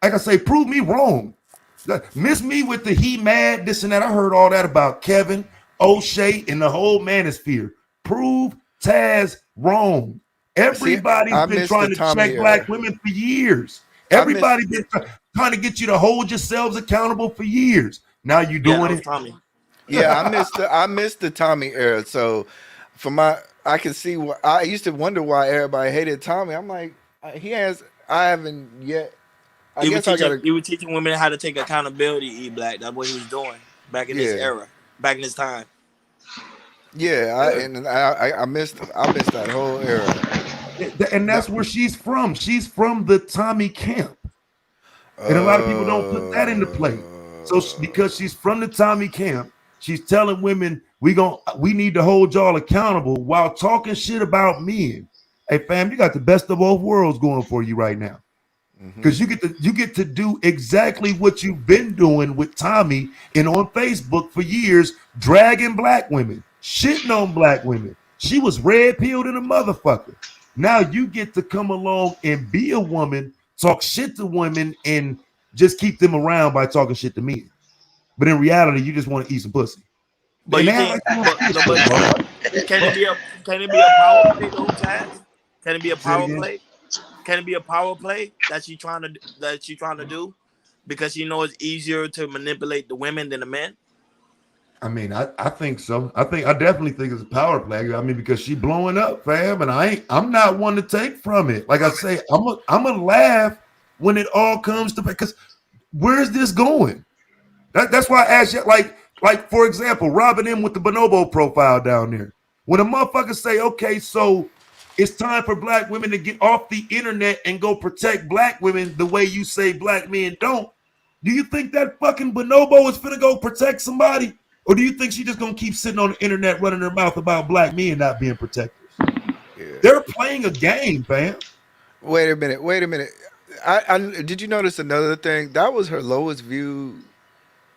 like I say, prove me wrong. Miss me with the he mad, this and that. I heard all that about Kevin, O'Shea, and the whole manosphere. Prove Taz wrong. Everybody's been trying to check black women for years. Everybody's been trying to get you to hold yourselves accountable for years. Now you doing it. Tommy. Yeah, I missed the Tommy era. So I can see what I used to wonder why everybody hated Tommy. I'm like, I haven't yet. He was teaching women how to take accountability, E-Black. That's what he was doing back in this era, back in this time. Yeah, I missed that whole era. And that's where she's from. She's from the Tommy camp. And a lot of people don't put that into play. So because she's from the Tommy camp, she's telling women we need to hold y'all accountable while talking shit about men. Hey fam, you got the best of both worlds going for you right now. Because you get to do exactly what you've been doing with Tommy and on Facebook for years, dragging black women, shitting on black women. She was red pilled in a motherfucker. Now you get to come along and be a woman, talk shit to women, and just keep them around by talking shit to men. But in reality, you just want to eat some pussy. But you think, can it be a power play the whole time? Can it be a power play? Can it be a power play that she's trying to do because she knows it's easier to manipulate the women than the men? I mean, I think so. I definitely think it's a power play. I mean, because she blowing up, fam, and I'm not one to take from it. Like I say, I'm gonna laugh when it all comes to, because where's this going? That's why I asked you, like for example, Robin M with the Bonobo profile down there. When a motherfucker say, okay, so it's time for black women to get off the internet and go protect black women the way you say black men don't. Do you think that fucking bonobo is finna go protect somebody? Or do you think she just gonna keep sitting on the internet running her mouth about black men not being protected? Yeah. They're playing a game, fam. Wait a minute. I did you notice another thing? That was her lowest view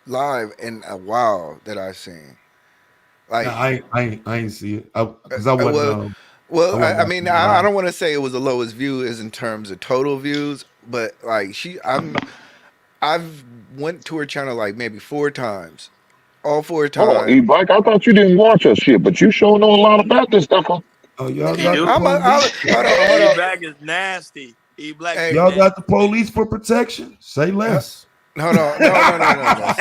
live in a while that I've seen. Like, I ain't see it because I wasn't. Well, want I that mean, to be I live. don't want to say it was the lowest view is in terms of total views, but like I've went to her channel like maybe 4 times. All 4 Hold on, times. E-Black. I thought you didn't watch her shit, but you sure know a lot about this stuff, huh? Oh, y'all He got do. the police. Hold on. E-Black is nasty. E-Black is Y'all nasty. got the police for protection. Say less. Hold on. No.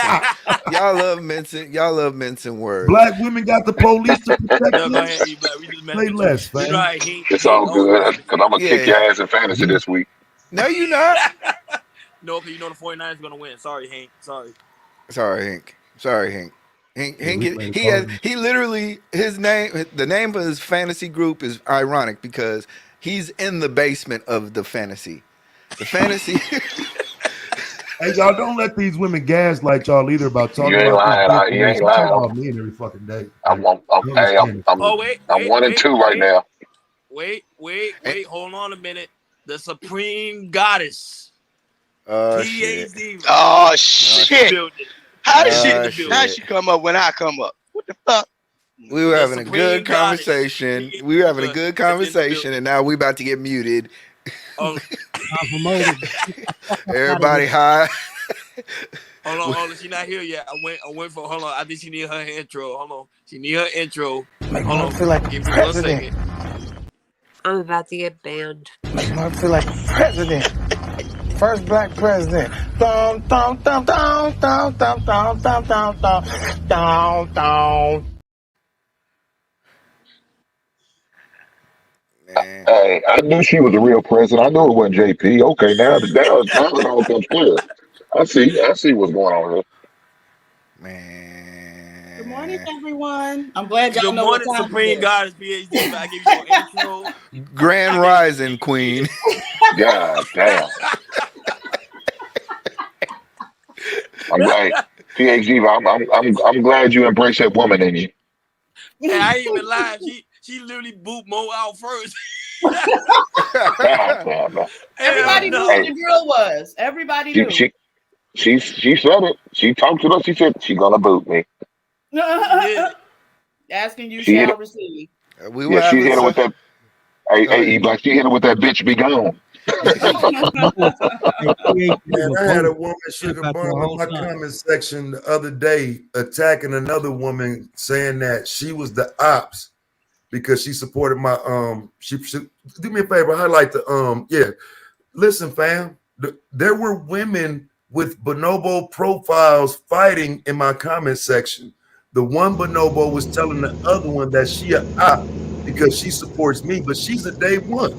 Y'all love mincing words. Black women got the police to protect No, go them. ahead, E-Black. We just messing Say with less, you. You fam. know how he It's all good because I'm gonna kick your Yeah. ass in fantasy this week. No, you not. No, because you know the 49ers are gonna win. Sorry, Hank. Sorry. Sorry, Hank. Hank Yeah, we played he literally the name of his fantasy group is ironic because he's in the basement of the fantasy. The fantasy. Hey, y'all don't let these women gaslight y'all either about talking You ain't about lying. this. You ain't Talk lying. about me every fucking day. I'm I understand it. Oh, wait. I'm 1 and 2 right now. Wait. Hold on a minute. The Supreme Goddess. Oh shit. Oh shit! How did Oh, she come up when I come up? What the fuck? We were having a Supreme good Goddess. conversation. And now we about to get muted. Oh. Everybody high. Hold on. She not here yet. I went for. Hold on. I think she need her intro. Hold on. She need her intro. Make Hold her on. feel like Give me 1 president. second. I'm about to get banned. Make her feel like president. First black president. Dum dum dum dum dum dum dum dum dum dum dum dum. Hey, I knew she was a real president. I knew it wasn't JP. Okay, now it all comes clear. I see what's going on here. Good morning, everyone. I'm glad y'all Good know morning, what time Supreme it is. Goddess PhD. I give you your intro. Grand Rising Queen. God damn. I'm glad, PhD. I'm glad you embrace that woman in you. And I ain't even lying. She literally booped Mo out first. Everybody knew what the drill was. Everybody knew. She said it. She talked to us. She said she's gonna boot me. Asking you She hit shall it. receive. She hit it with that. Hey, E-Black, she hit it with that bitch be gone. Man, I had a woman sugar bomb in my comment section the other day attacking another woman saying that she was the ops because she supported my she do me a favor, highlight the listen, fam. There were women with bonobo profiles fighting in my comment section. The one bonobo was telling the other one that she a op because she supports me, but she's a day one.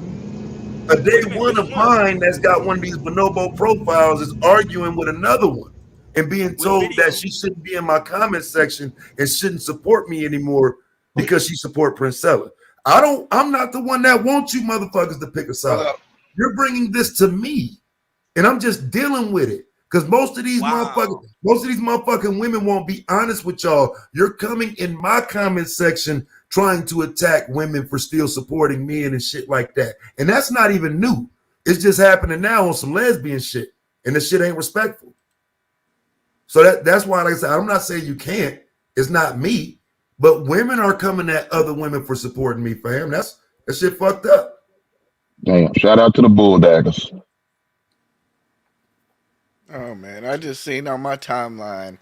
A day one of mine that's got one of these bonobo profiles is arguing with another one and being told that she shouldn't be in my comment section and shouldn't support me anymore because she support Princella. I'm not the one that wants you motherfuckers to pick a side. You're bringing this to me and I'm just dealing with it because most of these motherfucking women won't be honest with y'all. You're coming in my comment section trying to attack women for still supporting men and shit like that. And that's not even new. It's just happening now on some lesbian shit. And the shit ain't respectful. So that's why, like I said, I'm not saying you can't. It's not me. But women are coming at other women for supporting me, fam. That shit fucked up. Damn. Shout out to the Bulldaggers. Oh man, I just seen on my timeline.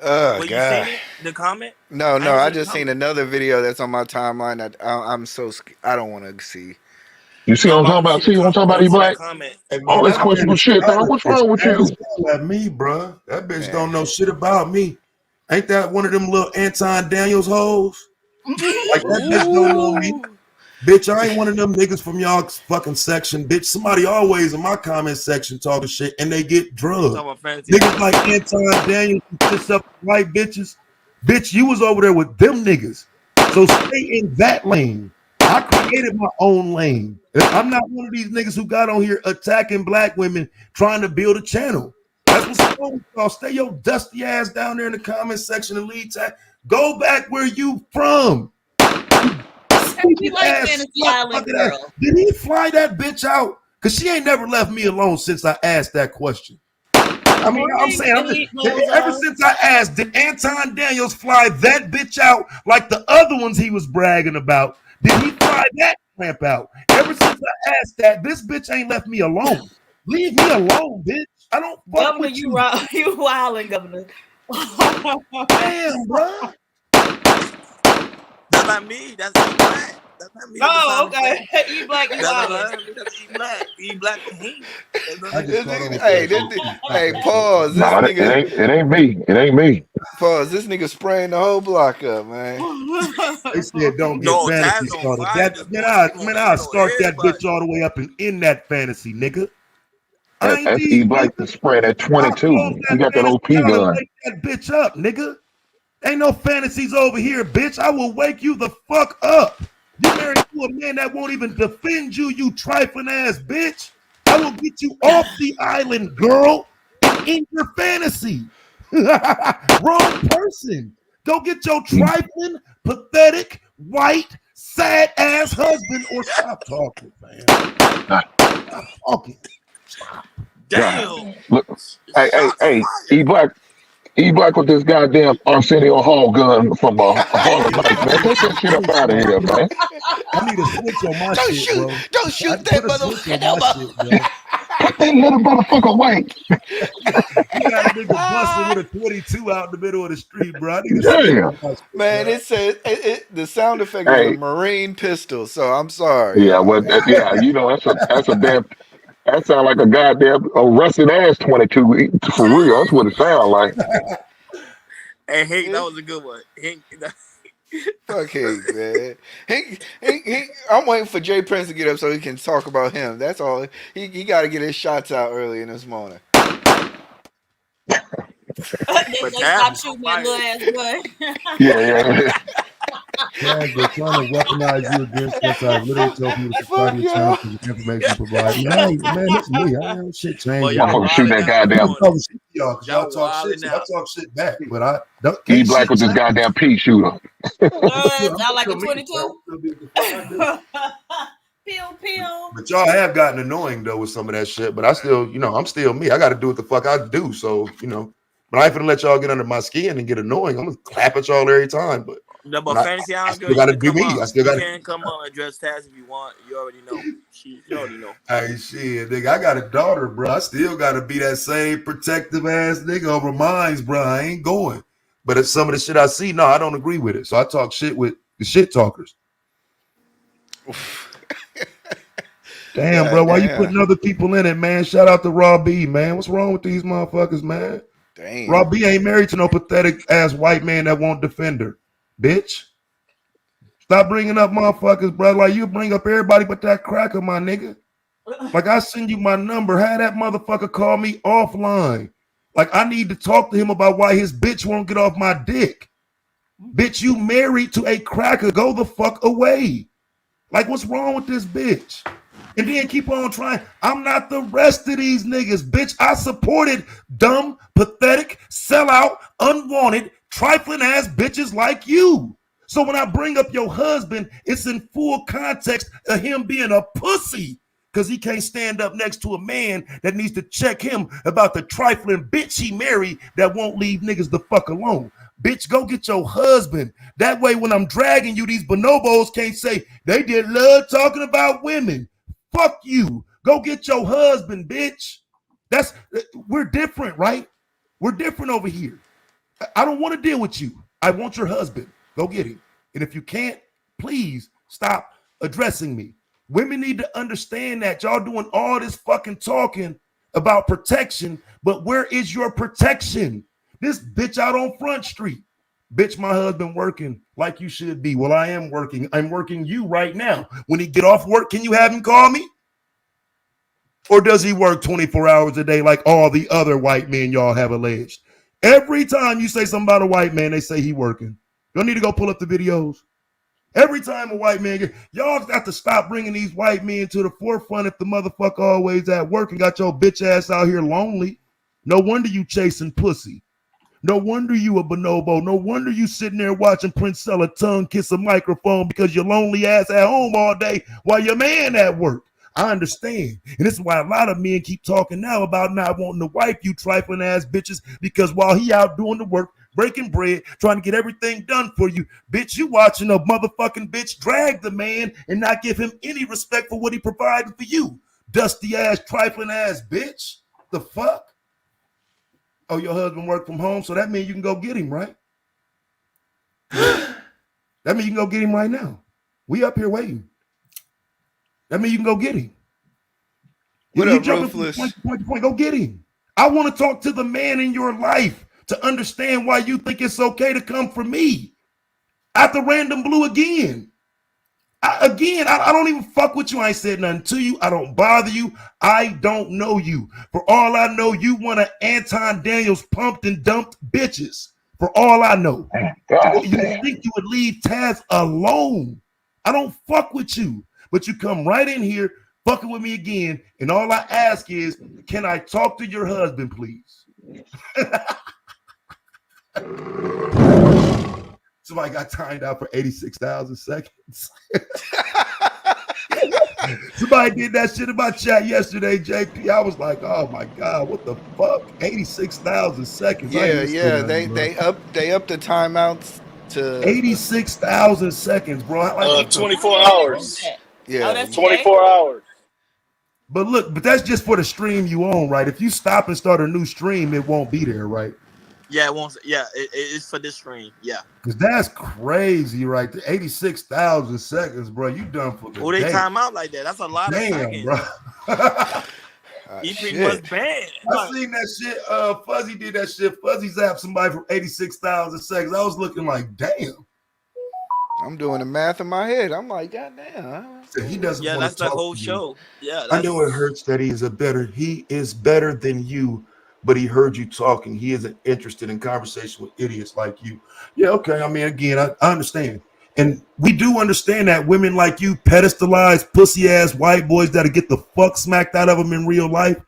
Well, God. you seen it? The comment? No, I just seen another video that's on my timeline that I'm so I don't want to see. You see what I'm talking about? See what I'm talking about, E-Black? All this questionable shit, dog. What's wrong with you? At me, bro. That bitch don't know shit about me. Ain't that one of them little Anton Daniels hoes? Like that bitch don't know me. Bitch, I ain't one of them niggas from y'all fucking section. Bitch, somebody always in my comment section talking shit and they get drugged. Niggas like Anton Daniels and shit up white bitches. Bitch, you was over there with them niggas. So stay in that lane. I created my own lane. I'm not one of these niggas who got on here attacking black women trying to build a channel. That's what's wrong with y'all. Stay your dusty ass down there in the comment section and lead tag. Go back where you from. You like Fantasy Island girl. Did he fly that bitch out? Because she ain't never left me alone since I asked that question. I mean, I'm saying, ever since I asked, did Anton Daniels fly that bitch out like the other ones he was bragging about? Did he fly that clamp out? Ever since I asked that, this bitch ain't left me alone. Leave me alone, bitch. I don't fuck Governor, with you you. you wilding, Governor. Damn, bro. That's not me. That's E Black. That's not me. Oh, okay. E Black, you That's wilding. That's E Black. E Black and he. Hey, pause. This Nah, it nigga. ain't me. It ain't me. Pause. This nigga spraying the whole block up, man. They said don't get No, fantasy Taz on started. fire That, this I'll start that bitch all the way up and in that fantasy, nigga. I ain't That's these E Black niggas. to spread at I'll 22. close He got that fantasy OP out and gun. wake that bitch up, nigga. Ain't no fantasies over here, bitch. I will wake you the fuck up. You married to a man that won't even defend you, you trifling ass bitch. I will get you off the island, girl, and in your fantasy. Wrong person. Go get your trifling, pathetic, white, sad ass husband or stop talking, man. Stop talking. Damn. Look, hey, E Black with this goddamn Arsenio Hall gun from Harlem Nights, man. Take that shit up out of here, man. I need a switch on my Don't shit, shoot, bro. don't shoot that motherfucker. Put that little motherfucker white. You got a nigga busting with a 22 out in the middle of the street, bro. I need a switch Yeah. on my shit, Man, bro. it says the sound effect is a Hey. Marine pistol, so I'm sorry. Yeah, well, you know, that's a damn. That sound like a goddamn rusted ass 22 for real. That's what it sounds like. Hey, Hank, that was a good one. Hank, Fuck Hank, man. Hank, I'm waiting for Jay Prince to get up so he can talk about him. That's all. He got to get his shots out early in this morning. They stop shooting that little ass boy. Yeah. Taz, they're trying to weaponize you against us. I literally told you to subscribe to your channel because the information provided. Man, it's me. I ain't shit changing. Motherfucker shoot that goddamn. I'm talking shit to y'all because y'all talk shit. So I talk shit back, but I don't. E Black with this goddamn pea shooter. Sound like a 22. Pew pew. But y'all have gotten annoying though with some of that shit. But I still, I'm still me. I got to do what the fuck I do. So but I ain't gonna let y'all get under my skin and get annoying. I'm gonna clap at y'all every time. But no, but Fantasy I Island still girl, got to you be can come me. up. I still got You to. can come up and address Taz if you want. You already know. You already know. Hey, shit, nigga, I got a daughter, bro. I still got to be that same protective ass nigga over mines, bro. I ain't going. But if some of the shit I see, no, I don't agree with it. So I talk shit with the shit talkers. Damn, bro, why you putting other people in it, man? Shout out to Raw B, man. What's wrong with these motherfuckers, man? Damn. Raw B ain't married to no pathetic ass white man that won't defend her, bitch. Stop bringing up motherfuckers, bro. Like you bring up everybody but that cracker, my nigga. Like I send you my number. Have that motherfucker call me offline. Like I need to talk to him about why his bitch won't get off my dick. Bitch, you married to a cracker. Go the fuck away. Like what's wrong with this bitch? And then keep on trying. I'm not the rest of these niggas, bitch. I supported dumb, pathetic, sellout, unwanted, trifling ass bitches like you. So when I bring up your husband, it's in full context of him being a pussy because he can't stand up next to a man that needs to check him about the trifling bitch he married that won't leave niggas the fuck alone. Bitch, go get your husband. That way when I'm dragging you, these bonobos can't say they did love talking about women. Fuck you. Go get your husband, bitch. We're different, right? We're different over here. I don't want to deal with you. I want your husband. Go get him. And if you can't, please stop addressing me. Women need to understand that y'all doing all this fucking talking about protection, but where is your protection? This bitch out on Front Street. Bitch, my husband working like you should be. Well, I am working. I'm working you right now. When he get off work, can you have him call me? Or does he work 24 hours a day like all the other white men y'all have alleged? Every time you say something about a white man, they say he working. Y'all need to go pull up the videos. Every time a white man y'all got to stop bringing these white men to the forefront if the motherfucker always at work and got your bitch ass out here lonely. No wonder you chasing pussy. No wonder you a bonobo. No wonder you sitting there watching Princella tongue kiss a microphone because your lonely ass at home all day while your man at work. I understand. And this is why a lot of men keep talking now about not wanting to wife you trifling ass bitches, because while he out doing the work, breaking bread, trying to get everything done for you, bitch, you watching a motherfucking bitch drag the man and not give him any respect for what he provided for you. Dusty ass, trifling ass bitch. The fuck? Oh, your husband worked from home, so that means you can go get him, right? That means you can go get him right now. We up here waiting. That means you can go get him. What You up, jumping from Ruthless? point to point to point, go get him. I want to talk to the man in your life to understand why you think it's okay to come for me. After Random Blue again. I don't even fuck with you. I ain't said nothing to you. I don't bother you. I don't know you. For all I know, you one of Anton Daniels pumped and dumped bitches. For all I know. You think you would leave Taz alone. I don't fuck with you. But you come right in here fucking with me again. And all I ask is, can I talk to your husband, please? Somebody got timed out for 86,000 seconds. Somebody did that shit in my chat yesterday, JP. I was like, oh my God, what the fuck? 86,000 seconds. Yeah. They up the timeouts to 86,000 seconds, bro. 24 hours. Yeah. Oh, that's 24 hours. But look, but that's just for the stream you own, right? If you stop and start a new stream, it won't be there, right? Yeah, it won't. Yeah, it's for this stream. Yeah. Because that's crazy, right? The 86,000 seconds, bro. You done for the Who they day. time out like that? That's a lot of seconds. Bro. He pretty much banned. I seen that shit. Fuzzy did that shit. Fuzzy zapped somebody for 86,000 seconds. I was looking like, damn. I'm doing the math in my head. I'm like, God damn. He doesn't. Yeah, want that's to the talk whole to you. show. Yeah, I know it hurts that he is better than you, but he heard you talking. He isn't interested in conversation with idiots like you. Yeah, okay. I mean, again, I understand. And we do understand that women like you pedestalize pussy ass white boys that'll get the fuck smacked out of them in real life.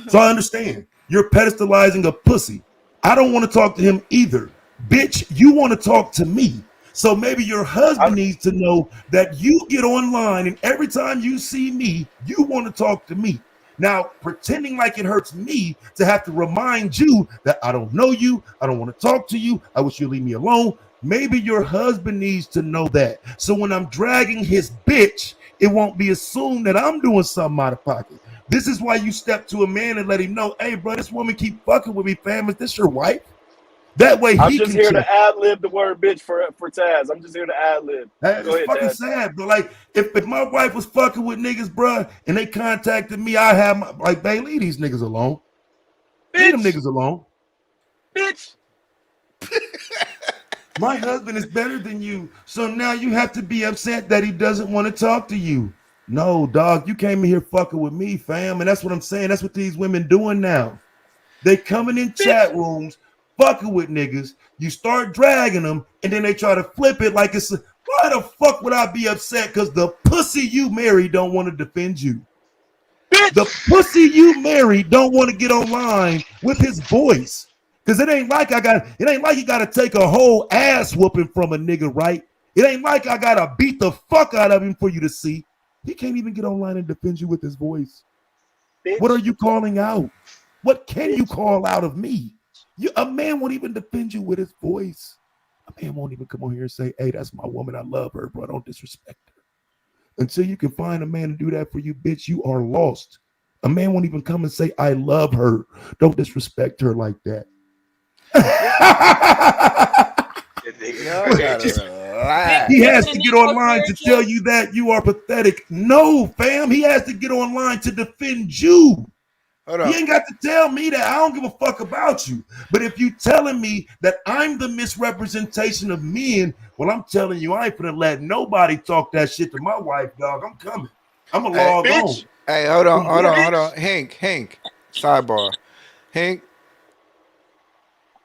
So I understand. You're pedestalizing a pussy. I don't want to talk to him either. Bitch, you want to talk to me. So maybe your husband needs to know that you get online and every time you see me, you want to talk to me. Now, pretending like it hurts me to have to remind you that I don't know you, I don't want to talk to you, I wish you'd leave me alone. Maybe your husband needs to know that. So when I'm dragging his bitch, it won't be assumed that I'm doing something out of pocket. This is why you step to a man and let him know, hey, bro, this woman keep fucking with me, fam. Is this your wife? That way I'm he just can here check. to ad lib the word bitch for Taz. I'm just here to ad lib. It's Go ahead, fucking Taz. sad, bro. Like if my wife was fucking with niggas, bro, and they contacted me, I have my, like, babe, leave these niggas alone. Leave them niggas alone. Bitch. My husband is better than you, so now you have to be upset that he doesn't want to talk to you. No, dog, you came in here fucking with me, fam, and that's what I'm saying. That's what these women doing now. They coming in chat rooms, fucking with niggas. You start dragging them, and then they try to flip it like it's why the fuck would I be upset? Because the pussy you married don't want to defend you. Bitch. The pussy you married don't want to get online with his voice. Because it ain't like you gotta take a whole ass whooping from a nigga, right? It ain't like I gotta beat the fuck out of him for you to see. He can't even get online and defend you with his voice. Bitch. What are you calling out? What can you call out of me? A man won't even defend you with his voice. A man won't even come on here and say, hey, that's my woman. I love her, bro. Don't disrespect her. Until you can find a man to do that for you, bitch, you are lost. A man won't even come and say, I love her. Don't disrespect her like that. He has to get online to tell you that you are pathetic. No, fam. He has to get online to defend you. He ain't got to tell me that. I don't give a fuck about you. But if you telling me that I'm the misrepresentation of men, well, I'm telling you, I ain't gonna let nobody talk that shit to my wife, dog. I'm coming. I'm a log on. Hey, hold on. Hank. Sidebar. Hank.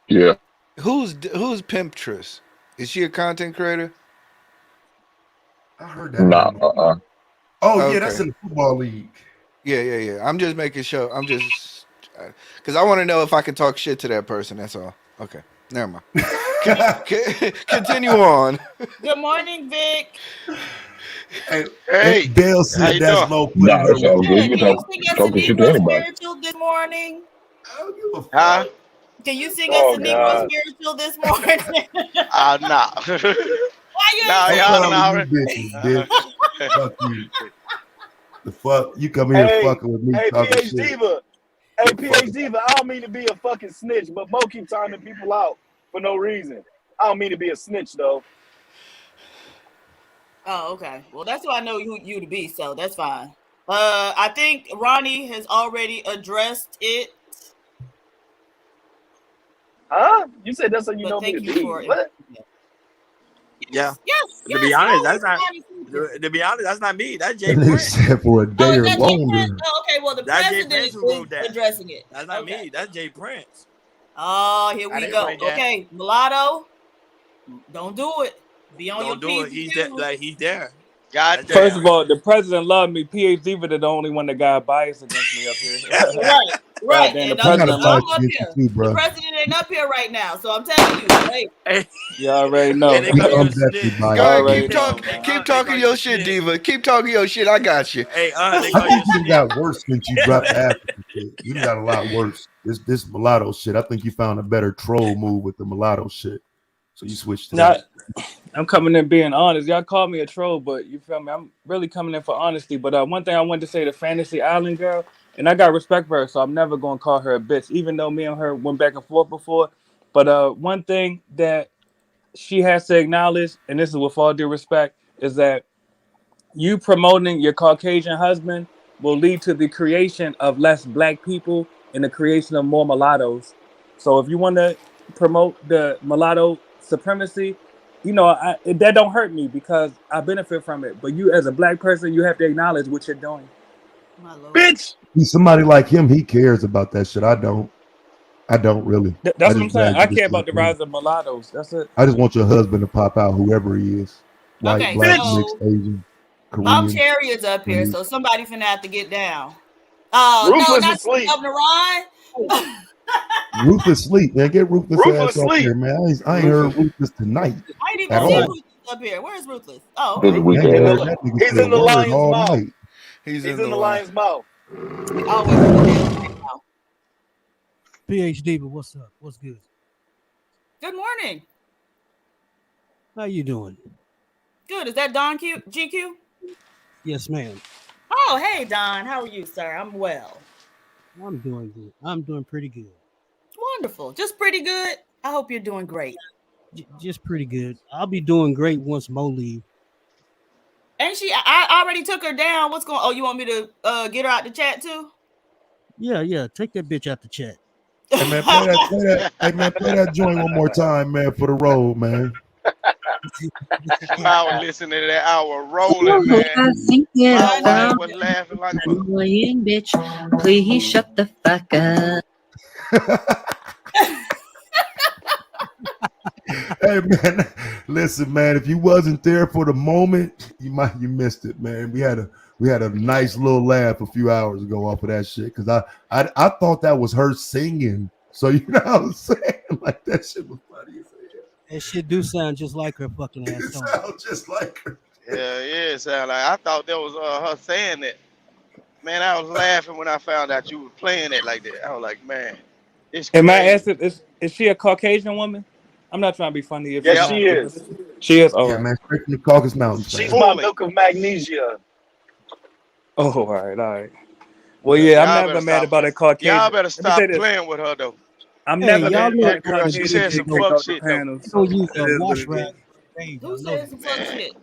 Yeah. Who's Pimptress? Is she a content creator? I heard that. Nah. Oh, yeah, that's in the football league. Yeah. I'm just making sure. I'm just because I want to know if I can talk shit to that person. That's all. Okay, never mind. Continue on. Good morning, Vic. Hey, Dale how said you that's doing? low putting Nah, her it's all good. You Can you can sing us a talking shit to Negro anybody. spiritual this morning? Huh? Can you sing us Oh a Negro God. spiritual this morning? Nah. Why you Nah, ain't y'all sing? done calling you already. bitches, bitch. Fuck you. The fuck? You come here Hey, fucking with me hey, talking PH shit. Diva. Hey, The fuck? PH Diva, I don't mean to be a fucking snitch, but Mo keep timing people out for no reason. I don't mean to be a snitch, though. Oh, okay. Well, that's who I know you to be, so that's fine. I think Ronnie has already addressed it. Huh? You said that's how you But know me thank to you be. for What? Yeah. Yes, To be Mo honest, is to be honest, that's not me. That's That Jay nigga Prince. said for a Oh, day is or that Jay Prince? longer. Oh, okay. Well, the That's Jay president Prince is who wrote that. addressing it. That's not Okay. me. That's Jay Prince. Oh, here I we didn't go. write that. Okay, Mulatto, don't do it. Be on your Don't do P's it. and He's there. Q's. Like he's there. God First damn. of all, the president loved me. PhD Diva the only one that got biased against me up here. Right. Damn, the And I got a president bias I'm loved up me. against you here. too, The bro. president ain't up here right now, so I'm telling you, hey. You already And know. they call you I'm a definitely snitch. Go biased. ahead, Already keep know, talking, man. keep They talking call you your a shit, snitch. Diva. Keep talking your shit. I got you. Hey, they I call you think a you done snitch. got worse since you dropped the African shit. You done got a lot worse. This mulatto shit. I think you found a better troll move with the mulatto shit. So you switched to Now, that. I'm coming in being honest. Y'all call me a troll, but you feel me? I'm really coming in for honesty. But one thing I wanted to say to Fantasy Island girl, and I got respect for her, so I'm never gonna call her a bitch, even though me and her went back and forth before. But one thing that she has to acknowledge, and this is with all due respect, is that you promoting your Caucasian husband will lead to the creation of less black people and the creation of more mulattoes. So if you want to promote the mulatto supremacy, that don't hurt me because I benefit from it. But you, as a black person, you have to acknowledge what you're doing. My Lord. Bitch! See, somebody like him, he cares about that shit. I don't really. That's I what I'm just saying. glad I you care just about like the me. rise of mulattoes. That's it. I just want your husband to pop out, whoever he is. White, Okay, black, so mixed, Asian, Mom Korean. Cherry is up here, Chinese. so somebody finna have to get down. Oh, no, Ruthless not asleep. Governor Ron. Ruthless sleep, man. Get Ruthless Ruthless ass up sleep. here, man. I ain't heard Ruthless tonight I ain't even at see all. Ruthless up here. Where's Ruthless? Oh, This okay. weak I ain't ass. heard that nigga He's say a in the word lion's all mouth. night. He's He's in in the the line. lion's mouth. He always in the damn mouth. PhD, but what's up? What's good? Good morning. How you doing? Good. Is that Don GQ? Yes, ma'am. Oh, hey, Don. How are you, sir? I'm well. I'm doing good. I'm doing pretty good. Wonderful. Just pretty good. I hope you're doing great. Just pretty good. I'll be doing great once Mo leave. Ain't she? I already took her down. What's going? Oh, you want me to get her out the chat too? Yeah. Take that bitch out the chat. Hey man, play that joint one more time, man, for the road, man. I was listening to that hour rolling, man. I think that My I wife found was laughing like a an annoying bitch. Please shut the fuck up. Hey man, listen, man. If you wasn't there for the moment, you missed it, man. We had a nice little laugh a few hours ago off of that shit because I thought that was her singing. So you know what I'm saying? Like that shit was funny as hell. That shit do sound just like her fucking ass. It sounds just like her. Yeah, it sounded like I thought that was her saying that. Man, I was laughing when I found out you were playing it like that. I was like, man, it's Am I crazy. asking, is she a Caucasian woman? I'm not trying to be funny if Yes, she's she not. is. She is? All Yeah, right. man, straight from the Caucasus Mountains, She's man. my milk of magnesia. Oh, all right. Well, yeah, I'm Y'all never better mad stop. about a Caucasian. Y'all better Let me stop say this. playing with her though. I'm Hey, never y'all mad know about a That girl, she Caucasian said getting some kicked fuck off the shit though. panel. Don't So use it a is what wash it rag. is. Hey, Who y'all know said that. some fuck shit?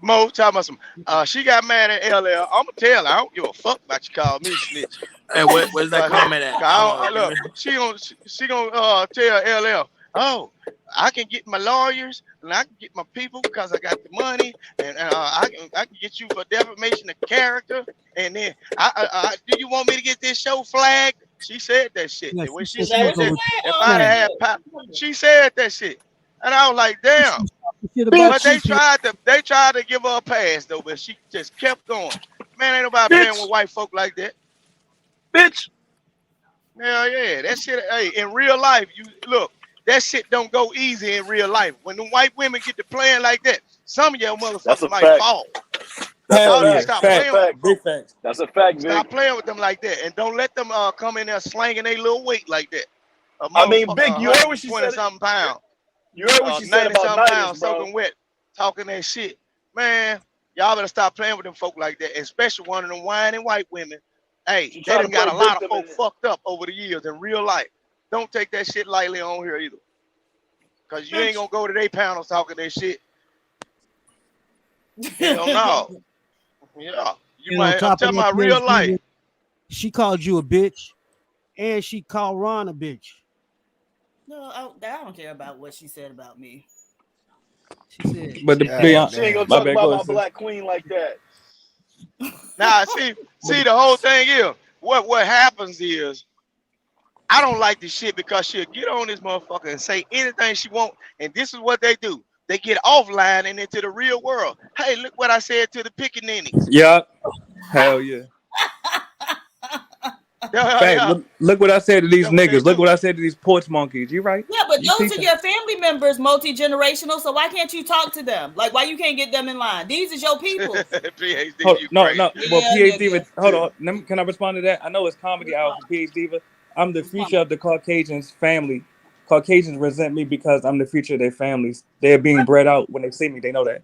Mo, talking about some. She got mad at LL. I'ma tell her. I don't give a fuck about you call me snitch. Hey, where's that But comment at? look, she gonna tell LL. Oh, I can get my lawyers and I can get my people because I got the money and I can get you for defamation of character. And then do you want me to get this show flagged? She said that shit. Yeah, The way she she said she said was gonna that, report if the I'd have plan. had pop, she said that shit. And I was like, damn. Shit about But they you. tried to give her a pass though, but she just kept going. Man, ain't nobody playing with white folk like that. Bitch. Hell yeah, that shit. Hey, in real life, you look, that shit don't go easy in real life. When the white women get to playing like that, some of your That's a motherfuckers might fact. fall. Hell a yeah, fact. Stop That's a playing. fact. big facts. That's a fact, Vic. Stop playing with them like that, and don't let them come in there slanging their little weight like that. A I mean, motherfucker, Vic, you heard what she 120 said. something pounds, You heard what she said 90 about something Nidus, pounds, bro. soaking wet, talking that shit. Man, y'all better stop playing with them folk like that, especially one of them whining white women. Hey, She they tried to done got a play lot of victim folk in it. fucked up over the years in real life. Don't take that shit lightly on here either. Cause you ain't gonna go to their panels talking that shit. Hell no. Yeah. You And on might, I'm top of talking that, about real life. PhD, she called you a bitch, and she called Ron a bitch. No, I don't care about what she said about me. She said, But to She be ain't honest, gonna my talk bad. about Go my ahead, sis. black queen like that. Now, see, the whole thing is what happens is I don't like this shit because she'll get on this motherfucker and say anything she want, and this is what they do. They get offline and into the real world. Hey, look what I said to the pickaninnies. Yup. Hell yeah. Fact. Yeah. Look what I said to these That's what they niggas. Look do. what I said to these porch monkeys. You right? Yeah, but You those teach are your family members, multi-generational, so why can't you talk to them? Like, why you can't get them in line? These is your people. PhD, Hold, you no. crazy. Well, Yeah, PhD. nigga. Hold on. Can I respond to that? I know it's comedy hour for PhD. I'm the future of the Caucasians family. Caucasians resent me because I'm the future of their families. They're being bred out. When they see me, they know that.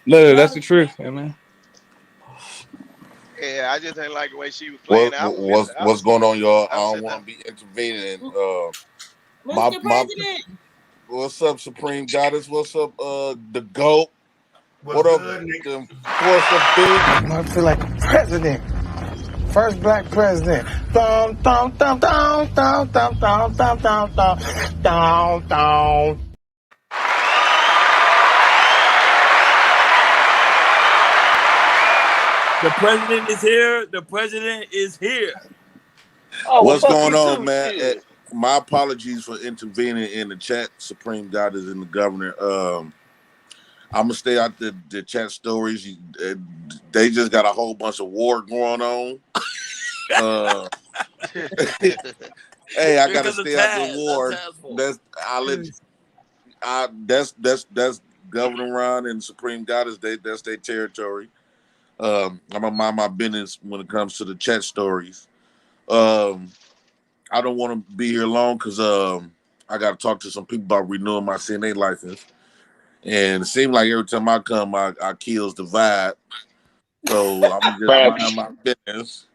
Literally, that's the truth, man. Yeah, I just didn't like the way she was playing. What's going on, y'all? I don't want to be intervening. Mr. President. What's up, Supreme Goddess? What's up, the GOAT? What up, the Force of Big? I feel like a president. First black president. Thumb, thumb, thumb, thumb, thumb, thumb, thumb, thumb, thumb, thumb, thumb, thumb. The president is here. The president is here. Oh, What's well, going fuck you on, too, man? shit. My apologies for intervening in the chat, Supreme Goddess and the Governor. I'm gonna stay out the chat stories. They just got a whole bunch of war going on. Hey, I gotta stay out the war. That's Governor Ron and Supreme Goddess. That's their territory. I'm gonna mind my business when it comes to the chat stories. I don't want to be here long because I got to talk to some people about renewing my CNA license. And it seems like every time I come, I kills the vibe. So I'm just mind my business.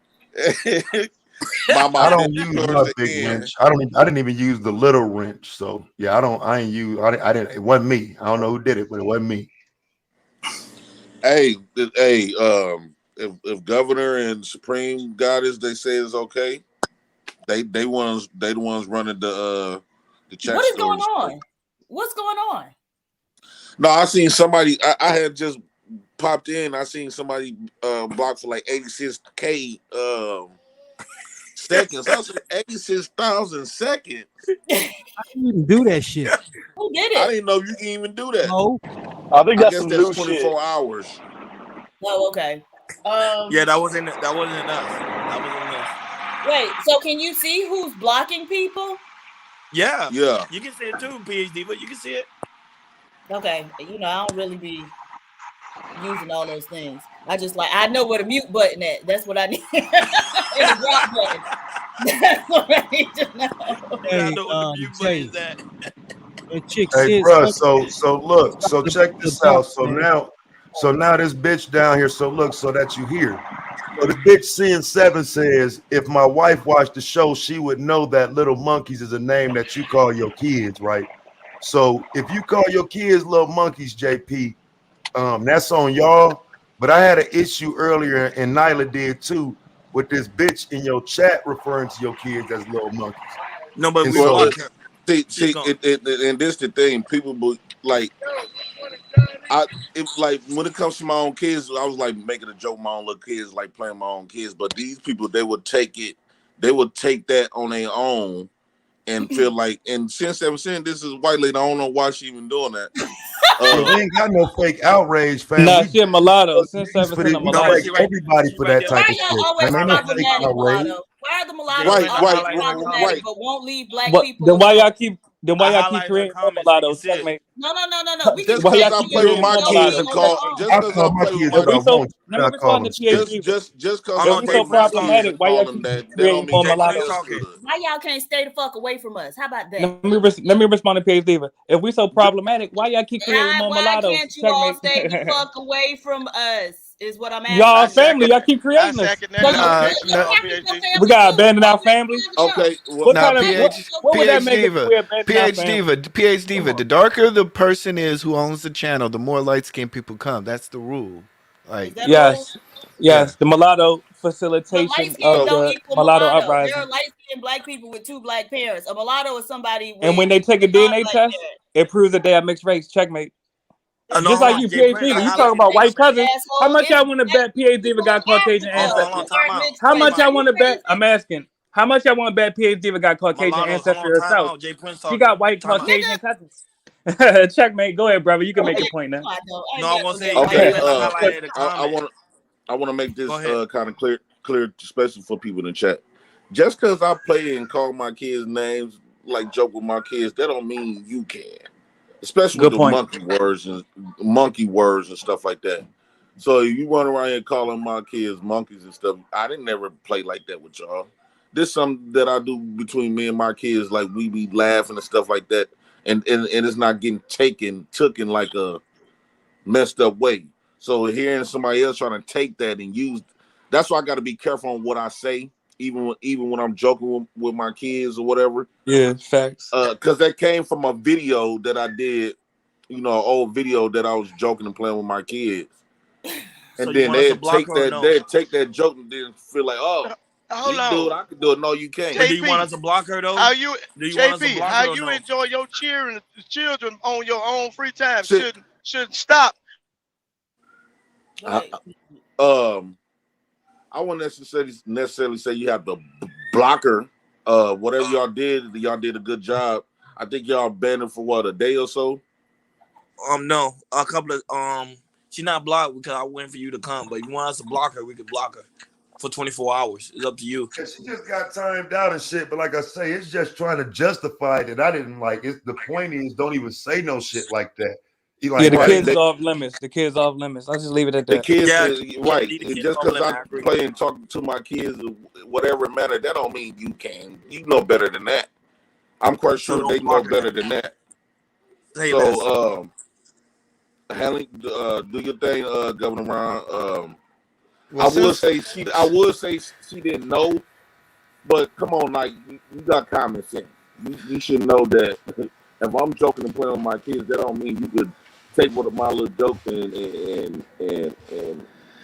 I don't use my big wrench. I didn't even use the little wrench. So yeah, I didn't. It wasn't me. I don't know who did it, but it wasn't me. Hey, if Governor and Supreme Goddess they say it's okay, they the ones running the chat. What is going on? What's going on? No, I seen somebody. I had just popped in. I seen somebody blocked for like 86K seconds. I was like 86,000 seconds. I didn't even do that shit. Who did I it? didn't know you can even do that. No. I think that's guess some that's new 24 shit. hours. Oh, okay. Yeah, that wasn't enough. That wasn't enough. Wait, so can you see who's blocking people? Yeah. Yeah. You can see it too, PhD, but you can see it. Okay, I don't really be using all those things. I know where the mute button at. That's what I need. And the drop button. That's what I need to know. Hey, and chick Hey, sis, bro. So check this out. So now this bitch down here. So look, so that you hear. So the bitch seeing 7 says, if my wife watched the show, she would know that Little Monkeys is a name that you call your kids, right? So if you call your kids Little Monkeys, JP, that's on y'all. But I had an issue earlier, and Nyla did too, with this bitch in your chat referring to your kids as Little Monkeys. No, but and we so, See, and this the thing. People like, when it comes to my own kids, I was like making a joke. My own little kids, like playing my own kids. But these people, they would take that on their own and feel like. And since ever since this is white lady, I don't know why she even doing that. we ain't got no fake outrage, fam. Nah, We she a mullato. Since for the, we mulatto. like everybody for that type of shit. Why y'all always Man, ain't no problematic, fake outrage. mulatto? Why are the mulattoes Right, always right, problematic right. but won't leave black But people then why alone? y'all keep creating more mulattoes? Checkmate. No. We can Just Why create y'all because I keep play with creating my more kids mulattoes? and call, just I because I call my play with kids my what I If we so, want. let I me call respond them to shit. PhD. just because If I we play so with my kids problematic, and why call y'all them keep that, that don't creating mean more they mulattoes? understood. Why y'all can't stay the fuck away from us? How about that? Let me respond to PhD. If we so problematic, why y'all keep creating more Why mulattoes? can't you all Checkmate. stay the fuck away from us? Is what I'm Y'all asking you. family, y'all keep I creating us. second that. Well, Checkmate. your family's your We family gotta too. abandon our family. Okay, well, What Now, kind of what would that make us if we abandon our family? PH Diva. The darker the person is who owns the channel, the more light skinned people come. That's the rule. Like, that a rule? Yes, the mulatto But light facilitation skin of don't the equal mulatto mulatto. There are uprising. light skinned black people with 2 black parents. A mulatto is somebody And when with they take a DNA non-black test, parents. it proves that they are mixed race. Checkmate. No, Just hold like on. you, Jay Prince, PhD. I You talk highlighted about the white comment. cousins. How Asshole, much it's y'all want to black bet PhD people got in Caucasian Africa Hold ancestry? on, who are time out. mixed How race. much Time Are y'all out. you want to bet? crazy? I'm asking. How much y'all want to bet PhD got Caucasian Mulattoes, hold ancestry on, time herself? out. Jay Prince She talking. got white Time out. Caucasian cousins. Checkmate. Go ahead, brother. You can make your point now. No, I don't. I No, ain't I'm got gonna no say damn white okay. Jay Prince cousins. highlighted the I comment. want to make Go this ahead. kind of clear, especially for people in the chat. Just because I play and call my kids names, like joke with my kids, that don't mean you can. Especially with Good the point. monkey words and stuff like that. So if you run around here calling my kids monkeys and stuff, I didn't never play like that with y'all. This something that I do between me and my kids, like we be laughing and stuff like that, and it's not getting taken like a messed up way. So hearing somebody else trying to take that and use, that's why I got to be careful on what I say, even when I'm joking with my kids or whatever. Yeah, facts. Because that came from a video that I did, an old video that I was joking and playing with my kids. So And you then want us to block her or no? they'd take that joke and then feel like, oh, Hold you can do it, on. I can do it. No, you can't. But do you want JP, us to block her though? how you Do you want us to JP, block how her or you no? enjoy your children on your own free time Shit. should stop. I wouldn't necessarily say you have to block her. Whatever y'all did a good job. I think y'all banned her for what, a day or so? No, a couple of she not blocked because I waiting for you to come. But if you want us to block her, we could block her for 24 hours. It's up to you. Yeah, she just got timed out and shit. But like I say, it's just trying to justify that I didn't like it. The point is, don't even say no shit like that. You Yeah, like, the right, kids is off limits. The kids off limits. I'll just leave it at The that. kids, Yeah, right? leave the kids Just off because limit, I I agree. play and talk to my kids, whatever matter, that don't mean you can. You know better than that. I'm quite So sure don't they know block her better then. than that. Say less. So, Haley, do your thing, Governor Ron. well, I would since say she didn't know, but come on, like you got common sense. You should know that if I'm joking and playing with my kids, that don't mean you could take one of my little jokes and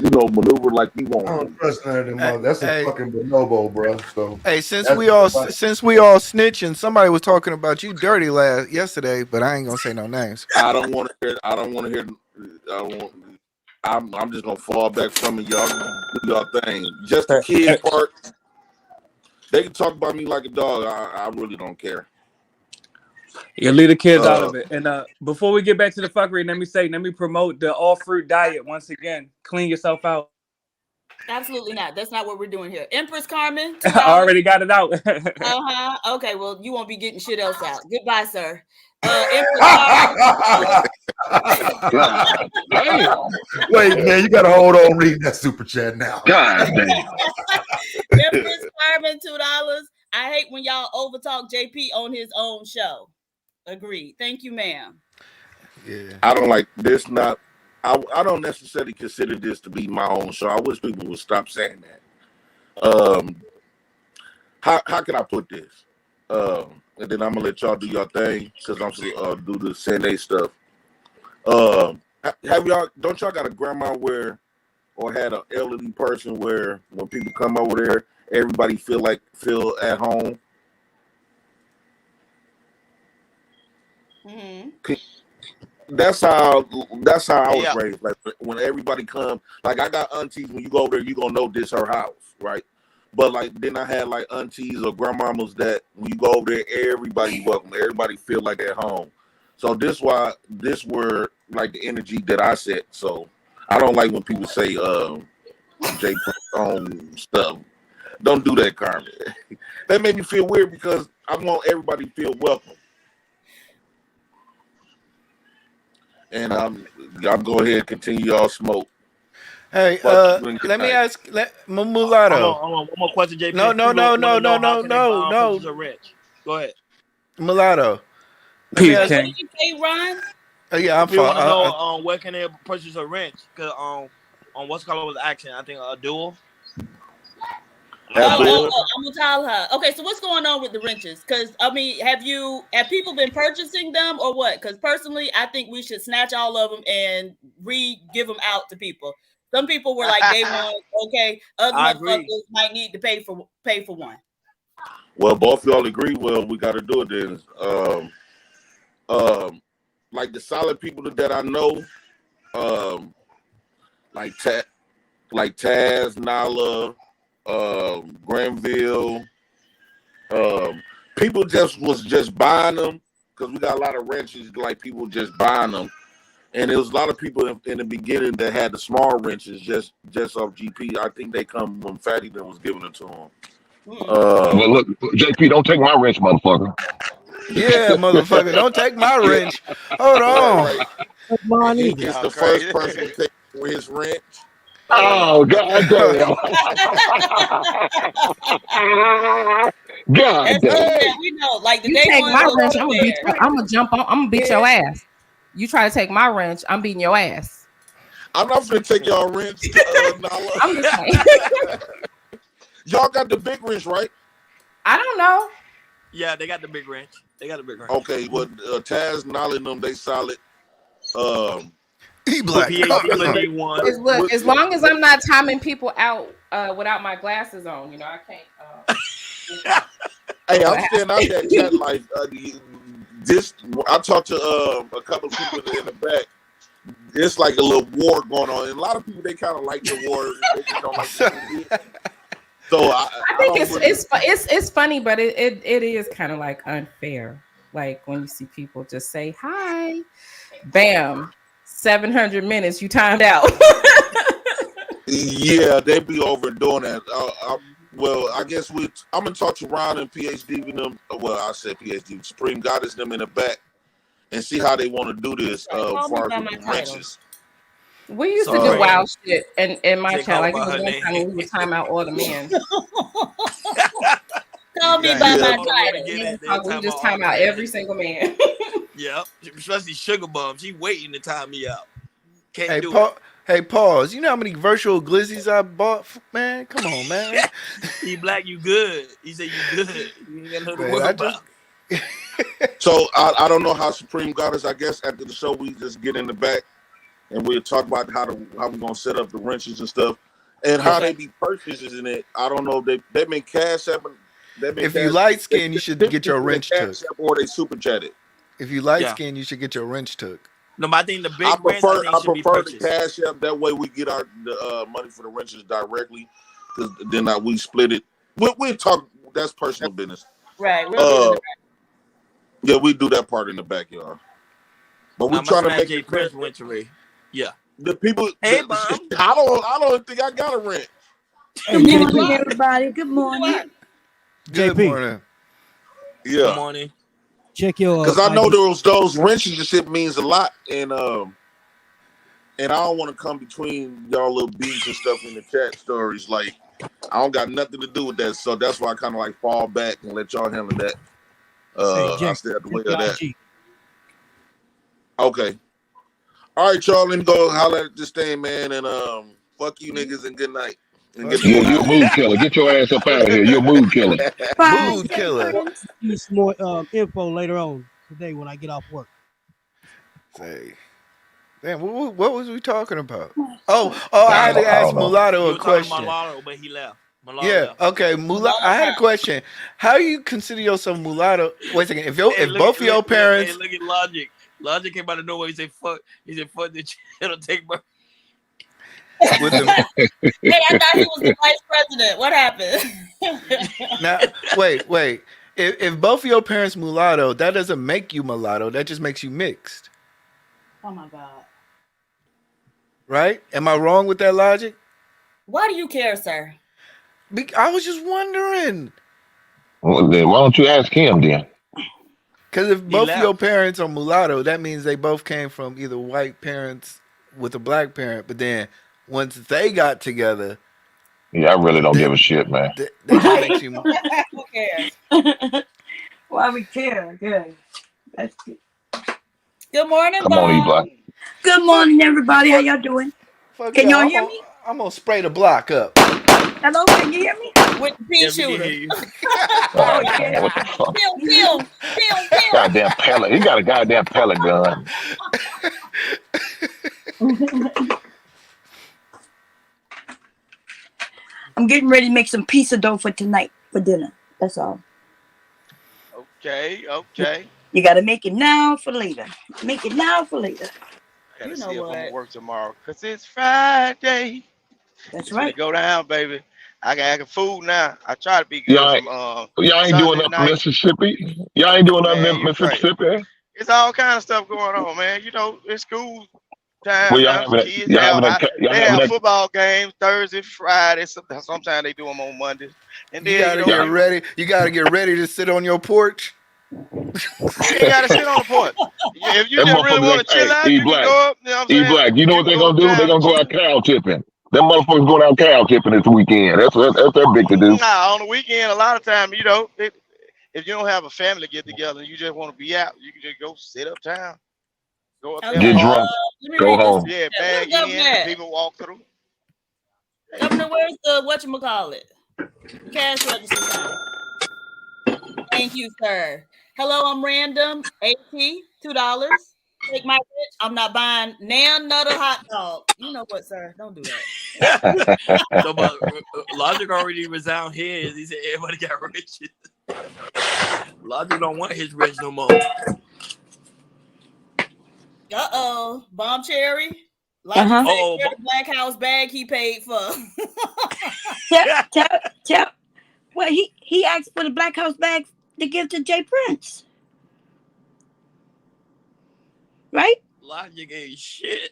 maneuver like you I want don't to. trust none of them mother. That's a hey, fucking bonobo, bro. So hey, since that's we all like, snitching, somebody was talking about you dirty yesterday, but I ain't gonna say no names. I don't want to hear. I'm just gonna fall back from it. Y'all do y'all thing. Just the kid part. They can talk about me like a dog. I really don't care. Yeah, leave the kids out of it. And before we get back to the fuckery, let me promote the all fruit diet once again. Clean yourself out. Absolutely not. That's not what we're doing here. Empress Carmen, $2. I already got it out. Okay, well, you won't be getting shit else out. Goodbye, sir. Empress Carmen. God damn. wait, man, you gotta hold on reading that super chat now. God damn. Empress Carmen, $2. I hate when y'all overtalk JP on his own show. Agreed. Thank you, ma'am. Yeah. I don't like this. I don't necessarily consider this to be my own show. I wish people would stop saying that. How can I put this? And then I'm gonna let y'all do your thing because I'm gonna do the Sunday stuff. Don't y'all got a grandma or had an elderly person where when people come over there, everybody feel at home? Mm-hmm. That's how I was Yeah. raised. Like when everybody come, like I got aunties. When you go over there, you gonna know this her house, right? But like then I had like aunties or grandmamas that when you go over there, everybody welcome. Everybody feel like at home. So this were like the energy that I set. So I don't like when people say Jay on stuff. Don't do that, Carmen. That made me feel weird because I want everybody to feel welcome. And I'm go ahead and continue y'all smoke. Hey, Fuck you and good let me night. ask Mulatto. Hold on, one more question, JP. No. Purchase a wrench. Go ahead. Mulatto. Let me Peace, ask. King. Hey, Ron. Yeah, I'm People want to fine. know where can they purchase a wrench? Cause on what's called was action. I think a duel. Have I'm Bill. gonna tell her. Okay, so what's going on with the wrenches? Because I mean, have people been purchasing them or what? Because personally, I think we should snatch all of them and give them out to people. Some people were like day one, okay. Other I motherfuckers agree. might need to pay for one. Well, both of y'all agree. Well, we got to do it then. Like the solid people that I know, like Taz, Nala, Granville, people was just buying them because we got a lot of wrenches. Like people just buying them, and there was a lot of people in the beginning that had the small wrenches just off GP. I think they come when Fatty then was giving it to them. Well, look, JP, don't take my wrench, motherfucker. Yeah, motherfucker, don't take my wrench. Hold on. He is the first person to take his wrench. Oh, god damn. God That's damn. that we know. Like the You day take one my was wrench, I'm gonna beat there. you. I'm gonna jump on. I'm gonna beat your ass. You try to take my wrench, I'm beating your ass. I'm not gonna take y'all wrench. Nala. I'm just saying. Y'all got the big wrench, right? I don't know. Yeah, they got the big wrench. Okay, well, Taz, Nala, and them, they solid. He black. Look, as long as I'm not timing people out without my glasses on, you know, I can't. Hey, I'm staying out that chat life. I talked to a couple of people in the back. It's like a little war going on, and a lot of people they kind of like the war. They just don't like the So I think it's funny, but it is kind of like unfair. Like when you see people just say hi, bam, 700 minutes, you timed out. Yeah, they be overdoing that. Well, I guess I'm gonna talk to Ron and PhD with them. Well, I said PhD, Supreme Goddess them in the back, and see how they want to do this. As far as the wrenches. We used to do wild shit in my chat. Like it was one time when we would time out all the men. Call me by my title. We just time out every single man. Yep, especially Sugar Bum. She waiting to time me out. Can't Hey, do Hey, pause. You know how many virtual glizzies I bought? Man, come on, man. it. He black, you good. He said you good. You ain't got nothing to worry about. So I don't know how Supreme Goddess. I guess after the show we just get in the back and we'll talk about how we're gonna set up the wrenches and stuff and how they be purchasing it. I don't know. They've been cash up. If you light skin, you should get your wrench took. Or they super chatted. If you light skin, you should get your wrench took. No, I think the big I prefer be the cash app. That way we get the money for the wrenches directly. Because then we split it. We'll talk. That's personal business. Right. Yeah, we do that part in the backyard. But we're trying to make it Prince wrenchery. Yeah. The people. Hey, Mom. I don't think I got a wrench. Good morning, everybody. Good morning. Good morning. Yeah. Good morning. Check your. Because I know those wrenches and shit means a lot, and I don't want to come between y'all little beats and stuff in the chat stories. Like I don't got nothing to do with that, so that's why I kind of like fall back and let y'all handle that. I stay out the way of that. Okay. All right, y'all. Let me go holler at this thing, man, and fuck you niggas and good night. And You're a mood killer. Get your ass up out of here. You're a mood killer. Mood killer. Use some more info later on today when I get off work. Say, damn, what was we talking about? Oh, I had to ask Mulatto a question. Mulatto, but he left. Mulatto Yeah, left. okay, Mulatto. I had a question. How you consider yourself mulatto? Wait a second. If both of your parents, Hey, look at Logic. Logic came out of nowhere. He said, "Fuck." He said, "Fuck the channel. Take my." with them. Hey, I thought he was the vice president. What happened? Now, wait. If both of your parents mulatto, that doesn't make you mulatto. That just makes you mixed. Oh my God. Right? Am I wrong with that logic? Why do you care, sir? I was just wondering. Well, then why don't you ask him then? Because if both of left. your parents are mulatto, that means they both came from either white parents with a black parent. But then once they got together, Yeah, I really don't give a shit, man. that just makes you. Who cares? Why we care? Good. That's good. Good morning, Come on, Bob. E-Block. Good morning, everybody. How y'all doing? Fuck Can yeah, y'all hear me? I'm gonna spray the block up. Hello, can you hear me? With the pea shooter. Oh, yeah. What the fuck? Pew, pew, pew, pew. Goddamn pellet. He got a goddamn pellet gun. I'm getting ready to make some pizza dough for tonight for dinner. That's all. Okay. You got to make it now for later. Make it now for later. Gotta You see know if I'm what? gonna work tomorrow. Cause it's Friday. That's It's right. gonna go down, baby. I got food now. I try to be good Y'all ain't doing Sunday nothing night. Mississippi. Y'all ain't doing nothing Man, in you crazy. Mississippi. It's all kind of stuff going on, man. You know, it's school time Well, y'all now. having Kids y'all have having that y'all they having have that football games Thursday, Friday. Sometimes they do them on Mondays. And You then gotta you get know, ready. You gotta get ready to sit on your porch. you ain't gotta sit on the porch. If you that just really motherfucker want to chill out, E you can Black. go up. You know what I'm E saying? Black. You know You what can they go gonna do? They uptown gonna and go out chill. cow tipping. Them motherfuckers going out cow tipping this weekend. That's their big to do. Nah, on the weekend, a lot of time, you know, if you don't have a family get together and you just want to be out, you can just go sit uptown, go up there, Get Okay, park. drunk, let me go read this. home. Yeah, Where's bag the governor in, and at? people walk through. Governor, where's the whatchamacallit? Cash register sign. Thank you, sir. Hello, I'm Random. $2. Take my bitch. I'm not buying nan nutter hot dog. You know what, sir? Don't do that. So, but Logic already resound his. He said everybody got rich. Logic don't want his rich no more. Uh-oh. Bomb Cherry. Logic said where the Black House bag he paid for. Tell. Well, he asked for the Black House bag to give to Jay Prince. Right? Logic ain't shit.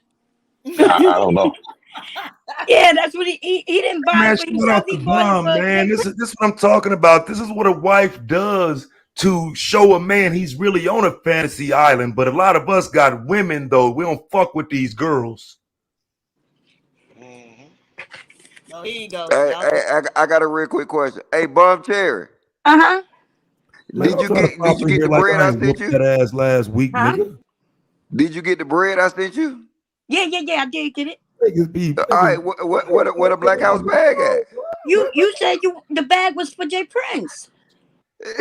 I don't know. Yeah, that's what he didn't buy Man, it for shout out himself. He to bought it Bomb, for man. Jay This Prince. is what I'm talking about. This is what a wife does to show a man he's really on a fantasy island. But a lot of us got women, though. We don't fuck with these girls. Oh, here you go. Hey, I got a real quick question. Hey, Bomb Cherry. Uh-huh. Man, Did don't you try to get pop in here like bread I I ain't sent whooped that you? ass last week, Huh? nigga. Did you get the bread I sent you? Yeah, I did get it. Niggas be All right, what a Black House bag at? You said the bag was for Jay Prince.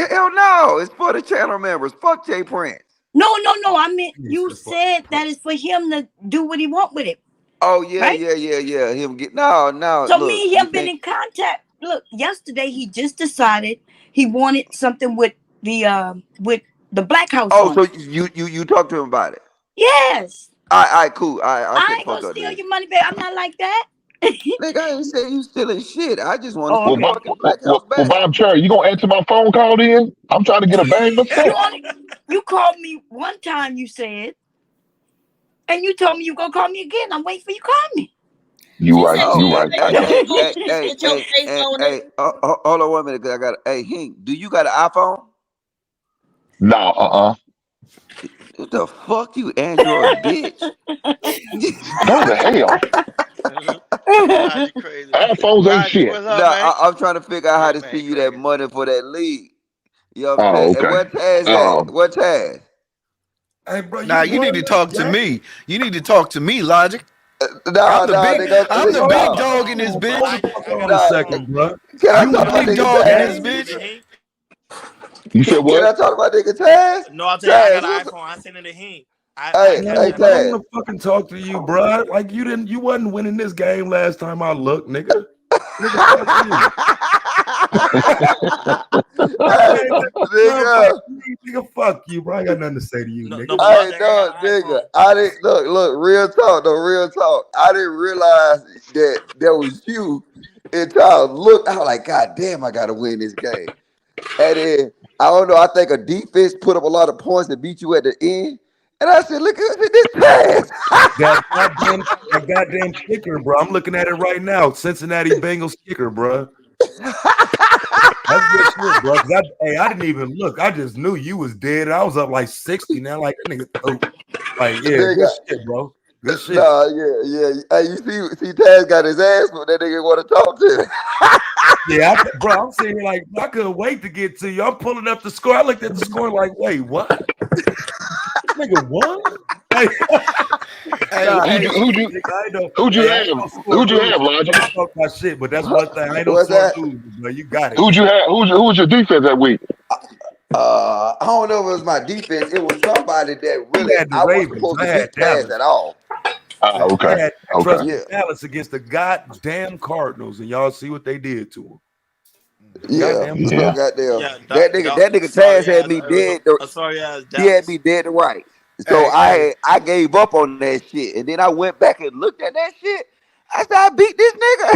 Hell no, it's for the channel members. Fuck Jay Prince. No. I meant you said that is for him to do what he want with it. Oh yeah, Right? yeah. Him get no. So Look, me and him been in contact. Look, yesterday he just decided he wanted something with the Black House oh, on so it. you talked to him about it? Yes. All right, cool. I I said ain't fuck gonna up steal then. your money, babe. I'm not like that. Nigga, I ain't say you stealing shit. I just want to Oh, see the okay. fucking Black House bag. Bob Cherry, you gonna answer my phone call then? I'm trying to get a bag myself. You called me one time, you said, and you told me you gonna call me again. I'm waiting for you to call me. You right. Oh, You right. I got it. hey, hold on 1 minute, cause I got. Hey, Hink, do you got an iPhone? No, What the fuck, you Android bitch? Go to hell. Logic crazy. iPhones ain't Logic, shit. what's up, Nah, man? I'm trying to figure out how to Man, send you that crazy. money for that league. You know what I'm Oh, saying? And okay. what Taz Oh. at? What Taz? Hey, bro, Nah, you need to talk to me. You need to talk to me, Logic. I'm the big dog in this bitch. Hold on a second, bro. Can I You talk about big nigga dog in this Taz? bitch. You said Can what? I talk about nigga Taz? No, I'll tell you, I got Taz, an iPhone. I sent it to him. hey, No, hey, bro, I don't Taz. want to fucking talk to you, bro. Like you wasn't winning this game last time I looked, nigga. Nigga, fuck you. Hey, nigga. Nigga, fuck you, bro. I got nothing to say to you, nigga. Hey, no, nigga. I didn't look. Real talk, though. Real talk. I didn't realize that was you until I looked. I was like, God damn, I gotta win this game. And then I don't know. I think a defense put up a lot of points to beat you at the end. And I said, look at this pass. that goddamn kicker, bro. I'm looking at it right now. Cincinnati Bengals kicker, bro. That's good shit, bro. 'Cause I didn't even look. I just knew you was dead. I was up like 60 now. Like that nigga, like yeah, Nigga. good shit, bro. Good shit. Nah, yeah. Hey, you see, Taz got his ass, but that nigga want to talk to me. Yeah, bro. I'm sitting here like I couldn't wait to get to you. I'm pulling up the score. I looked at the score like, wait, what? This nigga won? Like, Who'd you have, Logic? Don't talk my shit, but that's one thing. I ain't no What's sore that? loser, bro. You got it. Who'd you have? Who was your defense that week? I don't know if it was my defense. It was somebody that really had the I wasn't Ravens. supposed I to had beat Taz Dallas. at all. Ah, I okay. had Okay. trust Yeah. Dallas against the goddamn Cardinals, and y'all see what they did to him. Yeah, Goddamn so Yeah. goddamn. Yeah, That nigga Taz had me dead. Sorry ass He had me dead to right. So I gave up on that shit, and then I went back and looked at that shit. I said, I beat this nigga.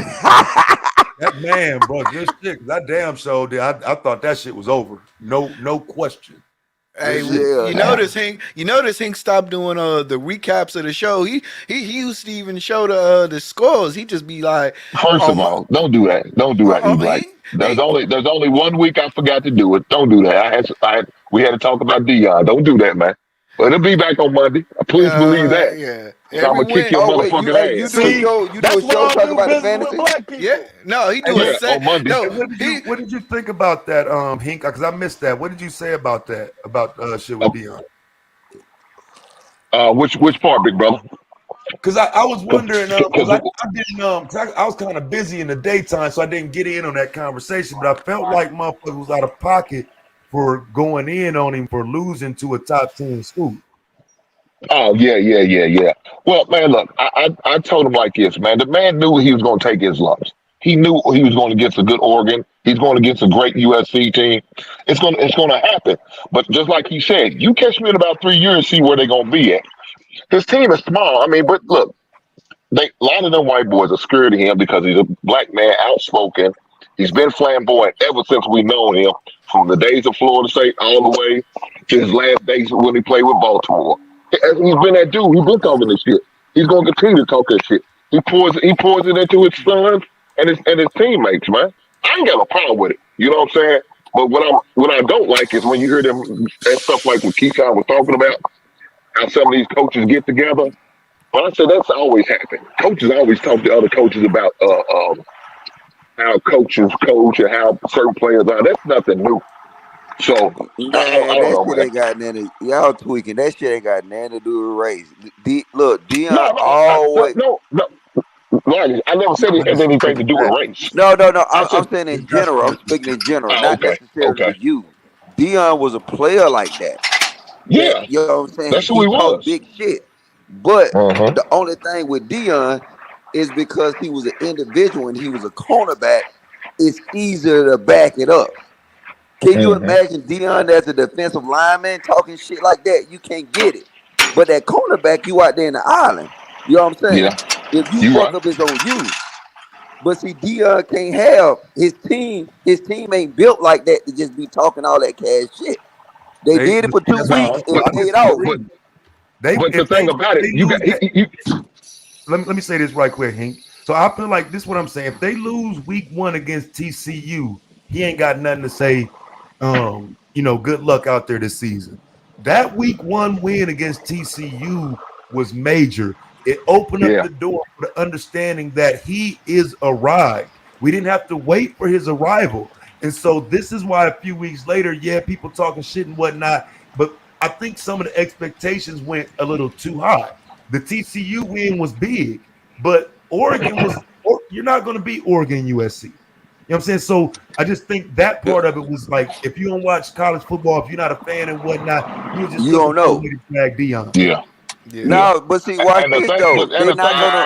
That man, bro, good shit. 'Cause I damn sure did. I thought that shit was over. No question. Hey, Yeah. you notice Hank stopped doing the recaps of the show. He used to even show the scores. He just be like, First of all, don't do that. Don't do that. He's like, there's only 1 week I forgot to do it. Don't do that. We had to talk about Dion. Don't do that, man. But it'll be back on Monday. Please believe that. yeah. So I'm gonna kick your motherfucking you ass. do a show talking about the fantasy? Yeah, no, he do Yeah, it. on Monday. No, What did you think about that, Hink? Because I missed that. What did you say about that? About shit with Dion? Which part, big brother? Because I was wondering, because I didn't, cause I was kind of busy in the daytime, so I didn't get in on that conversation. But I felt like motherfucker was out of pocket for going in on him for losing to a top 10 school. Oh yeah. Well, man, look, I told him like this, man. The man knew he was going to take his lumps. He knew he was going to get a good Oregon. He's going to get a great USC team. It's going to happen. But just like he said, you catch me in about 3 years, see where they're going to be at. His team is small. I mean, but look, a lot of them white boys are scared of him because he's a black man, outspoken. He's been flamboyant ever since we've known him, from the days of Florida State all the way to his last days when he played with Baltimore. He's been that dude. He's been talking this shit. He's going to continue to talk that shit. He pours it into his sons and his teammates, man. I ain't got a problem with it. You know what I'm saying? But what I don't like is when you hear them that stuff like what Keyshawn was talking about, how some of these coaches get together. But I said that's always happened. Coaches always talk to other coaches about how coaches coach and how certain players are. That's nothing new. So I don't know, That shit man. ain't got nothing. Y'all tweaking. That shit ain't got nothing to do with race. Look, Dion No, always. I never said it has anything to do with race. No. I'm saying in general. I'm speaking in general, not necessarily with you. Dion was a player like that. Yeah, You know what I'm saying? that's who he talked was. big shit. But the only thing with Dion is because he was an individual and he was a cornerback, it's easier to back it up. Can you imagine Dion as a defensive lineman talking shit like that? You can't get it. But that cornerback, you out there in the island. You know what I'm saying? Yeah. If you fuck up, it's on you. But see, Dion can't have his team. His team ain't built like that to just be talking all that cash shit. They did it for 2 weeks and paid off. But the thing about it, let me say this right quick, Hank. So I feel like this is what I'm saying. If they lose week 1 against TCU, he ain't got nothing to say. Good luck out there this season. That week 1 win against TCU was major. It opened up the door for the understanding that he is arrived. We didn't have to wait for his arrival. And so this is why a few weeks later, people talking shit and whatnot, but I think some of the expectations went a little too high. The TCU win was big, but Oregon you're not going to beat Oregon USC. You know what I'm saying? So I just think that part of it was like, if you don't watch college football, if you're not a fan and whatnot, you don't know. Drag Dion. Yeah. No, but see, watch this though. They're not gonna.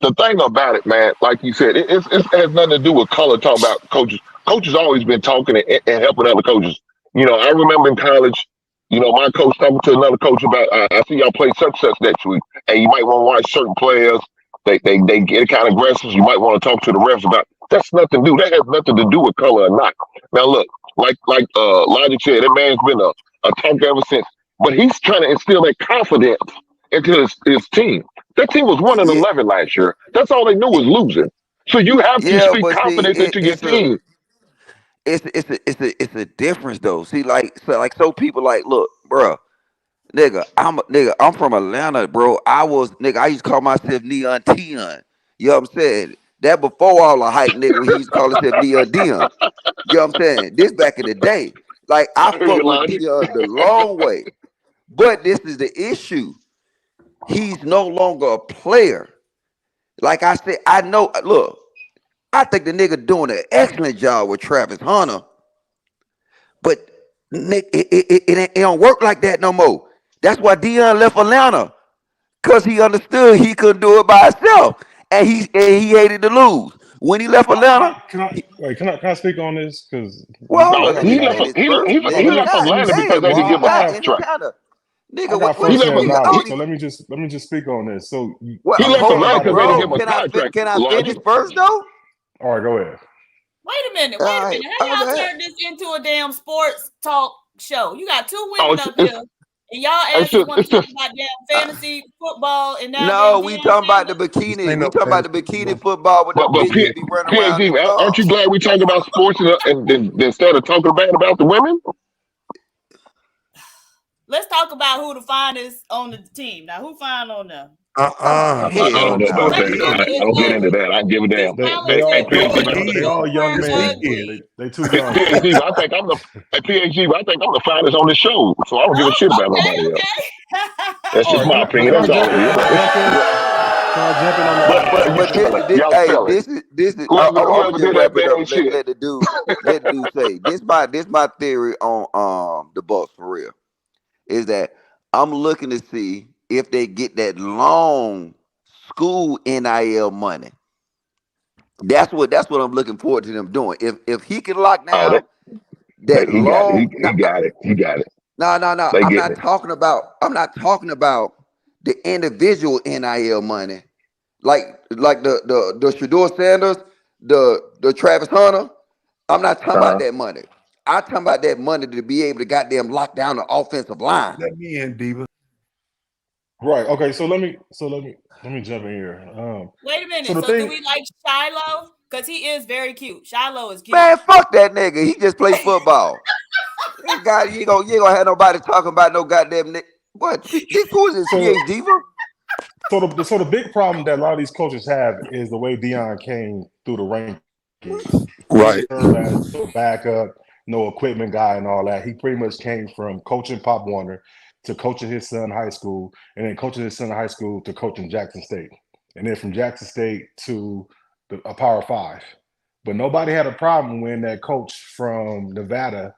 The thing about it, man, like you said, it has nothing to do with color. Talk about coaches. Coaches always been talking and helping other coaches. I remember in college, my coach talking to another coach about, I see y'all play such next week, and you might want to watch certain players. They get kind of aggressive. You might want to talk to the refs about. That's nothing to do. That has nothing to do with color or not. Now look, like Logic said, that man's been a talk ever since. But he's trying to instill that confidence into his team. That team was 1-11 last year. That's all they knew was losing. So you have to Yeah, speak but see, confidence into your team. it's a difference though. See, so people like, look, bro, nigga, I'm from Atlanta, bro. I used to call myself Neon Tion. You know what I'm saying? That before all the hype, nigga, he used to call himself Neon Dion. You know what I'm saying? This back in the day. Like, I hear fuck you, with Lonnie. Dion the long way. But this is the issue. He's no longer a player. Like I said, I know, look, I think the nigga doing an excellent job with Travis Hunter. But Nick, it don't work like that no more. That's why Dion left Atlanta. Because he understood he couldn't do it by himself. And he hated to lose. When he left Atlanta, Can I speak on this? Because well, No, hold on, he let me left. finish He first, he nigga. left God Atlanta because damn, they nigga, could give you him got fast any track. kind of I nigga. got What He firsthand left. nigga? I knowledge, don't so even. let me just speak on this. So Well, He left hold Atlanta on, because they didn't bro. give him a contract. Can I Logic. finish first though? all right, go ahead. Wait a minute. All Wait a right, minute. How y'all okay. turned this into a damn sports talk show? You got two Oh, women up here, and y'all asses want it's to talk just about damn fantasy football and now No, damn we Deion talking about the Sanders. bikini. Ain't We no talking about the fantasy bikini football. football with the but bitches be running around in PhD, the aren't you thongs. glad we talking about sports and instead of talking bad about the women? Let's talk about who the finest on the team. Now, who fine on them? I Hell don't know about no. Wait a that. minute. I don't get into that. I give a damn. They Hey, all PhD, they all young men. Ugly. They too young. PhD, I think I'm the PhD. I think I'm the finest on the show, so I don't give a shit about nobody else. That's All just right, my opinion. can I That's all jump? it is. Can I jump in? Can I jump in on But the you But selling. this Y'all hey, selling. this is I'm Whoever gonna just did that wrap it bet up ain't and shit. let the dude say this my theory on the Bucks for real is that I'm looking to see if they get that long school NIL money. That's what I'm looking forward to them doing. If he can lock Oh, down that he got it. long, He got it. He got it. no. They I'm getting not it. talking about the individual NIL money, like the Shador Sanders, the Travis Hunter. I'm not talking about that money. I'm talking about that money to be able to goddamn lock down the offensive line. Let me in, Diva. right. Okay, so let me jump in here. Wait a minute. So the So, do thing, we like Shiloh? Because he is very cute. Shiloh is cute. Man, fuck that nigga. He just play football. That guy, you ain't gonna have nobody talking about no goddamn nigga. What? Who is this so PhD? so the big problem that a lot of these coaches have is the way Dion came through the rankings. Right. Served as a backup, no equipment guy, and all that. He pretty much came from coaching Pop Warner to coaching his son high school, and then coaching his son in high school to coaching Jackson State, and then from Jackson State to a Power 5. But nobody had a problem when that coach from Nevada,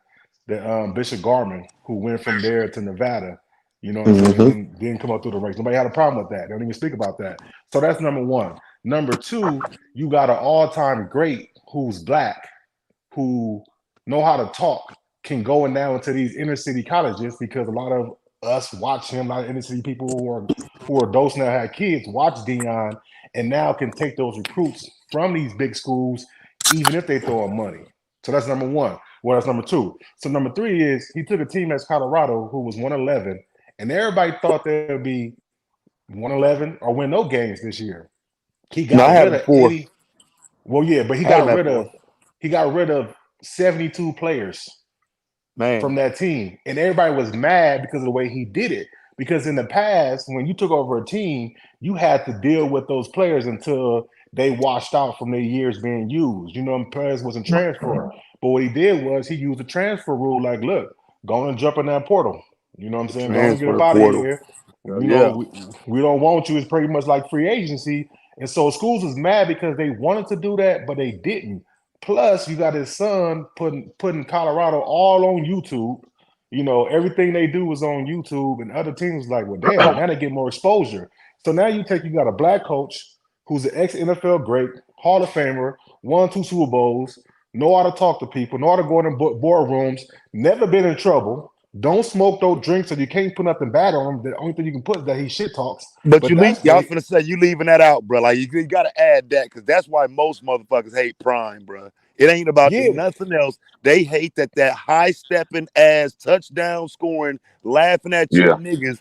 the Bishop Garman, who went from there to Nevada, you know what I'm saying, didn't come up through the ranks. Nobody had a problem with that. They don't even speak about that. So that's number one. Number two, you got an all-time great who's black, who know how to talk, can go now into these inner city colleges because a lot of us watch him, a lot of inner city people who are adults now had kids, watch Dion, and now can take those recruits from these big schools, even if they throw them money. So that's number one. Well, that's number two. So number three is he took a team as Colorado who was 1-11, and everybody thought they would be 1-11 or win no games this year. He No, I got had rid him of 4. 80. Well, yeah, but he I had him got at 4. rid of 72 players Man. from that team. And everybody was mad because of the way he did it. Because in the past, when you took over a team, you had to deal with those players until they washed out from their years being used. You know, players wasn't transferred. But what he did was he used the transfer rule like, look, go on and jump in that portal. You know what I'm saying? Go on and get up Transfer out of portal. here. You Yeah. know, we don't want you. It's pretty much like free agency. And so schools was mad because they wanted to do that, but they didn't. Plus, you got his son putting Colorado all on YouTube. You know, everything they do is on YouTube, and other teams like, well, damn, now they get more exposure. So now you got a black coach who's an ex-NFL great, Hall of Famer, won 2 Super Bowls, know how to talk to people, know how to go in boardrooms, never been in trouble, don't smoke, don't drink, so you can't put nothing bad on him. The only thing you can put is that he shit talks. But you that's y'all great. finna say you leaving that out, bro. Like you got to add that because that's why most motherfuckers hate Prime, bro. It ain't about nothing else. They hate that high stepping ass touchdown scoring, laughing at you Yeah. niggas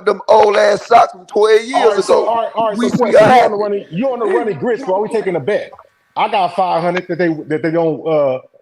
up them old ass socks from 12 All years right, so ago. all right. We So see question: her you happy. on the running grits, bro? We taking a bet. I got 500 that they don't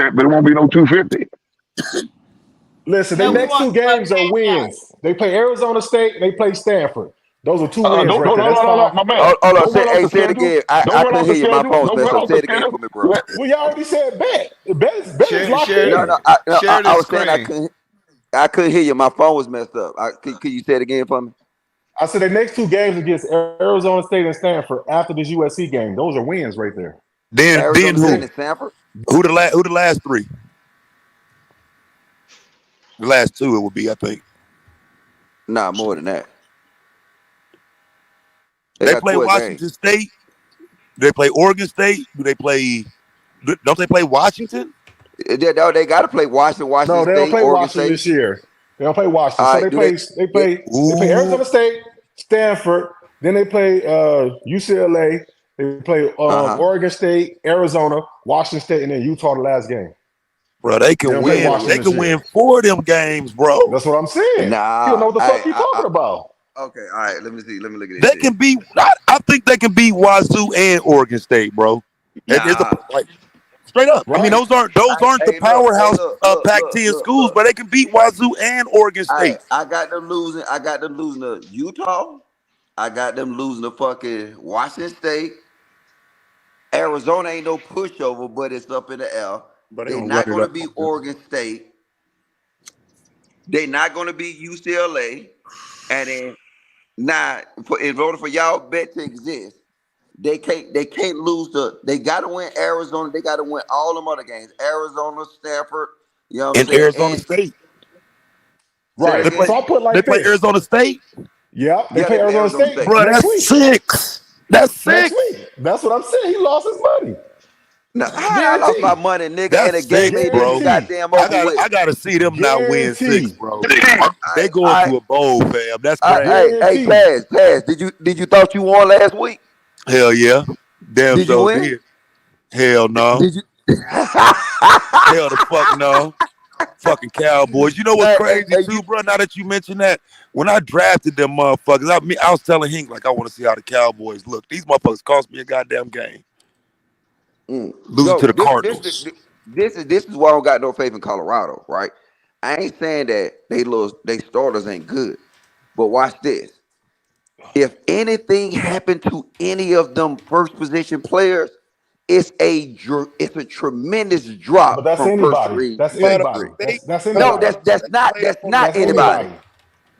chat, but it won't be no 250. Listen, No, the we next two want games are cash out. wins. They play Arizona State and they play Stanford. Those are two No, wins right there. That's fine. my man. Hold on, Don't run off hey, the say it schedule. again. Don't I run couldn't off the hear you. My schedule. phone's Don't messed run up. off Say the it again for schedule. me, bro. Well, y'all already said bet. Bet is Share, locked share, in. No, I share was saying I the couldn't. I couldn't hear you. My phone was messed up. Could you say it again for me? I said the next 2 games against Arizona State and Stanford after this USC game. Those are wins right there. Then Arizona who? State and Stanford. Who the last 3? The last 2 it would be, I think. Nah, more than that. They got play 12 Washington games. State. Do they play Oregon State? Don't they play Washington? They got to play Washington No, they State, don't play Oregon Washington State. this year. They don't play Washington. All So right, they play Arizona State, Stanford. Then they play UCLA. They play Oregon State, Arizona, Washington State, and then Utah the last game. Bro, they can win. They can win 4 of them games, bro. That's what I'm saying. Nah, you don't know what the fuck you talking about. Okay, all right. Let me see. Let me look at this. They can beat. I think they can beat Wazoo and Oregon State, bro. Like straight up. Right. I mean, those aren't the powerhouse Pac-10 schools, but they can beat Wazoo and Oregon State. I got them losing. I got them losing to Utah. I got them losing to fucking Washington State. Arizona ain't no pushover, but it's up in the air. But they're not going to beat Oregon State. They're not going to beat UCLA. And then now, in order for y'all bet to exist, they can't lose they got to win Arizona. They got to win all them other games. Arizona, Stanford, you know what I'm saying? Arizona State. Right. So I put like they play Arizona State. Yeah, they play Arizona State. Bro, that's 6. That's 6. Next week. That's what I'm saying. He lost his money. No, I lost my money, nigga. That's and the game 6, bro. goddamn I gotta see them not win 6, bro. They going to a bowl, fam. That's crazy. Hey, Pass. Did you thought you won last week? Hell yeah. Damn, did you win? Did. Hell no. Did you? Hell the fuck no. Fucking Cowboys. You know what's crazy too, bro? Now that you mention that, when I drafted them motherfuckers, I was telling Hink like I want to see how the Cowboys look. These motherfuckers cost me a goddamn game. Losing to the Cardinals. This is why I don't got no faith in Colorado, right? I ain't saying that they starters ain't good, but watch this. If anything happened to any of them first position players, it's a tremendous drop. But that's from anybody. First That's anybody. That's anybody. No, that's not anybody.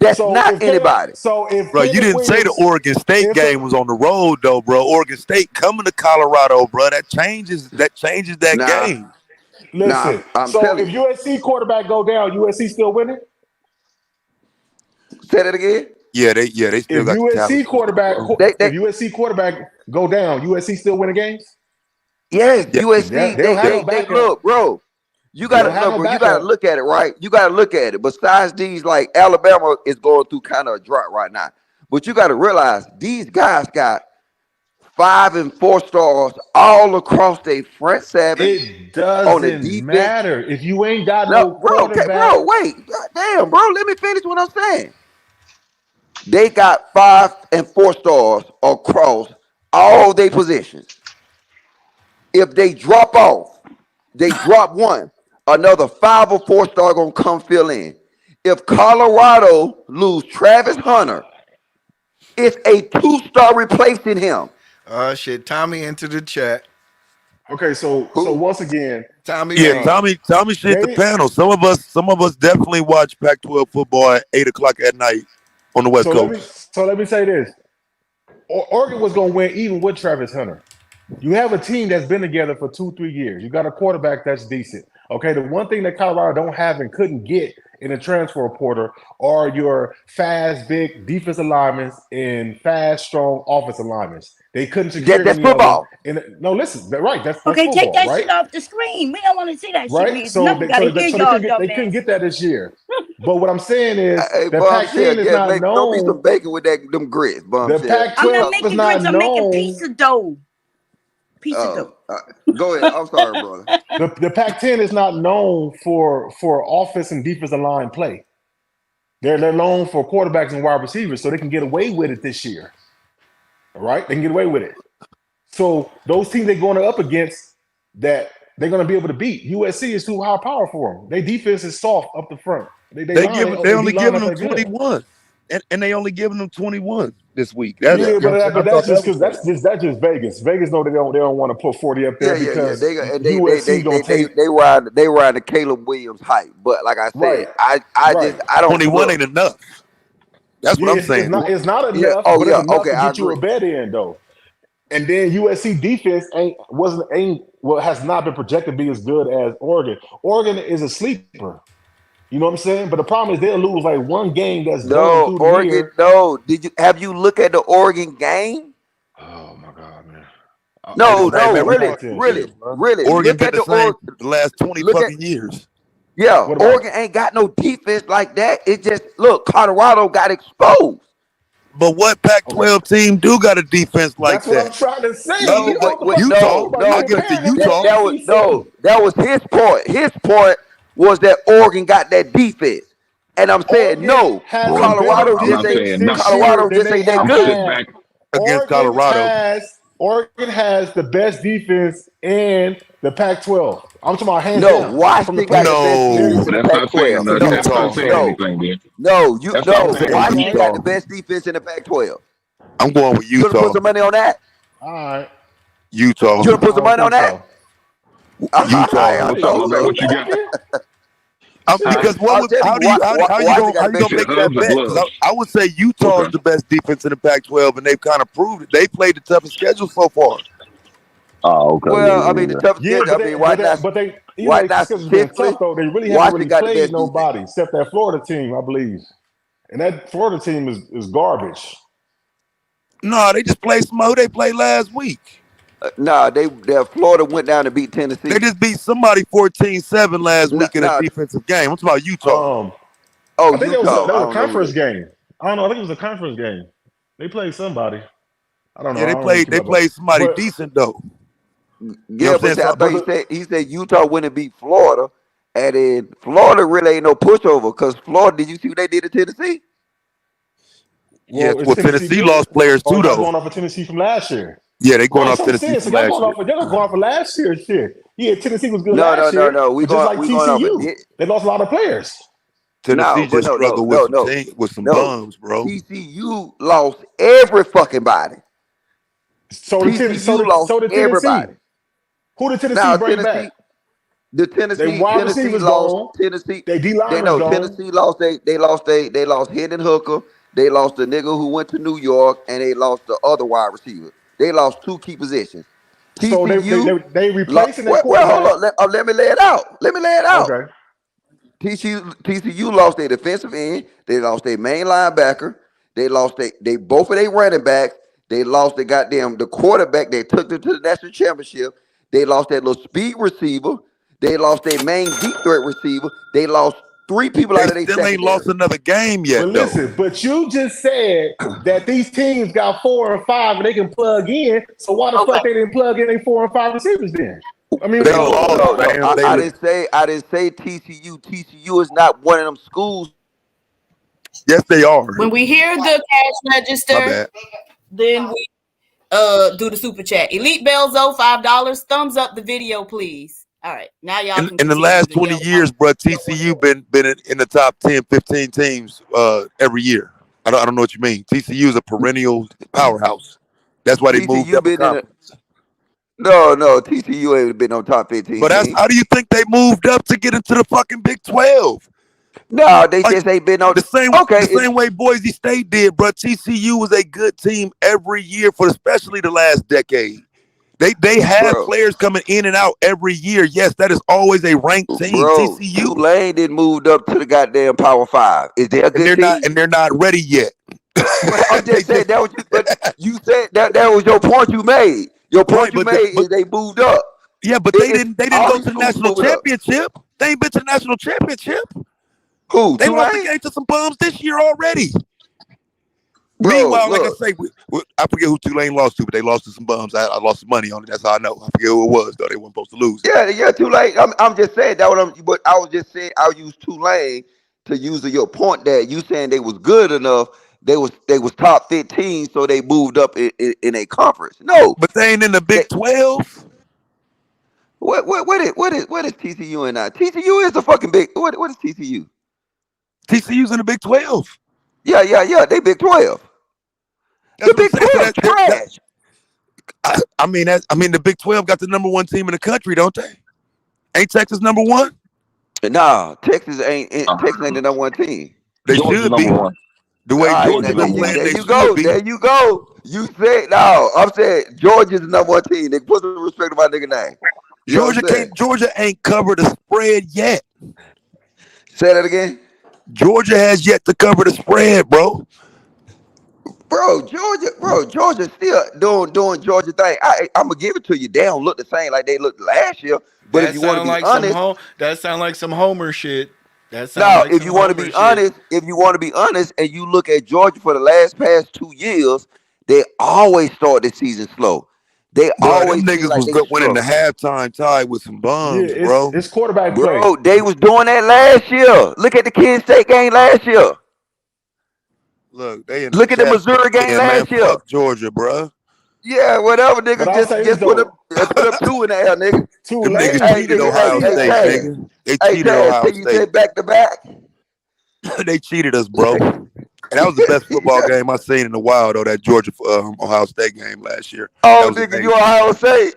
That's not anybody. So if bro, you didn't say the Oregon State game was on the road though, bro. Oregon State coming to Colorado, bro. That changes that game. Listen, so if USC quarterback go down, USC still winning? Say that again. Yeah, they still if got USC quarterback. If USC quarterback go down, USC still winning games? Yes, USC. They look, bro. You gotta look at it, right? You gotta look at it. Besides these, like Alabama is going through kind of a drought right now, but you gotta realize these guys got 5 and 4 stars all across their front seven. It doesn't matter if you ain't got no quarterback. Bro, wait, damn, bro. Let me finish what I'm saying. They got 5 and 4 stars across all their positions. If they drop off, they drop one. Another 5 or 4 star gonna come fill in. If Colorado lose Travis Hunter, it's a 2-star replacing him. Shit, Tommy into the chat. Okay, so once again, Tommy. Yeah, Tommy shit the panel. Some of us definitely watch Pac-12 football at 8:00 at night on the West Coast. Let me say this: Oregon was gonna win even with Travis Hunter. You have a team that's been together for 2-3 years. You got a quarterback that's decent. Okay, the one thing that Colorado don't have and couldn't get in a transfer portal are your fast, big defensive linemen and fast, strong offensive linemen. They couldn't secure that's football. No, listen, right? That's Okay, football, take that right? shit off the screen. We don't want to see that Right? shit. So they couldn't get that this year. But what I'm saying is the Pac-10 is not known. Don't be some bacon with them grits, bum. The Pac-12 I'm not making is not grits. I'm making known. pizza dough. Pizza dough. Go ahead. I'm sorry, brother. The Pac-10 is not known for offense and defensive line play. They're known for quarterbacks and wide receivers, so they can get away with it this year. All right, they can get away with it. So those teams they're going up against, that they're going to be able to beat. USC is too high power for them. Their defense is soft up the front. They only giving them 21. and they only giving them 21 this week. That's, Yeah, you know what I'm saying? but I that's thought just that because was that's just Vegas. Vegas know they don't want to put 40 up there because USC gonna take They ride the Caleb Williams hype. But like I right, said, I don't 21 look. ain't enough. That's what Yeah, I'm saying. it's not Yeah. enough, Oh but yeah. it's enough Okay, to I get you a agree. bet in though. And then USC defense has not been projected to be as good as Oregon. Oregon is a sleeper. You know what I'm saying? But the problem is they'll lose like one game that's done No, through the Oregon. year. No, have you look at the Oregon game? Oh my God, man! No, Hey, man, really. Oregon Look been at the same the the last 20 look at fucking years. yeah. What about Oregon ain't got no defense like that. It just look. Colorado got exposed. But what Pac-12 team do got a defense like that's what I'm that? trying to say. No, You know what the fuck Utah. you talking about? I'll You give it to comparing that Utah. to the SEC. That was his point. His point was that Oregon got that defense, and I'm saying Oregon no. has a Colorado better just defense ain't. this year Colorado than just they ain't that have good. had. Against Colorado. Oregon has the best defense in the Pac-12. I'm talking about hands No, down. Washington got the best defense in the That's not saying Pac-12. nothing. That's not saying No, anything, then. no, That's not saying Washington anything. got the best defense in the Pac-12. I'm going with You gonna put Utah. some money on that? All right. Utah. You gonna put some I don't money on think that? so. Utah. What's up, my man? What you got? Because I'll tell how you, you Washington got the gonna best make Hubs that or bet? Because gloves? I would say Utah is Okay. the best defense in the Pac-12, and they've kind of proved it. They played the toughest schedule so far. Oh, okay. Well, I mean, the toughest Yeah, schedule. I mean, why not? but they, even Why though the not schedule's been statistically? tough though, they really haven't Washington really got the played best defense. nobody except that Florida team, I believe. And that Florida team is garbage. No, they just played who they played last week. Nah, Florida went down and beat Tennessee. They just beat somebody 14-7 last week in a Nah, defensive game. I'm talking about Utah. oh, I think Utah. that I was a don't know who conference they. game. I don't know. I think it was a conference game. They played somebody. I don't know. Yeah, I they don't really keep played up on it. somebody But decent though. Yeah, what I'm but saying? I thought he said Utah went and beat Florida, and then Florida really ain't no pushover because Florida. Did you see what they did to Tennessee? Yes, well, is well, Tennessee Tennessee good? lost players Or too, y'all though. going off of Tennessee from last year? Yeah, they going Right, off so I'm Tennessee saying, so from y'all last going year. off of last year's shit. Yeah, Tennessee was good No, last year, We but just like going off TCU, they lost a lot of players. Tennessee but just struggled with some bums, bro. TCU lost every fucking body. So did Tennessee. everybody. Who did Tennessee Now bring back? Tennessee, the They wide receivers lost gone. Tennessee. They D linemen gone. Tennessee lost they lost Hendon Hooker. They lost the nigga who went to New York, and they lost the other wide receiver. They lost two key positions. So TCU they replacing their well, quarterback. hold on. Let me lay it out. Okay. TCU lost their defensive end. They lost their main linebacker. They lost they both of their running backs. They lost the quarterback. They took them to the national championship. They lost that little speed receiver. They lost their main deep threat receiver. They lost three people out of their Still secondary. ain't lost another game yet, But though. listen, but you just said that these teams got 4 and 5 and they can plug in. So why the fuck they didn't plug in their 4 and 5 receivers then? I mean, No. I didn't say TCU. TCU is not one of them schools. Yes, they are. When we hear the cash register, then we do the super chat. Elite Belzo, $5. Thumbs up the video, please. All right, now y'all can In the last 20 years, bro, TCU been in the top 10, 15 teams every year. I don't know what you mean. TCU is a perennial powerhouse. That's why they moved up a conference. No, TCU ain't been on top 15. But how do you think they moved up to get into the fucking Big 12? No, they just ain't been on the same way Boise State did, bro. TCU was a good team every year for especially the last decade. They have players coming in and out every year. Yes, that is always a ranked team. Bro, TCU. Tulane didn't moved up to the goddamn Power 5. Is they a good team? And they're not ready yet. I'm just saying that was you said that was your point you made. Your point you made is they moved up. Yeah, but they didn't go to the national championship. They ain't been to the national championship. Who? They lost the game to some bums this year already. Bro, meanwhile, like I say, I forget who Tulane lost to, but they lost to some bums. I lost some money on it. That's how I know. I forget who it was, though. They weren't supposed to lose. Yeah, Tulane. I'm just saying that. But I was just saying I'll use Tulane to use your point that you saying they was good enough. They was top 15, so they moved up in a conference. No, but they ain't in the Big 12. What is TCU in now? TCU is a fucking big. What is TCU? TCU's in the Big 12. Yeah. They Big 12. That's The Big 12 trash. I mean, the Big 12 got the number 1 team in the country, don't they? Ain't Texas number 1? Nah, Texas ain't the number 1 team. They Georgia's should be. number 1. The way All right, Georgia been playing, there they you should go. be. There you go. You said no. I'm saying Georgia's the number 1 team. Nigga, put some respect on my nigga name. You know what I'm saying? Georgia ain't covered the spread yet. Say that again. Georgia has yet to cover the spread, bro. Bro, Georgia still doing Georgia thing. I'm gonna give it to you. They don't look the same like they looked last year. But if you want to be honest, that sound like some Homer shit. That sound now like if some you want to Homer be shit. honest, and you look at Georgia for the past 2 years, they always start the season slow. They Bro, always them seem niggas like was they winning the struggle. halftime tie with some bums, Yeah, bro. it's quarterback play. Bro, they was doing that last year. Look at the Kansas State game last year. Look, they in the Look at the chat Missouri game saying, last man, year. fuck Georgia, bro. Yeah, whatever, nigga. But I'll say this Just put up though, 2 in the air, nigga. Them Tulane niggas beat cheated the Ohio SEC State, last year. nigga. They Hey, cheated Taz, Ohio can you say State. back to back? They cheated us, bro. And that was the best football game I seen in a while, though. That Georgia Ohio State game last year. That Oh, was nigga, amazing. you Ohio State.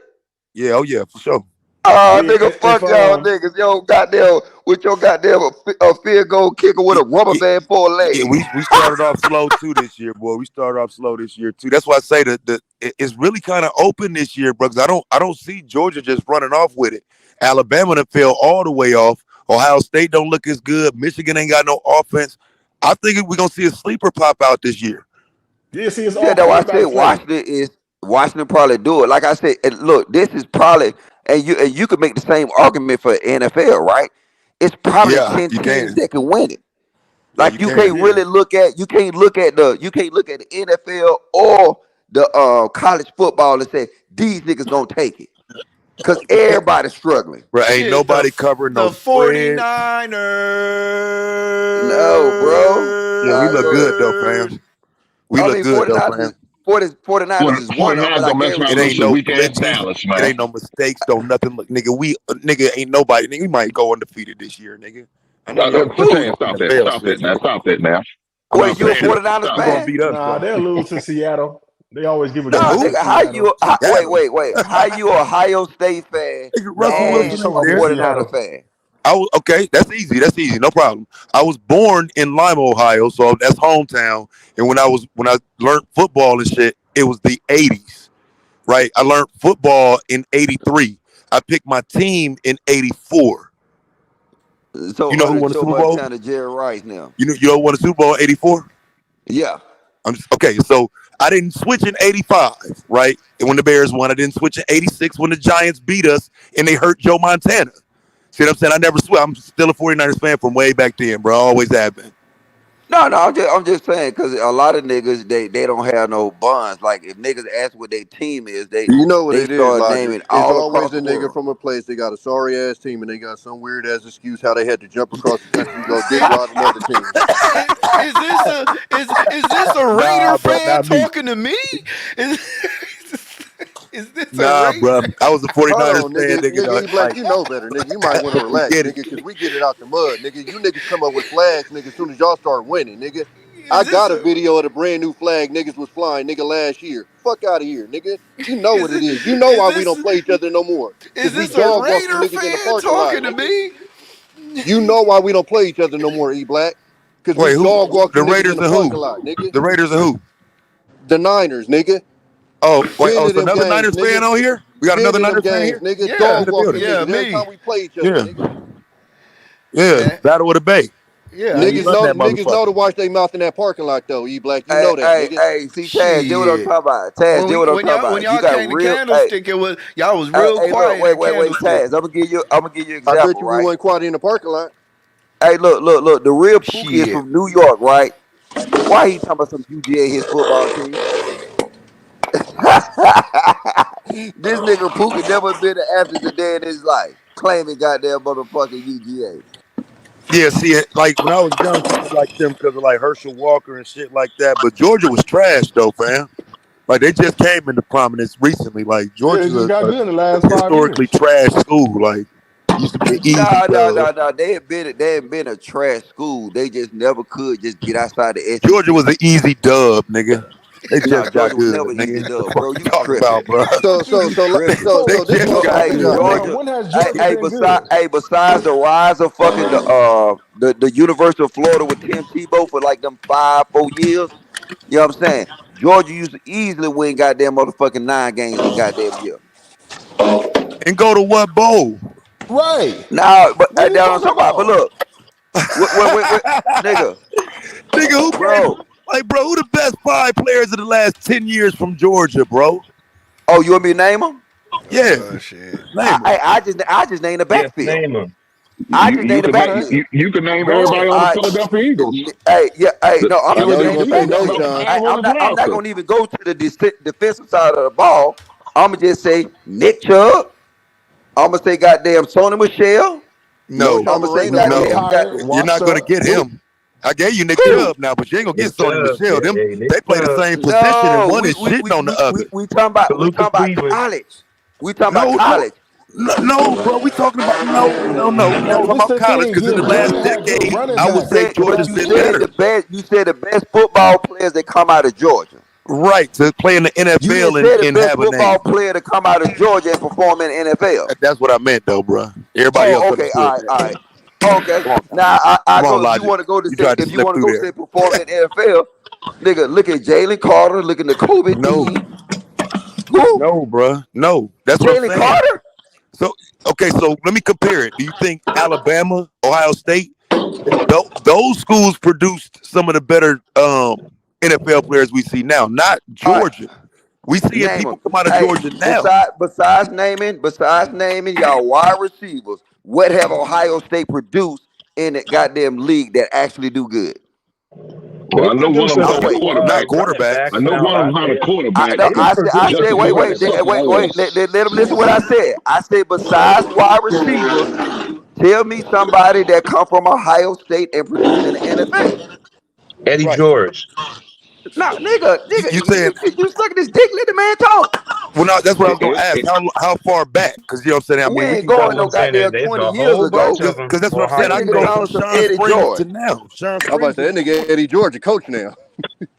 Yeah, oh yeah, for sure. Oh, Yeah, nigga, fuck y'all niggas. Yo, goddamn, with your goddamn a field goal kicker with a rubber band for a leg. Yeah, we started off slow too this year, boy. We started off slow this year too. That's why I say that it's really kind of open this year, bro. Because I don't see Georgia just running off with it. Alabama done fell all the way off. Ohio State don't look as good. Michigan ain't got no offense. I think we're gonna see a sleeper pop out this year. Yeah, see, it's all Yeah, that's why I quarterback said play. Washington probably do it. Like I said, and look, this is probably and you could make the same argument for NFL, right? It's probably Yeah, 10 you teams can. that can win it. Yeah, Like you you can. can't really look at the NFL or the college football and say these niggas gonna take it. Cause everybody's struggling. Bro, ain't Shit, nobody covering no the spread. 49ers. No, bro. Yeah, we look Look. good though, fam. We I look mean, good though, 49ers fam. 49ers is one of them, 49ers but I don't mess around guarantee It with ain't some no weak ass glitches. Dallas, It man. ain't no mistakes. Don't nothing. Look, nigga, ain't nobody. Nigga, we might go undefeated this year, nigga. I know y'all Chance, in stop the that. fail Stop that shit. now. Stop that now. I'm Wait, just you a saying, 49ers Stop they gonna fan? beat us, Nah, bro. they'll lose to Seattle. They always give a The Nah, dub to who? nigga, Seattle. wait. How you Ohio State fan Nigga, Russell No, and he's Wilson talking ain't a about from there. 49er Seattle. fan? Okay, that's easy, no problem. I was born in Lima, Ohio, so that's hometown. And when I learned football and shit, it was the 80s, right? I learned football in 83. I picked my team in 84. So You know who won the Joe Super Bowl? Montana, Jerry Rice now. You know who won the Super Bowl in 84? Yeah. Okay, so I didn't switch in 85, right? And when the Bears won, I didn't switch in 86 when the Giants beat us and they hurt Joe Montana. See what I'm saying? I never switched. I'm still a 49ers fan from way back then, bro. I always have been. No, I'm just saying because a lot of niggas they don't have no bonds. Like if niggas ask what their team is, You know what they it is, start Logic. naming It's all across always the a nigga world. from a place they got a sorry ass team and they got some weird ass excuse how they had to jump across the country to go dick ride another team. Is this a Raider Nah, bro, fan not me. talking to me? Is this a Nah, Raider? bro. I was a 49ers Hold on, fan, nigga, nigga. E Black, you know better, nigga. You might want to We relax, get it. nigga, because we get it out the mud, nigga. You niggas come up with flags, nigga, as soon as y'all start winning, nigga. I this got a a- video of the brand new flag niggas was flying, nigga, last year. Fuck out of here, nigga. You know Is what it this- is. You know is why we this- don't play each other no more. Is Because we this a dog walk you Raider niggas in the fan parking lot, talking to nigga. me? You know why we don't play each other no more, E Black. Because we Wait, who? dog walk you The niggas Raiders in the and parking who? lot, nigga. The Raiders and who? The Niners, nigga. Oh, wait. Been Oh, to it's them another games, Niners nigga. fan on here? We got Been another to them Niners fan games, here? nigga. Yeah, Dog In the walk you building. yeah, niggas every me. time we play each other, Yeah. nigga. Yeah. Battle of the Bay. Yeah, Yeah, you Niggas run know that niggas know to motherfucker. watch their mouth in that parking lot though, E Black. You know that, nigga. See, Taz, do what I'm shit. talking about. Taz, do what I'm When talking y'all about. You got came to real. Candlestick, y'all was real Look, quiet at wait, Candlestick. Taz. I'm gonna give you an I bet example, you we right? wasn't quite in the parking lot. Hey, look. The real Pookie is Shit. from New York, right? Why he talking about some UGA his football team? This nigga Pookie never been to Athens a day in his life, claiming goddamn motherfucking UGA. Yeah, see it. Like when I was young, people like them because of like Herschel Walker and shit like that. But Georgia was trash though, fam. Like they just came into prominence recently. Like Yeah, they Georgia's just got a good in the last 5 historically years. trash school. Like Used to be an easy No. dub. They had been a trash school. They just never could just get outside the SEC. Georgia was an easy dub, nigga. They No, just got Georgia was good, never easy nigga. dub, What bro. the You fuck you talking tripping? about, bro? So They just got hey, good, Georgia. nigga. When has Georgia been good? Besides the rise of fucking the University of Florida with Tim Tebow for like them 4 years, you know what I'm saying? Georgia used to easily win goddamn motherfucking 9 games a goddamn year. And go to what bowl? Right. Now, but What are you that's what I'm talking talking about. But about? look, wait, nigga, Nigga, who bro. like, bro, who the best 5 players of the last 10 years from Georgia, bro? Oh, you want me to name them? Yeah, Oh shit. name them. I just named the Yes, backfield. name them. I just named the You backfield. can name Bro, everybody on the Philadelphia Eagles. No, I'm I just know naming you the say no, backfield. no, I'm not roster. gonna even go to the defensive side of the ball. I'm gonna just say Nick Chubb. I'm gonna say goddamn Sony Michelle. No, I'm gonna say goddamn. you're not gonna get him. I gave you Nick Who? Chubb now, but you ain't gonna get Nick Sony Chubb, Michelle. yeah, Them hey, Nick they play the Chubb. same position, and No, one is shitting on the other. we talking about Lucas Cleveland. college. We talking No, about college. no, bro. We talking about no. We're not No, talking this about the college thing. because in the Georgia last had good decade, running I would backs. say Georgia's You been said better. you said the best football players that come out of Georgia. Right, to play in the You didn't NFL say the and best have a name. football player to come out of Georgia and perform in the NFL. That's what I meant, though, bro. Everybody else Oh, okay, understood all that. right. Okay. Come on, Now I come on, go. If you Logic. want to go to You say, tried to if you slip want to through go there. say perform in the NFL, nigga, look at Jalen Carter. Look at the Kobe No, team. Who? no, bro. No, that's what I'm Jalen saying. Carter. So, okay, so let me compare it. Do you think Alabama, Ohio State, those schools produced some of the better NFL players we see now? Not All right, Georgia. We seeing name people them. come out of Hey, Georgia now. besides naming y'all wide receivers, what have Ohio State produced in the goddamn league that actually do good? Well, I know one of them I'll had a wait. Not quarterback. quarterbacks. I know one of them had a quarterback. I said, Justin wait. Herbert. Let them listen to what I said. I said, besides wide receivers, tell me somebody that come from Ohio State and produced in the NFL. Eddie Right. George. No, nigga, You saying? you suck this dick, let the man talk. Well, no, that's what I was gonna ask. How far back? Because you know what I'm saying. I We mean, we ain't can going go no goddamn 20 years ago. because that's what I'm saying. That I can nigga go done from on some Sean Eddie Springs George. to now. Sean I'm about to say that nigga Eddie George, a coach now.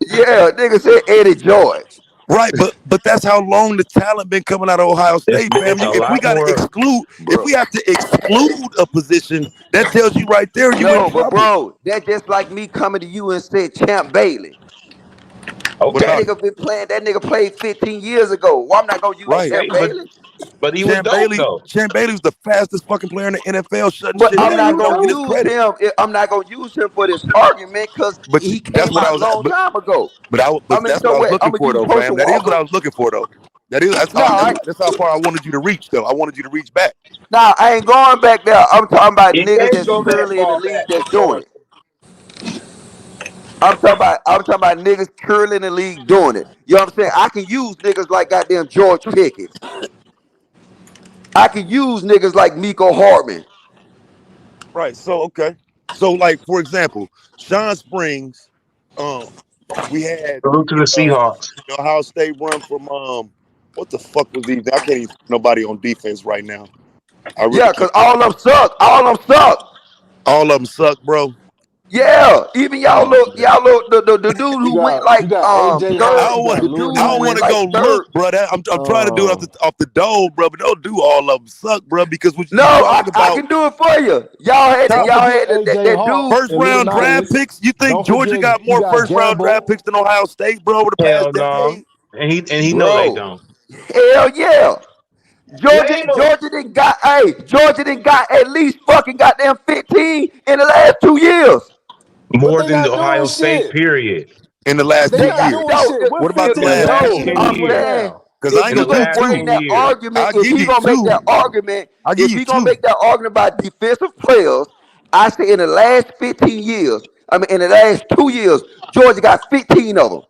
Yeah, nigga said Eddie George. Right, but that's how long the talent been coming out of Ohio State, fam. It's a If we lot gotta more. exclude, Bro. if we have to exclude a position, that tells you right there you in No, but trouble. bro, that's just like me coming to you and saying Champ Bailey. What That about nigga been playing. That nigga played 15 years ago. Well, I'm not gonna use right? Champ Bailey. But he was dope though. Champ Bailey was the fastest fucking player in the NFL, shutting But shit I'm down. not You don't gonna get his use credit. him. I'm not gonna use him for this argument because But he that's came what I out a was. long time ago. But that's what So I was what? I'm looking gonna for, use though, Herschel fam. That is what Walker. I was looking for, though. That's No, that's how far I wanted you to reach, though. I wanted you to reach back. nah, I ain't going back there. I'm talking about He niggas can't that's go that currently in the far league back. that's doing it. I'm talking about niggas currently in the league doing it. You know what I'm saying? I can use niggas like goddamn George Pickens. I can use niggas like Miko Hardman. Right. So okay. So like for example, Sean Springs, we had Salute to the Seahawks. the Ohio State run from what the fuck was these? I can't even see nobody on defense right now. I really Yeah, can't. cause all of them suck. All of them suck. All of them suck, bro. Yeah, even y'all look the dude who went like you got AJ third. I Hawk, you don't want. got The Louis dude I who don't want went to like go third. look, bro. I'm trying to do it off the dome, bro. But don't do all of them suck, bro. Because what you No, talking I about? can do it for you. Y'all had Don't forget AJ that Hawk dude. First and Lil round draft Nias. picks. You think Don't Georgia forget got you more got first round draft Gamble. picks than Ohio State, bro, over the past Hell no. decade? And he know they Bro, don't. hell yeah. Georgia Name 'em. Georgia didn't got at least fucking goddamn 15 in the last 2 years. But More they than the not Ohio doing State, shit. period. In the last They 2 They not got years. doing no. shit. What What about field the In the last last 10 No, 10 years? I'm right years. saying now? Because I if ain't In he the gonna give gonna you last bring 2 two. that years. argument, I'll if give he you gonna make two. that argument, I'll give if you he gonna two. make that argument about defensive players, I say in the last 15 years, I mean in the last 2 years, Georgia got 15 of them.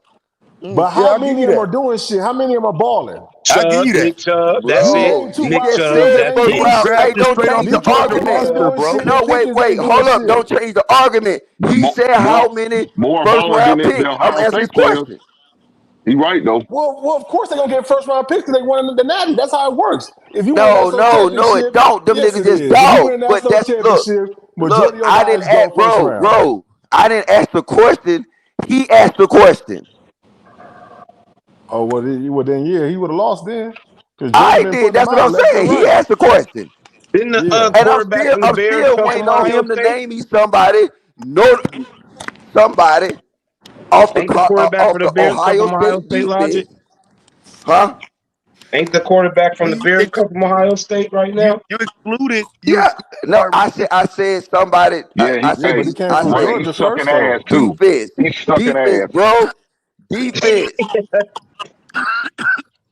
But Yeah, how I'll give many you of them that. are doing shit? How many of them are balling? I'll give you that. Nick Chubb, that's You it. Bro, name two you Nick wide just Chubb, receivers said that that's ain't first He doing was round. it. shit. Hey, drafted don't straight off change the the BJ Georgia Penn argument. ain't roster, doing bro. shit. No, and Pickens wait, ain't hold doing up. shit. Don't change the argument. He More, said more, how many more first balling round than the picks. I'm Ohio answering State this players. question. He right though. Well, of course they're gonna get first round picks because they won the Natty. That's how it works. If you win No, a national no, it championship, don't. Them yes, niggas it just is. If you win dog. a But national that's championship, look. majority of I guys didn't go ask, first round. bro. I didn't ask the question. He asked the question. Oh well, then yeah, he would have lost then because I Georgia been did. putting them That's what out I'm left saying. and He right. asked the question, Didn't the Yeah, and quarterback from the I'm Bears still come waiting from on Ohio him to State? name me somebody. No, somebody off Ain't the quarterback for the the Bears come Ohio from Ohio State State, Logic? defense, huh? Ain't the quarterback from the Bears come from Ohio State right now? You excluded. Yeah. No, I said somebody. Yeah, I yeah, said but he came I from Ray, said he's Georgia sucking first though. ass too. defense, He's sucking ass. bro, defense.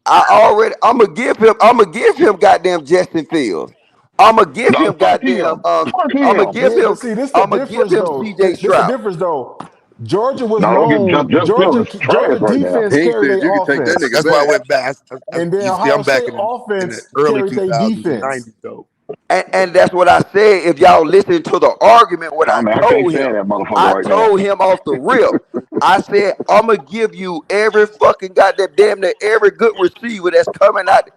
I'm gonna give him goddamn Justin Fields. I'm gonna give No, him fuck goddamn him. Fuck I'm gonna him. give Yeah, him but see, this the difference though. CJ This the Stroud. difference though. Georgia was No, don't get known. Justin Fields is trash right now. Defense He carried said their you can take that offense, nigga That's why I back. went back. and then You see, Ohio I'm back State in the offense early carried their 2000s and defense. 90s though. And that's what I said. If y'all listen to the argument, what I I mean, I can't told stand him, that motherfucker I right now. told him off the rip. I said, I'm gonna give you every fucking goddamn damn near every good receiver that's coming out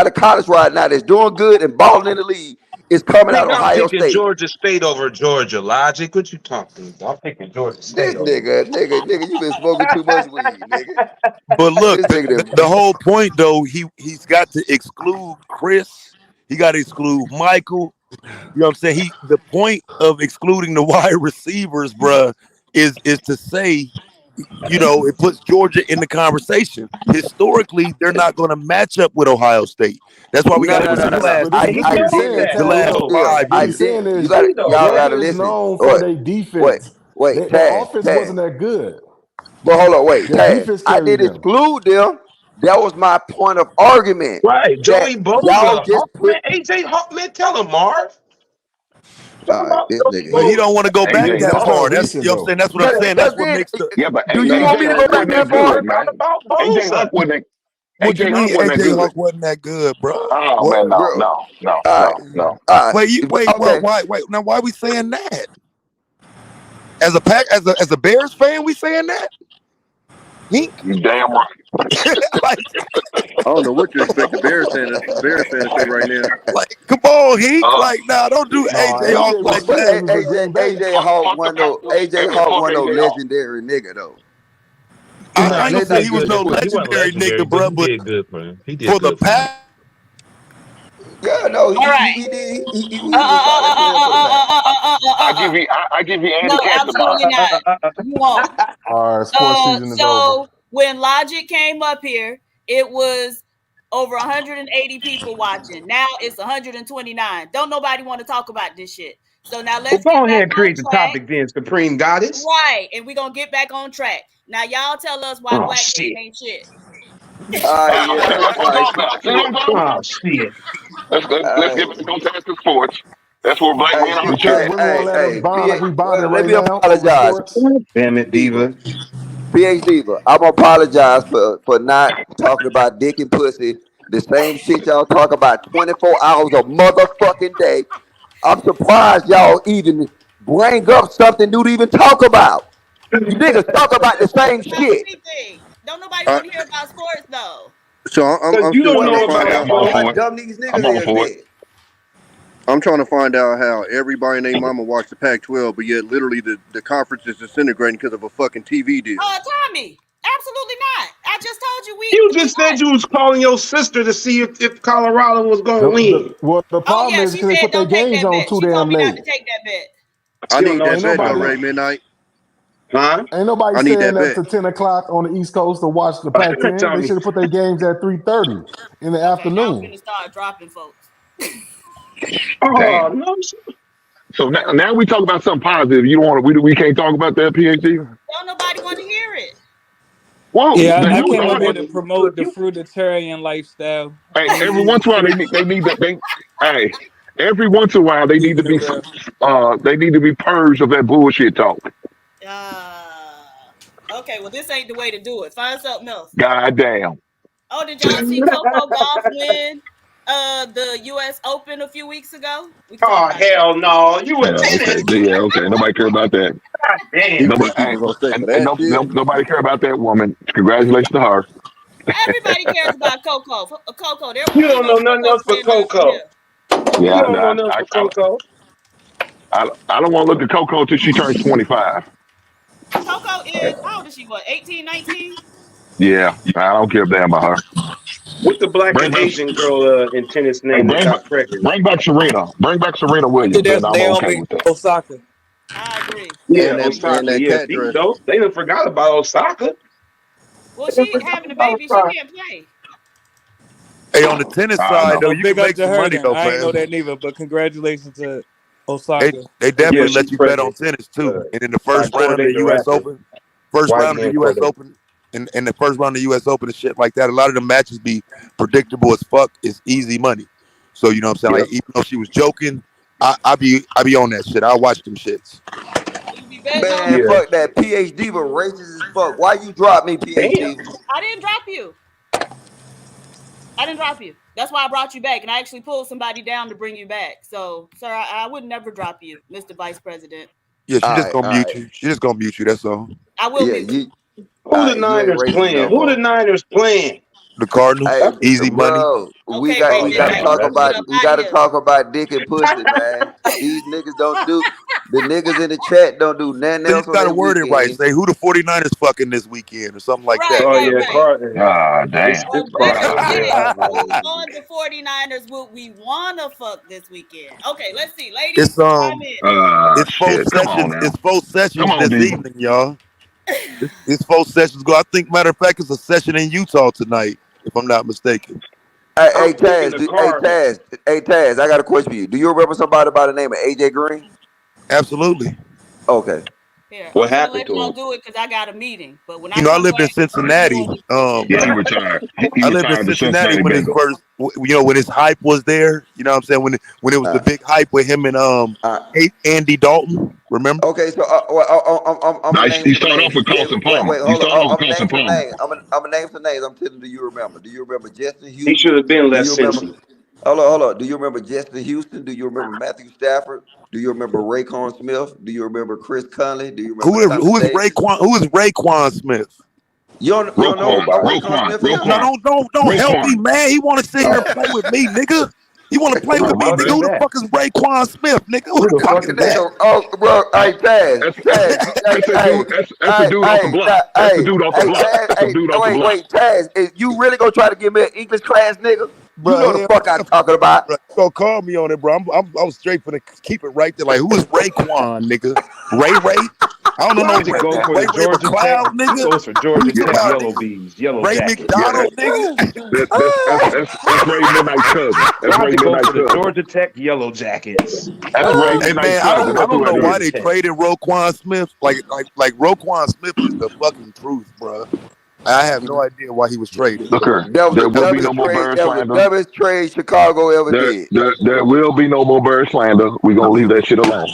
of college right now that's doing good and balling in the league is coming out Nigga, of I'm Ohio picking State. Georgia State over Georgia, Logic. What you talking about? I'm picking Georgia This State over. nigga, you been smoking too much weed, nigga. But look, This nigga, the whole point though, he's got to exclude Chris. He got to exclude Michael. You know what I'm saying? The point of excluding the wide receivers, bruh, is to say, you know, it puts Georgia in the conversation. Historically, they're not going to match up with Ohio State. That's why we got to look at the last But 10 this what years, he's saying, the last Taz. 5 What I he's years. saying did. is Y'all Georgia gotta is listen. known for their Wait, defense. Their Taz, offense wasn't that good. But hold on, wait, Their Taz. defense I carried did them. exclude them. That was my point of argument. Right, That Joey y'all Bosa, just put. Hawkman, AJ Hawkman, tell him, Marv. Talk about This Joey nigga But he here. Bosa. don't want to go back AJ that That's Hawk. more far. That's, recent you know what I'm though. saying? That's what I'm saying. That's what makes the. Yeah, but Do you AJ want me to go Hawk back wasn't that that far? good, man. About AJ Bosa. Hawk wasn't that. What you AJ mean Hawk wasn't that AJ good. Hawk wasn't that good, bro? Oh What? man, no, Bro, no, no, all no, right, no. Wait, okay. why now why we saying that? As a Bears fan, we saying that? Hink? You damn right. like, I don't know what you expect the Bears fan to say right now. like, come on, Hink. Like, nah, don't do No, AJ Hawk AJ was like But saying that. he was a Green Bay. AJ Hawk Fuck the one though. Packers. Hey AJ man, Hawk fuck one though AJ Hawk. legendary nigga though. I ain't He gonna say did he was good. no He wasn't legendary legendary, nigga, but bro, he but did good for him. He did for the good for him. pack, Yeah, no, All right. he did. He was out there playing for the Pack. I give you No, Andy Katzenbach. absolutely not. You won't. All right, sports season is over. So when Logic came up here, it was over 180 people watching. Now it's 129. Don't nobody want to talk about this shit. So now let's Well, go get ahead back and on create the track. topic then, Supreme Goddess. Right. And we're gonna get back on track. Now y'all tell us why Oh Black shit. Men ain't shit. Yeah, Let's that's go right. now. See what I'm talking Oh about? shit. Let's get back on task of sports. That's where black men are Because shit. women won't let us bond like we bonding Let right me now over apologize. sports. Damn it, Diva. PH Diva, I'm gonna apologize for not talking about dick and pussy. The same shit y'all talk about 24 hours a motherfucking day. I'm surprised y'all even bring up something new to even talk about. You niggas talk about the same shit. Everything. Don't nobody want to hear about sports though. So Because I'm you still don't trying know to find about out I'm all How for it. dumb these I'm niggas all is for then. it. I'm trying to find out how everybody and their mama watch the Pac-12, but yet literally the conference is disintegrating because of a fucking TV deal. Tommy, absolutely not. I just told you You just said you was calling your sister to see if Colorado was gonna win. The Oh problem yeah, is she because they said put their don't take games that on bet. too She told damn me not late. to take that bet. I Still need know that Ain't bet though, nobody, Ray Midnight. Huh? ain't nobody I need saying that that to bet. 10 o'clock on the East Coast to watch the Pac-10. They Tommy. should have put their games at 3:30 in the Okay, now I'm afternoon. gonna start dropping folks. Oh Damn. no. So now we talk about something positive. You don't want to. We can't talk about that, PhD. Don't nobody want to hear it. Whoa, Yeah, then I you came up here going to to. promote the fruitarian lifestyle. Hey, Niggas every eating once in a while fruit. hey, every once in a while they need to be purged of that bullshit talk. Okay, well this ain't the way to do it. Find something else. God damn. Oh, did y'all see Coco Golf win the U.S. Open a few weeks ago? We can talk Oh about that. hell no. You a Yeah, tennis. okay. Yeah, okay. Nobody care about that. Damn. Nobody, nobody care about that woman. Congratulations to her. Everybody cares about Coco. Coco, there You don't know nothing else but Coco. You Yeah, don't know nothing else but Coco. I don't want to look at Coco until she turns 25. Coco is, how old is she? What, 18, 19? Yeah, I don't care a damn about her. What's the black and Asian girl in tennis name that got pregnant? Bring back Serena. Bring back Serena Williams. That's And I'm okay Naomi with that. Osaka. I agree. Yeah, Osaka. Yeah, they done forgot about Osaka. Well, she having a baby. She can't play. Hey, on the tennis side, though, you big can up make to some her. money, Then. though, I ain't know fam. that neither, but congratulations to Osaka. They definitely Yeah, let she's you bet on pregnant. tennis, too. And in the first Like round of the Corday the U.S. rapper. Open, first White round of the man U.S. Corday. Open, and the first round of the U.S. Open and shit like that, a lot of the matches be predictable as fuck. It's easy money. So, you know what I'm saying? Yep. Like, even though she was joking, I be on that shit. I watch them shits. Man, fuck that. PhD was racist as fuck. Why you drop me, PhD? I didn't drop you. That's why I brought you back, and I actually pulled somebody down to bring you back. So, sir, I would never drop you, Mr. Vice President. Yeah, she just gonna mute you. She just gonna mute you. That's all. I will mute you. Who the Niners playing? Who the Niners playing? The Cardinals, Hey, easy money. bro, we gotta talk about dick and pussy, man. These niggas don't do the niggas in the chat don't do nothing So you else on gotta their word it right. weekend. Say who the 49ers fucking this weekend or something like that. Oh yeah, Cardinals. Ah, damn. Let's get it. Who on the 49ers would we want to fuck this weekend? Okay, let's see. Ladies, It's chime in. it's four shit. Come on sessions. now. It's four sessions Come on, this people. evening, y'all. It's four sessions go. I think, matter of fact, it's a session in Utah tonight, if I'm not mistaken. Hey, Taz, I got a question for you. Do you remember somebody by the name of AJ Green? Absolutely. Okay. Here, What I'm gonna happened let to y'all him? do it because I got a meeting. But when You know, I lived in Cincinnati. Yeah, he retired. He I lived in retired to Cincinnati when his Bengals. first, when his hype was there. You know what I'm saying? When it was the big hype with him and Andy Dalton. Remember? Okay, so I'm Nah, gonna he name some started off names. with Carson Palmer. Wait, He hold started on. off I'm with gonna Carson name some Palmer. names. I'm gonna name some names. I'm telling you, do you remember? Do you remember Justin Houston? He should have been less Do you remember? sensitive. Hold on. Do you remember Justin Houston? Do you remember Matthew Stafford? Do you remember Raekwon Smith? Do you remember Chris Conley? Do you remember Thomas Who is Davis? Raekwon? Who is Raekwon Smith? You don't know who Raekwon Smith is? No, don't help me, man. He want to sit here and play with me, nigga. He want to play with me, nigga. Who the fuck is Raekwon Smith, nigga? Who the fuck is that? Oh, bro, hey, Taz, That's a dude off the block. That's a dude off the block. That's a dude off the block. Wait, Taz, is you really gonna try to give me an English class, nigga? You know the fuck I'm talking about. Bro, don't call me on it, bro. I'm straight for the keep it right there. Like, who is Raekwon, nigga? Ray? I don't know. To go for Ray the Georgia McLeod, Tech, nigga. goes for Georgia Tech about, Yellow Bees, Yellow Ray Jackets. McDonald, nigga. That's Ray Midnight Cousin. That's Ray To go Midnight for the Cousin. Georgia Tech Yellow Jackets. That's Ray Hey Midnight man, Cousin. I don't know why they Tech. traded Roquan Smith. Like Roquan Smith is the fucking truth, bro. I have no idea why he was traded. Look here. That was There the will be no more dumbest bird trade. That was the slander. dumbest trade Chicago ever did. There will be no more bird slander. We're gonna leave that shit alone.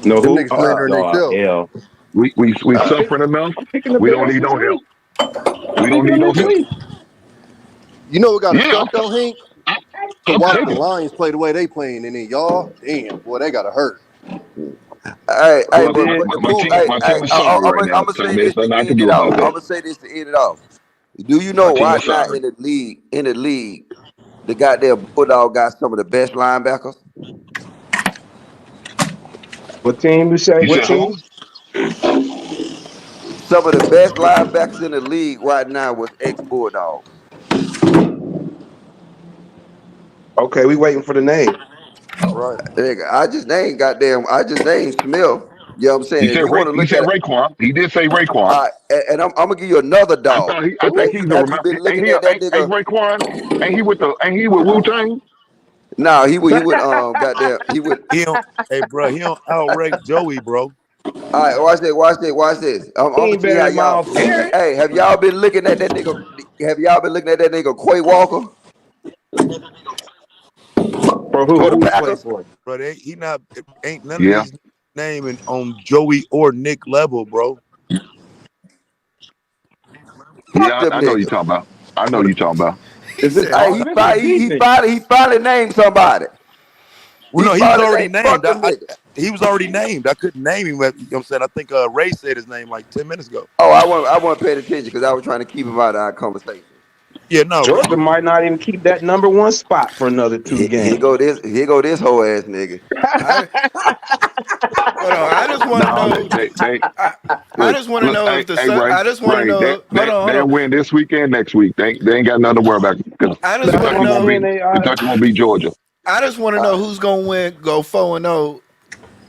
No, Them who? niggas slandering themselves. Hell. We suffering enough. We don't need no help. We don't need no help. You know what got to Yeah, suck though, Hank? To I'm watch taking the it. Lions play the way they playing, and then y'all, damn, boy, they gotta hurt. Hey, Well, but the my cool. team, Hey, my team is I'm suffering right now, gonna so say there's this to nothing I can end do it off. about I'm that. gonna say this to end it off. Do you My know team right is now suffering. in the league, the goddamn Bulldog got some of the best linebackers? What team you say? You What said who? team? Some of the best linebackers in the league right now was ex-Bulldogs. Okay, we waiting for the name. Right. Nigga, I just named Smith. You know what I'm saying? He If said you want to he look said at it, Raekwon. He did say Raekwon. and I'm gonna give you another I dog. think he's a Have you been looking at that ain't nigga? Raekwon? Ain't he with Wu Tang? No, he would goddamn he would. He don't, hey, bro, he don't outrank Joey, bro. All right, watch this. I'm He gonna ain't see better how than y'all. Miles Garrett. Hey, have y'all been looking at that nigga? Have y'all been looking at that nigga Quay Walker For for the who he play Packers? for? Bro, ain't none of Yeah. these naming on Joey or Nick level, bro. Yeah, Them I know you niggas. talking about. I know you talking about. Is it Hey, he finally named somebody. Well, no, he was already named. Fuck them niggas. He was already named. I couldn't name him. But, you know what I'm saying? I think Ray said his name like 10 minutes ago. Oh, I wasn't paying attention because I was trying to keep him out of our conversation. Yeah, no. Georgia might not even keep that #1 spot for another 2 games. Here go this whole ass nigga. Hold on, I just want to know. I just want to know if the Sun. I just want to know. Hold on. They'll win this weekend, next week. They ain't got nothing to worry about. I just want to know. Kentucky won't beat Georgia. I just want to know who's gonna win. Go 4-0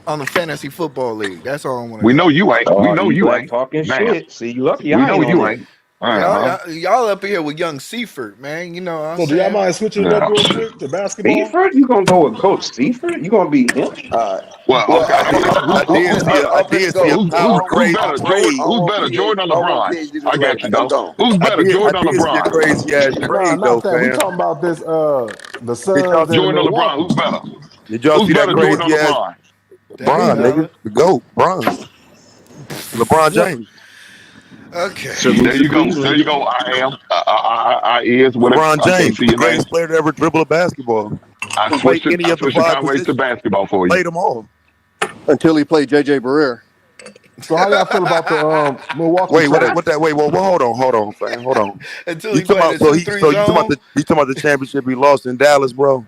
on the fantasy football league. That's all I want to know. We know you ain't. We know you ain't talking shit. See, you lucky. We know you ain't. Y'all up here with young Seifert, man. You know what I'm So do y'all mind switching it up real quick to basketball? Seifert? You gonna go with Coach Seifert? You gonna beat him? Well, okay. I did see a power crazy trade. Who's better, Jordan or LeBron? I got you, though. Who's better, Jordan or LeBron? Crazy ass trade, though, Not that. We fam. talking about this. The Suns. Jordan or LeBron? Who's better? Did y'all Who's see that better, Jordan or crazy ass? LeBron? LeBron, nigga. The GOAT. LeBron James. Okay. There you go. There you go. I is whatever. LeBron James, the greatest player to ever dribble a basketball. I switched Conway to basketball for you. Played them all. Until he played JJ Barrera. So how y'all feel about the Milwaukee? Wait, hold on, fam. Hold on. Until you talking about you talking about the championship he lost in Dallas, bro?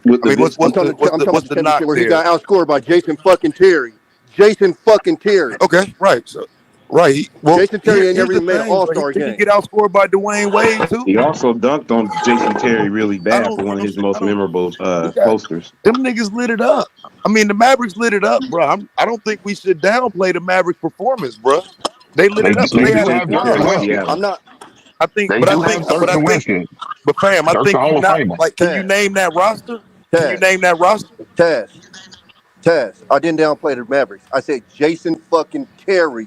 What's the knock where there? he got outscored by Jason fucking Terry. Jason fucking Terry. Okay, right. So, right. Jason Terry ain't never even made an All-Star game. He get outscored by Dwayne Wade too. He also dunked on Jason Terry really bad for one of his most memorable posters. Them niggas lit it up. I mean, the Mavericks lit it up, bro. I don't think we should downplay the Mavericks' performance, bro. They lit it up. I'm not. I think, but fam, I think you not like. Can you name that roster? Can you name that roster? Taz, I didn't downplay the Mavericks. I said Jason fucking Terry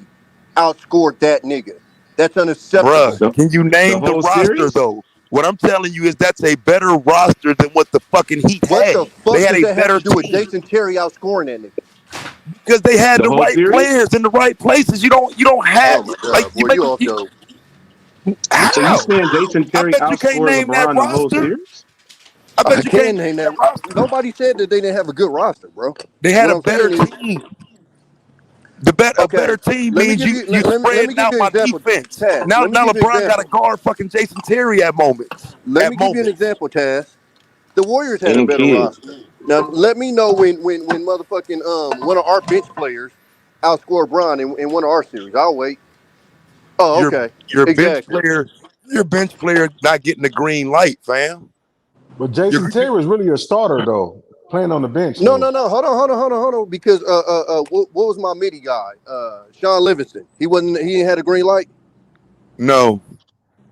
outscored that nigga. That's unacceptable. Bruh, can you name the roster though? What I'm telling you is that's a better roster than what the fucking Heat had. What the fuck they had does a that better have to do with team Jason Terry outscoring that nigga? because they had the right players in the right places. You don't have So you saying Jason Terry outscored LeBron the whole series? I bet you can't name that roster. Nobody said that they didn't have a good roster, bro. They had a better team. A better team means you spreading out my defense. Now LeBron got to guard fucking Jason Terry at moments. Let me give you an example, Taz. The Warriors had a better roster. Now let me know when motherfucking one of our bench players outscored Bron in one of our series. I'll wait. Oh, okay. Your bench player not getting the green light, fam. But Jason Terry was really a starter though, playing on the bench. No. Hold on. Because what was my midi guy? Sean Livingston. He didn't have a green light. No.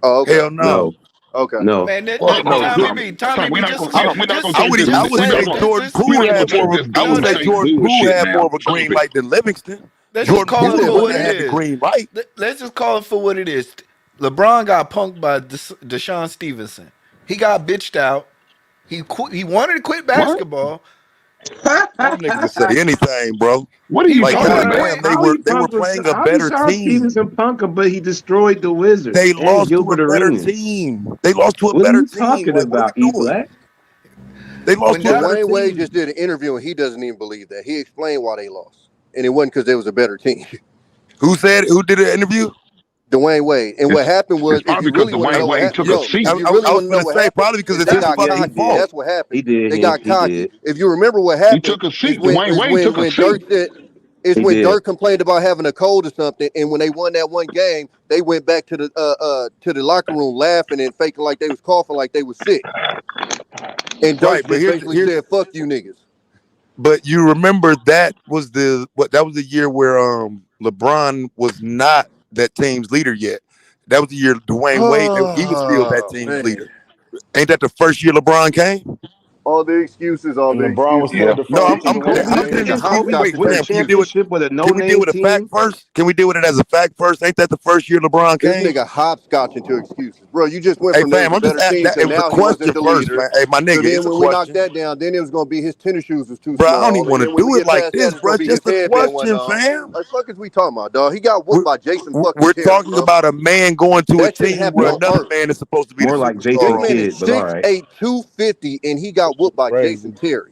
Oh, okay. Hell no. Okay. No. Man, Tommy, I would say Jordan Poole had more of a green light than Livingston. Let's just call it for what it is. Green light. Let's just call it for what it is. LeBron got punked by Deshaun Stevenson. He got bitched out. He wanted to quit basketball. That nigga say anything, bro. What are you talking about? They were playing a better team. Stevenson punker, but he destroyed the Wizards. They lost to a better team. They lost to a better team. What are you talking about, E-Black? They lost to a better team. Dwayne Wade just did an interview and he doesn't even believe that. He explained why they lost, and it wasn't because there was a better team. Who did an interview? Dwayne Wade. And what happened was, probably because Dwayne Wade took a seat. I was going to say probably because it's his fucking fault. That's what happened. He did. They got cocky. If you remember what happened, he took a seat. Dwayne Wade took a seat. It's when Dirk complained about having a cold or something, and when they won that one game, they went back to the locker room laughing and faking like they was coughing like they was sick. And Dirk basically said, "Fuck you niggas." But you remember that was the year where LeBron was not that team's leader yet. That was the year Dwayne Wade, he was still that team's leader. Ain't that the first year LeBron came? All the excuses, LeBron was still the first. Can we deal with a fact first? Can we deal with it as a fact first? Ain't that the first year LeBron came? This nigga hopscotch into excuses, bro. You just went from fam, I'm just asking. It was a question first, man. Hey, my nigga, then it's a when we question. knocked that down, then it was gonna be his tennis shoes was too Bro, small. I don't even want to do it like this, bro. Just a question, fam. What the fuck is we talking about, dog? He got whooped by Jason fucking We're Terry, talking bro. about a man going to a team where another man is supposed to be more the like superstar. Jason Kidd, but all right. 6'8", 250, and he got whooped by Jason Terry.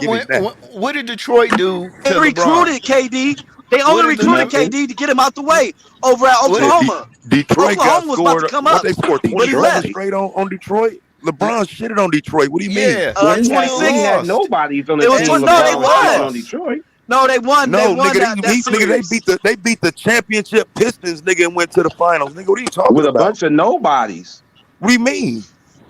give him that. What did Detroit do They to recruited LeBron? KD. They only recruited KD to get him out the way over at Oklahoma. Detroit got Oklahoma was about to scored. come What up, they scored but he 27 left. straight on Detroit. LeBron shitted on Detroit. What do you mean? Yeah, Well, he 26. had nobody from the It was team. no, they LeBron won. on Detroit. No, they won. No, They won nigga, that nigga, they beat the championship Pistons, nigga, and went to the finals. Nigga, what are you talking With a about? bunch of nobodies. What do you mean?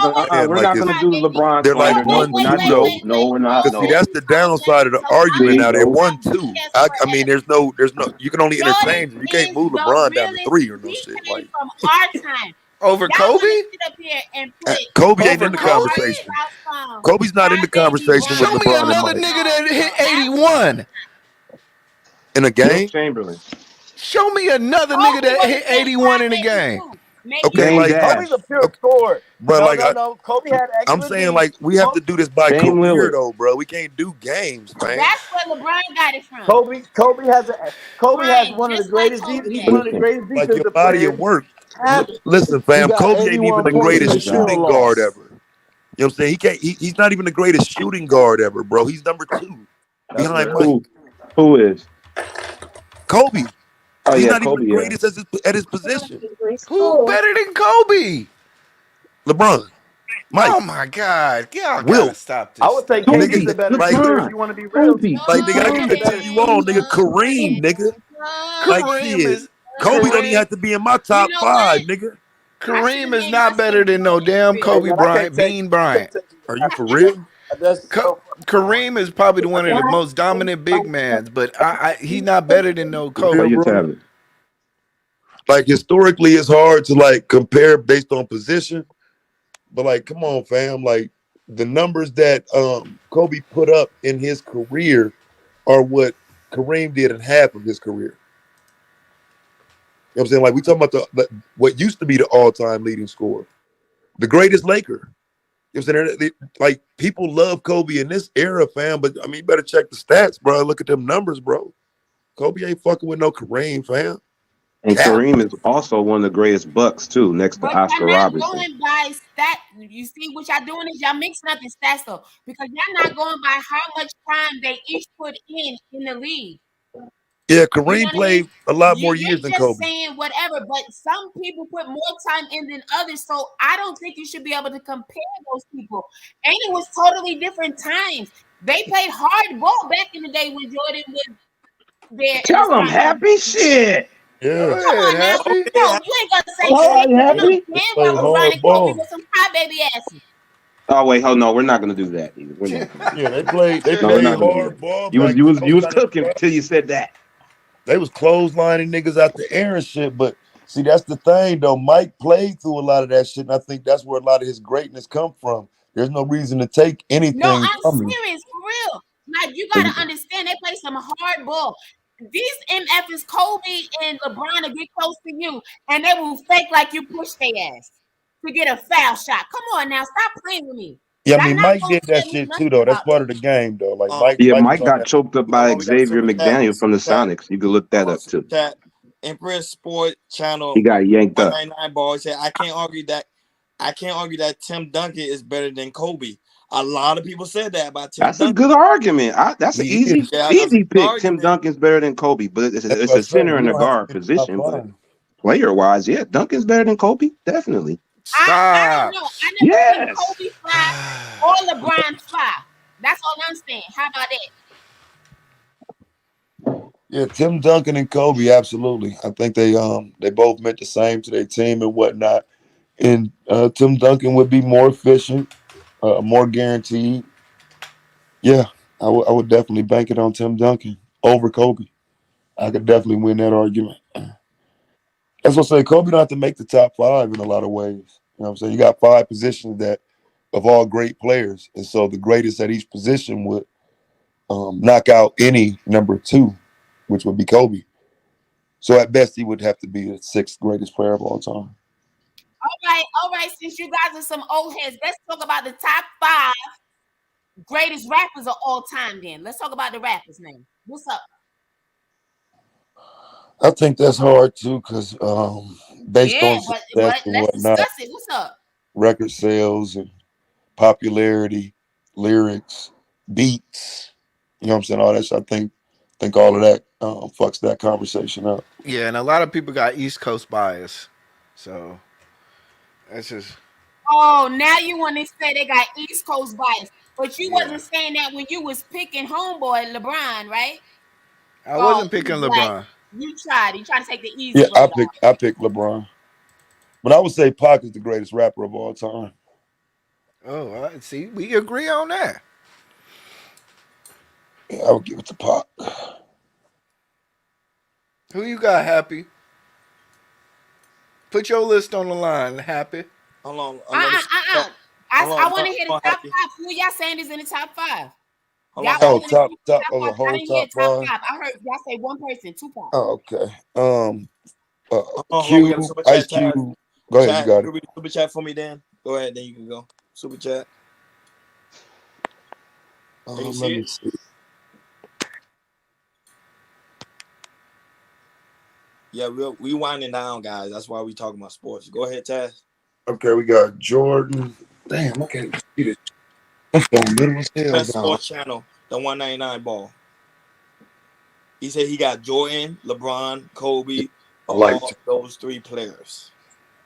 not gonna. We're not gonna do the LeBron they're like slander. No, 1-2 we're not. though. No, we're not. Because see, No. that's the downside of the argument. See, Now they're no. 1-2. I mean, there's no. You can only interchange them. You can't move LeBron down to 3 or no shit. Like From our time. Over Y'all Kobe? wanna sit up here and put Kobe ain't Over in the Kobe? conversation. Kobe's not in the conversation with Show me LeBron another and Mike. nigga that hit 81 In a game. Chamberlain. Show me another nigga that hit 81 in a game. Okay, Dame like Dash. Kobe's a pure scorer. bro, No, like no, no. Kobe had I'm excellent saying D. like we have to do this by Dame career Lillard. though, bro. We can't do games, man. That's where LeBron got it from. Kobe has Brian, one of the just like greatest. Kobe He's had one of it. the greatest Like your defensive body of players. work. Have Listen, he fam, got Kobe ain't 81 even the points and greatest they still shooting guard lost. ever. You know what I'm saying? He can't. He's not even the greatest shooting guard ever, bro. He's number 2 That's behind real. Mike. Who is? Kobe. Oh He's yeah, not even the Kobe. Yeah. greatest at his position. Who better than Kobe? LeBron, Mike, Oh my God. Y'all gotta Wilt. stop I this would say stuff. KD's a better Like, shooter if you want to be real. nigga, I can continue on, nigga. Kareem, nigga. Like Kareem shit. is Kobe don't even Kareem. have to be in my top know 5, what? nigga. Kareem is not better than no damn Kobe Man, I can't Bryant, take Bean Bryant. Are you for real? That's Kareem is probably one of the most dominant big mans, but he's not better than no For real, Kobe. your bro. tablet. Like historically, it's hard to like compare based on position. But like, come on, fam. Like the numbers that Kobe put up in his career are what Kareem did in half of his career. You know what I'm saying? Like we talking about the what used to be the all-time leading scorer, the greatest Laker. You know what I'm saying? Like people love Kobe in this era, fam. But I mean, you better check the stats, bro. Look at them numbers, bro. Kobe ain't fucking with no Kareem, fam. And Cap. Kareem is also one of the greatest Bucks too, next to But Oscar y'all not Robertson. going by stat. You see what y'all doing is y'all mixing up the stats though, because y'all not going by how much time they each put in the league. Yeah, You know Kareem what I mean? played a lot more You're years than just Kobe. saying whatever, but some people put more time in than others. So I don't think you should be able to compare those people. And it was totally different times. They played hard ball back in the day when Jordan was there. Tell them happy shit. Yeah. Go Come ahead, on now. Happy. No, you ain't gonna say All right, shit. You know Happy. They damn played well LeBron hard and Kobe ball. with some crybaby asses. Oh wait, no, we're not gonna do that either. We're not gonna do Yeah, they played that. No, we're not gonna do hard that. ball You was back you then. was you was cooking till you said that. They was clotheslining niggas out the air and shit. But see, that's the thing though. Mike played through a lot of that shit, and I think that's where a lot of his greatness come from. There's no reason to take No, anything I'm from him. serious, for real. Like you gotta understand, they play some hard ball. These MFs, Kobe and LeBron, will get close to you, and they will fake like you pushed their ass to get a foul shot. Come on now, stop playing with me. Yeah, I Y'all mean, not Mike gonna did that tell me shit nothing too, though. That's about part of the game, though. Like Yeah, Mike Mike was on got that. choked up by Xavier McDaniel from the Sonics. You can look that up too. Chat Empress Sport Channel He got yanked up. 199 ball said, I can't argue that Tim Duncan is better than Kobe. A lot of people said that about Tim That's a Duncan. good argument. That's an easy that's a pick. good Tim Duncan's better than Kobe, but it's That's a what I center said. and You a don't have to guard be top position. But five. player wise, yeah, Duncan's better than Kobe, definitely. I don't know. I never seen Yes. Kobe fly or LeBron fly. That's all I'm saying. How about that? Yeah, Tim Duncan and Kobe, absolutely. I think they both meant the same to their team and whatnot. And Tim Duncan would be more efficient, more guaranteed. Yeah, I would definitely bank it on Tim Duncan over Kobe. I could definitely win that argument. That's what I say. Kobe don't have to make the top 5 in a lot of ways. You know what I'm saying? You got 5 positions that of all great players. And so the greatest at each position would knock out any number 2, which would be Kobe. So at best, he would have to be the 6th greatest player of all time. All right. Since you guys are some old heads, let's talk about the top 5 greatest rappers of all time. Then let's talk about the rappers' name. What's up? I think that's hard too, because based on but success and let's whatnot, discuss it. What's up? record sales and popularity, lyrics, beats, you know what I'm saying? All that shit. I think all of that fucks that conversation up. Yeah, and a lot of people got East Coast bias, so that's just. Oh, now you want to say they got East Coast bias, but you wasn't saying that when you was picking homeboy LeBron, right? I wasn't picking LeBron. You tried. You tried to take the easy Yeah, way. I picked LeBron, but I would say Pac is the greatest rapper of all time. Oh, see, we agree on that. Yeah, I would give it to Pac. Who you got, Happy? Put your list on the line, Happy. Hold on. I want to hear the top 5. Who y'all saying is in the top 5? Y'all Oh, top of the I whole didn't hear top top 5. 5. I heard y'all say one person, Tupac. Oh, okay. we Q, got a super Ice chat. Cube, Go ahead, Chat, you got it. you read super chat for me, Dan. Go ahead, then you can go. Super chat. Can you Let see me it? see. Yeah, we winding down, guys. That's why we talking about sports. Go ahead, Taz. Okay, we got Jordan. Damn, I can't see this. My phone little as hell Best down. Sports Channel, the 199 ball. He said he got Jordan, LeBron, Kobe, I like all those three players.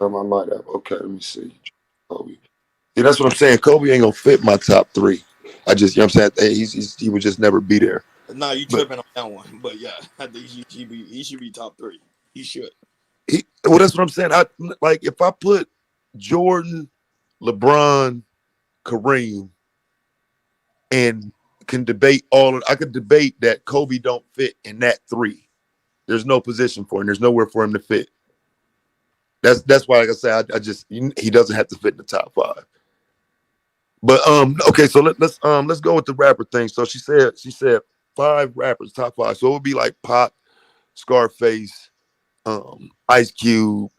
I might have. Okay, let me see. Kobe. See, that's what I'm saying. Kobe ain't gonna fit my top three. I just, you know what I'm saying? Hey, he would just never be there. Nah, you But tripping on that one. But yeah, I think he should be top three. He should. well, that's what I'm saying. Like if I put Jordan, LeBron, Kareem, and can debate I could debate that Kobe don't fit in that three. There's no position for him. There's nowhere for him to fit. That's why, like I said, I just he doesn't have to fit in the top five. But okay, so let's go with the rapper thing. So she said 5 rappers, top 5. So it would be like Pop, Scarface, Ice Cube,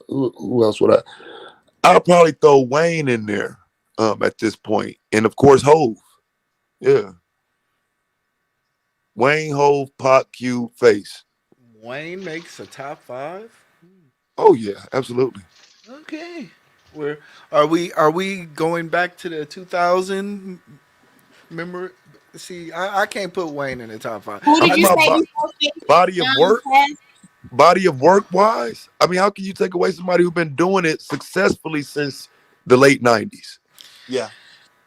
who else would I'll probably throw Wayne in there at this point. And of course Hove. Yeah. Wayne, Hove, Pop, Cube, Face. Wayne makes a top 5. Oh yeah, absolutely. Okay. Are we going back to the 2000? Remember? See, I can't put Wayne in the top 5. Who did you say About before? body of work? Body of work wise, I mean, how can you take away somebody who's been doing it successfully since the late 90s? Yeah.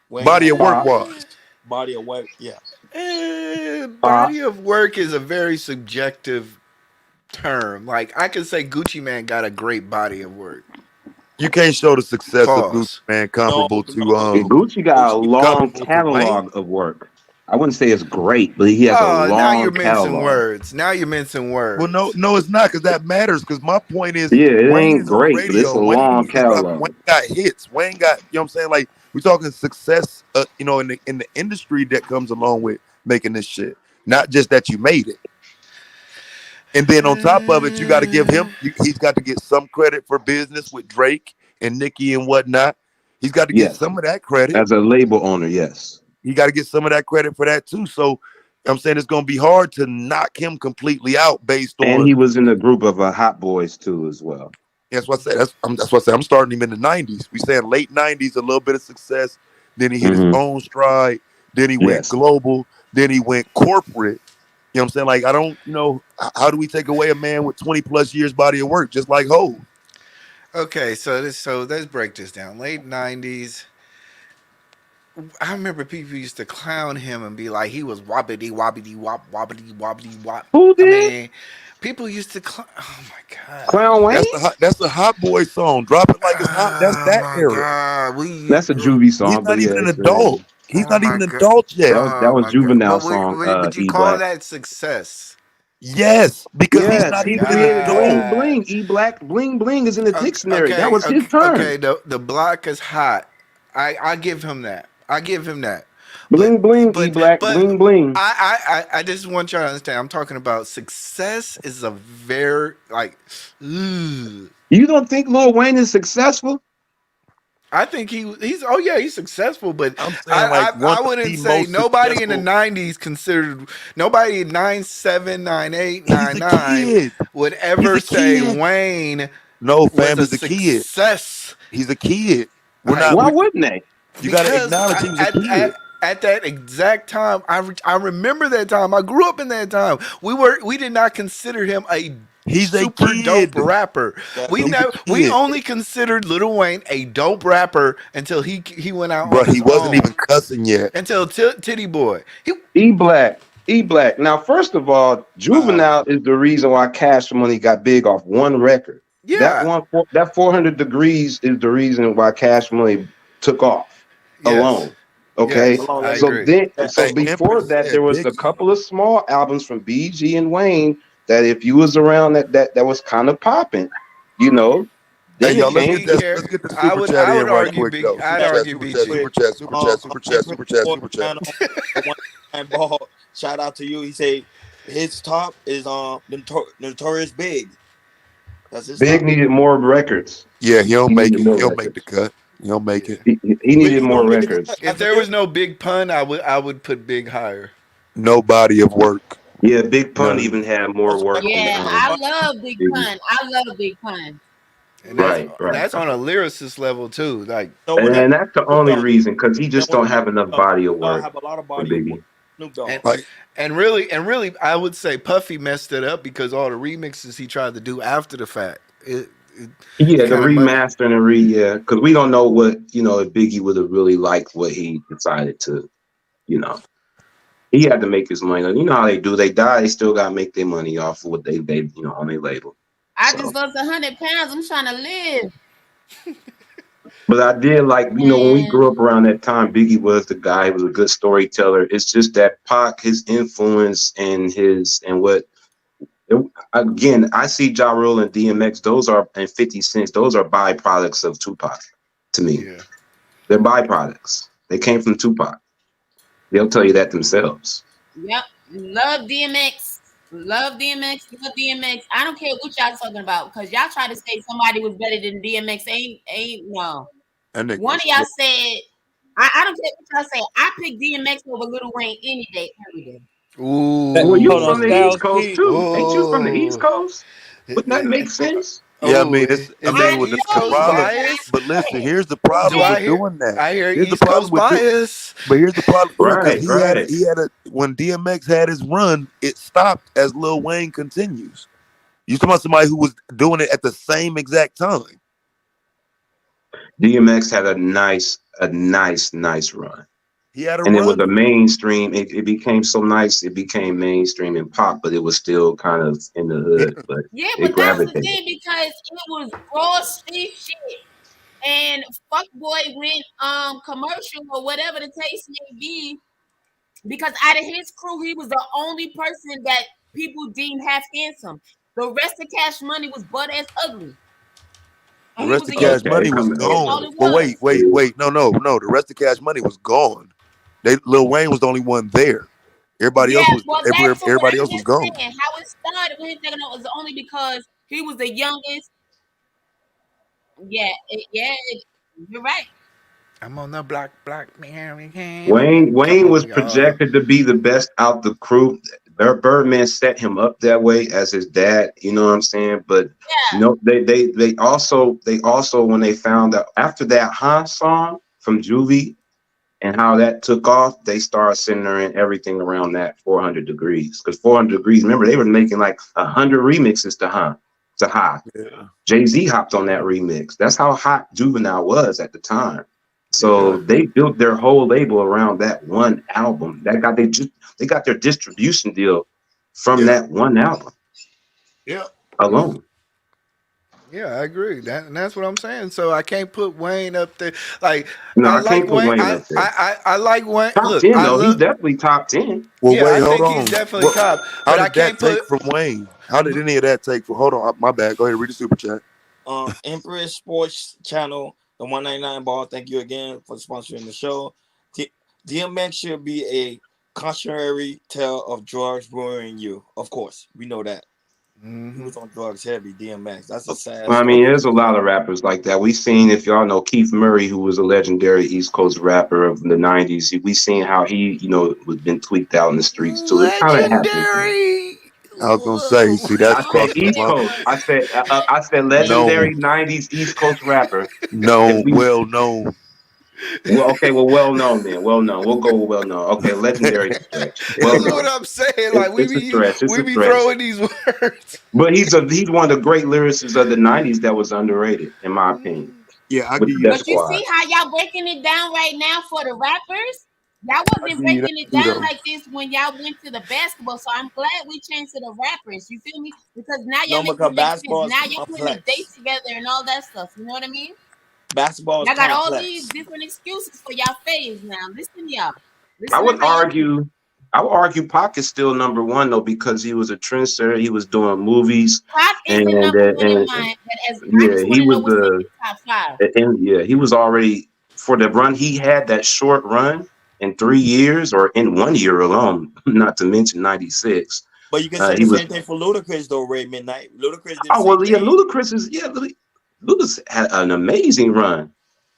Wayne Body of work Pop. wise. Body of work. Yeah. Body of work is a very subjective term. Like I can say Gucci Man got a great body of work. You can't show the success of Pause. Gucci Man comparable to Gucci got a long comparable to Wayne. catalog of work. I wouldn't say it's great, but he has a long now you're mincing catalog. words. Now you're mincing words. Well, no, it's not, because that matters. Because my point is, Yeah, it Wayne ain't is on great, but it's radio. a Wayne long is dropping. catalog. Wayne got hits. Wayne got, you know what I'm saying? Like we're talking success, in the industry that comes along with making this shit, not just that you made it. And then on top of it, you got to give him. He's got to get some credit for business with Drake and Nicki and whatnot. He's got to get Yes. some of that credit. As a label owner, yes. He got to get some of that credit for that too. So I'm saying it's going to be hard to knock him completely out based on. And he was in a group of Hot Boys too, as well. That's what I said. That's what I said. I'm starting him in the 90s. We saying late 90s, a little bit of success. Then he hit his own stride. Then he went global. Then he went corporate. You know what I'm saying? Like, I don't, how do we take away a man with 20 plus years body of work, just like Hov? Okay, so let's break this down. Late 90s. I remember people used to clown him and be like, he was wobbity wobbity wop wobbity wobbity wop. Who did? I mean, people used to oh my god. Clown Wayne? That's the Hot Boy song. Drop it like it's hot. That's that era. That's a juvie song. He's not but even yeah, an it's adult. He's not even an adult yet. That was Juvenile But song. would you call that success? Yes, because he's not he even an created Bling adult. Bling. E Black Bling Bling is in the dictionary. That was his turn. Okay, the block is hot. I give him that. I give him that. Bling Bling, E Black Bling Bling. I just want y'all to understand. I'm talking about success is a very You don't think Lil Wayne is successful? I think he's successful, but I'm saying I wouldn't say nobody in the 90s considered nobody in 97, 98, 99 would ever say Wayne. No, fam, was he's a kid. Success. He's a kid. Why wouldn't they? You got to acknowledge he was a kid. At that exact time, I remember that time. I grew up in that time. We did not consider him a super dope rapper. We only considered Lil Wayne a dope rapper until he went out. But on he his wasn't own. even cussing yet. Until Titty Boy. E Black. Now, first of all, Juvenile is the reason why Cash Money got big off one record. Yeah. That 400 Degrees is the reason why Cash Money took off alone. Okay, Yes, I so agree. before that, there was a couple of small albums from BG and Wayne that if you was around that was kind of popping, Hey, Then y'all, let's came- get the super chat in right quick, though. Super chat. Ball. Shout out to you. He say His top is Notorious Big. That's his Big top. needed more records. Yeah, he don't He make needed it. more He don't make the records. cut. He don't make it. He needed more records. If there was no Big Pun, I would put Big higher. No body of work. Yeah, Big Pun None. even had more work Yeah, than I love Big Biggie. Pun. I love Big Pun. And Right. that's on a lyricist level too. Like, And that's the only reason, because he just don't have enough body of work have a lot of for body of Biggie. Snoop Dogg. and really, I would say Puffy messed it up because all the remixes he tried to do after the fact. Yeah, the remaster and because we don't know what, if Biggie would have really liked what he decided to, he had to make his money. You know how they do. They die, they still got to make their money off of what they on their label. I just lost 100 pounds. I'm trying to live. But I did like, when we grew up around that time, Biggie was the guy. He was a good storyteller. It's just that Pac, his influence and again, I see Ja Rule and DMX, and 50 Cent, those are byproducts of Tupac to me. Yeah. They're byproducts. They came from Tupac. They'll tell you that themselves. Yep. Love DMX. Love DMX. Love DMX. I don't care what y'all talking about, because y'all try to say somebody was better than DMX. Ain't no. One of y'all said, I don't care what y'all say. I pick DMX over Lil Wayne any day, every day. Ooh. Well, you from the East Coast too? Ain't you from the East Coast? Wouldn't that make sense? Yeah, I mean, with the problem. But listen, here's the problem with doing that. I hear here's East the problem Coast bias. But here's the problem. Right. He had when DMX had his run, it stopped as Lil Wayne continues. You talking about somebody who was doing it at the same exact time. DMX had a nice run. He had a and run. it was a mainstream. It became so nice. It became mainstream and pop, but it was still kind of in the hood. But yeah, it but that's the gravitated. thing, because it was raw street shit. And Fuckboy went commercial or whatever the case may be, because out of his crew, he was the only person that people deemed half handsome. The rest of Cash Money was butt ass ugly. The rest of Cash Money was gone. Well, wait. No. The rest of Cash Money was gone. Lil Wayne was the only one there. Everybody else was everybody else was gone. How it started with him thinking it was only because he was the youngest. Yeah, you're right. I'm on the block, man. Wayne was projected to be the best out the crew. Birdman set him up that way as his dad. You know what I'm saying? But they also when they found out after that song from Juvie and how that took off, they started centering everything around that 400 Degrees. Because 400 Degrees, remember, they were making like 100 remixes to High. Yeah. Jay-Z hopped on that remix. That's how hot Juvenile was at the time. So they built their whole label around that one album. They got their distribution deal from that one album. Yeah. Alone. Yeah, I agree. That's what I'm saying. So I can't put Wayne up there. Like, no, I can't put Wayne up there. I like Wayne. Top 10 though. He's definitely top 10. Well, yeah, wait, I hold think on. He's definitely top. But I can't take from Wayne. How did any of that take from? Hold on, my bad. Go ahead, read the super chat. Empress Sports Channel, the 199 ball. Thank you again for sponsoring the show. DMX should be a cautionary tale of drugs ruining you. Of course, we know that. He was on drugs heavy, DMX. That's a sad Well, I story. mean, there's a lot of rappers like that. We seen, if y'all know Keith Murray, who was a legendary East Coast rapper of the 90s. We seen how he, was been tweaked out in the streets too. It kind of happened. I was gonna say, see, that's I said East Coast. I said legendary 90s East Coast rapper. Well known. Well, okay, well known then. Well known. We'll go with well known. Okay, legendary stretch. Well known. What I'm saying, like we be throwing these words. But he's one of the great lyricists of the 90s that was underrated, in my opinion. Yeah, I But you see how y'all breaking it down right now for the rappers? Y'all wasn't breaking it down like this when y'all went to the basketball. So I'm glad we changed to the rappers. You feel me? Because now y'all making basketball. Now you're putting the dates together and all that stuff. You know what I mean? Basketball. Y'all got all these different excuses for y'all phase now. Listen, y'all. I would argue Pac is still number one though, because he was a trendsetter. He was doing movies. Pac is the number one in mine, but he was the top 5. And he was already, for the run he had, that short run in 3 years or in 1 year alone, not to mention 96. But you can say He the was. same thing for Ludacris though, Ray Midnight. Ludacris did the Oh same well, yeah. thing. Ludacris had an amazing run,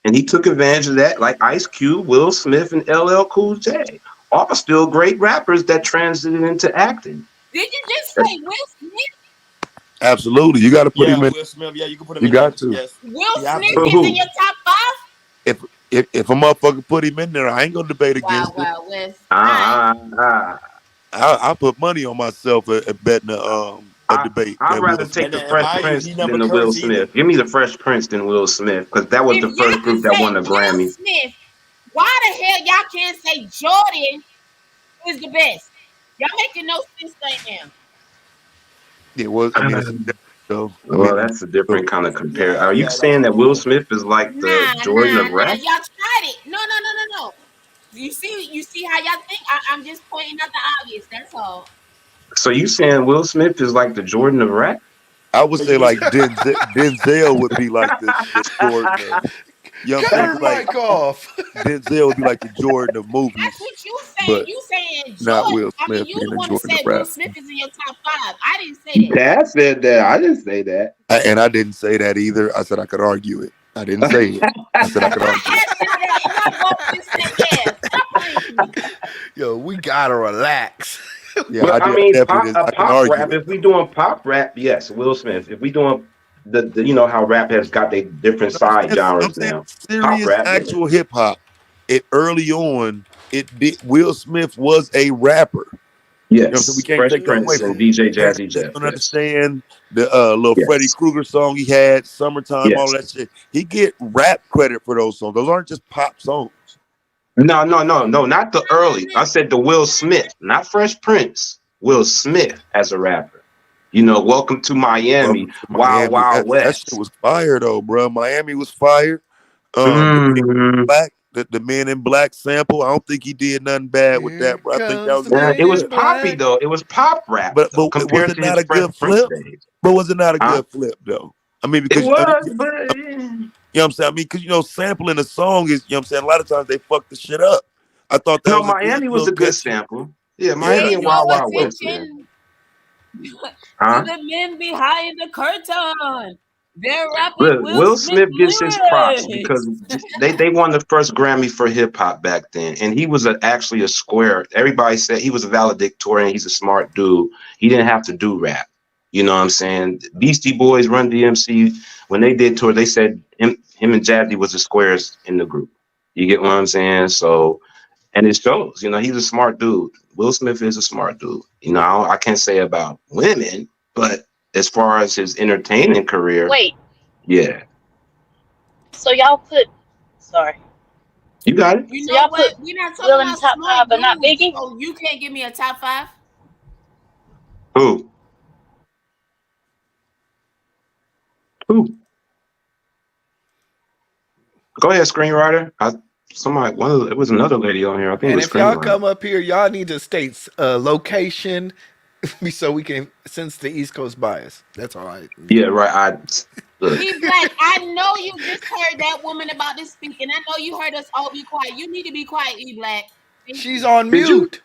and he took advantage of that. Like Ice Cube, Will Smith, and LL Cool J, all still great rappers that transited into acting. Did you just say Will Smith? Absolutely, you got to put him in. Will Smith, yeah, you can put him You in got there. to. Yes. Will You have Smith to. is in your top 5? If a motherfucker put him in there, I ain't gonna debate against it. Wow, West. I put money on myself at betting a debate. I'd that rather Will take Smith- the Fresh Prince than the Will Smith. Give me the Fresh Prince than Will Smith, because that was If the y'all first group can that say won the Will Grammy. Smith, why the hell y'all can't say Jordan is the best? Y'all making no sense right now. It was. I mean, it's different, though. Well, that's a different kind of comparison. Are you saying that Will Smith is like the Jordan of rap? Y'all tried it. No. You see how y'all think? I'm just pointing out the obvious. That's all. So you saying Will Smith is like the Jordan of rap? I would say like Denzel would be like the Jordan of. You know what I'm saying? Like, off. Denzel would be like the Jordan of movies. That's what you saying. But You saying Jordan. not Will I mean, Smith you being the a one who Jordan said of Will rap. Smith is in your top 5. I didn't say that. Dad said that. I didn't say that. And I didn't say that either. I said I could argue it. I didn't say it. I said I could argue it. Yo, we gotta relax. Yeah, But I I mean, definitely I can pop argue rap. it. If we doing pop rap, yes, Will Smith. If we doing the you know how rap has got their different side genres now. Pop Serious rap, actual hip hop. It early on, Will Smith was a rapper. yes. You know what I'm saying? We can't Fresh take that away Prince from and him. DJ Jazzy Jeff. Don't Yes. understand the little Yes. Freddie Krueger song he had, Summertime, all Yes. that shit. He get rap credit for those songs. Those aren't just pop songs. No, not the early. I said the Will Smith, not Fresh Prince. Will Smith as a rapper. You know, Welcome to Miami, Wild Wild That West. shit was fire though, bro. Miami was fire. The Men in Black sample. I don't think he did nothing bad with that, bro. I think that was It was poppy though. It was pop rap, But though, was compared it to not his a good Fresh Prince flip? days. But was it not a Huh? good flip though? I mean, It because was, but you know what I'm saying? I mean, because sampling a song is, you know what I'm saying, a lot of times they fuck the shit up. I thought that no, was a Miami was a good sample. Yeah, Yeah. Miami and Wild Wild West. Attention Huh? to the men behind the curtain. They're rapping Look, Will Smith Smith gets his props lyrics. because they won the first Grammy for hip hop back then, and he was actually a square. Everybody said he was a valedictorian. He's a smart dude. He didn't have to do rap. You know what I'm saying? Beastie Boys, Run DMC, when they did tour, they said him and Jazzy was the squares in the group. You get what I'm saying? So, and it shows. You know, he's a smart dude. Will Smith is a smart dude. You know, I can't say about women, but as far as his entertaining career, Wait, yeah. so y'all put, sorry. You got it. You know what? We're not talking about top 5, but not Biggie. So you can't give me a top 5. Who? Go ahead, screenwriter. It was another lady on here. I think And it was if y'all screenwriter. come up here, y'all need to state location so we can sense the East Coast bias. That's all I. Yeah, right. Look. E Black, I know you just heard that woman about to speak, and I know you heard us all be quiet. You need to be quiet, E Black. She's on Did you- mute.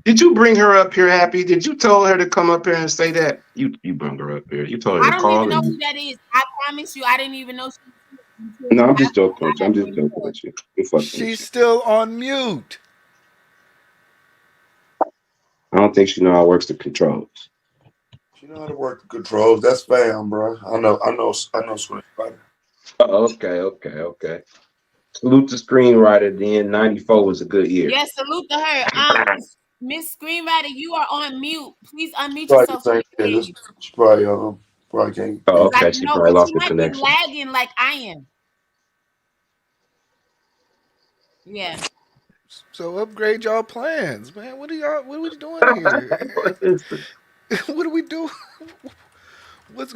Did you bring her up here, Happy? Did you tell her to come up here and say that? You bring her up here. You told her I to don't call. even know and- who that is. I promise you, I didn't even know she. No, I'm just joking with you. I'm just joking with you. You're fucking with She's still on mute. I don't think she know how it works the controls. You know how to work the controls. That's fam, bro. I know. Screenwriter. Okay. Salute the screenwriter. Then 94 was a good year. Yes, salute to her. Miss Screenwriter, you are on mute. Please unmute Probably yourself. the same thing. She probably can't. Oh, okay. Like, She no, probably but lost you the might connection. be lagging like I am. Yeah. So upgrade y'all plans, man. What are we doing here? What are we doing? What's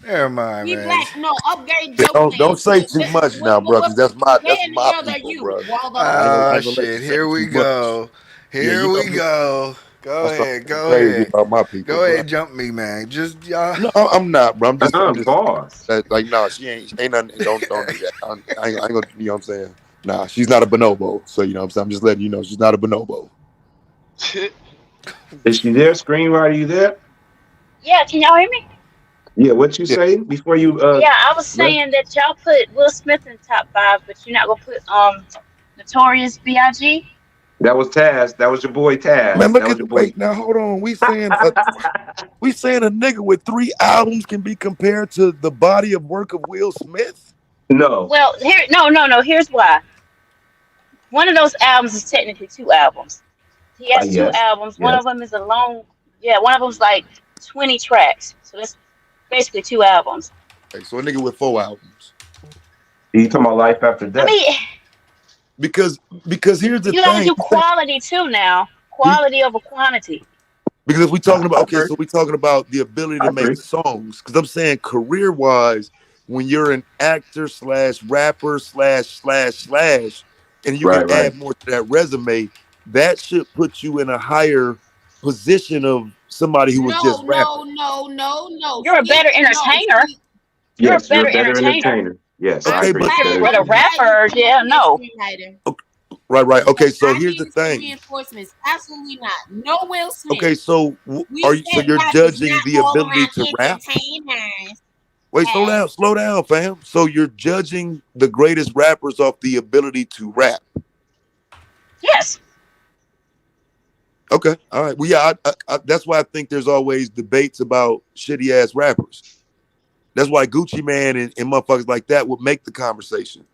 never mind, E man. Black, no, upgrade your Don't say too much now, bro, because that's my people, bro. Ah, shit. Here we go. Here we go. Go ahead. Go ahead. About my people, Go bro. ahead, jump me, man. Just y'all. No, I'm not, bro. I'm just boss. Like, no, she ain't nothing. Don't do that. I ain't gonna. You know what I'm saying? Nah, she's not a bonobo. So you know what I'm saying. I'm just letting you know she's not a bonobo. Is she there? Screenwriter, you there? Yeah, can y'all hear me? Yeah, what you say before you Yeah, I was left? saying that y'all put Will Smith in top 5, but you're not gonna put Notorious B.I.G. That was Taz. That was your boy Taz. Man, look That was at your boy. wait now. Hold on. We saying a nigga with 3 albums can be compared to the body of work of Will Smith? No. Well, no. Here's why. One of those albums is technically 2 albums. He has 2 Yes. albums. One Yes. of them is one of them's like 20 tracks. So that's basically 2 albums. Okay, so a nigga with 4 albums. You talking about Life After Death? I mean, Because here's the you gotta thing. do quality too now. Quality over quantity. Because if we talking about I agree. so we talking about the ability I to make agree. songs. Because I'm saying career wise, when you're an actor / rapper / and you Right, can right. add more to that resume, that should put you in a higher position of somebody who was just rapping. No. You're a better entertainer. You're a Yes, you're better a better entertainer. entertainer. Yes, I Okay, agree. But a rapper, yeah, no. Right. Okay, so here's the thing. Reinforcements, absolutely not. No Will Smith. Okay, so We said you're rappers, judging not the all ability around to rap? entertainers. Wait, slow down, fam. So you're judging the greatest rappers off the ability to rap? Yes. Okay, all right. Well, yeah, I, that's why I think there's always debates about shitty ass rappers. That's why Gucci Man and motherfuckers like that would make the conversation,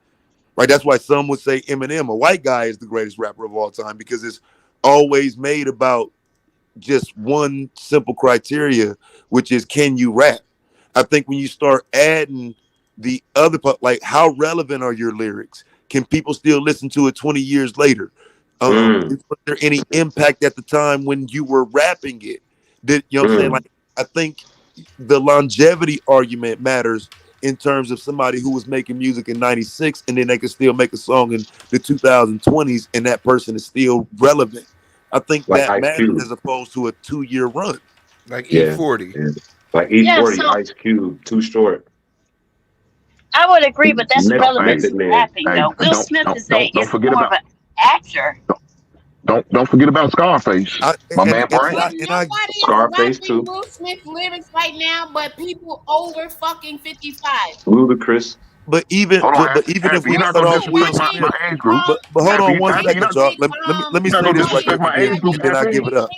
right? That's why some would say Eminem, a white guy, is the greatest rapper of all time because it's always made about just one simple criteria, which is can you rap? I think when you start adding the other part, like how relevant are your lyrics? Can people still listen to it 20 years later? Was there any impact at the time when you were rapping it? Did you know what I'm saying? Like, I think the longevity argument matters in terms of somebody who was making music in 96 and then they could still make a song in the 2020s and that person is still relevant. I think Like that Ice matters Cube. as opposed to a 2-year run. Like Yeah. E40. Yeah. Like E40, Yeah, so Ice Cube, Too Short. I would agree, but that's relevant Method to Man. rapping Hey, though. Will Smith is forget more of about an actor. don't forget about Scarface. My man Frank. Nobody is Scarface rapping too. Will Smith lyrics right now, but people over fucking 55. Ludacris. But even Hold on, if we you're not cut gonna off Will disrespect Smith, my age group. but hold on Happy, one Happy, second, y'all. Let me you're not say gonna this right disrespect quick, my age group, then I Happy. give it up.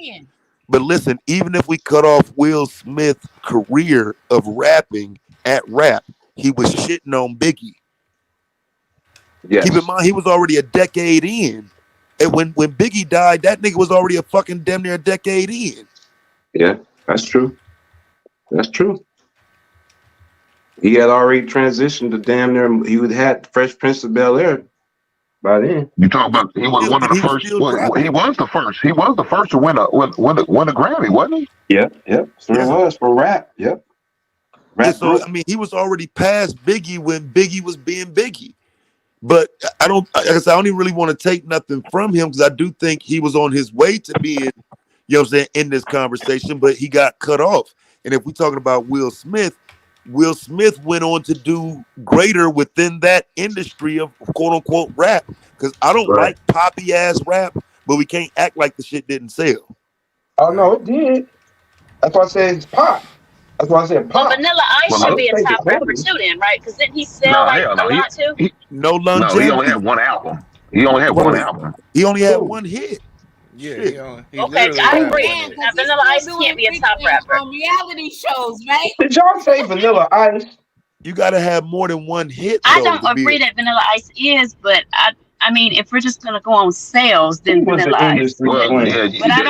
But listen, even if we cut off Will Smith's career of rapping at rap, he was shitting on Biggie. Yes. Keep in mind, he was already a decade in. And when Biggie died, that nigga was already a fucking damn near a decade in. Yeah, that's true. That's true. He had already transitioned to damn near. He would had Fresh Prince of Bel Air by then. You talk about he was one of the first. Well, he was the first. He was the first to win a Grammy, wasn't he? Yep. Sure was for rap. Yep. Yeah, so I mean, he was already past Biggie when Biggie was being Biggie. But I don't, like I said, I don't even really want to take nothing from him because I do think he was on his way to being, you know what I'm saying, in this conversation, but he got cut off. And if we're talking about Will Smith went on to do greater within that industry of quote unquote rap. Because I don't like poppy ass rap, but we can't act like the shit didn't sell. Oh no, it did. That's why I said it's pop. That's why I said pop. Well, Vanilla Ice should be a top rapper too, then, right? Because didn't he sell a lot too? No No, longevity. he only had one album. He only had one album. He only had one hit. Yeah, he Okay, literally I had agree. one hit. Now, Vanilla Ice can't be a top rapper. On reality shows, right? Did y'all say Vanilla Ice? You got to have more than one hit. I though, don't to be agree that Vanilla Ice is, but I mean, if we're just gonna go on sales, then Vanilla Ice. But I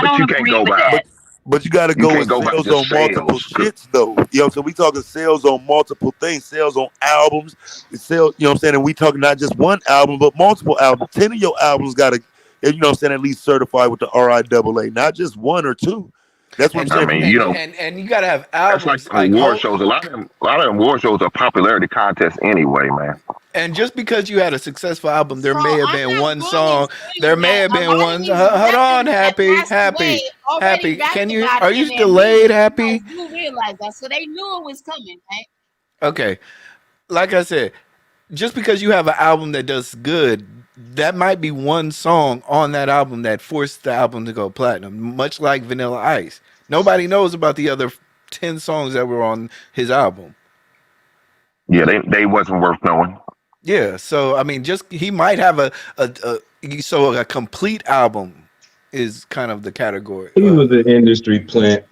don't agree with that. But you got to You go can't with go by sales just on multiple sales. shits, though. You know, so we talking sales on multiple things, sales on albums, sales. You know what I'm saying? And we talking not just one album, but multiple albums. 10 of your albums got to, you know what I'm saying, at least certified with the RIAA, not just 1 or 2. That's what I'm saying. I mean, you know, and you gotta have that's albums like award shows. A lot of them award shows are popularity contests anyway, man. And just because you had a successful album, there may have been one song. There may have been one. Hold on, Happy. Can you? Are you delayed, Happy? You realize that, so they knew it was coming, right? Okay, like I said, just because you have an album that does good, that might be one song on that album that forced the album to go platinum, much like Vanilla Ice. Nobody knows about the other 10 songs that were on his album. Yeah, they wasn't worth knowing. Yeah, so I mean, just he might have a complete album is kind of the category. He was an industry plant.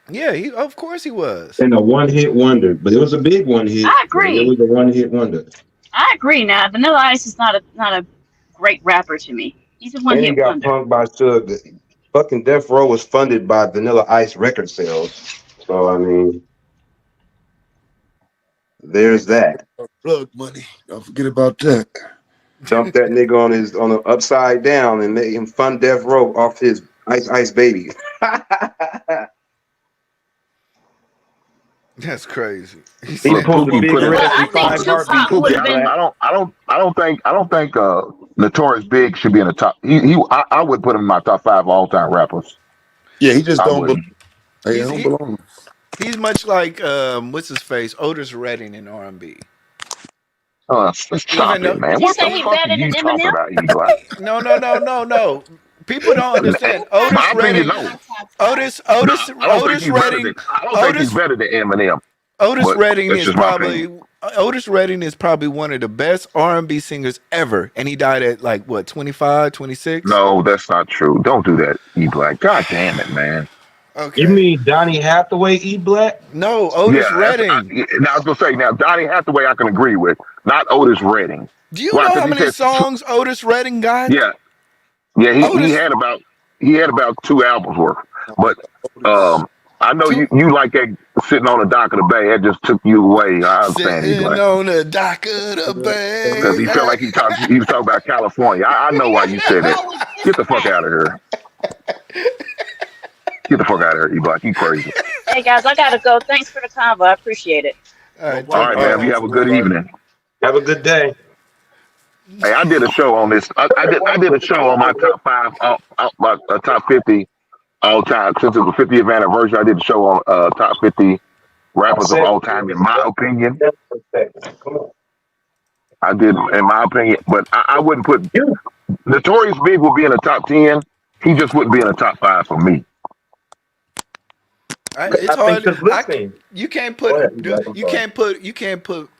Yeah, of course he was. And a one-hit wonder, but it was a big one hit. I agree. It was a one-hit wonder. I agree. Now, Vanilla Ice is not a great rapper to me. He's a And he one-hit got wonder. punked by Suge. Fucking Death Row was funded by Vanilla Ice record sales. So I mean, there's that. Plug money. Don't forget about that. Dumped that nigga on the upside down and made him fund Death Row off his Ice Baby. That's crazy. He pulled the big red and five heartbeat. I don't think Notorious Big should be in the top. I would put him in my top 5 all-time rappers. Yeah, he just I don't. wouldn't. He don't belong. He's much like what's his face, Otis Redding in R&B. Stop it, man. What the fuck are you talking about, Eli? No. People don't understand. Otis Redding. Otis Redding. I don't think he's better than Eminem. Otis Redding that's is just my probably one of the best R&B singers ever, and he died at like what, 25, 26? No, that's not true. Don't do that, E Black. God damn it, man. Okay. You mean Donny Hathaway, E Black? No, Otis Redding. Now I was gonna say, now Donny Hathaway I can agree with, not Otis Redding. Do you know how many songs Otis Redding got? Yeah, he had about 2 albums worth. But I know you like that sitting on the dock of the bay. That just took you away. I understand. Sitting on the dock of the bay. Because he felt like he was talking about California. I know why you said that. Get the fuck out of here. Get the fuck out of here, E-Block. You crazy. Hey guys, I gotta go. Thanks for the convo. I appreciate it. All right, man. You have a good evening. Have a good day. Hey, I did a show on this. I did a show on my top 5, my top 50 all time. Since it was the 50th anniversary, I did a show on top 50 rappers of all time, in my opinion. I did, in my opinion, but I wouldn't put Notorious Big would be in the top 10. He just wouldn't be in the top 5 for me. It's hard. You can't put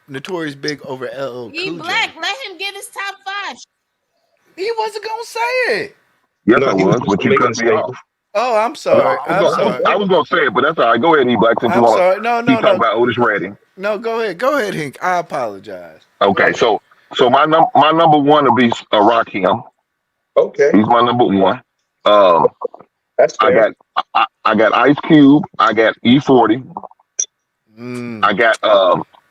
Notorious Big over LL E Cool J. Black, let him get his top 5. He wasn't gonna say it. Yes, I was, but you cut me off. Oh, I'm sorry. I was gonna say it, but that's all right. Go ahead, E-Black. Since you want to keep talking about Otis Redding. No, go ahead, Hank. I apologize. Okay, so my number 1 will be Rakim. Okay, he's my number 1. That's fair. I got Ice Cube. I got E40.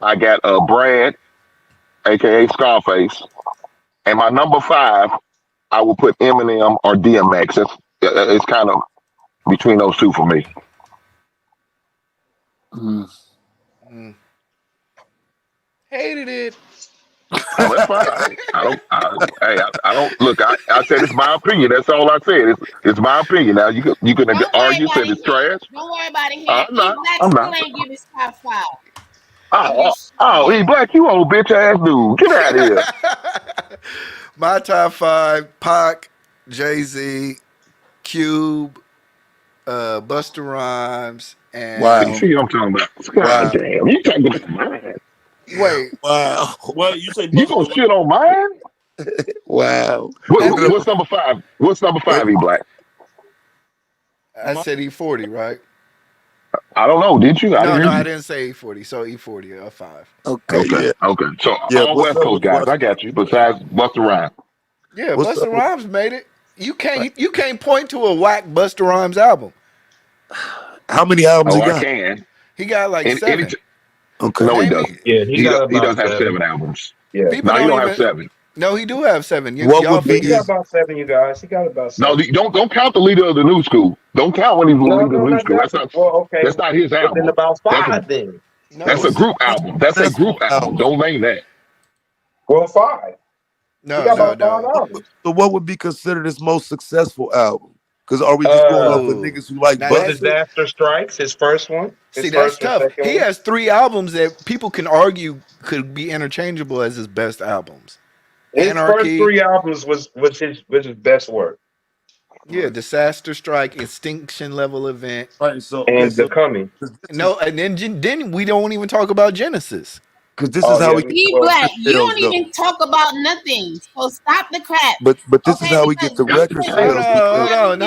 I got Brad, aka Scarface, and my number 5, I will put Eminem or DMX. It's kind of between those two for me. Hated it. Oh, that's fine. I don't look. I said it's my opinion. That's all I said. It's my opinion. Now you can argue, say it's trash. Don't worry about it. I'm not. Still ain't give his top 5. Oh, E-Black, you old bitch ass dude. Get out of here. My top 5: Pac, Jay-Z, Cube, Busta Rhymes, and You see what I'm talking about? God damn, you talking about mine? Wait. Wow. Well, you say You gonna shit on mine? Wow. What's number 5? What's number 5, E-Black? I said E40, right? I don't know. Did you? I didn't say E40. So E40 or 5. Okay. So all West Coast guys, I got you. Besides Busta Rhymes. Yeah, Busta Rhymes made it. You can't point to a whack Busta Rhymes album. How many albums he got? I can. He got like 7. Okay. No, he doesn't. Yeah, he does have 7 albums. Yeah. No, he don't have 7. No, he do have 7. He got about 7, you guys. He got about 7. No, don't count the leader of the new school. Don't count when he's the leader of the new school. That's not his album. Then about 5 then. That's a group album. That's a group album. Don't name that. Well, 5. No. So what would be considered his most successful album? Because are we just going off of niggas who like Now But Buster? Disaster Strikes, his first one. See, that's tough. He has 3 albums that people can argue could be interchangeable as his best albums. His first 3 albums was his best work. Yeah, Disaster Strike, Extinction Level Event, Right. So And The Coming. no, and then we don't even talk about Genesis. Because this is how we Be black. You don't even talk about nothing. So stop the crap. But this is how we get the record sales. Hold on.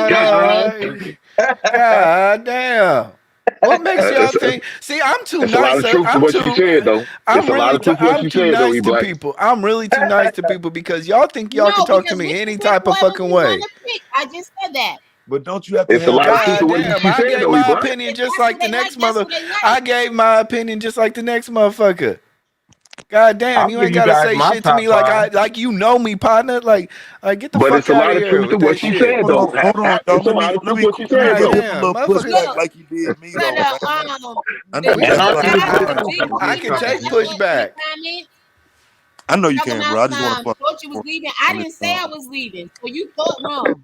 God damn. What makes y'all think? See, I'm too That's a lot nice. of truth to what you said, though. I'm That's a lot really of truth to what you too said, though, nice to E-Black. people. I'm really too nice to people because y'all think y'all can talk to me any type of fucking way. I just said that. But don't you have to It's a lot of truth to what you Damn, I said, gave though, my E-Black. opinion just like the next mother. I gave my opinion just like the next motherfucker. God damn, you ain't gotta say shit to me like you know me, partner. Like get the But fuck it's a out lot of of here truth to with what that you shit. said, though. Hold on, It's a y'all. lot of Let truth me to what you said, give though. him a little pushback like you did me, though. I know you I can take pushback. I know you can, bro. I just want to fuck. Thought you was leaving. I didn't say I was leaving. So you thought wrong.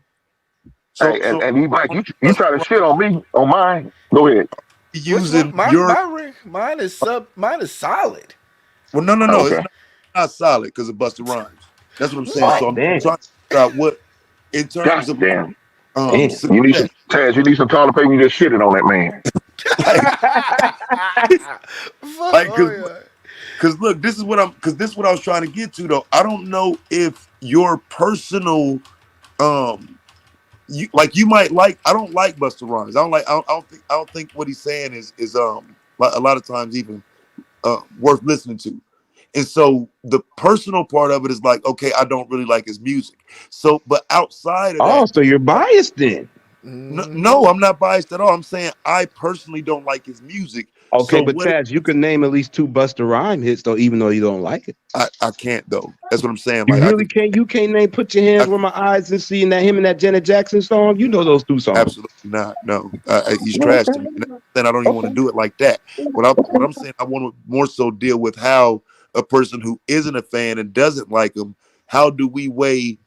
Hey, and E-Black, you try to shit on me, on mine. Go ahead. Using Mine is solid. Well, no. Okay. It's not solid because of Busta Rhymes. That's what I'm saying. Oh, So I'm damn. trying to figure out what, in terms of Damn. success. You need some Taz, you need some toilet paper. You just shitted on that man. Because look, this is what I was trying to get to, though. I don't know if your personal you might like. I don't like Busta Rhymes. I don't think what he's saying is a lot of times even worth listening to. And so the personal part of it is like, okay, I don't really like his music. So, but outside of that, Oh, so you're biased then? no, I'm not biased at all. I'm saying I personally don't like his music. Okay, So but what- Taz, you can name at least 2 Busta Rhymes hits though, even though you don't like it. I can't though. That's what I'm saying. You Like, really can't. You can't name "Put Your Hands Where My Eyes" and seeing that him and that Janet Jackson song. You know those 2 songs. Absolutely not. No, he's trash to me. Then I don't even want to do it like that. What I'm saying, I want to more so deal with how a person who isn't a fan and doesn't like him, how do we weigh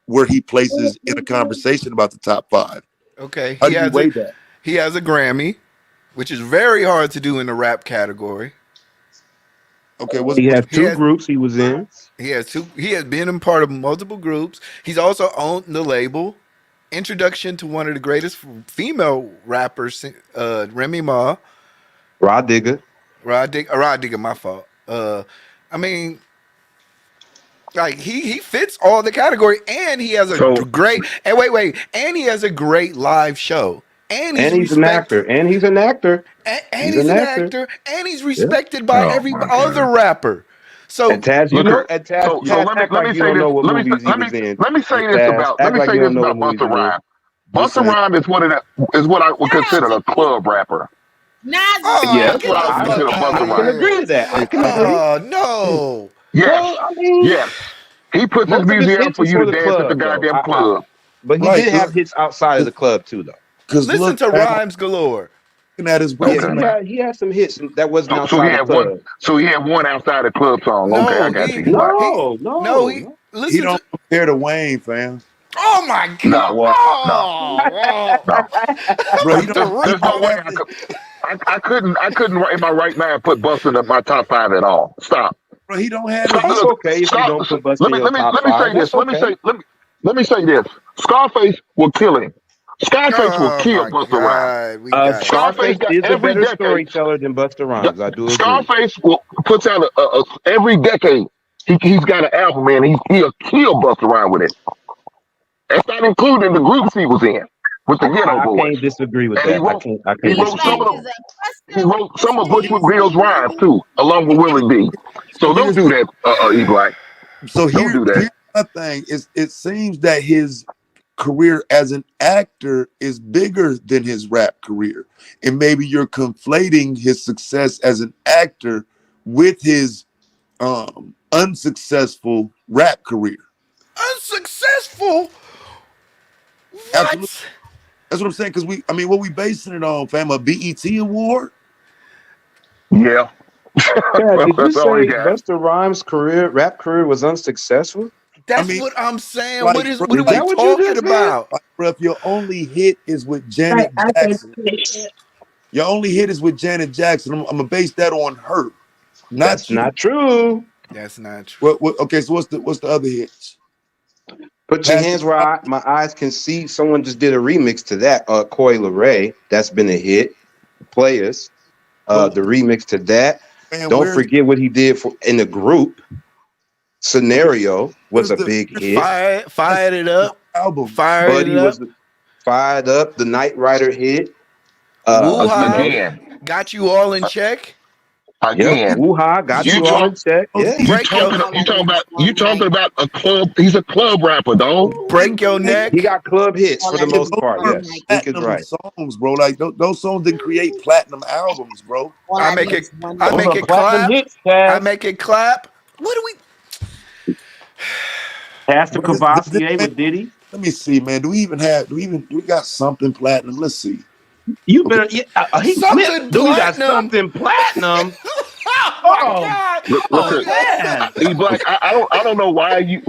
where he places in a conversation about the top 5? Okay, How do you weigh that? He has a Grammy, which is very hard to do in the rap category. Okay, He has 2 groups he was in. He has 2. He has been a part of multiple groups. He's also owned the label. Introduction to one of the greatest female rappers, Remy Ma. Rod Digger. Rod Digger, my fault. I mean, like he fits all the category, and he has a great. And wait, and he has a great live show. And he's an actor. And he's an actor. And he's an actor. And he's respected by every other rapper. So, and Taz, you know, and Taz, So let me say this. Let me say this about Busta Rhymes. Busta Rhymes is what I would consider a club rapper. That's what I would consider Busta Rhymes. I can agree to that. I can agree. Oh no. Yes. Well, I mean, yes. He puts his music out for you to dance at the goddamn club. But he did have hits outside of the club too, though. Listen to Rhymes Galore. At his he had some hits that wasn't outside the club. So he had one outside the club song. Okay, I got you. No. He don't compare to Wayne, fam. Oh my God! Bro, there's no way I couldn't in my right mind put Busta in my top 5 at all. Stop. Bro, he don't have. It's okay if you don't put Busta in your top 5. Say this. Let me say this. Scarface will kill him. Scarface will kill Busta Rhymes. Scarface is a better storyteller than Busta Rhymes. I do agree. Scarface puts out every decade. He's got an album, man. He'll kill Busta Rhymes with it. That's not including the groups he was in with the Ghetto Boys. I can't disagree with that. He wrote some of Bushwick Bill's rhymes too, along with Willie D. So don't do that, E-Black. So don't do that. Here's my thing. It seems that his career as an actor is bigger than his rap career, and maybe you're conflating his success as an actor with his unsuccessful rap career. Unsuccessful? Absolutely. That's what I'm saying. Because what we basing it on, fam? A BET award? Yeah. Did you say Busta Rhymes' rap career was unsuccessful? That's what I'm saying. like, What are bro, we like, talking about? like, bro, if your only hit is with Janet Jackson, your only hit is with Janet Jackson. I'm gonna base that on her. That's not true. That's not true. Okay, so what's the other hits? Put your hands where my eyes can see. Someone just did a remix to that. Coi Leray. That's been a hit. Players. The remix to that. Man, Don't forget what he did in the group. Scenario was a big hit. Fired it up. Album. Buddy was fired up. The Knight Rider hit. Again. Got you all in check. Again, Woo-ha, got you all in check. Yeah. You talking about a club? He's a club rapper, dog. Break your neck. He got club hits for the most part. Yes, Platinum right. songs, bro. Like those songs didn't create platinum albums, bro. I make it clap. I make it clap. What do we? Pastor Cavassier with Diddy. Let me see, man. Do we got something platinum? Let's see. You better. He got something platinum. Oh God! E-Black, I don't know why you.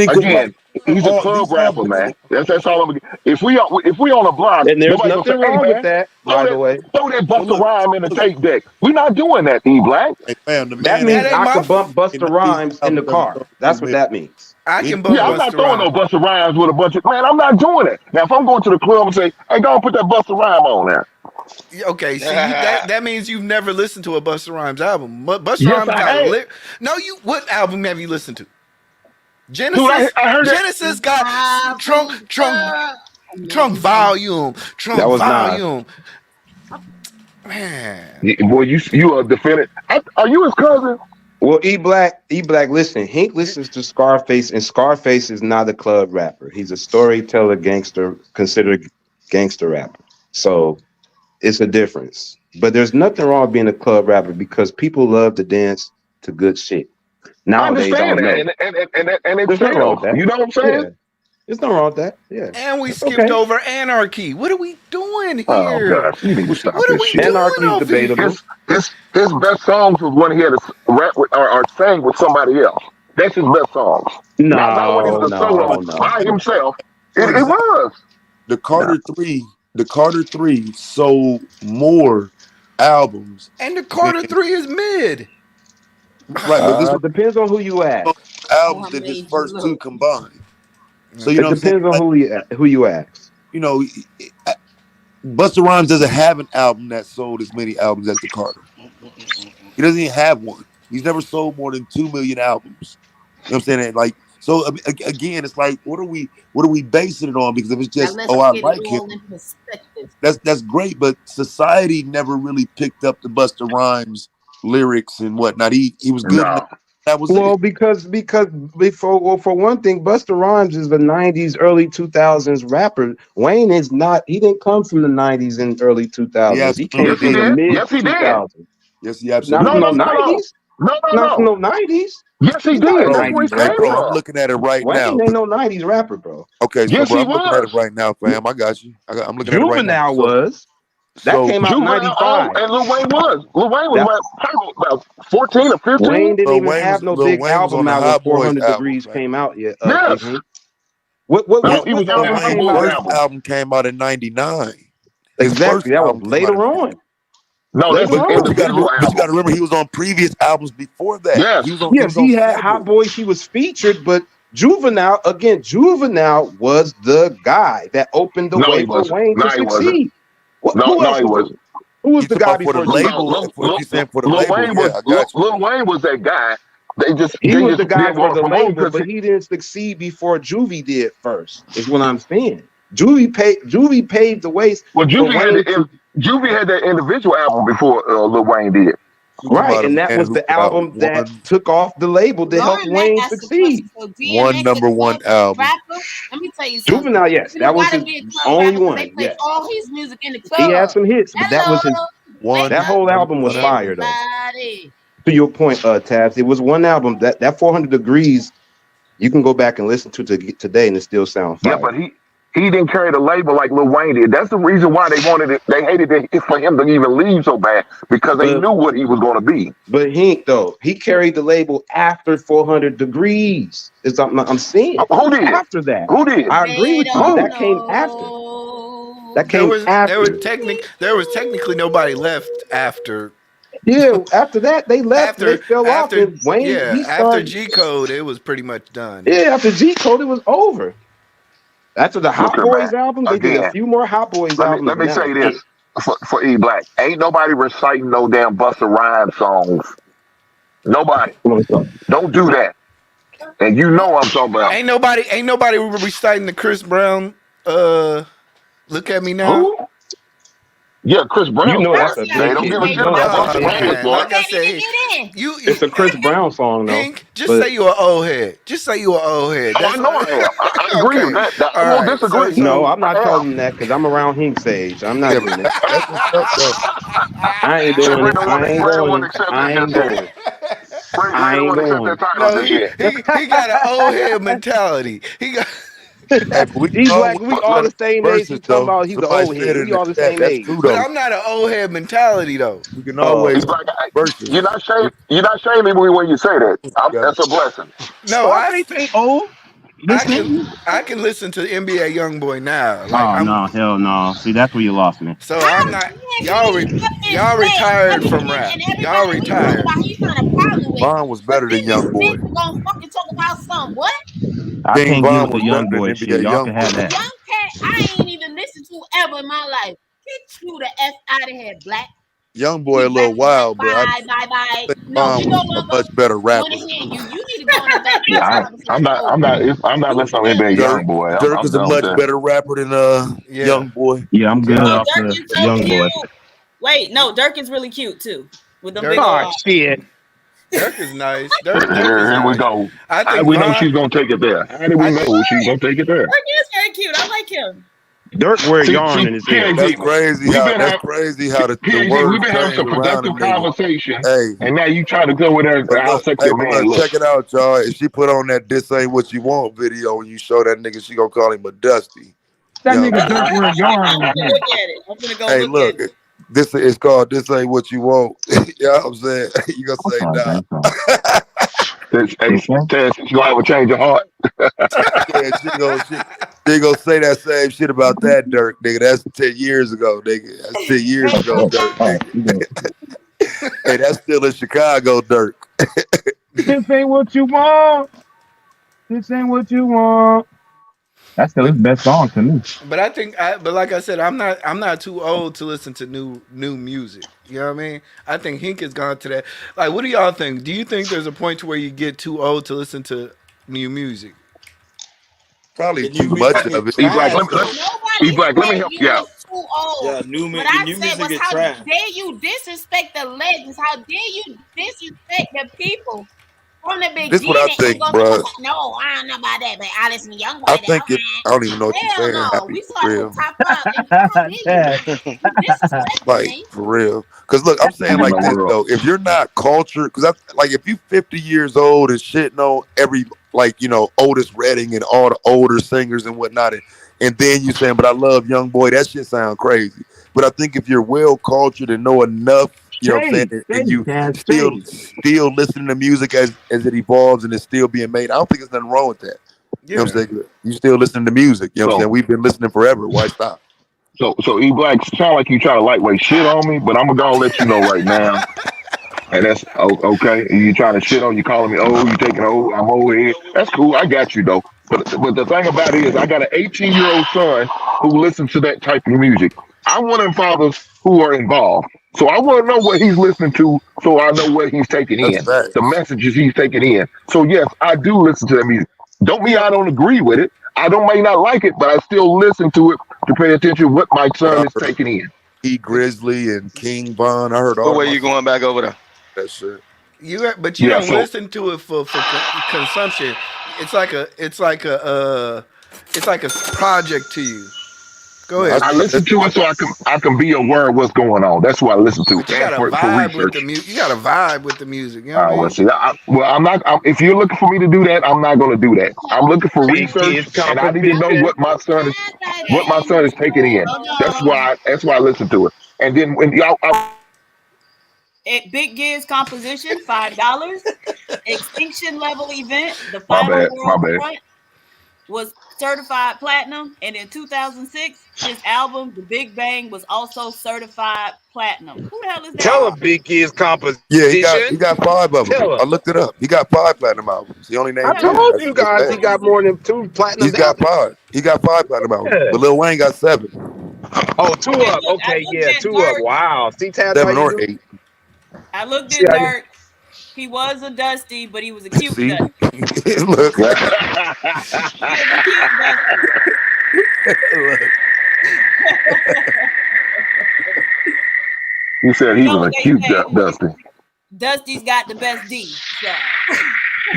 Again, he's a club rapper, man. That's all I'm. If we on a block, and there's nothing wrong with that. By the way, throw that Busta Rhyme in the tape deck. We're not doing that, E-Black. That means I can bump Busta Rhymes in the car. That's what that means. I can bump. I'm not throwing no Busta Rhymes with a bunch of man. I'm not doing it. Now, if I'm going to the club and say, "Hey, go and put that Busta Rhyme on there." Okay, see, that means you've never listened to a Busta Rhymes album. Busta Rhymes got No, what album have you listened to? Genesis. Dude, I heard Genesis got trunk volume. Trunk that was volume. Nas. Man, boy, you are defending. Are you his cousin? Well, E-Black, listen, Hink listens to Scarface, and Scarface is not a club rapper. He's a storyteller, considered gangster rapper. So it's a difference. But there's nothing wrong with being a club rapper because people love to dance to good shit. Nowadays, I understand that, and it's wrong. You know what I'm saying? Yeah. There's nothing wrong with that. Yeah. And we skipped over Anarchy. What are we doing here? Oh God, you need to stop what this are we shit. doing? Anarchy's debatable. His best songs was when he had to rap with or sang with somebody else. That's his best songs. Not when he's the solo by himself. It was. The Carter Three sold more albums. And the Carter 3 is mid. Right, but this depends on who you ask. Albums than his first two combined. So it depends on who you ask. You know, Busta Rhymes doesn't have an album that sold as many albums as the Carter. He doesn't even have one. He's never sold more than 2 million albums. You know what I'm saying? Like, so again, it's like, what are we basing it on? Because if it's just, I like him, that's great. But society never really picked up the Busta Rhymes lyrics and whatnot. He was good. That was because for one thing, Busta Rhymes is the 90s, early 2000s rapper. Wayne is not. He didn't come from the 90s and early 2000s. Yes, he came from the mid 2000s. Yes, he absolutely. Not from the 90s. Not from the 90s. Yes, he did. I'm looking at it right now. Wayne ain't no 90s rapper, bro. Okay, so bro, I'm looking at it right now, fam. I got you. I'm looking at it right now. Juvenile was. That came out in 95. And Lil Wayne was. Lil Wayne was about 14 or 15. Wayne didn't even have no big album out when 400 Degrees came out yet. Yes. What he was on the first album came out in 99. Exactly. That was later on. No, that's but you got to remember he was on previous albums before that. Yes, he had Hot Boy. He was featured, but Juvenile was the guy that opened the way for Wayne to succeed. Who was the guy before the label? Lil Wayne was that guy. He was the guy for the label, but he didn't succeed before Juvie did first. Is what I'm saying. Juvie paved the way. Well, Juvie had that individual album before Lil Wayne did. Right, and that was the album that took off the label to help Wayne succeed. One number one album. Let me tell you something. Juvenile, yes, that was his only one. They play all his music in the club. He had some hits, but that was his one. That whole album was fire, though. To your point, Tabs, it was one album that 400 Degrees. You can go back and listen to today, and it still sounds fire. Yeah, but He didn't carry the label like Lil Wayne did. That's the reason why they wanted it. They hated it for him to even leave so bad because they knew what he was going to be. But he carried the label after 400 Degrees. I'm seeing. Who did after that? Who did? I agree with you. That came after. That came after. There was technically nobody left after. Yeah, after that they left. They fell off. And Wayne, after G Code, it was pretty much done. Yeah, after G Code, it was over. After the Hot Boys album, they did a few more Hot Boys albums. Let me say this for E Black. Ain't nobody reciting no damn Busta Rhymes songs. Nobody. Don't do that. And you know what I'm talking about. Ain't nobody reciting the Chris Brown Look At Me Now. Who? Yeah, Chris Brown. You know that's a they don't give a shit about Busta Rhymes. Like I said, it's a Chris Brown song though. Pink, just say you an old head. Just say you an old head. I know I am. I agree with that. I won't disagree. No, I'm not telling that because I'm around Hink's age. I'm not doing it. I ain't doing it. I ain't going. No, he got an old head mentality. He got. We all the same age. He's talking about he's the old head. We all the same age. But I'm not an old head mentality though. You can always You're not shaming me when you say that. That's a blessing. No, I ain't old. I can listen to NBA YoungBoy now. No, hell no. See, that's where you lost me. So I'm not. Y'all retired from rap. Y'all retired. Vaughn was better than YoungBoy. People gonna fucking talk about something. What? I can't deal with the young boy shit. Y'all can have that. Young cat, I ain't even listened to ever in my life. Get you the F out of here, Black. YoungBoy a little wild, but Bye. Vaughn was a much better rapper. You need to go in the back. I'm not listening to NBA YoungBoy. Dirk is a much better rapper than YoungBoy. Yeah, I'm good off the young boy. Wait, no, Dirk is really cute too. With them big shit. Dirk is nice. Here we go. How do we know she's gonna take it there? How do we know she's gonna take it there? Dirk is very cute. I like him. Dirk wear yarn in his hair. That's crazy. That's crazy how the word we've been having some productive conversation. Hey, and now you try to go with her. I'll take your man. Check it out, y'all. If she put on that "This Ain't What You Want" video, and you show that nigga, she gonna call him a Dusty. That nigga Dirk wear yarn. I'm gonna look at it. I'm gonna go Hey, look look. at it. This is called "This Ain't What You Want." You know what I'm saying? You gonna say nah? She gonna have a change of heart. Yeah, she gonna say that same shit about that Dirk, nigga. That's 10 years ago, nigga. That's 10 years ago, Dirk. Nigga. Hey, that's still in Chicago, Dirk. This ain't what you want. This ain't what you want. That's still his best song to me. But I think, but like I said, I'm not too old to listen to new music. You know what I mean? I think Hink has gone to that. Like, what do y'all think? Do you think there's a point to where you get too old to listen to new music? Probably too much of it. Let me help you out. Too old. Yeah, new What I music said was, is how trash. dare you disrespect the legends? How dare you disrespect the people from the beginning? This what I think, and bro. No, I don't know about that, but I listen to YoungBoy. I think I don't even know what you're saying. Hell no, Happy, we for started real. with top 5. Like for real, because look, I'm saying like this though. If you're not cultured, because like if you 50 years old and shitting on every Otis Redding and all the older singers and whatnot, and then you saying, but I love YoungBoy, that shit sound crazy. But I think if you're well cultured and know enough, you know what I'm saying, and you still listening to music as it evolves and it's still being made, I don't think there's nothing wrong with that. You know what I'm saying? You still listening to music. You know what I'm saying? We've been listening forever. Why stop? So E Black, sound like you try to lightweight shit on me, but I'm gonna let you know right now. And that's okay. You trying to shit on, you calling me old, you taking old, I'm old head. That's cool. I got you though. But the thing about it is, I got an 18-year-old son who listens to that type of music. I'm one of them fathers who are involved. So I want to know what he's listening to so I know what he's taking in, the messages he's taking in. So yes, I do listen to that music. Don't mean I don't agree with it. May not like it, but I still listen to it to pay attention to what my son is taking in. E Grizzly and King Von. I heard all. What way you going back over there? That shit. You don't listen to it for consumption. It's like a project to you. Go ahead. I listen to it so I can be aware of what's going on. That's what I listen to. You got to vibe with the music. You got to vibe with the music. You know what I'm not. If you're looking for me to do that, I'm not going to do that. I'm looking for research, and I need to know what my son is what my son is taking in. That's why I listen to it. And then when y'all Big Gear's composition, $5. Extinction Level Event, the final world front, was certified platinum. And in 2006, his album, The Big Bang, was also certified platinum. Who the hell is that? Tell him Big Gear's composition. Yeah, he got 5 of them. I looked it up. He got 5 platinum albums. He only named 2. I told you guys he got more than 2 platinum. He's got 5. He got 5 platinum albums. But Lil Wayne got 7. Oh, 2 up. Okay, yeah, 2 up. Wow. See, Tad, 7 or 8. I looked at Dirk. He was a Dusty, but he was a cute Dusty. Look. You said he was a cute Dusty. Dusty's got the best D. So.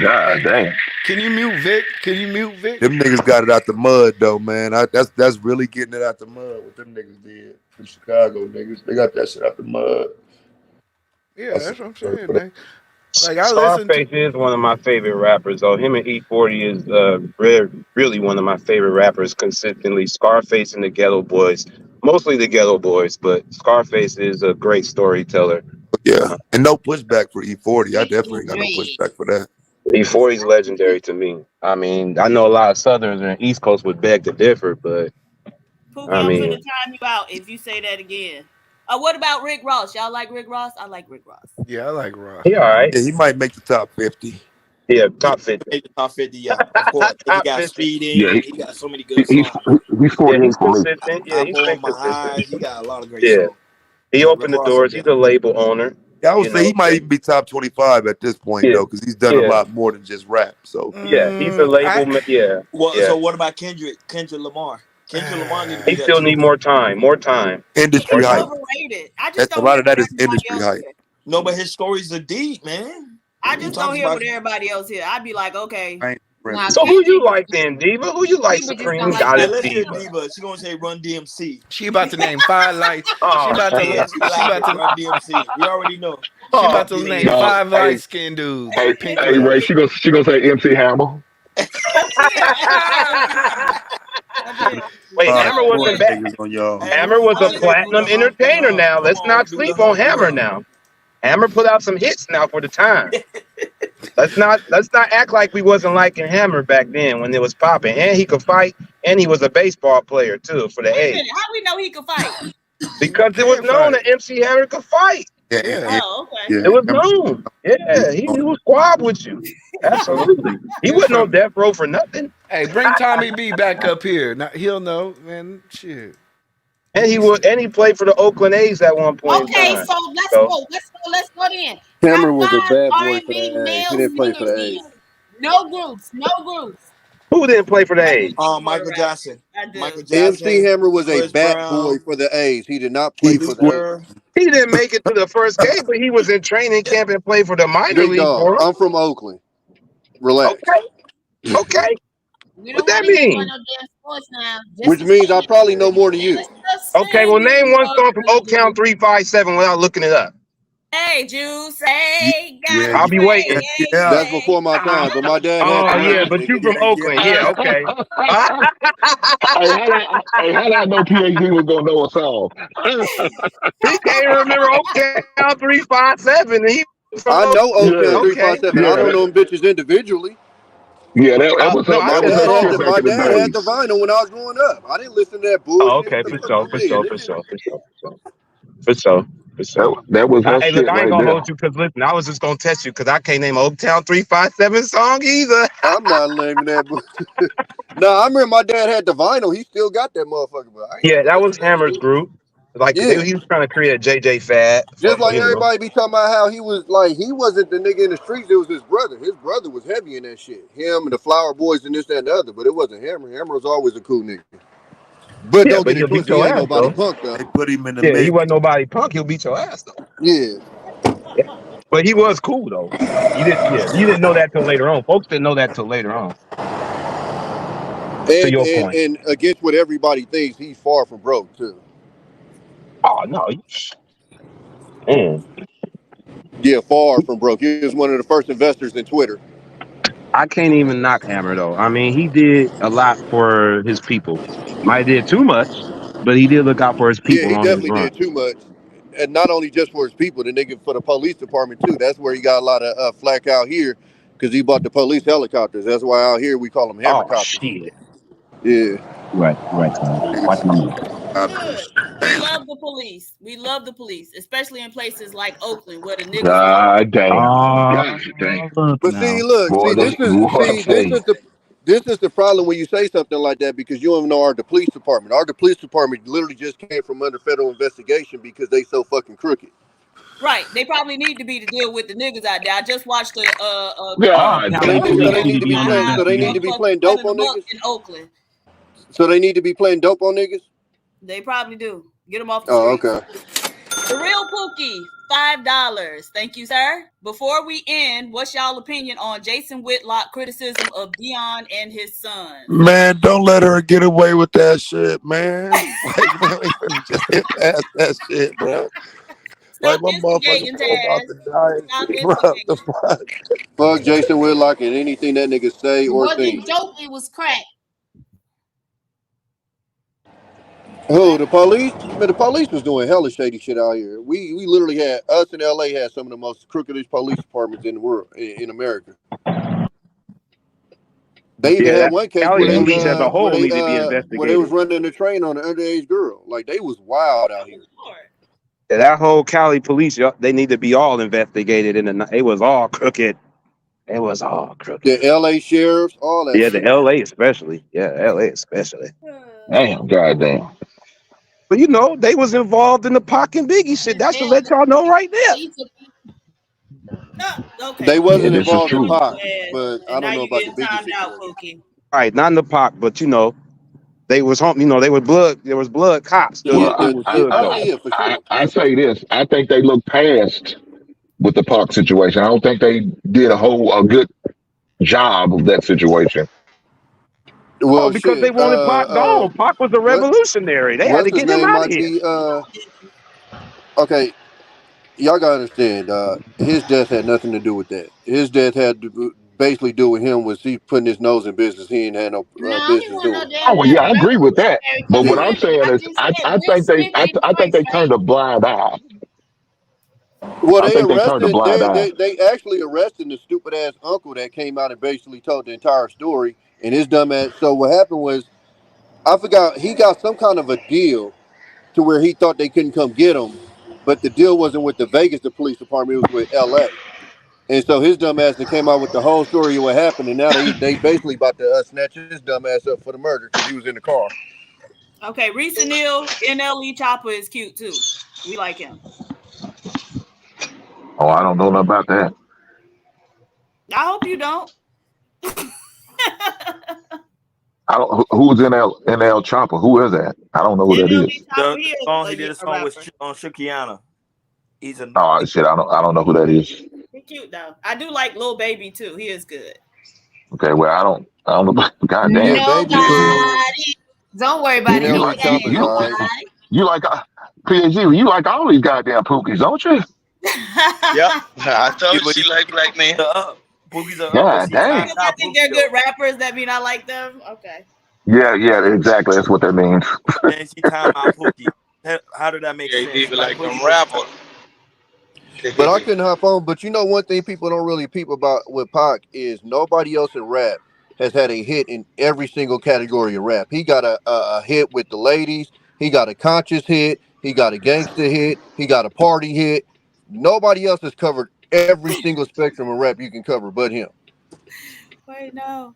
God damn. Can you mute Vic? Them niggas got it out the mud though, man. That's really getting it out the mud. What them niggas did. The Chicago niggas, they got that shit out the mud. Yeah, that's what I'm saying, man. Like Scarface is one of my favorite rappers, though. Him and E40 is really one of my favorite rappers consistently. Scarface and the Ghetto Boys, mostly the Ghetto Boys, but Scarface is a great storyteller. Yeah, and no pushback for E40. I definitely got no pushback for that. E40 is legendary to me. I mean, I know a lot of Southerners and East Coast would beg to differ, but Pookie, I'm gonna time you out if you say that again. What about Rick Ross? Y'all like Rick Ross? I like Rick Ross. Yeah, I like Ross. He all right. Yeah, he might make the top 50. Yeah, top 50. Make the top 50, yeah. Of course, he got Speeding. Yeah, he got so many good songs. He's 48 for me. Yeah, he's My Eyes. He got a lot of great songs. He opened the doors. He's a label owner. Yeah, I would say he might even be top 25 at this point, though, because he's done a lot more than just rap. So yeah, he's a label. So what about Kendrick Lamar? Kendrick Lamar need to He still need more time. Industry hype. Overrated. I just A lot of that is industry hype. No, but his stories are deep, man. I just don't hear what everybody else hear. I'd be like, okay. So who you like then, Diva? Who you like, Supreme? Let's hear Diva. She gonna say Run DMC. She about to name 5 lights. She about to Run DMC. We already know. She about to name 5 light skinned dudes. Hey, Ray, she gonna say MC Hammer. Wait, Hammer wasn't bad. Hammer was a platinum entertainer now. Let's not sleep on Hammer now. Hammer put out some hits now for the time. Let's not act like we wasn't liking Hammer back then when it was popping. And he could fight, and he was a baseball player too for the age. How we know he could fight? Because it was known that MC Hammer could fight. Oh, okay. It was known. Yeah, he was squab with you. Absolutely. He wasn't on death row for nothing. Hey, bring Tommy B back up here. Now, he'll know, man. Shit. And he played for the Oakland A's at one point. Okay, so let's go in. Hammer was a bad boy for the A's. He didn't play for the A's. No groups. Who didn't play for the A's? Michael Jackson. MC Hammer was a bad boy for the A's. He did not play for the A's. He didn't make it to the first game, but he was in training camp and played for the minor league. I'm from Oakland. Relax. Okay. What that mean? Which means I probably know more than you. Okay, well, name one song from Oaktown 357 without looking it up. Hey, Juice. Hey, I'll be waiting. That's before my time, but my dad. But you from Oakland. Yeah, okay. Hey, how did I know PhD was gonna know a song? He can't remember Oaktown 357. I know Oaktown 357. I don't know them bitches individually. Yeah, that was my dad had the vinyl when I was growing up. I didn't listen to that bullshit. Oh, okay, for sure. That was her hey, look, I ain't gonna hold you because listen, I was just gonna test you because I can't name Oaktown 357 song either. I'm not naming that. No, I remember my dad had the vinyl. He still got that motherfucker. Yeah, that was Hammer's group. Like he was trying to create JJ Fad. Just like everybody be talking about how he was like he wasn't the nigga in the streets. It was his brother. His brother was heavy in that shit. Him and the Flower Boys and this, that, and the other. But it wasn't Hammer. Hammer was always a cool nigga. But don't get it twisted. He ain't nobody punk though. They put him in the mix. He wasn't nobody punk. He'll beat your ass though. Yeah. But he was cool though. You didn't know that till later on. Folks didn't know that till later on. And against what everybody thinks, he's far from broke too. Oh no. Yeah, far from broke. He was one of the first investors in Twitter. I can't even knock Hammer though. I mean, he did a lot for his people. Might have did too much, but he did look out for his Yeah, people he on his definitely run. did too much, and not only just for his people, the nigga for the police department too. That's where he got a lot of flack out here because he bought the police helicopters. That's why out here we call them Oh hammercopters. shit! Yeah, Right, son. Watch my mouth. Good. We love the police. We love the police, especially in places like Oakland where the niggas. God damn. God damn. but look, Boy, this is the problem when you say something like that because you don't know our police department. Our police department literally just came from under federal investigation because they so fucking crooked. Right, they probably need to be to deal with the niggas out there. I just watched the So they need to be playing dope on niggas in Oakland. So they need to be playing dope on niggas. They probably do. Get them off the streets. Okay. The Real Pookie, $5. Thank you, sir. Before we end, what's y'all opinion on Jason Whitlock criticism of Deion and his son? Man, don't let her get away with that shit, man. Like, man, we just get past that shit, bro. Like my motherfucker about to die. Bro, the fuck? Fuck Jason Whitlock and anything that nigga say or think. It wasn't dope, it was crack. Who, the police? Man, the police was doing hella shady shit out here. We literally had, us in LA had some of the most crookedest police departments in the world, in America. They even had one case where police as a whole need to be investigated. where they was running the train on an underage girl. Like, they was wild out here. Yeah, that whole Cali police, they need to be all investigated. It was all crooked. It was all crooked. The LA sheriffs, all that. Yeah, shit. the LA especially. Yeah, LA especially. Damn, goddamn. But you know, they was involved in the Pac and Biggie shit. That's to let y'all know right there. Okay. They wasn't involved in Pac, but I don't know about the Biggie situation. Right, not in the Pac, but you know, they was home. You know, they were blood. There was blood cops. Well, I say this. I think they looked past with the Pac situation. I don't think they did a good job of that situation. Well, because they wanted Pac gone. Pac was a revolutionary. They had to get him out of here. Okay, y'all gotta understand. His death had nothing to do with that. His death had to basically do with him was he putting his nose in business he ain't had no business doing. Oh well, yeah, I agree with that. But what I'm saying is, I think they turned a blind eye. Well, they actually arrested the stupid ass uncle that came out and basically told the entire story. And his dumb ass. So what happened was, I forgot, he got some kind of a deal to where he thought they couldn't come get him, but the deal wasn't with the Vegas, the police department, it was with LA. And so his dumb ass came out with the whole story of what happened, and now they basically about to snatch his dumb ass up for the murder because he was in the car. Okay, Reese Neal, NLE Chopper is cute too. We like him. Oh, I don't know nothing about that. I hope you don't. I don't. Who's NL Chopper? Who is that? I don't know who that is. The song he did a song with on Shukiana. He's a oh shit! I don't know who that is. He's cute though. I do like Lil Baby too. He is good. Okay, well I don't know. Goddamn. Nobody. Don't worry about it. You like PhD? You like all these goddamn pookies, don't you? Yep. I told you she like black man. Yeah, dang. I think they're good rappers. That mean I like them. Okay. Yeah, exactly. That's what that means. And she time out Pookie. How did that make sense? Like a rapper. But I couldn't hop on. But you know, one thing people don't really peep about with Pac is nobody else in rap has had a hit in every single category of rap. He got a hit with the ladies. He got a conscious hit. He got a gangster hit. He got a party hit. Nobody else has covered every single spectrum of rap you can cover but him. Wait, no.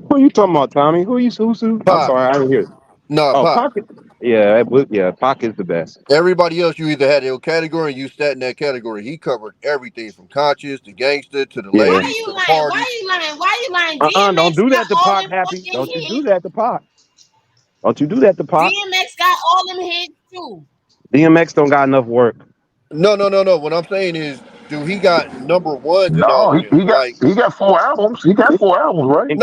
Who are you talking about, Tommy? Who's I'm sorry, I didn't hear it. No, Pac. Yeah, Pac is the best. Everybody else, you either had a category and you sat in that category. He covered everything from conscious to gangster to the ladies. Why you lying? Why you lying? Don't do that to Pac, Happy. Don't you do that to Pac. Don't you do that to Pac. DMX got all them hits too. DMX don't got enough work. No. What I'm saying is, dude, he got number one. No, he got 4 albums. He got 4 albums, right? In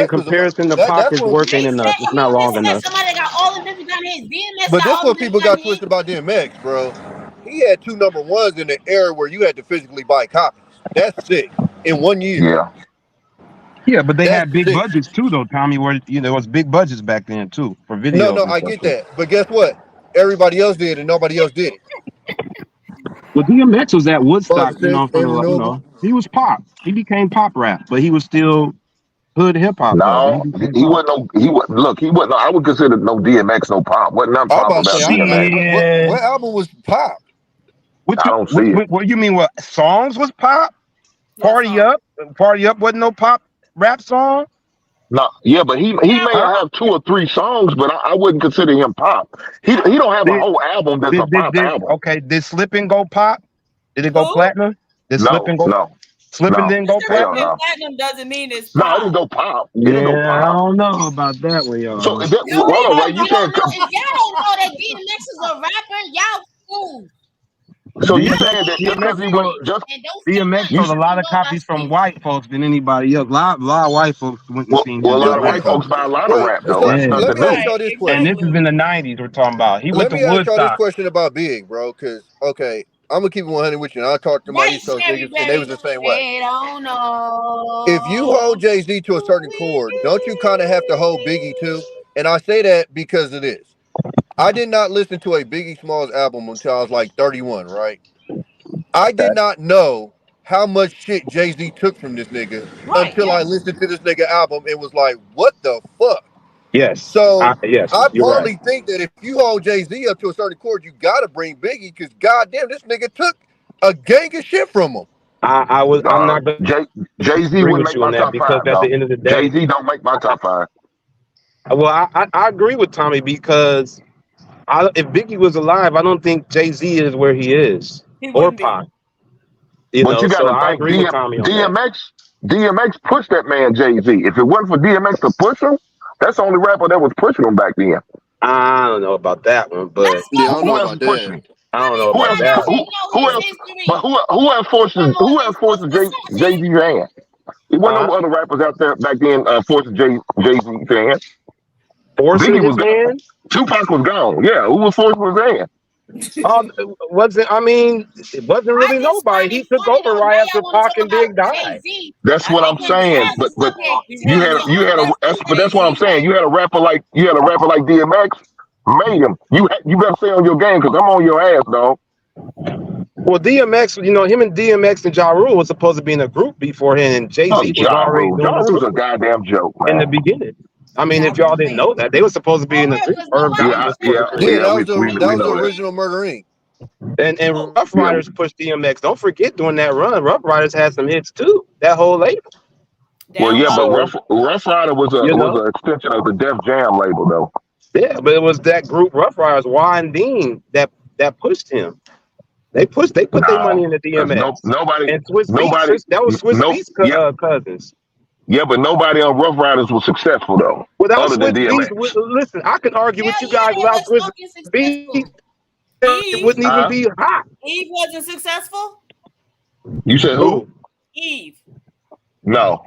comparison to Pac, his work ain't enough. It's not long enough. Somebody got all the different hits. DMX but that's what people got twisted about DMX, bro. He had 2 number ones in the era where you had to physically buy copies. That's sick in 1 year. Yeah. Yeah, but they That's had big sick. budgets too, though, Tommy. Where there was big budgets back then too for videos. No, I get that. But guess what? Everybody else did, and nobody else did it. Well, DMX was at Woodstock, He was pop. He became pop rap, but he was still hood hip hop. No, he wasn't. He wasn't. I would consider no DMX no pop. Wasn't nothing pop about DMX. What album was pop? I don't see it. What you mean? What songs was pop? Party Up wasn't no pop rap song. No, yeah, but he may have 2 or 3 songs, but I wouldn't consider him pop. He don't have a whole album that's a pop album. Okay, did Slippin' go pop? Did it go platinum? Did Slippin' go? No. Slippin' didn't go platinum. Platinum doesn't mean it's No, pop. it didn't go pop. Yeah, I don't know about that one, y'all. So If y'all don't know that DMX is a rapper, y'all fools. So you saying that because he was just DMX sold a lot of copies from white folks than anybody else. A lot of white folks went and seen him. Well, a lot of white folks buy a lot of rap though. That's nothing new. And this is in the '90s we're talking about. He went to Let me ask y'all this Woodstock. question about Big, bro. Because I'm gonna keep it 100 with you. And I talked to my East Coast niggas, and they was the same way. They don't know. If you hold Jay-Z to a certain chord, don't you kind of have to hold Biggie too? And I say that because of this. I did not listen to a Biggie Smalls album until I was like 31, right? I did not know how much shit Jay-Z took from this nigga until I listened to this nigga album and was like, what the fuck? Yes. So I you're partly right. think that if you hold Jay-Z up to a certain chord, you gotta bring Biggie because goddamn, this nigga took a gang of shit from him. I'm not gonna Jay-Z agree wouldn't with make you my on that top because 5. at the end of the day, Jay-Z don't make my top 5. Well, I agree with Tommy because if Biggie was alive, I don't think Jay-Z is where he is or Pac. But you so I gotta agree think with Tommy on that. DMX pushed that man Jay-Z. If it wasn't for DMX to push him, that's the only rapper that was pushing him back then. I don't know about that one, but Who else pushing him? I don't know about that one. Who else forced Jay-Z's hand? There wasn't no other rappers out there back then forcing Jay-Z's hand. Forcing Biggie his hand? Tupac was gone. Yeah, who was forcing his hand? It wasn't really nobody. He took over right after Pac and Big died. That's what I'm saying. But that's what I'm saying. You had a rapper like DMX, made him. You better stay on your game because I'm on your ass, dog. Well, DMX, him and DMX and Ja Rule was supposed to be in a group beforehand, and Jay-Z was already doing Ja the Rule's a group goddamn joke, man. in the beginning. I mean, if y'all didn't know that, they were supposed to be in the group. That was the original Murder Inc. And Rough Riders pushed DMX. Don't forget during that run, Rough Riders had some hits too. That whole label. Well, yeah, but Rough Rider was an extension of the Def Jam label, though. Yeah, but it was that group Rough Riders, Y and Dean, that pushed him. They put their money in the DMX. And Swiss Beats, that was Swiss Beats cousins. Yeah, but nobody on Rough Riders was successful though. Without Swiss Beats, listen, I can argue with you guys without Swiss Beats. It wouldn't even be hot. Eve wasn't successful? You said who? Eve. No.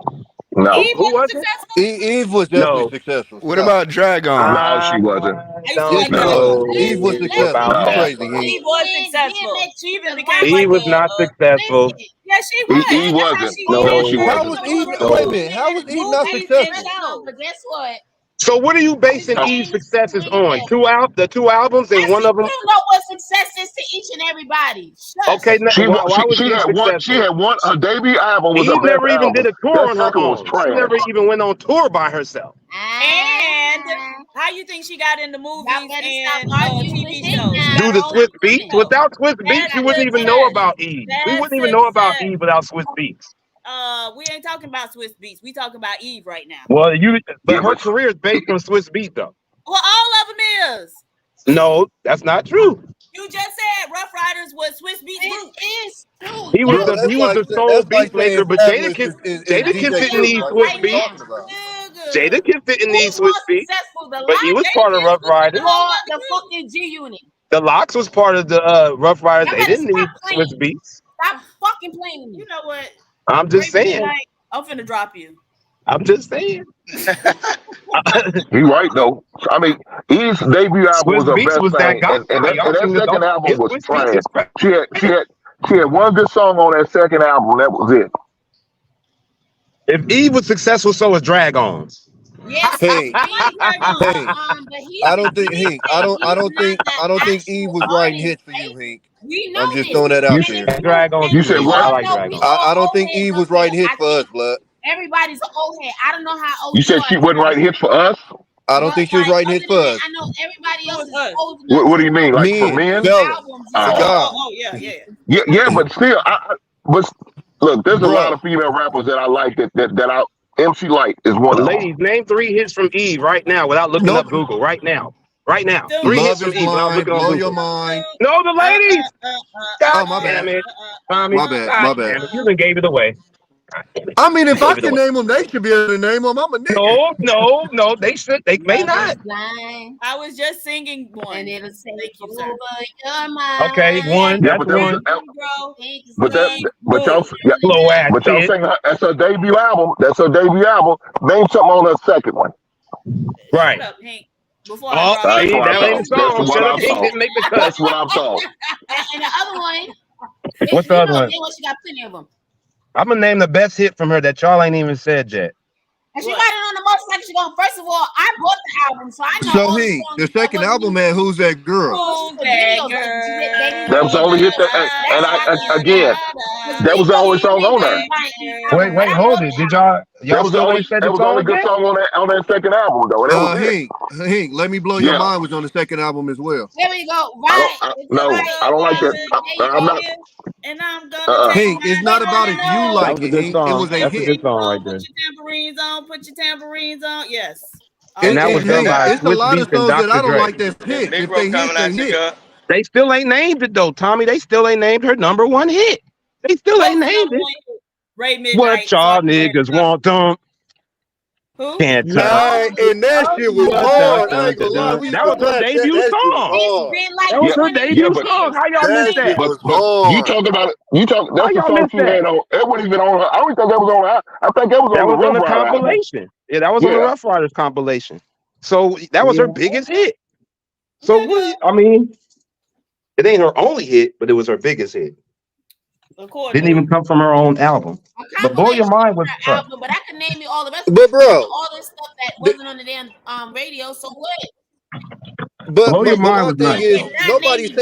Eve wasn't successful? Eve was definitely successful. What about Dragon? No, she wasn't. Eve was successful. Crazy. Eve was successful. She even became Eve was not successful. Yeah, she was. Eve wasn't. No, she How wasn't. was Eve? Wait a minute. How was Eve not successful? But guess what? So what are you basing Eve's successes on? The two albums and one of them? You don't know what success is to each and everybody. Shush. Okay, she had one. Her debut album was Eve never even did a tour on her own. She never even went on tour by herself. And how you think she got into movies and TV shows? Do the Swiss Beats? Without Swiss Beats, you wouldn't even know about Eve. We wouldn't even know about Eve without Swiss Beats. We ain't talking about Swiss Beats. We talking about Eve right now. Well, but her career is based on Swiss Beats, though. Well, all of them is. No, that's not true. You just said Rough Riders was Swiss Beats group. It is true. He was the sole beat maker, but Jadakiss didn't need Swiss Beats. Jadakiss didn't need Swiss Beats, but he was part of Rough Riders. The fucking G Unit. The Lox was part of the Rough Riders. They didn't need Swiss Beats. Stop fucking playing me. You know what? I'm just saying. I'm finna drop you. I'm just saying. He right though. I mean, Eve's debut album was her best thing, and that second album was trash. She had one good song on that second album. That was it. If Eve was successful, so was Dragon. Yes, Hey, but I don't think Hink. I don't think Eve was writing hits for you, Hink. We know I'm just this. throwing that out there. Dragon. You said what? I like Dragon. I don't think Eve was writing hits for us, blood. Everybody's an old head. I don't know how old You said she wasn't writing hits for us? I don't think she was writing hits for us. I know everybody else is old enough. What do you mean? Like for men? Yeah, but still, but look, there's a lot of female rappers that I like that MC Light is one of them. Ladies, name 3 hits from Eve right now without looking up Google. Right now. 3 hits from Eve without looking on Blow Google. Your Mind. No, the ladies. God my damn bad. it. Tommy, My bad. God damn it. You done gave it away. I mean, if I Gave it can away. name them, they should be able to name them. I'm a nigga. No, they should. They may not. I was just singing one. And it'll say Thank you, sir. your mind. Okay, one. Yeah, That's but one. but y'all saying that's her debut album. That's her debut album. Name something on her second one. Right. Shut up, Hank. Before Oh, I see, brought that it ain't up. the song. Shut up, Hank didn't make the cut. That's what I'm talking. And the other one. What's the other one? She got plenty of them. I'm gonna name the best hit from her that y'all ain't even said yet. And she got it on the motorcycle. She going, first of all, I bought the album, so I know So all the he, songs. the second album, man, Who's That Girl? Who's that girl? That was the only hit that, and I again, that was the only song on there. Wait, hold it. Did y'all That was the still only, ain't said that the was the only song good yet? song on that second album though. And that was it. Hink, Let Me Blow Your Yeah. Mind was on the second album as well. There we go. Right. I don't like that. I'm not. And I'm gonna Hink, it's not about if you like it, Hink. It was a That's a hit. good song right there. Put your tambourines on. Put your tambourines on. Yes. And that was done by It's a Swiss lot of Beats and songs that I Dr. don't Dre. like that's hit. If they hit, they hit. They still ain't named it though, Tommy. They still ain't named her number 1 hit. They still ain't named it. Ray Midnight. What y'all niggas want them? Who? Can't Nah, tell. and that shit was hard. I ain't gonna lie, we That was her debut song. That was her debut song. How y'all missed that? But you talk about it. You talk. That's the y'all song missed she that? had on. It wasn't even on her. I don't think that was on her. I think that was That on was on the Rough Rider album. compilation. Yeah, that was on the Rough Riders compilation. So that was her biggest hit. So what? I mean, it ain't her only hit, but it was her biggest hit. Didn't even come from her own album. But Blow Your Mind was tough. Album, but I can name you all the rest. But bro, all this stuff that wasn't on the damn radio. So what? But Blow Your my Mind was thing nice. is, nobody's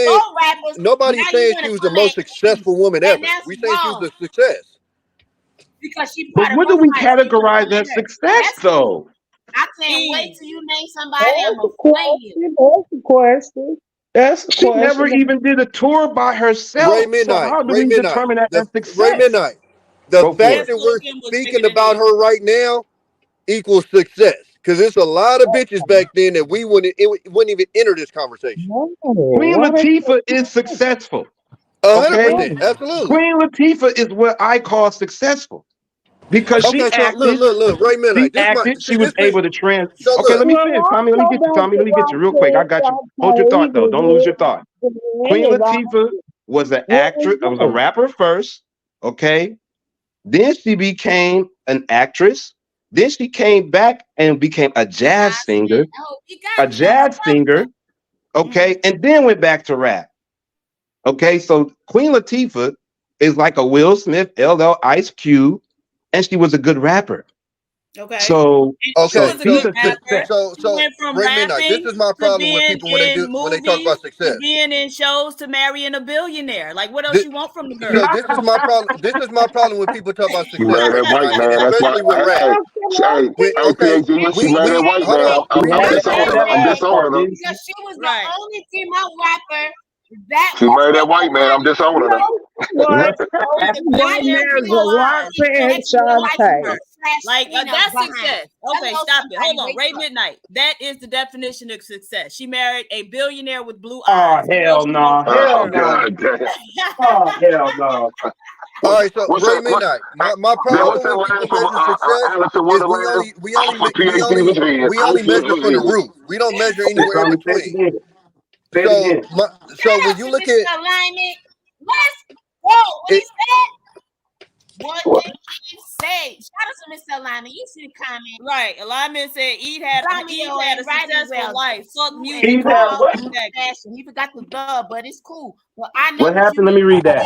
saying she was the most successful woman ever. We saying she was a success. Because she. But what do we categorize as success, though? I can't wait till you name somebody. I'm gonna play you. That's the question. She never even did a tour by herself. Ray Midnight. So how do Ray we Midnight. determine that as success? Ray Midnight. The Go for fact it. that we're speaking about her right now equals success. Because there's a lot of bitches back then that we wouldn't even enter this conversation. Queen Latifah is successful. 100%, absolutely. Queen Latifah is what I call successful. Because she acted, look, Ray Midnight. she acted, she was able to trans. So Okay, look. let me finish. Tommy, let me get you real quick. I got you. Hold your thought though. Don't lose your thought. Queen Latifah was an actress, was a rapper first. Okay. Then she became an actress. Then she came back and became a jazz singer. Okay, and then went back to rap. Okay, so Queen Latifah is like a Will Smith, LL Ice Cube, and she was a good rapper. Okay. So Okay, she's a success. so went from Ray Midnight. This rapping is my to problem with being people when they talk about movies, success. to being in shows, to marrying a billionaire. Like, what else you want from the girl? So this is my problem. This is my problem when people talk about She success, married that white man. That's especially with why. rap. She married that white man. I'm disowning her. I'm disowning her. Because she was the only female rapper that. She married that white man. I'm disowning her. Like that's success. Okay, stop it. Hold on. Ray Midnight. That is the definition of success. She married a billionaire with blue eyes. Hell no. Oh, God damn. Oh, hell no. All right, so Ray Midnight. My problem with people measure success is we only measure from the roof. We don't measure anywhere in between. So when you look at alignment, let's go. What he said? What did he say? Shout out to Mr. Alignment. You see the comment. Right. Alignment said Eve had a successful life. Fuck music. Eve had what? He forgot the dub, but it's cool. But I know What happened? Let me read that.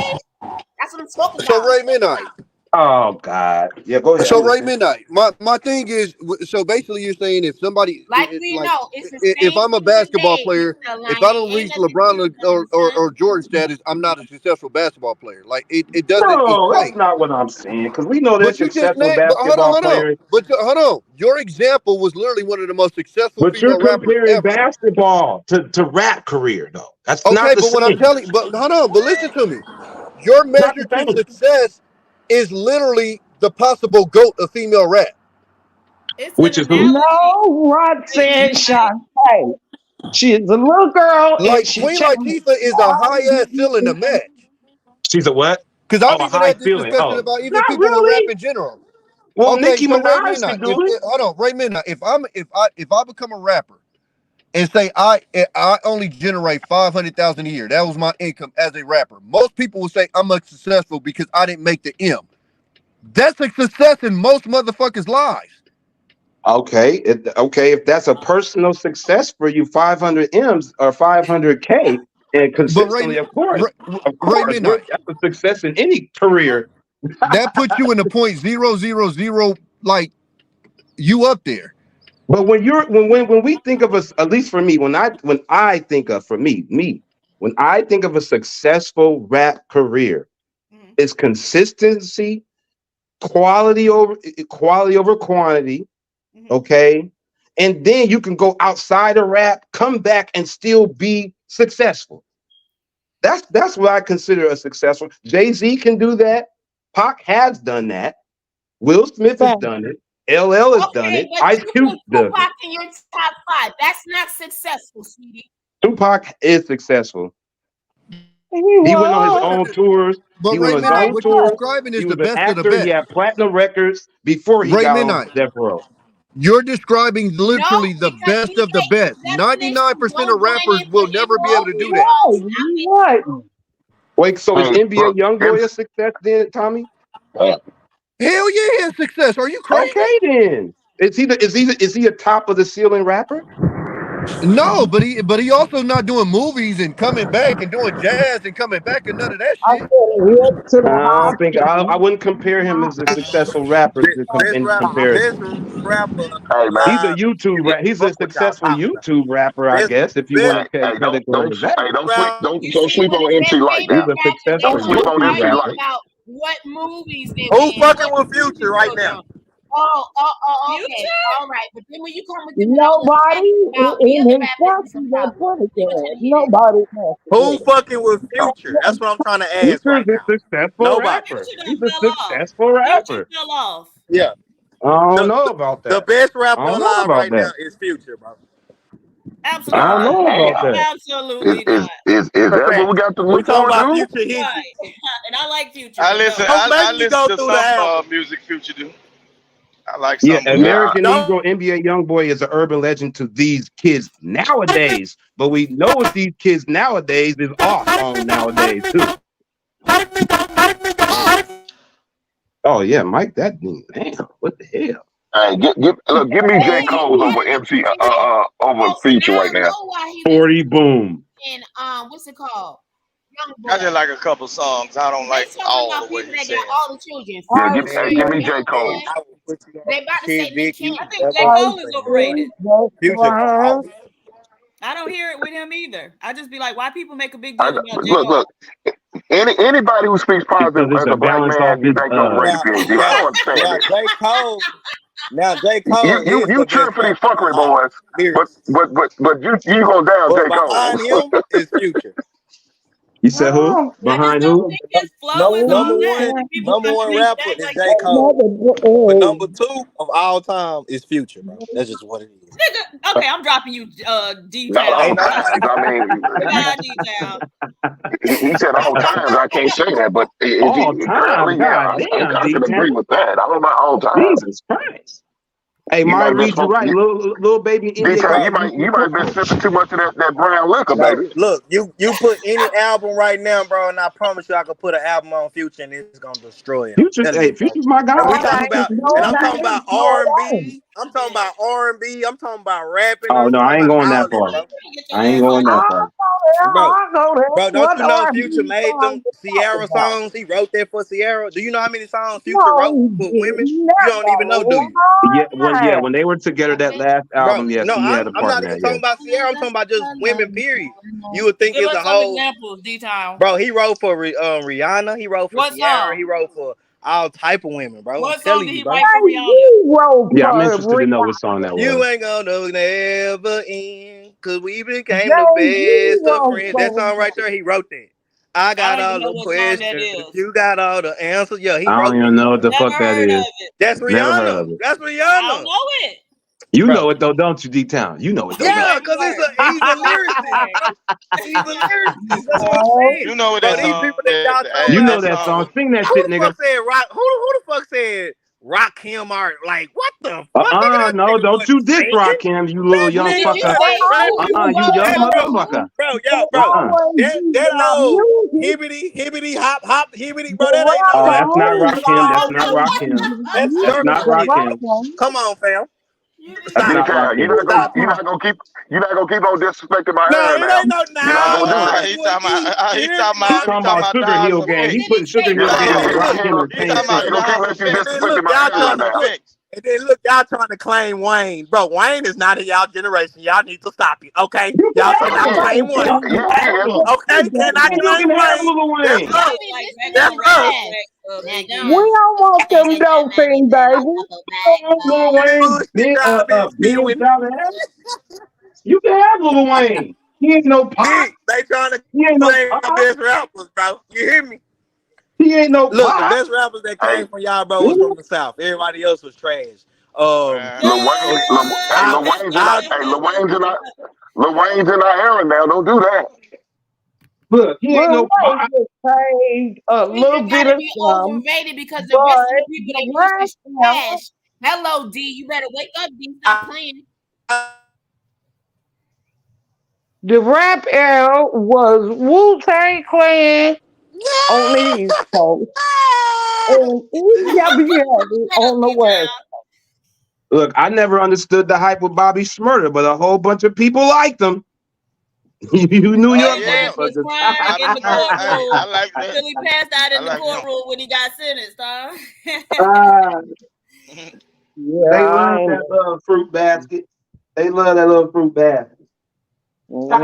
That's what I'm talking about. So Ray Midnight, Oh God. Yeah, go ahead. So Ray Midnight, my thing is, so basically you're saying if somebody, Like we know, it's the if same I'm a thing today, basketball player, Mr. if I don't Lion. reach Ain't nothing LeBron different, or Jordan status, I'm not a successful basketball player. Like it doesn't No, that's equate. not what I'm saying. Because we know there's But you just successful named, but basketball hold on. players. But hold on, your example was literally one of the most successful But you're female rappers comparing ever. basketball to rap career, though. That's Okay, not the but same. what I'm telling you, but hold on, but listen to me. Your Not the measure to same. success is literally the possible GOAT of female rap. Which is who? No, Roxanne Shante. She is a little girl. Like and she Queen changed Latifah is a high ass ceiling to match. She's a what? Because I've Oh, a even high had this feeling. discussion Oh, about even not people with rap really. in general. Well, Okay, Nicki so Ray Minaj Midnight, can do it. hold on, Ray Midnight. If I become a rapper and say I only generate 500,000 a year, that was my income as a rapper. Most people will say I'm successful because I didn't make the M. That's a success in most motherfuckers' lives. Okay, if that's a personal success for you, 500 M's or 500K, and consistently, of course, Ray Midnight, that's a success in any career. that puts you in the 0.000, like you up there. But when we think of us, at least for me, when I think of a successful rap career, it's consistency, quality over quantity. Okay. And then you can go outside of rap, come back and still be successful. That's what I consider a successful. Jay-Z can do that. Pac has done that. Will Smith has done it. LL has done it. Ice Cube does it. Tupac in your top 5. That's not successful, sweetie. Tupac is successful. He went on his own tours. But He went on his Midnight, own what you're tours. describing is He the was an best of the actor. best. He had platinum records before he Ray got Midnight, on Death Row. you're describing literally the best of the best. 99% of rappers will never be able to do that. What? Wait, so is Hey, NBA look, YoungBoy a success then, Tommy? Hell yeah, he has success. Are you crazy? Okay then. Is he a top of the ceiling rapper? No, but he also not doing movies and coming back and doing jazz and coming back and none of that shit. I wouldn't compare him as a successful rapper in comparison. Best rapper Hey man, He's a alive. YouTube rap. He's a successful YouTube rapper, I guess. If you want to categorize that, don't sleep on MC like he's that. a successful Don't sleep on YouTube MC rapper. like. About what movies they Who in, fucking what with Future right now? Oh, okay. All right. But then when you come with the Nobody about the in other him rappers, fucking that put it. Nobody. Who fucking with Future? That's what I'm trying to ask Future right is a now. successful Nobody. rapper. He's a successful rapper. fell off. Yeah. I don't know about that. The best rapper I don't know alive about right now that. is Future, bro. Absolutely. I don't know about that. Absolutely Is that what we got to We look talking forward about to? Future hits. Right. And I like Future. I but listen. no. I Maybe go listen to through the some album. music Future do. I like Yeah, some of it. American Negro NBA YoungBoy is an urban legend to these kids nowadays. But we know what these kids nowadays is off on nowadays too. Oh yeah, Mike, that dude, damn, what the hell? Hey, give me J. Cole over MC over Future right now. 40 boom. And what's it called? I just like a couple songs. I don't like all About the way people he that said. got all the children. Yeah, give me J. Cole. They about to say Nick Cannon. I think J. Cole is overrated. Future. I don't hear it with him either. I just be like, why people make a big deal about J. Cole? Look. Anybody who speaks positive as a black man, you think overrated PhD. I don't understand Now it. J. Cole. Now J. Cole. You cheering for these fuckery boys, but you gonna down J. Cole. Behind him is Future. You said who? Behind who? Number one rapper is J. Cole. But number 2 of all time is Future, bro. That's just what it is. Nigga, okay, I'm dropping you D-Town. He said all times. I can't say that, but currently, I can agree with that. I don't know all time. Jesus Christ. Hey, Mari read you right, little baby. You might have been sipping too much of that brown liquor, baby. Look, you put any album right now, bro, and I promise you, I could put an album on Future and it's gonna destroy it. Future's my guy. And I'm talking about R&B. I'm talking about R&B. I'm talking about rapping. Oh no, I ain't going that far. I ain't going that far. Bro, don't you know Future made them Sierra songs? He wrote that for Sierra. Do you know how many songs Future wrote for women? You don't even know, do you? Yeah, when they were together that last album, yes, No, he had a I'm part not in even that. talking about Sierra. I'm talking about just women, period. You would think Give it's us a some whole. examples, D-Town. Bro, he wrote for Rihanna. He wrote for What Sierra. song? He wrote for all type of women, bro. What I'm song telling did you, he bro. write for Rihanna? Yeah, I'm interested to know what song that You was. ain't gonna never end, cause we became the best of friends. That song right there, he wrote that. I got I don't all even know the what song that questions, is. you got all the answers. Yeah, he I don't wrote even that know song. what the Never fuck that heard of is. it. That's Never heard of Rihanna. it. That's I don't Rihanna. know it. You Bro. know it though, don't you, D-Town? You know it though, don't Yeah, you? cause he's a lyricist, bro. He's a lyricist. That's what I'm saying. You know what Bro, that these song people that is? y'all talking You Hey, about, know that that song. song. Sing that who shit, the nigga. fuck said rock? Who the fuck said rock him or like what the fuck? Nigga, that No, nigga don't you wasn't diss singing. rock him, you little That young Did you fucker. say who? You young motherfucker. Bro. That old hibbity hop hibbity, bro. That ain't Oh, no that's not rock him. That's song. not rock him. That's That's circus not rock shit. him. Come on, fam. That's Stop not it. rock You're him. not gonna keep on disrespecting my No, hair it now. ain't no You're not gonna do that. He talking about about Sugar Dials Hill of Gang. He Effects. putting Sugar Hill Gang on rock him or He Pain talking about Sister. Dials of You Effects. And then look, disrespecting my y'all hair trying to now. look. And then look, y'all trying to claim Wayne. Bro, Wayne is not in y'all generation. Y'all need to stop it. Okay? Y'all cannot claim Wayne. Okay? Cannot You claim can have Wayne. Lil That's Wayne. us. Like That's us. don't want them dolphins, baby. Lil Wayne, Bullshit y'all be spewing. you can have Lil Wayne. He ain't no pop. They trying to He ain't no claim the pop. best rappers, bro. You hear me? He ain't no Look, the pop. best rappers that came from y'all, bro, was from the South. Everybody else was trash. Lil Wayne's in our era now. Don't do that. Look, he ain't Lil no Wayne pop. just paid a We little just bit gotta of be some, overrated because the but rest of the people the they push is rap trash. Hello, D. You better wake up, D. Stop playing. era was Wu-Tang Clan on the East Coast and EWA on the West. Look, I never understood the hype with Bobby Shmurda, but a whole bunch of people liked him. You New York Was motherfuckers. crying in the courtroom I like that. till he passed out in the like him. courtroom when he got sentenced, huh? They love that fruit basket. They love that little fruit basket. Bobby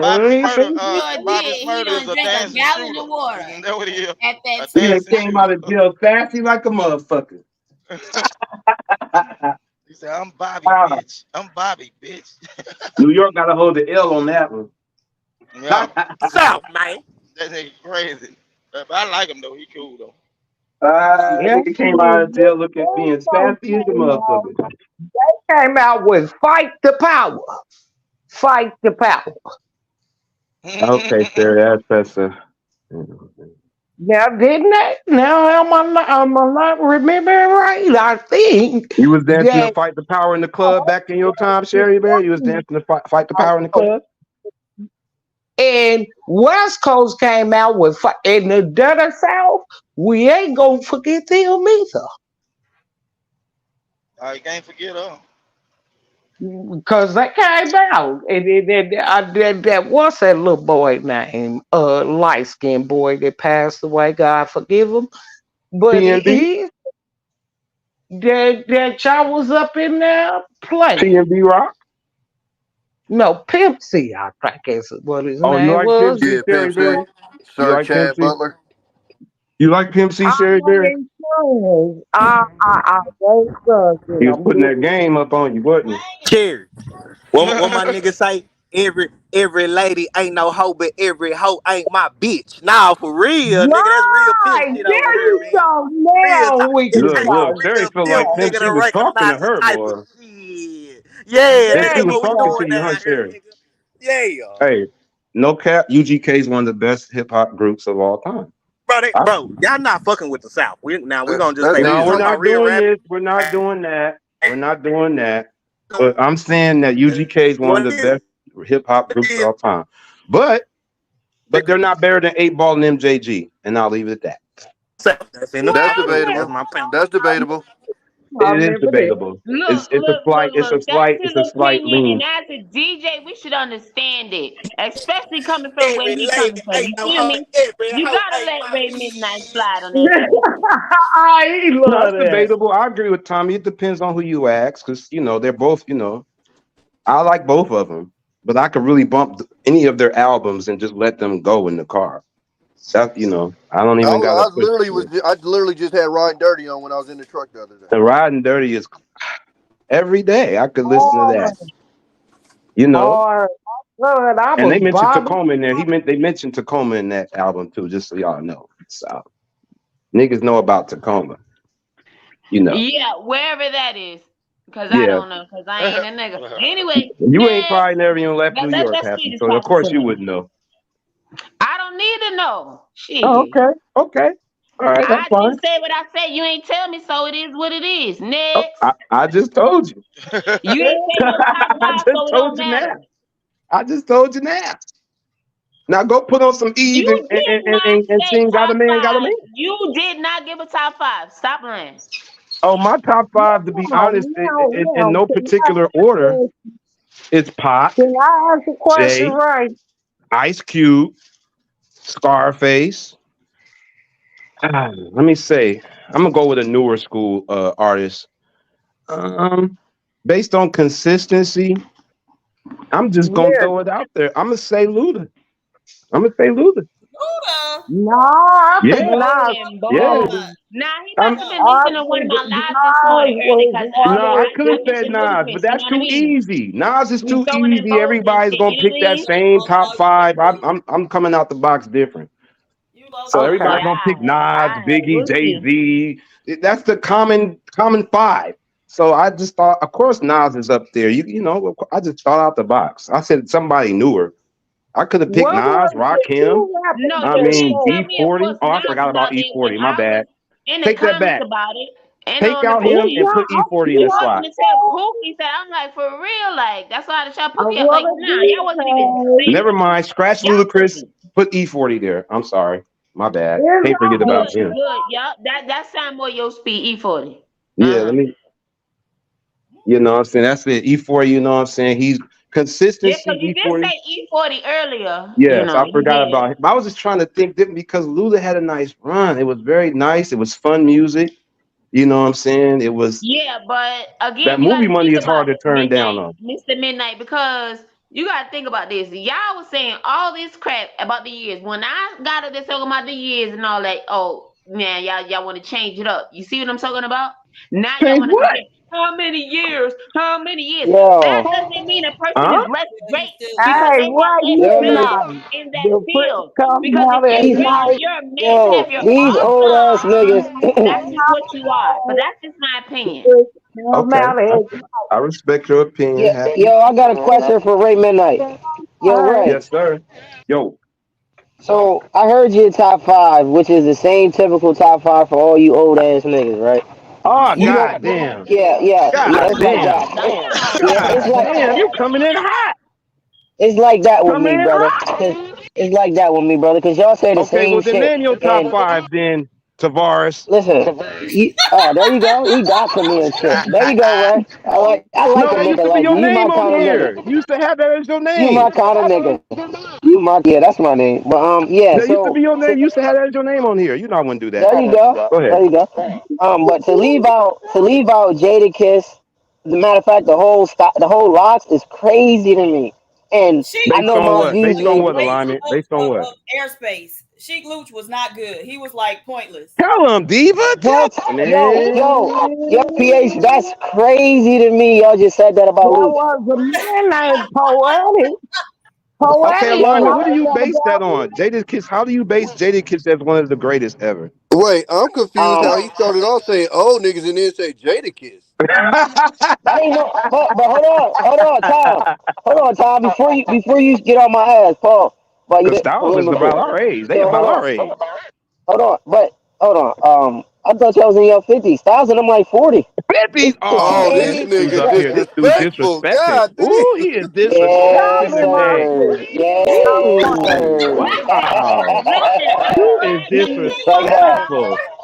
Shmurda He is done a drank a dancing gallon shooter. of water That's what he is. at A that He done dancing came out shooter. of jail sassy like a motherfucker. He said, I'm Bobby, bitch. I'm Bobby, bitch. New York got to hold the L on that one. Yeah. South, man. That nigga crazy. But I like him, though. He cool, though. He came out of jail looking being sassy as a motherfucker. They came out with Fight the Power. Fight the Power. Okay, sir, that's Now, didn't they? Now, am I not remembering right? I think You was dancing to that Fight the Power in the club back in your time, Sherry Bear? You was dancing to Fight the Power in the club? and West Coast came out with in the Dirty South. We ain't gonna forget them either. You can't forget her. Because they came out. And what's that little boy name? Light skinned boy that passed away. God forgive him. But PNB? that y'all was up in there playing. PNB Rock? No, Pimp C, I think is what his You name like was. Pimp C, Sherry Bear? You Sir like Pimp Chad C? Butler. You like Pimp C, Sherry Bear? I He was putting that game up on you, wasn't he? Cherry. What my nigga say? Every lady ain't no hoe, but every hoe ain't my bitch. Nah, for real, nigga. That's real pimp shit over there here, you man. go. Real Now talk. we It can takes Look, a talk. Sherry real feel pimp like Pimp nigga C to was talking recognize to this her, type boy. of shit. Yeah, Pimp nigga, C that's was what we talking doing to you, huh, down here, Sherry? nigga. Yeah. Hey, no cap, UGK is one of the best hip hop groups of all time. Bro, y'all not fucking with the South. We're gonna just say No, we we're talking about not real doing rap. this. We're not doing that. We're not doing that. But I'm saying that UGK is one of the best hip hop groups of all time. But they're not better than 8 Ball and MJG, and I'll leave it at that. That's debatable. That's debatable. It is debatable. It's a slight. It's a slight. It's a slight lean. And as a DJ, we should understand it, especially coming from where he's coming from. You feel me? You gotta let Ray Midnight slide on that. No, it's debatable. I agree with Tommy. It depends on who you ask, because they're both. I like both of them, but I could really bump any of their albums and just let them go in the car. That I don't even got. I literally just had Riding Dirty on when I was in the truck the other day. The Riding Dirty is every day. I could listen to that. And they mentioned Tacoma in there. They mentioned Tacoma in that album too, just so y'all know. So niggas know about Tacoma. Yeah, wherever that is. Because I don't know, because I ain't a nigga. Anyway. You ain't probably never even left New York, Happy, so of course you wouldn't know. I don't need to know. Shit. Oh, okay. All right, that's fine. I just say what I say. You ain't tell me, so it is what it is. Next. I just told you. You ain't say no top five, so it don't matter. I just told you now. Now go put on some Eve and sing Got a Man, Got a Man. You did not give a top five. Stop lying. Oh, my top five, to be honest, in no particular order, it's Pac, Can I ask a question, Jay, right? Ice Cube, Scarface. Let me say, I'm gonna go with a newer school artist. Based on consistency, I'm just gonna throw it out there. I'm gonna say Luda. No, I think Yeah. not. Yeah. Nah, he must have been listening to one of my lives this morning early. No, I could have said Nas, but that's too easy. Nas is too easy. Everybody's gonna pick that same top five. I'm coming out the box different. So everybody's gonna pick Nas, Biggie, Jay-Z. That's the common five. So I just thought, of course, Nas is up there. I just thought out the box. I said somebody newer. I could have picked Nas, Rakim. I mean, E40. Oh, I forgot about E40. My bad. Take that back. Take out him and put E40 in the slot. Pookie said, I'm like, for real, like, that's why I had to shout Pookie. I'm like, nah, y'all wasn't even. Never mind. Scratch Ludacris. Put E40 there. I'm sorry. My bad. Can't forget about him. Good, yup. That sound more your speed, E40. Yeah, let me. You know what I'm saying? That's it. E40, you know what I'm saying? He's consistency. Yeah, you did say E40 earlier. Yes, I forgot about him. I was just trying to think because Luda had a nice run. It was very nice. It was fun music. You know what I'm saying? It was. Yeah, but again, that movie money is hard to turn down on. Mr. Midnight, because you got to think about this. Y'all was saying all this crap about the years. When I got up there talking about the years and all that, oh, man, y'all want to change it up. You see what I'm talking about? Now y'all want to say, how many years? How many years? Yo. That doesn't mean a person is less great because they got in that field. Because if you're a man, have these old ass niggas. That's just what you are. But that's just my opinion. Okay. I respect your opinion. Yo, I got a question for Ray Midnight. Yo, Ray. Yes, sir. Yo. So I heard your top five, which is the same typical top five for all you old ass niggas, right? Oh, God damn. Yeah. God damn. It's like damn, you coming in hot. It's like that with me, brother. It's like that with me, brother, because y'all say the same shit. Okay, well, then name your top five, then, Tavares. Listen, there you go. He got to me and shit. There you go, Ray. I like a nigga like you. You my kind of nigga. You used to have that as your name. You my kind of nigga. Yeah, that's my name. But yeah. That used to be your name. You used to have that as your name on here. You know I wouldn't do that. There you go. Go ahead. There you go. But to leave out Jadakiss, as a matter of fact, the whole Locks is crazy to me. And I know my views. Based on what alignment? Based on what? Airspace. Sheik Luch was not good. He was like pointless. Tell him, Diva. Yo, PH, that's crazy to me. Y'all just said that about Luch. Was a man poetic. Okay, Alana, what do you base that on? Jadakiss, how do you base Jadakiss as one of the greatest ever? Wait, I'm confused how he started off saying old niggas and then say Jadakiss. That ain't no, but hold on, Tom. Before you get on my ass, Paul. The Styles is about our age. They about our age. Hold on. I thought y'all was in your 50s. Styles and I'm like 40. 50s? Oh, this dude's up here. This dude's disrespected. Ooh, he is disrespected. Yeah. Wow. Who is disrespectful?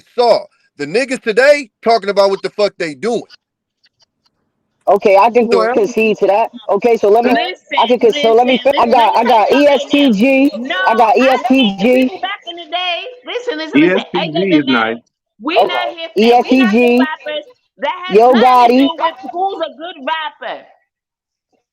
they saw. The niggas today talking about what the fuck they doing. Okay, I can concede to that. Okay, so let me. I can. So let me. I got ESTG. No, I got ESTG. back in the days. listen. ESTG is nice. We're not here for that. We're not ESTG. the rappers. That has Yo nothing to Gotti. do with who's a good rapper.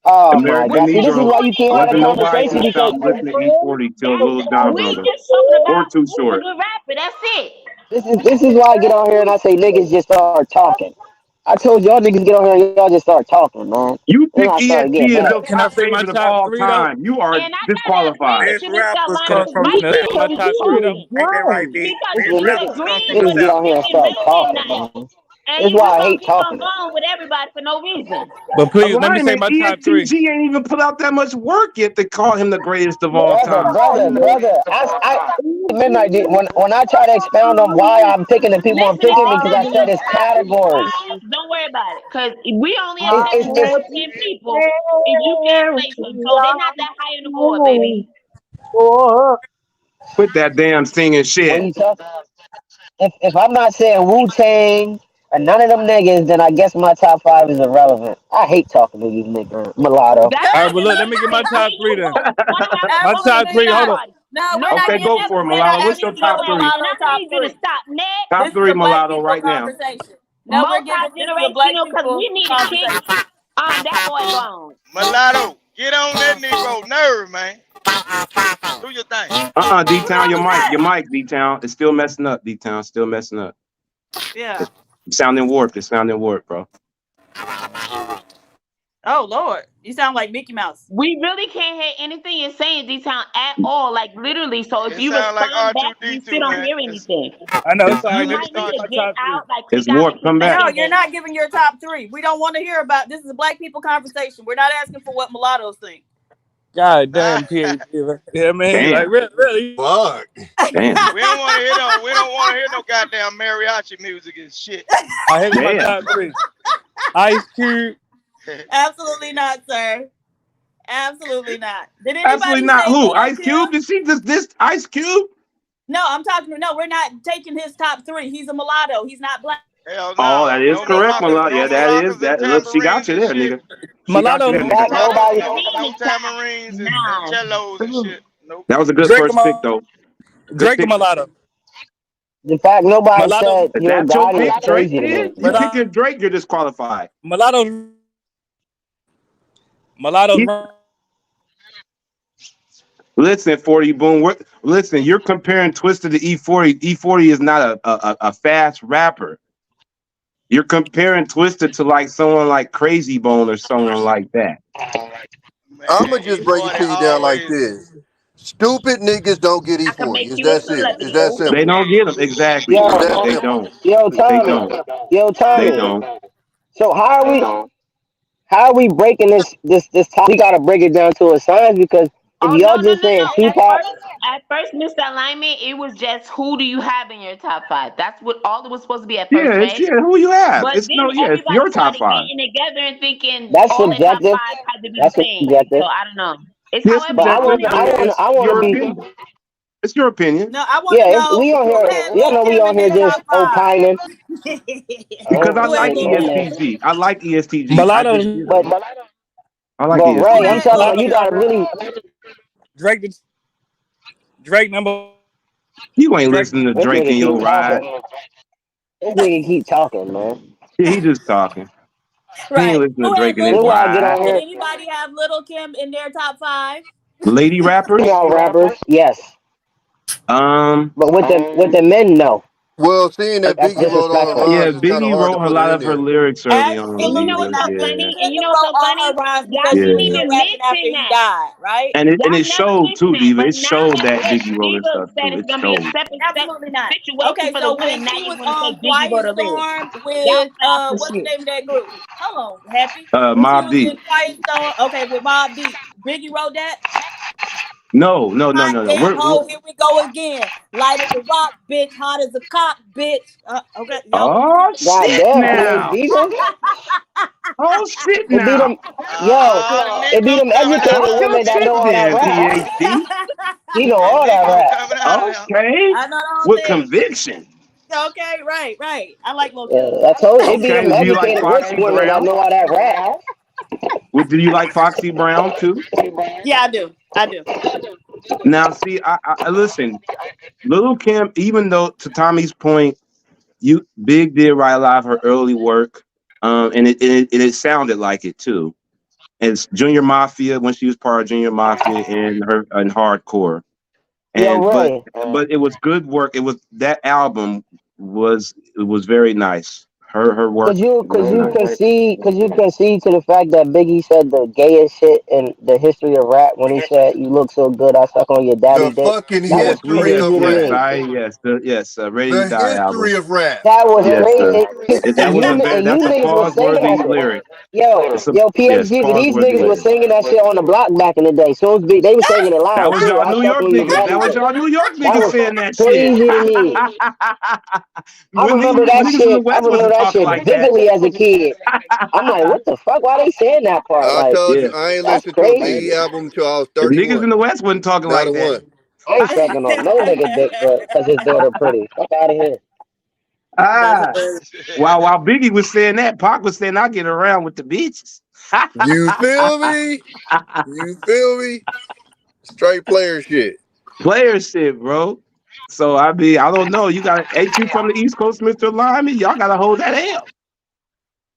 Oh my American God! See, this is Negro why you can't have a wasn't nobody conversation who because stopped listening to E40 till Lil Jon We Brother. just talking Or about Too who's a Short. good rapper. That's it. this is why I get on here and I say niggas just start talking. I told y'all niggas get on here and y'all just start talking, man. You Then pick I started getting EST as mad. your top favorite of all time. You are And I disqualified. Best rappers come from Mike the B South. was trolling Ain't that right, big? because Best he was rappers come agreeing from the with Niggas get South. on here and start talking, man. and This is he was why I gonna hate keep on talking. going with everybody for no reason. Lyman, ESTG ain't even put out that much work yet to call him the greatest of all time. Brother. I Midnight when I try to expound on why I'm picking the people I'm picking because I said it's categories. Don't worry about it, cause we only It's accept it's, 10 people. If you can't place them, so they're not that high on the board, baby. Quit that damn singing when shit. you talk if I'm not saying Wu-Tang or none of them niggas, then I guess my top 5 is irrelevant. I hate talking to you niggas, mulatto. All right, but look, let me get my top three then. My top three, hold on. No, we're Okay, not go giving, for it, we're not Mulatto. What's your asking for top what three? Mulatto And I top need you to three. stop, Ned. Top This is three, a black Mulatto, people right now. conversation. No, this is a black Multi-generational, because people we need to kick conversation. that boy Bone. Mulatto, get on that Negro nerve, man. Do your thing. D-Town, your mic, D-Town. It's still messing up, D-Town. Still messing up. Yeah. It's sounding warped. It's sounding warped, bro. Oh Lord, you sound like Mickey Mouse. We really can't hear anything you're saying, D-Town, at all. Like literally. So if It you sound respond like back, we R2D2, still don't man. hear anything. I know it's all You right. might need to My get top three. out, like It's click out warped. and Come back. No, you're not giving your top three. We don't want to hear about this. Is a black people conversation. We're not asking for what mulattoes think. God damn, PhD. Yeah, man. Damn. Like really. Fuck. Damn. We don't want to hear no. We don't want to hear no goddamn mariachi music and shit. I hate my Damn. top three. Ice Cube. Absolutely not, sir. Absolutely not. Did anybody Absolutely not. say Who? Lil Ice Kim? Cube? Did she just this Ice Cube? No, I'm talking. No, we're not taking his top three. He's a mulatto. He's not black. Hell no. Oh, that is No correct, maracas, Mulatto. no Yeah, that is. maracas That and look, she got tambourines you and there, shit. nigga. She got you there, In fact, nigga. nobody No tamarines and cellos and shit. Nope. That was a good Drake first pick, though. Good Drake pick. and Mulatto. in fact nobody Mulatto. said Is Yo that your Gotti is pick, Drake? crazy to Then me. you But picking Drake, you're disqualified. Mulatto's Listen, 40 Boom. Listen, you're comparing Twisted to E40. E40 is not a fast rapper. You're comparing Twisted to like someone like Crazy Bone or someone like that. I'ma just break it to you down like this. Stupid niggas don't get I can E40. make Is you a that it? Is that celebrity. They simple? don't get them exactly. Yo, Is that They simple? don't. yo, They Tommy. don't. Yo, They Tommy. don't. So how are we breaking this top? We gotta break it down to a science because if Oh y'all no. just saying Tupac, At first, Mr. Alignment, it was just who do you have in your top 5? That's what all it was supposed to be at first, Yeah, right? who you have? But It's then no, yeah, it's everybody your top started 5. getting together and thinking that's all their top 5 subjective. had to be That's the same. subjective. So I don't know. It's It's however But you I want subjective, to but do it. it's want your to be. opinion. It's your opinion. No, I want to Yeah, know we on who here. had Y'all Lil know we Kim on in here their just top 5. opining. Because I Who had like Lil Kim? ESTG. I like ESTG. Mulatto. I like But Ray, I'm ESTG. talking about you gotta really. Drake number. You ain't listening to This Drake nigga in your keep ride. talking. This nigga keep talking, man. Yeah, he just talking. He ain't Right. listening Who to had Drake in Lil his This why I get Kim? on ride. Did here. anybody have Little Kim in their top 5? Lady rappers? Female rappers, yes. But with the men, no. Well, seeing that That's Biggie wrote all her disrespectful. Yeah, rhymes, it's kind of Biggie hard to wrote a put her lot in of her there. lyrics early on. And you know Absolutely what's not. so Biggie funny? And you know didn't what's wrote so all funny? her rhymes Y'all because she didn't was Yeah. still even rapping after mention he that. died, right? And it Y'all never showed too, mentioned that. Diva. But It now showed that that Biggie wrote her Diva stuff said too. it's It gonna be a showed. separate Absolutely not. situation Okay, for the so women, when now she you was want to say on Biggie wrote Quiet a lyric. Storm Y'all with playing some what's the shit. name of that group? Hold on, Happy. When she Mobb was Deep. in Quiet Storm, okay, with Mobb Deep. Biggie wrote that. No. Goddamn hoe, here we go again. Light as a rock, bitch. Hot as a cock, bitch. Okay, y'all want me to Oh keep shit Goddamn, now. PhD. Oh shit It be now. them, it be them educated Talk your women that shit know all that then, rap. PhD. She know all that rap. Okay. I know the whole With thing. conviction. Okay, right. I like Lil Kim. I told you, it be Okay. them Do you like educated rich Foxy women that Brown? know all that rap. Do you like Foxy Brown too? Yeah, I do. Now, see, I listen, Little Kim. Even though, to Tommy's point, Big did write a lot of her early work, and it sounded like it too. And Junior Mafia, when she was part of Junior Mafia and Hardcore, and but it was good work. It was that album was very nice. Her work. Could you concede to the fact that Biggie said the gayest shit in the history of rap when he said, "You look so good, I suck on your daddy dick." That was crazy to me. Yes, Ready to Die album. History of rap. That was crazy. That's a pause-worthy lyric. Yo, PhD, these niggas was singing that shit on the block back in the day. So they were singing it loud. That was y'all New York niggas. That was y'all New York niggas saying that shit. Crazy to me. I remember that shit vividly as a kid. I'm like, what the fuck? Why they saying that part? I told you, I ain't listened to a Biggie album until I was 31. Niggas in the West wasn't talking like that. I ain't sucking on no nigga dick because his daughter pretty. Fuck out of here. While Biggie was saying that, Pac was saying, "I get around with the bitches." You feel me? You feel me? Straight player shit. Player shit, bro. So I don't know. You got AQ from the East Coast, Mr. Lyman. Y'all gotta hold that L.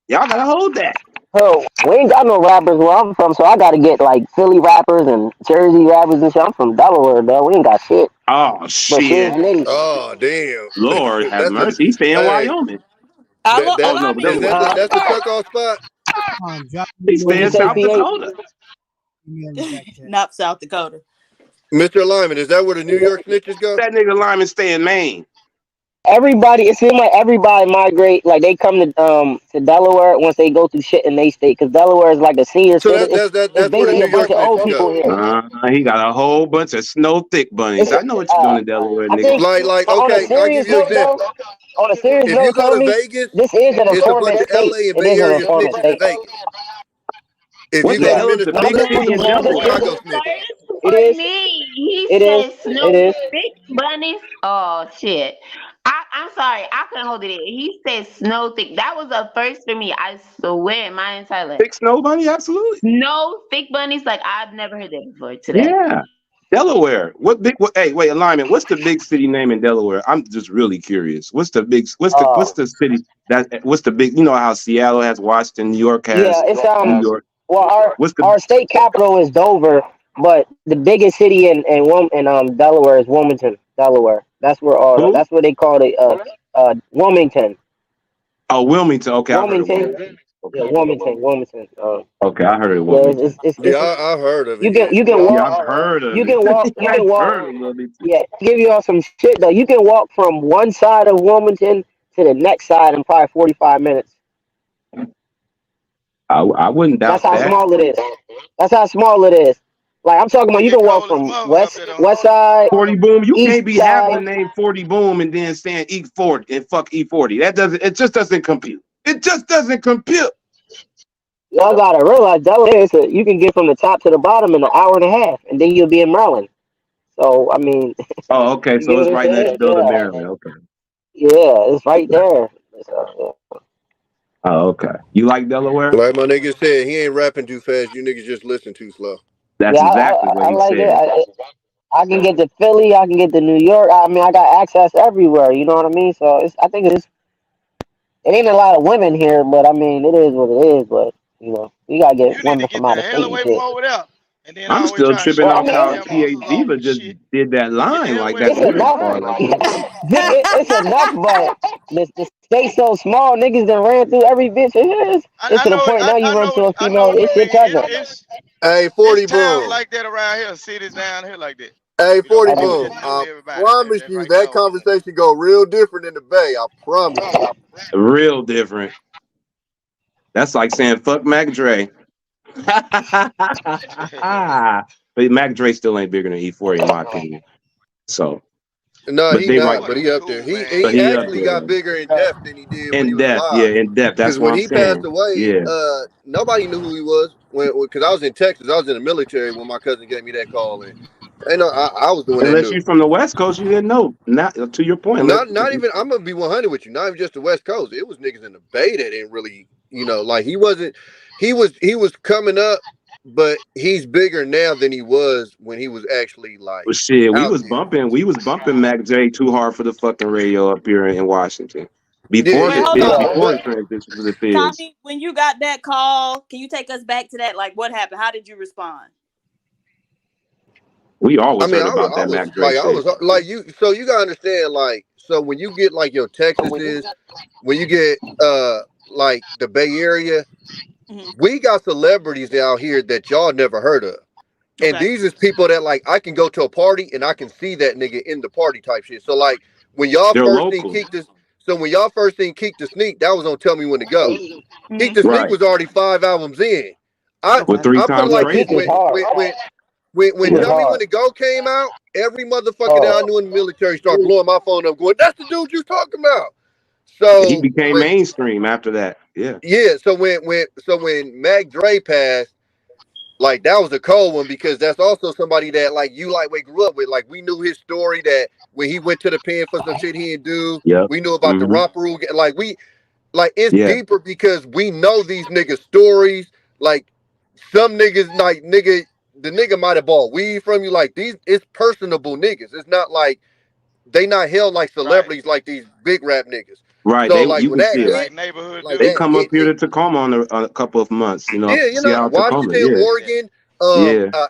Y'all gotta hold that. Oh, we ain't got no rappers where I'm from, so I gotta get like Philly rappers and Jersey rappers and shit. I'm from Delaware, though. We ain't got shit. Oh shit. Oh damn. Lord have mercy. He's staying in Wyoming. That's the cutoff spot. He's staying in South Dakota. Not South Dakota. Mr. Lyman, is that where the New York snitches go? That nigga Lyman stay in Maine. It seems like everybody migrate, like they come to Delaware once they go through shit in they state, because Delaware is like a senior city. It's basically a bunch of old people here. He got a whole bunch of snow thick bunnies. I know what you're doing in Delaware, nigga. Like, okay, I'll give you an example. On a serious If note, you go to Tommy, Vegas, this is an it's a informant bunch of state. LA and It Bay is an Area informant snitches in state. Vegas. If What you the go hell to is the big Minnesota, city in Delaware? Chicago snitches. It is. He It said is. snow It is. thick bunnies. Oh shit. I'm sorry, I couldn't hold it in. He said snow thick. That was a first for me. I swear, my entire life. Thick snow bunny, absolutely. No thick bunnies, like I've never heard that before today. Yeah. Delaware. Hey, wait, Alignment. What's the big city name in Delaware? I'm just really curious. What's the city what's the big, you know how Seattle has Washington, New York has it's New York. Well, our state capital is Dover, but the biggest city in Delaware is Wilmington, Delaware. That's where that's what they call it, Wilmington. Oh, Wilmington. Okay, Wilmington. Yeah, Wilmington. Okay, I heard it. I heard of it. You can walk. Yeah, I've heard of it. You can walk. Heard of it. Yeah, give you all some shit though. You can walk from one side of Wilmington to the next side in probably 45 minutes. I wouldn't doubt that. That's how small it is. That's how small it is. Like I'm talking about, you can walk from west side. 40 Boom. You can't be side. having the name 40 Boom and then saying E40 and fuck E40. It just doesn't compute. It just doesn't compute. Y'all gotta realize Delaware you can get from the top to the bottom in an hour and a half, and then you'll be in Maryland. So I mean. Oh, okay. So it's right next door to Maryland. Okay. Yeah, it's right there. So, yeah. Oh, okay. You like Delaware? Like my nigga said, he ain't rapping too fast. You niggas just listen too slow. That's exactly what he like said. I can get to Philly. I can get to New York. I mean, I got access everywhere. You know what I mean? So I think it ain't a lot of women here, but I mean, it is what it is. But you know, you gotta get women from out of state and shit. I'm still tripping off how PA Diva just did that line like that. It's enough, but the state's so small, niggas done ran through every bitch. It's to the point now you run to a female, it's your cousin. Hey, 40 towns Boom. like that around here, cities down here like that. Hey, 40 Boom. I promise you that conversation go real different in the Bay. I promise you. Real different. That's like saying fuck Mac Dre. But Mac Dre still ain't bigger than E40 in my opinion. So no, he not, but he up there. He actually got bigger in depth than he did when he was alive. In depth. That's what I'm saying. Because when he passed away, nobody knew who he was. Because I was in Texas, I was in the military when my cousin gave me that call, and I was doing unless you're from the West Coast, you didn't know. Not to your point. Not even. I'm gonna be 100 with you. Not even just the West Coast. It was niggas in the Bay that didn't really, like he wasn't. He was coming up, but he's bigger now than he was when he was actually like. Well, shit, we out was there. bumping Mac J too hard for the fucking radio up here in Washington before Wait, the hold on. before the transition to the Fizz. Tommy, when you got that call, can you take us back to that? Like, what happened? How did you respond? We always I mean, heard about that Mac Dre I shit. was like you. So you gotta understand, like, so when you get like your Texases, when you get like the Bay Area, we got celebrities out here that y'all never heard of. And these is people that like I can go to a party and I can see that nigga in the party type shit. So like when y'all They're first local. seen Keek the Keek the Sneak, that was on Tell Me When to Go. Keek the Sneak Right. was already 5 albums in. With 3 I feel times like crazy. when Tell Me When to Go came out, every motherfucker that I knew in the military started blowing my phone up, going, "That's the dude you talking about." So He became mainstream after that. Yeah. yeah. So when Mac Dre passed, like that was a cold one because that's also somebody that like you lightweight grew up with. Like we knew his story that when he went to the pen for some shit he didn't do. Yep. We knew about the romper rule. Like it's Yeah. deeper because we know these niggas' stories. Like some niggas, like the nigga might have bought weed from you. Like these, it's personable niggas. It's not like they not held like celebrities like these big rap niggas. Right. So like You when can that see hit, neighborhood like They that come up hit, here to Tacoma on a couple of months, you know. yeah, you know, Seattle, Tacoma. Washington, Yeah. Oregon, Yeah.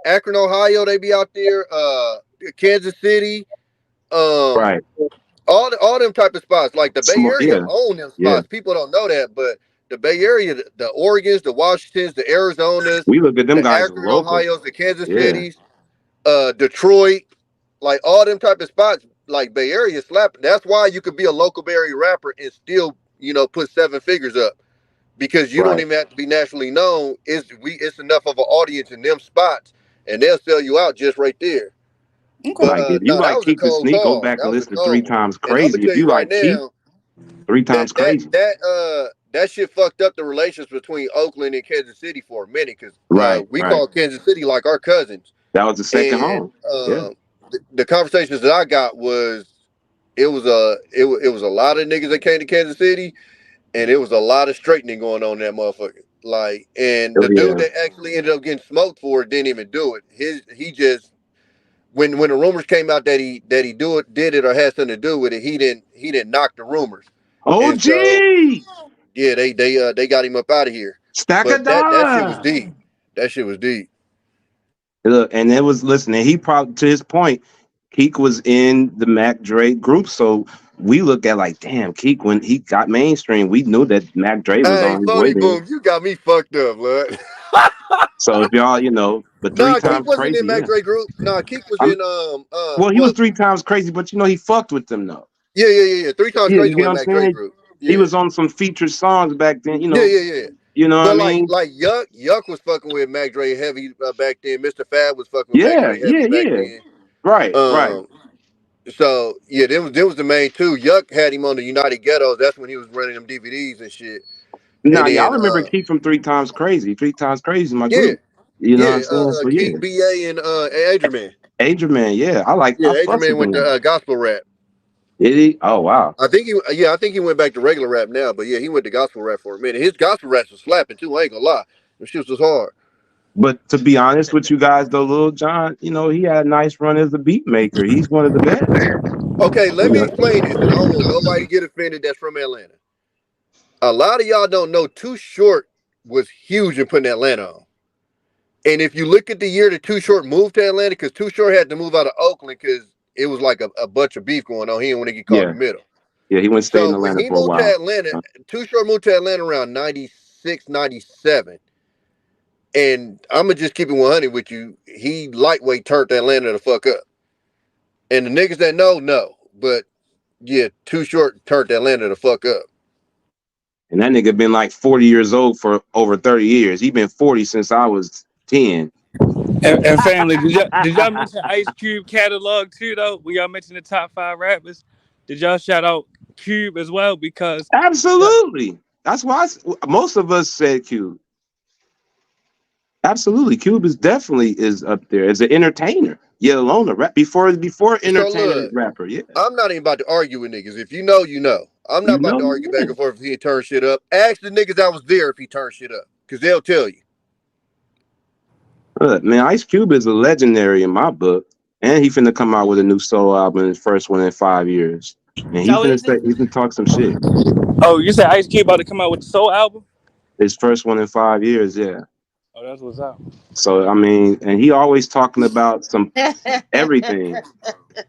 Akron, Ohio, they be out there, Kansas City, Right. all them type of spots. Like the Bay Area Yeah. own them spots. Yeah. People don't know that, but the Bay Area, the Oregons, the Washingtons, the Arizonas, We look at them the guys as Akron, local. Ohio's, the Kansas Yeah. Cities, Detroit, like all them type of spots, like Bay Area slapping. That's why you could be a local Bay Area rapper and still, put 7 figures up. Because you don't even have to be nationally known. It's enough of an audience in them spots, and they'll sell you out just right there. But Like if you that like was a Keep the cold Sneak, go call. back That and was a listen to 3 cold one. times And I'm gonna crazy. tell If you you right like Keep, now, 3 times crazy. that shit fucked up the relations between Oakland and Kansas City for a minute because Right. we Right. call Kansas City like our cousins. That was the second And home. Yeah. the conversations that I got was it was a lot of niggas that came to Kansas City, and it was a lot of straightening going on in that motherfucker. Like, and the dude that actually ended up getting smoked for it didn't even do it. He just when the rumors came out that he did it or had something to do with it, he didn't knock the rumors. OG. So, yeah, they got him up out of here. Stack But of that shit was dime. deep. That shit was deep. Look, and it was listening. He probably, to his point, Keek was in the Mac Dre group, so we look at like, damn, Keek, when he got mainstream, we knew that Mac Dre was Hey, on his way Phony there. Boom, you got me fucked up, blood. So if y'all, but 3 Nah, Keek times wasn't crazy, in Mac yeah. Dre group. Nah, Keek was in Well, he was 3 times crazy, but he fucked with them though. Yeah. 3 times Yeah, crazy you get with what I'm Mac Dre saying? group. He Yeah. was on some featured songs back then, Yeah. You know But what I mean? like Yuck was fucking with Mac Dre heavy back then. Mr. Fab was fucking with Mac Dre heavy back then. Right, right. So yeah, there was the main two. Yuck had him on the United Ghettos. That's when he was running them DVDs and shit. Nah, And y'all then, remember Keek from 3 times crazy. 3 times crazy is my yeah, group. You know what I'm saying? So yeah. Keek, BA, and Adrian Man. Adrian Man, yeah. I Adrian fucks Man with went him. to gospel rap. Did he? Oh wow. I think he went back to regular rap now, but yeah, he went to gospel rap for a minute. His gospel raps was slapping too. I ain't gonna lie, the shit was hard. But to be honest with you guys, though, Lil Jon, he had a nice run as a beat maker. He's one of the best. Okay, let me explain this, and I don't want nobody to get offended that's from Atlanta. A lot of y'all don't know Too Short was huge in putting Atlanta on. And if you look at the year that Too Short moved to Atlanta, because Too Short had to move out of Oakland because it was like a bunch of beef going on. He didn't want to get caught in the middle. Yeah, he went to stay in So when Atlanta he for a moved while. to Atlanta, Too Short moved to Atlanta around 96, 97. And I'm going to just keep it 100 with you. He lightweight turned Atlanta the fuck up. And the niggas that know. But yeah, Too Short turned Atlanta the fuck up. And that nigga been like 40 years old for over 30 years. He been 40 since I was 10. And family, did y'all mention Ice Cube catalog too though? When y'all mentioned the top 5 rappers, did y'all shout out Cube as well? Because absolutely, that's why most of us said Cube. Absolutely, Cube is definitely up there as an entertainer. Yeah, alone a rap before entertainer rapper. Yeah, I'm not even about to argue with niggas. If you know, you know. I'm not about to argue back and forth if he turned shit up. Ask the niggas that was there if he turned shit up, because they'll tell you. Look, man, Ice Cube is a legendary in my book, and he finna come out with a new solo album, his first one in 5 years, and he So finna is say it? he can talk some shit. Oh, you said Ice Cube about to come out with the Soul album? His first one in 5 years, yeah. Oh, that's what's up. So I mean, and he always talking about some everything,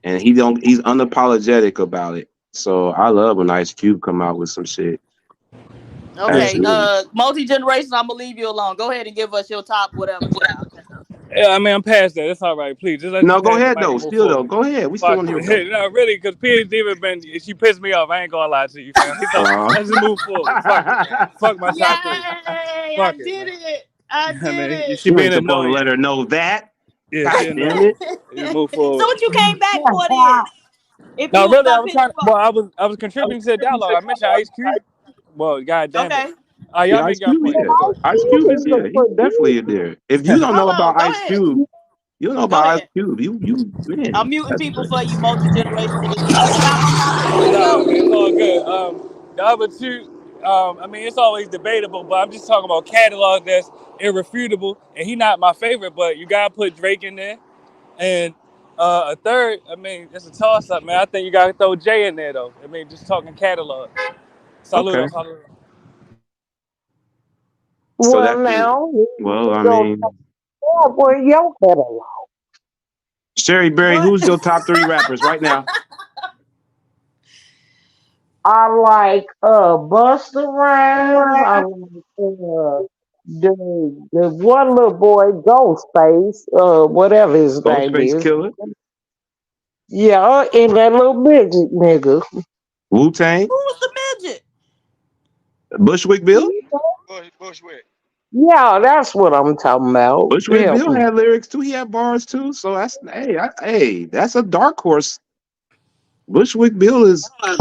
and he's unapologetic about it. So I love when Ice Cube come out with some shit. Okay, Absolutely. multi-generation, I'm gonna leave you alone. Go ahead and give us your top whatever, child. Yeah, I mean, I'm past that. It's all right. Please, just let's No, just go pass the ahead mic though. and move Still though, forward. go ahead. We still Fuck want to hear it. about. No, really, because she pissed me off. I ain't gonna lie to you, fam. So let's just move forward. Fuck it. Fuck my top three. Yay! Fuck I it, did man. it. I I did mean, it. she You being ain't supposed to annoying. let her know that. Yeah, God she damn annoying. it. Just move So forward. what you came back for then? If No, you was really, I up was here trying. for Well, I was contributing to the dialogue. I mentioned Ice Cube. Well, god damn it. okay. Y'all Yeah, make Ice y'all Cube, point. yeah. Go Ice Cube is he's definitely there. If you don't know Hold on, about go Ice ahead. Cube, you don't know Go about Ice ahead. Cube. You man. I'm muting That's people crazy. for you, multi-generation. Is the other top two? Let's Nah, go. man, it's all good. The other two, I mean, it's always debatable, but I'm just talking about catalog that's irrefutable. And he not my favorite, but you gotta put Drake in there. And a third, I mean, it's a toss up, man. I think you gotta throw Jay in there though. I mean, just talking catalog. Okay. Saludos, saludos. So Well, that's your now we well, I go mean, where your catalog. Sherry Berry, What? who's your top 3 rappers right now? I like Busta Rhymes. I like the one little boy, Ghostface, whatever his name Ghostface is. Killer, Yeah, and that little midget nigga. Wu-Tang, Who was the midget? Bushwick Bill. Bushwick. Yeah, that's what I'm talking about. Bushwick Yeah. Bill had lyrics too. He had bars too. So that's that's a dark horse. Bushwick Bill was All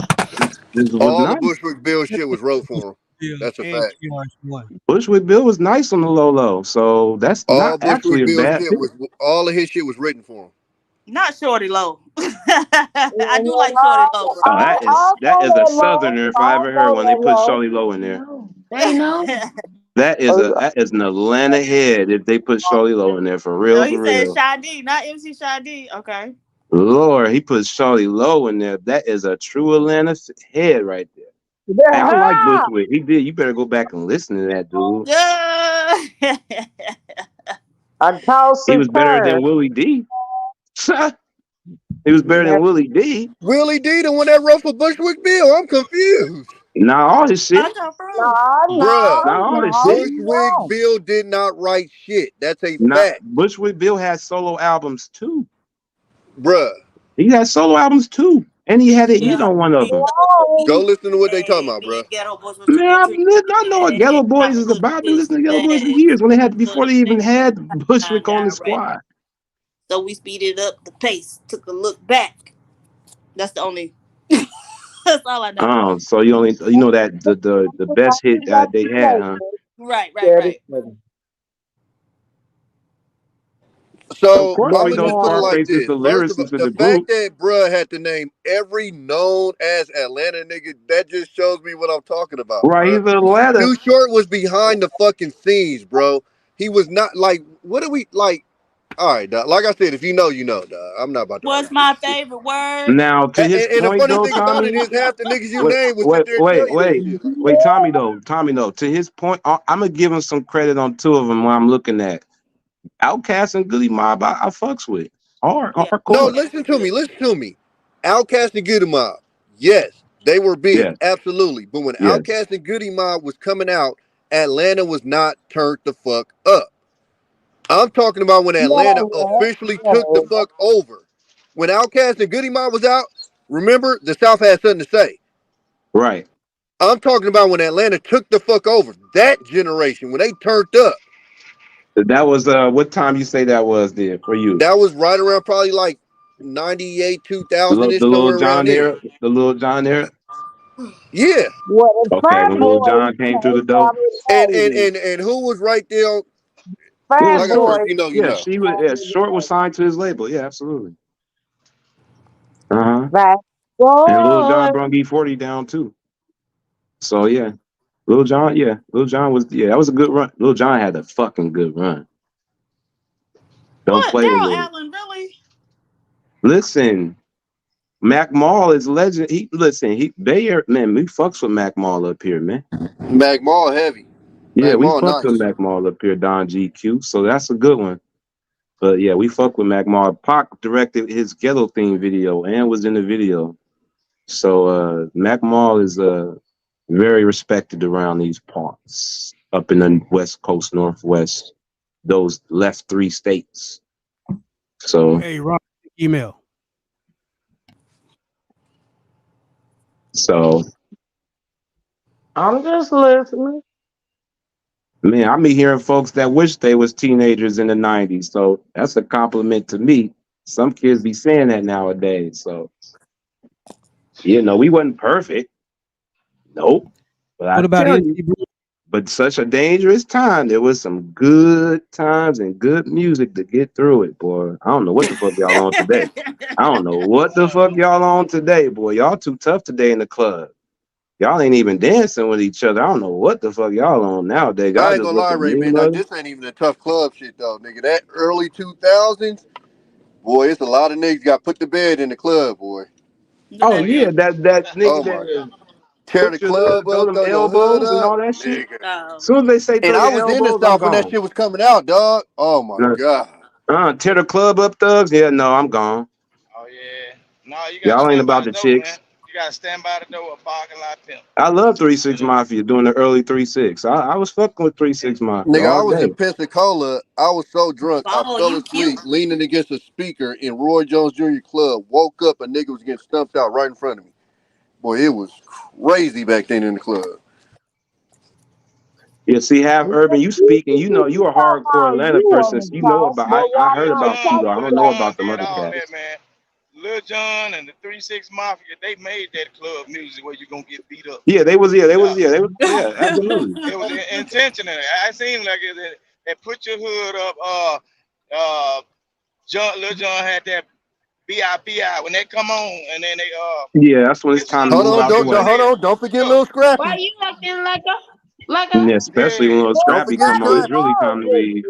the nice. Bushwick Bill shit was wrote for him. That's a And fact. KRS-One. Bushwick Bill was nice on the low. So that's not All actually Bushwick a Bill bad shit pick. was all of his shit was written for him. Not Shorty Low. I do like Shorty Low, bro. Oh, that is a southerner if I ever heard one. They put Shawty Low in there. They know. That is an Atlanta head if they put Shawty Low in there for real, No, for he said real. Sade, not MC Sade. Okay. Lord, he put Shawty Low in there. That is a true Atlanta head right there. Hey, I like Bushwick. He did. You better go back and listen to that dude. Yeah. I toss He and was better turn. than Willie D. He was better than Willie D. Willie D, the one that wrote for Bushwick Bill. I'm confused. Not all his shit. Bruh, Not all his shit. Bushwick Bill did not write shit. That's a Not fact. Bushwick Bill has solo albums too. Bruh. He had solo albums too. And he had a hit on one of them. Go listen to what they talking about, bruh. Man, I know what Ghetto Boys is about. I've been listening to Ghetto Boys for years before they even had Bushwick on the squad. So we speeded up the pace, took a look back. That's the only. That's all I know. Oh, so you know that the best hit that they had, huh? Right. So Of course, I we would know just put it like Scarface is this. the First of all, lyricist of the the fact group. that bruh had to name every known ass Atlanta nigga, that just shows me what I'm talking about, Right, bruh. he's Atlanta. Too Short was behind the fucking scenes, bro. He was not like, what are we like? All right, dog. Like I said, if you know, you know, dog. I'm not about to. What's my favorite word? Now, to his And the point funny though, thing about Tommy. it is half the niggas you name will sit there and tell you that shit. Wait, Tommy though. To his point, I'm gonna give him some credit on two of them. When I'm looking at Outkast and Goody Mob, I fucks with hardcore. No, listen to me. Outkast and Goody Mob, yes, they were big, Yes. absolutely. But when Yes. Outkast and Goody Mob was coming out, Atlanta was not turned the fuck up. I'm talking about when Atlanta officially took the fuck over. When Outkast and Goody Mob was out, remember, the South had something to say. Right. I'm talking about when Atlanta took the fuck over. That generation, when they turned up. That was what time you say that was there for you? That was right around probably like 98, 2000 ish, The Little somewhere around John there. era. The Little John era. Yeah. Okay, when Little John came through the door. And who was right there? Yeah, Like I Short. said, you know. Yeah, she was. Yeah, Short was signed to his label. Yeah, absolutely. And Little John brought E40 down too. So yeah, Little John was that was a good run. Little John had a fucking good run. Don't What? play with Daryl me. Allen, really? Listen, Mac Mall is legend. He Bay Area, man, we fucks with Mac Mall up here, man. Mac Mall heavy. Yeah, Mac we Mall fuck with nice. Mac Mall up here, Don GQ. So that's a good one. But yeah, we fuck with Mac Mall. Pac directed his ghetto theme video and was in the video. So Mac Mall is very respected around these parts, up in the West Coast, Northwest, those left 3 states. So Hey, Ron, email. So I'm just listening. man, I be hearing folks that wish they was teenagers in the 90s. So that's a compliment to me. Some kids be saying that nowadays. So you know, we wasn't perfect. Nope. But I What about tell NC you, Blue? but such a dangerous time. There was some good times and good music to get through it, boy. I don't know what the fuck y'all on today. I don't know what the fuck y'all on today, boy. Y'all too tough today in the club. Y'all ain't even dancing with each other. I don't know what the fuck y'all on nowadays. Y'all I ain't just gonna lie, looking Ray, mean man. Now, mugging. this ain't even a tough club shit, though, nigga. That early 2000s, boy, it's a lot of niggas got put to bed in the club, boy. Oh yeah, that nigga Oh, my that tear the put your hood, club throw up, them throw your hood elbows and up, all that shit. nigga. As soon as they say And throw I your was in the elbows, I'm South when that gone. shit was coming out, dog. Oh, my God. Tear the club up, thugs. Yeah, no, I'm gone. Oh yeah. No, you gotta Y'all ain't stand by about the the door, man. chicks. You gotta stand by the door of parking lot pimp. I love 3-6 Mafia doing the early 3-6. I was fucking with 3-6 Mafia Nigga, I all was in day. Pensacola. I was so drunk, I Oh, fell you asleep cute. leaning against a speaker in Roy Jones Jr. Club. Woke up, a nigga was getting stumped out right in front of me. Boy, it was crazy back then in the club. Yeah, see, half urban, you speaking, you know, you a hardcore Atlanta person. So you know about, I heard Lil about Jon, Pseudo. I Lil don't know Jon about them did other all cats. that, man. Lil Jon and the 3-6 Mafia, they made that club music where you gonna get beat up. Yeah, they was, absolutely. It was intentional. I seen like it put your hood up. Lil Jon had that B.I.B.I. when they come on, and then they Yeah, that's when it's time to Hold move on, out the way. don't forget Lil Scrappy. Why you acting like a Yeah, especially when little Don't Scrappy forget come on, it's Scrappy. really time to leave.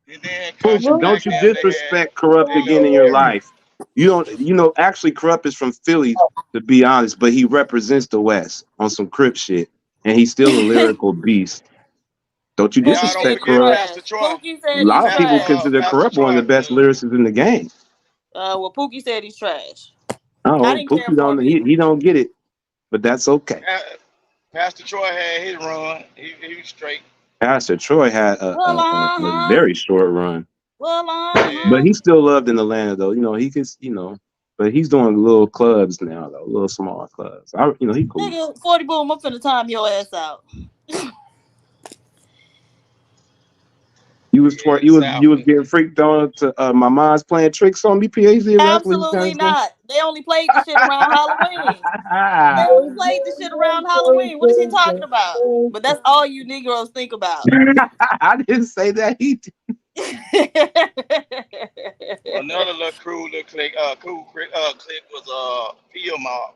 and then Folks, country back don't you then they had disrespect Corrupt their again little in your era. life. You don't, actually Corrupt is from Philly, to be honest, but he represents the West on some Crip shit, and he's still a lyrical beast. Don't you And y'all don't disrespect forget Corrupt. Pastor Troy. Pookie A said lot he's of people trash. consider Pastor Corrupt one of Troy. the best lyricists in the game. Well, Pookie said he's trash. I Oh, didn't care Pookie for him don't, either. he don't get it, but that's okay. Pastor Troy had his run. He was straight. Pastor Troy had a very short run, but he's still loved in Atlanta though. He can, but he's doing little clubs now though, little small clubs. He cool. Nigga, 40 boom, I'm finna time your ass out. You was getting freaked on to my mind's playing tricks on me, PAZ. Absolutely not. They only played the shit around Halloween. They only played the shit around Halloween. What is he talking about? But that's all you Negroes think about. I didn't say that. He did. Another little cool clique was Field Mob.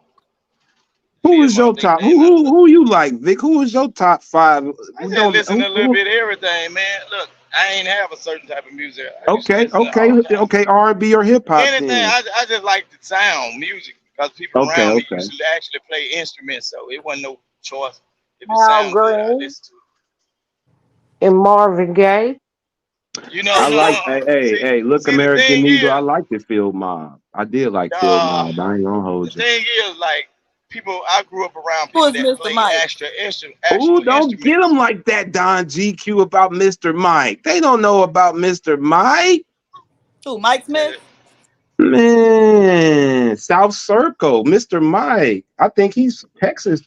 Who was your top? Who you like, Vic? Who was your top 5? I just listen to a little bit of everything, man. Look, I ain't have a certain type of music. Okay, R&B or hip hop. Anything. Then. I just like the sound, music, because people around me used to actually play instruments, so it wasn't no choice. If it sounded good, I listen to it. And Marvin Gaye. I like, hey, look, American Negro. I like the Field Mob. I did like Field Mob. I ain't gonna hold you. The thing is, like, I grew up around people that play extra instruments. Oh, don't get them like that, Don GQ, about Mr. Mike. They don't know about Mr. Mike. Who, Mike Smith? Man, South Circle, Mr. Mike. I think he's Texas.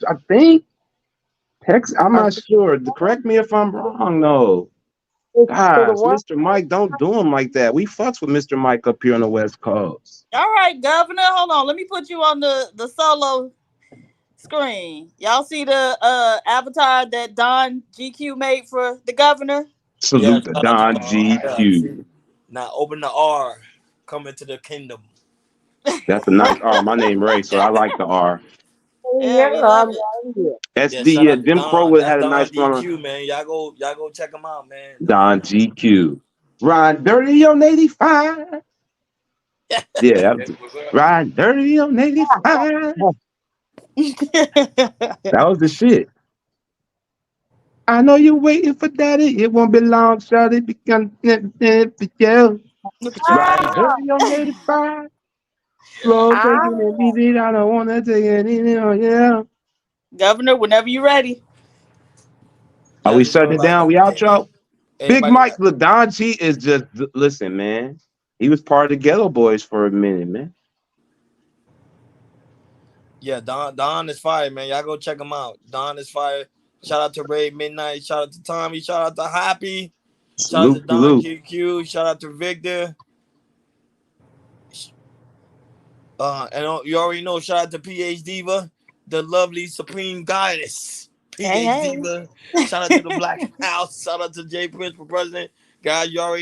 Texas. I'm not sure. Correct me if I'm wrong, though. Gosh, Mr. Mike, don't do him like that. We fucks with Mr. Mike up here on the West Coast. All right, Governor. Hold on. Let me put you on the solo screen. Y'all see the avatar that Don GQ made for the governor? Salute to Don GQ. Now open the R. Come into the kingdom. That's a nice R. My name Ray, so I like the R. Yeah, we love it. SD, Jim Crow had a nice Don GQ, man. Y'all go check him out, man. Don GQ. Ride dirty on 85. Yeah, ride dirty on 85. That was the shit. I know you're waiting for daddy. It won't be long, shawty, because for you. Ride dirty on 85. Slow taking it easy. I don't want to take it easy on you. Governor, whenever you're ready. Are we shutting it down? We out, y'all? Big Mike LaDonchi is just, listen, man. He was part of the Ghetto Boys for a minute, man. Yeah, Don is fire, man. Y'all go check him out. Don is fire. Shout out to Ray Midnight. Shout out to Tommy. Shout out to Happy. Shout out to Don QQ. Shout out to Victor. And you already know, shout out to PH Diva, the lovely Supreme Goddess. PH Diva. Shout out to the Black House. Shout out to Jay Prince for president. Guys, you already